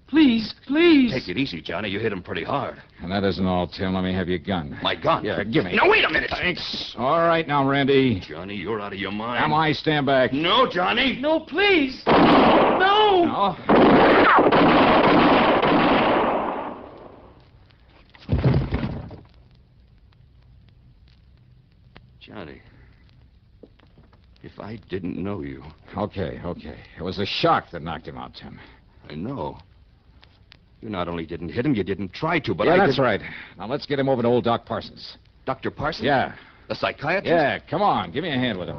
Please. Take it easy, Johnny. You hit him pretty hard. And that isn't all, Tim. Let me have your gun. My gun? Yeah, give me. No, wait a minute. Thanks. All right, now, Randy. Johnny, you're out of your mind. Am I? Stand back. No, Johnny. No, please. No. No. Johnny, if I didn't know you... Okay. It was the shock that knocked him out, Tim. I know. You not only didn't hit him, you didn't try to, but yeah, I that's did... right. Now, let's get him over to old Doc Parsons. Dr. Parsons? Yeah. The psychiatrist? Yeah, come on. Give me a hand with him.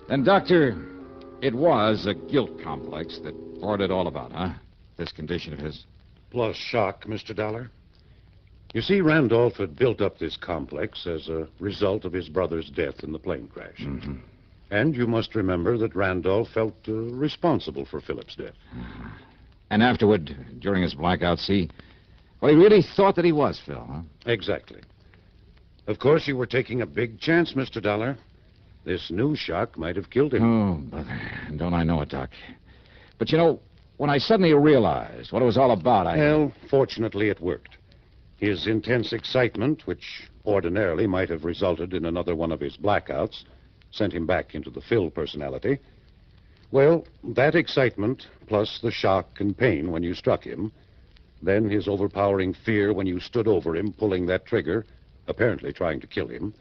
Then, Doctor, it was a guilt complex that brought it all about, huh? This condition of his. Plus shock, Mr. Dollar. You see, Randolph had built up this complex as a result of his brother's death in the plane crash. Mm-hmm. And you must remember that Randolph felt responsible for Philip's death. And afterward, during his blackout, he really thought that he was Phil, huh? Exactly. Of course, you were taking a big chance, Mr. Dollar. This new shock might have killed him. Oh, brother, don't I know it, Doc. But, when I suddenly realized what it was all about, Well, fortunately, it worked. His intense excitement, which ordinarily might have resulted in another one of his blackouts, sent him back into the Phil personality. Well, that excitement, plus the shock and pain when you struck him, then his overpowering fear when you stood over him, pulling that trigger, apparently trying to kill him.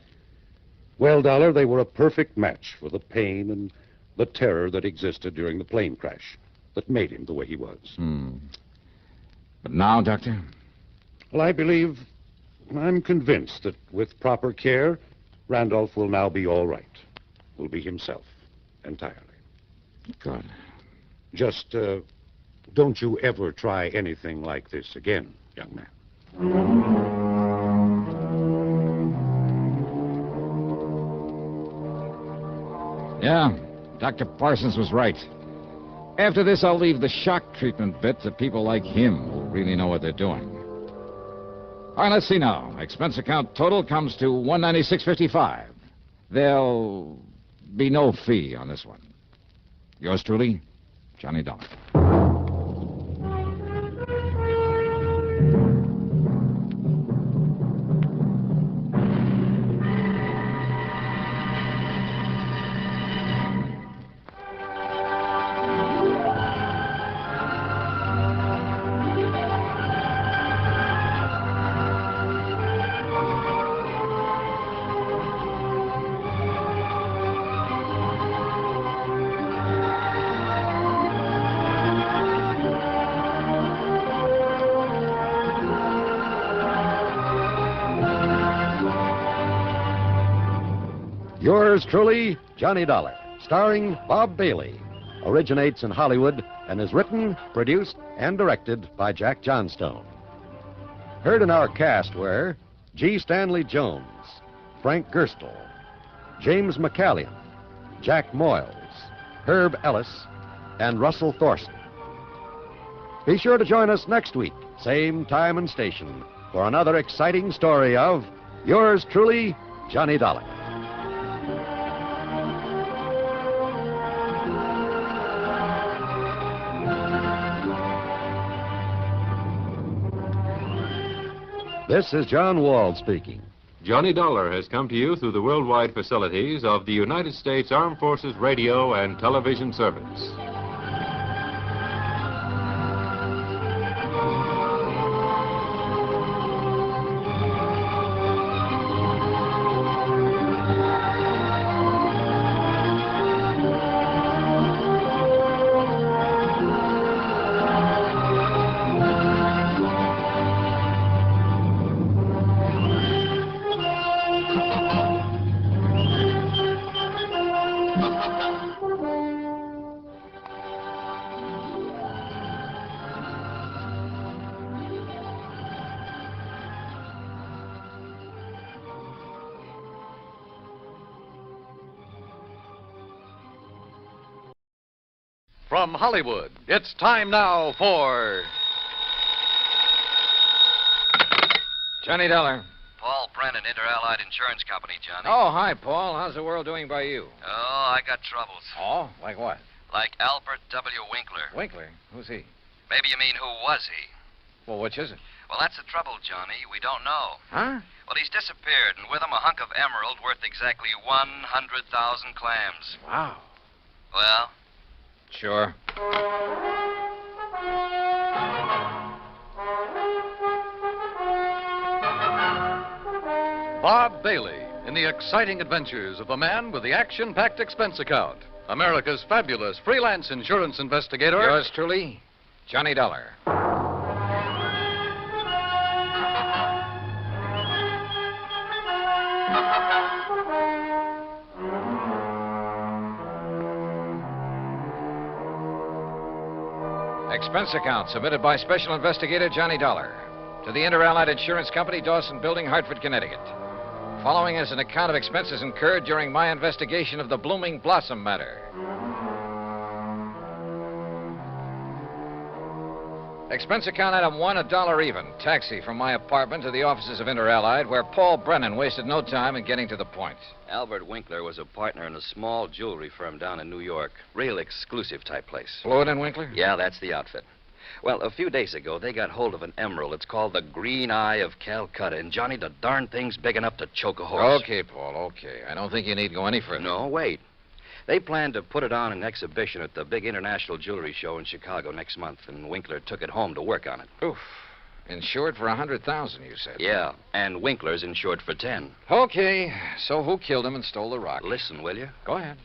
Well, Dollar, they were a perfect match for the pain and the terror that existed during the plane crash that made him the way he was. But now, Doctor? Well, I'm convinced that with proper care, Randolph will now be all right. Will be himself, entirely. Good. Just, don't you ever try anything like this again, young man. Yeah, Dr. Parsons was right. After this, I'll leave the shock treatment bit to people like him who really know what they're doing. All right, let's see now. Expense account total comes to $196.55. They'll be no fee on this one. Yours truly, Johnny Dollar. Yours truly, Johnny Dollar, starring Bob Bailey, originates in Hollywood and is written, produced, and directed by Jack Johnstone. Heard in our cast were G. Stanley Jones, Frank Gerstle, James McCallion, Jack Moyles, Herb Ellis, and Russell Thorson. Be sure to join us next week, same time and station, for another exciting story of Yours truly, Johnny Dollar. This is John Wald speaking. Johnny Dollar has come to you through the worldwide facilities of the United States Armed Forces Radio and Television Service. From Hollywood, it's time now for... Johnny Dollar. Paul Brennan, Inter-Allied Insurance Company, Johnny. Oh, hi, Paul. How's the world doing by you? Oh, I got troubles. Oh, like what? Like Albert W. Winkler. Winkler? Who's he? Maybe you mean who was he? Well, which is it? Well, that's the trouble, Johnny. We don't know. Huh? Well, he's disappeared, and with him a hunk of emerald worth exactly 100,000 clams. Wow. Well? Sure. Bob Bailey in the exciting adventures of the man with the action-packed expense account. America's fabulous freelance insurance investigator. Yours truly, Johnny Dollar. Expense account submitted by Special Investigator Johnny Dollar to the Inter-Allied Insurance Company, Dawson Building, Hartford, Connecticut. Following is an account of expenses incurred during my investigation of the Blooming Blossom Matter. Expense account item 1, $1 even. Taxi from my apartment to the offices of Inter-Allied, where Paul Brennan wasted no time in getting to the point. Albert Winkler was a partner in a small jewelry firm down in New York. Real exclusive type place. Floyd and Winkler? Yeah, that's the outfit. Well, a few days ago, they got hold of an emerald. It's called the Green Eye of Calcutta. And, Johnny, the darn thing's big enough to choke a horse. Okay, Paul, okay. I don't think you need go any further. No, wait. They planned to put it on an exhibition at the big international jewelry show in Chicago next month, and Winkler took it home to work on it. Oof. Insured for 100,000, you said. Yeah, and Winkler's insured for 10. Okay, so who killed him and stole the rock? Listen, will you? Go ahead.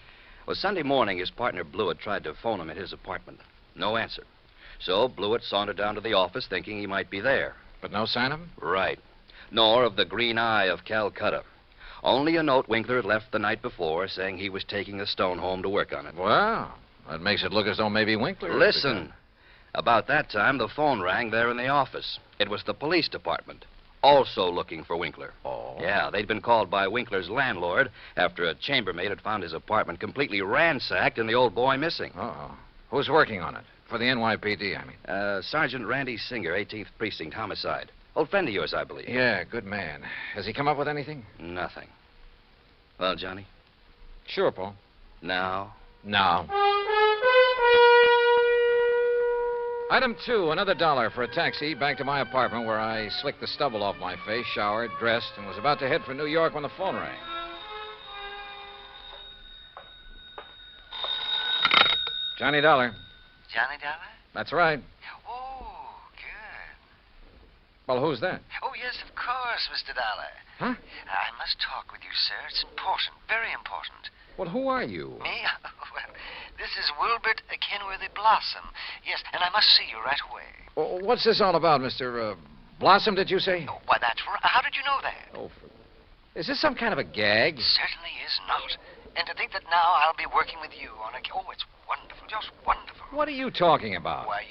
Well, Sunday morning, his partner Blewett tried to phone him at his apartment. No answer. So Blewett sauntered down to the office thinking he might be there. But no sign of him? Right. Nor of the Green Eye of Calcutta. Only a note Winkler had left the night before saying he was taking the stone home to work on it. Well, that makes it look as though maybe Winkler... Listen. About that time, the phone rang there in the office. It was the police department, also looking for Winkler. Oh? Yeah, they'd been called by Winkler's landlord after a chambermaid had found his apartment completely ransacked and the old boy missing. Uh-oh. Who's working on it? For the NYPD, I mean. Sergeant Randy Singer, 18th Precinct, homicide. Old friend of yours, I believe. Yeah, good man. Has he come up with anything? Nothing. Well, Johnny? Sure, Paul. Now? No. Item 2, another $1 for a taxi back to my apartment where I slicked the stubble off my face, showered, dressed, and was about to head for New York when the phone rang. Johnny Dollar. Johnny Dollar? That's right. Oh, good. Well, who's that? Oh, yes, of course, Mr. Dollar. Huh? I must talk with you, sir. It's important, very important. Well, who are you? Me? Well, this is Wilbert Kenworthy Blossom. Yes, and I must see you right away. Well, what's this all about, Mr. Blossom, did you say? Oh, why, that's right. How did you know that? Oh, is this some kind of a gag? Certainly is not. And to think that now I'll be working with you on a... Oh, it's wonderful, just wonderful. What are you talking about? Why,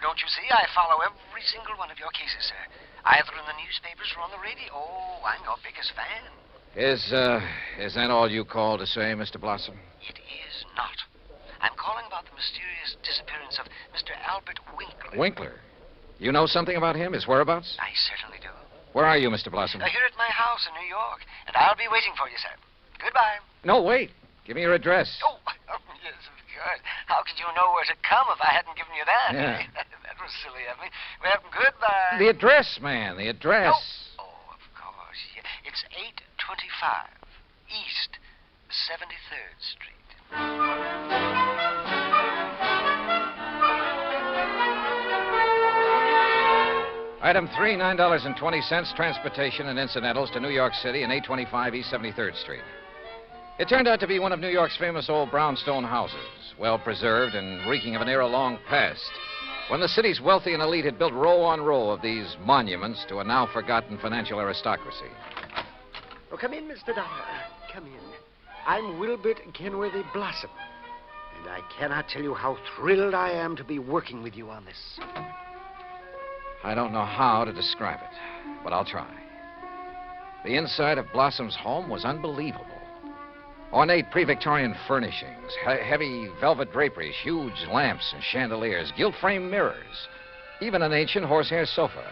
don't you see? I follow every single one of your cases, sir. Either in the newspapers or on the radio. Oh, I'm your biggest fan. Is that all you call to say, Mr. Blossom? It is not. I'm calling about the mysterious disappearance of Mr. Albert Winkler. Winkler? You know something about him, his whereabouts? I certainly do. Where are you, Mr. Blossom? Here at my house in New York, and I'll be waiting for you, sir. Goodbye. No, wait. Give me your address. Oh, yes, of course. How could you know where to come if I hadn't given you that? Yeah. That was silly of me. Well, goodbye. The address, man, the address. Oh, of course. Yeah. It's 825 East 73rd Street. Item 3, $9.20, transportation and incidentals to New York City and 825 East 73rd Street. It turned out to be one of New York's famous old brownstone houses, well preserved and reeking of an era long past, when the city's wealthy and elite had built row on row of these monuments to a now forgotten financial aristocracy. Oh, come in, Mr. Dollar. Come in. I'm Wilbert Kenworthy Blossom, and I cannot tell you how thrilled I am to be working with you on this. I don't know how to describe it, but I'll try. The inside of Blossom's home was unbelievable. Ornate pre-Victorian furnishings, heavy velvet draperies, huge lamps and chandeliers, gilt-framed mirrors, even an ancient horsehair sofa.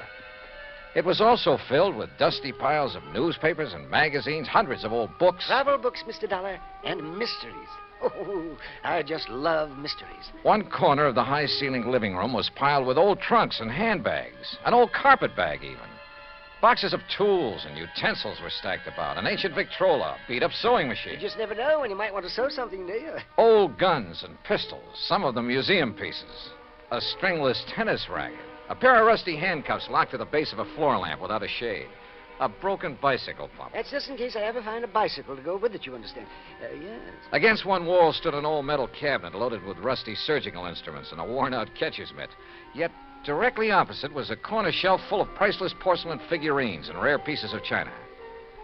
It was also filled with dusty piles of newspapers and magazines, hundreds of old books. Travel books, Mr. Dollar, and mysteries. Oh, I just love mysteries. One corner of the high-ceilinged living room was piled with old trunks and handbags, an old carpet bag even. Boxes of tools and utensils were stacked about, an ancient Victrola, beat-up sewing machine. You just never know when you might want to sew something, do you? Old guns and pistols, some of them museum pieces. A stringless tennis racket. A pair of rusty handcuffs locked to the base of a floor lamp without a shade. A broken bicycle pump. That's just in case I ever find a bicycle to go with it, you understand. Yes. Against one wall stood an old metal cabinet loaded with rusty surgical instruments and a worn-out catcher's mitt. Yet directly opposite was a corner shelf full of priceless porcelain figurines and rare pieces of china.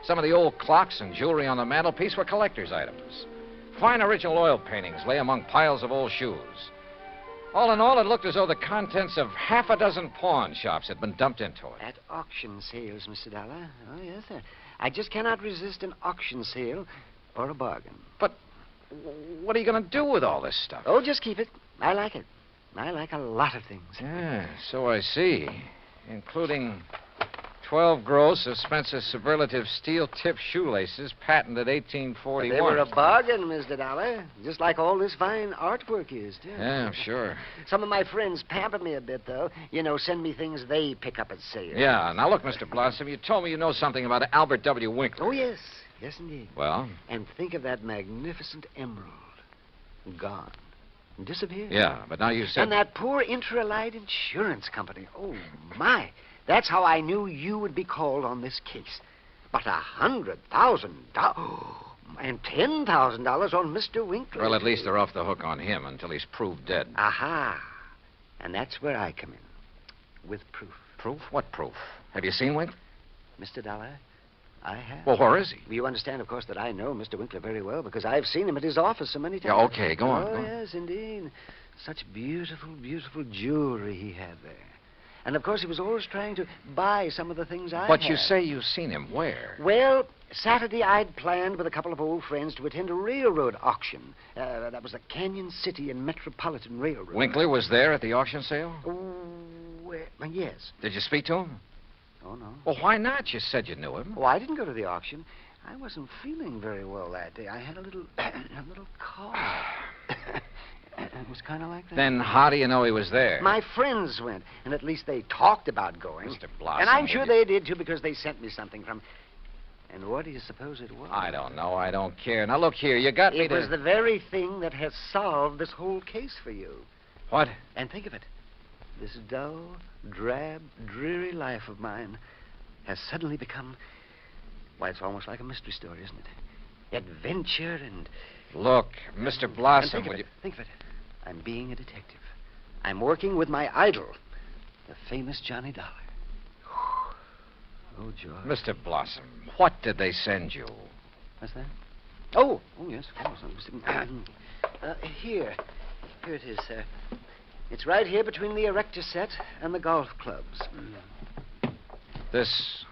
Some of the old clocks and jewelry on the mantelpiece were collector's items. Fine original oil paintings lay among piles of old shoes. All in all, it looked as though the contents of half a dozen pawn shops had been dumped into it. At auction sales, Mr. Dollar. Oh, yes, sir. I just cannot resist an auction sale or a bargain. But what are you going to do with all this stuff? Oh, just keep it. I like it. I like a lot of things. Yeah, so I see. Including 12 gross of Spencer's superlative steel-tipped shoelaces, patented 1841. But they were a bargain, Mr. Dollar. Just like all this fine artwork is, too. Yeah, I'm sure. Some of my friends pamper me a bit, though. You know, send me things they pick up at sale. Yeah, now look, Mr. Blossom, you told me you know something about Albert W. Winkler. Oh, yes. Yes, indeed. Well? And think of that magnificent emerald. Gone. Disappeared. Yeah, but now you said... And that poor Intralite Insurance Company. Oh, my. That's how I knew you would be called on this case. But $100,000 and $10,000 on Mr. Winkler. Well, at least they're off the hook on him until he's proved dead. Aha. And that's where I come in. With proof. Proof? What proof? Have you seen Winkler? Mr. Dollar, I have. Well, where is he? You understand, of course, that I know Mr. Winkler very well because I've seen him at his office so many times. Yeah, okay, go on. Oh, go on. Yes, indeed. Such beautiful, beautiful jewelry he had there. And, of course, he was always trying to buy some of the things I had. But you say you've seen him where? Well, Saturday I'd planned with a couple of old friends to attend a railroad auction. That was the Canyon City and Metropolitan Railroad. Winkler was there at the auction sale? Oh, yes. Did you speak to him? Oh, no. Well, why not? You said you knew him. Oh, I didn't go to the auction. I wasn't feeling very well that day. I had a little cough. It was kind of like that. Then how do you know he was there? My friends went, and at least they talked about going. Mr. Blossom. And I'm sure they did, too, because they sent me something from... And what do you suppose it was? I don't know. I don't care. Now, look here. You got me to... It was the very thing that has solved this whole case for you. What? And think of it. This dull, drab, dreary life of mine has suddenly become... Why, it's almost like a mystery story, isn't it? Adventure and... Look, Mr. Blossom, Think of it. I'm being a detective. I'm working with my idol, the famous Johnny Dollar. Oh, George. Mr. Blossom, what did they send you? What's that? Oh, yes, of course. Here it is, sir. It's right here between the erector set and the golf clubs. This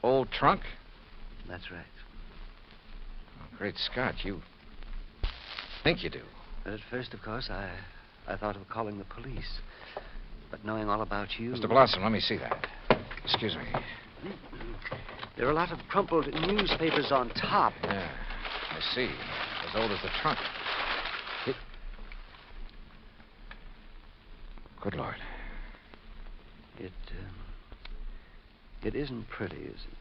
old trunk? That's right. Oh, great Scott, you think you do. But at first, of course, I thought of calling the police. But knowing all about you... Mr. Blossom, let me see that. Excuse me. There are a lot of crumpled newspapers on top. Yeah, I see. As old as the trunk. Good Lord. It isn't pretty, is it?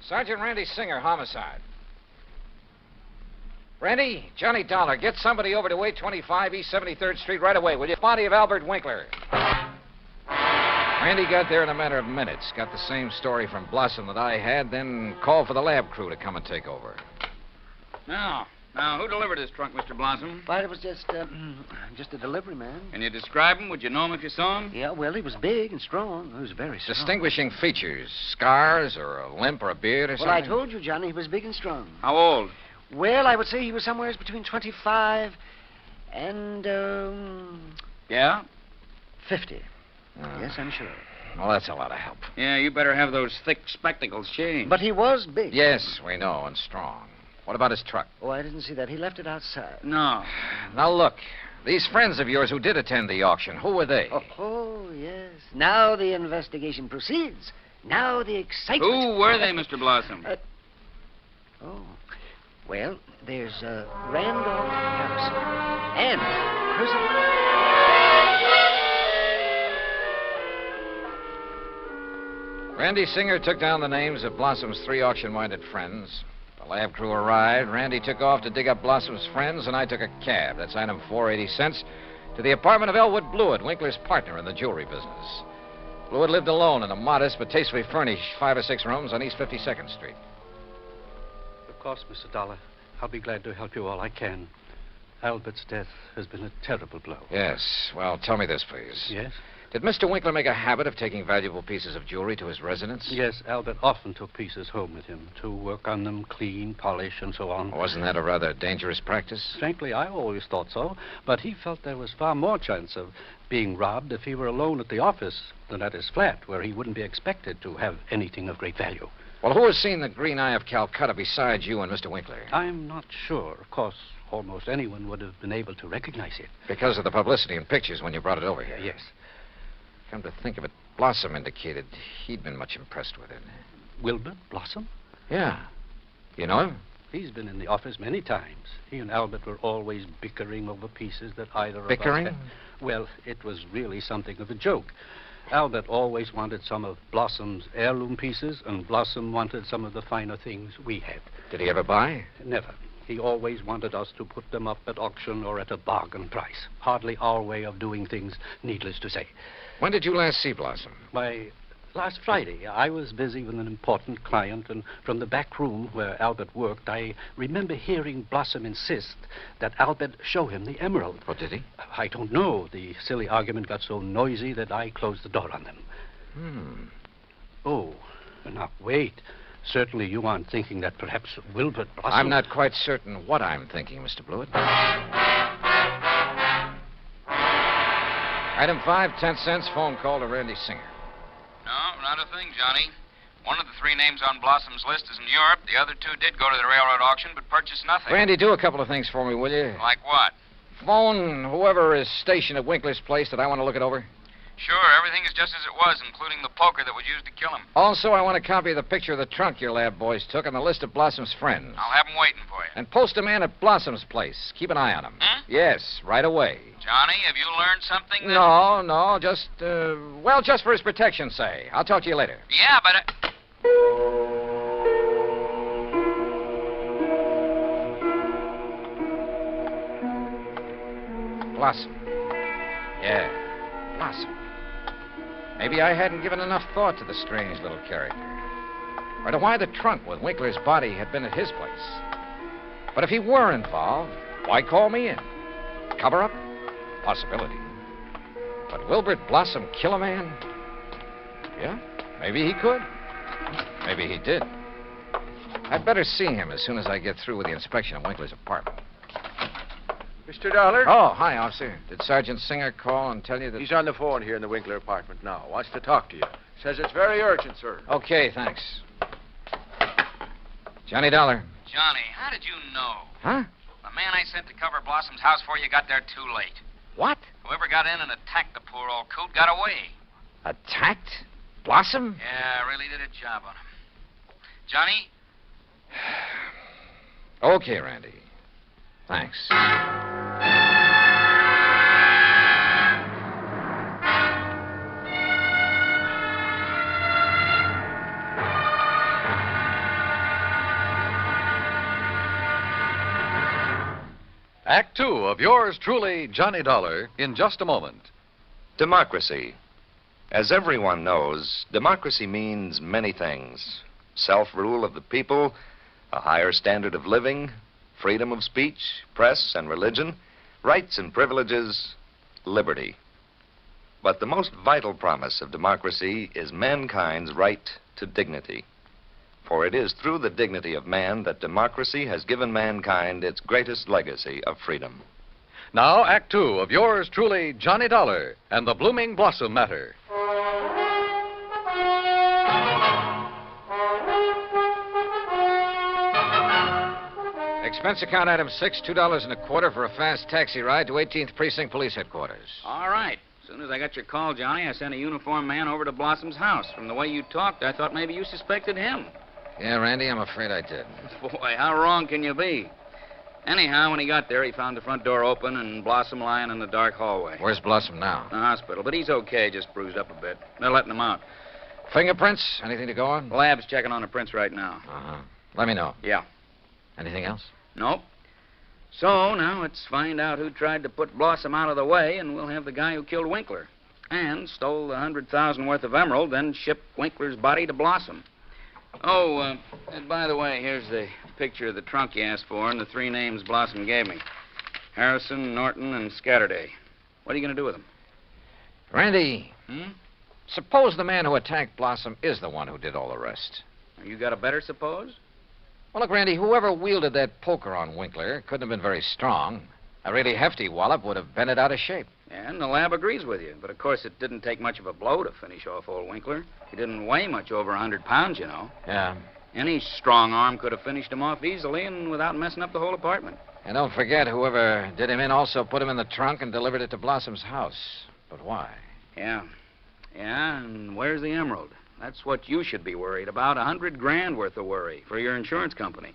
Sergeant Randy Singer, homicide. Randy, Johnny Dollar, get somebody over to 825 East 73rd Street right away, will you? Body of Albert Winkler. Randy got there in a matter of minutes. Got the same story from Blossom that I had, then called for the lab crew to come and take over. Now, who delivered this trunk, Mr. Blossom? Why, it was just a delivery man. Can you describe him? Would you know him if you saw him? Yeah, well, he was big and strong. He was very strong. Distinguishing features, scars or a limp or a beard or something? Well, I told you, Johnny, he was big and strong. How old? Well, I would say he was somewhere between 25 and, Yeah? 50. Yes, I'm sure. Well, that's a lot of help. Yeah, you better have those thick spectacles changed. But he was big. Yes, we know, and strong. What about his truck? Oh, I didn't see that. He left it outside. No. Now, look. These friends of yours who did attend the auction, who were they? Oh, yes. Now the investigation proceeds. Now the excitement. Who were they, Mr. Blossom? Well, there's Randolph Harrison and Percival. Randy Singer took down the names of Blossom's 3 auction-minded friends. The lab crew arrived. Randy took off to dig up Blossom's friends, and I took a cab. That's item 480 cents to the apartment of Elwood Blewett, Winkler's partner in the jewelry business. Blewett lived alone in a modest but tastefully furnished 5 or 6 rooms on East 52nd Street. Of course, Mr. Dollar. I'll be glad to help you all I can. Albert's death has been a terrible blow. Yes. Well, tell me this, please. Yes? Did Mr. Winkler make a habit of taking valuable pieces of jewelry to his residence? Yes, Albert often took pieces home with him to work on them, clean, polish, and so on. Wasn't that a rather dangerous practice? Frankly, I always thought so, but he felt there was far more chance of being robbed if he were alone at the office than at his flat, where he wouldn't be expected to have anything of great value. Well, who has seen the Green Eye of Calcutta besides you and Mr. Winkler? I'm not sure. Of course, almost anyone would have been able to recognize it. Because of the publicity and pictures when you brought it over here? Yes. Come to think of it, Blossom indicated he'd been much impressed with it. Wilbur Blossom? Yeah. You know him? He's been in the office many times. He and Albert were always bickering over pieces that either of Bickering? us had. Well, it was really something of a joke. Albert always wanted some of Blossom's heirloom pieces, and Blossom wanted some of the finer things we had. Did he ever buy? Never. He always wanted us to put them up at auction or at a bargain price. Hardly our way of doing things, needless to say. When did you last see Blossom? Why, last Friday. I was busy with an important client, and from the back room where Albert worked, I remember hearing Blossom insist that Albert show him the emerald. What did he? I don't know. The silly argument got so noisy that I closed the door on them. Oh, now, wait. Certainly you aren't thinking that perhaps Wilbert Blossom... I'm not quite certain what I'm thinking, Mr. Blewett. Item 5, 10 cents, phone call to Randy Singer. No, not a thing, Johnny. One of the 3 names on Blossom's list is in Europe. The other 2 did go to the railroad auction, but purchased nothing. Randy, do a couple of things for me, will you? Like what? phone whoever is stationed at Winkler's place that I want to look it over? Sure, everything is just as it was, including the poker that was used to kill him. Also, I want a copy of the picture of the trunk your lab boys took and the list of Blossom's friends. I'll have them waiting for you. And post a man at Blossom's place. Keep an eye on him. Hmm? Yes, right away. Johnny, have you learned something? That... No, just, just for his protection, say. I'll talk to you later. Yeah, but... Blossom. Yeah, Blossom. Maybe I hadn't given enough thought to the strange little character. Or to why the trunk with Winkler's body had been at his place. But if he were involved, why call me in? Cover up? Possibility. But Wilbert Blossom kill a man? Yeah, maybe he could. Maybe he did. I'd better see him as soon as I get through with the inspection of Winkler's apartment. Mr. Dollard? Oh, hi, officer. Did Sergeant Singer call and tell you that... He's on the phone here in the Winkler apartment now. Wants to talk to you. Says it's very urgent, sir. Okay, thanks. Johnny Dollar. Johnny, how did you know? Huh? The man I sent to cover Blossom's house for you got there too late. What? Whoever got in and attacked the poor old coot got away. Attacked? Blossom? Yeah, really did a job on him. Johnny? Okay, Randy. Thanks. Act Two of yours truly, Johnny Dollar, in just a moment. Democracy. As everyone knows, democracy means many things. Self-rule of the people, a higher standard of living, freedom of speech, press and religion, rights and privileges, liberty. But the most vital promise of democracy is mankind's right to dignity. For it is through the dignity of man that democracy has given mankind its greatest legacy of freedom. Now, Act Two of yours truly, Johnny Dollar, and the Blooming Blossom Matter. Expense account item 6, $2.25 for a fast taxi ride to 18th Precinct Police Headquarters. All right. As soon as I got your call, Johnny, I sent a uniformed man over to Blossom's house. From the way you talked, I thought maybe you suspected him. Yeah, Randy, I'm afraid I did. Boy, how wrong can you be? Anyhow, when he got there, he found the front door open and Blossom lying in the dark hallway. Where's Blossom now? The hospital, but he's okay, just bruised up a bit. They're letting him out. Fingerprints? Anything to go on? The lab's checking on the prints right now. Uh-huh. Let me know. Yeah. Anything else? Nope. So, now let's find out who tried to put Blossom out of the way, and we'll have the guy who killed Winkler. And stole the $100,000 worth of emerald, then shipped Winkler's body to Blossom. Oh, and by the way, here's the picture of the trunk you asked for and the 3 names Blossom gave me. Harrison, Norton, and Scatterday. What are you going to do with them? Randy, suppose the man who attacked Blossom is the one who did all the rest. You got a better suppose? Well, look, Randy, whoever wielded that poker on Winkler couldn't have been very strong. A really hefty wallop would have bent it out of shape. And the lab agrees with you. But, of course, it didn't take much of a blow to finish off old Winkler. He didn't weigh much over 100 pounds, you know. Yeah. Any strong arm could have finished him off easily and without messing up the whole apartment. And don't forget, whoever did him in also put him in the trunk and delivered it to Blossom's house. But why? Yeah. Yeah, and where's the emerald? That's what you should be worried about. $100,000 worth of worry for your insurance company.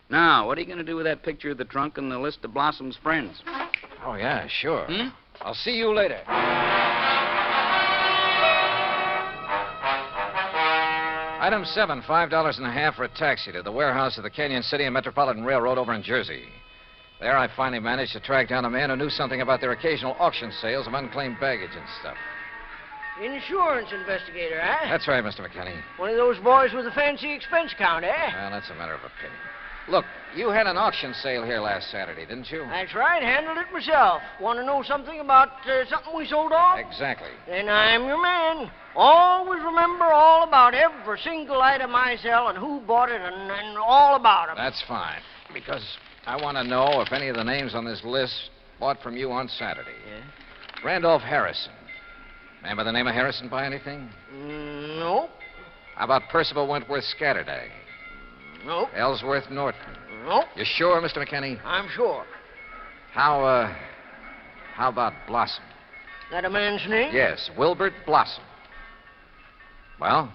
Now, what are you going to do with that picture of the trunk and the list of Blossom's friends? Oh, yeah, sure. I'll see you later. Item 7, $5.50 for a taxi to the warehouse of the Canyon City and Metropolitan Railroad over in Jersey. There I finally managed to track down a man who knew something about their occasional auction sales of unclaimed baggage and stuff. Insurance investigator, eh? That's right, Mr. McKinney. One of those boys with a fancy expense count, eh? Well, that's a matter of opinion. Look, you had an auction sale here last Saturday, didn't you? That's right, handled it myself. Want to know something about something we sold off? Exactly. Then I'm your man. Always remember all about every single item I sell and who bought it and all about them. That's fine, because I want to know if any of the names on this list bought from you on Saturday. Yeah? Randolph Harrison. Man by the name of Harrison buy anything? Nope. How about Percival Wentworth How about Blossom? That a man's name? Yes, Wilbert Blossom. Well?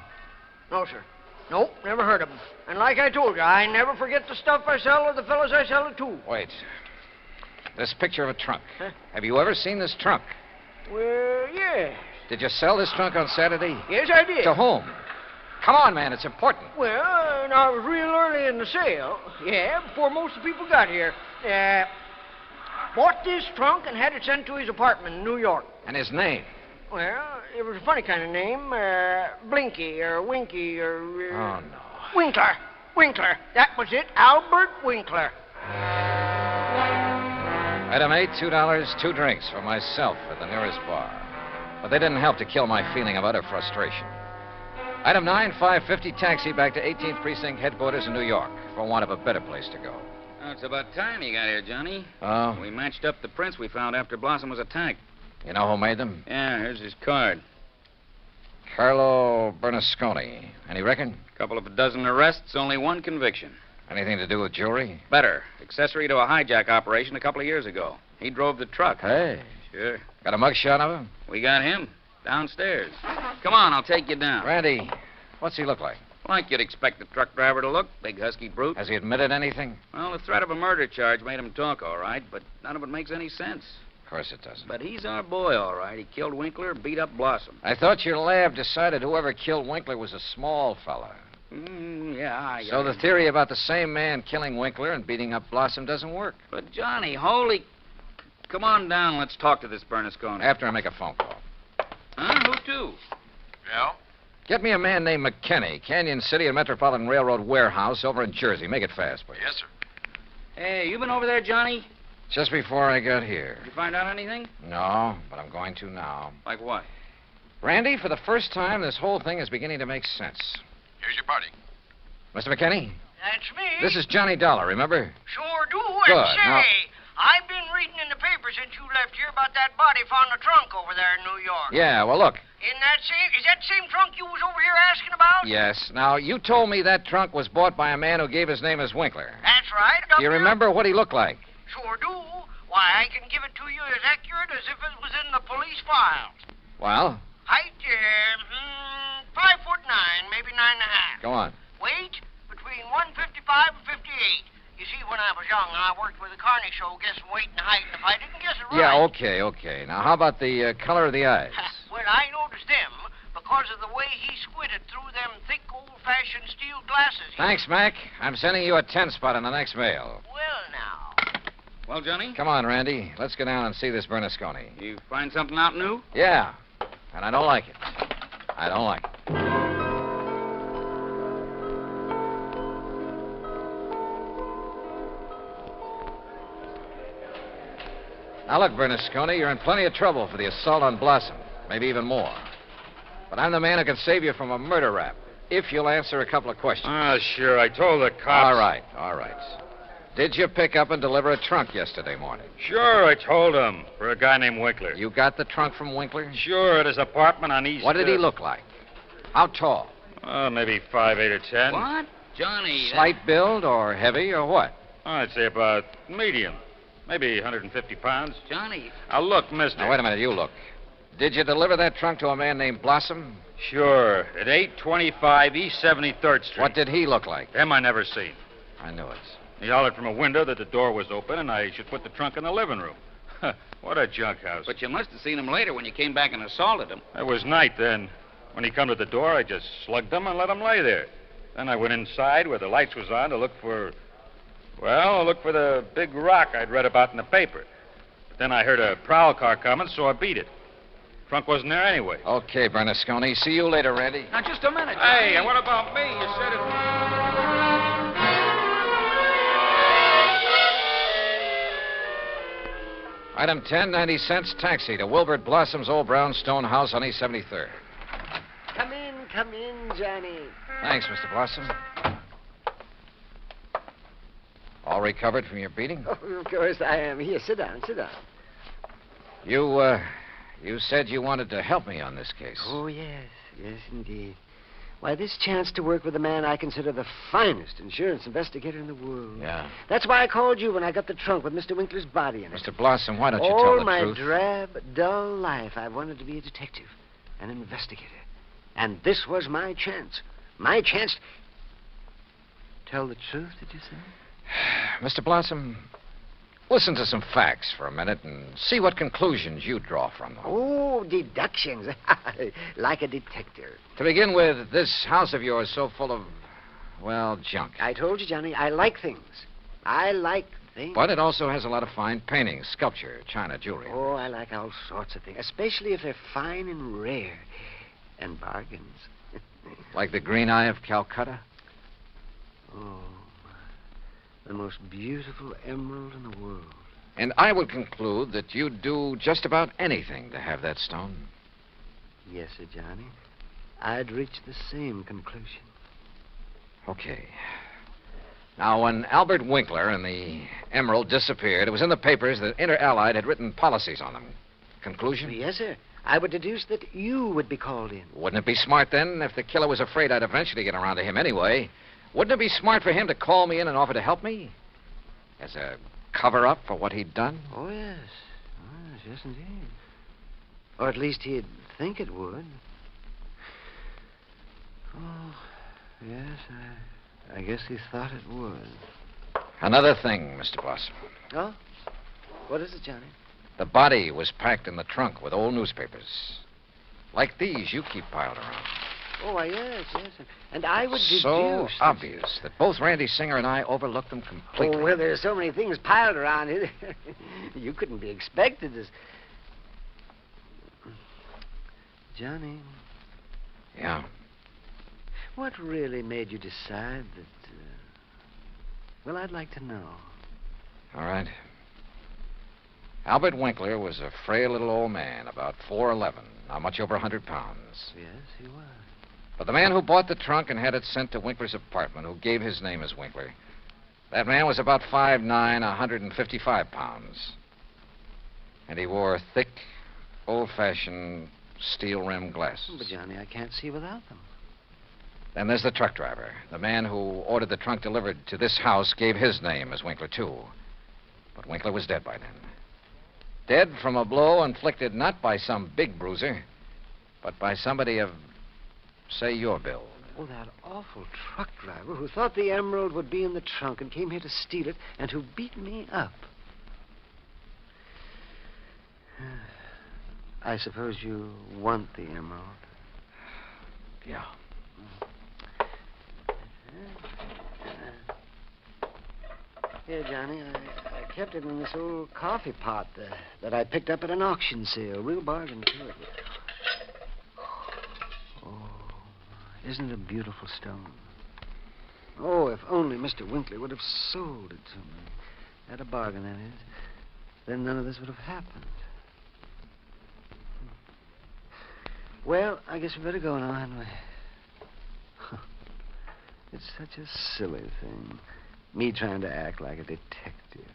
No, sir. Nope, never heard of him. And like I told you, I never forget the stuff I sell or the fellows I sell it to. Wait. This picture of a trunk. Huh? Have you ever seen this trunk? Well, yes. Did you sell this trunk on Saturday? Yes, I did. To whom? Come on, man, it's important. Well, I was real early in the sale. Yeah, before most of the people got here. Bought this trunk and had it sent to his apartment in New York. And his name? Well, it was a funny kind of name. Blinky or Winky or... Oh, no. Winkler. Winkler. That was it. Albert Winkler. Item 8, $2, 2 drinks for myself at the nearest bar. But they didn't help to kill my feeling of utter frustration. Item 9, $5.50 taxi back to 18th Precinct headquarters in New York for want of a better place to go. Oh, it's about time you got here, Johnny. Oh? We matched up the prints we found after Blossom was attacked. You know who made them? Yeah, here's his card. Carlo Bernasconi. Any reckon? Couple of a dozen arrests, only one conviction. Anything to do with jewelry? Better. Accessory to a hijack operation a couple of years ago. He drove the truck. Hey. Sure. Got a mugshot of him? We got him. Downstairs. Come on, I'll take you down. Randy, what's he look like? Like you'd expect the truck driver to look. Big husky brute. Has he admitted anything? Well, the threat of a murder charge made him talk, all right, but none of it makes any sense. Of course it doesn't. But he's our boy, all right. He killed Winkler, beat up Blossom. I thought your lab decided whoever killed Winkler was a small fella. Yeah, So the theory about the same man killing Winkler and beating up Blossom doesn't work. But, Johnny, holy... Come on down. Let's talk to this Bernasconi. After I make a phone call. Huh? Who to? Yeah? Get me a man named McKinney, Canyon City and Metropolitan Railroad warehouse over in Jersey. Make it fast, please. Yes, sir. Hey, you been over there, Johnny? Just before I got here. Did you find out anything? No, but I'm going to now. Like what? Randy, for the first time, this whole thing is beginning to make sense. Here's your party. Mr. McKinney? That's me. This is Johnny Dollar, remember? Sure do. Good. And say, Now- I've been reading in the paper since you left here about that body found in the trunk over there in New York. Yeah, well, look. Is that the same trunk you was over here asking about? Yes. Now, you told me that trunk was bought by a man who gave his name as Winkler. That's right. Do you remember what he looked like? Sure do. Why, I can give it to you as accurate as if it was in the police files. Well, Height, 5'9", maybe 9.5. go on. Weight, between 155 and 58. You see, when I was young, I worked with a carny show guessing weight and height, and if I didn't guess it right... Yeah, okay. Now, how about the color of the eyes? Well, I noticed them because of the way he squinted through them thick, old-fashioned steel glasses. Thanks, Mac. I'm sending you a 10-spot on the next mail. Well, now... Well, Johnny? Come on, Randy. Let's go down and see this Bernasconi. You find something out new? Yeah, and I don't like it. I don't like it. Now, look, Bernasconi, you're in plenty of trouble for the assault on Blossom. Maybe even more. But I'm the man who can save you from a murder rap, if you'll answer a couple of questions. Ah, sure. I told the cops. All right. Did you pick up and deliver a trunk yesterday morning? Sure, I told him. For a guy named Winkler. You got the trunk from Winkler? Sure, at his apartment on East... What did he look like? How tall? Oh, maybe 5'8" or 10. What? Johnny... Slight build or heavy or what? I'd say about medium. Maybe 150 pounds. Johnny... Now, look, mister. Now, wait a minute. You look. Did you deliver that trunk to a man named Blossom? Sure, at 825 East 73rd Street. What did he look like? Him I never seen. I knew it. He hollered from a window that the door was open and I should put the trunk in the living room. What a junk house. But you must have seen him later when you came back and assaulted him. It was night then. When he come to the door, I just slugged him and let him lay there. Then I went inside where the lights was on to look for... Well, I looked for the big rock I'd read about in the paper. But then I heard a prowl car coming, so I beat it. Trunk wasn't there anyway. Okay, Bernasconi. See you later, Randy. Now, just a minute. Hey, and what about me? You said it... Item 10, 90 cents, taxi to Wilbert Blossom's old brownstone house on East 73rd. Come in, Johnny. Thanks, Mr. Blossom. All recovered from your beating? Oh, of course I am. Here, sit down. You said you wanted to help me on this case. Oh, yes, indeed. Why, this chance to work with a man I consider the finest insurance investigator in the world. Yeah. That's why I called you when I got the trunk with Mr. Winkler's body in it. Mr. Blossom, why don't you tell All the my truth? drab, dull life, I wanted to be a detective, an investigator. And this was my chance. My chance. Tell the truth, did you say? Mr. Blossom, listen to some facts for a minute and see what conclusions you draw from them. Oh, deductions. Like a detective. To begin with, this house of yours is so full of, well, junk. I told you, Johnny, I like things. I like things. But it also has a lot of fine paintings, sculpture, china, jewelry. Oh, I like all sorts of things, especially if they're fine and rare. And bargains. Like the Green Eye of Calcutta? Oh, the most beautiful emerald in the world. And I would conclude that you'd do just about anything to have that stone. Yes, sir, Johnny. I'd reach the same conclusion. Okay. Now, when Albert Winkler and the emerald disappeared, it was in the papers that Inter Allied had written policies on them. Conclusion? Yes, sir. I would deduce that you would be called in. Wouldn't it be smart, then, if the killer was afraid I'd eventually get around to him anyway? Wouldn't it be smart for him to call me in and offer to help me? As a cover-up for what he'd done? Oh, yes. Oh, yes, indeed. Or at least he'd think it would. Oh, yes, I guess he thought it would. Another thing, Mr. Blossom. Oh? What is it, Johnny? The body was packed in the trunk with old newspapers. Like these you keep piled around. Oh, why, yes. And I would deduce... So obvious that both Randy Singer and I overlooked them completely. Oh, well, there's so many things piled around here. You couldn't be expected as... Johnny. Yeah. What really made you decide that... Well, I'd like to know. All right. Albert Winkler was a frail little old man, about 4'11", not much over 100 pounds. Yes, he was. But the man who bought the trunk and had it sent to Winkler's apartment, who gave his name as Winkler, that man was about 5'9", 155 pounds. And he wore thick, old-fashioned steel-rimmed glasses. But, Johnny, I can't see without them. Then there's the truck driver. The man who ordered the trunk delivered to this house gave his name as Winkler, too. But Winkler was dead by then. Dead from a blow inflicted not by some big bruiser, but by somebody of, say, your build. Oh, that awful truck driver who thought the emerald would be in the trunk and came here to steal it and who beat me up. I suppose you want the emerald. Yeah. Here, Johnny, I kept it in this old coffee pot that I picked up at an auction sale. Real bargain, too. Oh, isn't it a beautiful stone? Oh, if only Mr. Winkler would have sold it to me. At a bargain, that is. Then none of this would have happened. Well, I guess we better go now, hadn't we? It's such a silly thing. Me trying to act like a detective.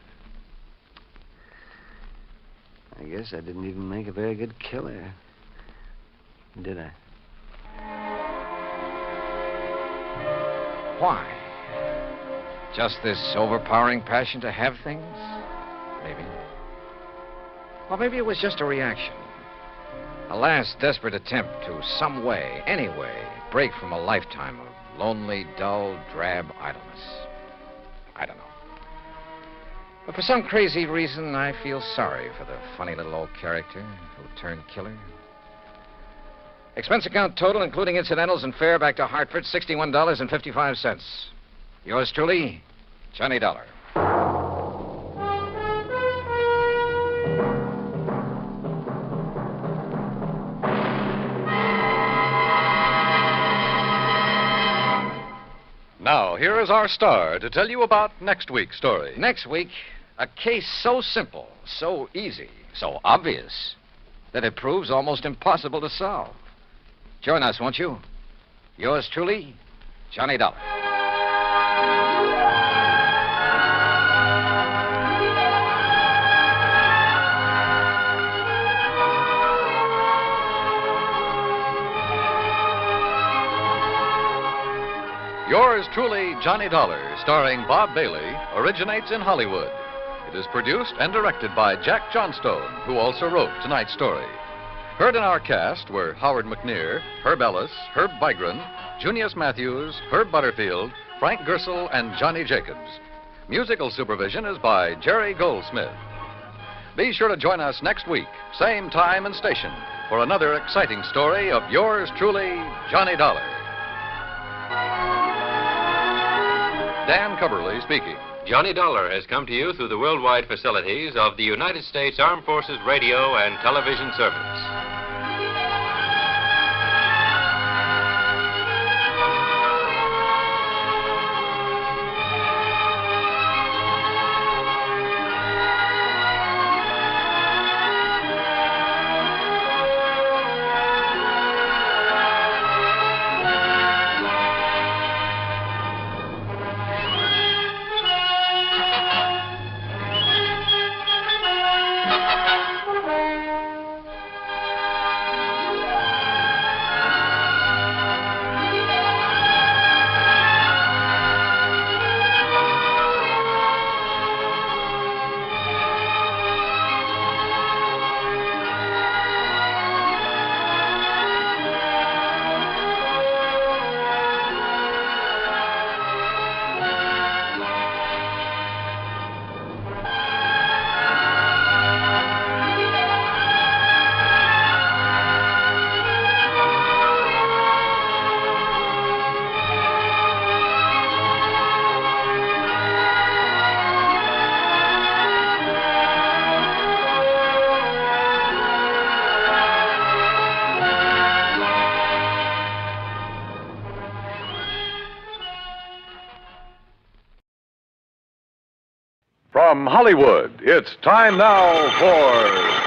I guess I didn't even make a very good killer. Did I? Why? Just this overpowering passion to have things? Maybe. Or maybe it was just a reaction. A last desperate attempt to some way, any way, break from a lifetime of lonely, dull, drab idleness. I don't know. But for some crazy reason, I feel sorry for the funny little old character who turned killer. Expense account total, including incidentals and fare back to Hartford, $61.55. Yours truly, Johnny Dollar. Now, here is our star to tell you about next week's story. Next week, a case so simple, so easy, so obvious, that it proves almost impossible to solve. Join us, won't you? Yours truly, Johnny Dollar. Yours Truly, Johnny Dollar, starring Bob Bailey, originates in Hollywood. It is produced and directed by Jack Johnstone, who also wrote tonight's story. Heard in our cast were Howard McNear, Herb Ellis, Herb Vigran, Junius Matthews, Herb Butterfield, Frank Gersel, and Johnny Jacobs. Musical supervision is by Jerry Goldsmith. Be sure to join us next week, same time and station, for another exciting story of yours truly, Johnny Dollar. Dan Cubberly speaking. Johnny Dollar has come to you through the worldwide facilities of the United States Armed Forces Radio and Television Service. From Hollywood, it's time now for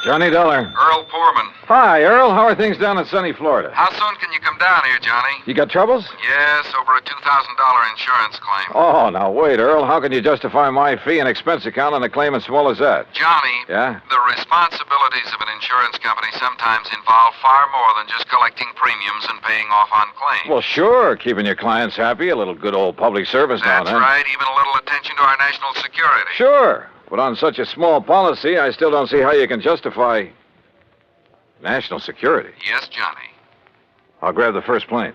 Johnny Dollar. Earl Poorman. Hi, Earl. How are things down in sunny Florida? How soon can you come down here, Johnny? You got troubles? Yes, over a $2,000 insurance claim. Oh, now wait, Earl. How can you justify my fee and expense account on a claim as small as that? Johnny, Yeah? the responsibilities of an insurance company sometimes involve far more than just collecting premiums and paying off on claims. Well, sure. Keeping your clients happy, a little good old public service now and That's then. right, even a little attention to our national security. Sure. But on such a small policy, I still don't see how you can justify national security. Yes, Johnny. I'll grab the first plane.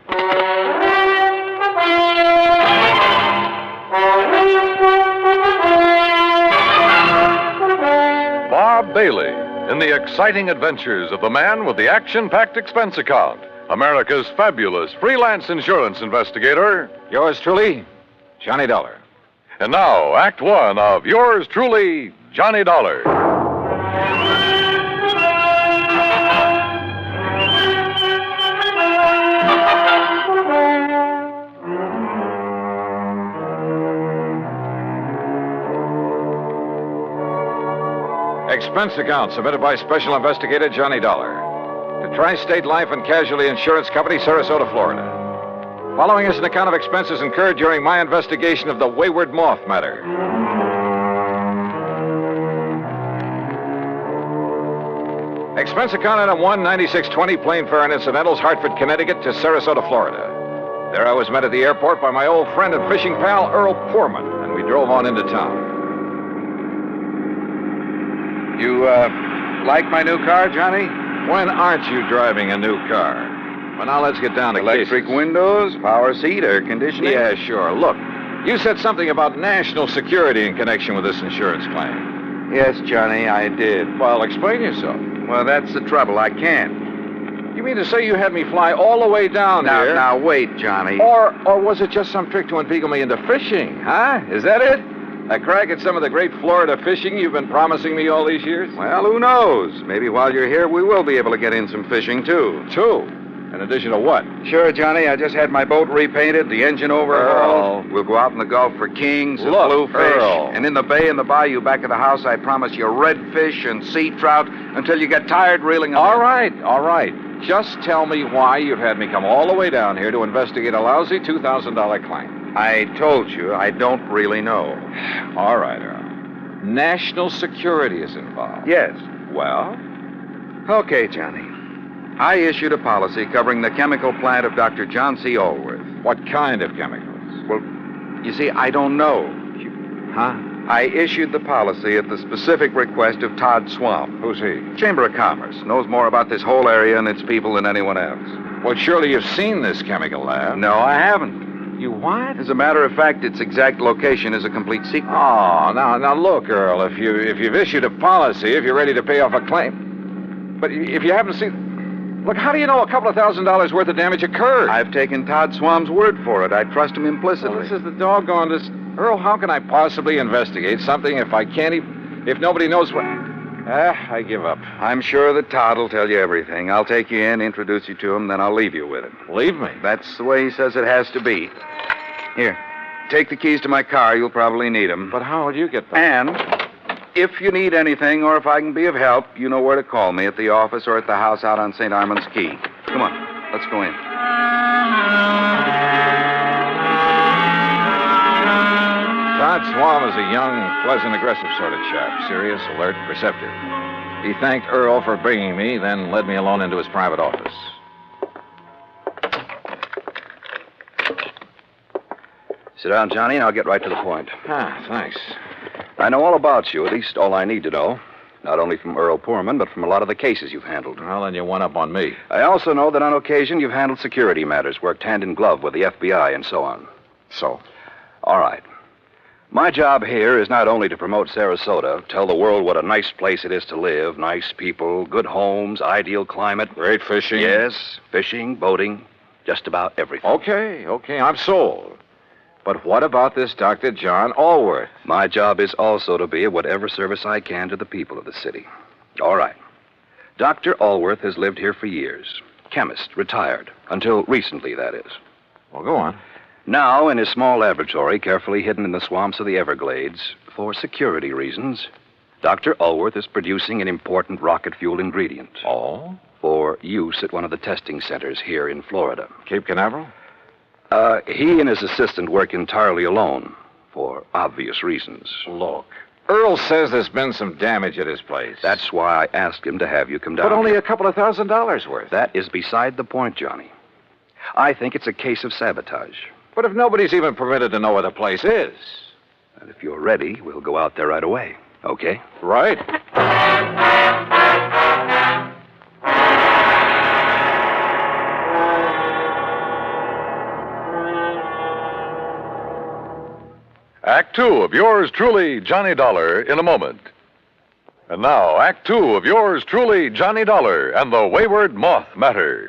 Bob Bailey in the exciting adventures of the man with the action-packed expense account, America's fabulous freelance insurance investigator. Yours truly, Johnny Dollar. And now, Act One of yours truly, Johnny Dollar. Expense account submitted by Special Investigator Johnny Dollar to Tri-State Life and Casualty Insurance Company, Sarasota, Florida. Following is an account of expenses incurred during my investigation of the Wayward Moth matter. Expense account item 19620, plane fare and incidentals, Hartford, Connecticut to Sarasota, Florida. There I was met at the airport by my old friend and fishing pal, Earl Poorman, and we drove on into town. You, like my new car, Johnny? When aren't you driving a new car? Well, now let's get down to Electric cases. windows, power seat, air conditioning? Yeah, sure. Look, you said something about national security in connection with this insurance claim. Yes, Johnny, I did. Well, explain yourself. Well, that's the trouble. I can't. You mean to say you had me fly all the way down here? Now, wait, Johnny. Or was it just some trick to inveigle me into fishing, huh? Is that it? A crack at some of the great Florida fishing you've been promising me all these years? Well, who knows? Maybe while you're here, we will be able to get in some fishing, too. In addition to what? Sure, Johnny. I just had my boat repainted, the engine overhauled. We'll go out in the Gulf for kings and bluefish. Earl. And in the bay and the bayou back of the house, I promise you redfish and sea trout until you get tired reeling them All in. right. Just tell me why you've had me come all the way down here to investigate a lousy $2,000 claim. I told you I don't really know. All right, Earl. National security is involved. Yes. Well? Okay, Johnny. I issued a policy covering the chemical plant of Dr. John C. Allworth. What kind of chemicals? Well, you see, I don't know. Huh? I issued the policy at the specific request of Todd Swamp. Who's he? Chamber of Commerce. Knows more about this whole area and its people than anyone else. Well, surely you've seen this chemical lab. No, I haven't. You what? As a matter of fact, its exact location is a complete secret. Oh, now look, Earl, if you've issued a policy, if you're ready to pay off a claim. But if you haven't seen... Look, how do you know a couple of $1,000s worth of damage occurred? I've taken Todd Swamp's word for it. I trust him implicitly. Well, this is the doggonedest... Earl, how can I possibly investigate something if I can't if nobody knows what... I give up. I'm sure that Todd will tell you everything. I'll take you in, introduce you to him, then I'll leave you with him. Leave me? That's the way he says it has to be. Here, take the keys to my car. You'll probably need them. But how will you get them? And if you need anything or if I can be of help, you know where to call me, at the office or at the house out on St. Armand's Key. Come on, let's go in. Todd Swam is a young, pleasant, aggressive sort of chap. Serious, alert, perceptive. He thanked Earl for bringing me, then led me alone into his private office. Sit down, Johnny, and I'll get right to the point. Thanks. I know all about you, at least all I need to know. Not only from Earl Poorman, but from a lot of the cases you've handled. Well, then you one up on me. I also know that on occasion you've handled security matters, worked hand in glove with the FBI, and so on. So? All right. My job here is not only to promote Sarasota, tell the world what a nice place it is to live, nice people, good homes, ideal climate. Great fishing. Yes, fishing, boating, just about everything. Okay, I'm sold. But what about this Dr. John Allworth? My job is also to be of whatever service I can to the people of the city. All right. Dr. Allworth has lived here for years. Chemist, retired. Until recently, that is. Well, go on. Now, in his small laboratory, carefully hidden in the swamps of the Everglades, for security reasons, Dr. Allworth is producing an important rocket-fuel ingredient. Oh? For use at one of the testing centers here in Florida. Cape Canaveral? He and his assistant work entirely alone, for obvious reasons. Look, Earl says there's been some damage at his place. That's why I asked him to have you come down. But only a couple of $1,000s worth. That is beside the point, Johnny. I think it's a case of sabotage. But if nobody's even permitted to know where the place is... And if you're ready, we'll go out there right away, okay? Right. Act Two of yours truly, Johnny Dollar, in a moment. And now, Act Two of yours truly, Johnny Dollar, and the Wayward Moth Matter.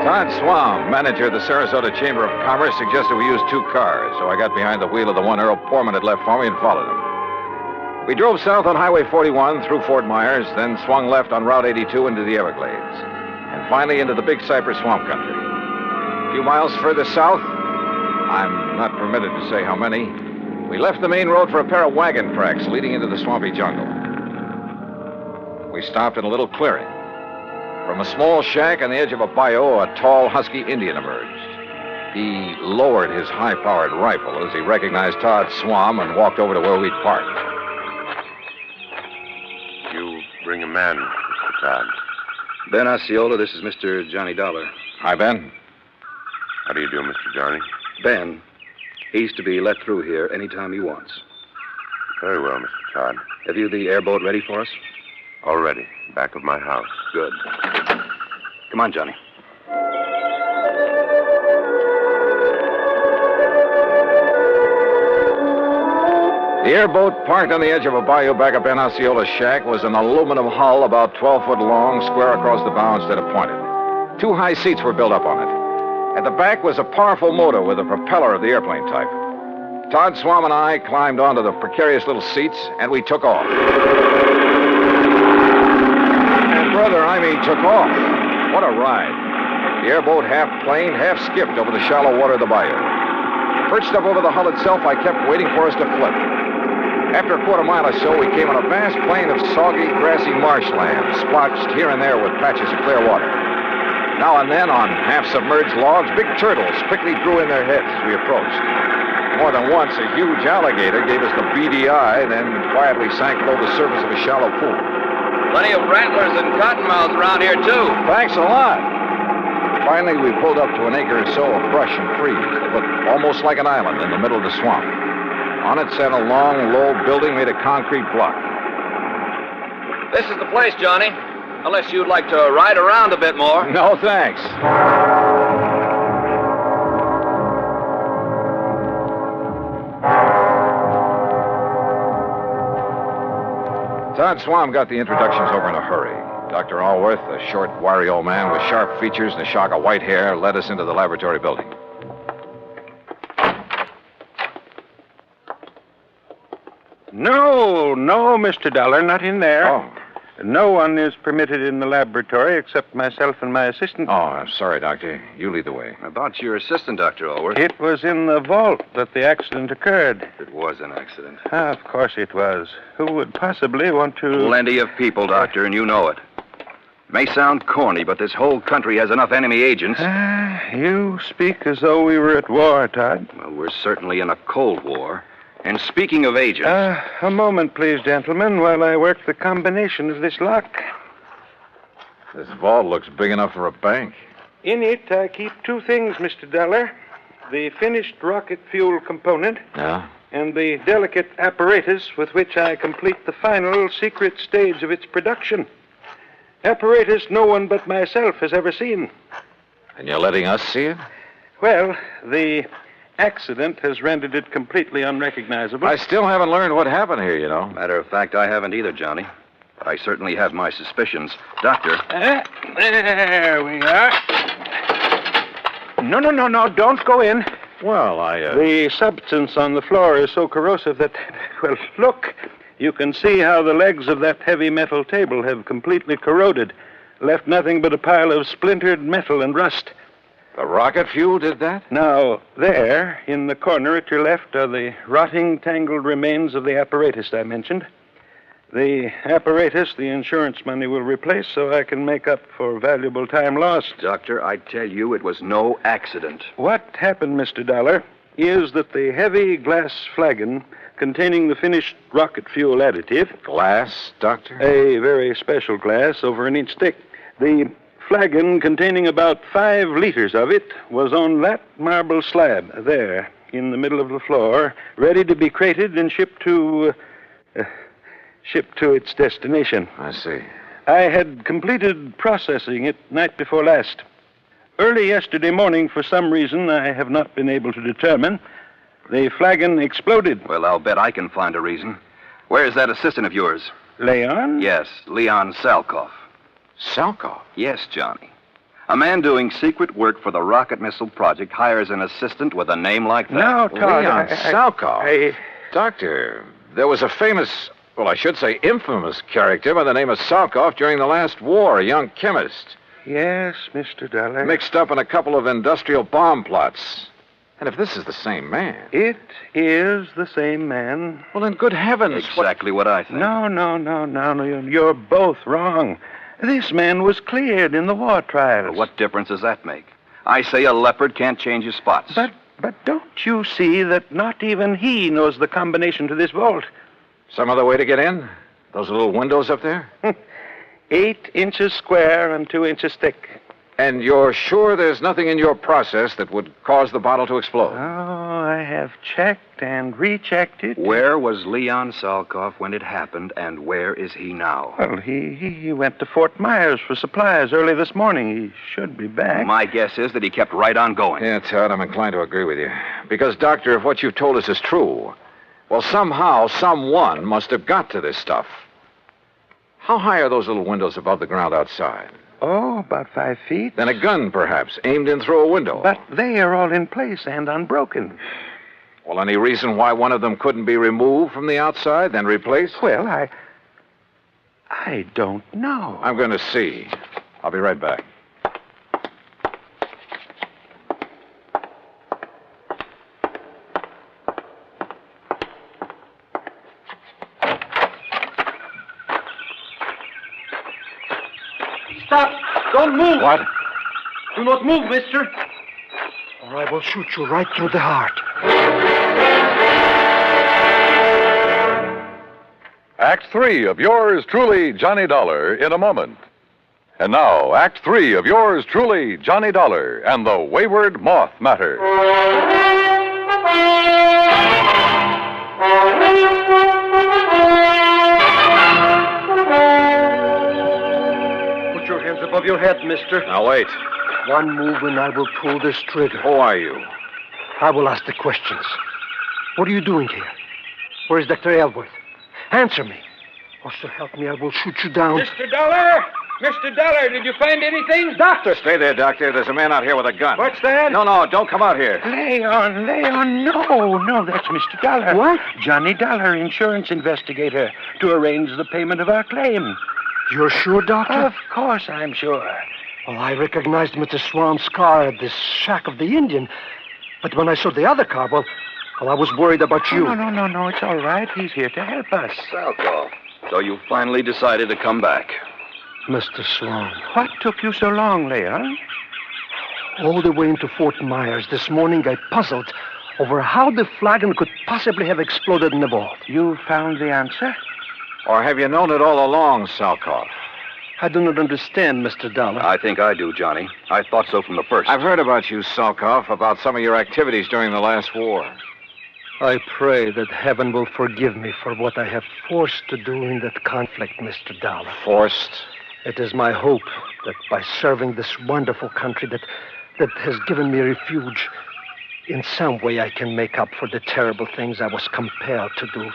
Todd Swam, manager of the Sarasota Chamber of Commerce, suggested we use 2 cars, so I got behind the wheel of the one Earl Poorman had left for me and followed him. We drove south on Highway 41 through Fort Myers, then swung left on Route 82 into the Everglades, and finally into the Big Cypress Swamp Country. A few miles further south, I'm not permitted to say how many, we left the main road for a pair of wagon tracks leading into the swampy jungle. We stopped in a little clearing. From a small shack on the edge of a bayou, a tall, husky Indian emerged. He lowered his high-powered rifle as he recognized Todd Swam and walked over to where we'd parked. You bring a man, Mr. Todd. Ben Osceola, this is Mr. Johnny Dollar. Hi, Ben. How do you do, Mr. Johnny? Ben, he's to be let through here anytime he wants. Very well, Mr. Todd. Have you the airboat ready for us? All ready. Back of my house. Good. Come on, Johnny. The airboat, parked on the edge of a bayou back of Ben Osceola's shack, was an aluminum hull about 12 foot long, square across the bow instead of pointed. 2 high seats were built up on it. At the back was a powerful motor with a propeller of the airplane type. Todd Swam and I climbed onto the precarious little seats, and we took off. And brother, I mean took off. What a ride. The airboat half planed, half skipped over the shallow water of the bayou. Perched up over the hull itself, I kept waiting for us to flip. After a quarter mile or so, we came on a vast plain of soggy, grassy marshland, splotched here and there with patches of clear water. Now and then, on half-submerged logs, big turtles quickly drew in their heads as we approached. More than once, a huge alligator gave us the beady eye, then quietly sank below the surface of a shallow pool. Plenty of rattlers and cottonmouths around here, too. Thanks a lot. Finally, we pulled up to an acre or so of brush and trees that looked almost like an island in the middle of the swamp. On it sat a long, low building made of concrete block. This is the place, Johnny. Unless you'd like to ride around a bit more. No, thanks. Todd Swam got the introductions over in a hurry. Dr. Allworth, a short, wiry old man with sharp features and a shock of white hair, led us into the laboratory building. No, Mr. Dollar, not in there. Oh. No one is permitted in the laboratory except myself and my assistant. Oh, I'm sorry, Doctor. You lead the way. About your assistant, Dr. Allworth. It was in the vault that the accident occurred. It was an accident. Of course it was. Who would possibly want to... Plenty of people, Doctor, and you know it. May sound corny, but this whole country has enough enemy agents. You speak as though we were at war, Todd. Well, we're certainly in a Cold War. And speaking of agents... A moment, please, gentlemen, while I work the combination of this lock. This vault looks big enough for a bank. In it, I keep two things, Mr. Dollar. The finished rocket fuel component. Yeah? And the delicate apparatus with which I complete the final secret stage of its production. Apparatus no one but myself has ever seen. And you're letting us see it? Well, the accident has rendered it completely unrecognizable. I still haven't learned what happened here, you know. Matter of fact, I haven't either, Johnny. But I certainly have my suspicions. Doctor. There we are. No, don't go in. Well, The substance on the floor is so corrosive that... Well, look. You can see how the legs of that heavy metal table have completely corroded. Left nothing but a pile of splintered metal and rust. The rocket fuel did that? Now, there, in the corner at your left, are the rotting, tangled remains of the apparatus I mentioned. The apparatus the insurance money will replace so I can make up for valuable time lost. Doctor, I tell you, it was no accident. What happened, Mr. Dollar, is that the heavy glass flagon containing the finished rocket fuel additive... Glass, Doctor? A very special glass, over an inch thick. The flagon containing about 5 liters of it was on that marble slab there in the middle of the floor, ready to be crated and shipped to its destination. I see. I had completed processing it night before last. Early yesterday morning, for some reason I have not been able to determine, the flagon exploded. Well, I'll bet I can find a reason. Where is that assistant of yours? Leon? Yes, Leon Salkoff. Salkoff? Yes, Johnny. A man doing secret work for the rocket missile project hires an assistant with a name like that. No, Todd. Leon Salkoff. Doctor, there was a famous, well, I should say infamous character by the name of Salkoff during the last war, a young chemist. Yes, Mr. Dollar. Mixed up in a couple of industrial bomb plots. And if this is the same man... It is the same man. Well, then, good heavens. Exactly what I think. No. You're both wrong. This man was cleared in the war trials. Well, what difference does that make? I say a leopard can't change his spots. But don't you see that not even he knows the combination to this vault? Some other way to get in? Those little windows up there? 8 inches square and 2 inches thick. And you're sure there's nothing in your process that would cause the bottle to explode? Oh, I have checked and rechecked it. Where was Leon Salkoff when it happened, and where is he now? Well, he went to Fort Myers for supplies early this morning. He should be back. My guess is that he kept right on going. Yeah, Todd, I'm inclined to agree with you. Because, Doctor, if what you've told us is true, well, somehow, someone must have got to this stuff. How high are those little windows above the ground outside? Oh, about 5 feet. Then a gun, perhaps, aimed in through a window. But they are all in place and unbroken. Well, any reason why one of them couldn't be removed from the outside, then replaced? Well, I don't know. I'm going to see. I'll be right back. Stop! Don't move! What? Do not move, mister. Or I will shoot you right through the heart. Act 3 of yours truly, Johnny Dollar, in a moment. And now, Act 3 of yours truly, Johnny Dollar, and the Wayward Moth Matter. Put your hands above your head, mister. Now, wait. One move and I will pull this trigger. Who are you? I will ask the questions. What are you doing here? Where is Dr. Elworth? Answer me. Or so help me, I will shoot you down. Mr. Dollar! Mr. Dollar, did you find anything? Doctor! Stay there, Doctor. There's a man out here with a gun. What's that? No, don't come out here. Leon, no, that's Mr. Dollar. What? Johnny Dollar, insurance investigator, to arrange the payment of our claim. You're sure, Doctor? Of course I'm sure. Well, I recognized Mr. Swan's car at this shack of the Indian. But when I saw the other car, well, I was worried about you. No, it's all right. He's here to help us. Salkoff. So you finally decided to come back. Mr. Swan. What took you so long, Leon? All the way into Fort Myers this morning, I puzzled over how the flagon could possibly have exploded in the vault. You found the answer? Or have you known it all along, Salkoff? I do not understand, Mr. Dollar. I think I do, Johnny. I thought so from the first. I've heard about you, Salkoff, about some of your activities during the last war. I pray that heaven will forgive me for what I have forced to do in that conflict, Mr. Dollar. Forced? It is my hope that by serving this wonderful country that has given me refuge, in some way I can make up for the terrible things I was compelled to do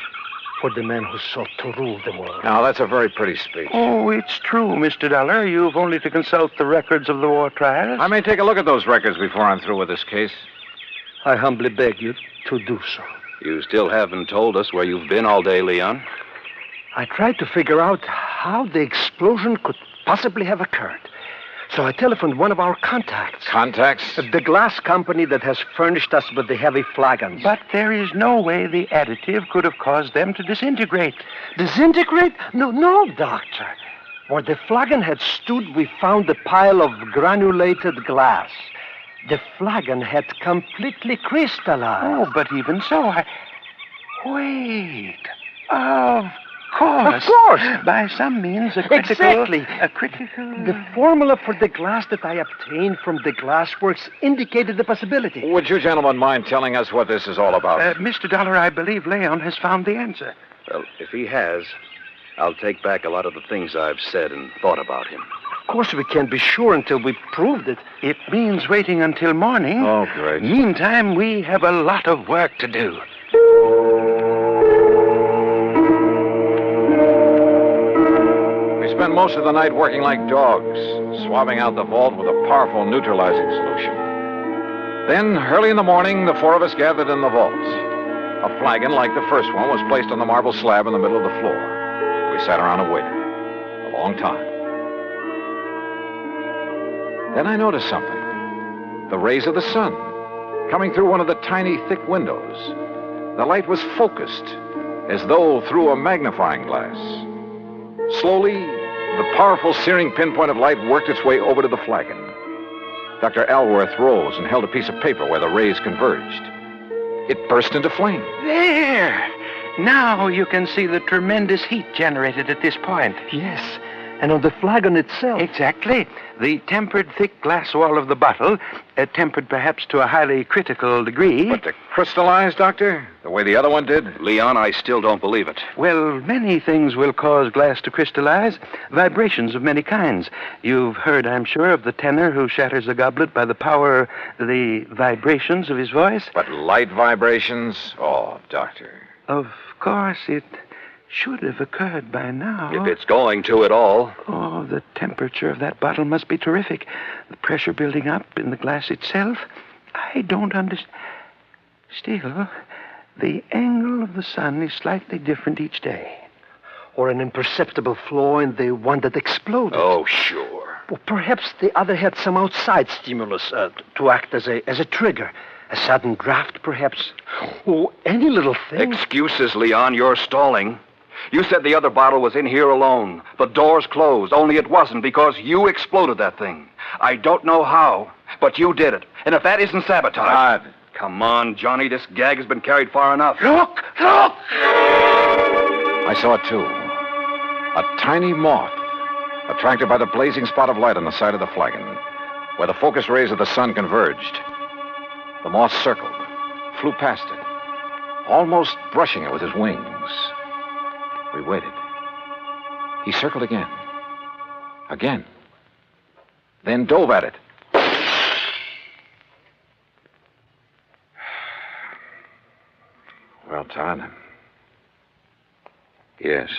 for the men who sought to rule the world. Now, that's a very pretty speech. Oh, it's true, Mr. Dollar. You've only to consult the records of the war trials. I may take a look at those records before I'm through with this case. I humbly beg you to do so. You still haven't told us where you've been all day, Leon. I tried to figure out how the explosion could possibly have occurred. So I telephoned one of our contacts. Contacts? The glass company that has furnished us with the heavy flagons. But there is no way the additive could have caused them to disintegrate. Disintegrate? No, Doctor. Where the flagon had stood, we found a pile of granulated glass. The flagon had completely crystallized. Oh, but even so, Wait. Of course. Of course. By some means, a critical... Exactly. A critical... The formula for the glass that I obtained from the glassworks indicated the possibility. Would you gentlemen mind telling us what this is all about? Mr. Dollar, I believe Leon has found the answer. Well, if he has, I'll take back a lot of the things I've said and thought about him. Of course, we can't be sure until we've proved it. It means waiting until morning. Oh, great. Meantime, we have a lot of work to do. We spent most of the night working like dogs, swabbing out the vault with a powerful neutralizing solution. Then, early in the morning, the four of us gathered in the vault. A flagon like the first one was placed on the marble slab in the middle of the floor. We sat around and waited. A long time. Then I noticed something. The rays of the sun, coming through one of the tiny, thick windows. The light was focused, as though through a magnifying glass. Slowly, the powerful, searing pinpoint of light worked its way over to the flagon. Dr. Alworth rose and held a piece of paper where the rays converged. It burst into flame. There! Now you can see the tremendous heat generated at this point. Yes. And on the flagon itself. Exactly. The tempered thick glass wall of the bottle, tempered perhaps to a highly critical degree. But to crystallize, Doctor, the way the other one did? Leon, I still don't believe it. Well, many things will cause glass to crystallize. Vibrations of many kinds. You've heard, I'm sure, of the tenor who shatters a goblet by the power, the vibrations of his voice. But light vibrations? Oh, Doctor. Of course, it should have occurred by now. If it's going to at all. Oh, the temperature of that bottle must be terrific. The pressure building up in the glass itself. I don't understand. Still, the angle of the sun is slightly different each day. Or an imperceptible flaw in the one that exploded. Oh, sure. Well, perhaps the other had some outside stimulus to act as a trigger. A sudden draft, perhaps. Oh, any little thing. Excuses, Leon. You're stalling. You said the other bottle was in here alone. The door's closed, only it wasn't because you exploded that thing. I don't know how, but you did it. And if that isn't sabotage... Come on, Johnny. This gag has been carried far enough. Look! I saw it, too. A tiny moth, attracted by the blazing spot of light on the side of the flagon, where the focus rays of the sun converged. The moth circled, flew past it, almost brushing it with his wings. We waited. He circled again. Again. Then dove at it. Well, Todd. Yes.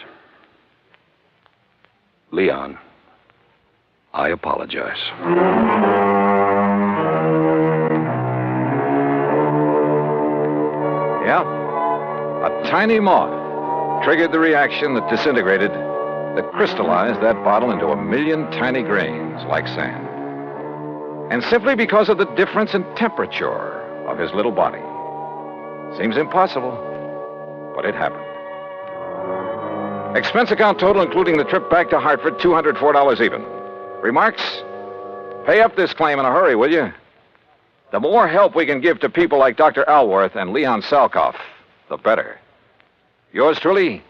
Leon, I apologize. Yeah. A tiny moth triggered the reaction that disintegrated, that crystallized that bottle into a million tiny grains like sand. And simply because of the difference in temperature of his little body. Seems impossible, but it happened. Expense account total, including the trip back to Hartford, $204 even. Remarks? Pay up this claim in a hurry, will you? The more help we can give to people like Dr. Alworth and Leon Salkoff, the better. Yours truly,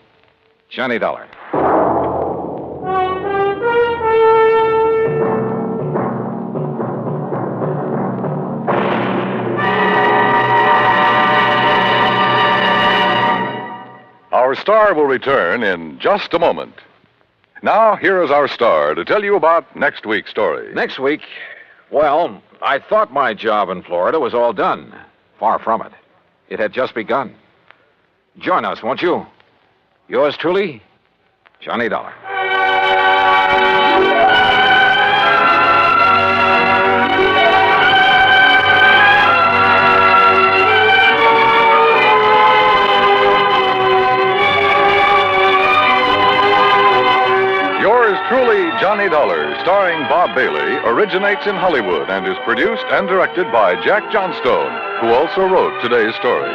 Johnny Dollar. Our star will return in just a moment. Now, here is our star to tell you about next week's story. Next week, well, I thought my job in Florida was all done. Far from it. It had just begun. Join us, won't you? Yours truly, Johnny Dollar. Truly, Johnny Dollar, starring Bob Bailey, originates in Hollywood and is produced and directed by Jack Johnstone, who also wrote today's story.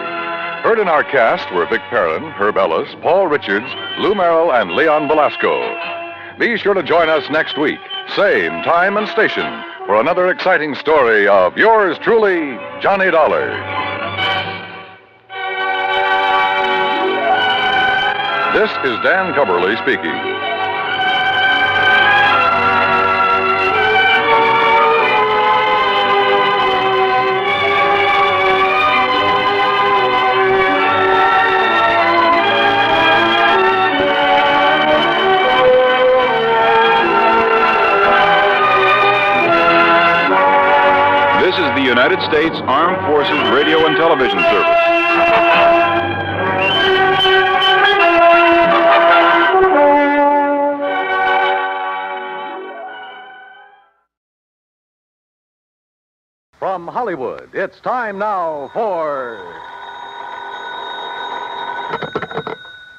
Heard in our cast were Vic Perrin, Herb Ellis, Paul Richards, Lou Merrill, and Leon Velasco. Be sure to join us next week, same time and station, for another exciting story of yours truly, Johnny Dollar. This is Dan Cubberly speaking. This is the United States Armed Forces Radio and Television Service. From Hollywood, it's time now for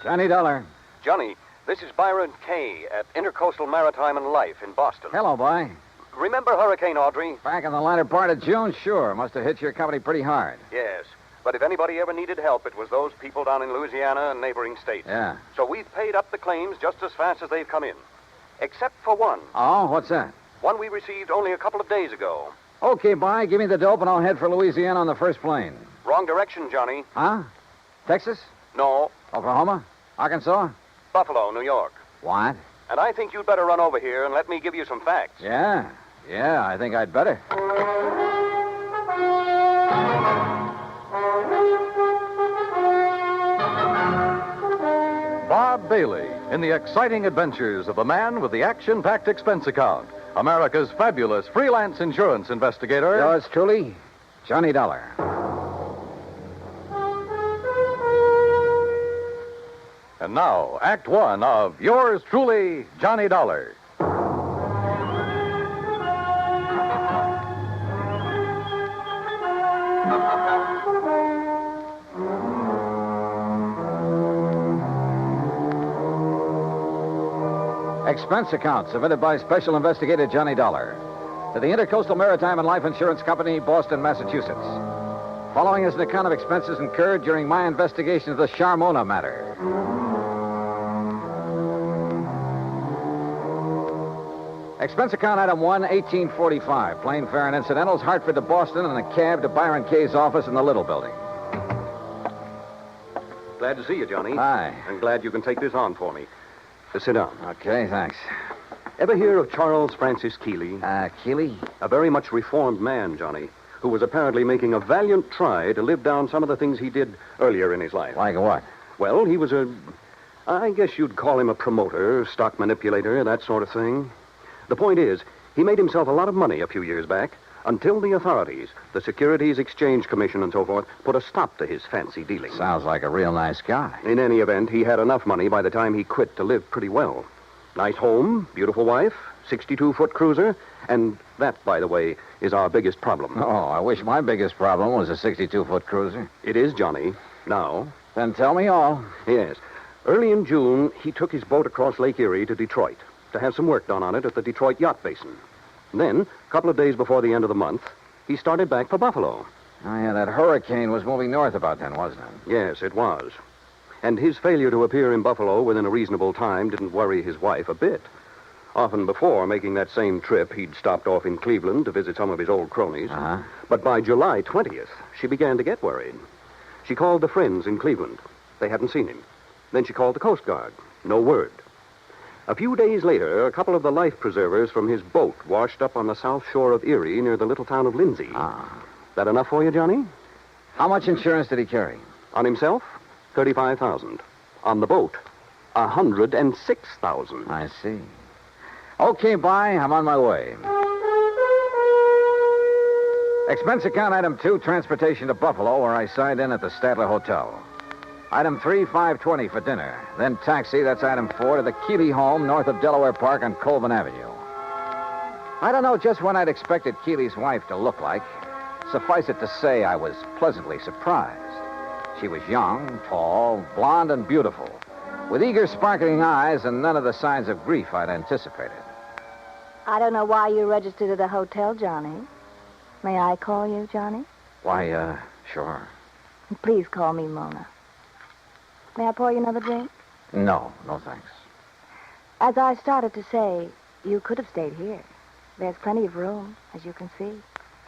Johnny Dollar. Johnny, this is Byron Kay at Intercoastal Maritime and Life in Boston. Hello, boy. Remember Hurricane Audrey? Back in the latter part of June, sure. Must have hit your company pretty hard. Yes. But if anybody ever needed help, it was those people down in Louisiana and neighboring states. Yeah. So we've paid up the claims just as fast as they've come in. Except for one. Oh, what's that? One we received only a couple of days ago. Okay, bye. Give me the dope and I'll head for Louisiana on the first plane. Wrong direction, Johnny. Huh? Texas? No. Oklahoma? Arkansas? Buffalo, New York. What? And I think you'd better run over here and let me give you some facts. Yeah, I think I'd better. Bob Bailey in the exciting adventures of the man with the action-packed expense account, America's fabulous freelance insurance investigator. Yours truly, Johnny Dollar. And now, Act One of yours truly, Johnny Dollar. Expense account submitted by Special Investigator Johnny Dollar to the Intercoastal Maritime and Life Insurance Company, Boston, Massachusetts. Following is an account of expenses incurred during my investigation of the Charmona Matter. Expense account item 1, 1845. Plane fare and incidentals, Hartford to Boston, and a cab to Byron Kay's office in the Little Building. Glad to see you, Johnny. Hi. I'm glad you can take this on for me. Sit down. Okay, thanks. Ever hear of Charles Francis Keeley? Keeley? A very much reformed man, Johnny, who was apparently making a valiant try to live down some of the things he did earlier in his life. Like what? Well, he was I guess you'd call him a promoter, stock manipulator, that sort of thing. The point is, he made himself a lot of money a few years back until the authorities, the Securities Exchange Commission and so forth, put a stop to his fancy dealing. Sounds like a real nice guy. In any event, he had enough money by the time he quit to live pretty well. Nice home, beautiful wife, 62-foot cruiser, and that, by the way, is our biggest problem. Oh, I wish my biggest problem was a 62-foot cruiser. It is, Johnny. Now. Then tell me all. Yes. Early in June, he took his boat across Lake Erie to Detroit to have some work done on it at the Detroit Yacht Basin. Then, a couple of days before the end of the month, he started back for Buffalo. Oh, yeah, that hurricane was moving north about then, wasn't it? Yes, it was. And his failure to appear in Buffalo within a reasonable time didn't worry his wife a bit. Often before making that same trip, he'd stopped off in Cleveland to visit some of his old cronies. Uh-huh. But by July 20th, she began to get worried. She called the friends in Cleveland. They hadn't seen him. Then she called the Coast Guard. No word. A few days later, a couple of the life preservers from his boat washed up on the south shore of Erie near the little town of Lindsay. That enough for you, Johnny? How much insurance did he carry? On himself, $35,000. On the boat, $106,000. I see. Okay, bye. I'm on my way. Expense account item 2, transportation to Buffalo, where I signed in at the Statler Hotel. Item 3, $520 for dinner. Then taxi, that's item 4, to the Keeley home north of Delaware Park on Colvin Avenue. I don't know just what I'd expected Keeley's wife to look like. Suffice it to say, I was pleasantly surprised. She was young, tall, blonde, and beautiful, with eager, sparkling eyes and none of the signs of grief I'd anticipated. I don't know why you registered at a hotel, Johnny. May I call you, Johnny? Why, sure. Please call me Mona. May I pour you another drink? No, thanks. As I started to say, you could have stayed here. There's plenty of room, as you can see.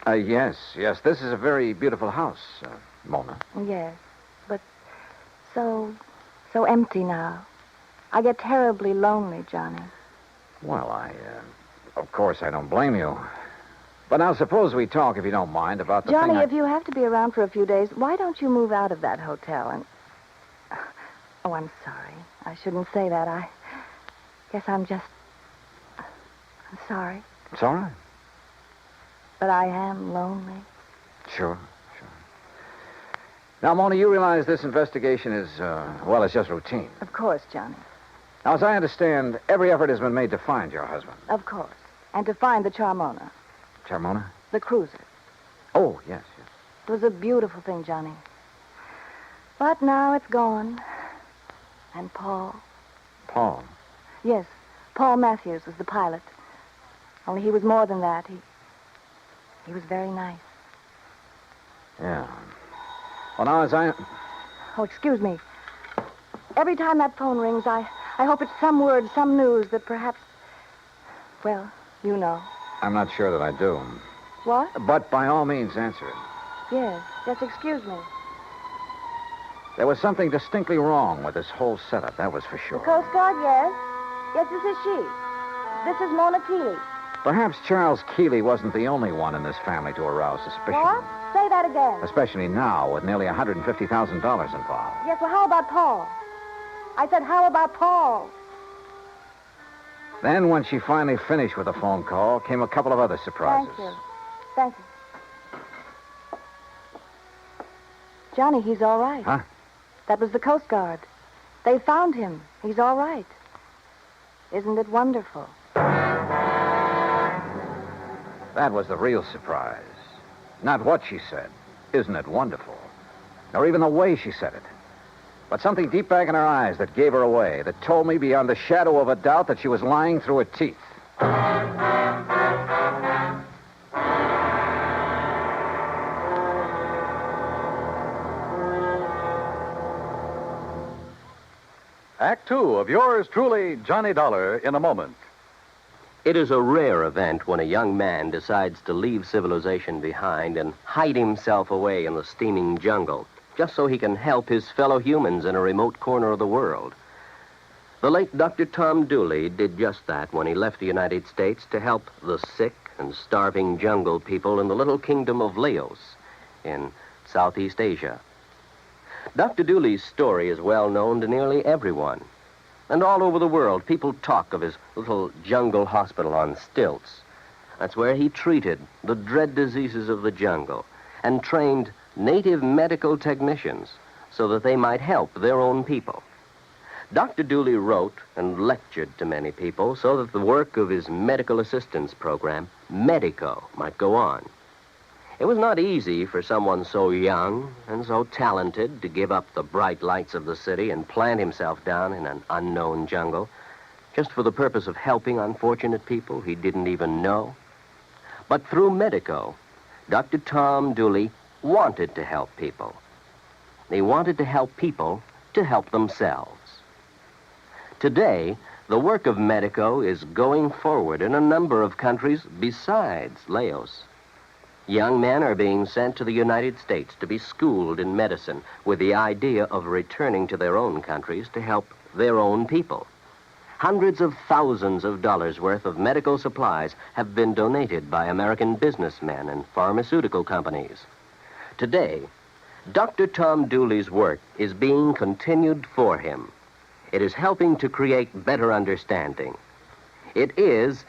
Yes. This is a very beautiful house, Mona. Yes, but so empty now. I get terribly lonely, Johnny. Well, of course, I don't blame you. But now suppose we talk, if you don't mind, about the Johnny, thing if you have to be around for a few days, why don't you move out of that hotel and... Oh, I'm sorry. I shouldn't say that. I guess I'm sorry. It's all right. But I am lonely. Sure. Now, Mona, you realize this investigation is, it's just routine. Of course, Johnny. Now, as I understand, every effort has been made to find your husband. Of course. And to find the Charmona. Charmona? The cruiser. Oh, yes. It was a beautiful thing, Johnny. But now it's gone. And Paul. Paul? Yes. Paul Matthews was the pilot. Only he was more than that. He was very nice. Yeah. Well, now, as I... Oh, excuse me. Every time that phone rings, I hope it's some word, some news that perhaps... Well, you know. I'm not sure that I do. What? But by all means, answer it. Yes. Just excuse me. There was something distinctly wrong with this whole setup, that was for sure. The Coast Guard, yes. Yes, this is she. This is Mona Keeley. Perhaps Charles Keeley wasn't the only one in this family to arouse suspicion. What? Say that again. Especially now, with nearly $150,000 involved. Yes, well, how about Paul? I said, how about Paul? Then, when she finally finished with the phone call, came a couple of other surprises. Thank you. Johnny, he's all right. Huh? That was the Coast Guard. They found him. He's all right. Isn't it wonderful? That was the real surprise. Not what she said. Isn't it wonderful? Or even the way she said it. But something deep back in her eyes that gave her away, that told me beyond the shadow of a doubt that she was lying through her teeth. Act 2 of yours truly, Johnny Dollar, in a moment. It is a rare event when a young man decides to leave civilization behind and hide himself away in the steaming jungle, just so he can help his fellow humans in a remote corner of the world. The late Dr. Tom Dooley did just that when he left the United States to help the sick and starving jungle people in the little kingdom of Laos in Southeast Asia. Dr. Dooley's story is well known to nearly everyone. And all over the world, people talk of his little jungle hospital on stilts. That's where he treated the dread diseases of the jungle and trained native medical technicians so that they might help their own people. Dr. Dooley wrote and lectured to many people so that the work of his medical assistance program, Medico, might go on. It was not easy for someone so young and so talented to give up the bright lights of the city and plant himself down in an unknown jungle just for the purpose of helping unfortunate people he didn't even know. But through Medico, Dr. Tom Dooley wanted to help people. He wanted to help people to help themselves. Today, the work of Medico is going forward in a number of countries besides Laos. Young men are being sent to the United States to be schooled in medicine with the idea of returning to their own countries to help their own people. Hundreds of thousands of dollars worth of medical supplies have been donated by American businessmen and pharmaceutical companies. Today, Dr. Tom Dooley's work is being continued for him. It is helping to create better understanding. It is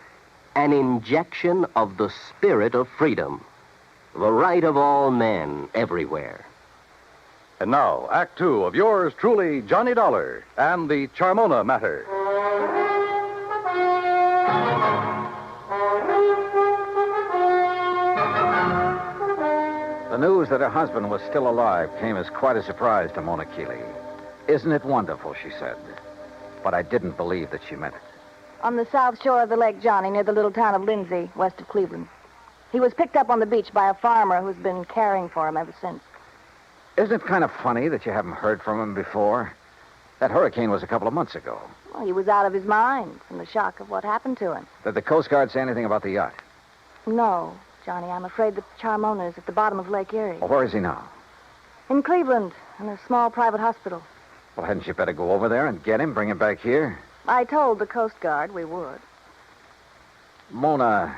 an injection of the spirit of freedom. The right of all men everywhere. And now, Act Two of yours truly, Johnny Dollar and the Charmona Matter. The news that her husband was still alive came as quite a surprise to Mona Keeley. Isn't it wonderful, she said. But I didn't believe that she meant it. On the south shore of the lake, Johnny, near the little town of Lindsay, west of Cleveland. He was picked up on the beach by a farmer who's been caring for him ever since. Isn't it kind of funny that you haven't heard from him before? That hurricane was a couple of months ago. Well, he was out of his mind from the shock of what happened to him. Did the Coast Guard say anything about the yacht? No, Johnny, I'm afraid the Charmona is at the bottom of Lake Erie. Well, where is he now? In Cleveland, in a small private hospital. Well, hadn't you better go over there and get him, bring him back here? I told the Coast Guard we would. Mona,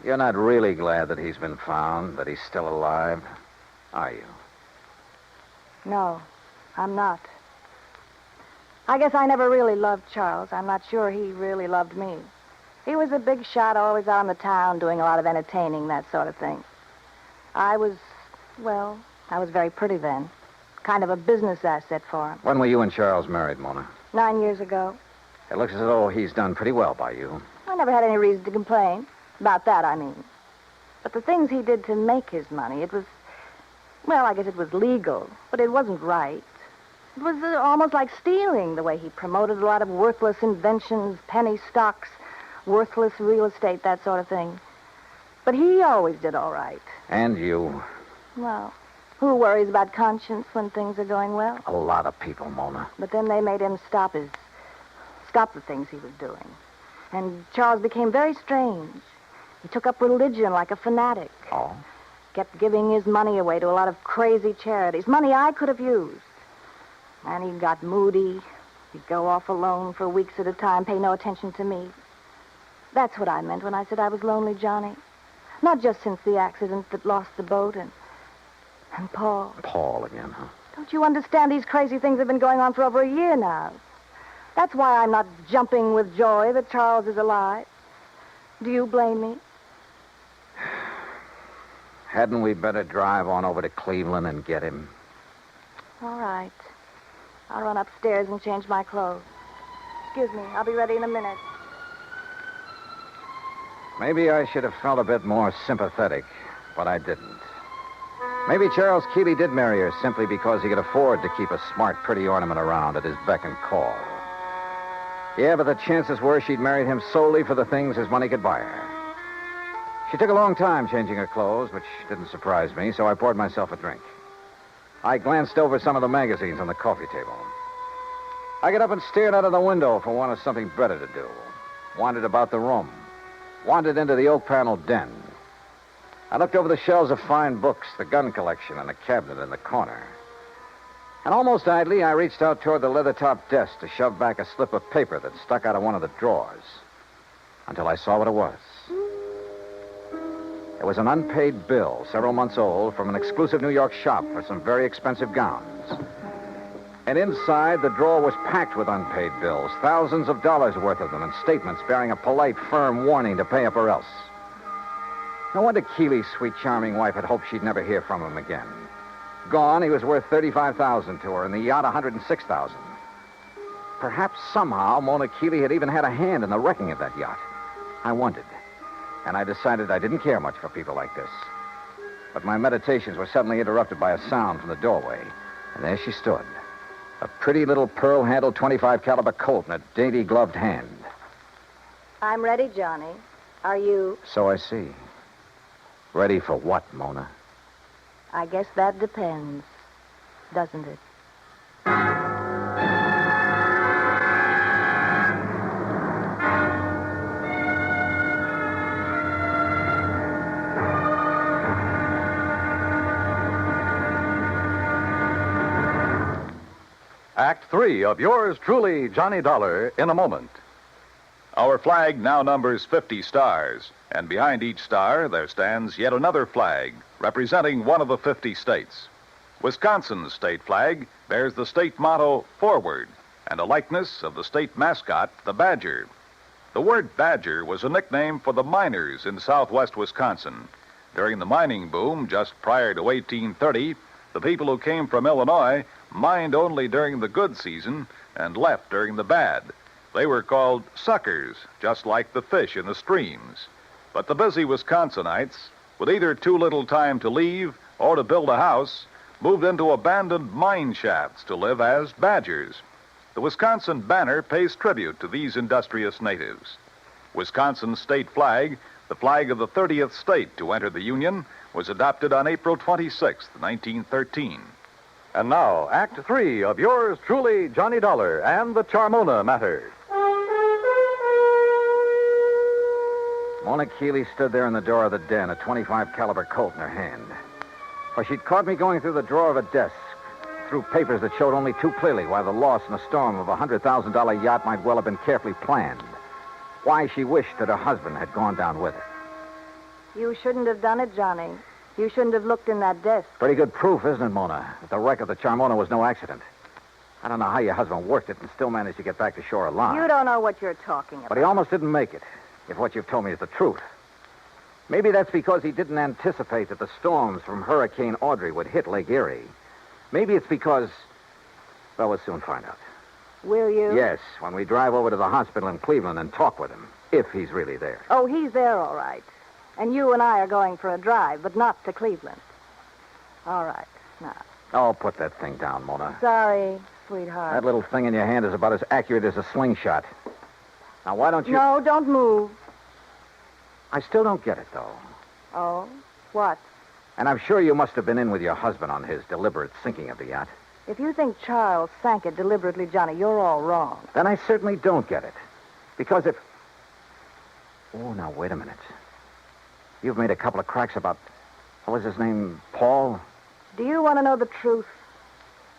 you're not really glad that he's been found, that he's still alive, are you? No, I'm not. I guess I never really loved Charles. I'm not sure he really loved me. He was a big shot, always out in the town, doing a lot of entertaining, that sort of thing. I was very pretty then. Kind of a business asset for him. When were you and Charles married, Mona? 9 years ago. It looks as though he's done pretty well by you. I never had any reason to complain. About that, I mean. But the things he did to make his money, it was... Well, I guess it was legal, but it wasn't right. It was almost like stealing, the way he promoted a lot of worthless inventions, penny stocks, worthless real estate, that sort of thing. But he always did all right. And you. Well, who worries about conscience when things are going well? A lot of people, Mona. But then they made him stop the things he was doing. And Charles became very strange. He took up religion like a fanatic. Oh? Kept giving his money away to a lot of crazy charities, money I could have used. And he got moody. He'd go off alone for weeks at a time, pay no attention to me. That's what I meant when I said I was lonely, Johnny. Not just since the accident that lost the boat and Paul. Paul again, huh? Don't you understand? These crazy things have been going on for over a year now. That's why I'm not jumping with joy that Charles is alive. Do you blame me? Hadn't we better drive on over to Cleveland and get him? All right. I'll run upstairs and change my clothes. Excuse me, I'll be ready in a minute. Maybe I should have felt a bit more sympathetic, but I didn't. Maybe Charles Keeley did marry her simply because he could afford to keep a smart, pretty ornament around at his beck and call. Yeah, but the chances were she'd married him solely for the things his money could buy her. She took a long time changing her clothes, which didn't surprise me, so I poured myself a drink. I glanced over some of the magazines on the coffee table. I got up and stared out of the window for want of something better to do. wandered about the room, wandered into the oak paneled den. I looked over the shelves of fine books, the gun collection, and the cabinet in the corner. And almost idly, I reached out toward the leather-topped desk to shove back a slip of paper that stuck out of one of the drawers, until I saw what it was. It was an unpaid bill, several months old, from an exclusive New York shop for some very expensive gowns. And inside, the drawer was packed with unpaid bills, thousands of dollars worth of them, and statements bearing a polite, firm warning to pay up or else. No wonder Keeley's sweet, charming wife had hoped she'd never hear from him again. Gone, he was worth $35,000 to her, and the yacht $106,000. Perhaps somehow Mona Keeley had even had a hand in the wrecking of that yacht. I wondered, and I decided I didn't care much for people like this. But my meditations were suddenly interrupted by a sound from the doorway, and there she stood, a pretty little pearl-handled .25 caliber Colt in a dainty gloved hand. I'm ready, Johnny. Are you? So I see. Ready for what, Mona? I guess that depends, doesn't it? Act 3 of yours truly, Johnny Dollar, in a moment. Our flag now numbers 50 stars, and behind each star there stands yet another flag representing one of the 50 states. Wisconsin's state flag bears the state motto, Forward, and a likeness of the state mascot, the badger. The word badger was a nickname for the miners in southwest Wisconsin. During the mining boom just prior to 1830, the people who came from Illinois mined only during the good season and left during the bad. They were called suckers, just like the fish in the streams. But the busy Wisconsinites, with either too little time to leave or to build a house, moved into abandoned mine shafts to live as badgers. The Wisconsin banner pays tribute to these industrious natives. Wisconsin's state flag, the flag of the 30th state to enter the Union, was adopted on April 26, 1913. And now, Act 3 of yours truly, Johnny Dollar and the Charmona Matter. Mona Keeley stood there in the door of the den, a .25 caliber Colt in her hand. For she'd caught me going through the drawer of a desk, through papers that showed only too clearly why the loss in a storm of a $100,000 yacht might well have been carefully planned. Why she wished that her husband had gone down with her. You shouldn't have done it, Johnny. You shouldn't have looked in that desk. Pretty good proof, isn't it, Mona, that the wreck of the Charmona was no accident. I don't know how your husband worked it and still managed to get back to shore alive. You don't know what you're talking about. But he almost didn't make it, if what you've told me is the truth. Maybe that's because he didn't anticipate that the storms from Hurricane Audrey would hit Lake Erie. Maybe it's because... well, we'll soon find out. Will you? Yes, when we drive over to the hospital in Cleveland and talk with him, if he's really there. Oh, he's there, all right. And you and I are going for a drive, but not to Cleveland. All right, now. Oh, put that thing down, Mona. Sorry, sweetheart. That little thing in your hand is about as accurate as a slingshot. Now, why don't you... No, don't move. I still don't get it, though. Oh? What? And I'm sure you must have been in with your husband on his deliberate sinking of the yacht. If you think Charles sank it deliberately, Johnny, you're all wrong. Then I certainly don't get it. Because if... oh, now, wait a minute. You've made a couple of cracks about... what was his name? Paul? Do you want to know the truth?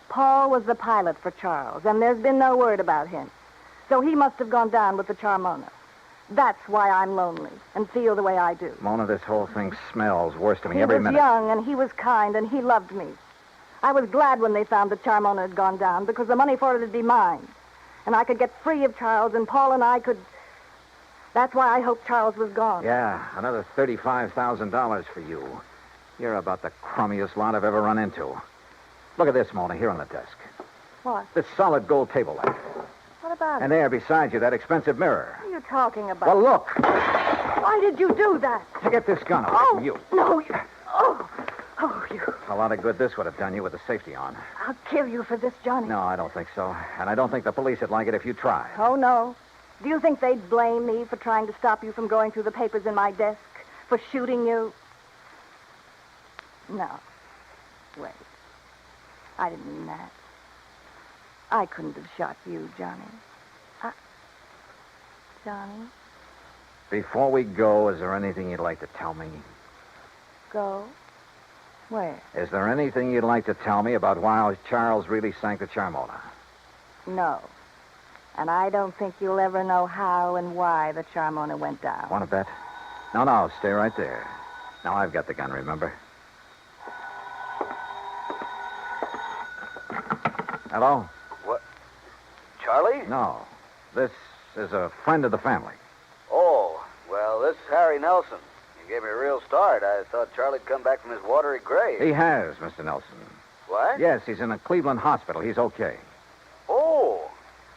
Paul was the pilot for Charles, and there's been no word about him. So he must have gone down with the Charmona. That's why I'm lonely and feel the way I do. Mona, this whole thing smells worse to me every minute. He was young, and he was kind, and he loved me. I was glad when they found that Charmona had gone down, because the money for it would be mine. And I could get free of Charles, and Paul and I could... That's why I hoped Charles was gone. Yeah, another $35,000 for you. You're about the crummiest lot I've ever run into. Look at this, Mona, here on the desk. What? This solid gold table lamp. What about it? And there beside you, that expensive mirror. What are you talking about? Well, look. Why did you do that? To get this gun away from you. No, you... Oh, you... A lot of good this would have done you with the safety on. I'll kill you for this, Johnny. No, I don't think so. And I don't think the police would like it if you tried. Oh, no. Do you think they'd blame me for trying to stop you from going through the papers in my desk? For shooting you? No. Wait. I didn't mean that. I couldn't have shot you, Johnny. Johnny? Before we go, is there anything you'd like to tell me? Go? Where? Is there anything you'd like to tell me about why Charles really sank the Charmona? No. And I don't think you'll ever know how and why the Charmona went down. Want to bet? No, stay right there. Now I've got the gun, remember? Hello? What? Charlie? No. This is a friend of the family. Oh, well, this is Harry Nelson. You gave me a real start. I thought Charlie'd come back from his watery grave. He has, Mr. Nelson. What? Yes, he's in a Cleveland hospital. He's okay. Oh.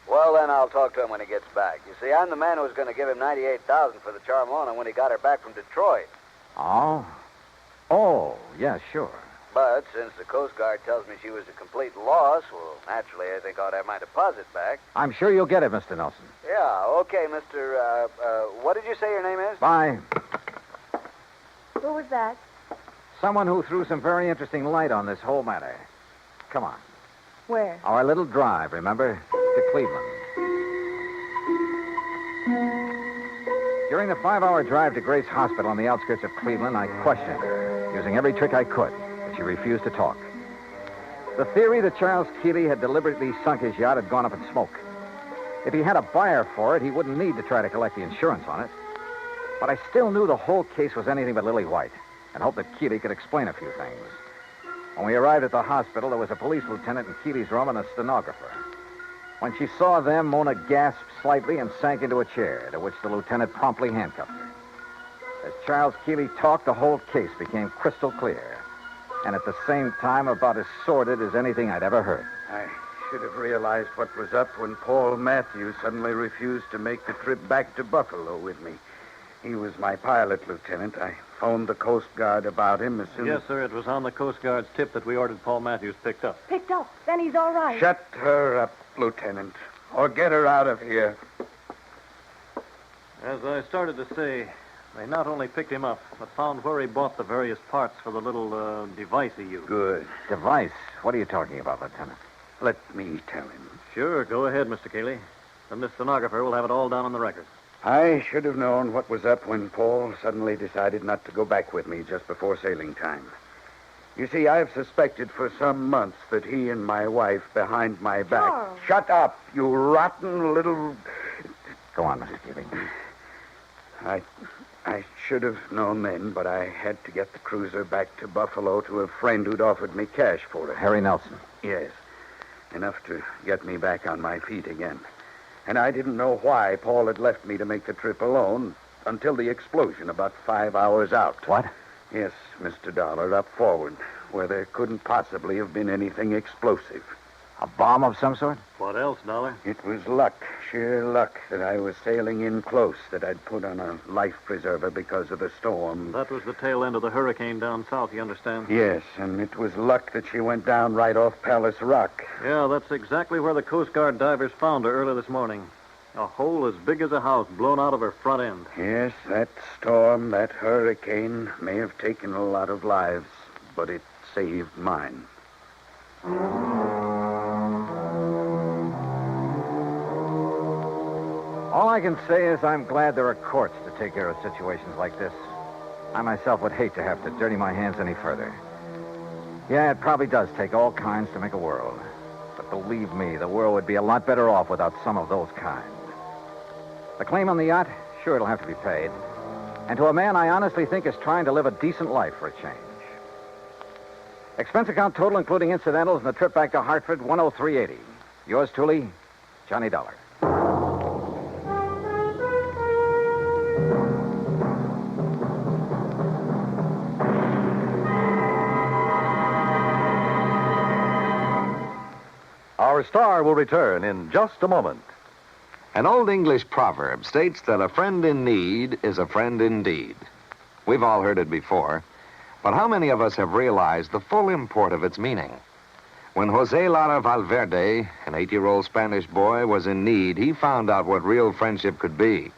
Well, then I'll talk to him when he gets back. You see, I'm the man who was going to give him $98,000 for the Charmona when he got her back from Detroit. Oh? Oh, yeah, sure. But since the Coast Guard tells me she was a complete loss, well, naturally, I think I ought to have my deposit back. I'm sure you'll get it, Mr. Nelson. Yeah, okay, Mr. What did you say your name is? Bye. Who was that? Someone who threw some very interesting light on this whole matter. Come on. Where? Our little drive, remember? To Cleveland. During the 5-hour drive to Grace Hospital on the outskirts of Cleveland, I questioned her, using every trick I could, but she refused to talk. The theory that Charles Keeley had deliberately sunk his yacht had gone up in smoke. If he had a buyer for it, he wouldn't need to try to collect the insurance on it. But I still knew the whole case was anything but lily white, and hoped that Keeley could explain a few things. When we arrived at the hospital, there was a police lieutenant in Keeley's room and a stenographer. When she saw them, Mona gasped slightly and sank into a chair, to which the lieutenant promptly handcuffed her. As Charles Keeley talked, the whole case became crystal clear, and at the same time about as sordid as anything I'd ever heard. I should have realized what was up when Paul Matthews suddenly refused to make the trip back to Buffalo with me. He was my pilot, Lieutenant. I phoned the Coast Guard about him as soon as... Yes, sir. It was on the Coast Guard's tip that we ordered Paul Matthews picked up. Picked up. Then he's all right. Shut her up, Lieutenant, or get her out of here. As I started to say, they not only picked him up, but found where he bought the various parts for the little device he used. Good. Device? What are you talking about, Lieutenant? Let me tell him. Sure, go ahead, Mr. Keeley. Then this stenographer will have it all down on the record. I should have known what was up when Paul suddenly decided not to go back with me just before sailing time. You see, I've suspected for some months that he and my wife behind my back... Charles. Shut up, you rotten little... Go on, Mr. Keeley. I should have known then, but I had to get the cruiser back to Buffalo to a friend who'd offered me cash for it. Harry Nelson. Yes. Enough to get me back on my feet again. And I didn't know why Paul had left me to make the trip alone until the explosion about 5 hours out. What? Yes, Mr. Dollar, up forward, where there couldn't possibly have been anything explosive. A bomb of some sort? What else, Dollar? It was luck, sheer luck, that I was sailing in close, that I'd put on a life preserver because of the storm. That was the tail end of the hurricane down south, you understand? Yes, and it was luck that she went down right off Palace Rock. Yeah, that's exactly where the Coast Guard divers found her early this morning. A hole as big as a house blown out of her front end. Yes, that storm, that hurricane may have taken a lot of lives, but it saved mine. All I can say is I'm glad there are courts to take care of situations like this. I myself would hate to have to dirty my hands any further. Yeah, it probably does take all kinds to make a world. But believe me, the world would be a lot better off without some of those kinds. The claim on the yacht, sure, it'll have to be paid. And to a man I honestly think is trying to live a decent life for a change. Expense account total, including incidentals, and the trip back to Hartford, $103.80. Yours truly, Johnny Dollar. Our star will return in just a moment. An old English proverb states that a friend in need is a friend indeed. We've all heard it before, but how many of us have realized the full import of its meaning? When Jose Lara Valverde, an 8-year-old Spanish boy, was in need, he found out what real friendship could be.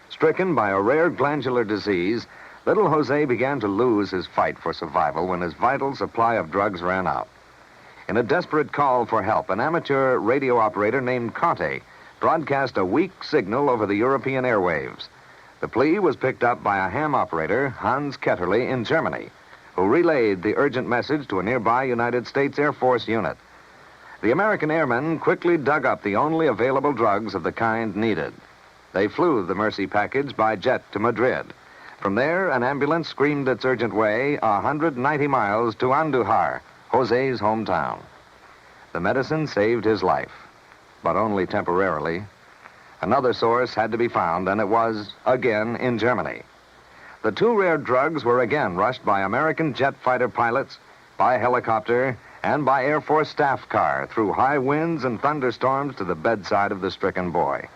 Stricken by a rare glandular disease, little Jose began to lose his fight for survival when his vital supply of drugs ran out. In a desperate call for help, an amateur radio operator named Conte broadcast a weak signal over the European airwaves. The plea was picked up by a ham operator, Hans Ketterle, in Germany, who relayed the urgent message to a nearby United States Air Force unit. The American airmen quickly dug up the only available drugs of the kind needed. They flew the Mercy package by jet to Madrid. From there, an ambulance screamed its urgent way 190 miles to Andujar, Jose's hometown. The medicine saved his life, but only temporarily. Another source had to be found, and it was, again, in Germany. The two rare drugs were again rushed by American jet fighter pilots, by helicopter, and by Air Force staff car through high winds and thunderstorms to the bedside of the stricken boy.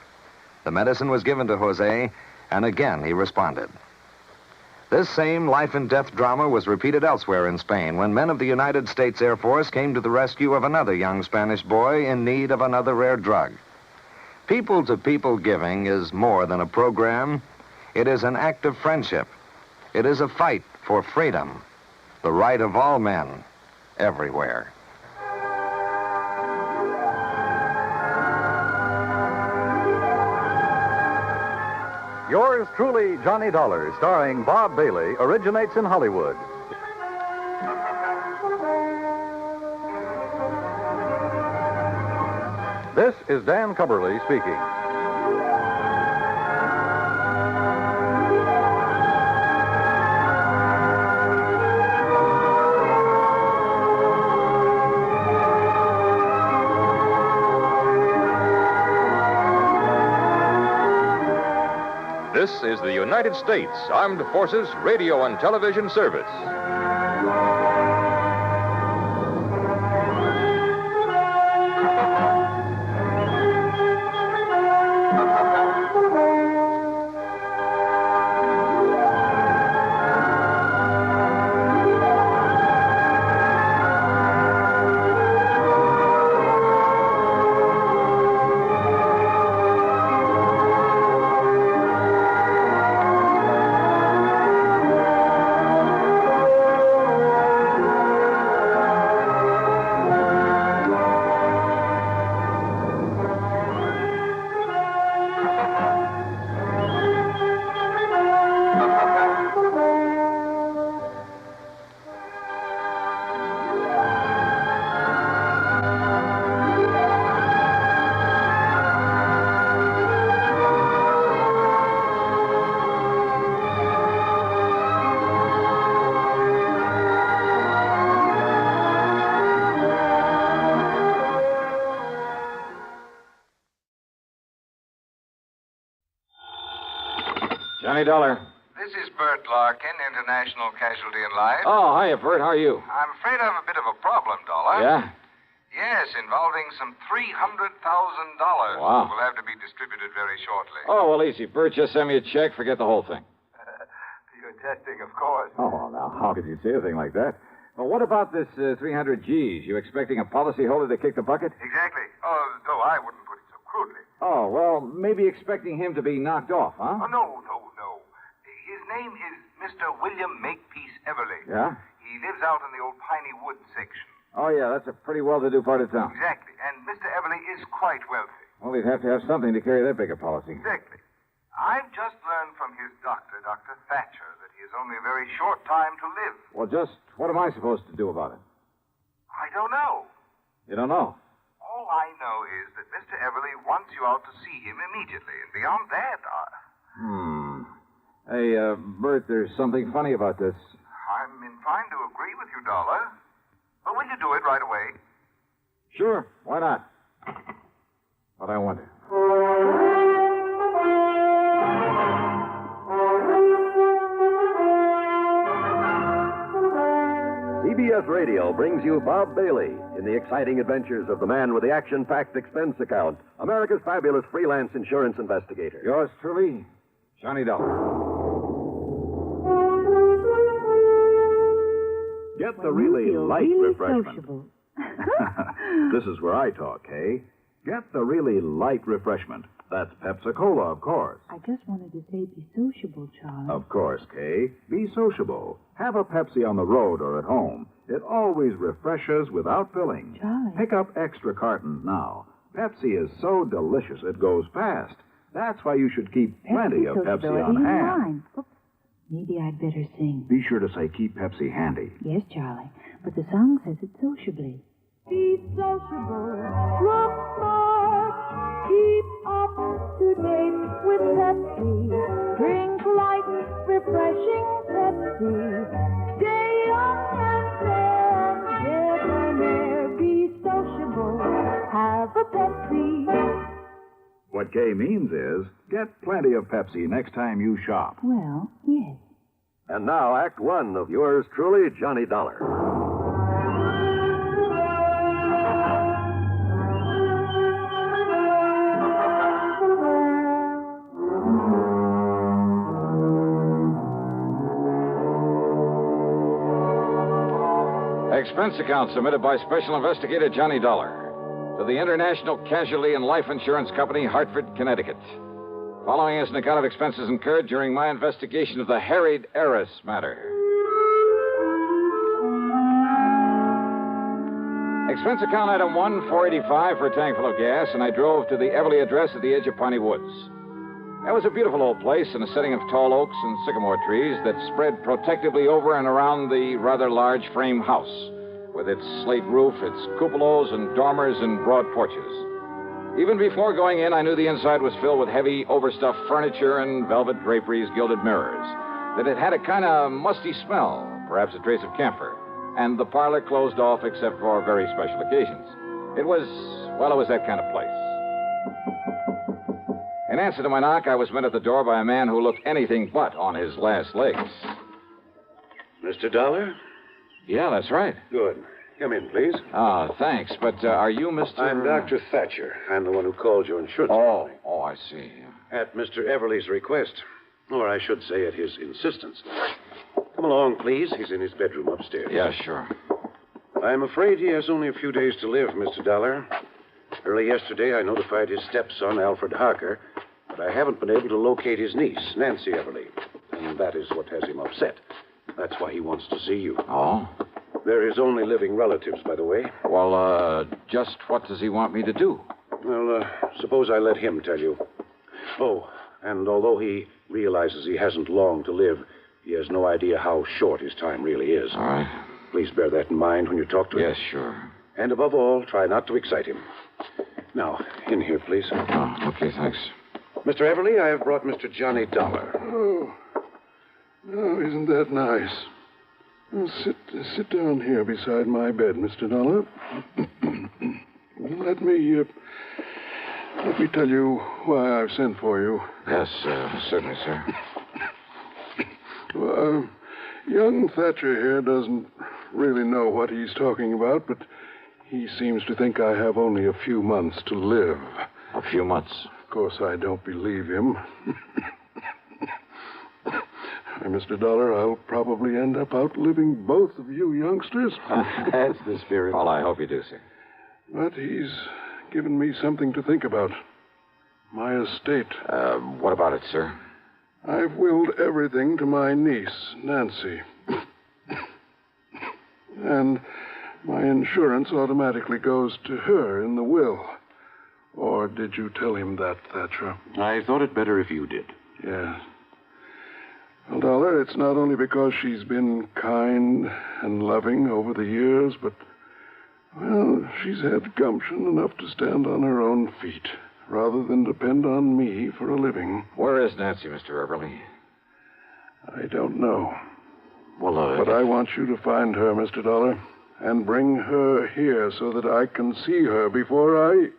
The medicine was given to Jose, and again he responded. This same life and death drama was repeated elsewhere in Spain when men of the United States Air Force came to the rescue of another young Spanish boy in need of another rare drug. People-to-people giving is more than a program. It is an act of friendship. It is a fight for freedom, the right of all men, everywhere. Yours truly, Johnny Dollar, starring Bob Bailey, originates in Hollywood. This is Dan Cubberly speaking. This is the United States Armed Forces Radio and Television Service. Johnny Dollar. This is Bert Larkin, International Casualty in Life. Oh, hiya, Bert. How are you? I'm afraid I have a bit of a problem, Dollar. Yeah? Yes, involving some $300,000. Wow. Will have to be distributed very shortly. Oh, well, easy, Bert. Just send me a check. Forget the whole thing. You're testing, of course. Oh, well, now, how could you say a thing like that? Well, what about this 300 G's? You expecting a policyholder to kick the bucket? Exactly. Oh, though I wouldn't put it so crudely. Oh, well, maybe expecting him to be knocked off, huh? Oh, no. His name is Mr. William Makepeace Everly. Yeah? He lives out in the old Piney Woods section. Oh, yeah, that's a pretty well-to-do part of town. Exactly. And Mr. Everly is quite wealthy. Well, he'd have to have something to carry that big a policy. Exactly. I've just learned from his doctor, Dr. Thatcher, that he has only a very short time to live. Well, just what am I supposed to do about it? I don't know. You don't know? All I know is that Mr. Everly wants you out to see him immediately. And beyond that, Hey, Bert, there's something funny about this. I'm inclined to agree with you, Dollar. But will you do it right away? Sure, why not? But I wonder. CBS Radio brings you Bob Bailey in the exciting adventures of the man with the action-packed expense account, America's fabulous freelance insurance investigator. Yours truly, Johnny Dollar. Get the really light refreshment. This is where I talk, Kay. Get the really light refreshment. That's Pepsi-Cola, of course. I just wanted to say be sociable, Charlie. Of course, Kay. Be sociable. Have a Pepsi on the road or at home. It always refreshes without filling. Charlie. Pick up extra cartons now. Pepsi is so delicious it goes fast. That's why you should keep plenty of Pepsi on hand. Mine. Oops. Maybe I'd better sing. Be sure to say keep Pepsi handy. Yes, Charlie. But the song says it sociably. Be sociable. Look smart. Keep up to date with Pepsi. Drink light, refreshing Pepsi. Stay young and fair and debonair. Be sociable. Have a Pepsi. What Kay means is get plenty of Pepsi next time you shop. Well, yes. And now, Act One of yours truly, Johnny Dollar. Expense account submitted by Special Investigator Johnny Dollar to the International Casualty and Life Insurance Company, Hartford, Connecticut. Following is an account of expenses incurred during my investigation of the Harried Heiress matter. Expense account item 1, $4.85 for a tank full of gas, and I drove to the Everly address at the edge of Piney Woods. That was a beautiful old place in a setting of tall oaks and sycamore trees that spread protectively over and around the rather large frame house, with its slate roof, its cupolas and dormers and broad porches. Even before going in, I knew the inside was filled with heavy, overstuffed furniture and velvet draperies, gilded mirrors, that it had a kind of musty smell, perhaps a trace of camphor, and the parlor closed off except for very special occasions. It was that kind of place. In answer to my knock, I was met at the door by a man who looked anything but on his last legs. Mr. Dollar? Yeah, that's right. Good. Come in, please. Thanks. But are you Mr. I'm Dr. Thatcher. I'm the one who called your insurance company. Oh, I see. At Mr. Everly's request. Or I should say at his insistence. Come along, please. He's in his bedroom upstairs. Yeah, sure. I'm afraid he has only a few days to live, Mr. Dollar. Early yesterday, I notified his stepson, Alfred Harker, but I haven't been able to locate his niece, Nancy Everly. And that is what has him upset. That's why he wants to see you. Oh? They're his only living relatives, by the way. Well, just what does he want me to do? Well, suppose I let him tell you. Oh, and although he realizes he hasn't long to live, he has no idea how short his time really is. All right. Please bear that in mind when you talk to him. Yes, sure. And above all, try not to excite him. Now, in here, please. Oh, okay, thanks. Mr. Everly, I have brought Mr. Johnny Dollar. Oh, isn't that nice? Well, sit down here beside my bed, Mr. Dollar. Let me tell you why I've sent for you. Yes, certainly, sir. Well, young Thatcher here doesn't really know what he's talking about, but he seems to think I have only a few months to live. A few months? Of course, I don't believe him. Mr. Dollar, I'll probably end up outliving both of you youngsters. That's the spirit. Well, I hope you do, sir. But he's given me something to think about. My estate. What about it, sir? I've willed everything to my niece, Nancy. And my insurance automatically goes to her in the will. Or did you tell him that, Thatcher? I thought it better if you did. Yes. Well, Dollar, it's not only because she's been kind and loving over the years, but, well, she's had gumption enough to stand on her own feet, rather than depend on me for a living. Where is Nancy, Mr. Everly? I don't know. Well, But I want you to find her, Mr. Dollar, and bring her here so that I can see her before I...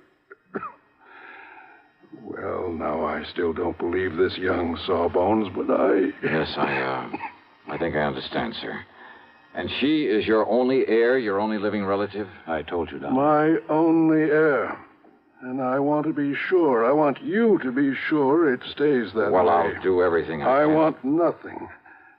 Well, now, I still don't believe this young sawbones, but I... Yes, I think I understand, sir. And she is your only heir, your only living relative? I told you, Doctor. My only heir. And I want to be sure. I want you to be sure it stays that way. Well, I'll do everything I can. I want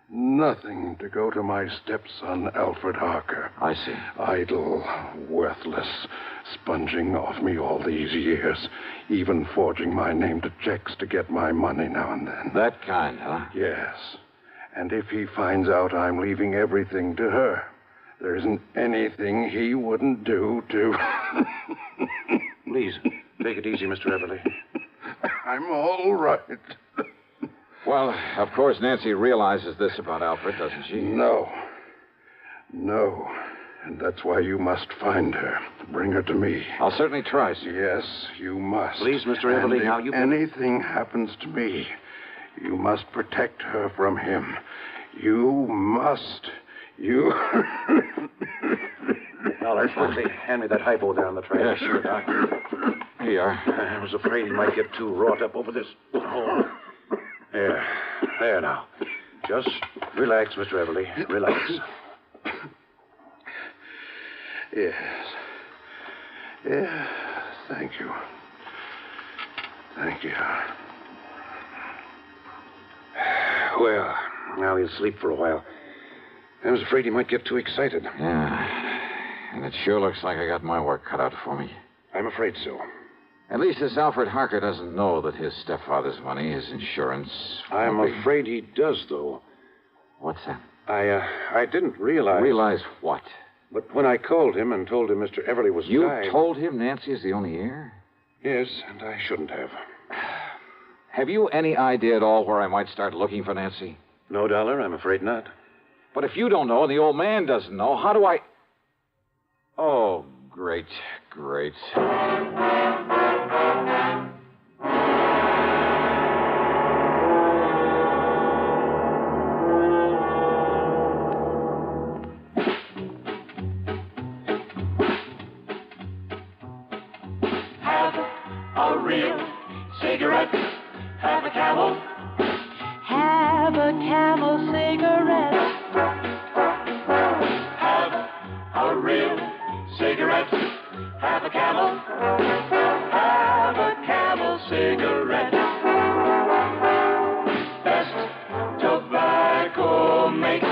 nothing to go to my stepson, Alfred Harker. I see. Idle, worthless, sponging off me all these years, even forging my name to checks to get my money now and then. That kind, huh? Yes. And if he finds out I'm leaving everything to her, there isn't anything he wouldn't do to... Please, take it easy, Mr. Everly. I'm all right. Well, of course, Nancy realizes this about Alfred, doesn't she? No. No. And that's why you must find her. Bring her to me. I'll certainly try, sir. Yes, you must. Please, Mr. Everly, and now if you... anything happens to me, you must protect her from him. You must. You... Dollar, quickly, hand me that hypo there on the tray. Yeah, sure, Doc. Here you are. I was afraid he might get too wrought up over this. Oh. There now. Just relax, Mr. Everly. Relax. Yes. Yes, thank you. Thank you. Well, now he'll sleep for a while. I was afraid he might get too excited. Yeah. And it sure looks like I got my work cut out for me. I'm afraid so. At least this Alfred Harker doesn't know that his stepfather's money, his insurance... I'm afraid he does, though. What's that? I didn't realize... Realize what? But when I called him and told him Mr. Everly was You dying... told him Nancy is the only heir? Yes, and I shouldn't have. Have you any idea at all where I might start looking for Nancy? No, Dollar, I'm afraid not. But if you don't know and the old man doesn't know, how do I... Oh, great, great. Have a real cigarette. Have a Camel. Have a Camel cigarette. Have a real cigarette. Have a Camel. Have a Camel cigarette. Best tobacco makes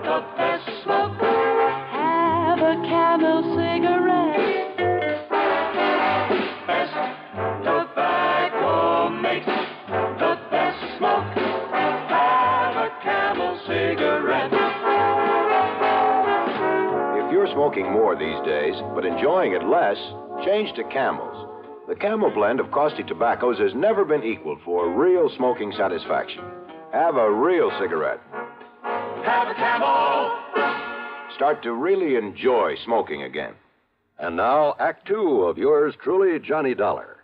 the best smoke. Have a Camel cigarette. Best tobacco makes the best smoke. Have a Camel cigarette. If you're smoking more these days, but enjoying it less, change to Camels. The Camel blend of caustic tobaccos has never been equaled for real smoking satisfaction. Have a real cigarette. Have a Camel. Start to really enjoy smoking again. And now, Act Two of yours truly, Johnny Dollar.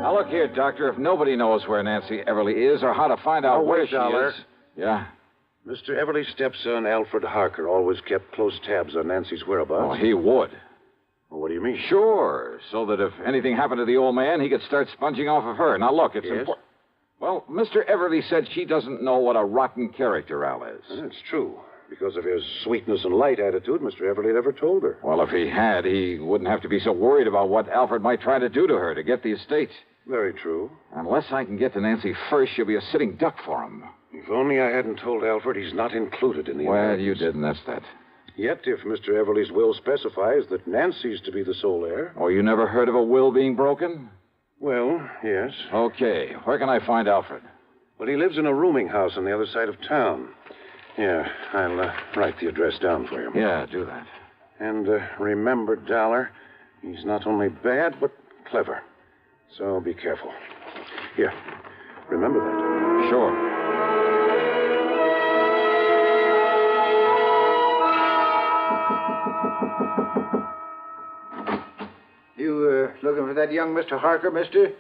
Now, look here, Doctor. If nobody knows where Nancy Everly is or how to find out where wait, she Dollar. is... Yeah? Mr. Everly's stepson, Alfred Harker, always kept close tabs on Nancy's whereabouts. Oh, he would. Well, what do you mean? Sure, so that if anything happened to the old man, he could start sponging off of her. Now, look, it's Yes? important. Well, Mr. Everly said she doesn't know what a rotten character Al is. That's true. Because of his sweetness and light attitude, Mr. Everly never told her. Well, if he had, he wouldn't have to be so worried about what Alfred might try to do to her to get the estate. Very true. Unless I can get to Nancy first, she'll be a sitting duck for him. If only I hadn't told Alfred he's not included in the Well, inheritance. you didn't, that's that. Yet, if Mr. Everly's will specifies that Nancy's to be the sole heir... Oh, you never heard of a will being broken? Well, yes. Okay, where can I find Alfred? Well, he lives in a rooming house on the other side of town. Yeah, I'll write the address down for you. Yeah, do that. And remember, Dollar, he's not only bad, but clever. So be careful. Here, remember that. Sure. You looking for that young Mr. Harker, mister?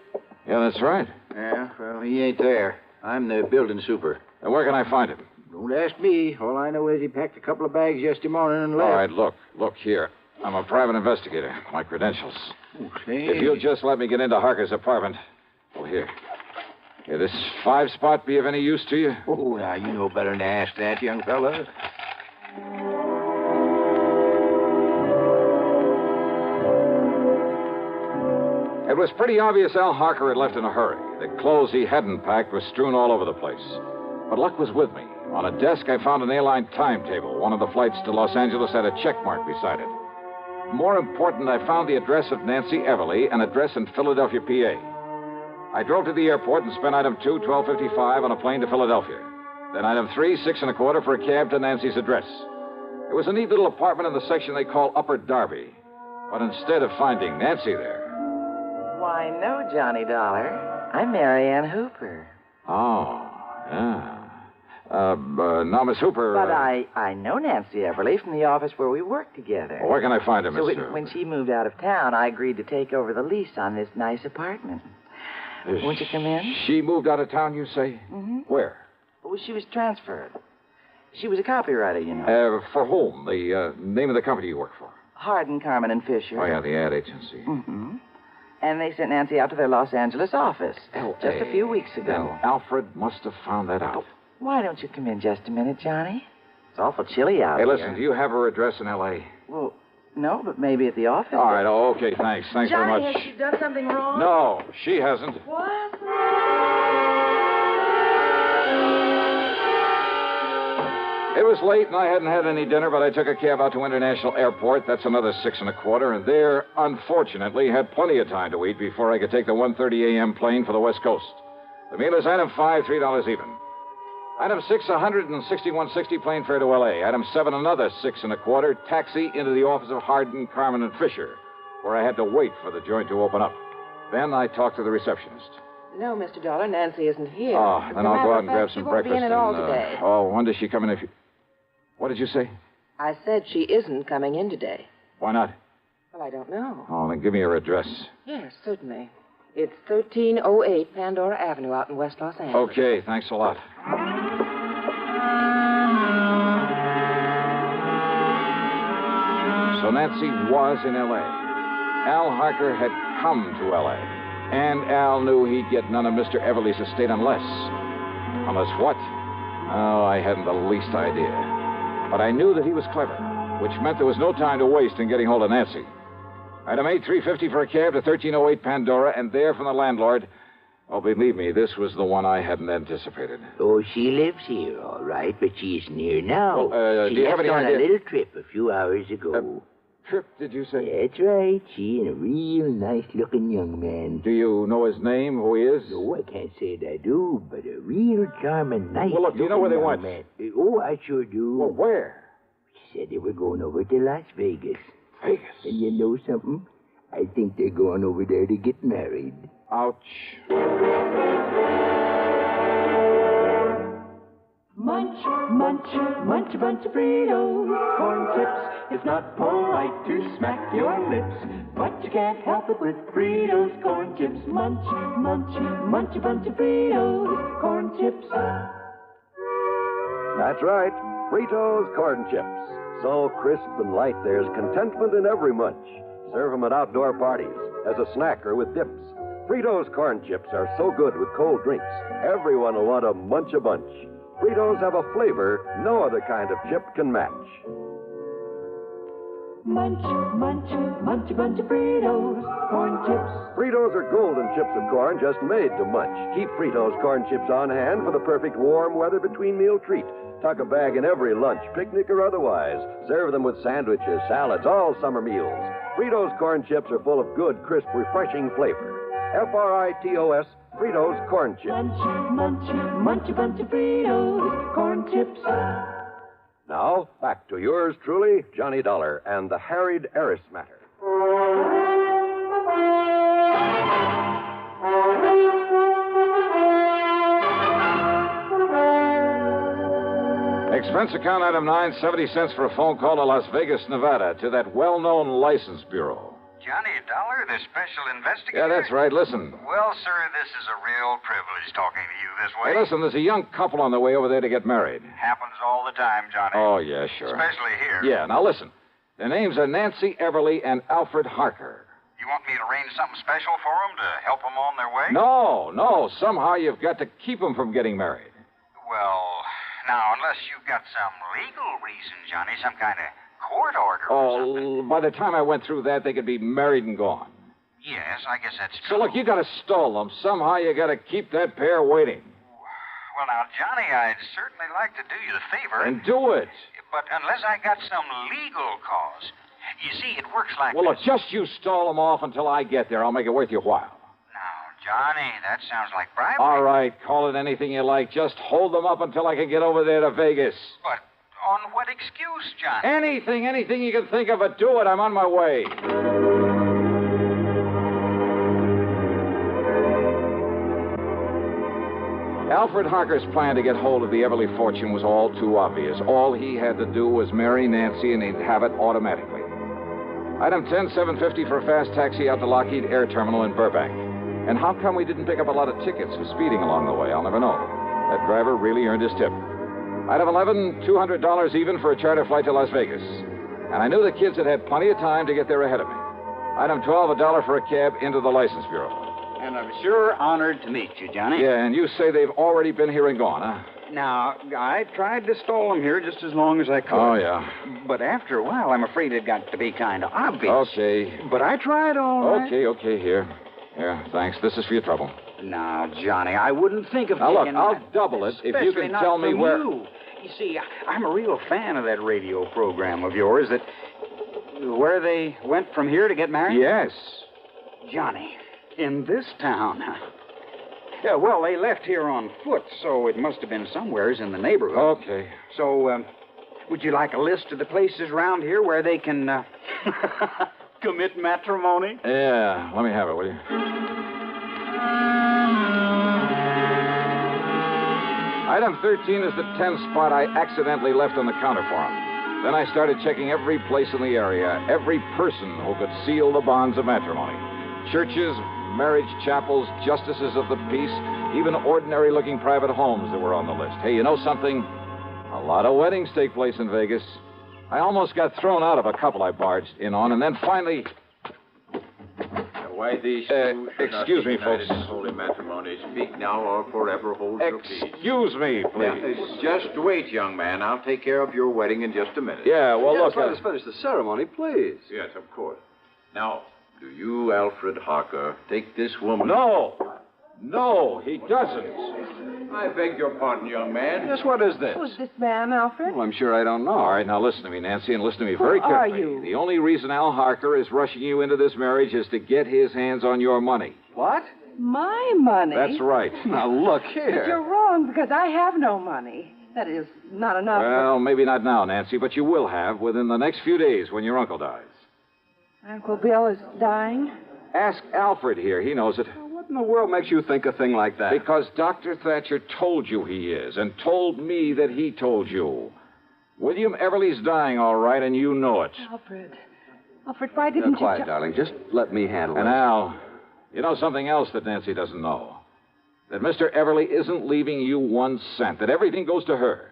Yeah, that's right. Yeah, well, he ain't there. I'm the building super. Now, where can I find him? Don't ask me. All I know is he packed a couple of bags yesterday morning and left. All right, look here. I'm a private investigator. My credentials. Oh, say. If you'll just let me get into Harker's apartment. Oh, here. Here, this 5-spot be of any use to you? Oh, now, you know better than to ask that, young fella. It was pretty obvious Al Harker had left in a hurry. The clothes he hadn't packed were strewn all over the place. But luck was with me. On a desk, I found an airline timetable. One of the flights to Los Angeles had a check mark beside it. More important, I found the address of Nancy Everly, an address in Philadelphia, PA. I drove to the airport and spent item 2, 1255, on a plane to Philadelphia. Then item 3, 6 1/4 for a cab to Nancy's address. It was a neat little apartment in the section they call Upper Darby. But instead of finding Nancy there... Why, no, Johnny Dollar. I'm Marianne Hooper. Oh, yeah. Now, Miss Hooper... But I know Nancy Everly from the office where we work together. Well, where can I find her, Miss So Hooper? when she moved out of town, I agreed to take over the lease on this nice apartment. Won't you come in? She moved out of town, you say? Mm-hmm. Where? Well, she was transferred. She was a copywriter, you know. For whom? The name of the company you work for? Hardin, Carmen, and Fisher. Oh, yeah, the ad agency. Mm-hmm. And they sent Nancy out to their Los Angeles office just a few weeks ago. Then Alfred must have found that out. Why don't you come in just a minute, Johnny? It's awful chilly out here. Hey, listen, do you have her address in L.A.? Well, no, but maybe at the office. All right, okay, thanks. Thanks Johnny, very much. has she done something wrong? No, she hasn't. What? It was late, and I hadn't had any dinner, but I took a cab out to International Airport. That's another 6 1/4, and there, unfortunately, had plenty of time to eat before I could take the 1:30 a.m. plane for the West Coast. The meal is item 5, $3 even. Item 6, $161.60 plane fare to L.A. Item 7, another 6 1/4, taxi into the office of Hardin, Carmen, and Fisher, where I had to wait for the joint to open up. Then I talked to the receptionist. No, Mr. Dollar, Nancy isn't here. Oh, then I'll go out and grab some she won't breakfast. Be in at all today. When does she come in if you... What did you say? I said she isn't coming in today. Why not? Well, I don't know. Oh, then give me her address. Yes, certainly. It's 1308 Pandora Avenue out in West Los Angeles. Okay, thanks a lot. So Nancy was in L.A. Al Harker had come to L.A. And Al knew he'd get none of Mr. Everly's estate unless... Unless what? Oh, I hadn't the least idea. But I knew that he was clever, which meant there was no time to waste in getting hold of Nancy. Item 8, $3.50 for a cab to 1308 Pandora, and there from the landlord. Oh, believe me, this was the one I hadn't anticipated. Oh, she lives here, all right, but she isn't here now. Well, she do you have left any on idea? a little trip a few hours ago. Trip, did you say? That's right. She and a real nice-looking young man. Do you know his name, who he is? No, I can't say that I do, but a real charming, nice. Well, look, do you know where they went? Man. Oh, I sure do. Well, where? She said they were going over to Las Vegas. Vegas? And you know something? I think they're going over there to get married. Ouch. Munch, munch, munch a bunch of Fritos, corn chips. It's not polite to smack your lips, but you can't help it with Fritos, corn chips. Munch, munch, munch a bunch of Fritos, corn chips. That's right, Fritos corn chips. So crisp and light, there's contentment in every munch. Serve them at outdoor parties, as a snack or with dips. Fritos corn chips are so good with cold drinks, everyone will want to munch a bunch. Fritos have a flavor no other kind of chip can match. Munch, munch, munch a bunch of Fritos, corn chips. Fritos are golden chips of corn just made to munch. Keep Fritos corn chips on hand for the perfect warm weather between meal treat. Tuck a bag in every lunch, picnic or otherwise. Serve them with sandwiches, salads, all summer meals. Fritos corn chips are full of good, crisp, refreshing flavor. Fritos, Fritos corn chips. Munch, munch, munch a bunch of Fritos, corn chips. Now, back to yours truly, Johnny Dollar and the Harried Heiress Matter. Expense account item 9, 70 cents for a phone call to Las Vegas, Nevada, to that well-known license bureau. Johnny Dollar, the special investigator? Yeah, that's right. Listen. Well, sir, this is a real privilege talking to you this way. Hey, listen, there's a young couple on their way over there to get married. Happens all the time, Johnny. Oh, yeah, sure. Especially here. Yeah, now listen. Their names are Nancy Everly and Alfred Harker. You want me to arrange something special for them to help them on their way? No. Somehow you've got to keep them from getting married. Well, now, unless you've got some legal reason, Johnny, some kind of court order or something. By the time I went through that, they could be married and gone. Yes, I guess that's So, true. look, you got to stall them. Somehow you got to keep that pair waiting. Well, now, Johnny, I'd certainly like to do you the favor. And do it. But unless I got some legal cause. You see, it works like Well, look, this. just you stall them off until I get there. I'll make it worth your while. Now, Johnny, that sounds like bribery. All right, call it anything you like. Just hold them up until I can get over there to Vegas. But on what excuse, Johnny? Anything you can think of, but do it. I'm on my way. Alfred Harker's plan to get hold of the Everly fortune was all too obvious. All he had to do was marry Nancy, and he'd have it automatically. Item 10, $750 for a fast taxi out to Lockheed Air Terminal in Burbank. And how come we didn't pick up a lot of tickets for speeding along the way? I'll never know. That driver really earned his tip. Item 11, $200 even for a charter flight to Las Vegas. And I knew the kids had had plenty of time to get there ahead of me. Item 12, $1 for a cab into the license bureau. And I'm sure honored to meet you, Johnny. Yeah, and you say they've already been here and gone, huh? Now, I tried to stall them here just as long as I could. Oh, yeah. But after a while, I'm afraid it got to be kind of obvious. Okay. But I tried all right. Okay, here. Here, thanks. This is for your trouble. Now, Johnny, I wouldn't think of Now, look, taking I'll that, double it if you especially can not tell me from where... You see, I'm a real fan of that radio program of yours that... Where they went from here to get married? Yes. Johnny, in this town, huh? Yeah, well, they left here on foot, so it must have been somewheres in the neighborhood. Okay. So, would you like a list of the places around here where they can, commit matrimony? Yeah, let me have it, will you? Item 13 is the 10 spot I accidentally left on the counter for him. Then I started checking every place in the area, every person who could seal the bonds of matrimony. Churches, marriage chapels, justices of the peace, even ordinary-looking private homes that were on the list. Hey, you know something? A lot of weddings take place in Vegas. I almost got thrown out of a couple I barged in on, and then finally... Why these excuse me, folks. In holy matrimony. Speak now or forever hold your peace. Excuse me, please. Just wait, young man. I'll take care of your wedding in just a minute. Yeah, well, Yes, look... let us finish the ceremony, please. Yes, of course. Now, do you, Alfred Harker, take this woman... No, he doesn't. I beg your pardon, young man. Yes, what is this? Who's this man, Alfred? Well, I'm sure I don't know. All right, now listen to me, Nancy, and listen to me very Who are carefully. you? The only reason Al Harker is rushing you into this marriage is to get his hands on your money. What? My money? That's right. Now, look But here. you're wrong, because I have no money. That is, not enough. Well, maybe not now, Nancy, but you will have within the next few days when your uncle dies. Uncle Bill is dying? Ask Alfred here. He knows it. What in the world makes you think a thing like that? Because Dr. Thatcher told you he is, and told me that he told you. William Everly's dying, all right, and you know it. Alfred, why didn't you... Quiet, darling. Just let me handle And it. Al, you know something else that Nancy doesn't know? That Mr. Everly isn't leaving you 1 cent, that everything goes to her.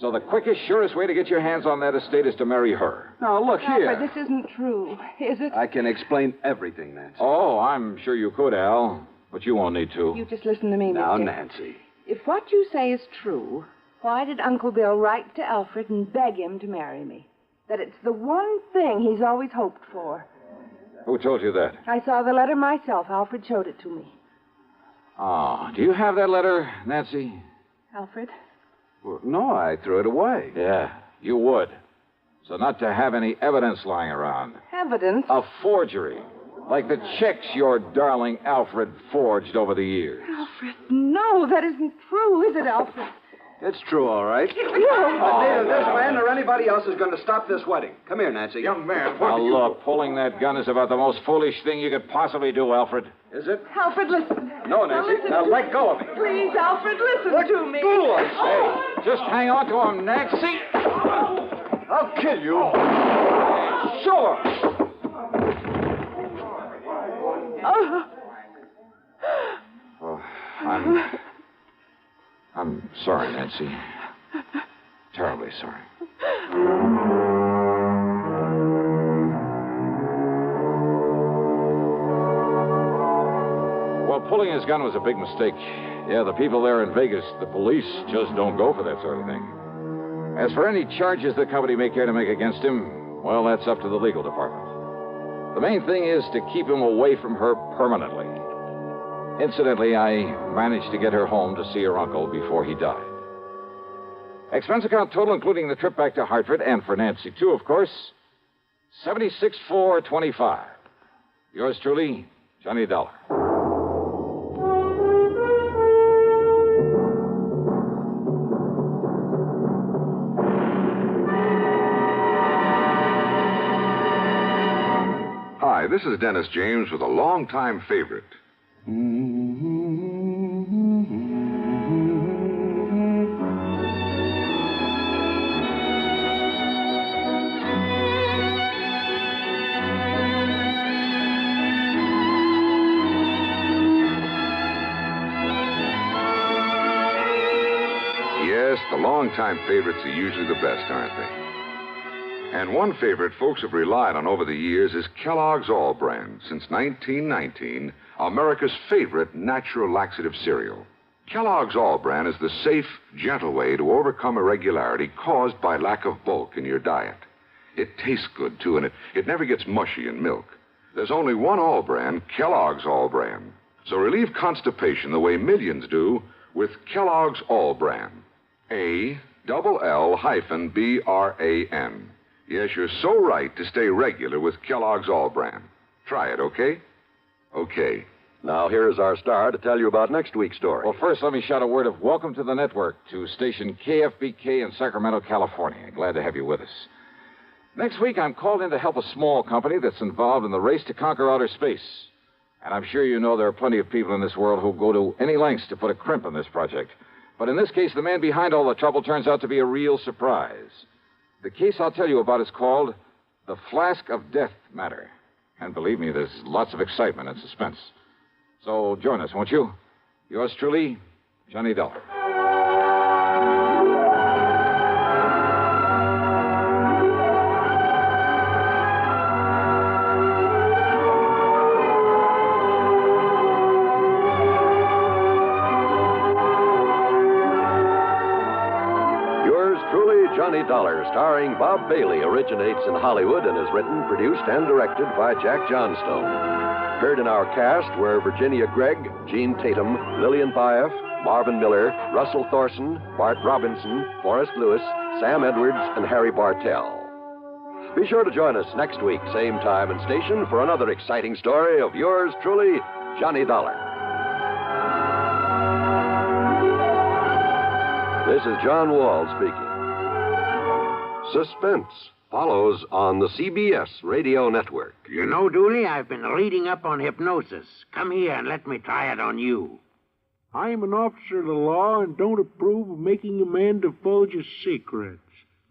So the quickest, surest way to get your hands on that estate is to marry her. Now, look here. Alfred, this isn't true, is it? I can explain everything, Nancy. Oh, I'm sure you could, Al, but you won't need to. You just listen to me, Now, Mr. Nancy. If what you say is true, why did Uncle Bill write to Alfred and beg him to marry me? That it's the one thing he's always hoped for. Who told you that? I saw the letter myself. Alfred showed it to me. Oh, do you have that letter, Nancy? Alfred? Well, no, I threw it away. Yeah, you would. So not to have any evidence lying around. Evidence? A forgery. Like the checks your darling Alfred forged over the years. Alfred, no, that isn't true, is it, Alfred? It's true, all right. No. But neither this man nor anybody else is going to stop this wedding. Come here, Nancy. Young man, Now, look, pulling that gun is about the most foolish thing you could possibly do, Alfred. Is it? Alfred, listen. No, Nancy. Now, let go of me. Please, Alfred, listen to me. Hey, just hang on to him, Nancy. I'll kill you. Sure. Oh, I'm sorry, Nancy. Terribly sorry. Well, pulling his gun was a big mistake. Yeah, the people there in Vegas, the police, just don't go for that sort of thing. As for any charges the company may care to make against him, well, that's up to the legal department. The main thing is to keep him away from her permanently. Incidentally, I managed to get her home to see her uncle before he died. Expense account total, including the trip back to Hartford, and for Nancy, too, of course, $76,425. Yours truly, Johnny Dollar. Hi, this is Dennis James with a longtime favorite. Yes, the longtime favorites are usually the best, aren't they? And one favorite folks have relied on over the years is Kellogg's All Brand. Since 1919, America's favorite natural laxative cereal. Kellogg's All Brand is the safe, gentle way to overcome irregularity caused by lack of bulk in your diet. It tastes good, too, and it never gets mushy in milk. There's only one All Brand, Kellogg's All Brand. So relieve constipation the way millions do with Kellogg's All Brand. ALL-BRAN. Yes, you're so right to stay regular with Kellogg's All Brand. Try it, okay? Okay. Now, here's our star to tell you about next week's story. Well, first, let me shout a word of welcome to the network to station KFBK in Sacramento, California. Glad to have you with us. Next week, I'm called in to help a small company that's involved in the race to conquer outer space. And I'm sure you know there are plenty of people in this world who go to any lengths to put a crimp in this project. But in this case, the man behind all the trouble turns out to be a real surprise. The case I'll tell you about is called the Flask of Death Matter. And believe me, there's lots of excitement and suspense. So join us, won't you? Yours truly, Johnny Dollar. Johnny Dollar, starring Bob Bailey, originates in Hollywood and is written, produced, and directed by Jack Johnstone. Heard in our cast were Virginia Gregg, Gene Tatum, Lillian Pyatt, Marvin Miller, Russell Thorson, Bart Robinson, Forrest Lewis, Sam Edwards, and Harry Bartell. Be sure to join us next week, same time and station, for another exciting story of yours truly, Johnny Dollar. This is John Wall speaking. Suspense follows on the CBS radio network. You know, Dooley, I've been reading up on hypnosis. Come here and let me try it on you. I'm an officer of the law and don't approve of making a man divulge his secrets.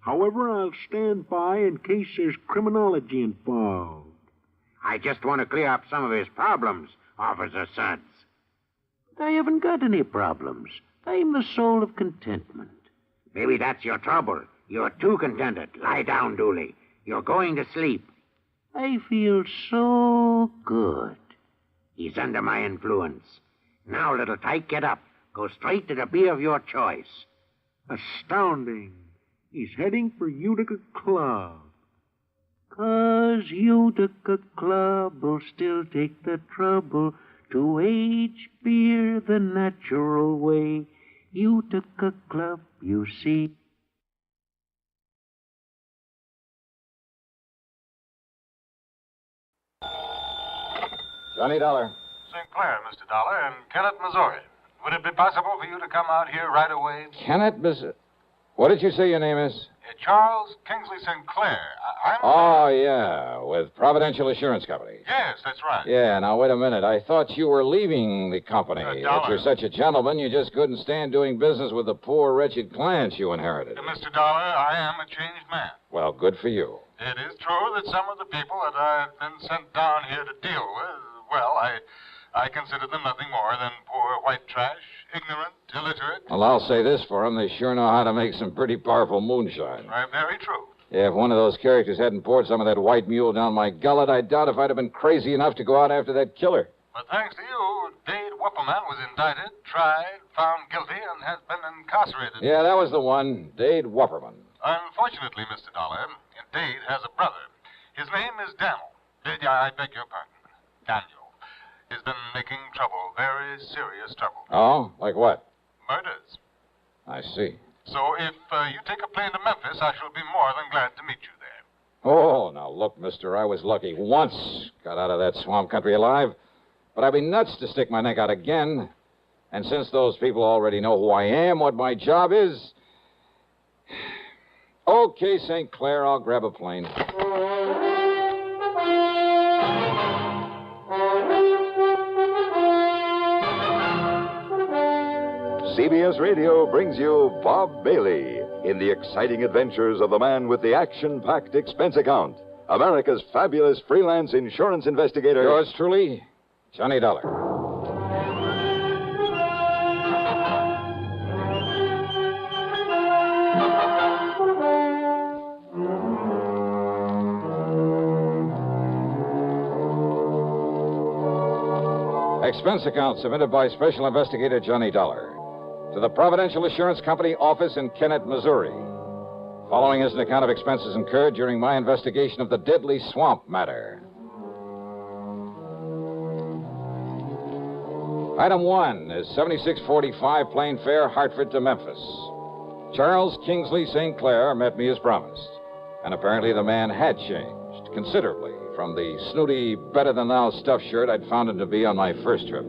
However, I'll stand by in case there's criminology involved. I just want to clear up some of his problems, Officer Suds. I haven't got any problems. I'm the soul of contentment. Maybe that's your trouble. You're too contented. Lie down, Dooley. You're going to sleep. I feel so good. He's under my influence. Now, little tyke, get up. Go straight to the beer of your choice. Astounding. He's heading for Utica Club. 'Cause Utica Club will still take the trouble to age beer the natural way. Utica Club, you see. Johnny Dollar. St. Clair, Mr. Dollar, and Kennett, Missouri. Would it be possible for you to come out here right away? Kennett, what did you say your name is? Charles Kingsley St. Clair. I'm... Oh, yeah, with Providential Assurance Company. Yes, that's right. Yeah, now, wait a minute. I thought you were leaving the company. If you're such a gentleman, you just couldn't stand doing business with the poor, wretched clients you inherited. Mr. Dollar, I am a changed man. Well, good for you. It is true that some of the people that I've been sent down here to deal with, well, I consider them nothing more than poor white trash, ignorant, illiterate. Well, I'll say this for them. They sure know how to make some pretty powerful moonshine. Very true. Yeah, if one of those characters hadn't poured some of that white mule down my gullet, I doubt if I'd have been crazy enough to go out after that killer. But thanks to you, Dade Wupperman was indicted, tried, found guilty, and has been incarcerated. Yeah, that was the one, Dade Wupperman. Unfortunately, Mr. Dollar, Dade has a brother. His name is Daniel. I beg your pardon. Daniel. He's been making trouble, very serious trouble. Oh? Like what? Murders. I see. So if you take a plane to Memphis, I shall be more than glad to meet you there. Oh, now look, mister, I was lucky once. Got out of that swamp country alive. But I'd be nuts to stick my neck out again. And since those people already know who I am, what my job is... Okay, St. Clair, I'll grab a plane. CBS Radio brings you Bob Bailey in the exciting adventures of the man with the action-packed expense account, America's fabulous freelance insurance investigator. Yours truly, Johnny Dollar. Expense account submitted by Special Investigator Johnny Dollar to the Providential Assurance Company office in Kennett, Missouri. Following is an account of expenses incurred during my investigation of the deadly swamp matter. Item 1 is 7645 Plain Fare, Hartford to Memphis. Charles Kingsley St. Clair met me as promised, and apparently the man had changed considerably from the snooty, better-than-thou stuffed shirt I'd found him to be on my first trip.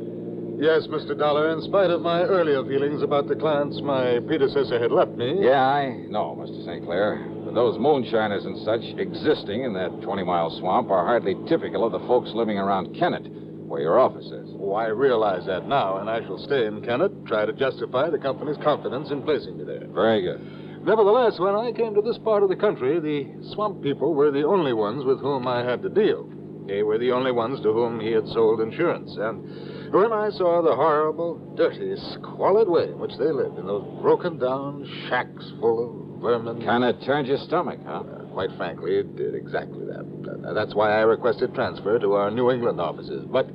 Yes, Mr. Dollar, in spite of my earlier feelings about the clients my predecessor had left me. Yeah, I know, Mr. St. Clair. But those moonshiners and such existing in that 20-mile swamp are hardly typical of the folks living around Kennett, where your office is. Oh, I realize that now, and I shall stay in Kennett, try to justify the company's confidence in placing me there. Very good. Nevertheless, when I came to this part of the country, the swamp people were the only ones with whom I had to deal. They were the only ones to whom he had sold insurance. And when I saw the horrible, dirty, squalid way in which they lived in those broken-down shacks full of vermin... Kind of turned your stomach, huh? Quite frankly, it did exactly that. That's why I requested transfer to our New England offices. But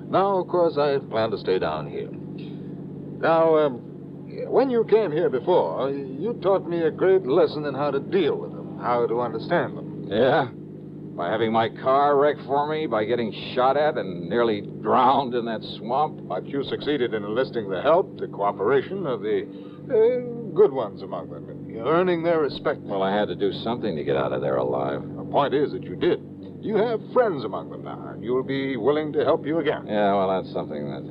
now, of course, I plan to stay down here. Now, when you came here before, you taught me a great lesson in how to deal with them, how to understand them. Yeah? By having my car wrecked for me, by getting shot at and nearly drowned in that swamp. But you succeeded in enlisting the help, the cooperation of the good ones among them, earning their respect. Well, I had to do something to get out of there alive. The point is that you did. You have friends among them now, and you'll be willing to help you again. Yeah, well, that's something that...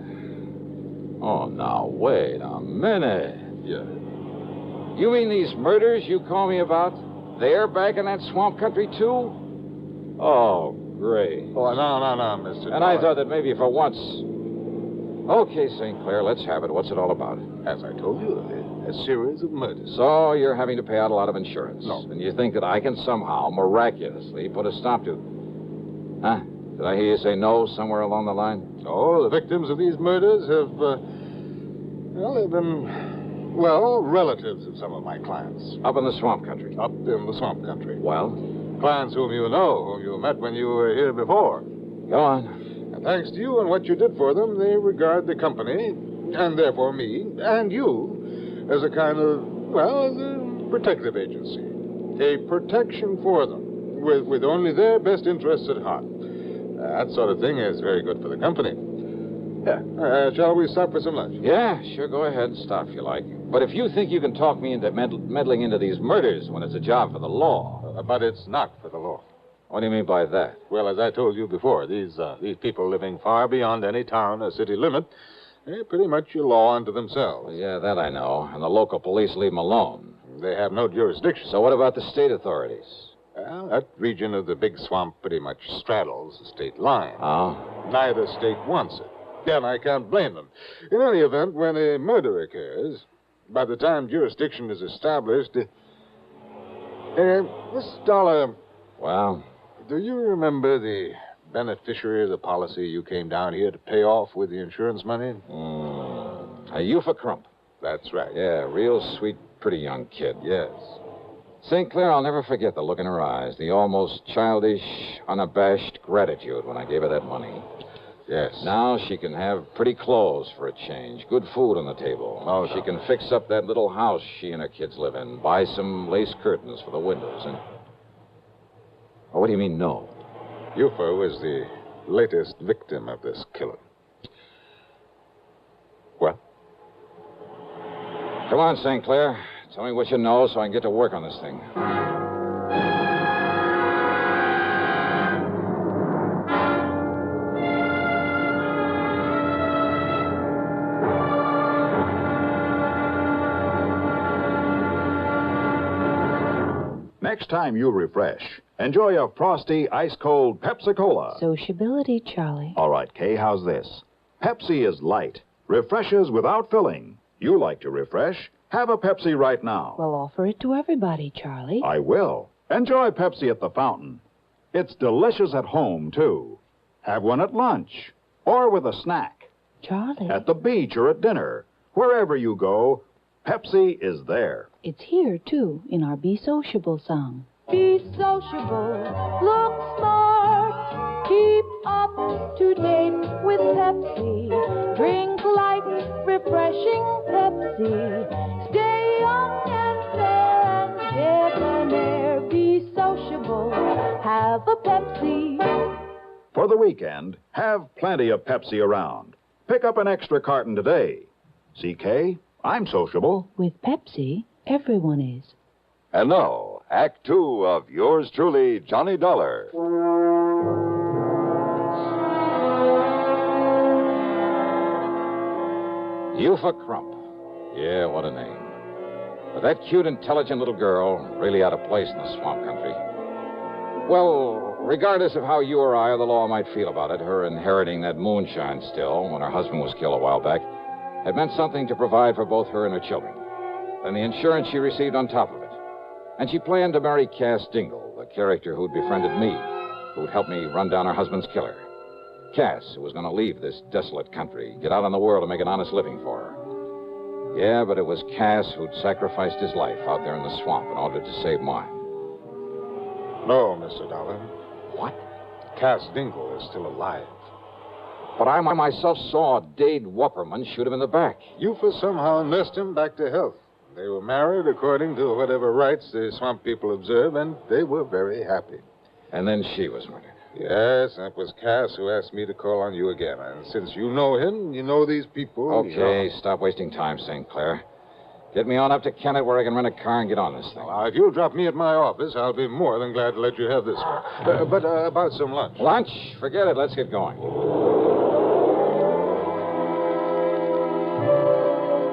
Oh, now, wait a minute. Yeah. You mean these murders you call me about? They're back in that swamp country, too? Oh, great. Oh, no, Mr. And I thought that maybe for once... Okay, St. Clair, let's have it. What's it all about? As I told you, a series of murders. So you're having to pay out a lot of insurance. No. And you think that I can somehow, miraculously, put a stop to... Huh? Did I hear you say no somewhere along the line? Oh, the victims of these murders have, they've been, relatives of some of my clients. Up in the swamp country? Up in the swamp country. Well? Clients whom you know, whom you met when you were here before. Go on. And thanks to you and what you did for them, they regard the company, and therefore me, and you, as a kind of, as a protective agency. A protection for them, with only their best interests at heart. That sort of thing is very good for the company. Yeah. Shall we stop for some lunch? Yeah, sure. Go ahead. Stop if you like. But if you think you can talk me into meddling into these murders when it's a job for the law... But it's not for the law. What do you mean by that? Well, as I told you before, these people living far beyond any town or city limit, they're pretty much a law unto themselves. Yeah, that I know. And the local police leave them alone. They have no jurisdiction. So what about the state authorities? Well, that region of the big swamp pretty much straddles the state line. Oh? Neither state wants it. And I can't blame them. In any event, when a murder occurs, by the time jurisdiction is established... Mr. Dollar... Well? Do you remember the beneficiary of the policy you came down here to pay off with the insurance money? A Eupha Crump. That's right. Yeah, real sweet, pretty young kid. Yes. St. Clair, I'll never forget the look in her eyes, the almost childish, unabashed gratitude when I gave her that money. Yes. Now she can have pretty clothes for a change, good food on the table. Oh, she can fix up that little house she and her kids live in, buy some lace curtains for the windows, and... Oh, what do you mean, no? Eupha was the latest victim of this killer. Well? Come on, St. Clair. Tell me what you know so I can get to work on this thing. Next time you refresh, enjoy a frosty, ice-cold Pepsi-Cola. Sociability, Charlie. All right, Kay, how's this? Pepsi is light, refreshes without filling, You like to refresh? Have a Pepsi right now. Well, offer it to everybody, Charlie. I will. Enjoy Pepsi at the fountain. It's delicious at home, too. Have one at lunch or with a snack. Charlie. At the beach or at dinner. Wherever you go, Pepsi is there. It's here, too, in our Be Sociable song. Be sociable, look smart, keep up to date with Pepsi. Drink light, refreshing Pepsi. Stay young and fair and debonair. Be sociable, have a Pepsi. For the weekend, have plenty of Pepsi around. Pick up an extra carton today. CK, I'm sociable. With Pepsi, everyone is. And now, Act Two of yours truly, Johnny Dollar. Eufa Crump. Yeah, what a name. But that cute, intelligent little girl, really out of place in the swamp country. Well, regardless of how you or I or the law might feel about it, her inheriting that moonshine still, when her husband was killed a while back, had meant something to provide for both her and her children. And the insurance she received on top of it. And she planned to marry Cass Dingle, the character who'd befriended me, who'd helped me run down her husband's killer. Cass, who was going to leave this desolate country, get out in the world and make an honest living for her. Yeah, but it was Cass who'd sacrificed his life out there in the swamp in order to save mine. No, Mr. Dollar. What? Cass Dingle is still alive. But I myself saw Dade Wupperman shoot him in the back. Eufa somehow nursed him back to health. They were married according to whatever rites the swamp people observe, and they were very happy. And then she was murdered. Yes, that was Cass who asked me to call on you again. And since you know him, you know these people. Okay, stop wasting time, St. Clair. Get me on up to Kennett where I can rent a car and get on this thing. Now, if you'll drop me at my office, I'll be more than glad to let you have this one. But about some lunch. Lunch? Forget it. Let's get going.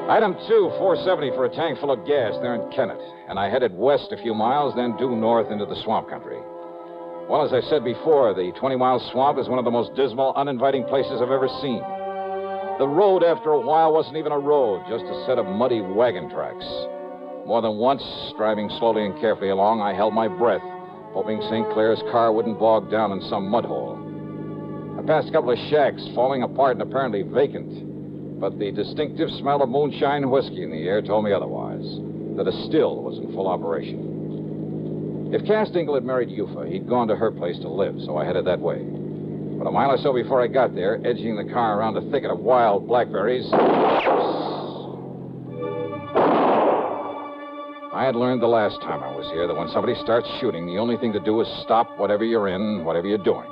Item 2, 470 for a tank full of gas there in Kennett. And I headed west a few miles, then due north into the swamp country. Well, as I said before, the 20-mile swamp is one of the most dismal, uninviting places I've ever seen. The road, after a while, wasn't even a road, just a set of muddy wagon tracks. More than once, driving slowly and carefully along, I held my breath, hoping St. Clair's car wouldn't bog down in some mud hole. I passed a couple of shacks, falling apart and apparently vacant. But the distinctive smell of moonshine whiskey in the air told me otherwise, that a still was in full operation. If Cass Dingle had married Eufa, he'd gone to her place to live, so I headed that way. But a mile or so before I got there, edging the car around a thicket of wild blackberries, I had learned the last time I was here that when somebody starts shooting, the only thing to do is stop whatever you're in, whatever you're doing.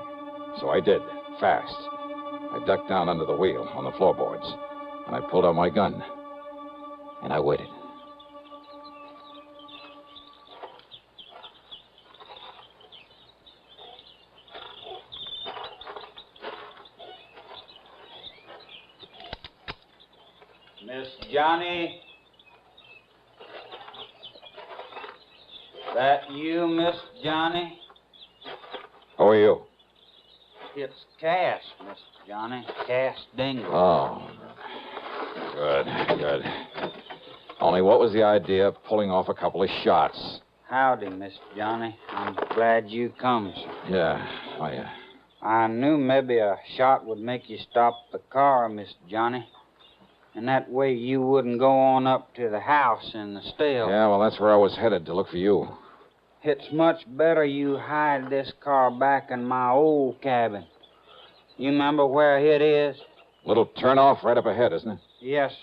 So I did, fast. I ducked down under the wheel on the floorboards, and I pulled out my gun, and I waited. Miss Johnny? That you, Miss Johnny? Who are you? It's Cass, Miss Johnny. Cass Dingle. Oh. Good. Only what was the idea of pulling off a couple of shots? Howdy, Miss Johnny. I'm glad you come, sir. Yeah. I knew maybe a shot would make you stop the car, Miss Johnny. And that way you wouldn't go on up to the house in the still. Yeah, well, that's where I was headed, to look for you. It's much better you hide this car back in my old cabin. You remember where it is? Little turnoff right up ahead, isn't it? Yes,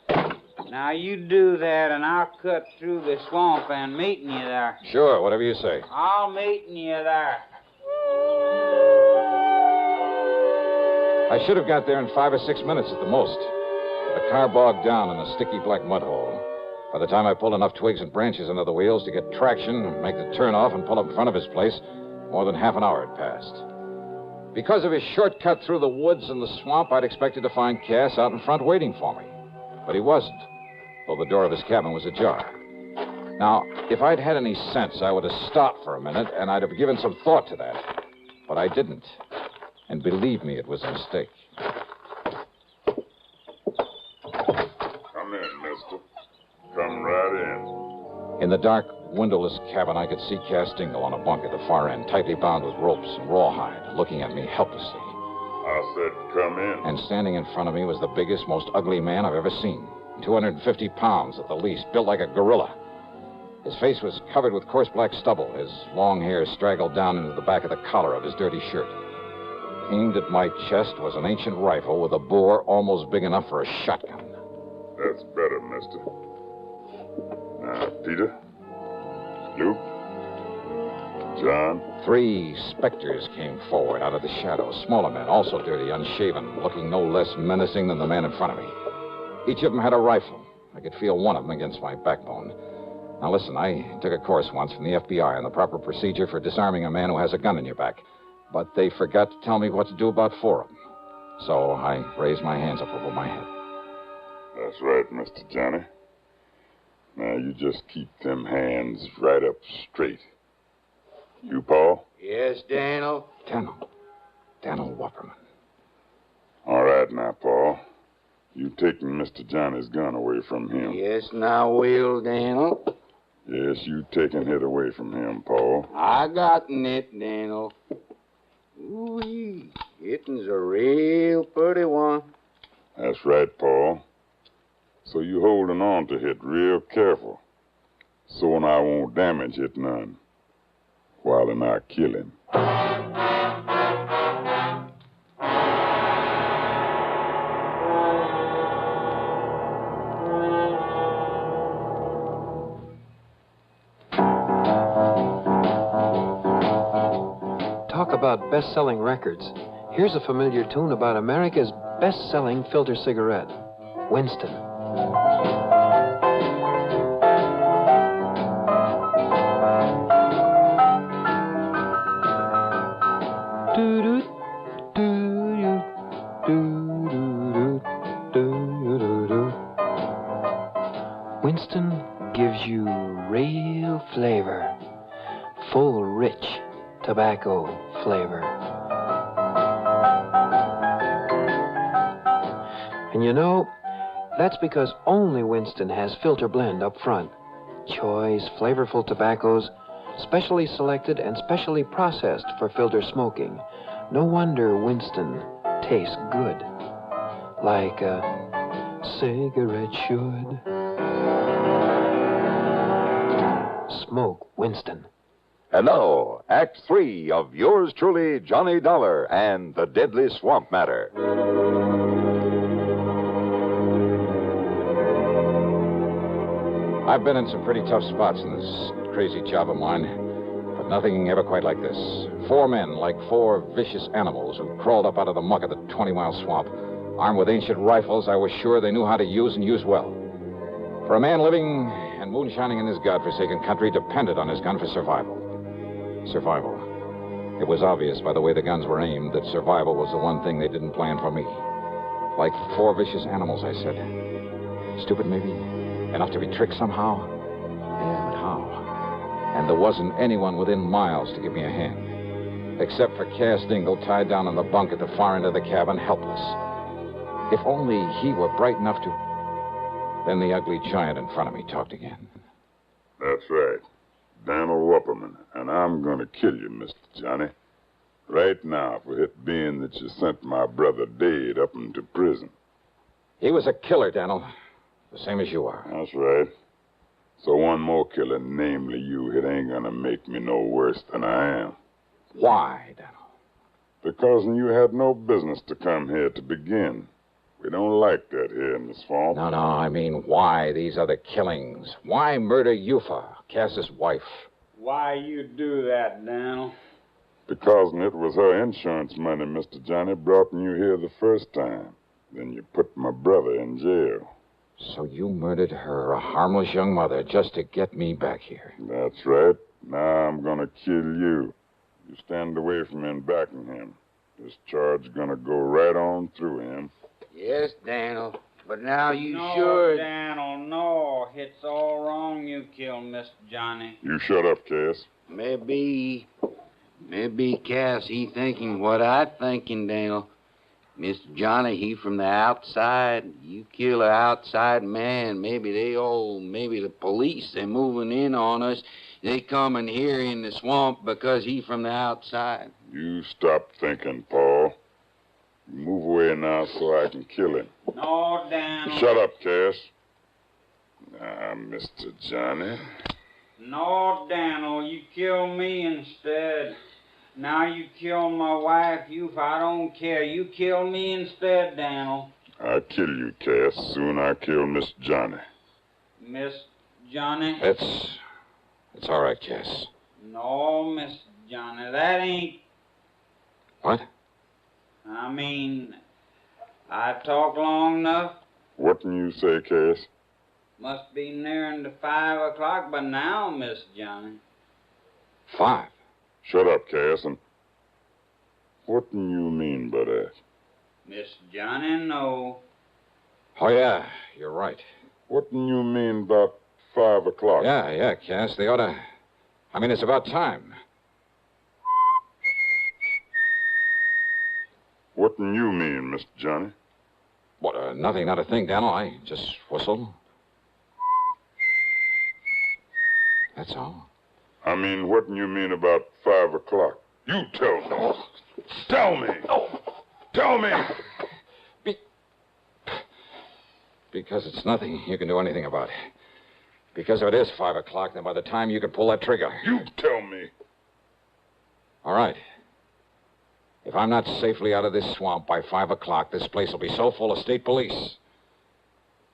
sir. Now you do that, and I'll cut through the swamp and meet you there. Sure, whatever you say. I'll meet you there. I should have got there in 5 or 6 minutes at the most. The car bogged down in a sticky black mud hole. By the time I pulled enough twigs and branches under the wheels to get traction, make the turnoff, and pull up in front of his place, more than half an hour had passed. Because of his shortcut through the woods and the swamp, I'd expected to find Cass out in front waiting for me. But he wasn't, though the door of his cabin was ajar. Now, if I'd had any sense, I would have stopped for a minute, and I'd have given some thought to that. But I didn't. And believe me, it was a mistake. Come in. In the dark, windowless cabin, I could see Cass Dingle on a bunk at the far end, tightly bound with ropes and rawhide, looking at me helplessly. I said, come in. And standing in front of me was the biggest, most ugly man I've ever seen. 250 pounds at the least, built like a gorilla. His face was covered with coarse black stubble. His long hair straggled down into the back of the collar of his dirty shirt. Aimed at my chest was an ancient rifle with a bore almost big enough for a shotgun. That's better, mister. Now, Peter, Luke, John. 3 specters came forward out of the shadows. Smaller men, also dirty, unshaven, looking no less menacing than the man in front of me. Each of them had a rifle. I could feel one of them against my backbone. Now, listen, I took a course once from the FBI on the proper procedure for disarming a man who has a gun in your back. But they forgot to tell me what to do about 4 of them. So I raised my hands up over my head. That's right, Mr. Johnny. Now, you just keep them hands right up straight. You, Paul? Yes, Daniel? Daniel Wupperman. All right now, Paul. You taking Mr. Johnny's gun away from him. Yes, now will, Daniel. Yes, you taking it away from him, Paul. I got it, Daniel. Ooh-wee. Hitting's a real pretty one. That's right, Paul. So you holding on to it real careful. So I won't damage it none. While and I kill him. Talk about best-selling records. Here's a familiar tune about America's best-selling filter cigarette, Winston. Winston gives you real flavor, full, rich tobacco flavor. And you know, that's because only Winston has filter blend up front. Choice, flavorful tobaccos, specially selected and specially processed for filter smoking. No wonder Winston tastes good, like a cigarette should. Smoke Winston. And now, Act 3 of yours truly, Johnny Dollar and the Deadly Swamp Matter. I've been in some pretty tough spots in this crazy job of mine, but nothing ever quite like this. 4 men, like 4 vicious animals who crawled up out of the muck of the 20-mile swamp. Armed with ancient rifles, I was sure they knew how to use and use well. For a man living and moonshining in this godforsaken country depended on his gun for survival. Survival. It was obvious by the way the guns were aimed that survival was the one thing they didn't plan for me. Like 4 vicious animals, I said. Stupid, maybe? Enough to be tricked somehow? Yeah, but how? And there wasn't anyone within miles to give me a hand. Except for Cass Dingle, tied down in the bunk at the far end of the cabin, helpless. If only he were bright enough to... Then the ugly giant in front of me talked again. That's right. Daniel Wupperman, and I'm going to kill you, Mr. Johnny. Right now, for it being that you sent my brother Dade up into prison. He was a killer, Daniel. The same as you are. That's right. So one more killer, namely you, it ain't going to make me no worse than I am. Why, Daniel? Because you had no business to come here to begin. We don't like that here in the swamp. No, I mean, why these other killings? Why murder Yufa, Cass's wife? Why you do that, Daniel? Because it was her insurance money, Mr. Johnny, brought you here the first time. Then you put my brother in jail. So you murdered her, a harmless young mother, just to get me back here. That's right. Now I'm going to kill you. You stand away from him backing him. This charge going to go right on through him. Yes, Daniel. But now you no, should. Daniel, no. It's all wrong you killed Miss Johnny. You shut up, Cass. Maybe Cass, he thinking what I thinking, Daniel. Mr. Johnny, he from the outside. You kill an outside man, maybe the police, they moving in on us. They coming here in the swamp because he from the outside. You stop thinking, Paul. Move away now so I can kill him. No, Daniel. Shut up, Cass. Now, Mr. Johnny. No, Daniel, you kill me instead. Now you kill my wife, I don't care. You kill me instead, Daniel. I'll kill you, Cass. Soon I kill Miss Johnny. Miss Johnny? It's all right, Cass. No, Miss Johnny, that ain't... What? I mean, I talked long enough. What can you say, Cass? Must be nearing to 5 o'clock by now, Miss Johnny. 5? Shut up, Cass, and what do you mean by that? Miss Johnny, no. Oh, yeah, you're right. What do you mean about 5 o'clock? Yeah, Cass, they ought to... I mean, it's about time. What do you mean, Mr. Johnny? What, nothing, not a thing, Daniel. I just whistled. That's all. I mean, what do you mean about 5 o'clock? You tell me. Tell me. Tell me. Because it's nothing you can do anything about. Because if it is 5 o'clock, then by the time you can pull that trigger... You tell me. All right. If I'm not safely out of this swamp by 5 o'clock, this place will be so full of state police.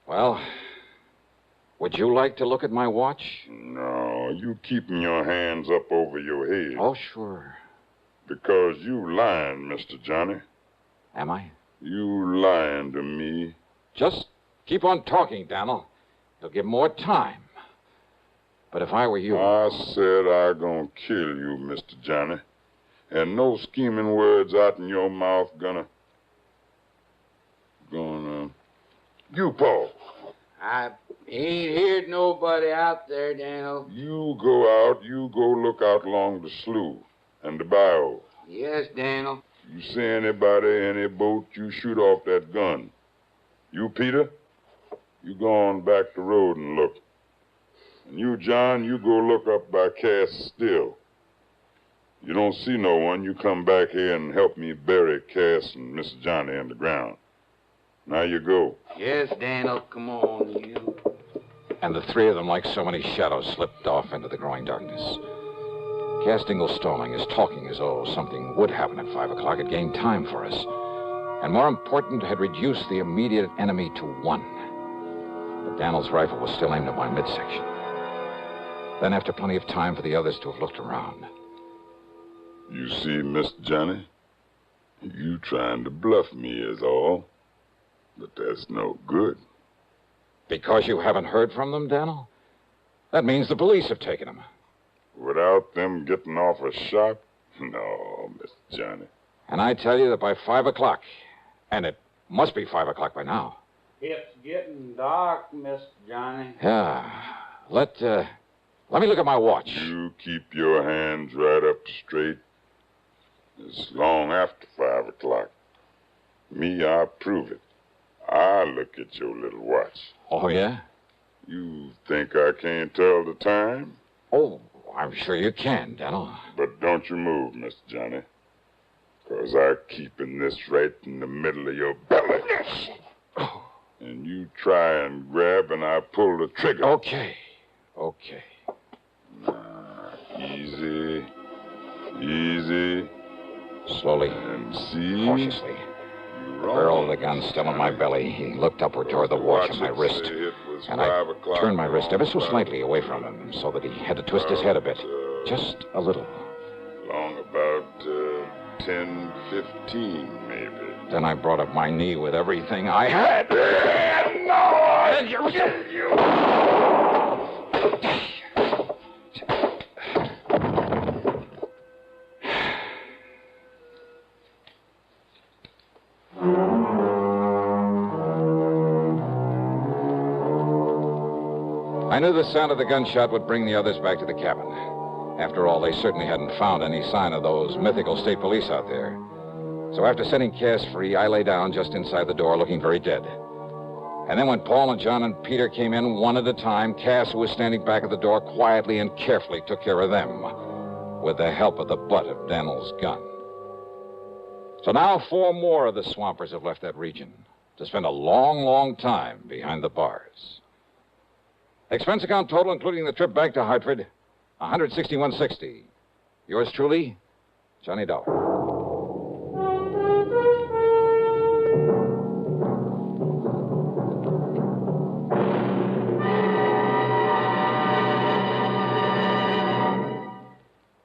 Well, would you like to look at my watch? No, you keeping your hands up over your head. Oh, sure. Because you lying, Mr. Johnny. Am I? You lying to me. Just keep on talking, Daniel. You'll give more time. But if I were you... I said I gonna kill you, Mr. Johnny. And no scheming words out in your mouth gonna... You, Paul. I ain't heard nobody out there, Daniel. You go out, you go look out along the slough and the bayou. Yes, Daniel. You see anybody, any boat, you shoot off that gun. You, Peter, you go on back the road and look. And you, John, you go look up by Cass Still. You don't see no one, you come back here and help me bury Cass and Miss Johnny in the ground. Now you go. Yes, Daniel, come on, you. And the three of them, like so many shadows, slipped off into the growing darkness. Cass Dingle's stalling, his talking as though something would happen at 5 o'clock, had gained time for us. And more important, had reduced the immediate enemy to 1. But Daniel's rifle was still aimed at my midsection. Then, after plenty of time for the others to have looked around... You see, Miss Johnny, you trying to bluff me is all. But that's no good. Because you haven't heard from them, Daniel? That means the police have taken them. Without them getting off a shot? No, Miss Johnny. And I tell you that by 5 o'clock, and it must be 5 o'clock by now. It's getting dark, Miss Johnny. Yeah. Let me look at my watch. You keep your hands right up straight. It's long after 5 o'clock. Me, I prove it. I look at your little watch. Oh, yeah? You think I can't tell the time? Oh, I'm sure you can, Daniel. But don't you move, Mr. Johnny. Because I'm keeping this right in the middle of your belly. And you try and grab and I pull the trigger. Okay. Now, easy. Easy. Slowly. And see. Cautiously. Barrel of the gun still in my belly. He looked upward toward the watch on my wrist. And I turned my wrist ever so slightly away from him so that he had to twist his head a bit. Just a little. Long about 10:15, maybe. Then I brought up my knee with everything I had. No! You! I knew the sound of the gunshot would bring the others back to the cabin. After all, they certainly hadn't found any sign of those mythical state police out there. So after setting Cass free, I lay down just inside the door looking very dead. And then when Paul and John and Peter came in one at a time, Cass, who was standing back at the door, quietly and carefully took care of them with the help of the butt of Daniel's gun. So now 4 more of the swampers have left that region to spend a long, long time behind the bars. Expense account total, including the trip back to Hartford, $161.60. Yours truly, Johnny Dollar.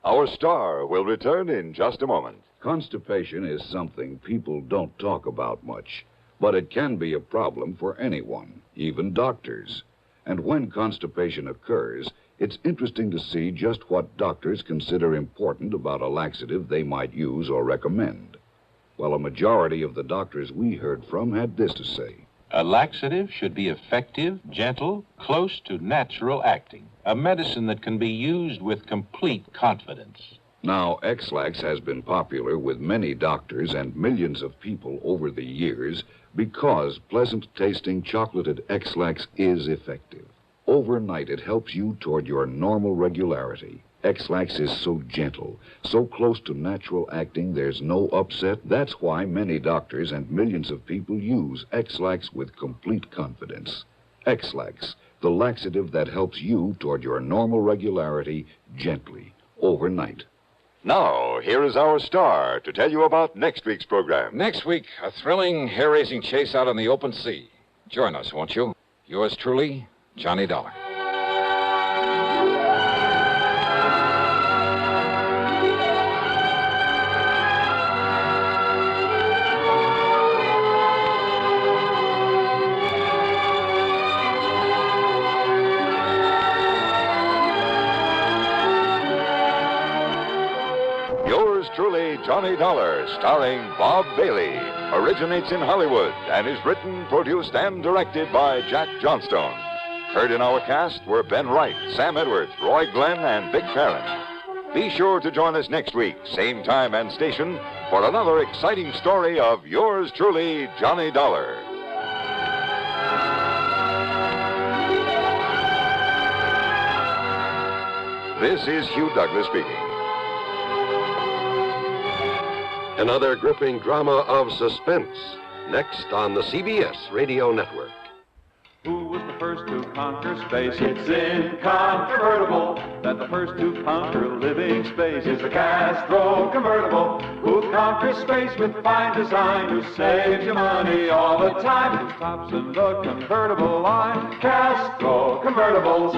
Our star will return in just a moment. Constipation is something people don't talk about much, but it can be a problem for anyone, even doctors. And when constipation occurs, it's interesting to see just what doctors consider important about a laxative they might use or recommend. Well, a majority of the doctors we heard from had this to say. A laxative should be effective, gentle, close to natural acting. A medicine that can be used with complete confidence. Now, X-Lax has been popular with many doctors and millions of people over the years because pleasant-tasting chocolated X-Lax is effective. Overnight, it helps you toward your normal regularity. X-Lax is so gentle, so close to natural acting, there's no upset. That's why many doctors and millions of people use X-Lax with complete confidence. X-Lax, the laxative that helps you toward your normal regularity gently, overnight. Now, here is our star to tell you about next week's program. Next week, a thrilling, hair-raising chase out on the open sea. Join us, won't you? Yours truly, Johnny Dollar. Truly, Johnny Dollar, starring Bob Bailey, originates in Hollywood and is written, produced, and directed by Jack Johnstone. Heard in our cast were Ben Wright, Sam Edwards, Roy Glenn, and Vic Perrin. Be sure to join us next week, same time and station, for another exciting story of yours truly, Johnny Dollar. This is Hugh Douglas speaking. Another gripping drama of suspense, next on the CBS Radio Network. Who was the first to conquer space? It's incontrovertible that the first to conquer living space is the Castro convertible, who conquers space with fine design, who saves you money all the time, who tops in the convertible line. Castro convertibles.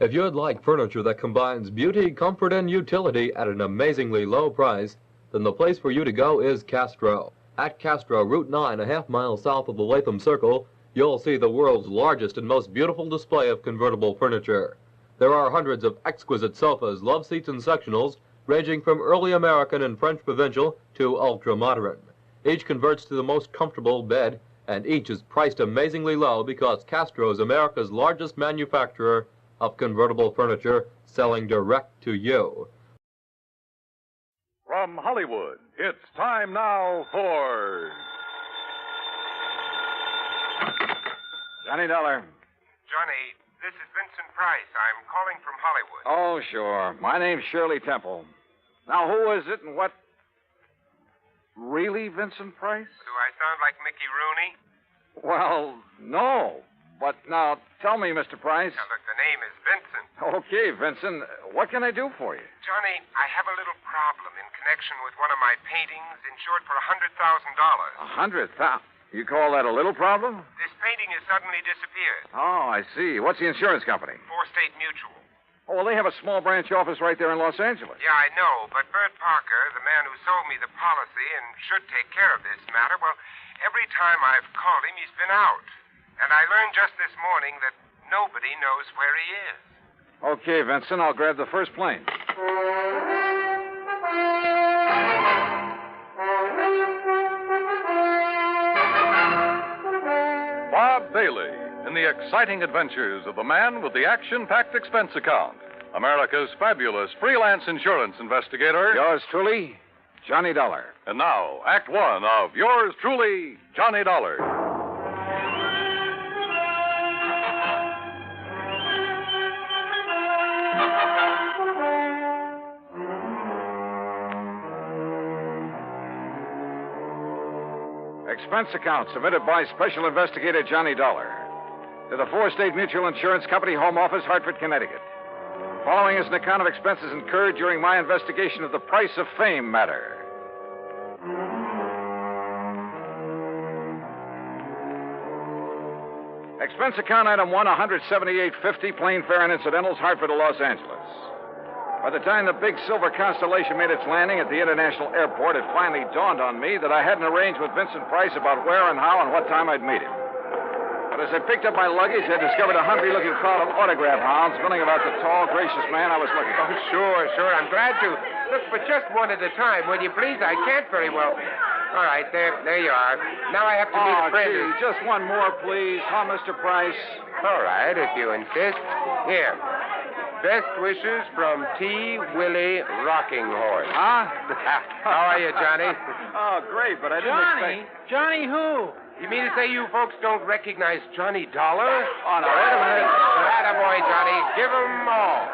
If you'd like furniture that combines beauty, comfort, and utility at an amazingly low price, then the place for you to go is Castro. At Castro, Route 9, a half mile south of the Latham Circle, you'll see the world's largest and most beautiful display of convertible furniture. There are hundreds of exquisite sofas, love seats, and sectionals, ranging from early American and French provincial to ultra-modern. Each converts to the most comfortable bed, and each is priced amazingly low because Castro is America's largest manufacturer of convertible furniture, selling direct to you. From Hollywood, it's time now for... Johnny Dollar. Johnny, this is Vincent Price. I'm calling from Hollywood. Oh, sure. My name's Shirley Temple. Now, who is it and what... Really, Vincent Price? Do I sound like Mickey Rooney? Well, no. But now, tell me, Mr. Price. Now, look, the name is Vincent. Okay, Vincent. What can I do for you? Johnny, I have a little problem in connection with one of my paintings insured for $100,000. $100,000? You call that a little problem? This painting has suddenly disappeared. Oh, I see. What's the insurance company? State Mutual. Oh, well, they have a small branch office right there in Los Angeles. Yeah, I know, but Bert Parker, the man who sold me the policy and should take care of this matter, well, every time I've called him, he's been out. And I learned just this morning that nobody knows where he is. Okay, Vincent, I'll grab the first plane. Bob Bailey in the exciting adventures of the man with the action-packed expense account. America's fabulous freelance insurance investigator. Yours truly, Johnny Dollar. And now, Act One of yours truly, Johnny Dollar. Expense account submitted by Special Investigator Johnny Dollar to the Four-State Mutual Insurance Company, Home Office, Hartford, Connecticut. Following is an account of expenses incurred during my investigation of the Price of Fame matter. Expense account item 1, $178.50, plane fare and incidentals, Hartford to Los Angeles. By the time the big silver Constellation made its landing at the International Airport, it finally dawned on me that I hadn't arranged with Vincent Price about where and how and what time I'd meet him. But as I picked up my luggage, I discovered a hungry-looking crowd of autograph hounds milling about the tall, gracious man I was looking for. Oh, sure. I'm glad to. Look, but just one at a time, will you please? I can't very well. All right, there you are. Now I have to meet a friend. Gee, just one more, please. Huh, Mr. Price? All right, if you insist. Here. Best wishes from T. Willie Rocking Horse. Huh? How are you, Johnny? Oh, great, but I didn't expect... Johnny who? You mean to say you folks don't recognize Johnny Dollar? Oh, no, wait a minute. Attaboy, Johnny. Give 'em all.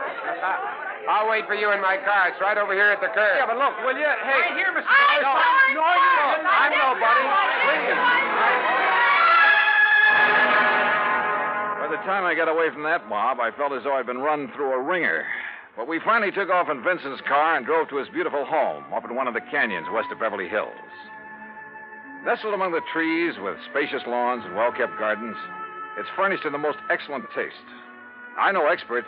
I'll wait for you in my car. It's right over here at the curb. Yeah, but look, will you? Hey. Right here, Mr. Dollar. No, you don't. I'm nobody. Please. By the time I got away from that mob, I felt as though I'd been run through a ringer. But we finally took off in Vincent's car and drove to his beautiful home up in one of the canyons west of Beverly Hills. Nestled among the trees with spacious lawns and well-kept gardens, it's furnished in the most excellent taste. I'm no expert,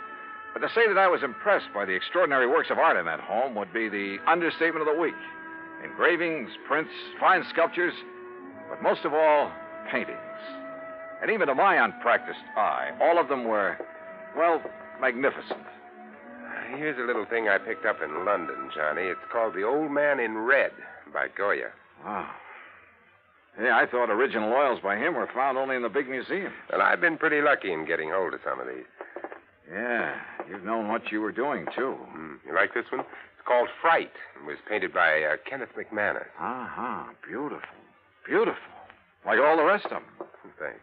but to say that I was impressed by the extraordinary works of art in that home would be the understatement of the week. Engravings, prints, fine sculptures, but most of all, paintings. And even to my unpracticed eye, all of them were, well, magnificent. Here's a little thing I picked up in London, Johnny. It's called The Old Man in Red by Goya. Wow. Yeah, I thought original oils by him were found only in the big museums. Well, I've been pretty lucky in getting hold of some of these. Yeah, you've known what you were doing, too. You like this one? It's called Fright. It was painted by Kenneth McManus. Beautiful. Beautiful. Like all the rest of them. Thanks.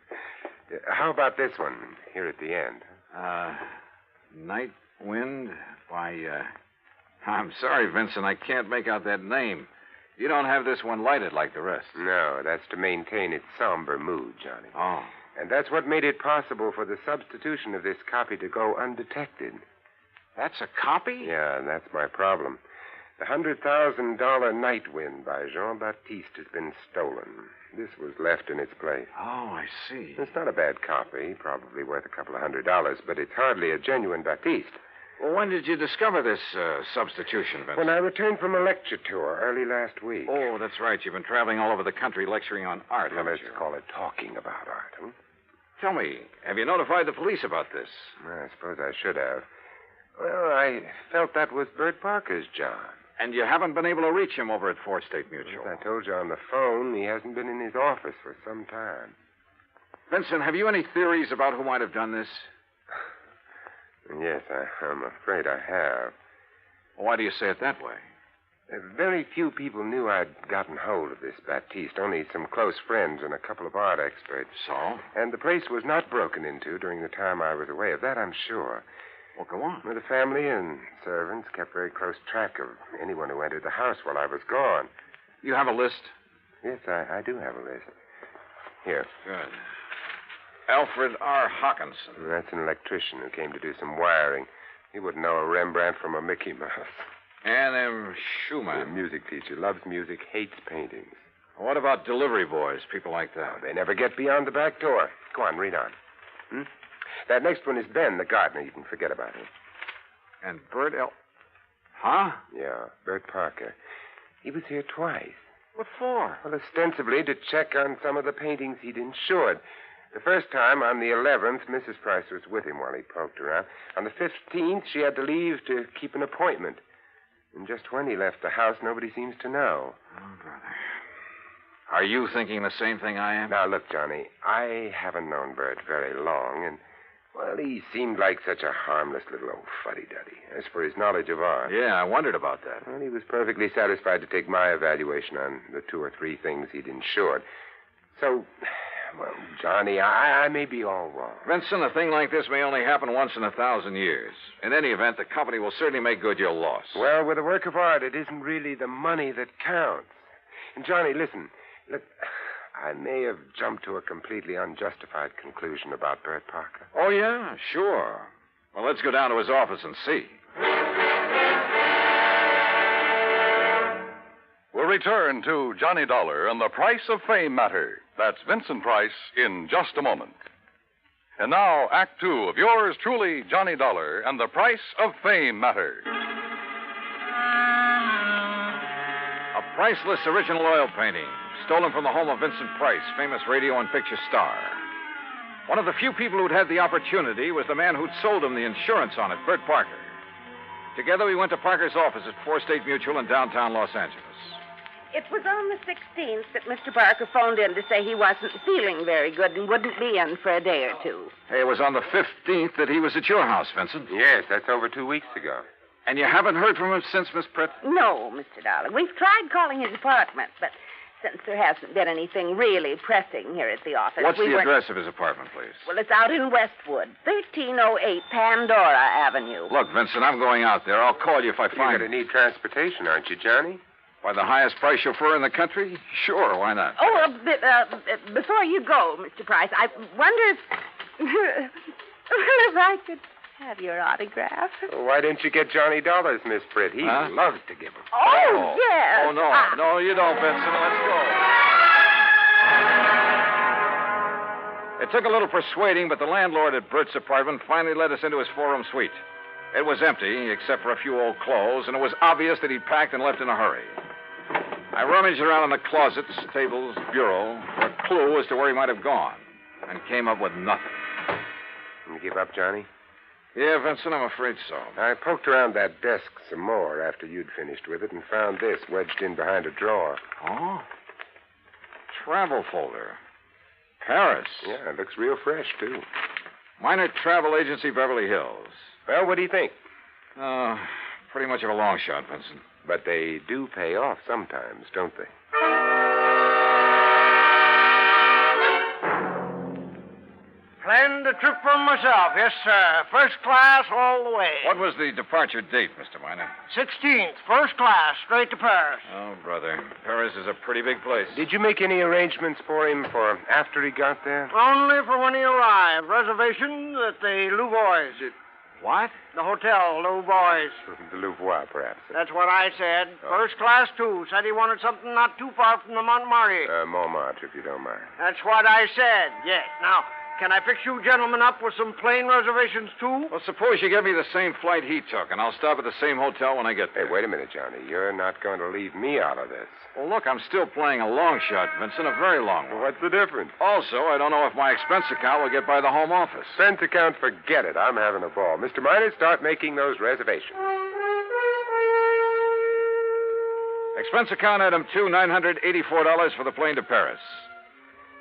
How about this one here at the end? Night Wind by, I'm sorry, Vincent, I can't make out that name. You don't have this one lighted like the rest. No, that's to maintain its somber mood, Johnny. Oh. And that's what made it possible for the substitution of this copy to go undetected. That's a copy? Yeah, and that's my problem. The $100,000 Night Wind by Jean-Baptiste has been stolen. This was left in its place. Oh, I see. It's not a bad copy, probably worth a couple of $100, but it's hardly a genuine Baptiste. Well, when did you discover this substitution, Vincent? When I returned from a lecture tour early last week. Oh, that's right. You've been traveling all over the country lecturing on art, Well, let's call it talking about art, huh? Tell me, have you notified the police about this? I suppose I should have. Well, I felt that was Bert Parker's job. And you haven't been able to reach him over at Fourth State Mutual? As I told you on the phone, he hasn't been in his office for some time. Vincent, have you any theories about who might have done this? Yes, I'm afraid I have. Why do you say it that way? Very few people knew I'd gotten hold of this Baptiste, only some close friends and a couple of art experts. So? And the place was not broken into during the time I was away. Of that I'm sure. Well, go on. The family and servants kept very close track of anyone who entered the house while I was gone. You have a list? Yes, I do have a list. Here. Good. Alfred R. Hawkinson. That's an electrician who came to do some wiring. He wouldn't know a Rembrandt from a Mickey Mouse. Ann M. Schumann. A music teacher. Loves music, hates paintings. What about delivery boys, people like that? Oh, they never get beyond the back door. Go on, read on. That next one is Ben, the gardener. You can forget about him. And Bert L. Huh? Yeah, Bert Parker. He was here twice. What for? Well, ostensibly to check on some of the paintings he'd insured. The first time, on the 11th, Mrs. Price was with him while he poked around. On the 15th, she had to leave to keep an appointment. And just when he left the house, nobody seems to know. Oh, brother. Are you thinking the same thing I am? Now, look, Johnny, I haven't known Bert very long, and, Well, he seemed like such a harmless little old fuddy-duddy. As for his knowledge of art... Yeah, I wondered about that. Well, he was perfectly satisfied to take my evaluation on the 2 or 3 things he'd insured. So, well, Johnny, I may be all wrong. Vincent, a thing like this may only happen once in 1,000 years. In any event, the company will certainly make good your loss. Well, with a work of art, it isn't really the money that counts. And, Johnny, listen. Look, I may have jumped to a completely unjustified conclusion about Bert Parker. Oh, yeah? Sure. Well, let's go down to his office and see. We'll return to Johnny Dollar and the Price of Fame Matter. That's Vincent Price in just a moment. And now, Act 2 of yours truly, Johnny Dollar and the Price of Fame Matter. A priceless original oil painting, stolen from the home of Vincent Price, famous radio and picture star. One of the few people who'd had the opportunity was the man who'd sold him the insurance on it, Bert Parker. Together, we went to Parker's office at 4 State Mutual in downtown Los Angeles. It was on the 16th that Mr. Parker phoned in to say he wasn't feeling very good and wouldn't be in for a day or 2. Hey, it was on the 15th that he was at your house, Vincent. Yes, that's over 2 weeks ago. And you haven't heard from him since, Miss Pritt? No, Mr. Dollar. We've tried calling his apartment, but since there hasn't been anything really pressing here at the office... What's the address of his apartment, please? Well, it's out in Westwood, 1308 Pandora Avenue. Look, Vincent, I'm going out there. I'll call you if I find... You're going to need transportation, aren't you, Johnny? By the highest price chauffeur in the country? Sure, why not? Oh, before you go, Mr. Price, I wonder if... if I could have your autograph. Well, why didn't you get Johnny Dollars, Miss Britt? He loves to give them. Oh, yes. Oh, no. No, you don't, Vincent. Let's go. It took a little persuading, but the landlord at Bert's apartment finally let us into his 4-room suite. It was empty, except for a few old clothes, and it was obvious that he'd packed and left in a hurry. I rummaged around in the closets, tables, bureau, for a clue as to where he might have gone, and came up with nothing. You give up, Johnny? Yeah, Vincent, I'm afraid so. I poked around that desk some more after you'd finished with it and found this wedged in behind a drawer. Oh? Travel folder. Paris. Yeah, it looks real fresh, too. Minor Travel Agency, Beverly Hills. Well, what do you think? Pretty much of a long shot, Vincent. But they do pay off sometimes, don't they? Planned a trip for myself, yes, sir. First class all the way. What was the departure date, Mr. Miner? 16th, first class, straight to Paris. Oh, brother. Paris is a pretty big place. Did you make any arrangements for him for after he got there? Only for when he arrived. Reservations at the Louvois. What? The hotel, Louvois. The Louvois, perhaps. That's what I said. First class, too. Said he wanted something not too far from the Montmartre. Montmartre, if you don't mind. That's what I said, yes. Now, can I fix you gentlemen up with some plane reservations, too? Well, suppose you give me the same flight he took, and I'll stop at the same hotel when I get there. Hey, wait a minute, Johnny. You're not going to leave me out of this. Well, look, I'm still playing a long shot, Vincent, a very long one. Well, what's the difference? Also, I don't know if my expense account will get by the home office. Expense account, forget it. I'm having a ball. Mr. Miner, start making those reservations. Expense account item 2, $984 for the plane to Paris.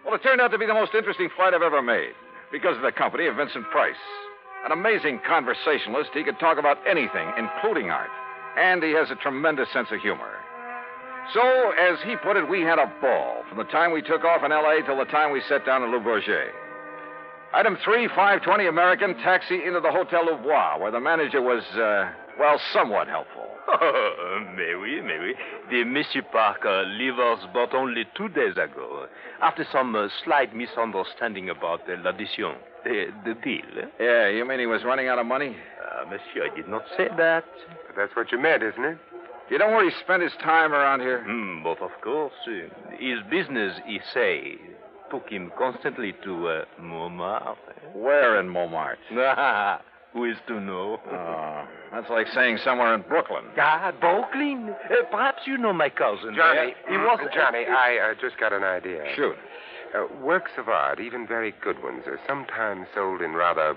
Well, it turned out to be the most interesting flight I've ever made because of the company of Vincent Price. An amazing conversationalist. He could talk about anything, including art. And he has a tremendous sense of humor. So, as he put it, we had a ball from the time we took off in L.A. till the time we set down in Le Bourget. Item 3, 5:20 American, taxi into the Hotel Louvois, where the manager was, somewhat helpful. Mais oui. The Monsieur Parker leave us but only 2 days ago, after some slight misunderstanding about l'addition, the deal. Yeah, you mean he was running out of money? Monsieur, I did not say that. But that's what you meant, isn't it? You know where he spent his time around here? But of course. His business, he say, took him constantly to Montmartre. Where in Montmartre? Who is to know? That's like saying somewhere in Brooklyn. Brooklyn? Perhaps you know my cousin. Johnny, Johnny, I just got an idea. Shoot. Works of art, even very good ones, are sometimes sold in rather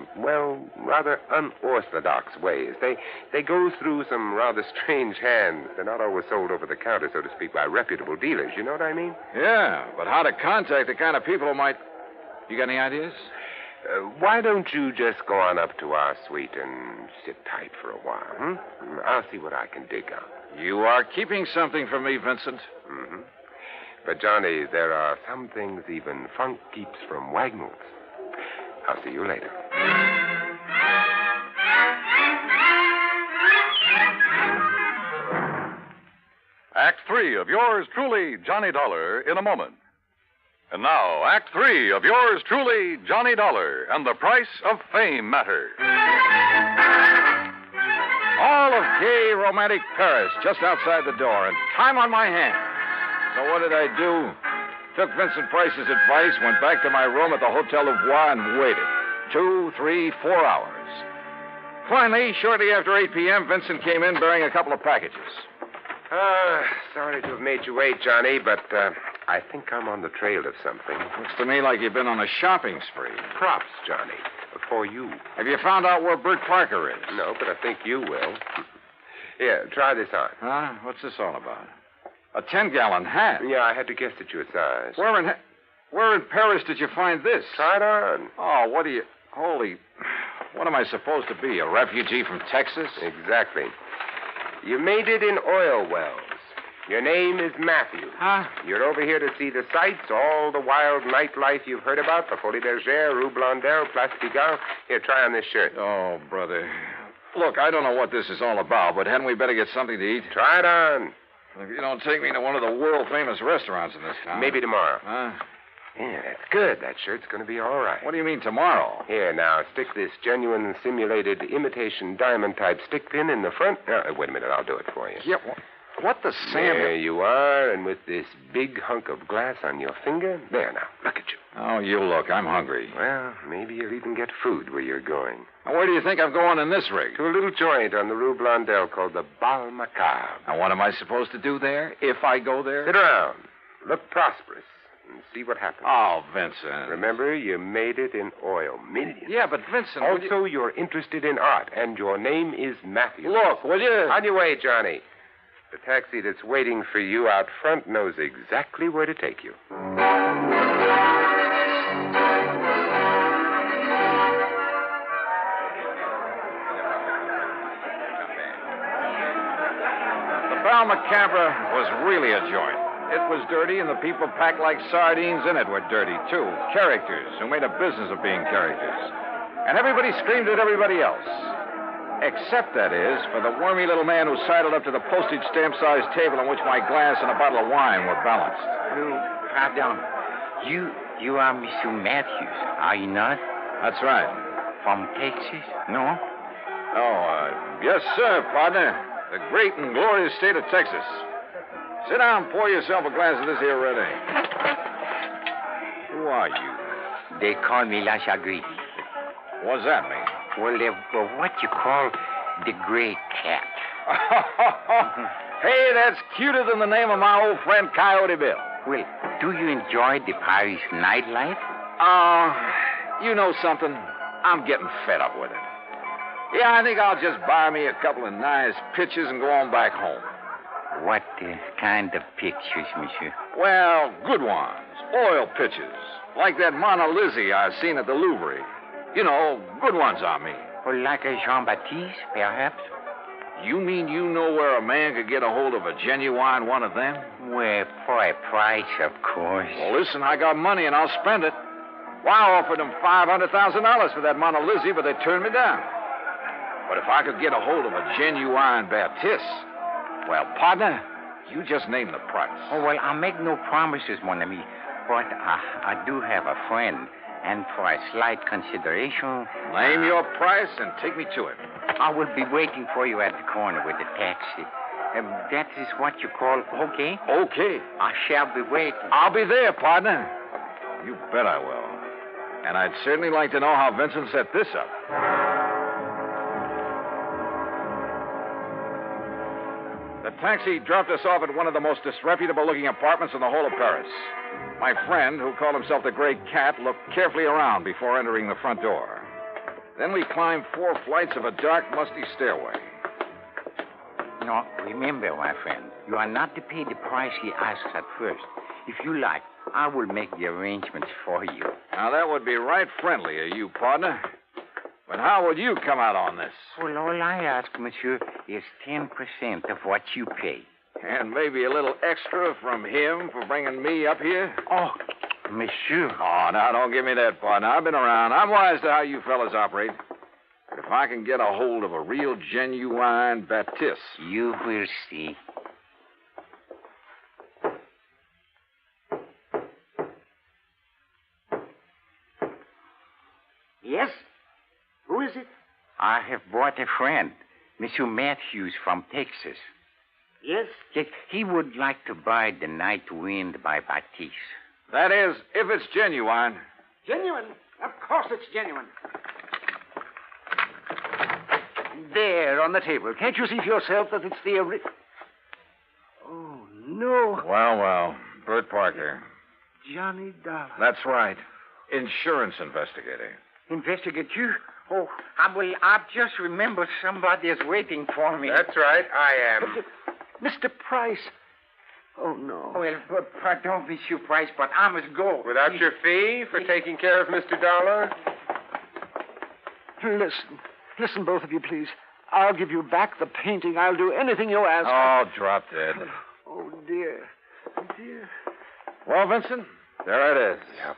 unorthodox ways. They go through some rather strange hands. They're not always sold over the counter, so to speak, by reputable dealers. You know what I mean? Yeah, but how to contact the kind of people who might... You got any ideas? Why don't you just go on up to our suite and sit tight for a while, I'll see what I can dig out. You are keeping something from me, Vincent. Mm-hmm. But, Johnny, there are some things even funk keeps from Wagnalls. I'll see you later. Act 3 of yours truly, Johnny Dollar, in a moment. And now, Act 3 of yours truly, Johnny Dollar, and the Price of Fame Matter. All of gay, romantic Paris just outside the door, and time on my hands. So what did I do? Took Vincent Price's advice, went back to my room at the Hotel Leumas and waited. 2, 3, 4 hours. Finally, shortly after 8 p.m., Vincent came in bearing a couple of packages. Sorry to have made you wait, Johnny, but I think I'm on the trail of something. Looks to me like you've been on a shopping spree. Props, Johnny, for you. Have you found out where Bert Parker is? No, but I think you will. Here, try this on. Huh? What's this all about? A 10-gallon hat? Yeah, I had to guess at your size. Where in Paris did you find this? Try it on. Oh, what do you... Holy... What am I supposed to be, a refugee from Texas? Exactly. You made it in oil wells. Your name is Matthew. Huh? You're over here to see the sights, all the wild nightlife you've heard about, the Folie Bergère, Rue Blondel, Place Pigalle. Here, try on this shirt. Oh, brother. Look, I don't know what this is all about, but hadn't we better get something to eat? Try it on. If you don't take me to one of the world-famous restaurants in this town... Maybe tomorrow. Huh? Yeah, that's good. That shirt's going to be all right. What do you mean tomorrow? Here, now, stick this genuine simulated imitation diamond-type stick pin in the front. Wait a minute, I'll do it for you. Yeah, what the sand... There you are, and with this big hunk of glass on your finger. There, now, look at you. Oh, you look. I'm hungry. Well, maybe you'll even get food where you're going. Now, where do you think I'm going in this rig? To a little joint on the Rue Blondel called the Bal Macabre. Now, what am I supposed to do there, if I go there? Sit around. Look prosperous. And see what happens. Oh, Vincent. Remember, you made it in oil. Millions. Yeah, but Vincent... Also, you're interested in art, and your name is Matthew. Look, will you... On your way, Johnny. The taxi that's waiting for you out front knows exactly where to take you. The Bal Macabre was really a joint. It was dirty, and the people packed like sardines in it were dirty, too. Characters who made a business of being characters. And everybody screamed at everybody else. Except, that is, for the wormy little man who sidled up to the postage stamp-sized table on which my glass and a bottle of wine were balanced. Pardon. You are Mr. Matthews, are you not? That's right. From Texas? No? Yes, sir, partner. The great and glorious state of Texas. Sit down and pour yourself a glass of this here red ale. Who are you? They call me La Chagrin. What's that mean? Well, they're what you call the gray cat. Hey, that's cuter than the name of my old friend Coyote Bill. Well, do you enjoy the Paris nightlife? You know something? I'm getting fed up with it. Yeah, I think I'll just buy me a couple of nice pictures and go on back home. What kind of pictures, monsieur? Well, good ones. Oil pictures. Like that Mona Lisa I've seen at the Louvre. You know, good ones, I mean. Well, like a Jean-Baptiste, perhaps? You mean you know where a man could get a hold of a genuine one of them? Well, for a price, of course. Well, listen, I got money and I'll spend it. Well, I offered them $500,000 for that Mona Lisa, but they turned me down. But if I could get a hold of a genuine Baptiste, well, partner, you just name the price. Oh, well, I'll make no promises, mon ami. But I do have a friend. And for a slight consideration... Name your price and take me to it. I will be waiting for you at the corner with the taxi. That is what you call okay? Okay. I shall be waiting. I'll be there, partner. You bet I will. And I'd certainly like to know how Vincent set this up. The taxi dropped us off at one of the most disreputable-looking apartments in the whole of Paris. My friend, who called himself the Gray Cat, looked carefully around before entering the front door. Then we climbed 4 flights of a dark, musty stairway. No, remember, my friend, you are not to pay the price he asks at first. If you like, I will make the arrangements for you. Now, that would be right friendly of you, partner. But how would you come out on this? Well, all I ask, monsieur, is 10% of what you pay. And maybe a little extra from him for bringing me up here? Oh, monsieur. Oh, now, don't give me that, partner. I've been around. I'm wise to how you fellas operate. But if I can get a hold of a real genuine Baptiste... You will see. Yes? Who is it? I have brought a friend, Monsieur Matthews from Texas. Yes? Yes, he would like to buy The Night Wind by Baptiste. That is, if it's genuine. Genuine? Of course it's genuine. There, on the table. Can't you see for yourself that it's the Oh, no. Well, Bert Parker. Johnny Dollar. That's right. Insurance investigator. Investigate you? Oh, I've just remembered somebody is waiting for me. That's right, I am. Mr. Price. Oh, no. Well, pardon, Monsieur Price, but I must go. Without your fee for taking care of Mr. Dollar? Listen, both of you, please. I'll give you back the painting. I'll do anything you ask. Oh, drop dead. Oh, dear. Dear. Well, Vincent, there it is. Yep.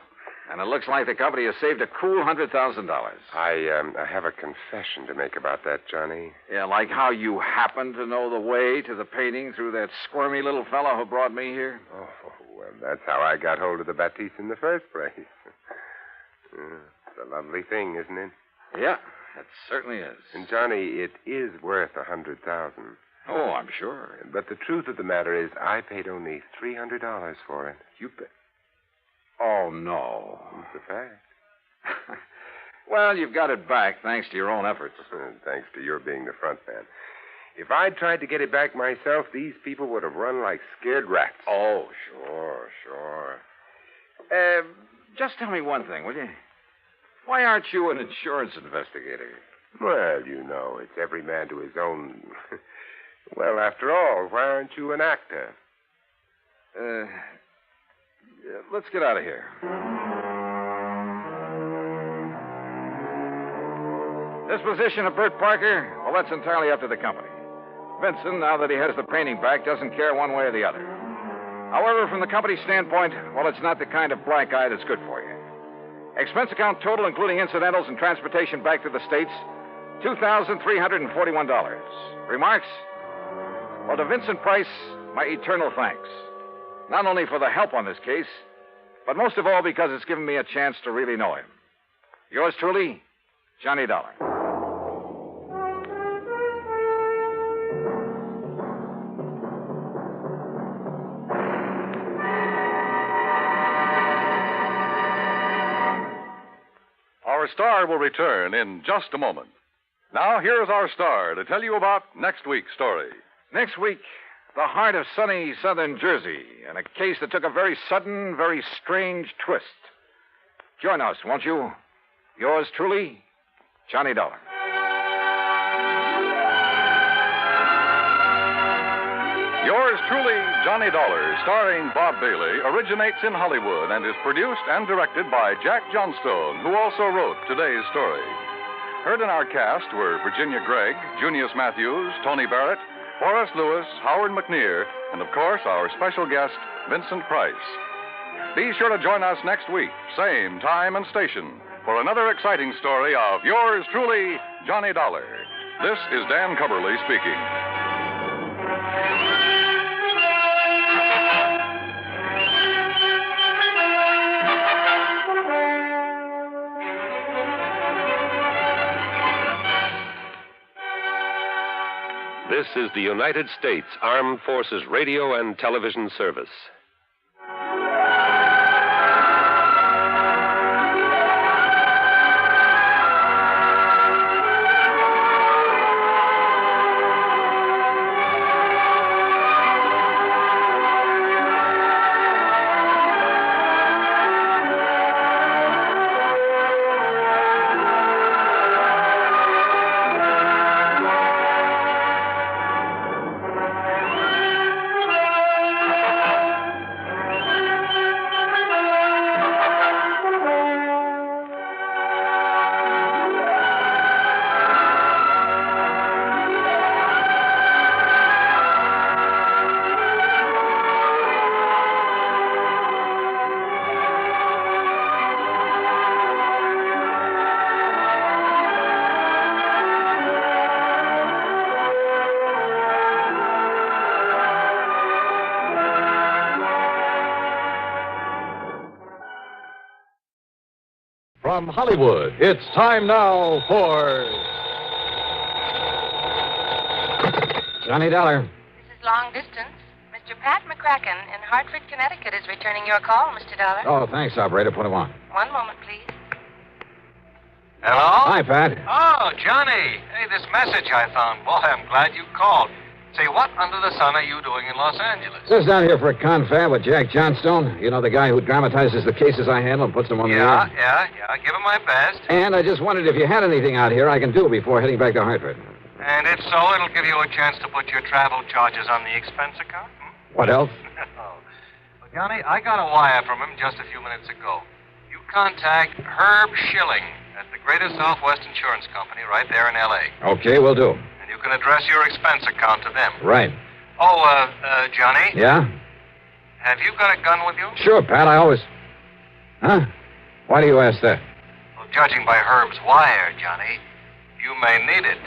And it looks like the company has saved a cool $100,000. I have a confession to make about that, Johnny. Yeah, like how you happen to know the way to the painting through that squirmy little fellow who brought me here? Oh, well, that's how I got hold of the Baptiste in the first place. It's a lovely thing, isn't it? Yeah, it certainly is. And, Johnny, it is worth $100,000. Oh, I'm sure. But the truth of the matter is, I paid only $300 for it. You paid? Oh, no. It's a fact. Well, you've got it back, thanks to your own efforts. Thanks to your being the front man. If I'd tried to get it back myself, these people would have run like scared rats. Oh, sure. Just tell me one thing, will you? Why aren't you an insurance investigator? Well, you know, it's every man to his own. Well, after all, why aren't you an actor? Let's get out of here. Disposition of Bert Parker? Well, that's entirely up to the company. Vincent, now that he has the painting back, doesn't care one way or the other. However, from the company's standpoint, well, it's not the kind of black eye that's good for you. Expense account total, including incidentals and transportation back to the States, $2,341. Remarks? Well, to Vincent Price, my eternal thanks. Not only for the help on this case, but most of all because it's given me a chance to really know him. Yours truly, Johnny Dollar. Our star will return in just a moment. Now, here's our star to tell you about next week's story. Next week, the heart of sunny southern Jersey, and a case that took a very sudden, very strange twist. Join us, won't you? Yours truly, Johnny Dollar. Yours truly, Johnny Dollar, starring Bob Bailey, originates in Hollywood and is produced and directed by Jack Johnstone, who also wrote today's story. Heard in our cast were Virginia Gregg, Junius Matthews, Tony Barrett, Forrest Lewis, Howard McNear, and, of course, our special guest, Vincent Price. Be sure to join us next week, same time and station, for another exciting story of yours truly, Johnny Dollar. This is Dan Cubberly speaking. This is the United States Armed Forces Radio and Television Service. From Hollywood, it's time now for... Johnny Dollar. This is long distance. Mr. Pat McCracken in Hartford, Connecticut is returning your call, Mr. Dollar. Oh, thanks, operator. Put him on. One moment, please. Hello? Hi, Pat. Oh, Johnny. Hey, this message I found. Boy, I'm glad you called. Say, what under the sun are you doing in Los Angeles? Just down here for a confab with Jack Johnstone. You know, the guy who dramatizes the cases I handle and puts them on the air? Yeah. Give him my best. And I just wondered if you had anything out here I can do before heading back to Hartford. And if so, it'll give you a chance to put your travel charges on the expense account. What else? Well, Johnny, I got a wire from him just a few minutes ago. You contact Herb Schilling at the Greater Southwest Insurance Company right there in L.A. Okay, will do. And you can address your expense account to them. Right. Oh, Johnny? Yeah? Have you got a gun with you? Sure, Pat, I always... Huh? Why do you ask that? Well, judging by Herb's wire, Johnny, you may need it.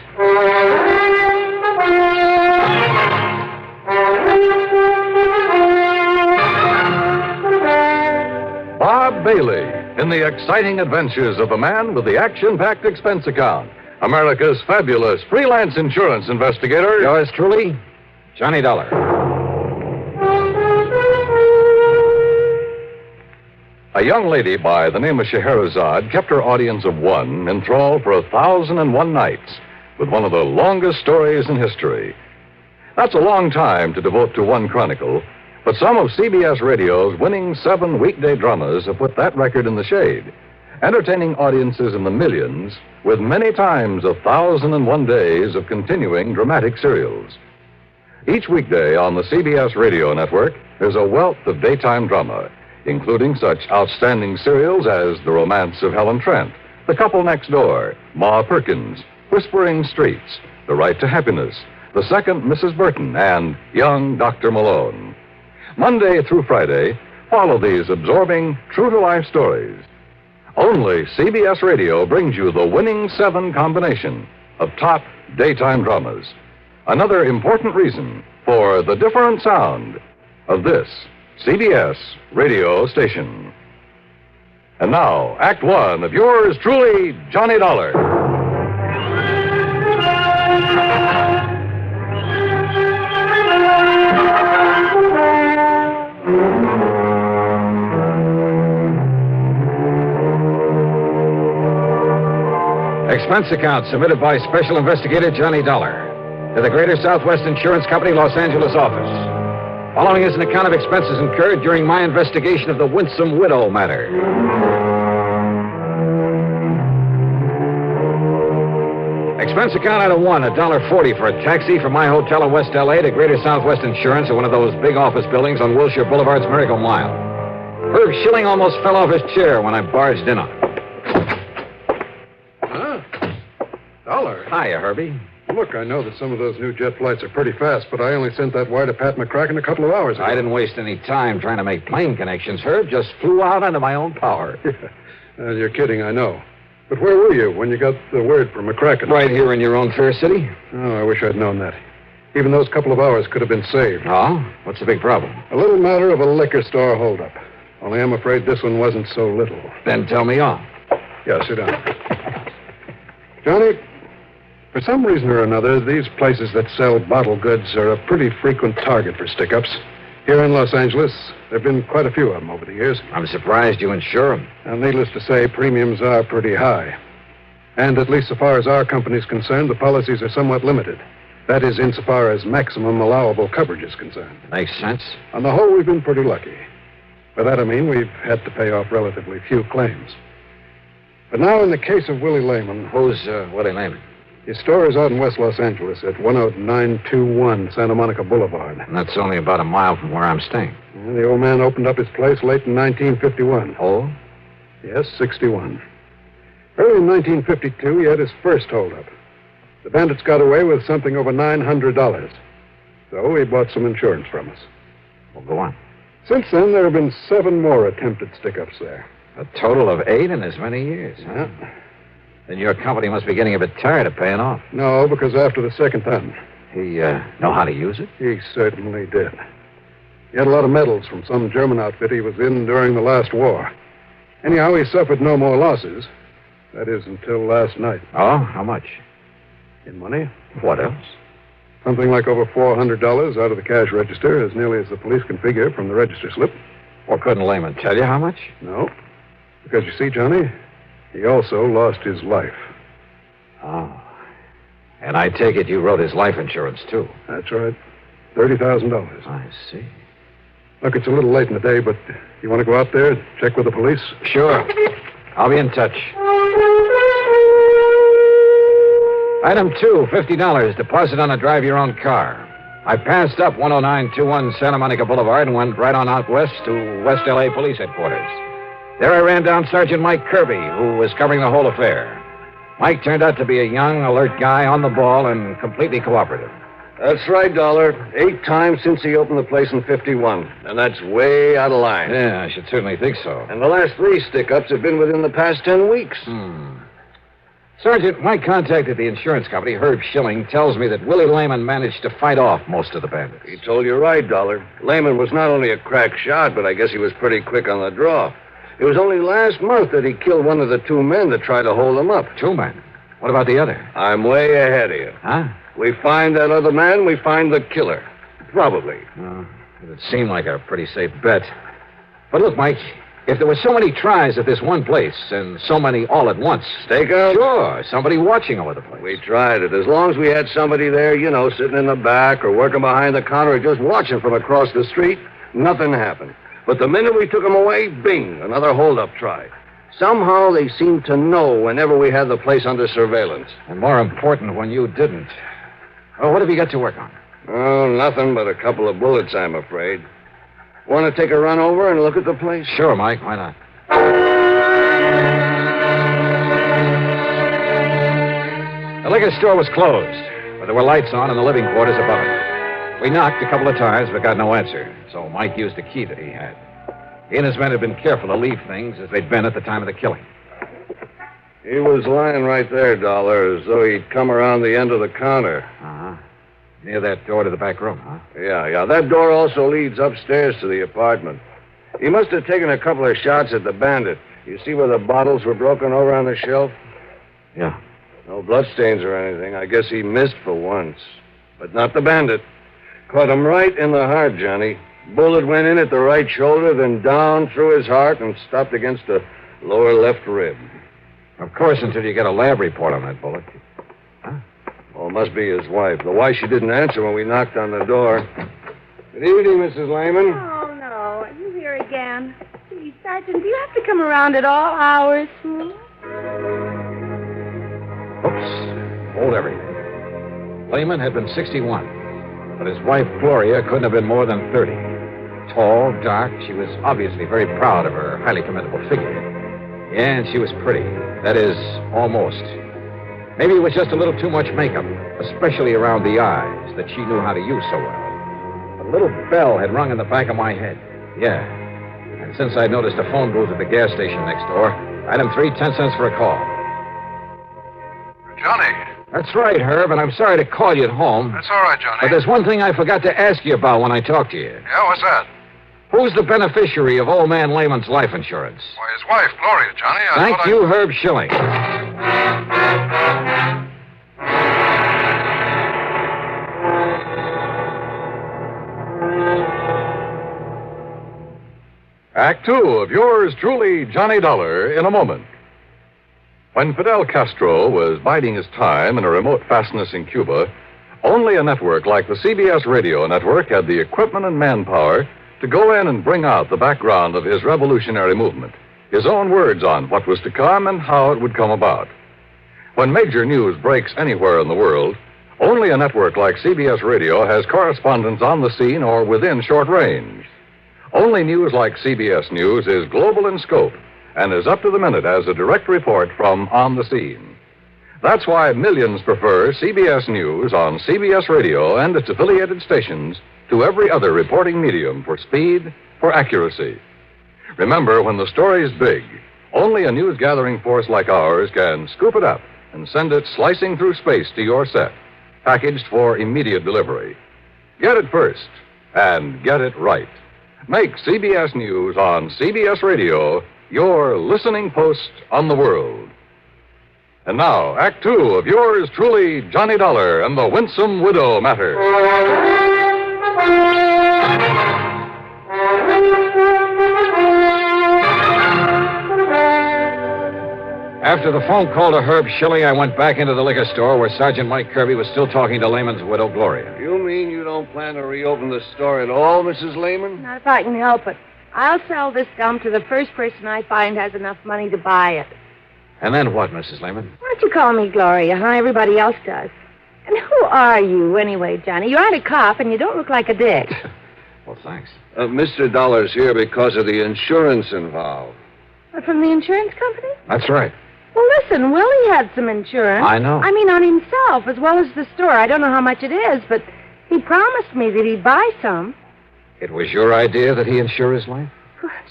Bob Bailey in the exciting adventures of the man with the action-packed expense account. America's fabulous freelance insurance investigator. Yours truly, Johnny Dollar. A young lady by the name of Scheherazade kept her audience of one enthralled for 1,001 nights with one of the longest stories in history. That's a long time to devote to one chronicle, but some of CBS Radio's winning 7 weekday dramas have put that record in the shade, entertaining audiences in the millions with many times 1,001 days of continuing dramatic serials. Each weekday on the CBS Radio Network, there's a wealth of daytime drama, including such outstanding serials as The Romance of Helen Trent, The Couple Next Door, Ma Perkins, Whispering Streets, The Right to Happiness, The Second Mrs. Burton, and Young Dr. Malone. Monday through Friday, follow these absorbing, true-to-life stories. Only CBS Radio brings you the winning 7 combination of top daytime dramas. Another important reason for the different sound of this CBS radio station. And now, Act 1 of yours truly, Johnny Dollar. Expense account submitted by Special Investigator Johnny Dollar to the Greater Southwest Insurance Company, Los Angeles office. Following is an account of expenses incurred during my investigation of the Winsome Widow matter. Expense account item 1, $1.40 for a taxi from my hotel in West L.A. to Greater Southwest Insurance at one of those big office buildings on Wilshire Boulevard's Miracle Mile. Herb Schilling almost fell off his chair when I barged in on him. Dollar. Hiya, Herbie. Look, I know that some of those new jet flights are pretty fast, but I only sent that wire to Pat McCracken a couple of hours ago. I didn't waste any time trying to make plane connections, Herb. Just flew out under my own power. You're kidding, I know. But where were you when you got the word from McCracken? Right here in your own fair city. Oh, I wish I'd known that. Even those couple of hours could have been saved. Oh? What's the big problem? A little matter of a liquor store holdup. Only I'm afraid this one wasn't so little. Then tell me all. Yeah, sit down. Johnny, for some reason or another, these places that sell bottle goods are a pretty frequent target for stick-ups. Here in Los Angeles, there have been quite a few of them over the years. I'm surprised you insure them. And needless to say, premiums are pretty high. And at least so far as our company's concerned, the policies are somewhat limited. That is, insofar as maximum allowable coverage is concerned. Makes sense. On the whole, we've been pretty lucky. By that I mean we've had to pay off relatively few claims. But now in the case of Willie Lehman... Who's Willie Lehman? His store is out in West Los Angeles at 10921 Santa Monica Boulevard. And that's only about a mile from where I'm staying. The old man opened up his place late in 1951. Oh? Yes, 61. Early in 1952, he had his first holdup. The bandits got away with something over $900. So he bought some insurance from us. Well, go on. Since then, there have been 7 more attempted stick-ups there. A total of 8 in as many years, huh? Yeah. Then your company must be getting a bit tired of paying off. No, because after the second time. He, know how to use it? He certainly did. He had a lot of medals from some German outfit he was in during the last war. Anyhow, he suffered no more losses. That is, until last night. Oh, how much? In money? What else? Something like over $400 out of the cash register, as nearly as the police can figure from the register slip. Well, couldn't Lehman tell you how much? No. Because you see, Johnny, he also lost his life. Oh. And I take it you wrote his life insurance, too. That's right. $30,000. I see. Look, it's a little late in the day, but you want to go out there, check with the police? Sure. I'll be in touch. Item 2, $50. Deposit on a drive your own car. I passed up 10921 Santa Monica Boulevard and went right on out west to West L.A. Police Headquarters. There I ran down Sergeant Mike Kirby, who was covering the whole affair. Mike turned out to be a young, alert guy on the ball and completely cooperative. That's right, Dollar. 8 times since he opened the place in 51. And that's way out of line. Yeah, I should certainly think so. And the last 3 stick-ups have been within the past 10 weeks. Sergeant, my contact at the insurance company, Herb Schilling, tells me that Willie Lehman managed to fight off most of the bandits. He told you right, Dollar. Lehman was not only a crack shot, but I guess he was pretty quick on the draw. It was only last month that he killed one of the 2 men that tried to hold him up. 2 men? What about the other? I'm way ahead of you. Huh? We find that other man, we find the killer. Probably. It seemed like a pretty safe bet. But look, Mike, if there were so many tries at this one place and so many all at once... Stakeout? Sure, somebody watching over the place. We tried it. As long as we had somebody there, sitting in the back or working behind the counter or just watching from across the street, nothing happened. But the minute we took him away, bing, another hold-up try. Somehow they seemed to know whenever we had the place under surveillance. And more important, when you didn't. Oh, what have you got to work on? Oh, nothing but a couple of bullets, I'm afraid. Want to take a run over and look at the place? Sure, Mike. Why not? The liquor store was closed, but there were lights on in the living quarters above it. We knocked a couple of times, but got no answer, so Mike used a key that he had. He and his men had been careful to leave things as they'd been at the time of the killing. He was lying right there, Dollar, as though he'd come around the end of the counter. Uh-huh. Near that door to the back room, huh? Yeah. That door also leads upstairs to the apartment. He must have taken a couple of shots at the bandit. You see where the bottles were broken over on the shelf? Yeah. No bloodstains or anything. I guess he missed for once. But not the bandit. Caught him right in the heart, Johnny. Bullet went in at the right shoulder, then down through his heart and stopped against the lower left rib. Of course, until you get a lab report on that bullet. Huh? Well, it must be his wife. The wife, she didn't answer when we knocked on the door. Good evening, Mrs. Lehman. Oh, no. Are you here again? Gee, Sergeant, do you have to come around at all hours? Oops. Hold everything. Lehman had been 61, but his wife, Gloria, couldn't have been more than 30. Tall, dark, she was obviously very proud of her highly commendable figure. Yeah, and she was pretty. That is, almost. Maybe it was just a little too much makeup, especially around the eyes that she knew how to use so well. A little bell had rung in the back of my head. Yeah. And since I'd noticed a phone booth at the gas station next door, item 3, 10 cents for a call. Johnny. That's right, Herb, and I'm sorry to call you at home. That's all right, Johnny. But there's one thing I forgot to ask you about when I talked to you. Yeah, what's that? Who's the beneficiary of old man Lehman's life insurance? Why, his wife, Gloria, Johnny. Thank you, Herb Schilling. Act 2 of yours truly, Johnny Dollar, in a moment. When Fidel Castro was biding his time in a remote fastness in Cuba, only a network like the CBS radio network had the equipment and manpower to go in and bring out the background of his revolutionary movement, his own words on what was to come and how it would come about. When major news breaks anywhere in the world, only a network like CBS radio has correspondents on the scene or within short range. Only news like CBS News is global in scope and is up to the minute as a direct report from on the scene. That's why millions prefer CBS News on CBS Radio and its affiliated stations to every other reporting medium for speed, for accuracy. Remember, when the story's big, only a news-gathering force like ours can scoop it up and send it slicing through space to your set, packaged for immediate delivery. Get it first, and get it right. Make CBS News on CBS Radio your listening post on the world. And now, Act Two of yours truly, Johnny Dollar and the Winsome Widow Matter. After the phone call to Herb Schilling, I went back into the liquor store where Sergeant Mike Kirby was still talking to Lehman's widow, Gloria. You mean you don't plan to reopen the store at all, Mrs. Lehman? Not if I can help it. I'll sell this gum to the first person I find has enough money to buy it. And then what, Mrs. Lehman? Why don't you call me Gloria, huh? Everybody else does. And who are you, anyway, Johnny? You aren't a cop, and you don't look like a dick. Well, thanks. Mr. Dollar's here because of the insurance involved. From the insurance company? That's right. Well, listen, Willie had some insurance. I know. I mean, on himself, as well as the store. I don't know how much it is, but he promised me that he'd buy some. It was your idea that he insure his life?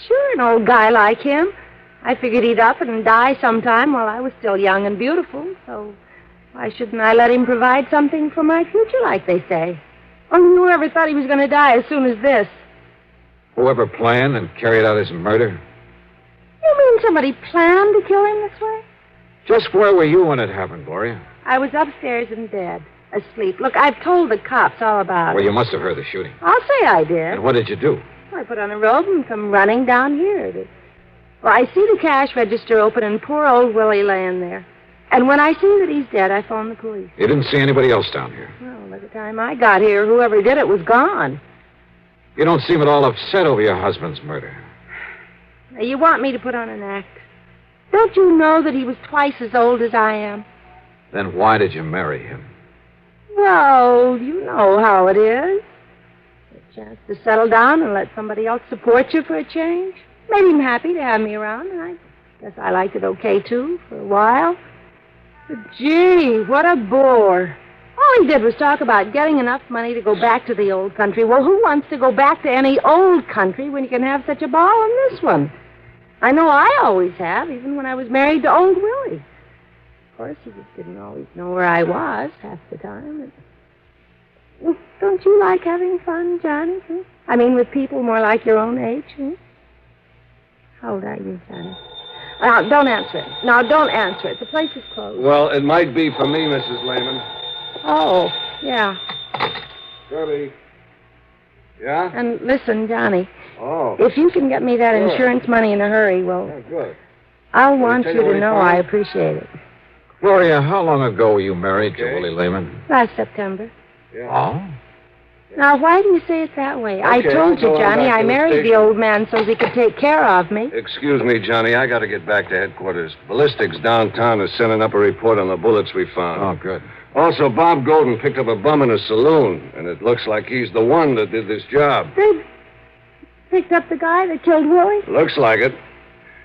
Sure, an old guy like him. I figured he'd up and die sometime while I was still young and beautiful, so why shouldn't I let him provide something for my future, like they say? Only whoever thought he was going to die as soon as this? Whoever planned and carried out his murder? You mean somebody planned to kill him this way? Just where were you when it happened, Gloria? I was upstairs in bed, asleep. Look, I've told the cops all about it. Well, you must have heard the shooting. I'll say I did. And what did you do? I put on a robe and come running down here. Well, I see the cash register open and poor old Willie laying there. And when I see that he's dead, I phoned the police. You didn't see anybody else down here? Well, by the time I got here, whoever did it was gone. You don't seem at all upset over your husband's murder. Now, you want me to put on an act? Don't you know that he was twice as old as I am? Then why did you marry him? Well, you know how it is. A chance to settle down and let somebody else support you for a change. Made him happy to have me around, and I guess I liked it okay, too, for a while. But, gee, what a bore. All he did was talk about getting enough money to go back to the old country. Well, who wants to go back to any old country when you can have such a ball in this one? I know I always have, even when I was married to old Willie. Of course, he just didn't always know where I was half the time. And... Don't you like having fun, Johnny? Huh? I mean, with people more like your own age, huh? How old are you, Johnny? Now, don't answer it. Now, don't answer it. The place is closed. Well, it might be for me, Mrs. Lehman. Oh, yeah. Kirby. Yeah? And listen, Johnny. Oh. If you can get me that Sure. insurance money in a hurry, well, Yeah, good. I'll want tell you you what to he know found? I appreciate it. Gloria, how long ago were you married to Willie Lehman? Last September. Oh? Now, why do you say it that way? I Okay, told you, I'll go on Johnny, back I to the married the station. old man so he could take care of me. Excuse me, Johnny. I got to get back to headquarters. Ballistics downtown is sending up a report on the bullets we found. Oh, good. Also, Bob Golden picked up a bum in a saloon, and it looks like he's the one that did this job. They picked up the guy that killed Willie? Looks like it.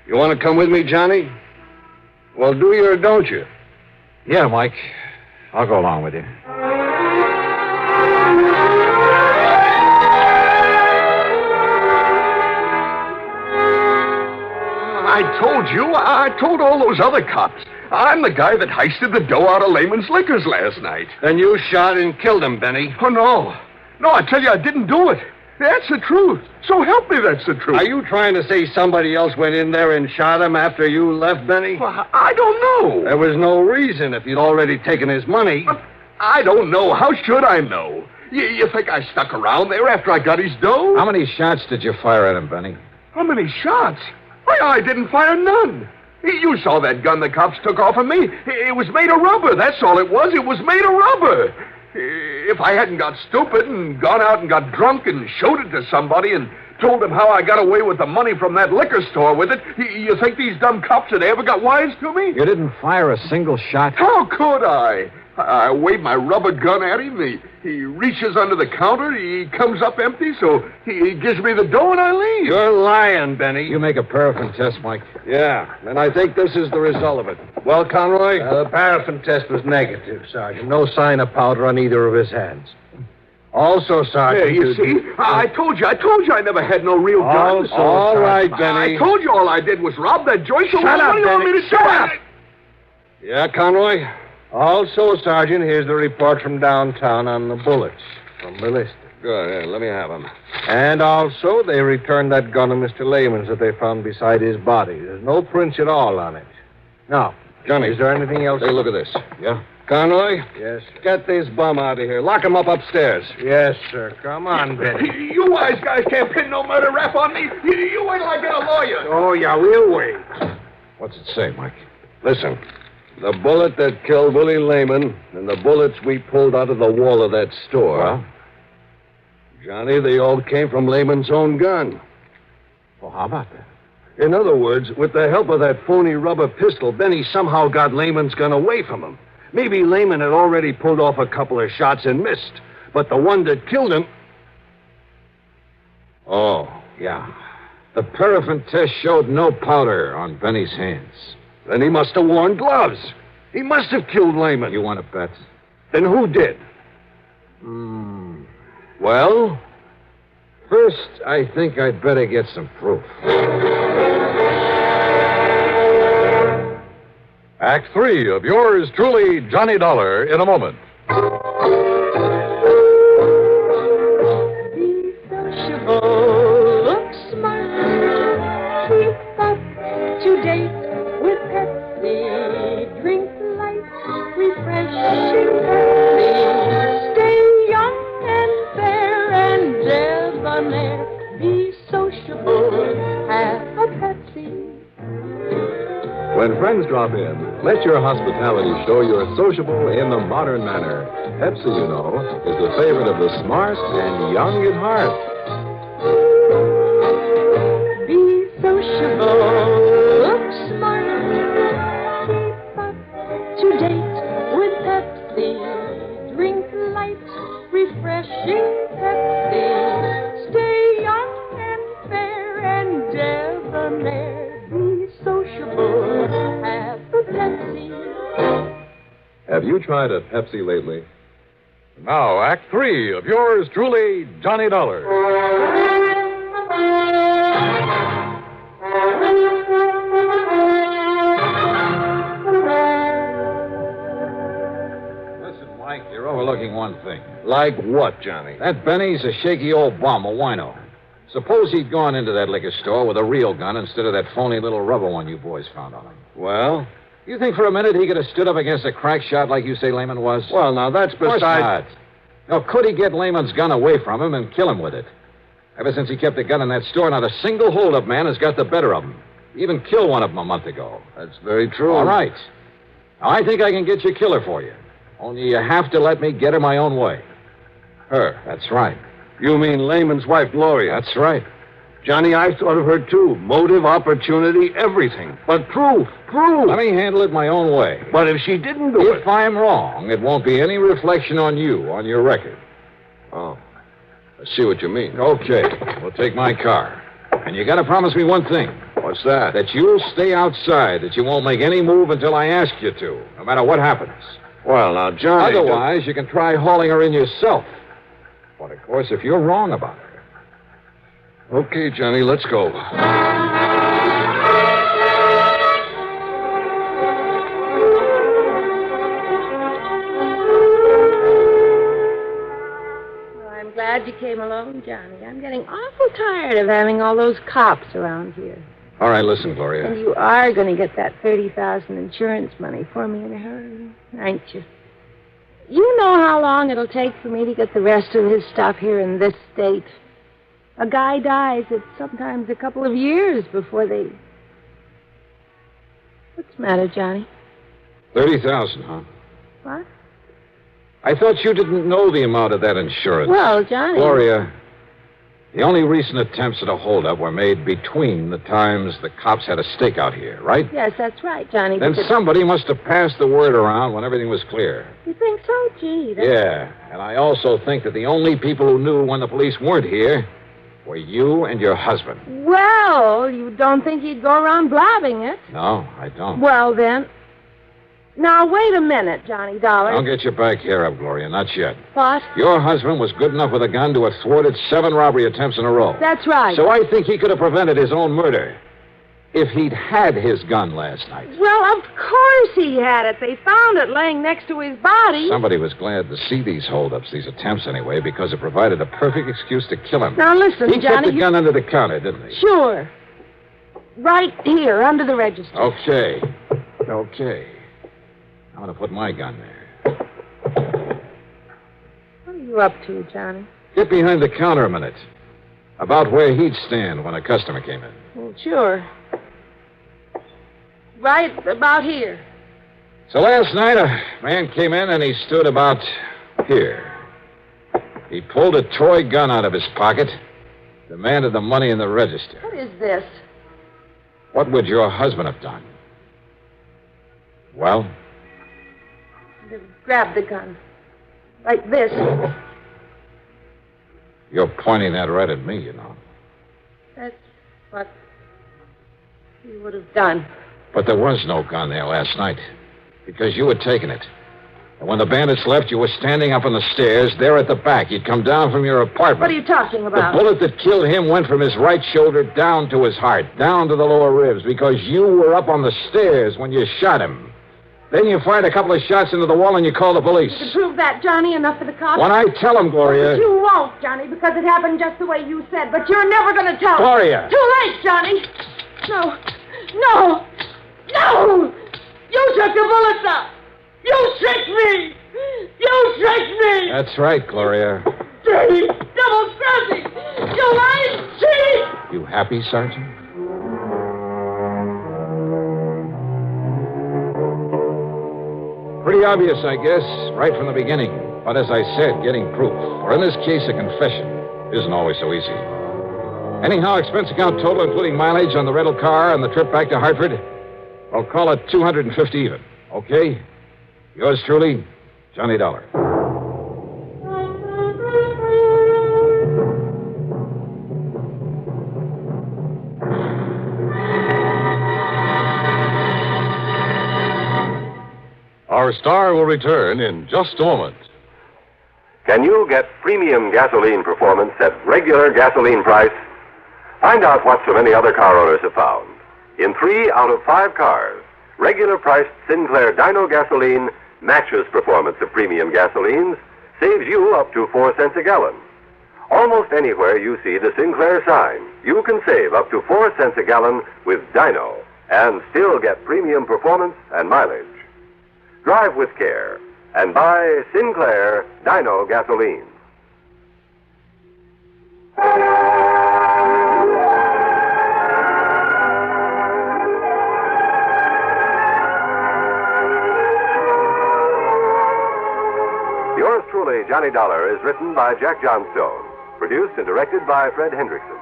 You want to come with me, Johnny? Well, do you or don't you? Yeah, Mike. I'll go along with you. I told all those other cops. I'm the guy that heisted the dough out of Lehman's Liquors last night. Then you shot and killed him, Benny. Oh, no. No, I tell you, I didn't do it. That's the truth. So help me, that's the truth. Are you trying to say somebody else went in there and shot him after you left, Benny? Well, I don't know. There was no reason if you'd already taken his money. I don't know. How should I know? You think I stuck around there after I got his dough? How many shots did you fire at him, Benny? How many shots? Why, I didn't fire none. You saw that gun the cops took off of me. It was made of rubber. That's all it was. It was made of rubber. If I hadn't got stupid and gone out and got drunk and showed it to somebody and told them how I got away with the money from that liquor store with it, you think these dumb cops had ever got wise to me? You didn't fire a single shot? How could I? I wave my rubber gun at him. He reaches under the counter. He comes up empty, so he gives me the dough and I leave. You're lying, Benny. You make a paraffin test, Mike. Yeah, and I think this is the result of it. Well, Conroy? The paraffin test was negative, Sergeant. No sign of powder on either of his hands. Also, Sergeant... Yeah, you see? I told you I never had no real gun. All right, Benny. I told you all I did was rob that joint, so Shut up, what do you want me Benny. to Shut do? up. Yeah, Conroy? Also, Sergeant, here's the report from downtown on the bullets from ballistics. Good, let me have them. And also, they returned that gun of Mr. Lehman's that they found beside his body. There's no prints at all on it. Now, Johnny. Is there anything else? Take a look at this. Yeah? Conroy? Yes. Get this bum out of here. Lock him up upstairs. Yes, sir. Come on, Benny. You wise guys can't pin no murder rap on me. You wait till I get a lawyer. Oh, yeah, we'll wait. What's it say, Mike? Listen, the bullet that killed Willie Lehman and the bullets we pulled out of the wall of that store. Well? Johnny, they all came from Lehman's own gun. Well, how about that? In other words, with the help of that phony rubber pistol, Benny somehow got Lehman's gun away from him. Maybe Lehman had already pulled off a couple of shots and missed, but the one that killed him... Oh, yeah. The paraffin test showed no powder on Benny's hands. Then he must have worn gloves. He must have killed Lehman. You want to bet? Then who did? Well, first, I think I'd better get some proof. Act 3 of yours truly, Johnny Dollar, in a moment. Be sociable, look smart, keep up to date with Pepsi, drink light, refreshing Pepsi, stay young and fair and debonair, be sociable, have a Pepsi. When friends drop in, let your hospitality show you're sociable in the modern manner. Pepsi, you know, is the favorite of the smart and young at heart. Be sociable, look smart, keep up to date with Pepsi, drink light, refreshing Pepsi, stay young and fair and debonair, be sociable, have a Pepsi. Have you tried a Pepsi lately? Now, Act 3 of yours truly, Johnny Dollar. Listen, Mike, you're overlooking one thing. Like what, Johnny? That Benny's a shaky old bum, a wino. Suppose he'd gone into that liquor store with a real gun instead of that phony little rubber one you boys found on him. Well? You think for a minute he could have stood up against a crack shot like you say Lehman was? Well, now, that's Of course beside... not. Now, could he get Lehman's gun away from him and kill him with it? Ever since he kept the gun in that store, not a single hold-up man has got the better of him. He even killed one of them a month ago. That's very true. All right. Now, I think I can get your killer for you. Only you have to let me get her my own way. Her? That's right. You mean Lehman's wife, Gloria? That's right. Johnny, I thought of her, too. Motive, opportunity, everything. But proof. Let me handle it my own way. But if she didn't do it... If I'm wrong, it won't be any reflection on you, on your record. Oh. I see what you mean. Okay. We'll take my car. And you gotta promise me one thing. What's that? That you'll stay outside, that you won't make any move until I ask you to, no matter what happens. Well, now, Johnny... Otherwise, you can try hauling her in yourself. But, of course, if you're wrong about her. Okay, Johnny, let's go. I'm glad you came along, Johnny. I'm getting awful tired of having all those cops around here. All right, listen, Gloria. And you are going to get that $30,000 insurance money for me in a hurry, aren't you? You know how long it'll take for me to get the rest of his stuff here in this state. A guy dies, it's sometimes a couple of years before they... What's the matter, Johnny? 30,000, huh? What? I thought you didn't know the amount of that insurance. Well, Johnny... Gloria, the only recent attempts at a holdup were made between the times the cops had a stakeout here, right? Yes, that's right, Johnny. Then somebody must have passed the word around when everything was clear. You think so? Gee, that's... Yeah, and I also think that the only people who knew when the police weren't here were you and your husband. Well, you don't think he'd go around blabbing it? No, I don't. Well, then... Now, wait a minute, Johnny Dollar. Don't get your back hair up, Gloria. Not yet. What? Your husband was good enough with a gun to have thwarted 7 robbery attempts in a row. That's right. So I think he could have prevented his own murder. if he'd had his gun last night. Well, of course he had it. They found it laying next to his body. Somebody was glad to see these holdups, these attempts anyway, because it provided a perfect excuse to kill him. Now, listen, he Johnny. kept the gun under the counter, didn't he? Sure. Right here, under the register. Okay. I'm going to put my gun there. What are you up to, Johnny? Get behind the counter a minute. About where he'd stand when a customer came in. Well, sure. Right about here. So last night, a man came in and he stood about here. He pulled a toy gun out of his pocket, demanded the money in the register. What is this? What would your husband have done? Well? Grab the gun. Like this. You're pointing that right at me, you know. That's what he would have done. But there was no gun there last night, because you had taken it. And when the bandits left, you were standing up on the stairs, there at the back. You'd come down from your apartment. What are you talking about? The bullet that killed him went from his right shoulder down to his heart, down to the lower ribs, because you were up on the stairs when you shot him. Then you fired a couple of shots into the wall and you called the police. To prove that, Johnny, enough for the cops? When I tell them, Gloria... But you won't, Johnny, because it happened just the way you said. But you're never going to tell. Gloria! Too late, Johnny. No. You took the bullets out. You tricked me. That's right, Gloria. Dirty, double-crossing. You lying cheat. You happy, Sergeant? Pretty obvious, I guess, right from the beginning. But as I said, getting proof, or in this case, a confession, isn't always so easy. Anyhow, expense account total, including mileage on the rental car and the trip back to Hartford, I'll call it $250 even. Okay? Yours truly, Johnny Dollar. Our star will return in just a moment. Can you get premium gasoline performance at regular gasoline price? Find out what so many other car owners have found. In 3 out of 5 cars, regular priced Sinclair Dyno gasoline matches performance of premium gasolines, saves you up to 4 cents a gallon. Almost anywhere you see the Sinclair sign, you can save up to 4 cents a gallon with Dyno and still get premium performance and mileage. Drive with care and buy Sinclair Dyno gasoline. Yours truly, Johnny Dollar, is written by Jack Johnstone, produced and directed by Fred Hendrickson.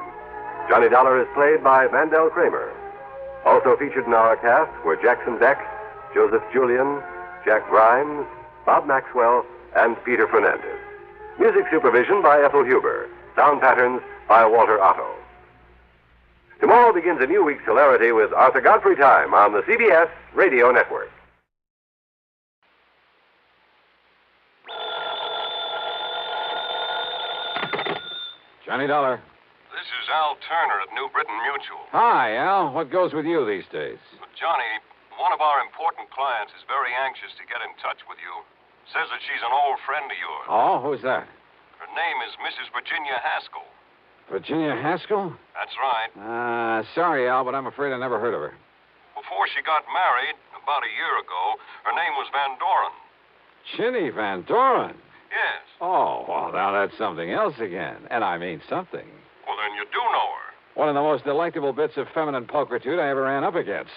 Johnny Dollar is played by Mandel Kramer. Also featured in our cast were Jackson Beck, Joseph Julian, Jack Grimes, Bob Maxwell, and Peter Fernandez. Music supervision by Ethel Huber. Sound patterns by Walter Otto. Tomorrow begins a new week's hilarity with Arthur Godfrey Time on the CBS Radio Network. Johnny Dollar. This is Al Turner at New Britain Mutual. Hi, Al. What goes with you these days? Johnny, one of our important clients is very anxious to get in touch with you. Says that she's an old friend of yours. Oh, who's that? Her name is Mrs. Virginia Haskell. Virginia Haskell? That's right. Sorry, Al, but I'm afraid I never heard of her. Before she got married, about a year ago, her name was Van Doren. Chinny Van Doren? Yes. Oh, well, now that's something else again. And I mean something. Well, then you do know her. One of the most delectable bits of feminine pulchritude I ever ran up against.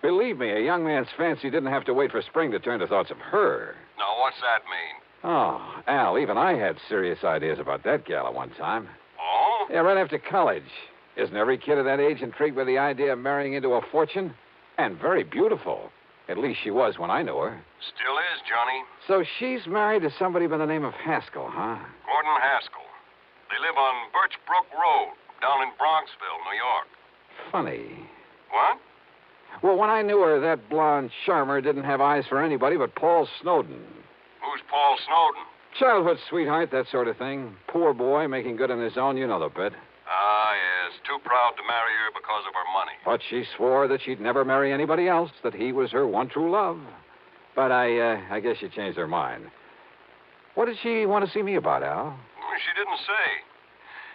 Believe me, a young man's fancy didn't have to wait for spring to turn to thoughts of her. Now, what's that mean? Oh, Al, even I had serious ideas about that gal at one time. Oh? Yeah, right after college. Isn't every kid of that age intrigued by the idea of marrying into a fortune? And very beautiful. At least she was when I knew her. Still is, Johnny. So she's married to somebody by the name of Haskell, huh? Gordon Haskell. They live on Birch Brook Road, down in Bronxville, New York. Funny. What? Well, when I knew her, that blonde charmer didn't have eyes for anybody but Paul Snowden. Who's Paul Snowden? Childhood sweetheart, that sort of thing. Poor boy, making good on his own, you know the bit. Ah, yes. too proud to marry her because of her money. But she swore that she'd never marry anybody else, that he was her one true love. But I guess she changed her mind. What did she want to see me about, Al? She didn't say.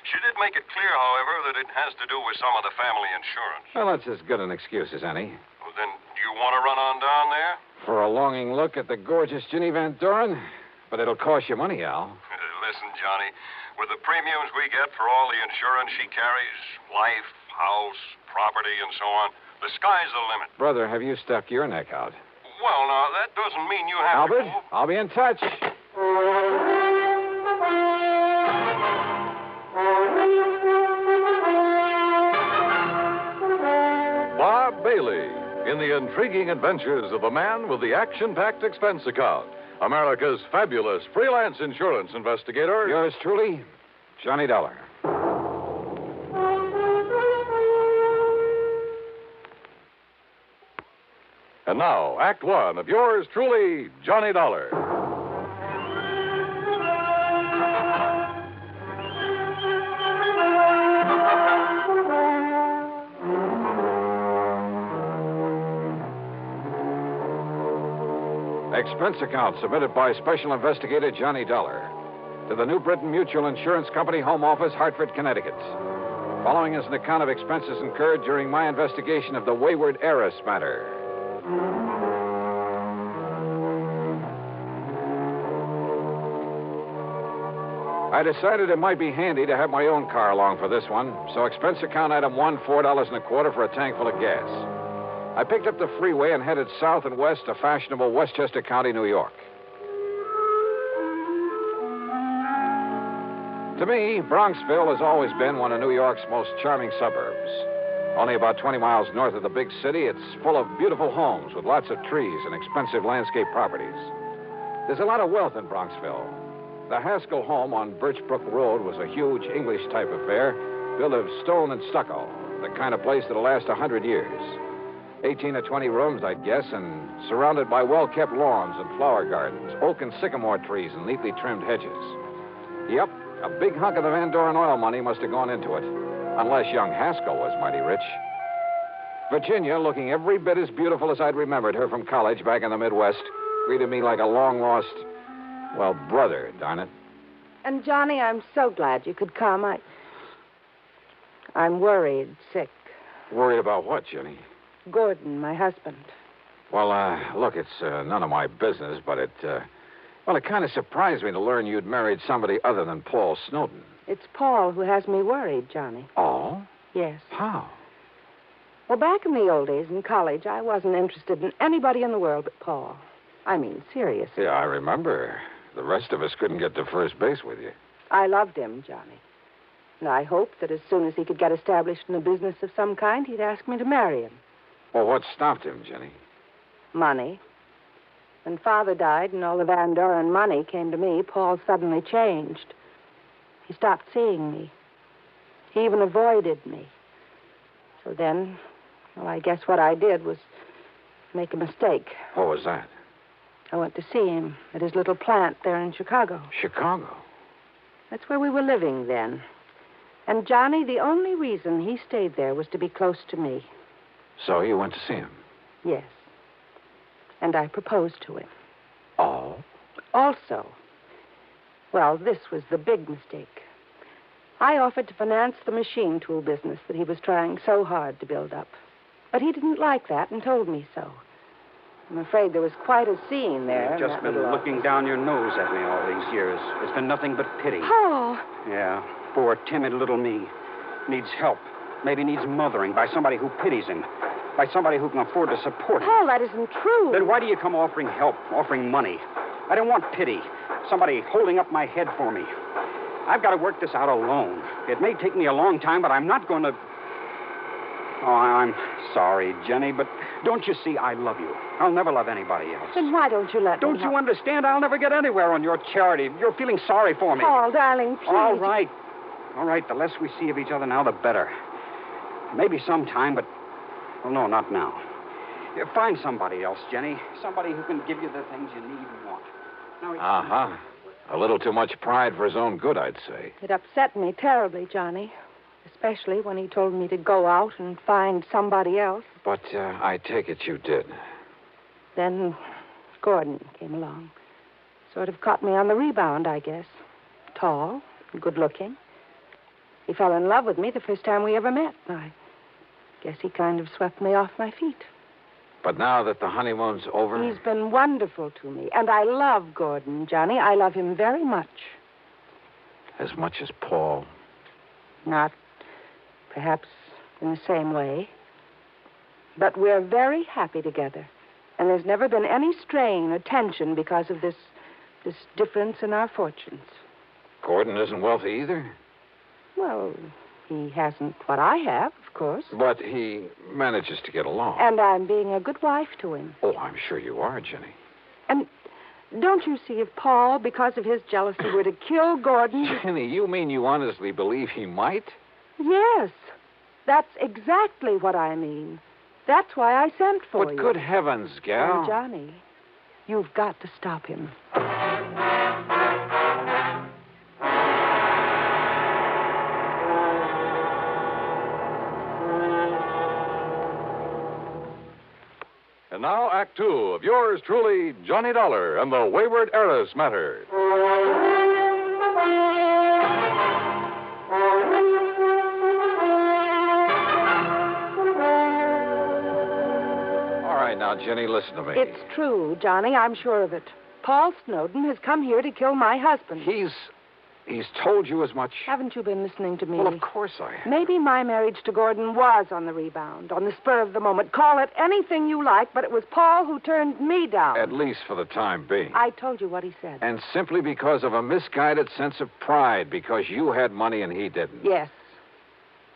She did make it clear, however, that it has to do with some of the family insurance. Well, that's as good an excuse as any. Well, then, do you want to run on down there? For a longing look at the gorgeous Ginny Van Doren? But it'll cost you money, Al. Listen, Johnny, with the premiums we get for all the insurance she carries, life, house, property, and so on, the sky's the limit. Brother, have you stuck your neck out? Well, now, that doesn't mean you have Albert, to... I'll be in touch. Bob Bailey, in the intriguing adventures of the man with the action-packed expense account, America's fabulous freelance insurance investigator. Yours truly, Johnny Dollar. And now, Act One of yours truly, Johnny Dollar. Expense account submitted by Special Investigator Johnny Dollar to the New Britain Mutual Insurance Company, Home Office, Hartford, Connecticut. Following is an account of expenses incurred during my investigation of the Wayward Heiress matter. I decided it might be handy to have my own car along for this one, so expense account item 1, $4.25 for a tank full of gas. I picked up the freeway and headed south and west to fashionable Westchester County, New York. To me, Bronxville has always been one of New York's most charming suburbs. Only about 20 miles north of the big city, it's full of beautiful homes with lots of trees and expensive landscape properties. There's a lot of wealth in Bronxville. The Haskell home on Birchbrook Road was a huge English-type affair, built of stone and stucco, the kind of place that'll last 100 years. 18 or 20 rooms, I'd guess, and surrounded by well-kept lawns and flower gardens, oak and sycamore trees and neatly trimmed hedges. Yep, a big hunk of the Van Doren oil money must have gone into it, unless young Haskell was mighty rich. Virginia, looking every bit as beautiful as I'd remembered her from college back in the Midwest, greeted me like a long-lost, well, brother, darn it. And, Johnny, I'm so glad you could come. I'm worried, sick. Worried about what, Jenny? Gordon, my husband. Well, look, it's none of my business, but it kind of surprised me to learn you'd married somebody other than Paul Snowden. It's Paul who has me worried, Johnny. Oh? Yes. How? Well, back in the old days in college, I wasn't interested in anybody in the world but Paul. I mean, seriously. Yeah, I remember. The rest of us couldn't get to first base with you. I loved him, Johnny. And I hoped that as soon as he could get established in a business of some kind, he'd ask me to marry him. Well, what stopped him, Jenny? Money. When Father died and all the Van Doren money came to me, Paul suddenly changed. He stopped seeing me. He even avoided me. So then, well, I guess what I did was make a mistake. What was that? I went to see him at his little plant there in Chicago. Chicago? That's where we were living then. And, Johnny, the only reason he stayed there was to be close to me. So you went to see him? Yes. And I proposed to him. Oh? Also, well, this was the big mistake. I offered to finance the machine tool business that he was trying so hard to build up. But he didn't like that and told me so. I'm afraid there was quite a scene there. You've just been looking down your nose at me all these years. It's been nothing but pity. Paul! Yeah, poor, timid little me. Needs help. Maybe needs mothering by somebody who pities him. By somebody who can afford to support him. Paul, that isn't true. Then why do you come offering help, offering money? I don't want pity. Somebody holding up my head for me. I've got to work this out alone. It may take me a long time, but I'm not going to... Oh, I'm sorry, Jenny, but don't you see I love you? I'll never love anybody else. Then why don't you let me Don't you understand? I'll never get anywhere on your charity. You're feeling sorry for me. Paul, darling, please. All right. All right, the less we see of each other now, the better. Maybe sometime, but... Well, no, not now. Find somebody else, Jenny. Somebody who can give you the things you need and want. Now, A little too much pride for his own good, I'd say. It upset me terribly, Johnny. especially when he told me to go out and find somebody else. But I take it you did. Then Gordon came along. Sort of caught me on the rebound, I guess. Tall, good-looking. He fell in love with me the first time we ever met. I guess he kind of swept me off my feet. But now that the honeymoon's over... He's been wonderful to me, and I love Gordon, Johnny. I love him very much. As much as Paul? Not perhaps in the same way. But we're very happy together. And there's never been any strain or tension because of this difference in our fortunes. Gordon isn't wealthy either? Well, he hasn't what I have, of course. But he manages to get along. And I'm being a good wife to him. Oh, I'm sure you are, Jenny. And don't you see, if Paul, because of his jealousy, were to kill Gordon... Jenny, you mean you honestly believe he might? Yes. That's exactly what I mean. That's why I sent for you. But good heavens, gal. Oh, Johnny, you've got to stop him. And now, Act Two of yours truly, Johnny Dollar and the Wayward Heiress Matter. All right, now, Jenny, listen to me. It's true, Johnny. I'm sure of it. Paul Snowden has come here to kill my husband. He's told you as much? Haven't you been listening to me? Well, of course I have. Maybe my marriage to Gordon was on the rebound, on the spur of the moment. Call it anything you like, but it was Paul who turned me down. At least for the time being. I told you what he said. And simply because of a misguided sense of pride, because you had money and he didn't. Yes.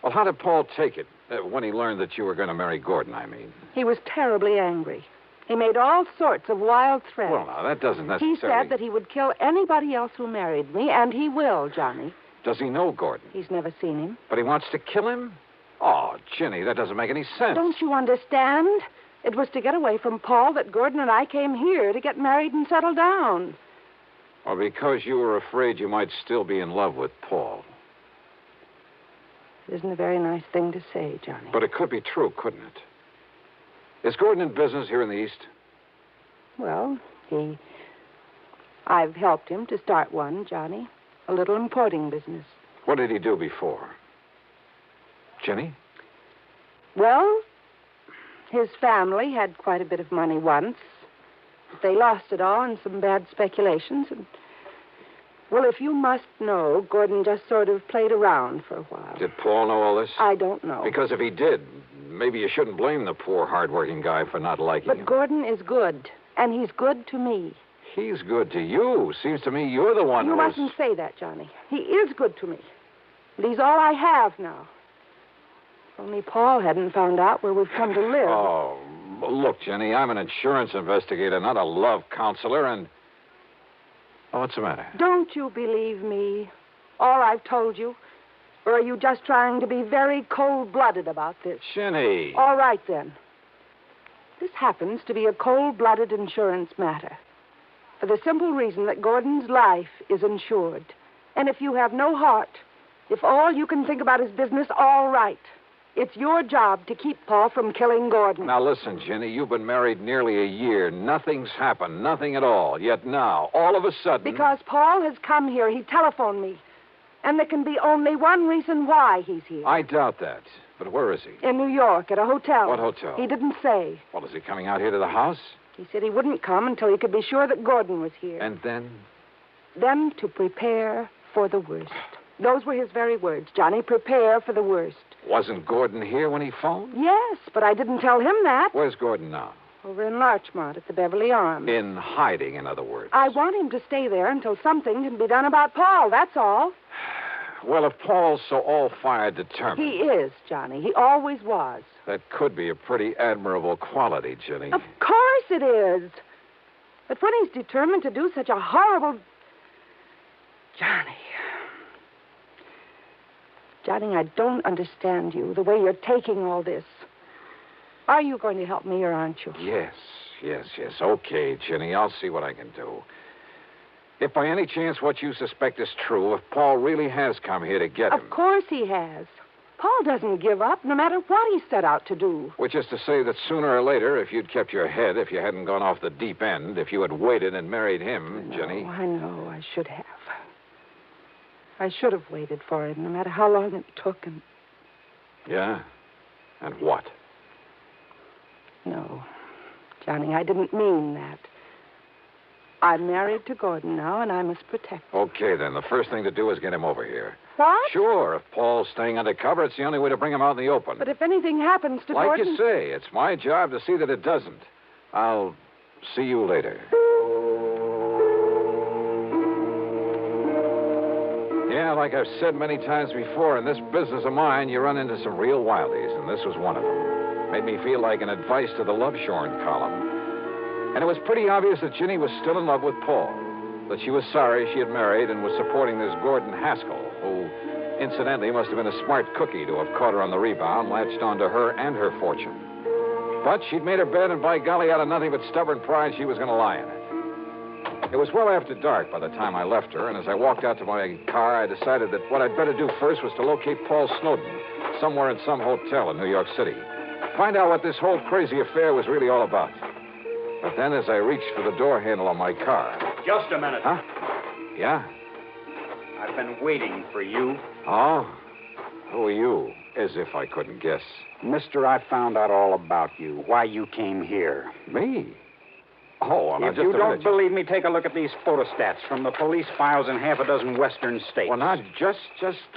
Well, how did Paul take it when he learned that you were going to marry Gordon, I mean? He was terribly angry. He made all sorts of wild threats. Well, now, that doesn't necessarily... He said that he would kill anybody else who married me, and he will, Johnny. Does he know Gordon? He's never seen him. But he wants to kill him? Oh, Ginny, that doesn't make any sense. Don't you understand? It was to get away from Paul that Gordon and I came here to get married and settle down. Or because you were afraid you might still be in love with Paul. It isn't a very nice thing to say, Johnny. But it could be true, couldn't it? Is Gordon in business here in the East? Well, I've helped him to start one, Johnny. A little importing business. What did he do before? Jenny? Well, his family had quite a bit of money once. But they lost it all in some bad speculations. And, well, if you must know, Gordon just sort of played around for a while. Did Paul know all this? I don't know. Because if he did, maybe you shouldn't blame the poor, hard-working guy for not liking him. But Gordon is good, and he's good to me. He's good to you. Seems to me you're the one You mustn't say that, Johnny. He is good to me. And he's all I have now. If only Paul hadn't found out where we've come to live. Oh, look, Jenny, I'm an insurance investigator, not a love counselor, and... Oh, what's the matter? Don't you believe me? All I've told you? Or are you just trying to be very cold-blooded about this? Jenny. All right, then. This happens to be a cold-blooded insurance matter. For the simple reason that Gordon's life is insured. And if you have no heart, if all you can think about is business, all right. It's your job to keep Paul from killing Gordon. Now, listen, Jenny, you've been married nearly a year. Nothing's happened, nothing at all. Yet now, all of a sudden... Because Paul has come here. He telephoned me. And there can be only one reason why he's here. I doubt that. But where is he? In New York, at a hotel. What hotel? He didn't say. Well, is he coming out here to the house? He said he wouldn't come until he could be sure that Gordon was here. And then? Then to prepare for the worst. Those were his very words, Johnny. Prepare for the worst. Wasn't Gordon here when he phoned? Yes, but I didn't tell him that. Where's Gordon now? Over in Larchmont at the Beverly Arms. In hiding, in other words. I want him to stay there until something can be done about Paul, that's all. Well, if Paul's so all-fired determined... He is, Johnny. He always was. That could be a pretty admirable quality, Jenny. Of course it is. But when he's determined to do such a horrible... Johnny, I don't understand you, the way you're taking all this. Are you going to help me, or aren't you? Yes. Okay, Jenny, I'll see what I can do. If by any chance what you suspect is true, if Paul really has come here to get him... Of course he has. Paul doesn't give up, no matter what he set out to do. Which is to say that sooner or later, if you'd kept your head, if you hadn't gone off the deep end, if you had waited and married him, Jenny... I know. I should have. I should have waited for him, no matter how long it took. And Yeah? And what? no, Johnny, I didn't mean that. I'm married to Gordon now, and I must protect him. Okay, then. The first thing to do is get him over here. What? Sure, if Paul's staying undercover, it's the only way to bring him out in the open. But if anything happens to Like Gordon... you say, it's my job to see that it doesn't. I'll see you later. Yeah, like I've said many times before, in this business of mine, you run into some real wildies, and this was one of them. Made me feel like an advice to the love shorn column. And it was pretty obvious that Ginny was still in love with Paul, that she was sorry she had married and was supporting this Gordon Haskell, who, incidentally, must have been a smart cookie to have caught her on the rebound, latched onto her and her fortune. But she'd made her bed, and by golly, out of nothing but stubborn pride, she was going to lie in it. It was well after dark by the time I left her, and as I walked out to my car, I decided that what I'd better do first was to locate Paul Snowden, somewhere in some hotel in New York City. Find out what this whole crazy affair was really all about. But then, as I reached for the door handle on my car... Just a minute. Huh? Yeah? I've been waiting for you. Oh? Who are you? As if I couldn't guess. Mister, I found out all about you, why you came here. Me? Oh, well, now, If just you a don't minute. believe me, take a look at these photostats from the police files in half a dozen western states. Well, now, just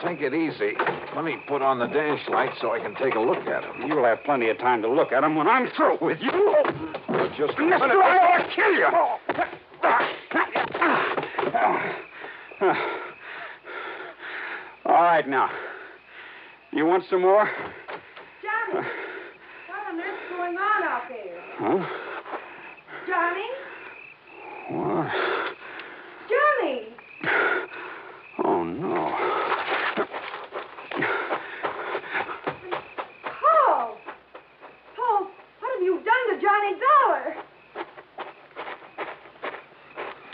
take it easy. Let me put on the dash light so I can take a look at them. You'll have plenty of time to look at them when I'm through with you. Well, just a Mister, minute. I ought to kill you. All right, now. You want some more? Johnny, what on earth's going on out there? Huh? Johnny? What? Johnny! Oh, no. Paul! Paul, what have you done to Johnny Dollar?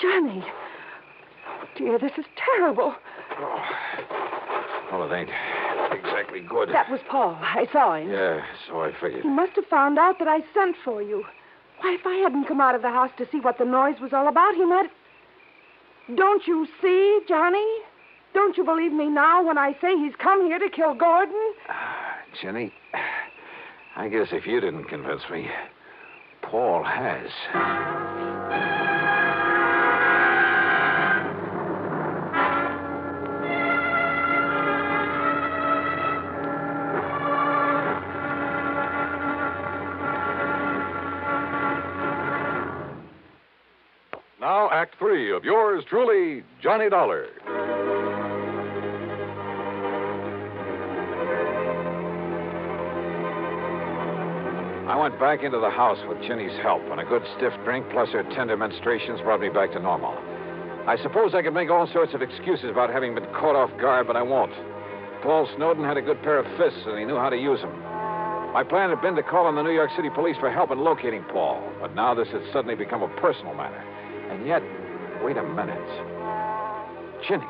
Johnny! Oh, dear, this is terrible. Well, it ain't exactly good. That was Paul. I saw him. Yeah, so I figured. He must have found out that I sent for you. Why, if I hadn't come out of the house to see what the noise was all about, he might... Don't you see, Johnny? Don't you believe me now when I say he's come here to kill Gordon? Jenny, I guess if you didn't convince me, Paul has. Now, Act 3 of yours truly, Johnny Dollar. I went back into the house with Ginny's help, and a good stiff drink plus her tender menstruations brought me back to normal. I suppose I could make all sorts of excuses about having been caught off guard, but I won't. Paul Snowden had a good pair of fists, and he knew how to use them. My plan had been to call on the New York City police for help in locating Paul, but now this had suddenly become a personal matter. And yet, wait a minute. Ginny,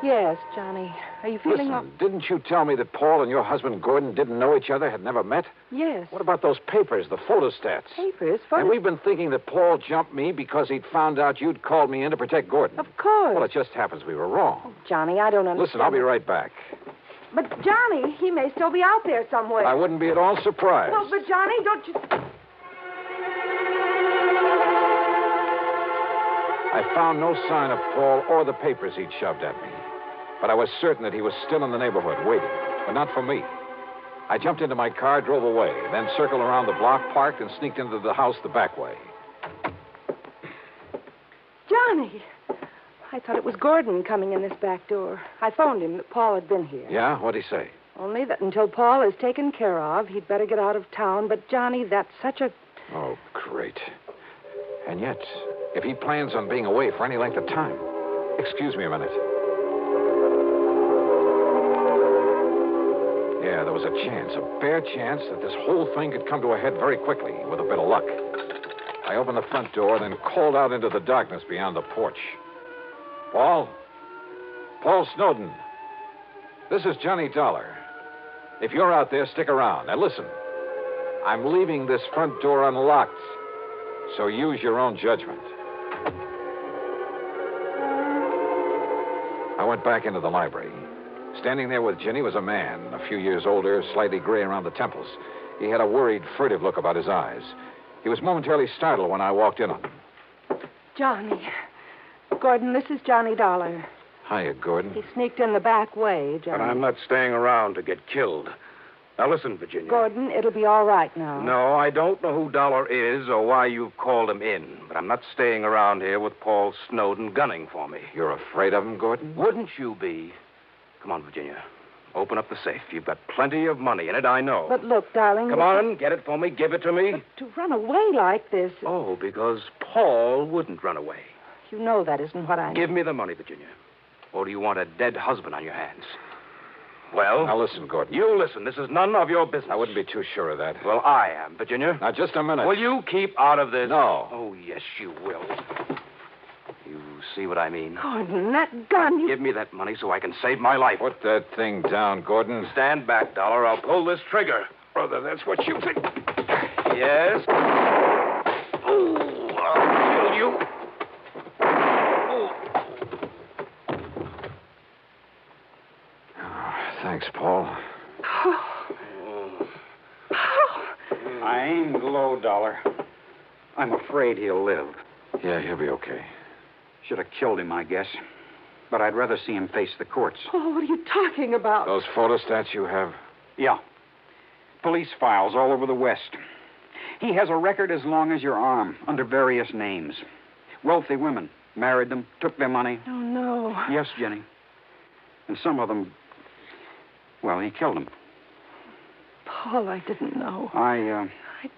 Yes, Johnny. Are you feeling... listen, didn't you tell me that Paul and your husband Gordon didn't know each other, had never met? Yes. What about those papers, the photostats? Papers? And we've been thinking that Paul jumped me because he'd found out you'd called me in to protect Gordon. Of course. Well, it just happens we were wrong. Johnny, I don't understand. Listen, I'll be right back. But, Johnny, he may still be out there somewhere. I wouldn't be at all surprised. Well, but, Johnny, don't you... I found no sign of Paul or the papers he'd shoved at me. But I was certain that he was still in the neighborhood, waiting. But not for me. I jumped into my car, drove away, then circled around the block, parked, and sneaked into the house the back way. Johnny! I thought it was Gordon coming in this back door. I phoned him that Paul had been here. Yeah? What'd he say? Only that until Paul is taken care of, he'd better get out of town. But, Johnny, that's such a... Oh, great. And yet, if he plans on being away for any length of time... Excuse me a minute. Yeah, there was a chance, a bare chance, that this whole thing could come to a head very quickly, with a bit of luck. I opened the front door, then called out into the darkness beyond the porch. Paul? Paul Snowden. This is Johnny Dollar. If you're out there, stick around. Now, listen. I'm leaving this front door unlocked, so use your own judgment. I went back into the library. Standing there with Ginny was a man, a few years older, slightly gray around the temples. He had a worried, furtive look about his eyes. He was momentarily startled when I walked in on him. Johnny. Gordon, this is Johnny Dollar. Hiya, Gordon. He sneaked in the back way, Johnny. But I'm not staying around to get killed. Now, listen, Virginia. Gordon, it'll be all right now. No, I don't know who Dollar is or why you've called him in, but I'm not staying around here with Paul Snowden gunning for me. You're afraid of him, Gordon? Wouldn't you be? Come on, Virginia. Open up the safe. You've got plenty of money in it, I know. But look, darling... Come on, get it for me. Give it to me. But to run away like this... Oh, because Paul wouldn't run away. You know that isn't what I... Give me the money, Virginia. Or do you want a dead husband on your hands? Well... Now, listen, Gordon. You listen. This is none of your business. I wouldn't be too sure of that. Well, I am, Virginia. Now, just a minute. Will you keep out of this? No. Oh, yes, you will. You see what I mean? Gordon, that gun, you... Give me that money so I can save my life. Put that thing down, Gordon. Stand back, Dollar. I'll pull this trigger. Brother, that's what you think. Yes? Oh, I'll kill you. Thanks, Paul. I aimed low, Dollar. I'm afraid he'll live. Yeah, he'll be okay. Should have killed him, I guess. But I'd rather see him face the courts. Oh, what are you talking about? Those photostats you have? Yeah. Police files all over the West. He has a record as long as your arm, under various names. Wealthy women. Married them, took their money. Oh, no. Yes, Jenny. And some of them... Well, he killed them. Paul, I didn't know. I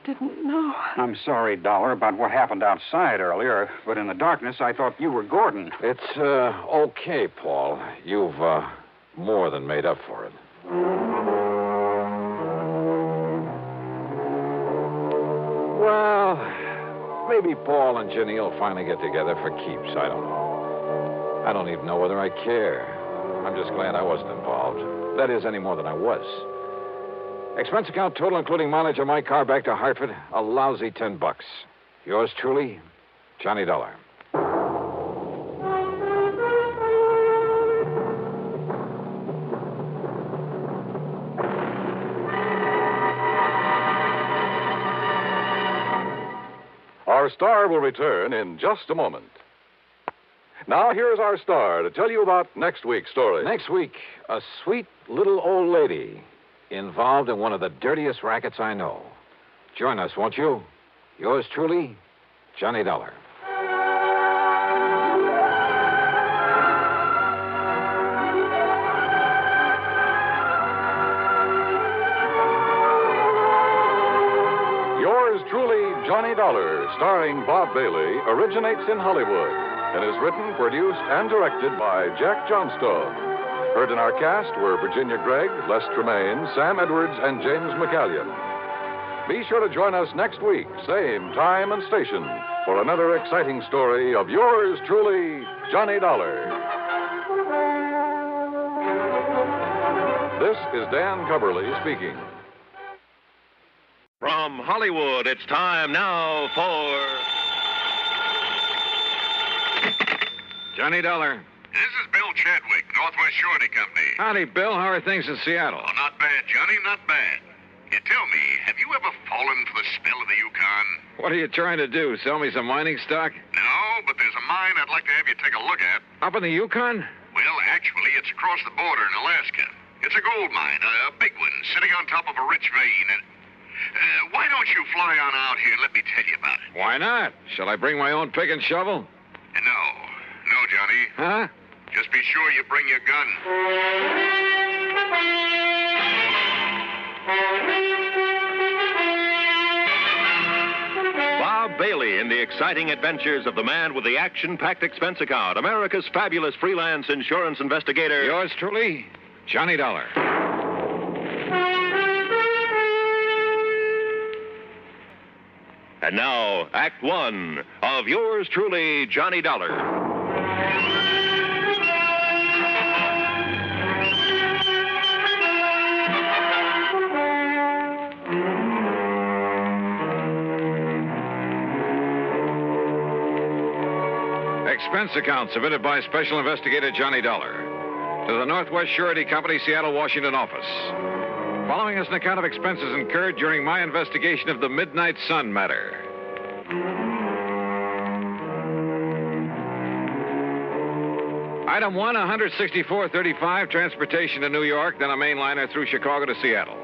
didn't know. I'm sorry, Dollar, about what happened outside earlier, but in the darkness, I thought you were Gordon. It's, okay, Paul. You've, more than made up for it. Well, maybe Paul and Ginny will finally get together for keeps. I don't know. I don't even know whether I care. I'm just glad I wasn't involved. That is, any more than I was. Expense account total, including mileage of my car back to Hartford, a lousy $10. Yours truly, Johnny Dollar. Our star will return in just a moment. Now, here's our star to tell you about next week's story. Next week, a sweet little old lady involved in one of the dirtiest rackets I know. Join us, won't you? Yours truly, Johnny Dollar. Yours truly, Johnny Dollar, starring Bob Bailey, originates in Hollywood and is written, produced, and directed by Jack Johnstone. Heard in our cast were Virginia Gregg, Les Tremaine, Sam Edwards, and James McCallion. Be sure to join us next week, same time and station, for another exciting story of yours truly, Johnny Dollar. This is Dan Coverly speaking. From Hollywood, it's time now for Johnny Dollar. This is Bill Chadwick, Northwest Surety Company. Howdy, Bill. How are things in Seattle? Oh, not bad, Johnny, not bad. You tell me, have you ever fallen for the spell of the Yukon? What are you trying to do? Sell me some mining stock? No, but there's a mine I'd like to have you take a look at. Up in the Yukon? Well, actually, it's across the border in Alaska. It's a gold mine, a big one, sitting on top of a rich vein. And why don't you fly on out here and let me tell you about it? Why not? Shall I bring my own pick and shovel? No, Johnny. Huh? Just be sure you bring your gun. Bob Bailey in the exciting adventures of the man with the action-packed expense account, America's fabulous freelance insurance investigator. Yours truly, Johnny Dollar. And now, Act One of yours truly, Johnny Dollar. expense account submitted by Special Investigator Johnny Dollar to the Northwest Surety Company, Seattle, Washington office. Following is an account of expenses incurred during my investigation of the Midnite Sun matter. Item 1, $164.35, transportation to New York, then a mainliner through Chicago to Seattle.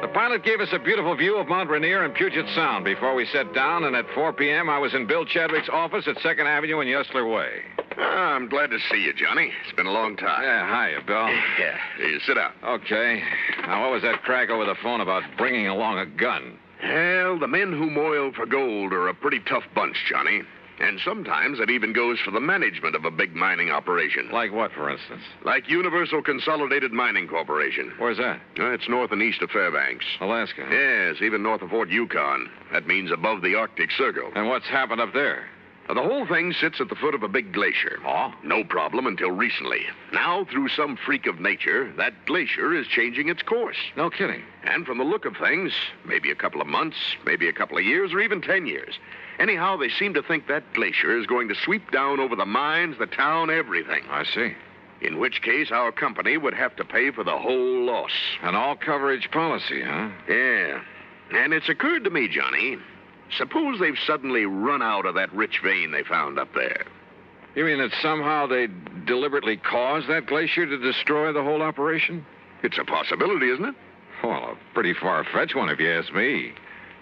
The pilot gave us a beautiful view of Mount Rainier and Puget Sound before we set down, and at 4 p.m. I was in Bill Chadwick's office at 2nd Avenue and Yesler Way. I'm glad to see you, Johnny. It's been a long time. Yeah, hiya, Bill. Yeah, you sit down. Okay. Now, what was that crack over the phone about bringing along a gun? Well, the men who moil for gold are a pretty tough bunch, Johnny. And sometimes it even goes for the management of a big mining operation. Like what, for instance? Like Universal Consolidated Mining Corporation. Where's that? It's north and east of Fairbanks. Alaska. Yes, even north of Fort Yukon. That means above the Arctic Circle. And what's happened up there? The whole thing sits at the foot of a big glacier. Oh? No problem until recently. Now, through some freak of nature, that glacier is changing its course. No kidding. And from the look of things, maybe a couple of months, maybe a couple of years, or even 10 years. Anyhow, they seem to think that glacier is going to sweep down over the mines, the town, everything. I see. In which case, our company would have to pay for the whole loss. An all-coverage policy, huh? Yeah. And it's occurred to me, Johnny, suppose they've suddenly run out of that rich vein they found up there. You mean that somehow they deliberately caused that glacier to destroy the whole operation? It's a possibility, isn't it? Well, a pretty far-fetched one, if you ask me.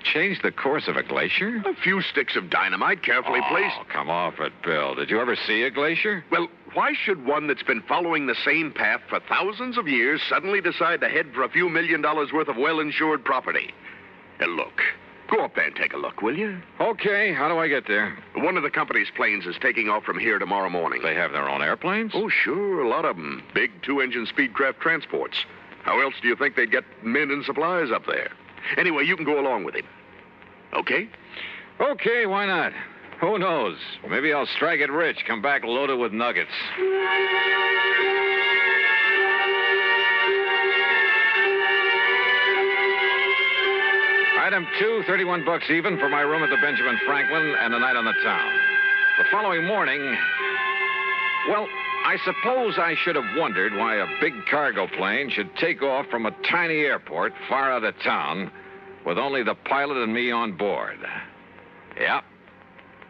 Change the course of a glacier? A few sticks of dynamite carefully placed. Oh, come off it, Bill. Did you ever see a glacier? Well, why should one that's been following the same path for thousands of years suddenly decide to head for a few $1 million worth of well-insured property? Look, go up there and take a look, will you? Okay, how do I get there? One of the company's planes is taking off from here tomorrow morning. They have their own airplanes? Oh, sure, a lot of them. Big 2-engine speedcraft transports. How else do you think they'd get men and supplies up there? Anyway, you can go along with him. Okay? Okay, why not? Who knows? Maybe I'll strike it rich, come back loaded with nuggets. Item 2, $31 even for my room at the Benjamin Franklin and a night on the town. The following morning, well, I suppose I should have wondered why a big cargo plane should take off from a tiny airport far out of town with only the pilot and me on board. Yep,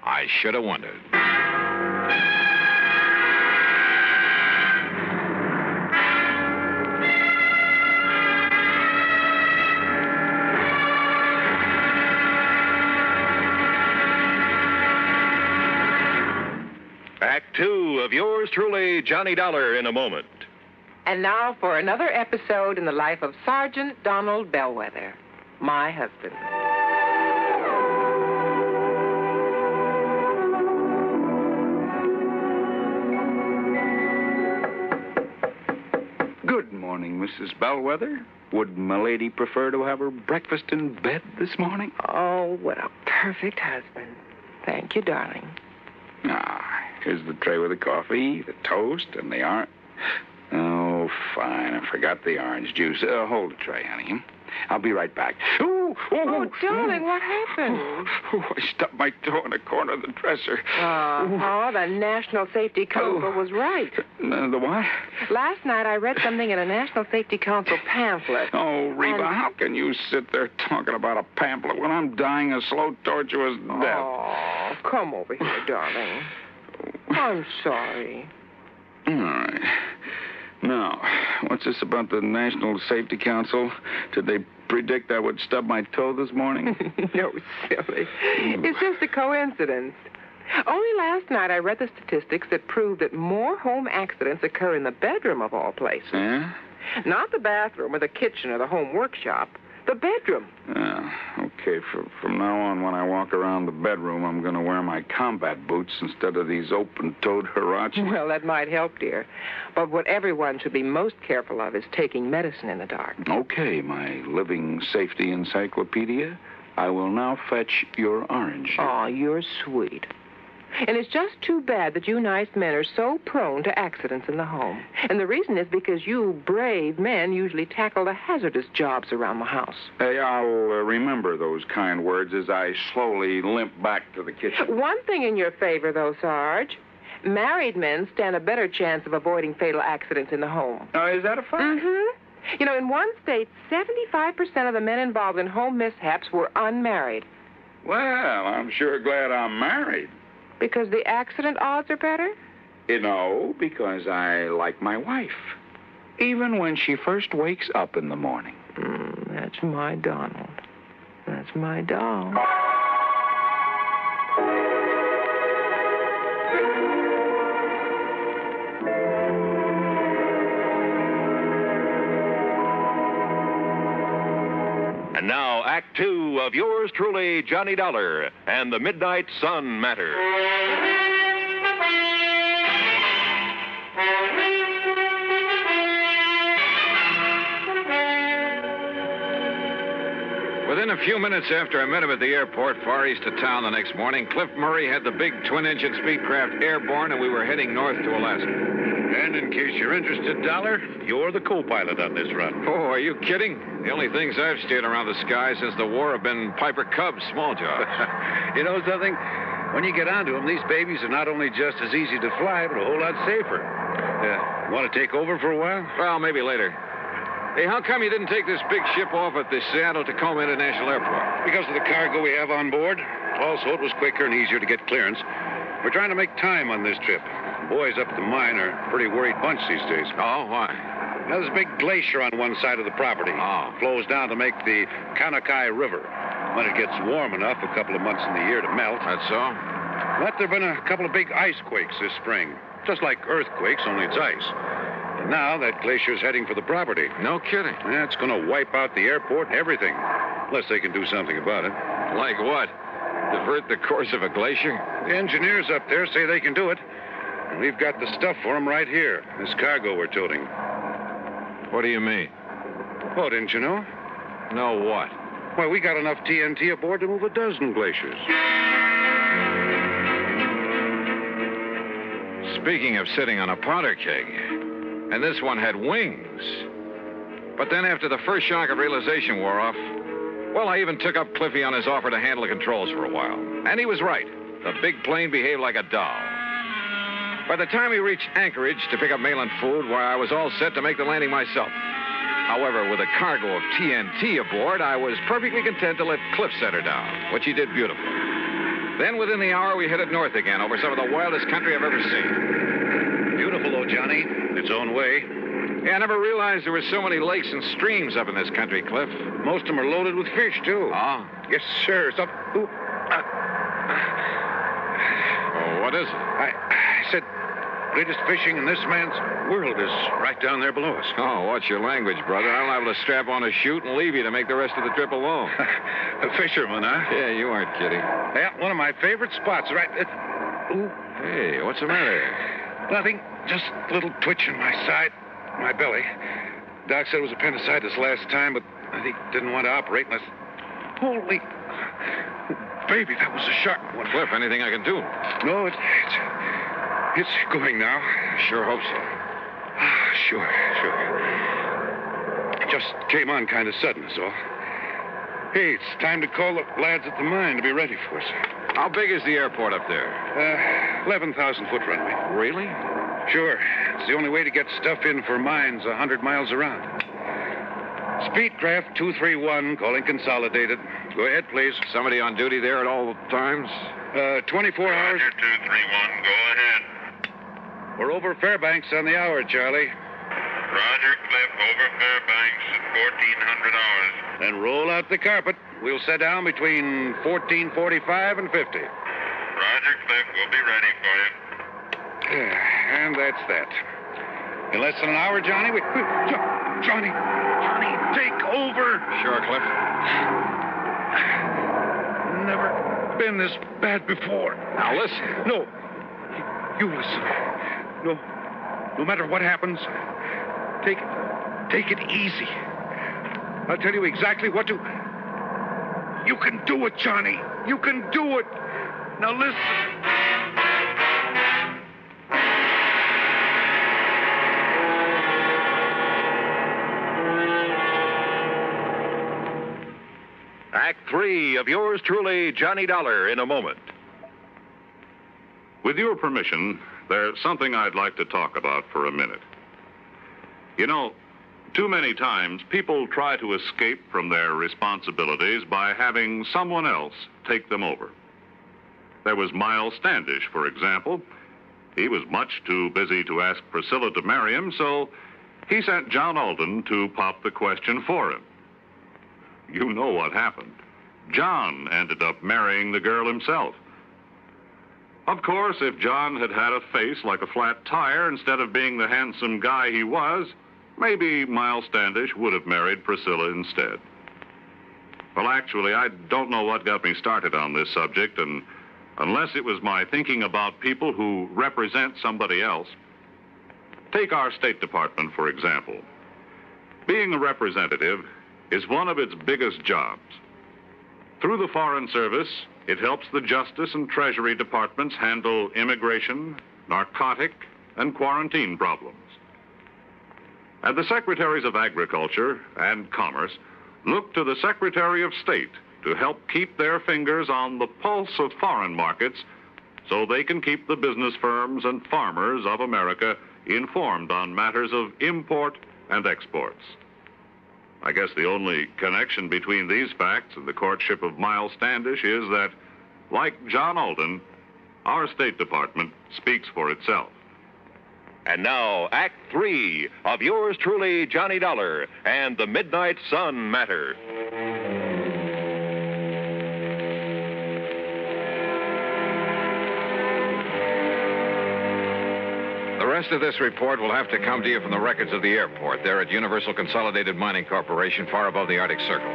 I should have wondered. Act 2 of yours truly, Johnny Dollar, in a moment. And now for another episode in the life of Sergeant Donald Bellwether, my husband. Good morning, Mrs. Bellwether. Would milady prefer to have her breakfast in bed this morning? Oh, what a perfect husband. Thank you, darling. Here's the tray with the coffee, the toast, and the orange. Oh, fine. I forgot the orange juice. Hold the tray, honey. I'll be right back. Oh, darling, what happened? I stubbed my toe in the corner of the dresser. The National Safety Council was right. The what? Last night I read something in a National Safety Council pamphlet. Oh, Reba, how can you sit there talking about a pamphlet when I'm dying a slow, tortuous death? Oh, come over here, darling. I'm sorry. All right. Now, what's this about the National Safety Council? Did they predict I would stub my toe this morning? No, silly. It's just a coincidence. Only last night I read the statistics that prove that more home accidents occur in the bedroom of all places. Yeah? Not the bathroom or the kitchen or the home workshop. The bedroom. Okay. From now on, when I walk around the bedroom, I'm going to wear my combat boots instead of these open-toed Huaraches. Well, that might help, dear. But what everyone should be most careful of is taking medicine in the dark. Okay, my living safety encyclopedia. I will now fetch your orange. Oh, you're sweet. And it's just too bad that you nice men are so prone to accidents in the home. And the reason is because you brave men usually tackle the hazardous jobs around the house. Hey, I'll remember those kind words as I slowly limp back to the kitchen. One thing in your favor, though, Sarge. Married men stand a better chance of avoiding fatal accidents in the home. Oh, is that a fact? Mm-hmm. You know, in one state, 75% of the men involved in home mishaps were unmarried. Well, I'm sure glad I'm married. Because the accident odds are better? No, because I like my wife. Even when she first wakes up in the morning. That's my Donald. That's my doll. And now, Act Two of yours truly, Johnny Dollar, and the Midnight Sun Matter. Within a few minutes after I met him at the airport, far east of town the next morning, Cliff Murray had the big twin-engine Speedcraft airborne, and we were heading north to Alaska. And in case you're interested, Dollar, you're the co-pilot on this run. Oh, are you kidding? The only things I've steered around the sky since the war have been Piper Cubs, small jobs. You know something? When you get onto them, these babies are not only just as easy to fly, but a whole lot safer. Want to take over for a while? Well, maybe later. Hey, how come you didn't take this big ship off at the Seattle-Tacoma International Airport? Because of the cargo we have on board. Also, it was quicker and easier to get clearance. We're trying to make time on this trip. The boys up at the mine are a pretty worried bunch these days. Oh, why? Now, there's a big glacier on one side of the property. Oh. It flows down to make the Canary River. When it gets warm enough, a couple of months in the year to melt. That's so? But there have been a couple of big ice quakes this spring. Just like earthquakes, only it's ice. And now that glacier's heading for the property. No kidding. Yeah, it's going to wipe out the airport and everything. Unless they can do something about it. Like what? Divert the course of a glacier? The engineers up there say they can do it. And we've got the stuff for them right here. This cargo we're toting. What do you mean? Oh, didn't you know? No what? Why, we got enough TNT aboard to move 12 glaciers. Speaking of sitting on a powder keg, and this one had wings. But then after the first shock of realization wore off, well, I even took up Cliffy on his offer to handle the controls for a while. And he was right. The big plane behaved like a doll. By the time we reached Anchorage to pick up mail and food, why, I was all set to make the landing myself. However, with a cargo of TNT aboard, I was perfectly content to let Cliff set her down, which he did beautifully. Then, within the hour, we headed north again over some of the wildest country I've ever seen. Beautiful, though, Johnny. Its own way. Yeah, I never realized there were so many lakes and streams up in this country, Cliff. Most of them are loaded with fish, too. Oh? Yes, sir. Oh, what is it? I said, greatest fishing in this man's world is right down there below us. Oh, watch your language, brother. I'm liable to strap on a chute and leave you to make the rest of the trip alone. A fisherman, huh? Yeah, you aren't kidding. Yeah, one of my favorite spots, right? Ooh. Hey, what's the matter? Nothing. Just a little twitch in my side, my belly. Doc said it was appendicitis last time, but I think didn't want to operate unless... Holy... Baby, that was a sharp one. Cliff, anything I can do? No, it's going now. Sure hope so. Sure. It just came on kind of sudden, so. Hey, it's time to call the lads at the mine to be ready for us. How big is the airport up there? 11,000-foot runway. Really? Sure. It's the only way to get stuff in for mines 100 miles around. Speedcraft 231, calling consolidated. Go ahead, please. Somebody on duty there at all times? 24 hours. Roger, 231, go ahead. We're over Fairbanks on the hour, Charlie. Roger, Cliff, over Fairbanks at 1400 hours. Then roll out the carpet. We'll set down between 14:45 and 50. Roger, Cliff, we'll be ready for you. And that's that. In less than an hour, Johnny, Johnny, take over. Sure, Cliff. Never been this bad before. Now, listen. No. You listen. No matter what happens, take it easy. I'll tell you exactly what to... You can do it, Johnny. You can do it. Now, listen. Act 3 of yours truly, Johnny Dollar, in a moment. With your permission, there's something I'd like to talk about for a minute. You know, too many times people try to escape from their responsibilities by having someone else take them over. There was Miles Standish, for example. He was much too busy to ask Priscilla to marry him, so he sent John Alden to pop the question for him. You know what happened. John ended up marrying the girl himself. Of course, if John had had a face like a flat tire instead of being the handsome guy he was, maybe Miles Standish would have married Priscilla instead. Well, actually, I don't know what got me started on this subject, and unless it was my thinking about people who represent somebody else. Take our State Department, for example. Being a representative is one of its biggest jobs. Through the Foreign Service, it helps the Justice and Treasury Departments handle immigration, narcotic, and quarantine problems. And the Secretaries of Agriculture and Commerce look to the Secretary of State to help keep their fingers on the pulse of foreign markets so they can keep the business firms and farmers of America informed on matters of import and exports. I guess the only connection between these facts and the courtship of Miles Standish is that, like John Alden, our State Department speaks for itself. And now, Act 3 of yours truly, Johnny Dollar, and the Midnight Sun Matter. The rest of this report will have to come to you from the records of the airport there at Universal Consolidated Mining Corporation, far above the Arctic Circle.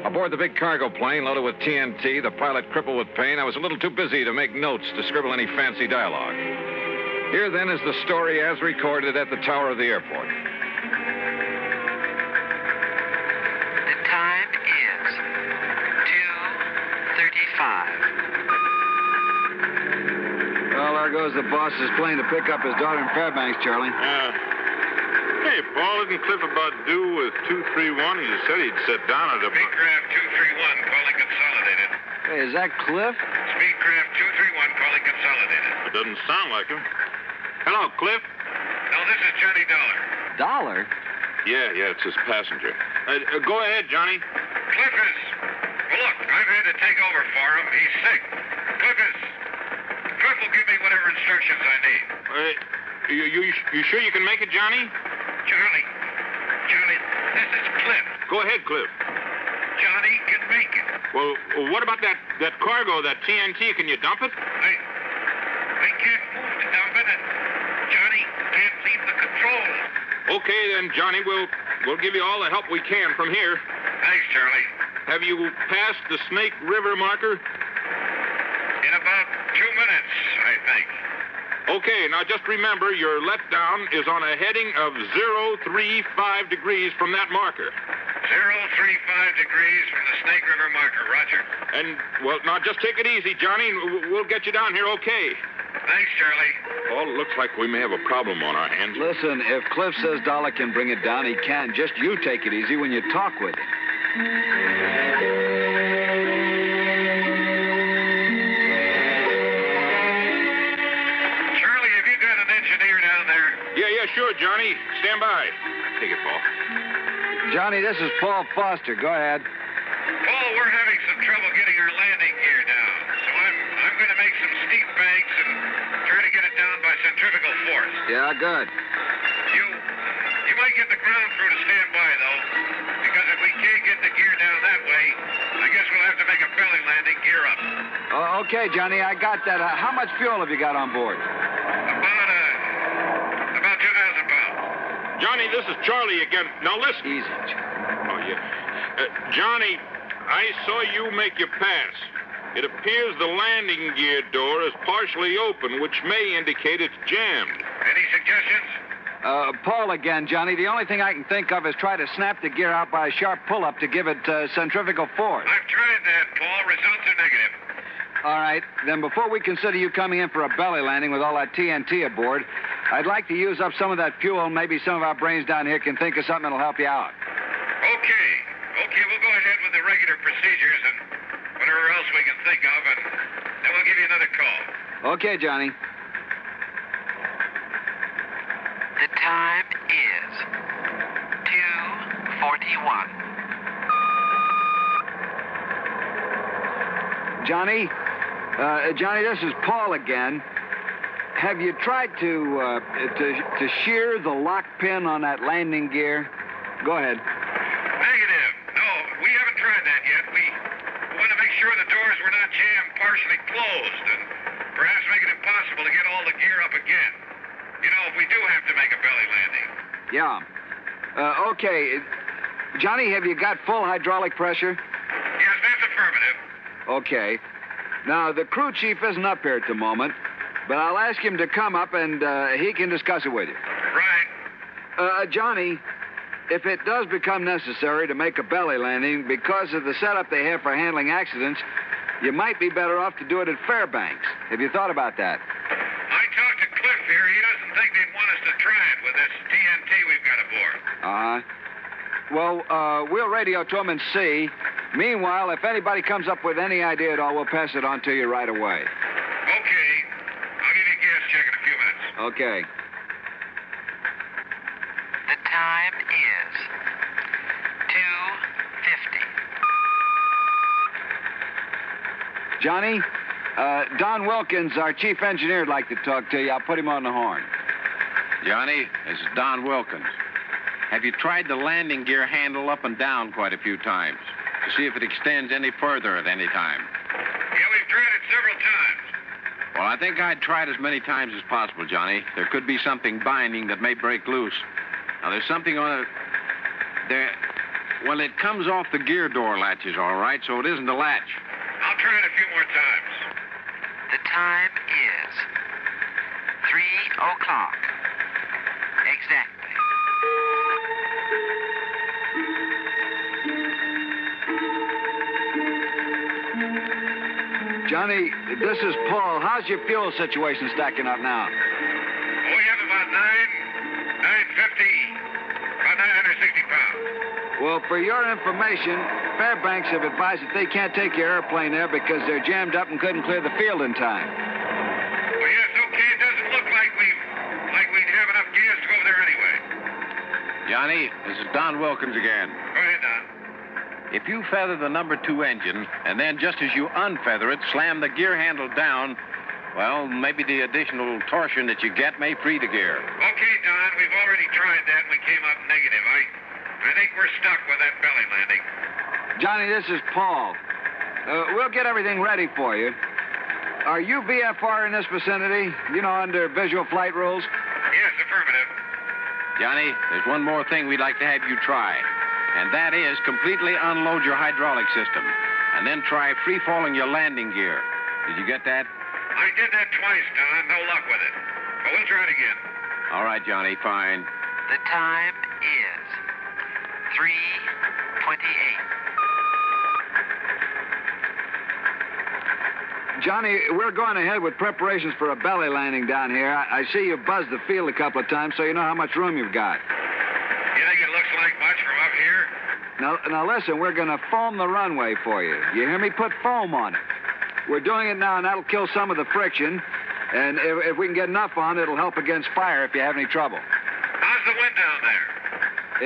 Aboard the big cargo plane loaded with TNT, the pilot crippled with pain, I was a little too busy to make notes to scribble any fancy dialogue. Here, then, is the story as recorded at the tower of the airport. The time is 2:35. Well, there goes the boss's plane to pick up his daughter in Fairbanks, Charlie. Hey, Paul, isn't Cliff about due with 231? He said he'd sit down at a... Speedcraft 231, calling Consolidated. Hey, is that Cliff? Speedcraft 231, calling Consolidated. It doesn't sound like him. Hello, Cliff. No, this is Johnny Dollar. Dollar? Yeah, it's his passenger. Go ahead, Johnny. Cliff is... Well, look, I've had to take over for him. He's sick. Cliff will give me whatever instructions I need. You sure you can make it, Johnny? Johnny, this is Cliff. Go ahead, Cliff. Johnny can make it. Well, what about that cargo, that TNT? Can you dump it? I can't move to dump it, and Johnny can't leave the controls. Okay, then, Johnny, we'll give you all the help we can from here. Thanks, Charlie. Have you passed the Snake River marker? In about 2 minutes, I think. Okay, now just remember your letdown is on a heading of 035 degrees from that marker. 035 degrees from the Snake River marker, Roger. And, well, now just take it easy, Johnny, and we'll get you down here okay. Thanks, Charlie. Well, it looks like we may have a problem on our hands. Listen, if Cliff says Dollar can bring it down, he can. Just you take it easy when you talk with him. Charlie, have you got an engineer down there? Yeah, sure, Johnny. Stand by. Take it, Paul. Johnny, this is Paul Foster. Go ahead. Paul, we're having some trouble getting our landing gear down. So I'm going to make some steep banks and try to get it down by centrifugal force. Yeah, good. You might get the ground crew to stand by, though, because if we can't get the gear down that way, I guess we'll have to make a belly landing gear up. Oh, okay, Johnny, I got that. How much fuel have you got on board? About 2,000 pounds. Johnny, this is Charlie again. Now, listen. Easy. Oh, yeah. Johnny, I saw you make your pass. It appears the landing gear door is partially open, which may indicate it's jammed. Any suggestions? Paul again, Johnny. The only thing I can think of is try to snap the gear out by a sharp pull-up to give it centrifugal force. I've tried that, Paul. Results are negative. All right. Then before we consider you coming in for a belly landing with all that TNT aboard, I'd like to use up some of that fuel. Maybe some of our brains down here can think of something that'll help you out. Okay, we'll go ahead with the regular procedures and whatever else we can think of, and then we'll give you another call. Okay, Johnny. time is 2:41. Johnny? Johnny, this is Paul again. Have you tried to shear the lock pin on that landing gear? Go ahead. Negative. No, we haven't tried that yet. We want to make sure the doors were not jammed partially closed and perhaps make it impossible to get all the gear up again. You know, if we do have to make a belly landing. Yeah. Okay. Johnny, have you got full hydraulic pressure? Yes, that's affirmative. Okay. Now, the crew chief isn't up here at the moment, but I'll ask him to come up and he can discuss it with you. Right. Johnny, if it does become necessary to make a belly landing because of the setup they have for handling accidents, you might be better off to do it at Fairbanks. Have you thought about that? I talked to Cliff here. He doesn't think they'd want us to try it with this TNT we've got aboard. Well, we'll radio to him and see. Meanwhile, if anybody comes up with any idea at all, we'll pass it on to you right away. Okay. I'll give you a gas check in a few minutes. Okay. The time is 2:50. Johnny, Don Wilkins, our chief engineer, would like to talk to you. I'll put him on the horn. Johnny, this is Don Wilkins. Have you tried the landing gear handle up and down quite a few times to see if it extends any further at any time? Yeah, we've tried it several times. Well, I think I'd try it as many times as possible, Johnny. There could be something binding that may break loose. Now, there's something on it. Well, it comes off the gear door latches, all right, so it isn't a latch. I'll try it a few more times. The time is 3 o'clock. Exactly. Johnny, this is Paul. How's your fuel situation stacking up now? Oh, we have about 950, about 960 pounds. Well, for your information, Fairbanks have advised that they can't take your airplane there because they're jammed up and couldn't clear the field in time. Well, yes, okay. It doesn't look like we'd have enough gas to go over there anyway. Johnny, this is Don Wilkins again. Go ahead, Don. If you feather the number 2 engine, and then just as you unfeather it, slam the gear handle down, well, maybe the additional torsion that you get may free the gear. Okay, Don, we've already tried that and we came up negative. I think we're stuck with that belly landing. Johnny, this is Paul. We'll get everything ready for you. Are you VFR in this vicinity? You know, under visual flight rules? Yes, affirmative. Johnny, there's one more thing we'd like to have you try, and that is completely unload your hydraulic system, and then try free-falling your landing gear. Did you get that? I did that twice, Don. No luck with it. But we'll try it again. All right, Johnny, fine. The time is 3:28. Johnny, we're going ahead with preparations for a belly landing down here. I see you buzzed the field a couple of times, so you know how much room you've got. You think it looks like much from up here? Now listen, we're going to foam the runway for you. You hear me? Put foam on it. We're doing it now, and that'll kill some of the friction. And if we can get enough on, it'll help against fire if you have any trouble. How's the wind down there?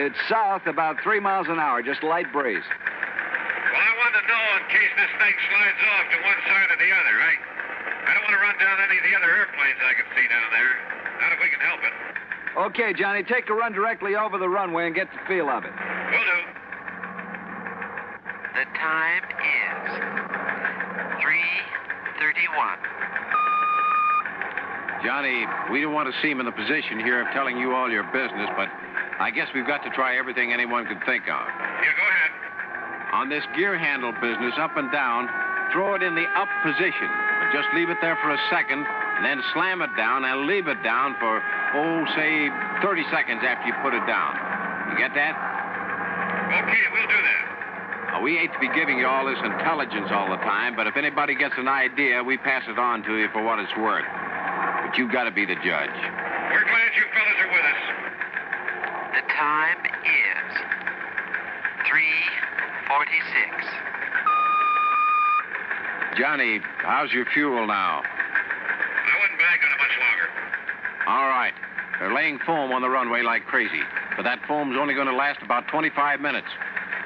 It's south about 3 miles an hour, just a light breeze. Well, I want to know in case this thing slides off to one side or the other. I don't want to run down any of the other airplanes I can see down there. Not if we can help it. Okay, Johnny, take a run directly over the runway and get the feel of it. Will do. The time is 3:31. Johnny, we don't want to seem in the position here of telling you all your business, but I guess we've got to try everything anyone could think of. Yeah, go ahead. On this gear handle business, up and down, throw it in the up position, but just leave it there for a second, and then slam it down and leave it down for, say 30 seconds after you put it down. You get that? Okay, we'll do that. We hate to be giving you all this intelligence all the time, but if anybody gets an idea, we pass it on to you for what it's worth. But you've got to be the judge. We're glad you fellas are with us. The time is 3:46. Johnny, how's your fuel now? I wouldn't bank on it much longer. All right. They're laying foam on the runway like crazy, but that foam's only going to last about 25 minutes.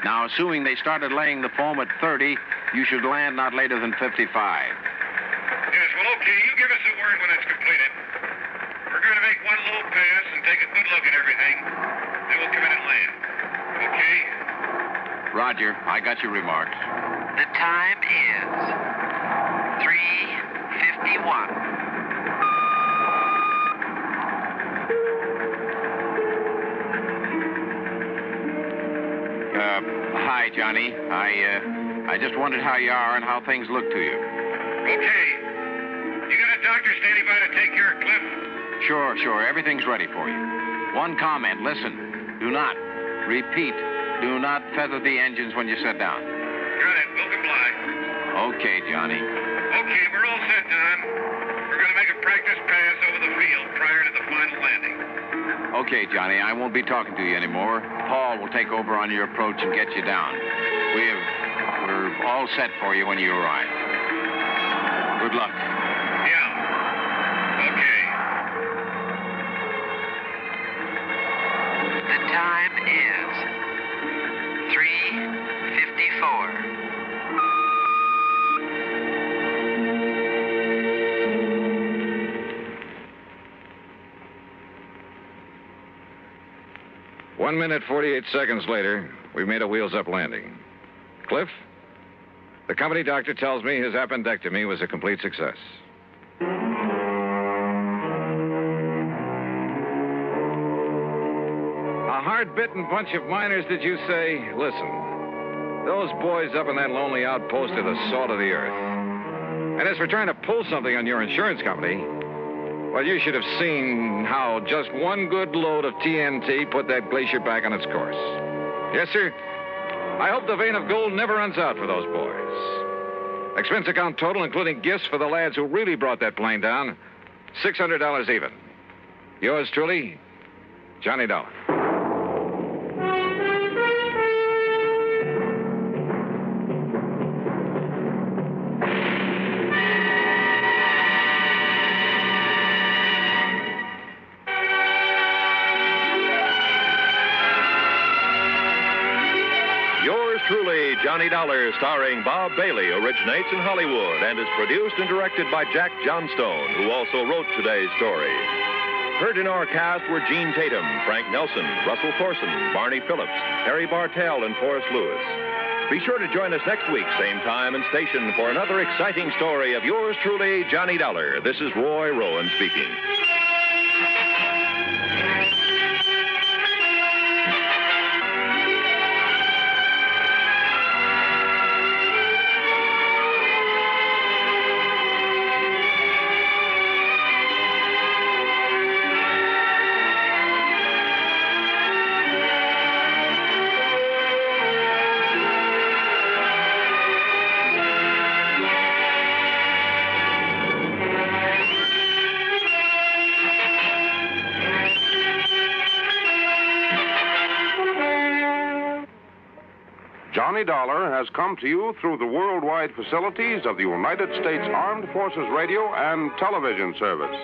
Now, assuming they started laying the foam at 30, you should land not later than 55. Yes, well, okay. You give us a word when it's completed. We're going to make one low pass and take a good look at everything. Then we'll come in and land. Okay? Roger. I got your remarks. The time is 3:51. Hi, Johnny. I just wondered how you are and how things look to you. Okay. You got a doctor standing by to take care of Cliff? Sure. Everything's ready for you. One comment. Listen. Do not, repeat, do not feather the engines when you sit down. Got it. We'll comply. Okay, Johnny. Okay, we're all set, Don. We're going to make a practice pass over the field prior to the final landing. Okay, Johnny, I won't be talking to you anymore. Paul will take over on your approach and get you down. We're all set for you when you arrive. Good luck. Yeah. Okay. The time is 3:54. One minute, 48 seconds later, we made a wheels-up landing. Cliff, the company doctor tells me his appendectomy was a complete success. A hard-bitten bunch of miners, did you say? Listen, those boys up in that lonely outpost are the salt of the earth. And as for trying to pull something on your insurance company, well, you should have seen how just one good load of TNT put that glacier back on its course. Yes, sir. I hope the vein of gold never runs out for those boys. Expense account total, including gifts for the lads who really brought that plane down, $600 even. Yours truly, Johnny Dollar. Truly, Johnny Dollar, starring Bob Bailey, originates in Hollywood and is produced and directed by Jack Johnstone, who also wrote today's story. Heard in our cast were Gene Tatum, Frank Nelson, Russell Thorson, Barney Phillips, Harry Bartell, and Forrest Lewis. Be sure to join us next week, same time and station, for another exciting story of yours truly, Johnny Dollar. This is Roy Rowan speaking. Johnny Dollar has come to you through the worldwide facilities of the United States Armed Forces Radio and Television Service.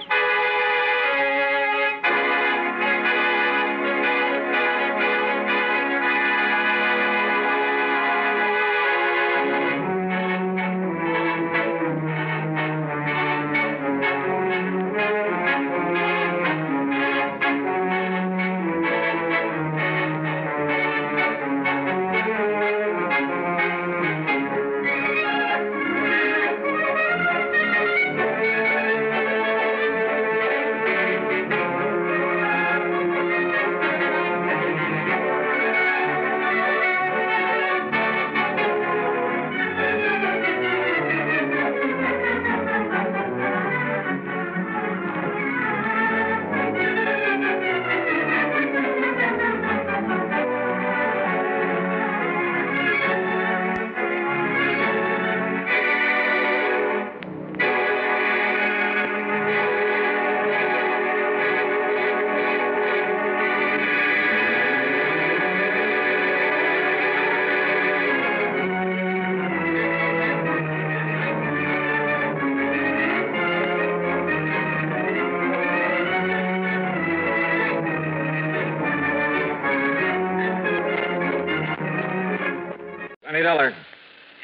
Johnny Dollar.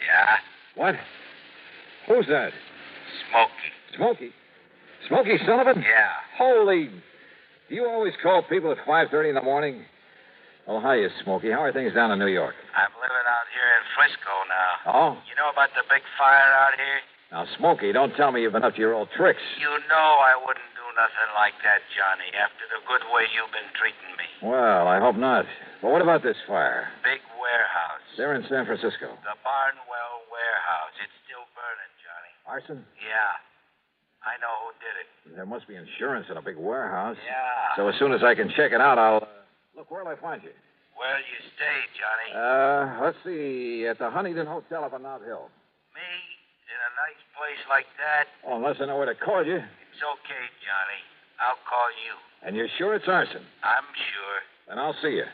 Yeah? What? Who's that? Smokey. Smokey? Smokey Sullivan? Yeah. Holy... Do you always call people at 5:30 in the morning? Well, hiya, Smokey. How are things down in New York? I'm living out here in Frisco now. Oh? You know about the big fire out here? Now, Smokey, don't tell me you've been up to your old tricks. You know I wouldn't do nothing like that, Johnny, after the good way you've been treating me. Well, I hope not. But what about this fire? Big warehouse. They're in San Francisco. The Barnwell warehouse. It's still burning, Johnny. Arson? Yeah. I know who did it. There must be insurance in a big warehouse. Yeah. So as soon as I can check it out, I'll... Look, where'll I find you? Where'll you stay, Johnny? Let's see. At the Huntington Hotel up on Nob Hill. Me? In a nice place like that? Oh, unless I know where to call you. It's okay, Johnny. I'll call you. And you're sure it's arson? I'm sure. Then I'll see you.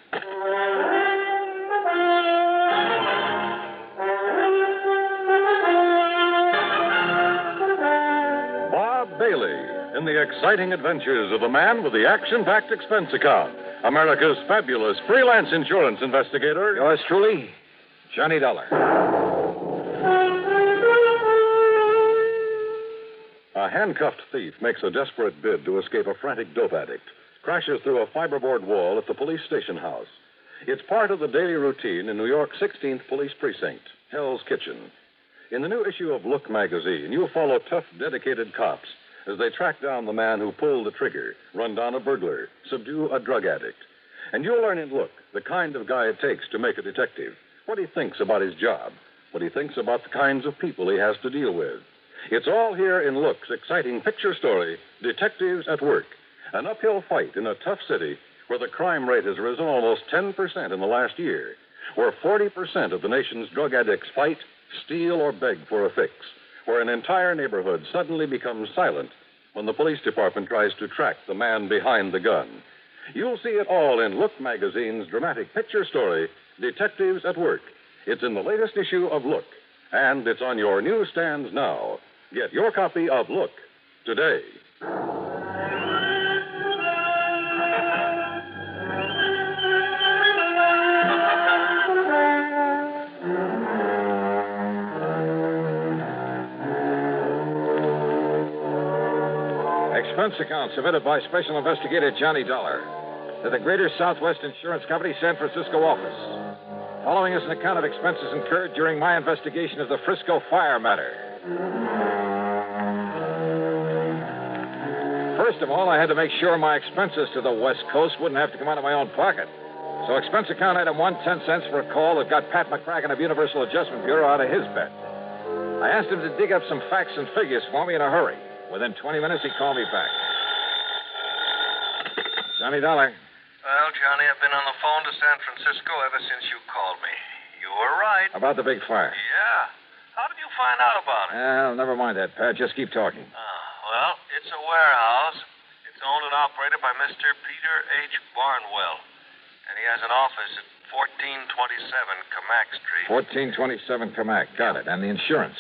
Bob Bailey in the exciting adventures of the man with the action-packed expense account. America's fabulous freelance insurance investigator. Yours truly, Johnny Dollar. A handcuffed thief makes a desperate bid to escape a frantic dope addict. Crashes through a fiberboard wall at the police station house. It's part of the daily routine in New York's 16th Police Precinct, Hell's Kitchen. In the new issue of Look magazine, you'll follow tough, dedicated cops as they track down the man who pulled the trigger, run down a burglar, subdue a drug addict. And you'll learn in Look the kind of guy it takes to make a detective, what he thinks about his job, what he thinks about the kinds of people he has to deal with. It's all here in Look's exciting picture story, Detectives at Work, an uphill fight in a tough city where the crime rate has risen almost 10% in the last year, where 40% of the nation's drug addicts fight, steal, or beg for a fix, where an entire neighborhood suddenly becomes silent when the police department tries to track the man behind the gun. You'll see it all in Look magazine's dramatic picture story, Detectives at Work. It's in the latest issue of Look, and it's on your newsstands now. Get your copy of Look today. Expense account submitted by Special Investigator Johnny Dollar to the Greater Southwest Insurance Company, San Francisco office. Following is an account of expenses incurred during my investigation of the Frisco fire matter. First of all, I had to make sure my expenses to the West Coast wouldn't have to come out of my own pocket. So expense account item 1, 10 cents for a call that got Pat McCracken of Universal Adjustment Bureau out of his bet. I asked him to dig up some facts and figures for me in a hurry. Within 20 minutes, he called me back. Johnny Dollar. Well, Johnny, I've been on the phone to San Francisco ever since you called me. You were right. About the big fire. Yeah. How did you find out about it? Well, never mind that, Pat. Just keep talking. Well, it's a warehouse. It's owned and operated by Mr. Peter H. Barnwell. And he has an office at 1427 Camac Street. 1427 Camac. Got it. And the insurance?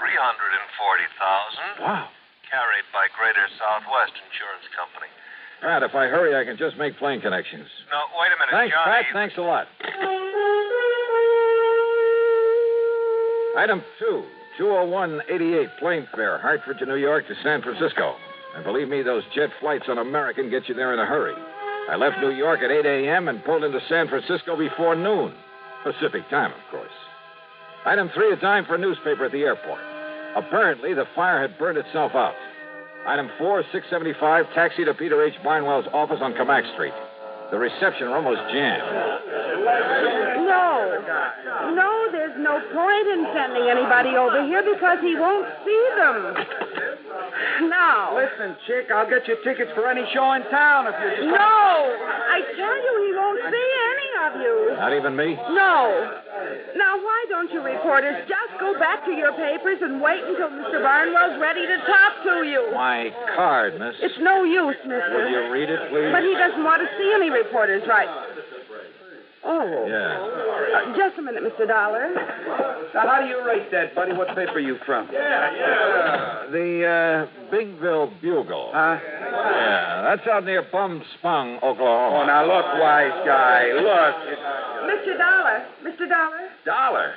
$340,000. Wow. Carried by Greater Southwest Insurance Company. Pat, if I hurry, I can just make plane connections. No, wait a minute, Thanks, Johnny. Pat. Thanks a lot. Item 2, 20188 plane fare, Hartford to New York to San Francisco. And believe me, those jet flights on American get you there in a hurry. I left New York at 8 a.m. and pulled into San Francisco before noon. Pacific time, of course. Item 3, a dime for a newspaper at the airport. Apparently, the fire had burned itself out. Item 4, 675, taxi to Peter H. Barnwell's office on Camac Street. The reception room was jammed. No, there's no point in sending anybody over here because he won't see them. Now. Listen, chick, I'll get you tickets for any show in town if you just... No! I tell you, he won't see any of you. Not even me? No. Now, why don't you reporters just go back to your papers and wait until Mr. Barnwell's ready to talk to you? My card, miss. It's no use, mister. Will you read it, please? But he doesn't want to see any reporters, right? Oh. Yeah. Just a minute, Mr. Dollar. Now, how do you rate that, buddy? What paper you from? The Bigville Bugle. Huh? Yeah, that's out near Bum Spung, Oklahoma. Oh, now look, wise guy, look. Mr. Dollar. Mr. Dollar. Dollar?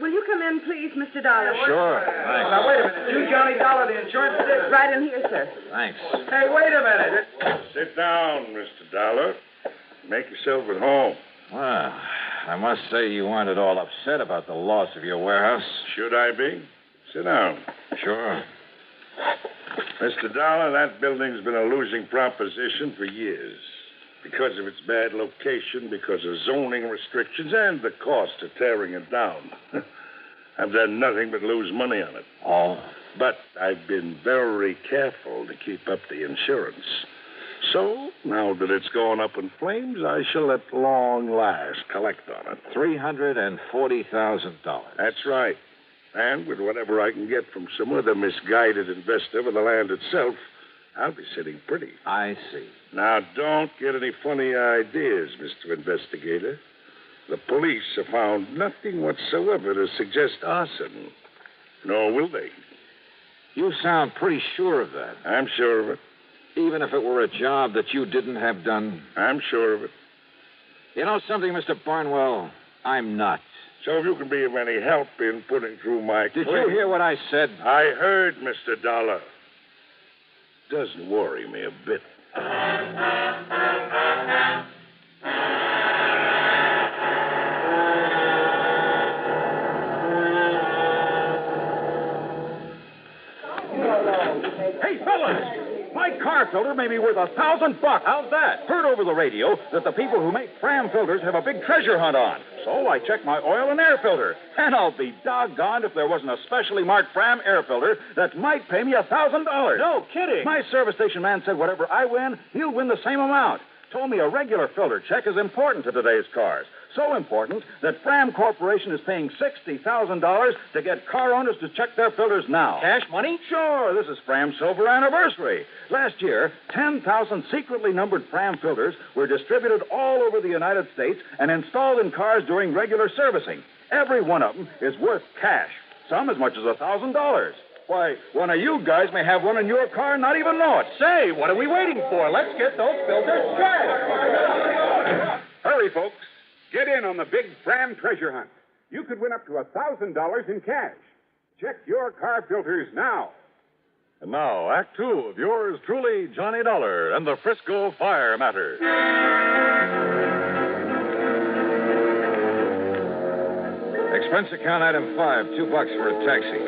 Will you come in, please, Mr. Dollar? Sure, thanks. Now, wait a minute. You Johnny Dollar, the insurance dick? Right in here, sir. Thanks. Hey, wait a minute. Sit down, Mr. Dollar. Make yourself at home. Well, I must say you aren't at all upset about the loss of your warehouse. Should I be? Sit down. Sure. Mr. Dollar, that building's been a losing proposition for years. Because of its bad location, because of zoning restrictions, and the cost of tearing it down. I've done nothing but lose money on it. Oh. But I've been very careful to keep up the insurance. So, now that it's gone up in flames, I shall at long last collect on it. $340,000. That's right. And with whatever I can get from some other misguided investor for the land itself, I'll be sitting pretty. I see. Now, don't get any funny ideas, Mr. Investigator. The police have found nothing whatsoever to suggest arson. Nor will they. You sound pretty sure of that. I'm sure of it. Even if it were a job that you didn't have done? I'm sure of it. You know something, Mr. Barnwell? I'm not. So if you can be of any help in putting through my Did claim... you hear what I said? I heard, Mr. Dollar. Doesn't worry me a bit. Hey, fellas! My car filter may be worth $1,000. How's that? Heard over the radio that the people who make Fram filters have a big treasure hunt on. So I checked my oil and air filter. And I'll be doggoned if there wasn't a specially marked Fram air filter that might pay me $1,000. No kidding. My service station man said whatever I win, he'll win the same amount. Told me a regular filter check is important to today's cars. So important that Fram Corporation is paying $60,000 to get car owners to check their filters now. Cash money? Sure. This is Fram's silver anniversary. Last year, 10,000 secretly numbered Fram filters were distributed all over the United States and installed in cars during regular servicing. Every one of them is worth cash, some as much as $1,000. Why, one of you guys may have one in your car and not even know it. Say, what are we waiting for? Let's get those filters checked. Hurry, folks. Get in on the big Fram treasure hunt. You could win up to $1,000 in cash. Check your car filters now. And now, Act Two of yours truly, Johnny Dollar and the Frisco Fire Matter. Expense account item 5, $2 for a taxi.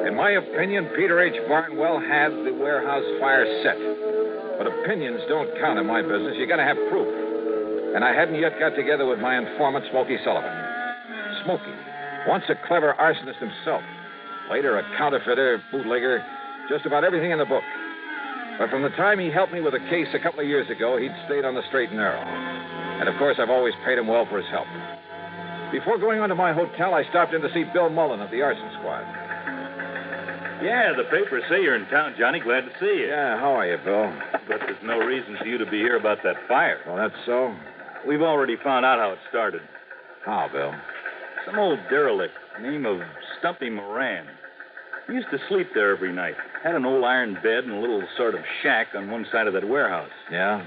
In my opinion, Peter H. Barnwell had the warehouse fire set. But opinions don't count in my business. You gotta have proof. And I hadn't yet got together with my informant, Smokey Sullivan. Smokey, once a clever arsonist himself. Later a counterfeiter, bootlegger, just about everything in the book. But from the time he helped me with a case a couple of years ago, he'd stayed on the straight and narrow. And of course, I've always paid him well for his help. Before going on to my hotel, I stopped in to see Bill Mullen of the arson squad. Yeah, the papers say you're in town, Johnny. Glad to see you. Yeah, how are you, Bill? But there's no reason for you to be here about that fire. Well, that's so? We've already found out how it started. How, Bill? Some old derelict, name of Stumpy Moran. He used to sleep there every night. Had an old iron bed and a little sort of shack on one side of that warehouse. Yeah?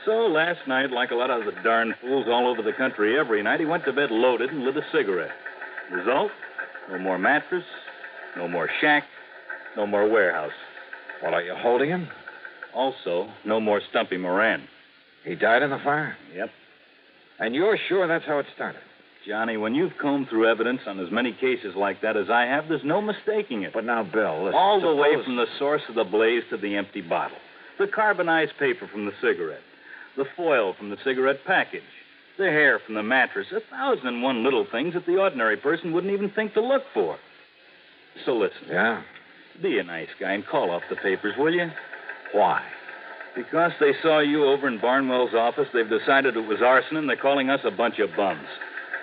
So last night, like a lot of the darn fools all over the country every night, he went to bed loaded and lit a cigarette. Result? No more mattress, no more shack, no more warehouse. Well, are you holding him? Also, no more Stumpy Moran. He died in the fire? Yep. And you're sure that's how it started? Johnny, when you've combed through evidence on as many cases like that as I have, there's no mistaking it. But now, Bill, listen. All the way from the source of the blaze to the empty bottle. The carbonized paper from the cigarette. The foil from the cigarette package. The hair from the mattress. 1,001 little things that the ordinary person wouldn't even think to look for. So listen. Yeah? Be a nice guy and call off the papers, will you? Why? Because they saw you over in Barnwell's office, they've decided it was arson, and they're calling us a bunch of bums.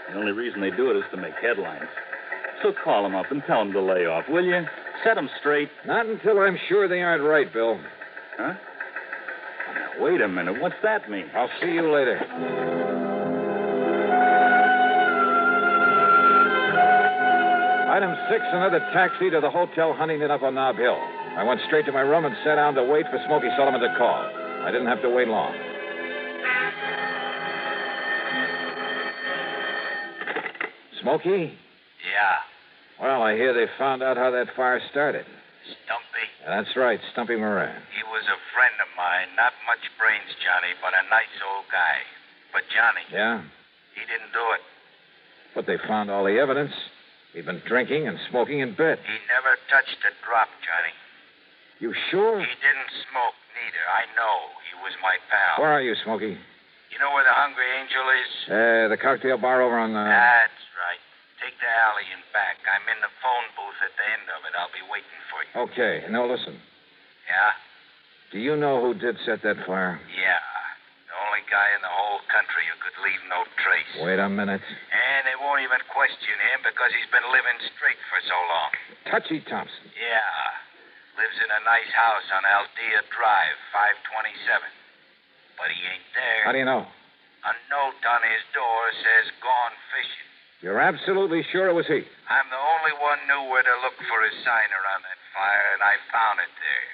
The only reason they do it is to make headlines. So call them up and tell them to lay off, will you? Set them straight. Not until I'm sure they aren't right, Bill. Huh? Now, wait a minute. What's that mean? I'll see you later. Item 6, another taxi to the Hotel Huntington up on Nob Hill. I went straight to my room and sat down to wait for Smokey Sullivan to call. I didn't have to wait long. Smokey? Yeah, Well, I hear they found out how that fire started. Stumpy. That's right, Stumpy Moran. He was a friend of mine. Not much brains, Johnny, but a nice old guy. But Johnny, Yeah? he didn't do it. But they found all the evidence. He'd been drinking and smoking in bed. He never touched a drop, Johnny. You sure? He didn't smoke, neither. I know. He was my pal. Where are you, Smokey? You know where the Hungry Angel is? The cocktail bar over on the... That's right. Take the alley and back. I'm in the phone booth at the end of it. I'll be waiting for you. Okay. Now, listen. Yeah? Do you know who did set that fire? Yeah. The only guy in the whole country who could leave no trace. Wait a minute. And they won't even question him because he's been living straight for so long. Touchy Thompson. Yeah. Lives in a nice house on Aldea Drive, 527. But he ain't there. How do you know? A note on his door says gone fishing. You're absolutely sure it was he? I'm the only one knew where to look for his sign around that fire, and I found it there.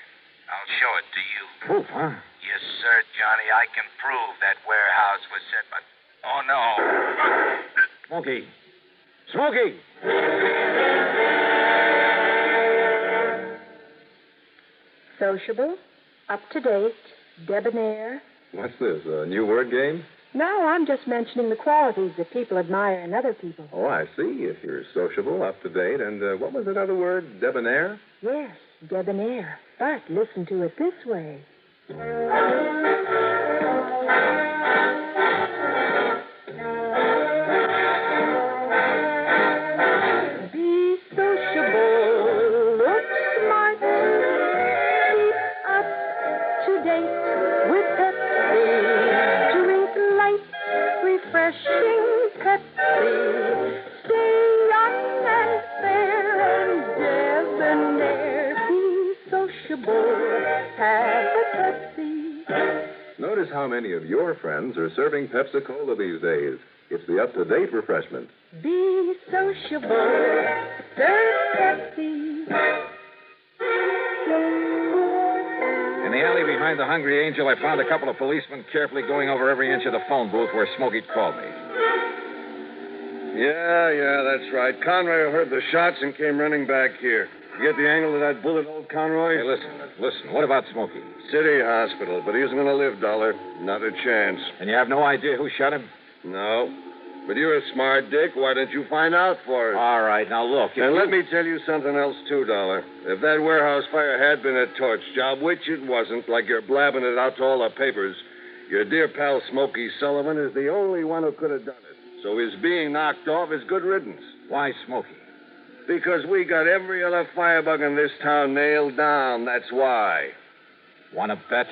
I'll show it to you. Proof, huh? Yes, sir, Johnny. I can prove that warehouse was set by... Oh, no. Smokey. Smokey! Sociable, up to date, debonair. What's this, a new word game? No, I'm just mentioning the qualities that people admire in other people. Oh, I see. If you're sociable, up to date, and what was another word? Debonair? Yes, debonair. But listen to it this way. Be sociable, look smart, keep up to date with Pepsi, drink light, refreshing Pepsi, stay young and fair and debonair, be sociable, have a Pepsi. Notice how many of your friends are serving Pepsi-Cola these days. It's the up-to-date refreshment. Be sociable, serve Pepsi. In the alley behind the Hungry Angel, I found a couple of policemen carefully going over every inch of the phone booth where Smokey called me. Yeah, that's right. Conroy heard the shots and came running back here. You get the angle of that bullet, old Conroy? Hey, listen. What about Smokey? City hospital, but he isn't going to live, Dollar. Not a chance. And you have no idea who shot him? No. But you're a smart dick. Why don't you find out for us? All right, now look. And let me tell you something else, too, Dollar. If that warehouse fire had been a torch job, which it wasn't, like you're blabbing it out to all the papers, your dear pal Smokey Sullivan is the only one who could have done it. So his being knocked off is good riddance. Why Smokey? Because we got every other firebug in this town nailed down. That's why. Want to bet?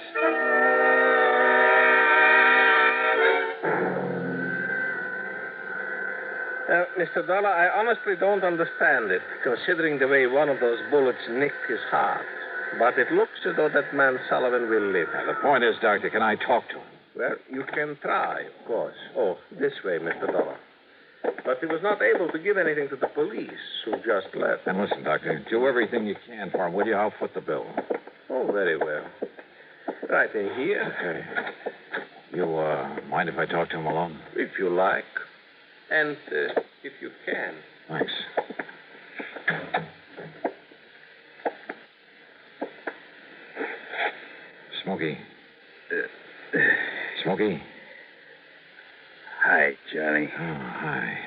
Mr. Dollar, I honestly don't understand it, considering the way one of those bullets nicked his heart. But it looks as though that man Sullivan will live. Now, the point is, Doctor, can I talk to him? Well, you can try, of course. Oh, this way, Mr. Dollar. But he was not able to give anything to the police, who just left. And listen, Doctor, do everything you can for him, will you? I'll foot the bill. Oh, very well. Right in here. Okay. You, mind if I talk to him alone? If you like. And if you can. Thanks. Smokey. Smokey? Hi, Johnny. Oh, hi.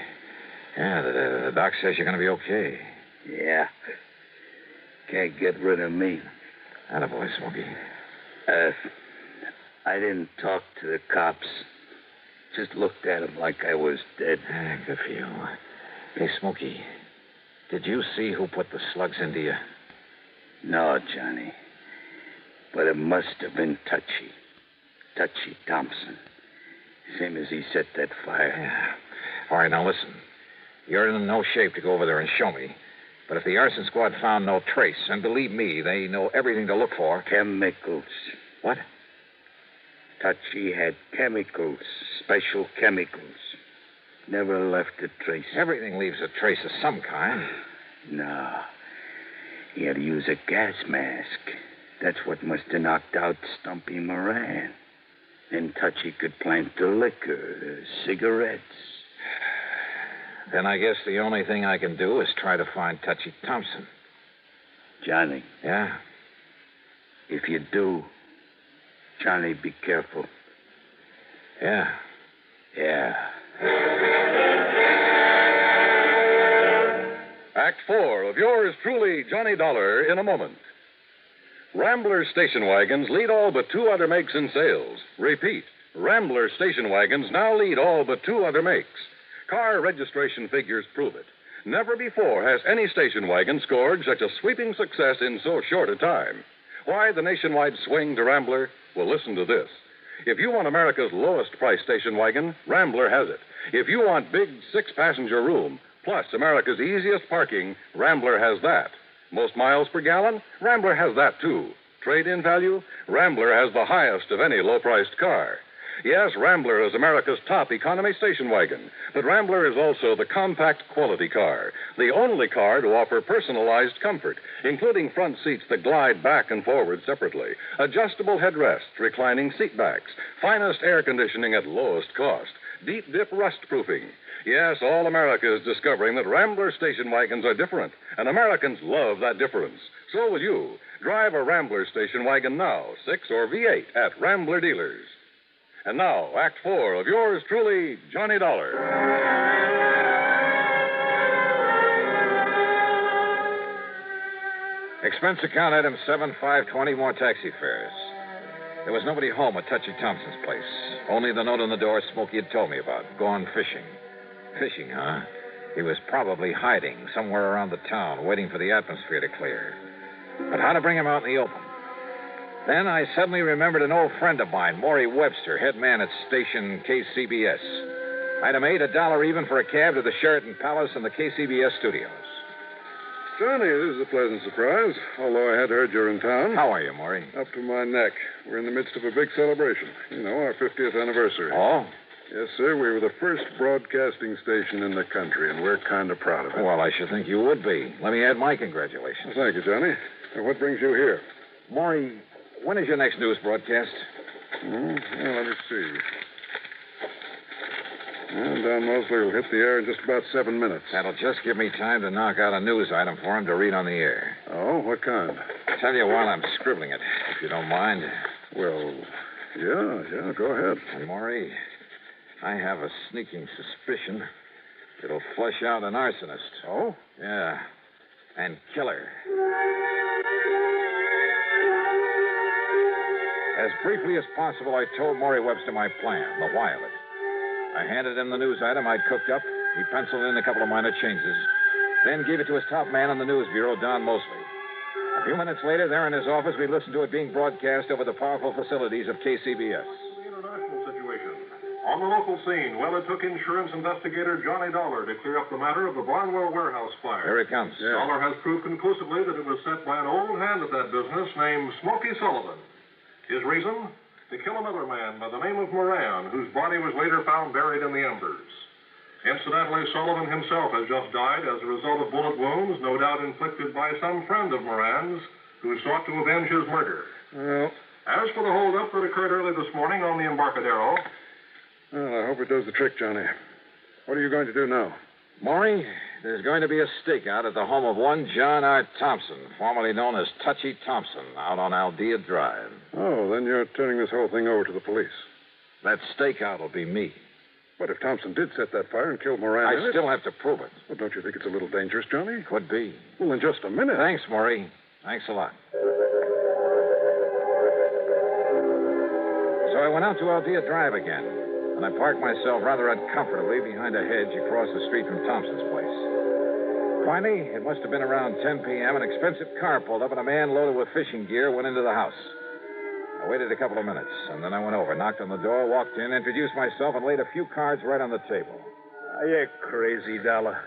Yeah, the doc says you're going to be okay. Yeah. Can't get rid of me. Attaboy, Smokey. I didn't talk to the cops. Just looked at them like I was dead. Good for you. Hey, Smokey, did you see who put the slugs into you? No, Johnny. But it must have been Touchy. Touchy Thompson. Same as he set that fire. Yeah. All right, now listen. You're in no shape to go over there and show me. But if the arson squad found no trace, and believe me, they know everything to look for. Chemicals. What? Touchy had chemicals, special chemicals. Never left a trace. Everything leaves a trace of some kind. No. He had to use a gas mask. That's what must have knocked out Stumpy Moran. Then Touchy could plant the liquor, the cigarettes. Then I guess the only thing I can do is try to find Touchy Thompson. Johnny. Yeah? If you do, Johnny, be careful. Yeah. Yeah. Act 4 of yours truly, Johnny Dollar, in a moment. Rambler station wagons lead all but 2 other makes in sales. Repeat, Rambler station wagons now lead all but 2 other makes. Car registration figures prove it. Never before has any station wagon scored such a sweeping success in so short a time. Why the nationwide swing to Rambler? Well, listen to this. If you want America's lowest price station wagon, Rambler has it. If you want big 6-passenger room, plus America's easiest parking, Rambler has that. Most miles per gallon? Rambler has that, too. Trade-in value? Rambler has the highest of any low-priced car. Yes, Rambler is America's top economy station wagon, but Rambler is also the compact quality car, the only car to offer personalized comfort, including front seats that glide back and forward separately, adjustable headrests, reclining seat backs, finest air conditioning at lowest cost, deep dip rust proofing. Yes, all America is discovering that Rambler station wagons are different, and Americans love that difference. So will you. Drive a Rambler station wagon now, 6 or V8 at Rambler dealers. And now, Act 4 of yours truly, Johnny Dollar. Expense account item 7520, more taxi fares. There was nobody home at Touchy Thompson's place. Only the note on the door Smokey had told me about. Gone fishing. Fishing, huh? He was probably hiding somewhere around the town, waiting for the atmosphere to clear. But how to bring him out in the open? Then I suddenly remembered an old friend of mine, Maury Webster, head man at station KCBS. Item 8, $1 even for a cab to the Sheraton Palace and the KCBS studios. Johnny, this is a pleasant surprise, although I had heard you're in town. How are you, Maury? Up to my neck. We're in the midst of a big celebration. You know, our 50th anniversary. Oh? Yes, sir. We were the first broadcasting station in the country, and we're kind of proud of it. Well, I should think you would be. Let me add my congratulations. Well, thank you, Johnny. Now, what brings you here? Maury, when is your next news broadcast? Well, let me see. Well, Don Mosley will hit the air in just about 7 minutes. That'll just give me time to knock out a news item for him to read on the air. Oh, what kind? I'll tell you while I'm scribbling it, if you don't mind. Well, yeah, go ahead. And Maury, I have a sneaking suspicion it'll flush out an arsonist. Oh? Yeah, and killer. As briefly as possible, I told Maury Webster my plan, the why of it. I handed him the news item I'd cooked up. He penciled in a couple of minor changes, then gave it to his top man on the news bureau, Don Mosley. A few minutes later, there in his office, we listened to it being broadcast over the powerful facilities of KCBS. International situation. On the local scene, well, it took insurance investigator Johnny Dollar to clear up the matter of the Barnwell warehouse fire. Here it comes. Yeah. Dollar has proved conclusively that it was set by an old hand at that business named Smoky Sullivan. His reason? To kill another man by the name of Moran, whose body was later found buried in the embers. Incidentally, Sullivan himself has just died as a result of bullet wounds, no doubt inflicted by some friend of Moran's who sought to avenge his murder. Well, as for the holdup that occurred early this morning on the Embarcadero... Well, I hope it does the trick, Johnny. What are you going to do now? Maury, there's going to be a stakeout at the home of one John R. Thompson, formerly known as Touchy Thompson, out on Aldea Drive. Oh, then you're turning this whole thing over to the police. That stakeout will be me. But if Thompson did set that fire and kill Moran... I still have to prove it. Well, don't you think it's a little dangerous, Johnny? Could be. Well, in just a minute. Thanks, Maury. Thanks a lot. So I went out to Aldea Drive again, and I parked myself rather uncomfortably behind a hedge across the street from Thompson's place. Finally, it must have been around 10 p.m., an expensive car pulled up, and a man loaded with fishing gear went into the house. I waited a couple of minutes, and then I went over, knocked on the door, walked in, introduced myself, and laid a few cards right on the table. You're crazy, Dollar.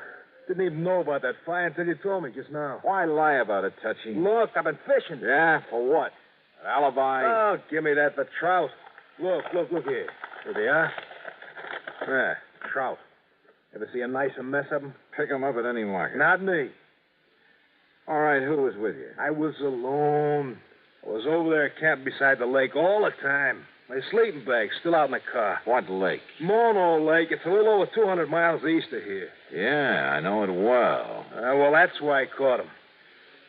Didn't even know about that fire until you told me just now. Why lie about it, Touchy? Look, I've been fishing. Yeah, for what? An alibi? Oh, give me that for trout. Look here. Here they are. Yeah, trout. Ever see a nicer mess of them? Pick them up at any market. Not me. All right, who was with you? I was alone. I was over there camped beside the lake all the time. My sleeping bag's still out in the car. What lake? Mono Lake. It's a little over 200 miles east of here. Yeah, I know it well. Well, that's why I caught him.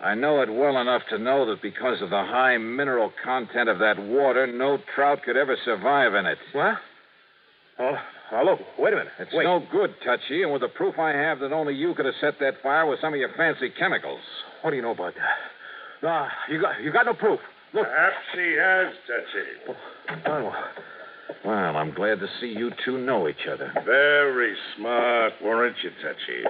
I know it well enough to know that because of the high mineral content of that water, no trout could ever survive in it. What? Oh, look, wait a minute. It's wait. no good, Touchy, and with the proof I have that only you could have set that fire with some of your fancy chemicals. What do you know about that? Nah, you got no proof. Look. Perhaps he has, Touchy. Well, I'm glad to see you two know each other. Very smart, weren't you, Touchy?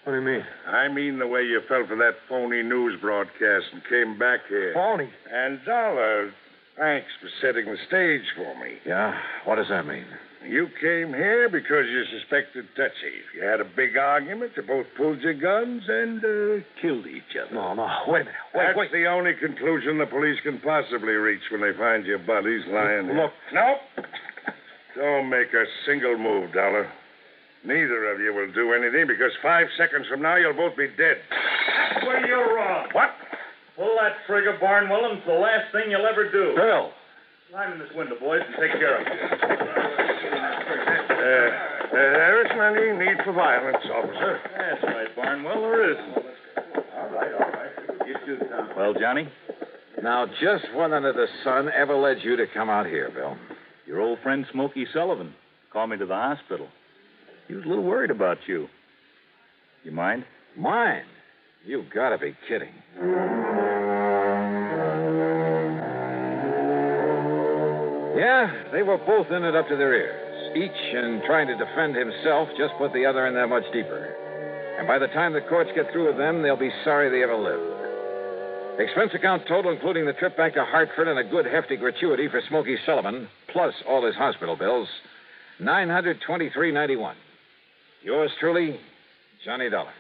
What do you mean? I mean the way you fell for that phony news broadcast and came back here. Phony? And Dollar, thanks for setting the stage for me. Yeah? What does that mean? You came here because you suspected Touchy. You had a big argument. You both pulled your guns and killed each other. No, wait a minute. That's the only conclusion the police can possibly reach when they find your bodies lying there. Look. Nope. Don't make a single move, Dollar. Neither of you will do anything because 5 seconds from now you'll both be dead. Well, you're wrong. What? Pull that trigger, Barnwell, and it's the last thing you'll ever do. Bill. Climb in this window, boys, and take care of it. There isn't any need for violence, officer. That's right, Barnwell, there isn't. All right. You too, Tom. Well, Johnny? Now, just what under the sun ever led you to come out here, Bill? Your old friend Smokey Sullivan called me to the hospital. He was a little worried about you. You mind? Mind? You've got to be kidding. Yeah, they were both in it up to their ears. Each, in trying to defend himself, just put the other in there much deeper. And by the time the courts get through with them, they'll be sorry they ever lived. Expense account total, including the trip back to Hartford and a good hefty gratuity for Smokey Sullivan, plus all his hospital bills, $923.91. Yours truly, Johnny Dollar.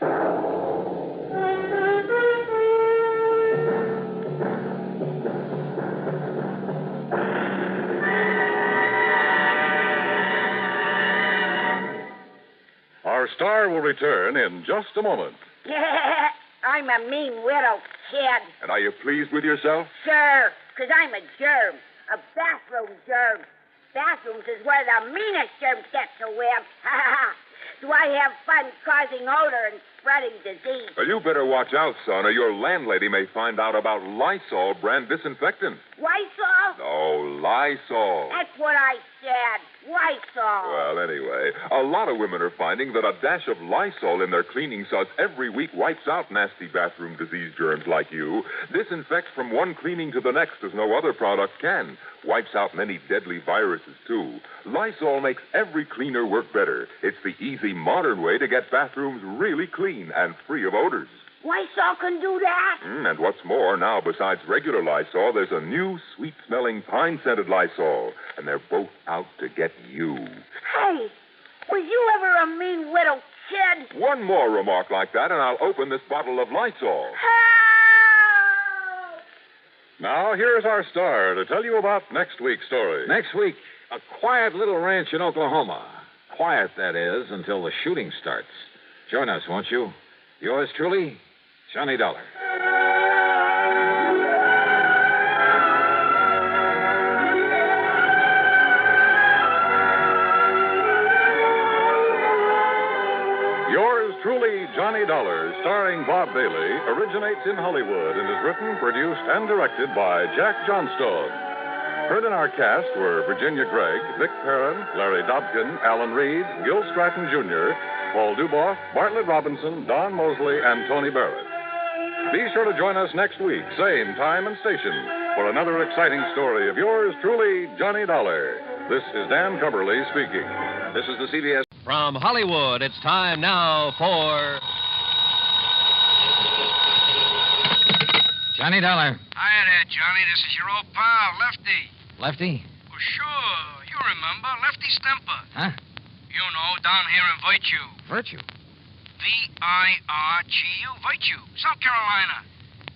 Our star will return in just a moment. I'm a mean widow, kid. And are you pleased with yourself? Sure, because I'm a germ. A bathroom germ. Bathrooms is where the meanest germs get to live. Do I have fun causing odor and spreading disease? Well, you better watch out, son, or your landlady may find out about Lysol brand disinfectant. Lysol? No, Lysol. That's what I said. Lysol. Well, anyway, a lot of women are finding that a dash of Lysol in their cleaning suds every week wipes out nasty bathroom disease germs like you. Disinfects from one cleaning to the next as no other product can. Wipes out many deadly viruses, too. Lysol makes every cleaner work better. It's the easy, modern way to get bathrooms really clean and free of odors. Lysol can do that? And what's more, now, besides regular Lysol, there's a new sweet-smelling, pine-scented Lysol. And they're both out to get you. Hey, was you ever a mean little kid? One more remark like that, and I'll open this bottle of Lysol. Now, here's our star to tell you about next week's story. Next week, a quiet little ranch in Oklahoma. Quiet, that is, until the shooting starts. Join us, won't you? Yours truly, Johnny Dollar. Yours truly, Johnny Dollar, starring Bob Bailey, originates in Hollywood and is written, produced, and directed by Jack Johnstone. Heard in our cast were Virginia Gregg, Vic Perrin, Larry Dobkin, Alan Reed, Gil Stratton Jr., Paul Duboff, Bartlett Robinson, Don Mosley, and Tony Barrett. Be sure to join us next week, same time and station, for another exciting story of yours truly, Johnny Dollar. This is Dan Cumberly speaking. This is the CBS. From Hollywood, it's time now for Johnny Dollar. Hiya there, Johnny. This is your old pal, Lefty. Lefty? Well, sure. You remember. Lefty Stemper. Huh? You know, down here in Virtue. Virtue? V-I-R-G-U. Virtue. South Carolina.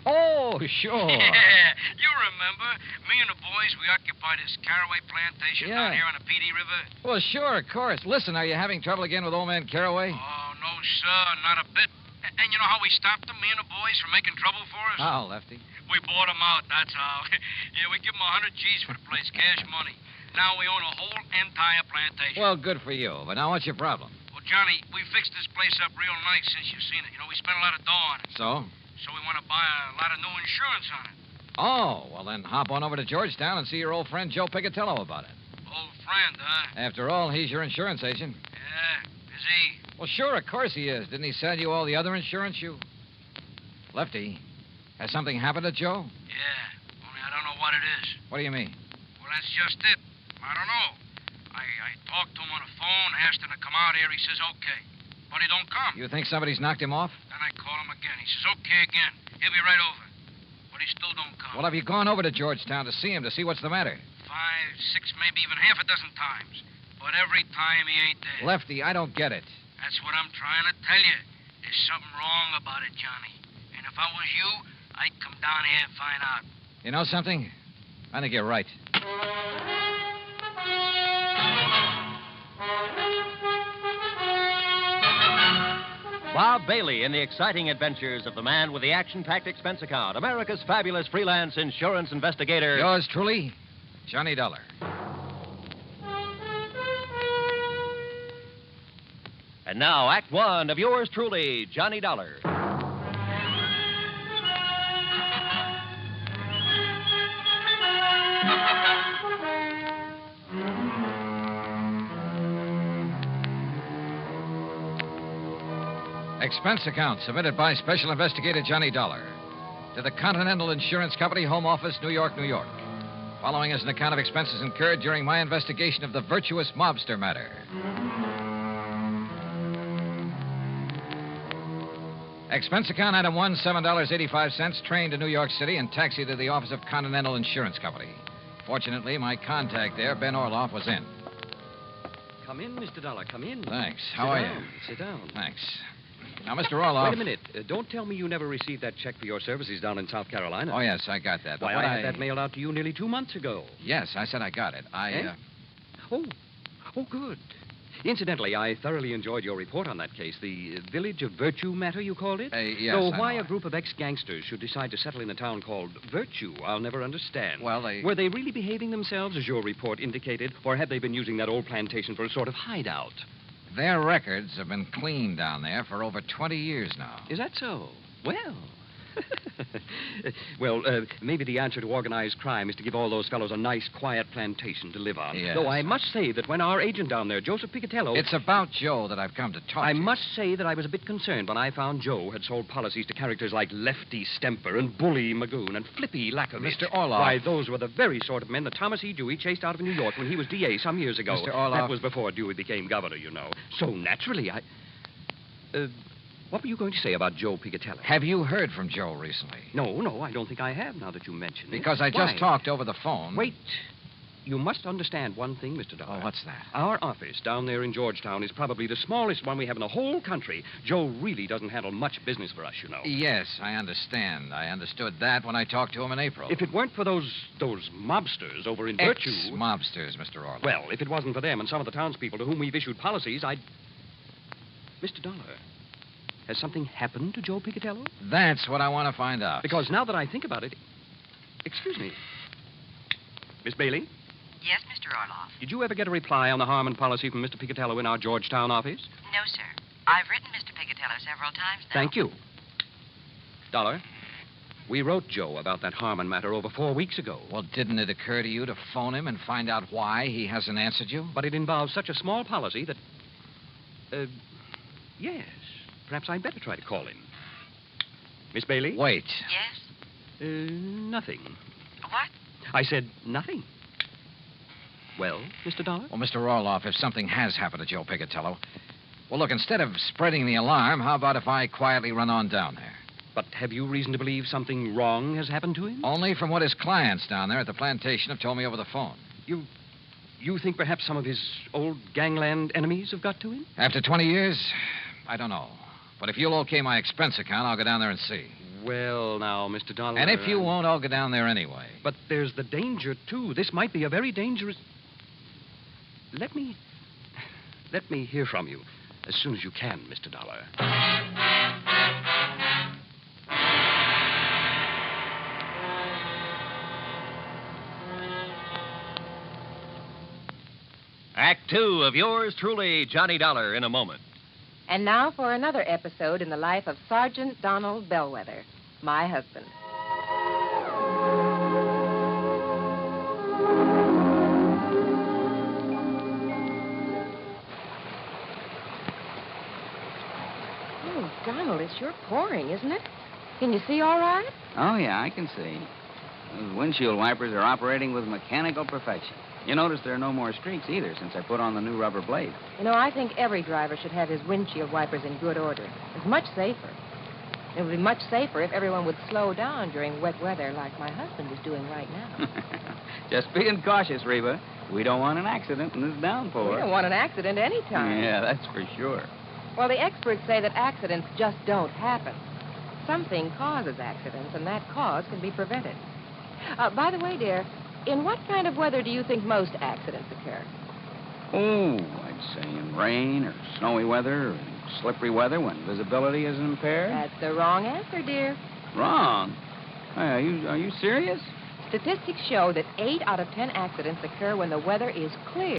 Oh, sure. Yeah. You remember. Me and the boys, we occupied this Caraway plantation Yeah. down here on the Petey River. Well, sure, of course. Listen, are you having trouble again with old man Caraway? Oh, no, sir. Not a bit. And you know how we stopped them, me and the boys, from making trouble for us? How, Lefty? We bought them out, that's how. Yeah, we give them 100 G's for the place, cash money. Now we own a whole entire plantation. Well, good for you. But now what's your problem? Well, Johnny, we fixed this place up real nice since you've seen it. You know, we spent a lot of dough on it. So? So we want to buy a lot of new insurance on it. Oh, well, then hop on over to Georgetown and see your old friend Joe Picatello about it. Old friend, huh? After all, he's your insurance agent. Yeah, is he? Well, sure, of course he is. Didn't he sell you all the other insurance you... Lefty, has something happened to Joe? Yeah, only I don't know what it is. What do you mean? Well, that's just it. I don't know. I talked to him on the phone, asked him to come out here. He says okay. But he don't come. You think somebody's knocked him off? Then I call him again. He says okay again. He'll be right over. But he still don't come. Well, have you gone over to Georgetown to see him, to see what's the matter? 5, 6, maybe even half a dozen times. But every time he ain't there. Lefty, I don't get it. That's what I'm trying to tell you. There's something wrong about it, Johnny. And if I was you, I'd come down here and find out. You know something? I think you're right. Bob Bailey in the exciting adventures of the man with the action-packed expense account, America's fabulous freelance insurance investigator. Yours truly, Johnny Dollar. And now, Act One of yours truly, Johnny Dollar. Expense account submitted by Special Investigator Johnny Dollar to the Continental Insurance Company, Home Office, New York, New York. Following is an account of expenses incurred during my investigation of the Virtuous Mobster matter. Expense account item 1, $7.85, train to New York City and taxi to the office of Continental Insurance Company. Fortunately, my contact there, Ben Orloff, was in. Come in, Mr. Dollar, come in. Thanks. How are you? Sit down. Thanks. Now, Mr. Orloff... Wait a minute. Don't tell me you never received that check for your services down in South Carolina. Oh, yes, I got that. Why, I had that mailed out to you nearly 2 months ago. Yes, I said I got it. Oh, good. Incidentally, I thoroughly enjoyed your report on that case, the Village of Virtue matter, you called it? Yes, So I why know. a group of ex-gangsters should decide to settle in a town called Virtue, I'll never understand. Well, Were they really behaving themselves, as your report indicated, or had they been using that old plantation for a sort of hideout? Their records have been clean down there for over 20 years now. Is that so? Well... Well, maybe the answer to organized crime is to give all those fellows a nice, quiet plantation to live on. Yes. Though I must say that when our agent down there, Joseph Picatello... It's about Joe that I've come to talk I to. must say that I was a bit concerned when I found Joe had sold policies to characters like Lefty Stemper and Bully Magoon and Flippy Lackovich. Mr. Orloff. Why, those were the very sort of men that Thomas E. Dewey chased out of New York when he was DA some years ago. Mr. Orloff. That was before Dewey became governor, you know. So naturally, what were you going to say about Joe Picatello? Have you heard from Joe recently? No, I don't think I have now that you mention it. Because I just talked over the phone. Wait. You must understand one thing, Mr. Dollar. Oh, what's that? Our office down there in Georgetown is probably the smallest one we have in the whole country. Joe really doesn't handle much business for us, you know. Yes, I understand. I understood that when I talked to him in April. If it weren't for those mobsters over in Virtue... Ex-mobsters, Mr. Orloff. Well, if it wasn't for them and some of the townspeople to whom we've issued policies, I'd... Mr. Dollar, has something happened to Joe Picatello? That's what I want to find out. Because now that I think about it... Excuse me. Miss Bailey? Yes, Mr. Orloff. Did you ever get a reply on the Harmon policy from Mr. Picatello in our Georgetown office? No, sir. I've written Mr. Picatello several times now. Thank you. Dollar, we wrote Joe about that Harmon matter over 4 weeks ago. Well, didn't it occur to you to phone him and find out why he hasn't answered you? But it involves such a small policy that... yes. Perhaps I'd better try to call him. Miss Bailey? Wait. Yes? Nothing. What? I said nothing. Well, Mr. Dollar? Well, Mr. Orloff, if something has happened to Joe Picatello... Well, look, instead of spreading the alarm, how about if I quietly run on down there? But have you reason to believe something wrong has happened to him? Only from what his clients down there at the plantation have told me over the phone. You think perhaps some of his old gangland enemies have got to him? After 20 years, I don't know. But if you'll okay my expense account, I'll go down there and see. Well, now, Mr. Dollar... And if you won't, I'll go down there anyway. But there's the danger, too. This might be a very dangerous... Let me hear from you as soon as you can, Mr. Dollar. Act 2 of yours truly, Johnny Dollar, in a moment. And now for another episode in the life of Sergeant Donald Bellwether, my husband. Oh, Donald, it's sure pouring, isn't it? Can you see all right? Oh, yeah, I can see. Those windshield wipers are operating with mechanical perfection. You notice there are no more streaks either since I put on the new rubber blade. You know, I think every driver should have his windshield wipers in good order. It's much safer. It would be much safer if everyone would slow down during wet weather like my husband is doing right now. Just being cautious, Reba. We don't want an accident in this downpour. We don't want an accident any time. Yeah, that's for sure. Well, the experts say that accidents just don't happen. Something causes accidents, and that cause can be prevented. By the way, dear, in what kind of weather do you think most accidents occur? Oh, I'd say in rain or snowy weather or slippery weather when visibility is impaired. That's the wrong answer, dear. Wrong? Are you serious? Statistics show that 8 out of 10 accidents occur when the weather is clear.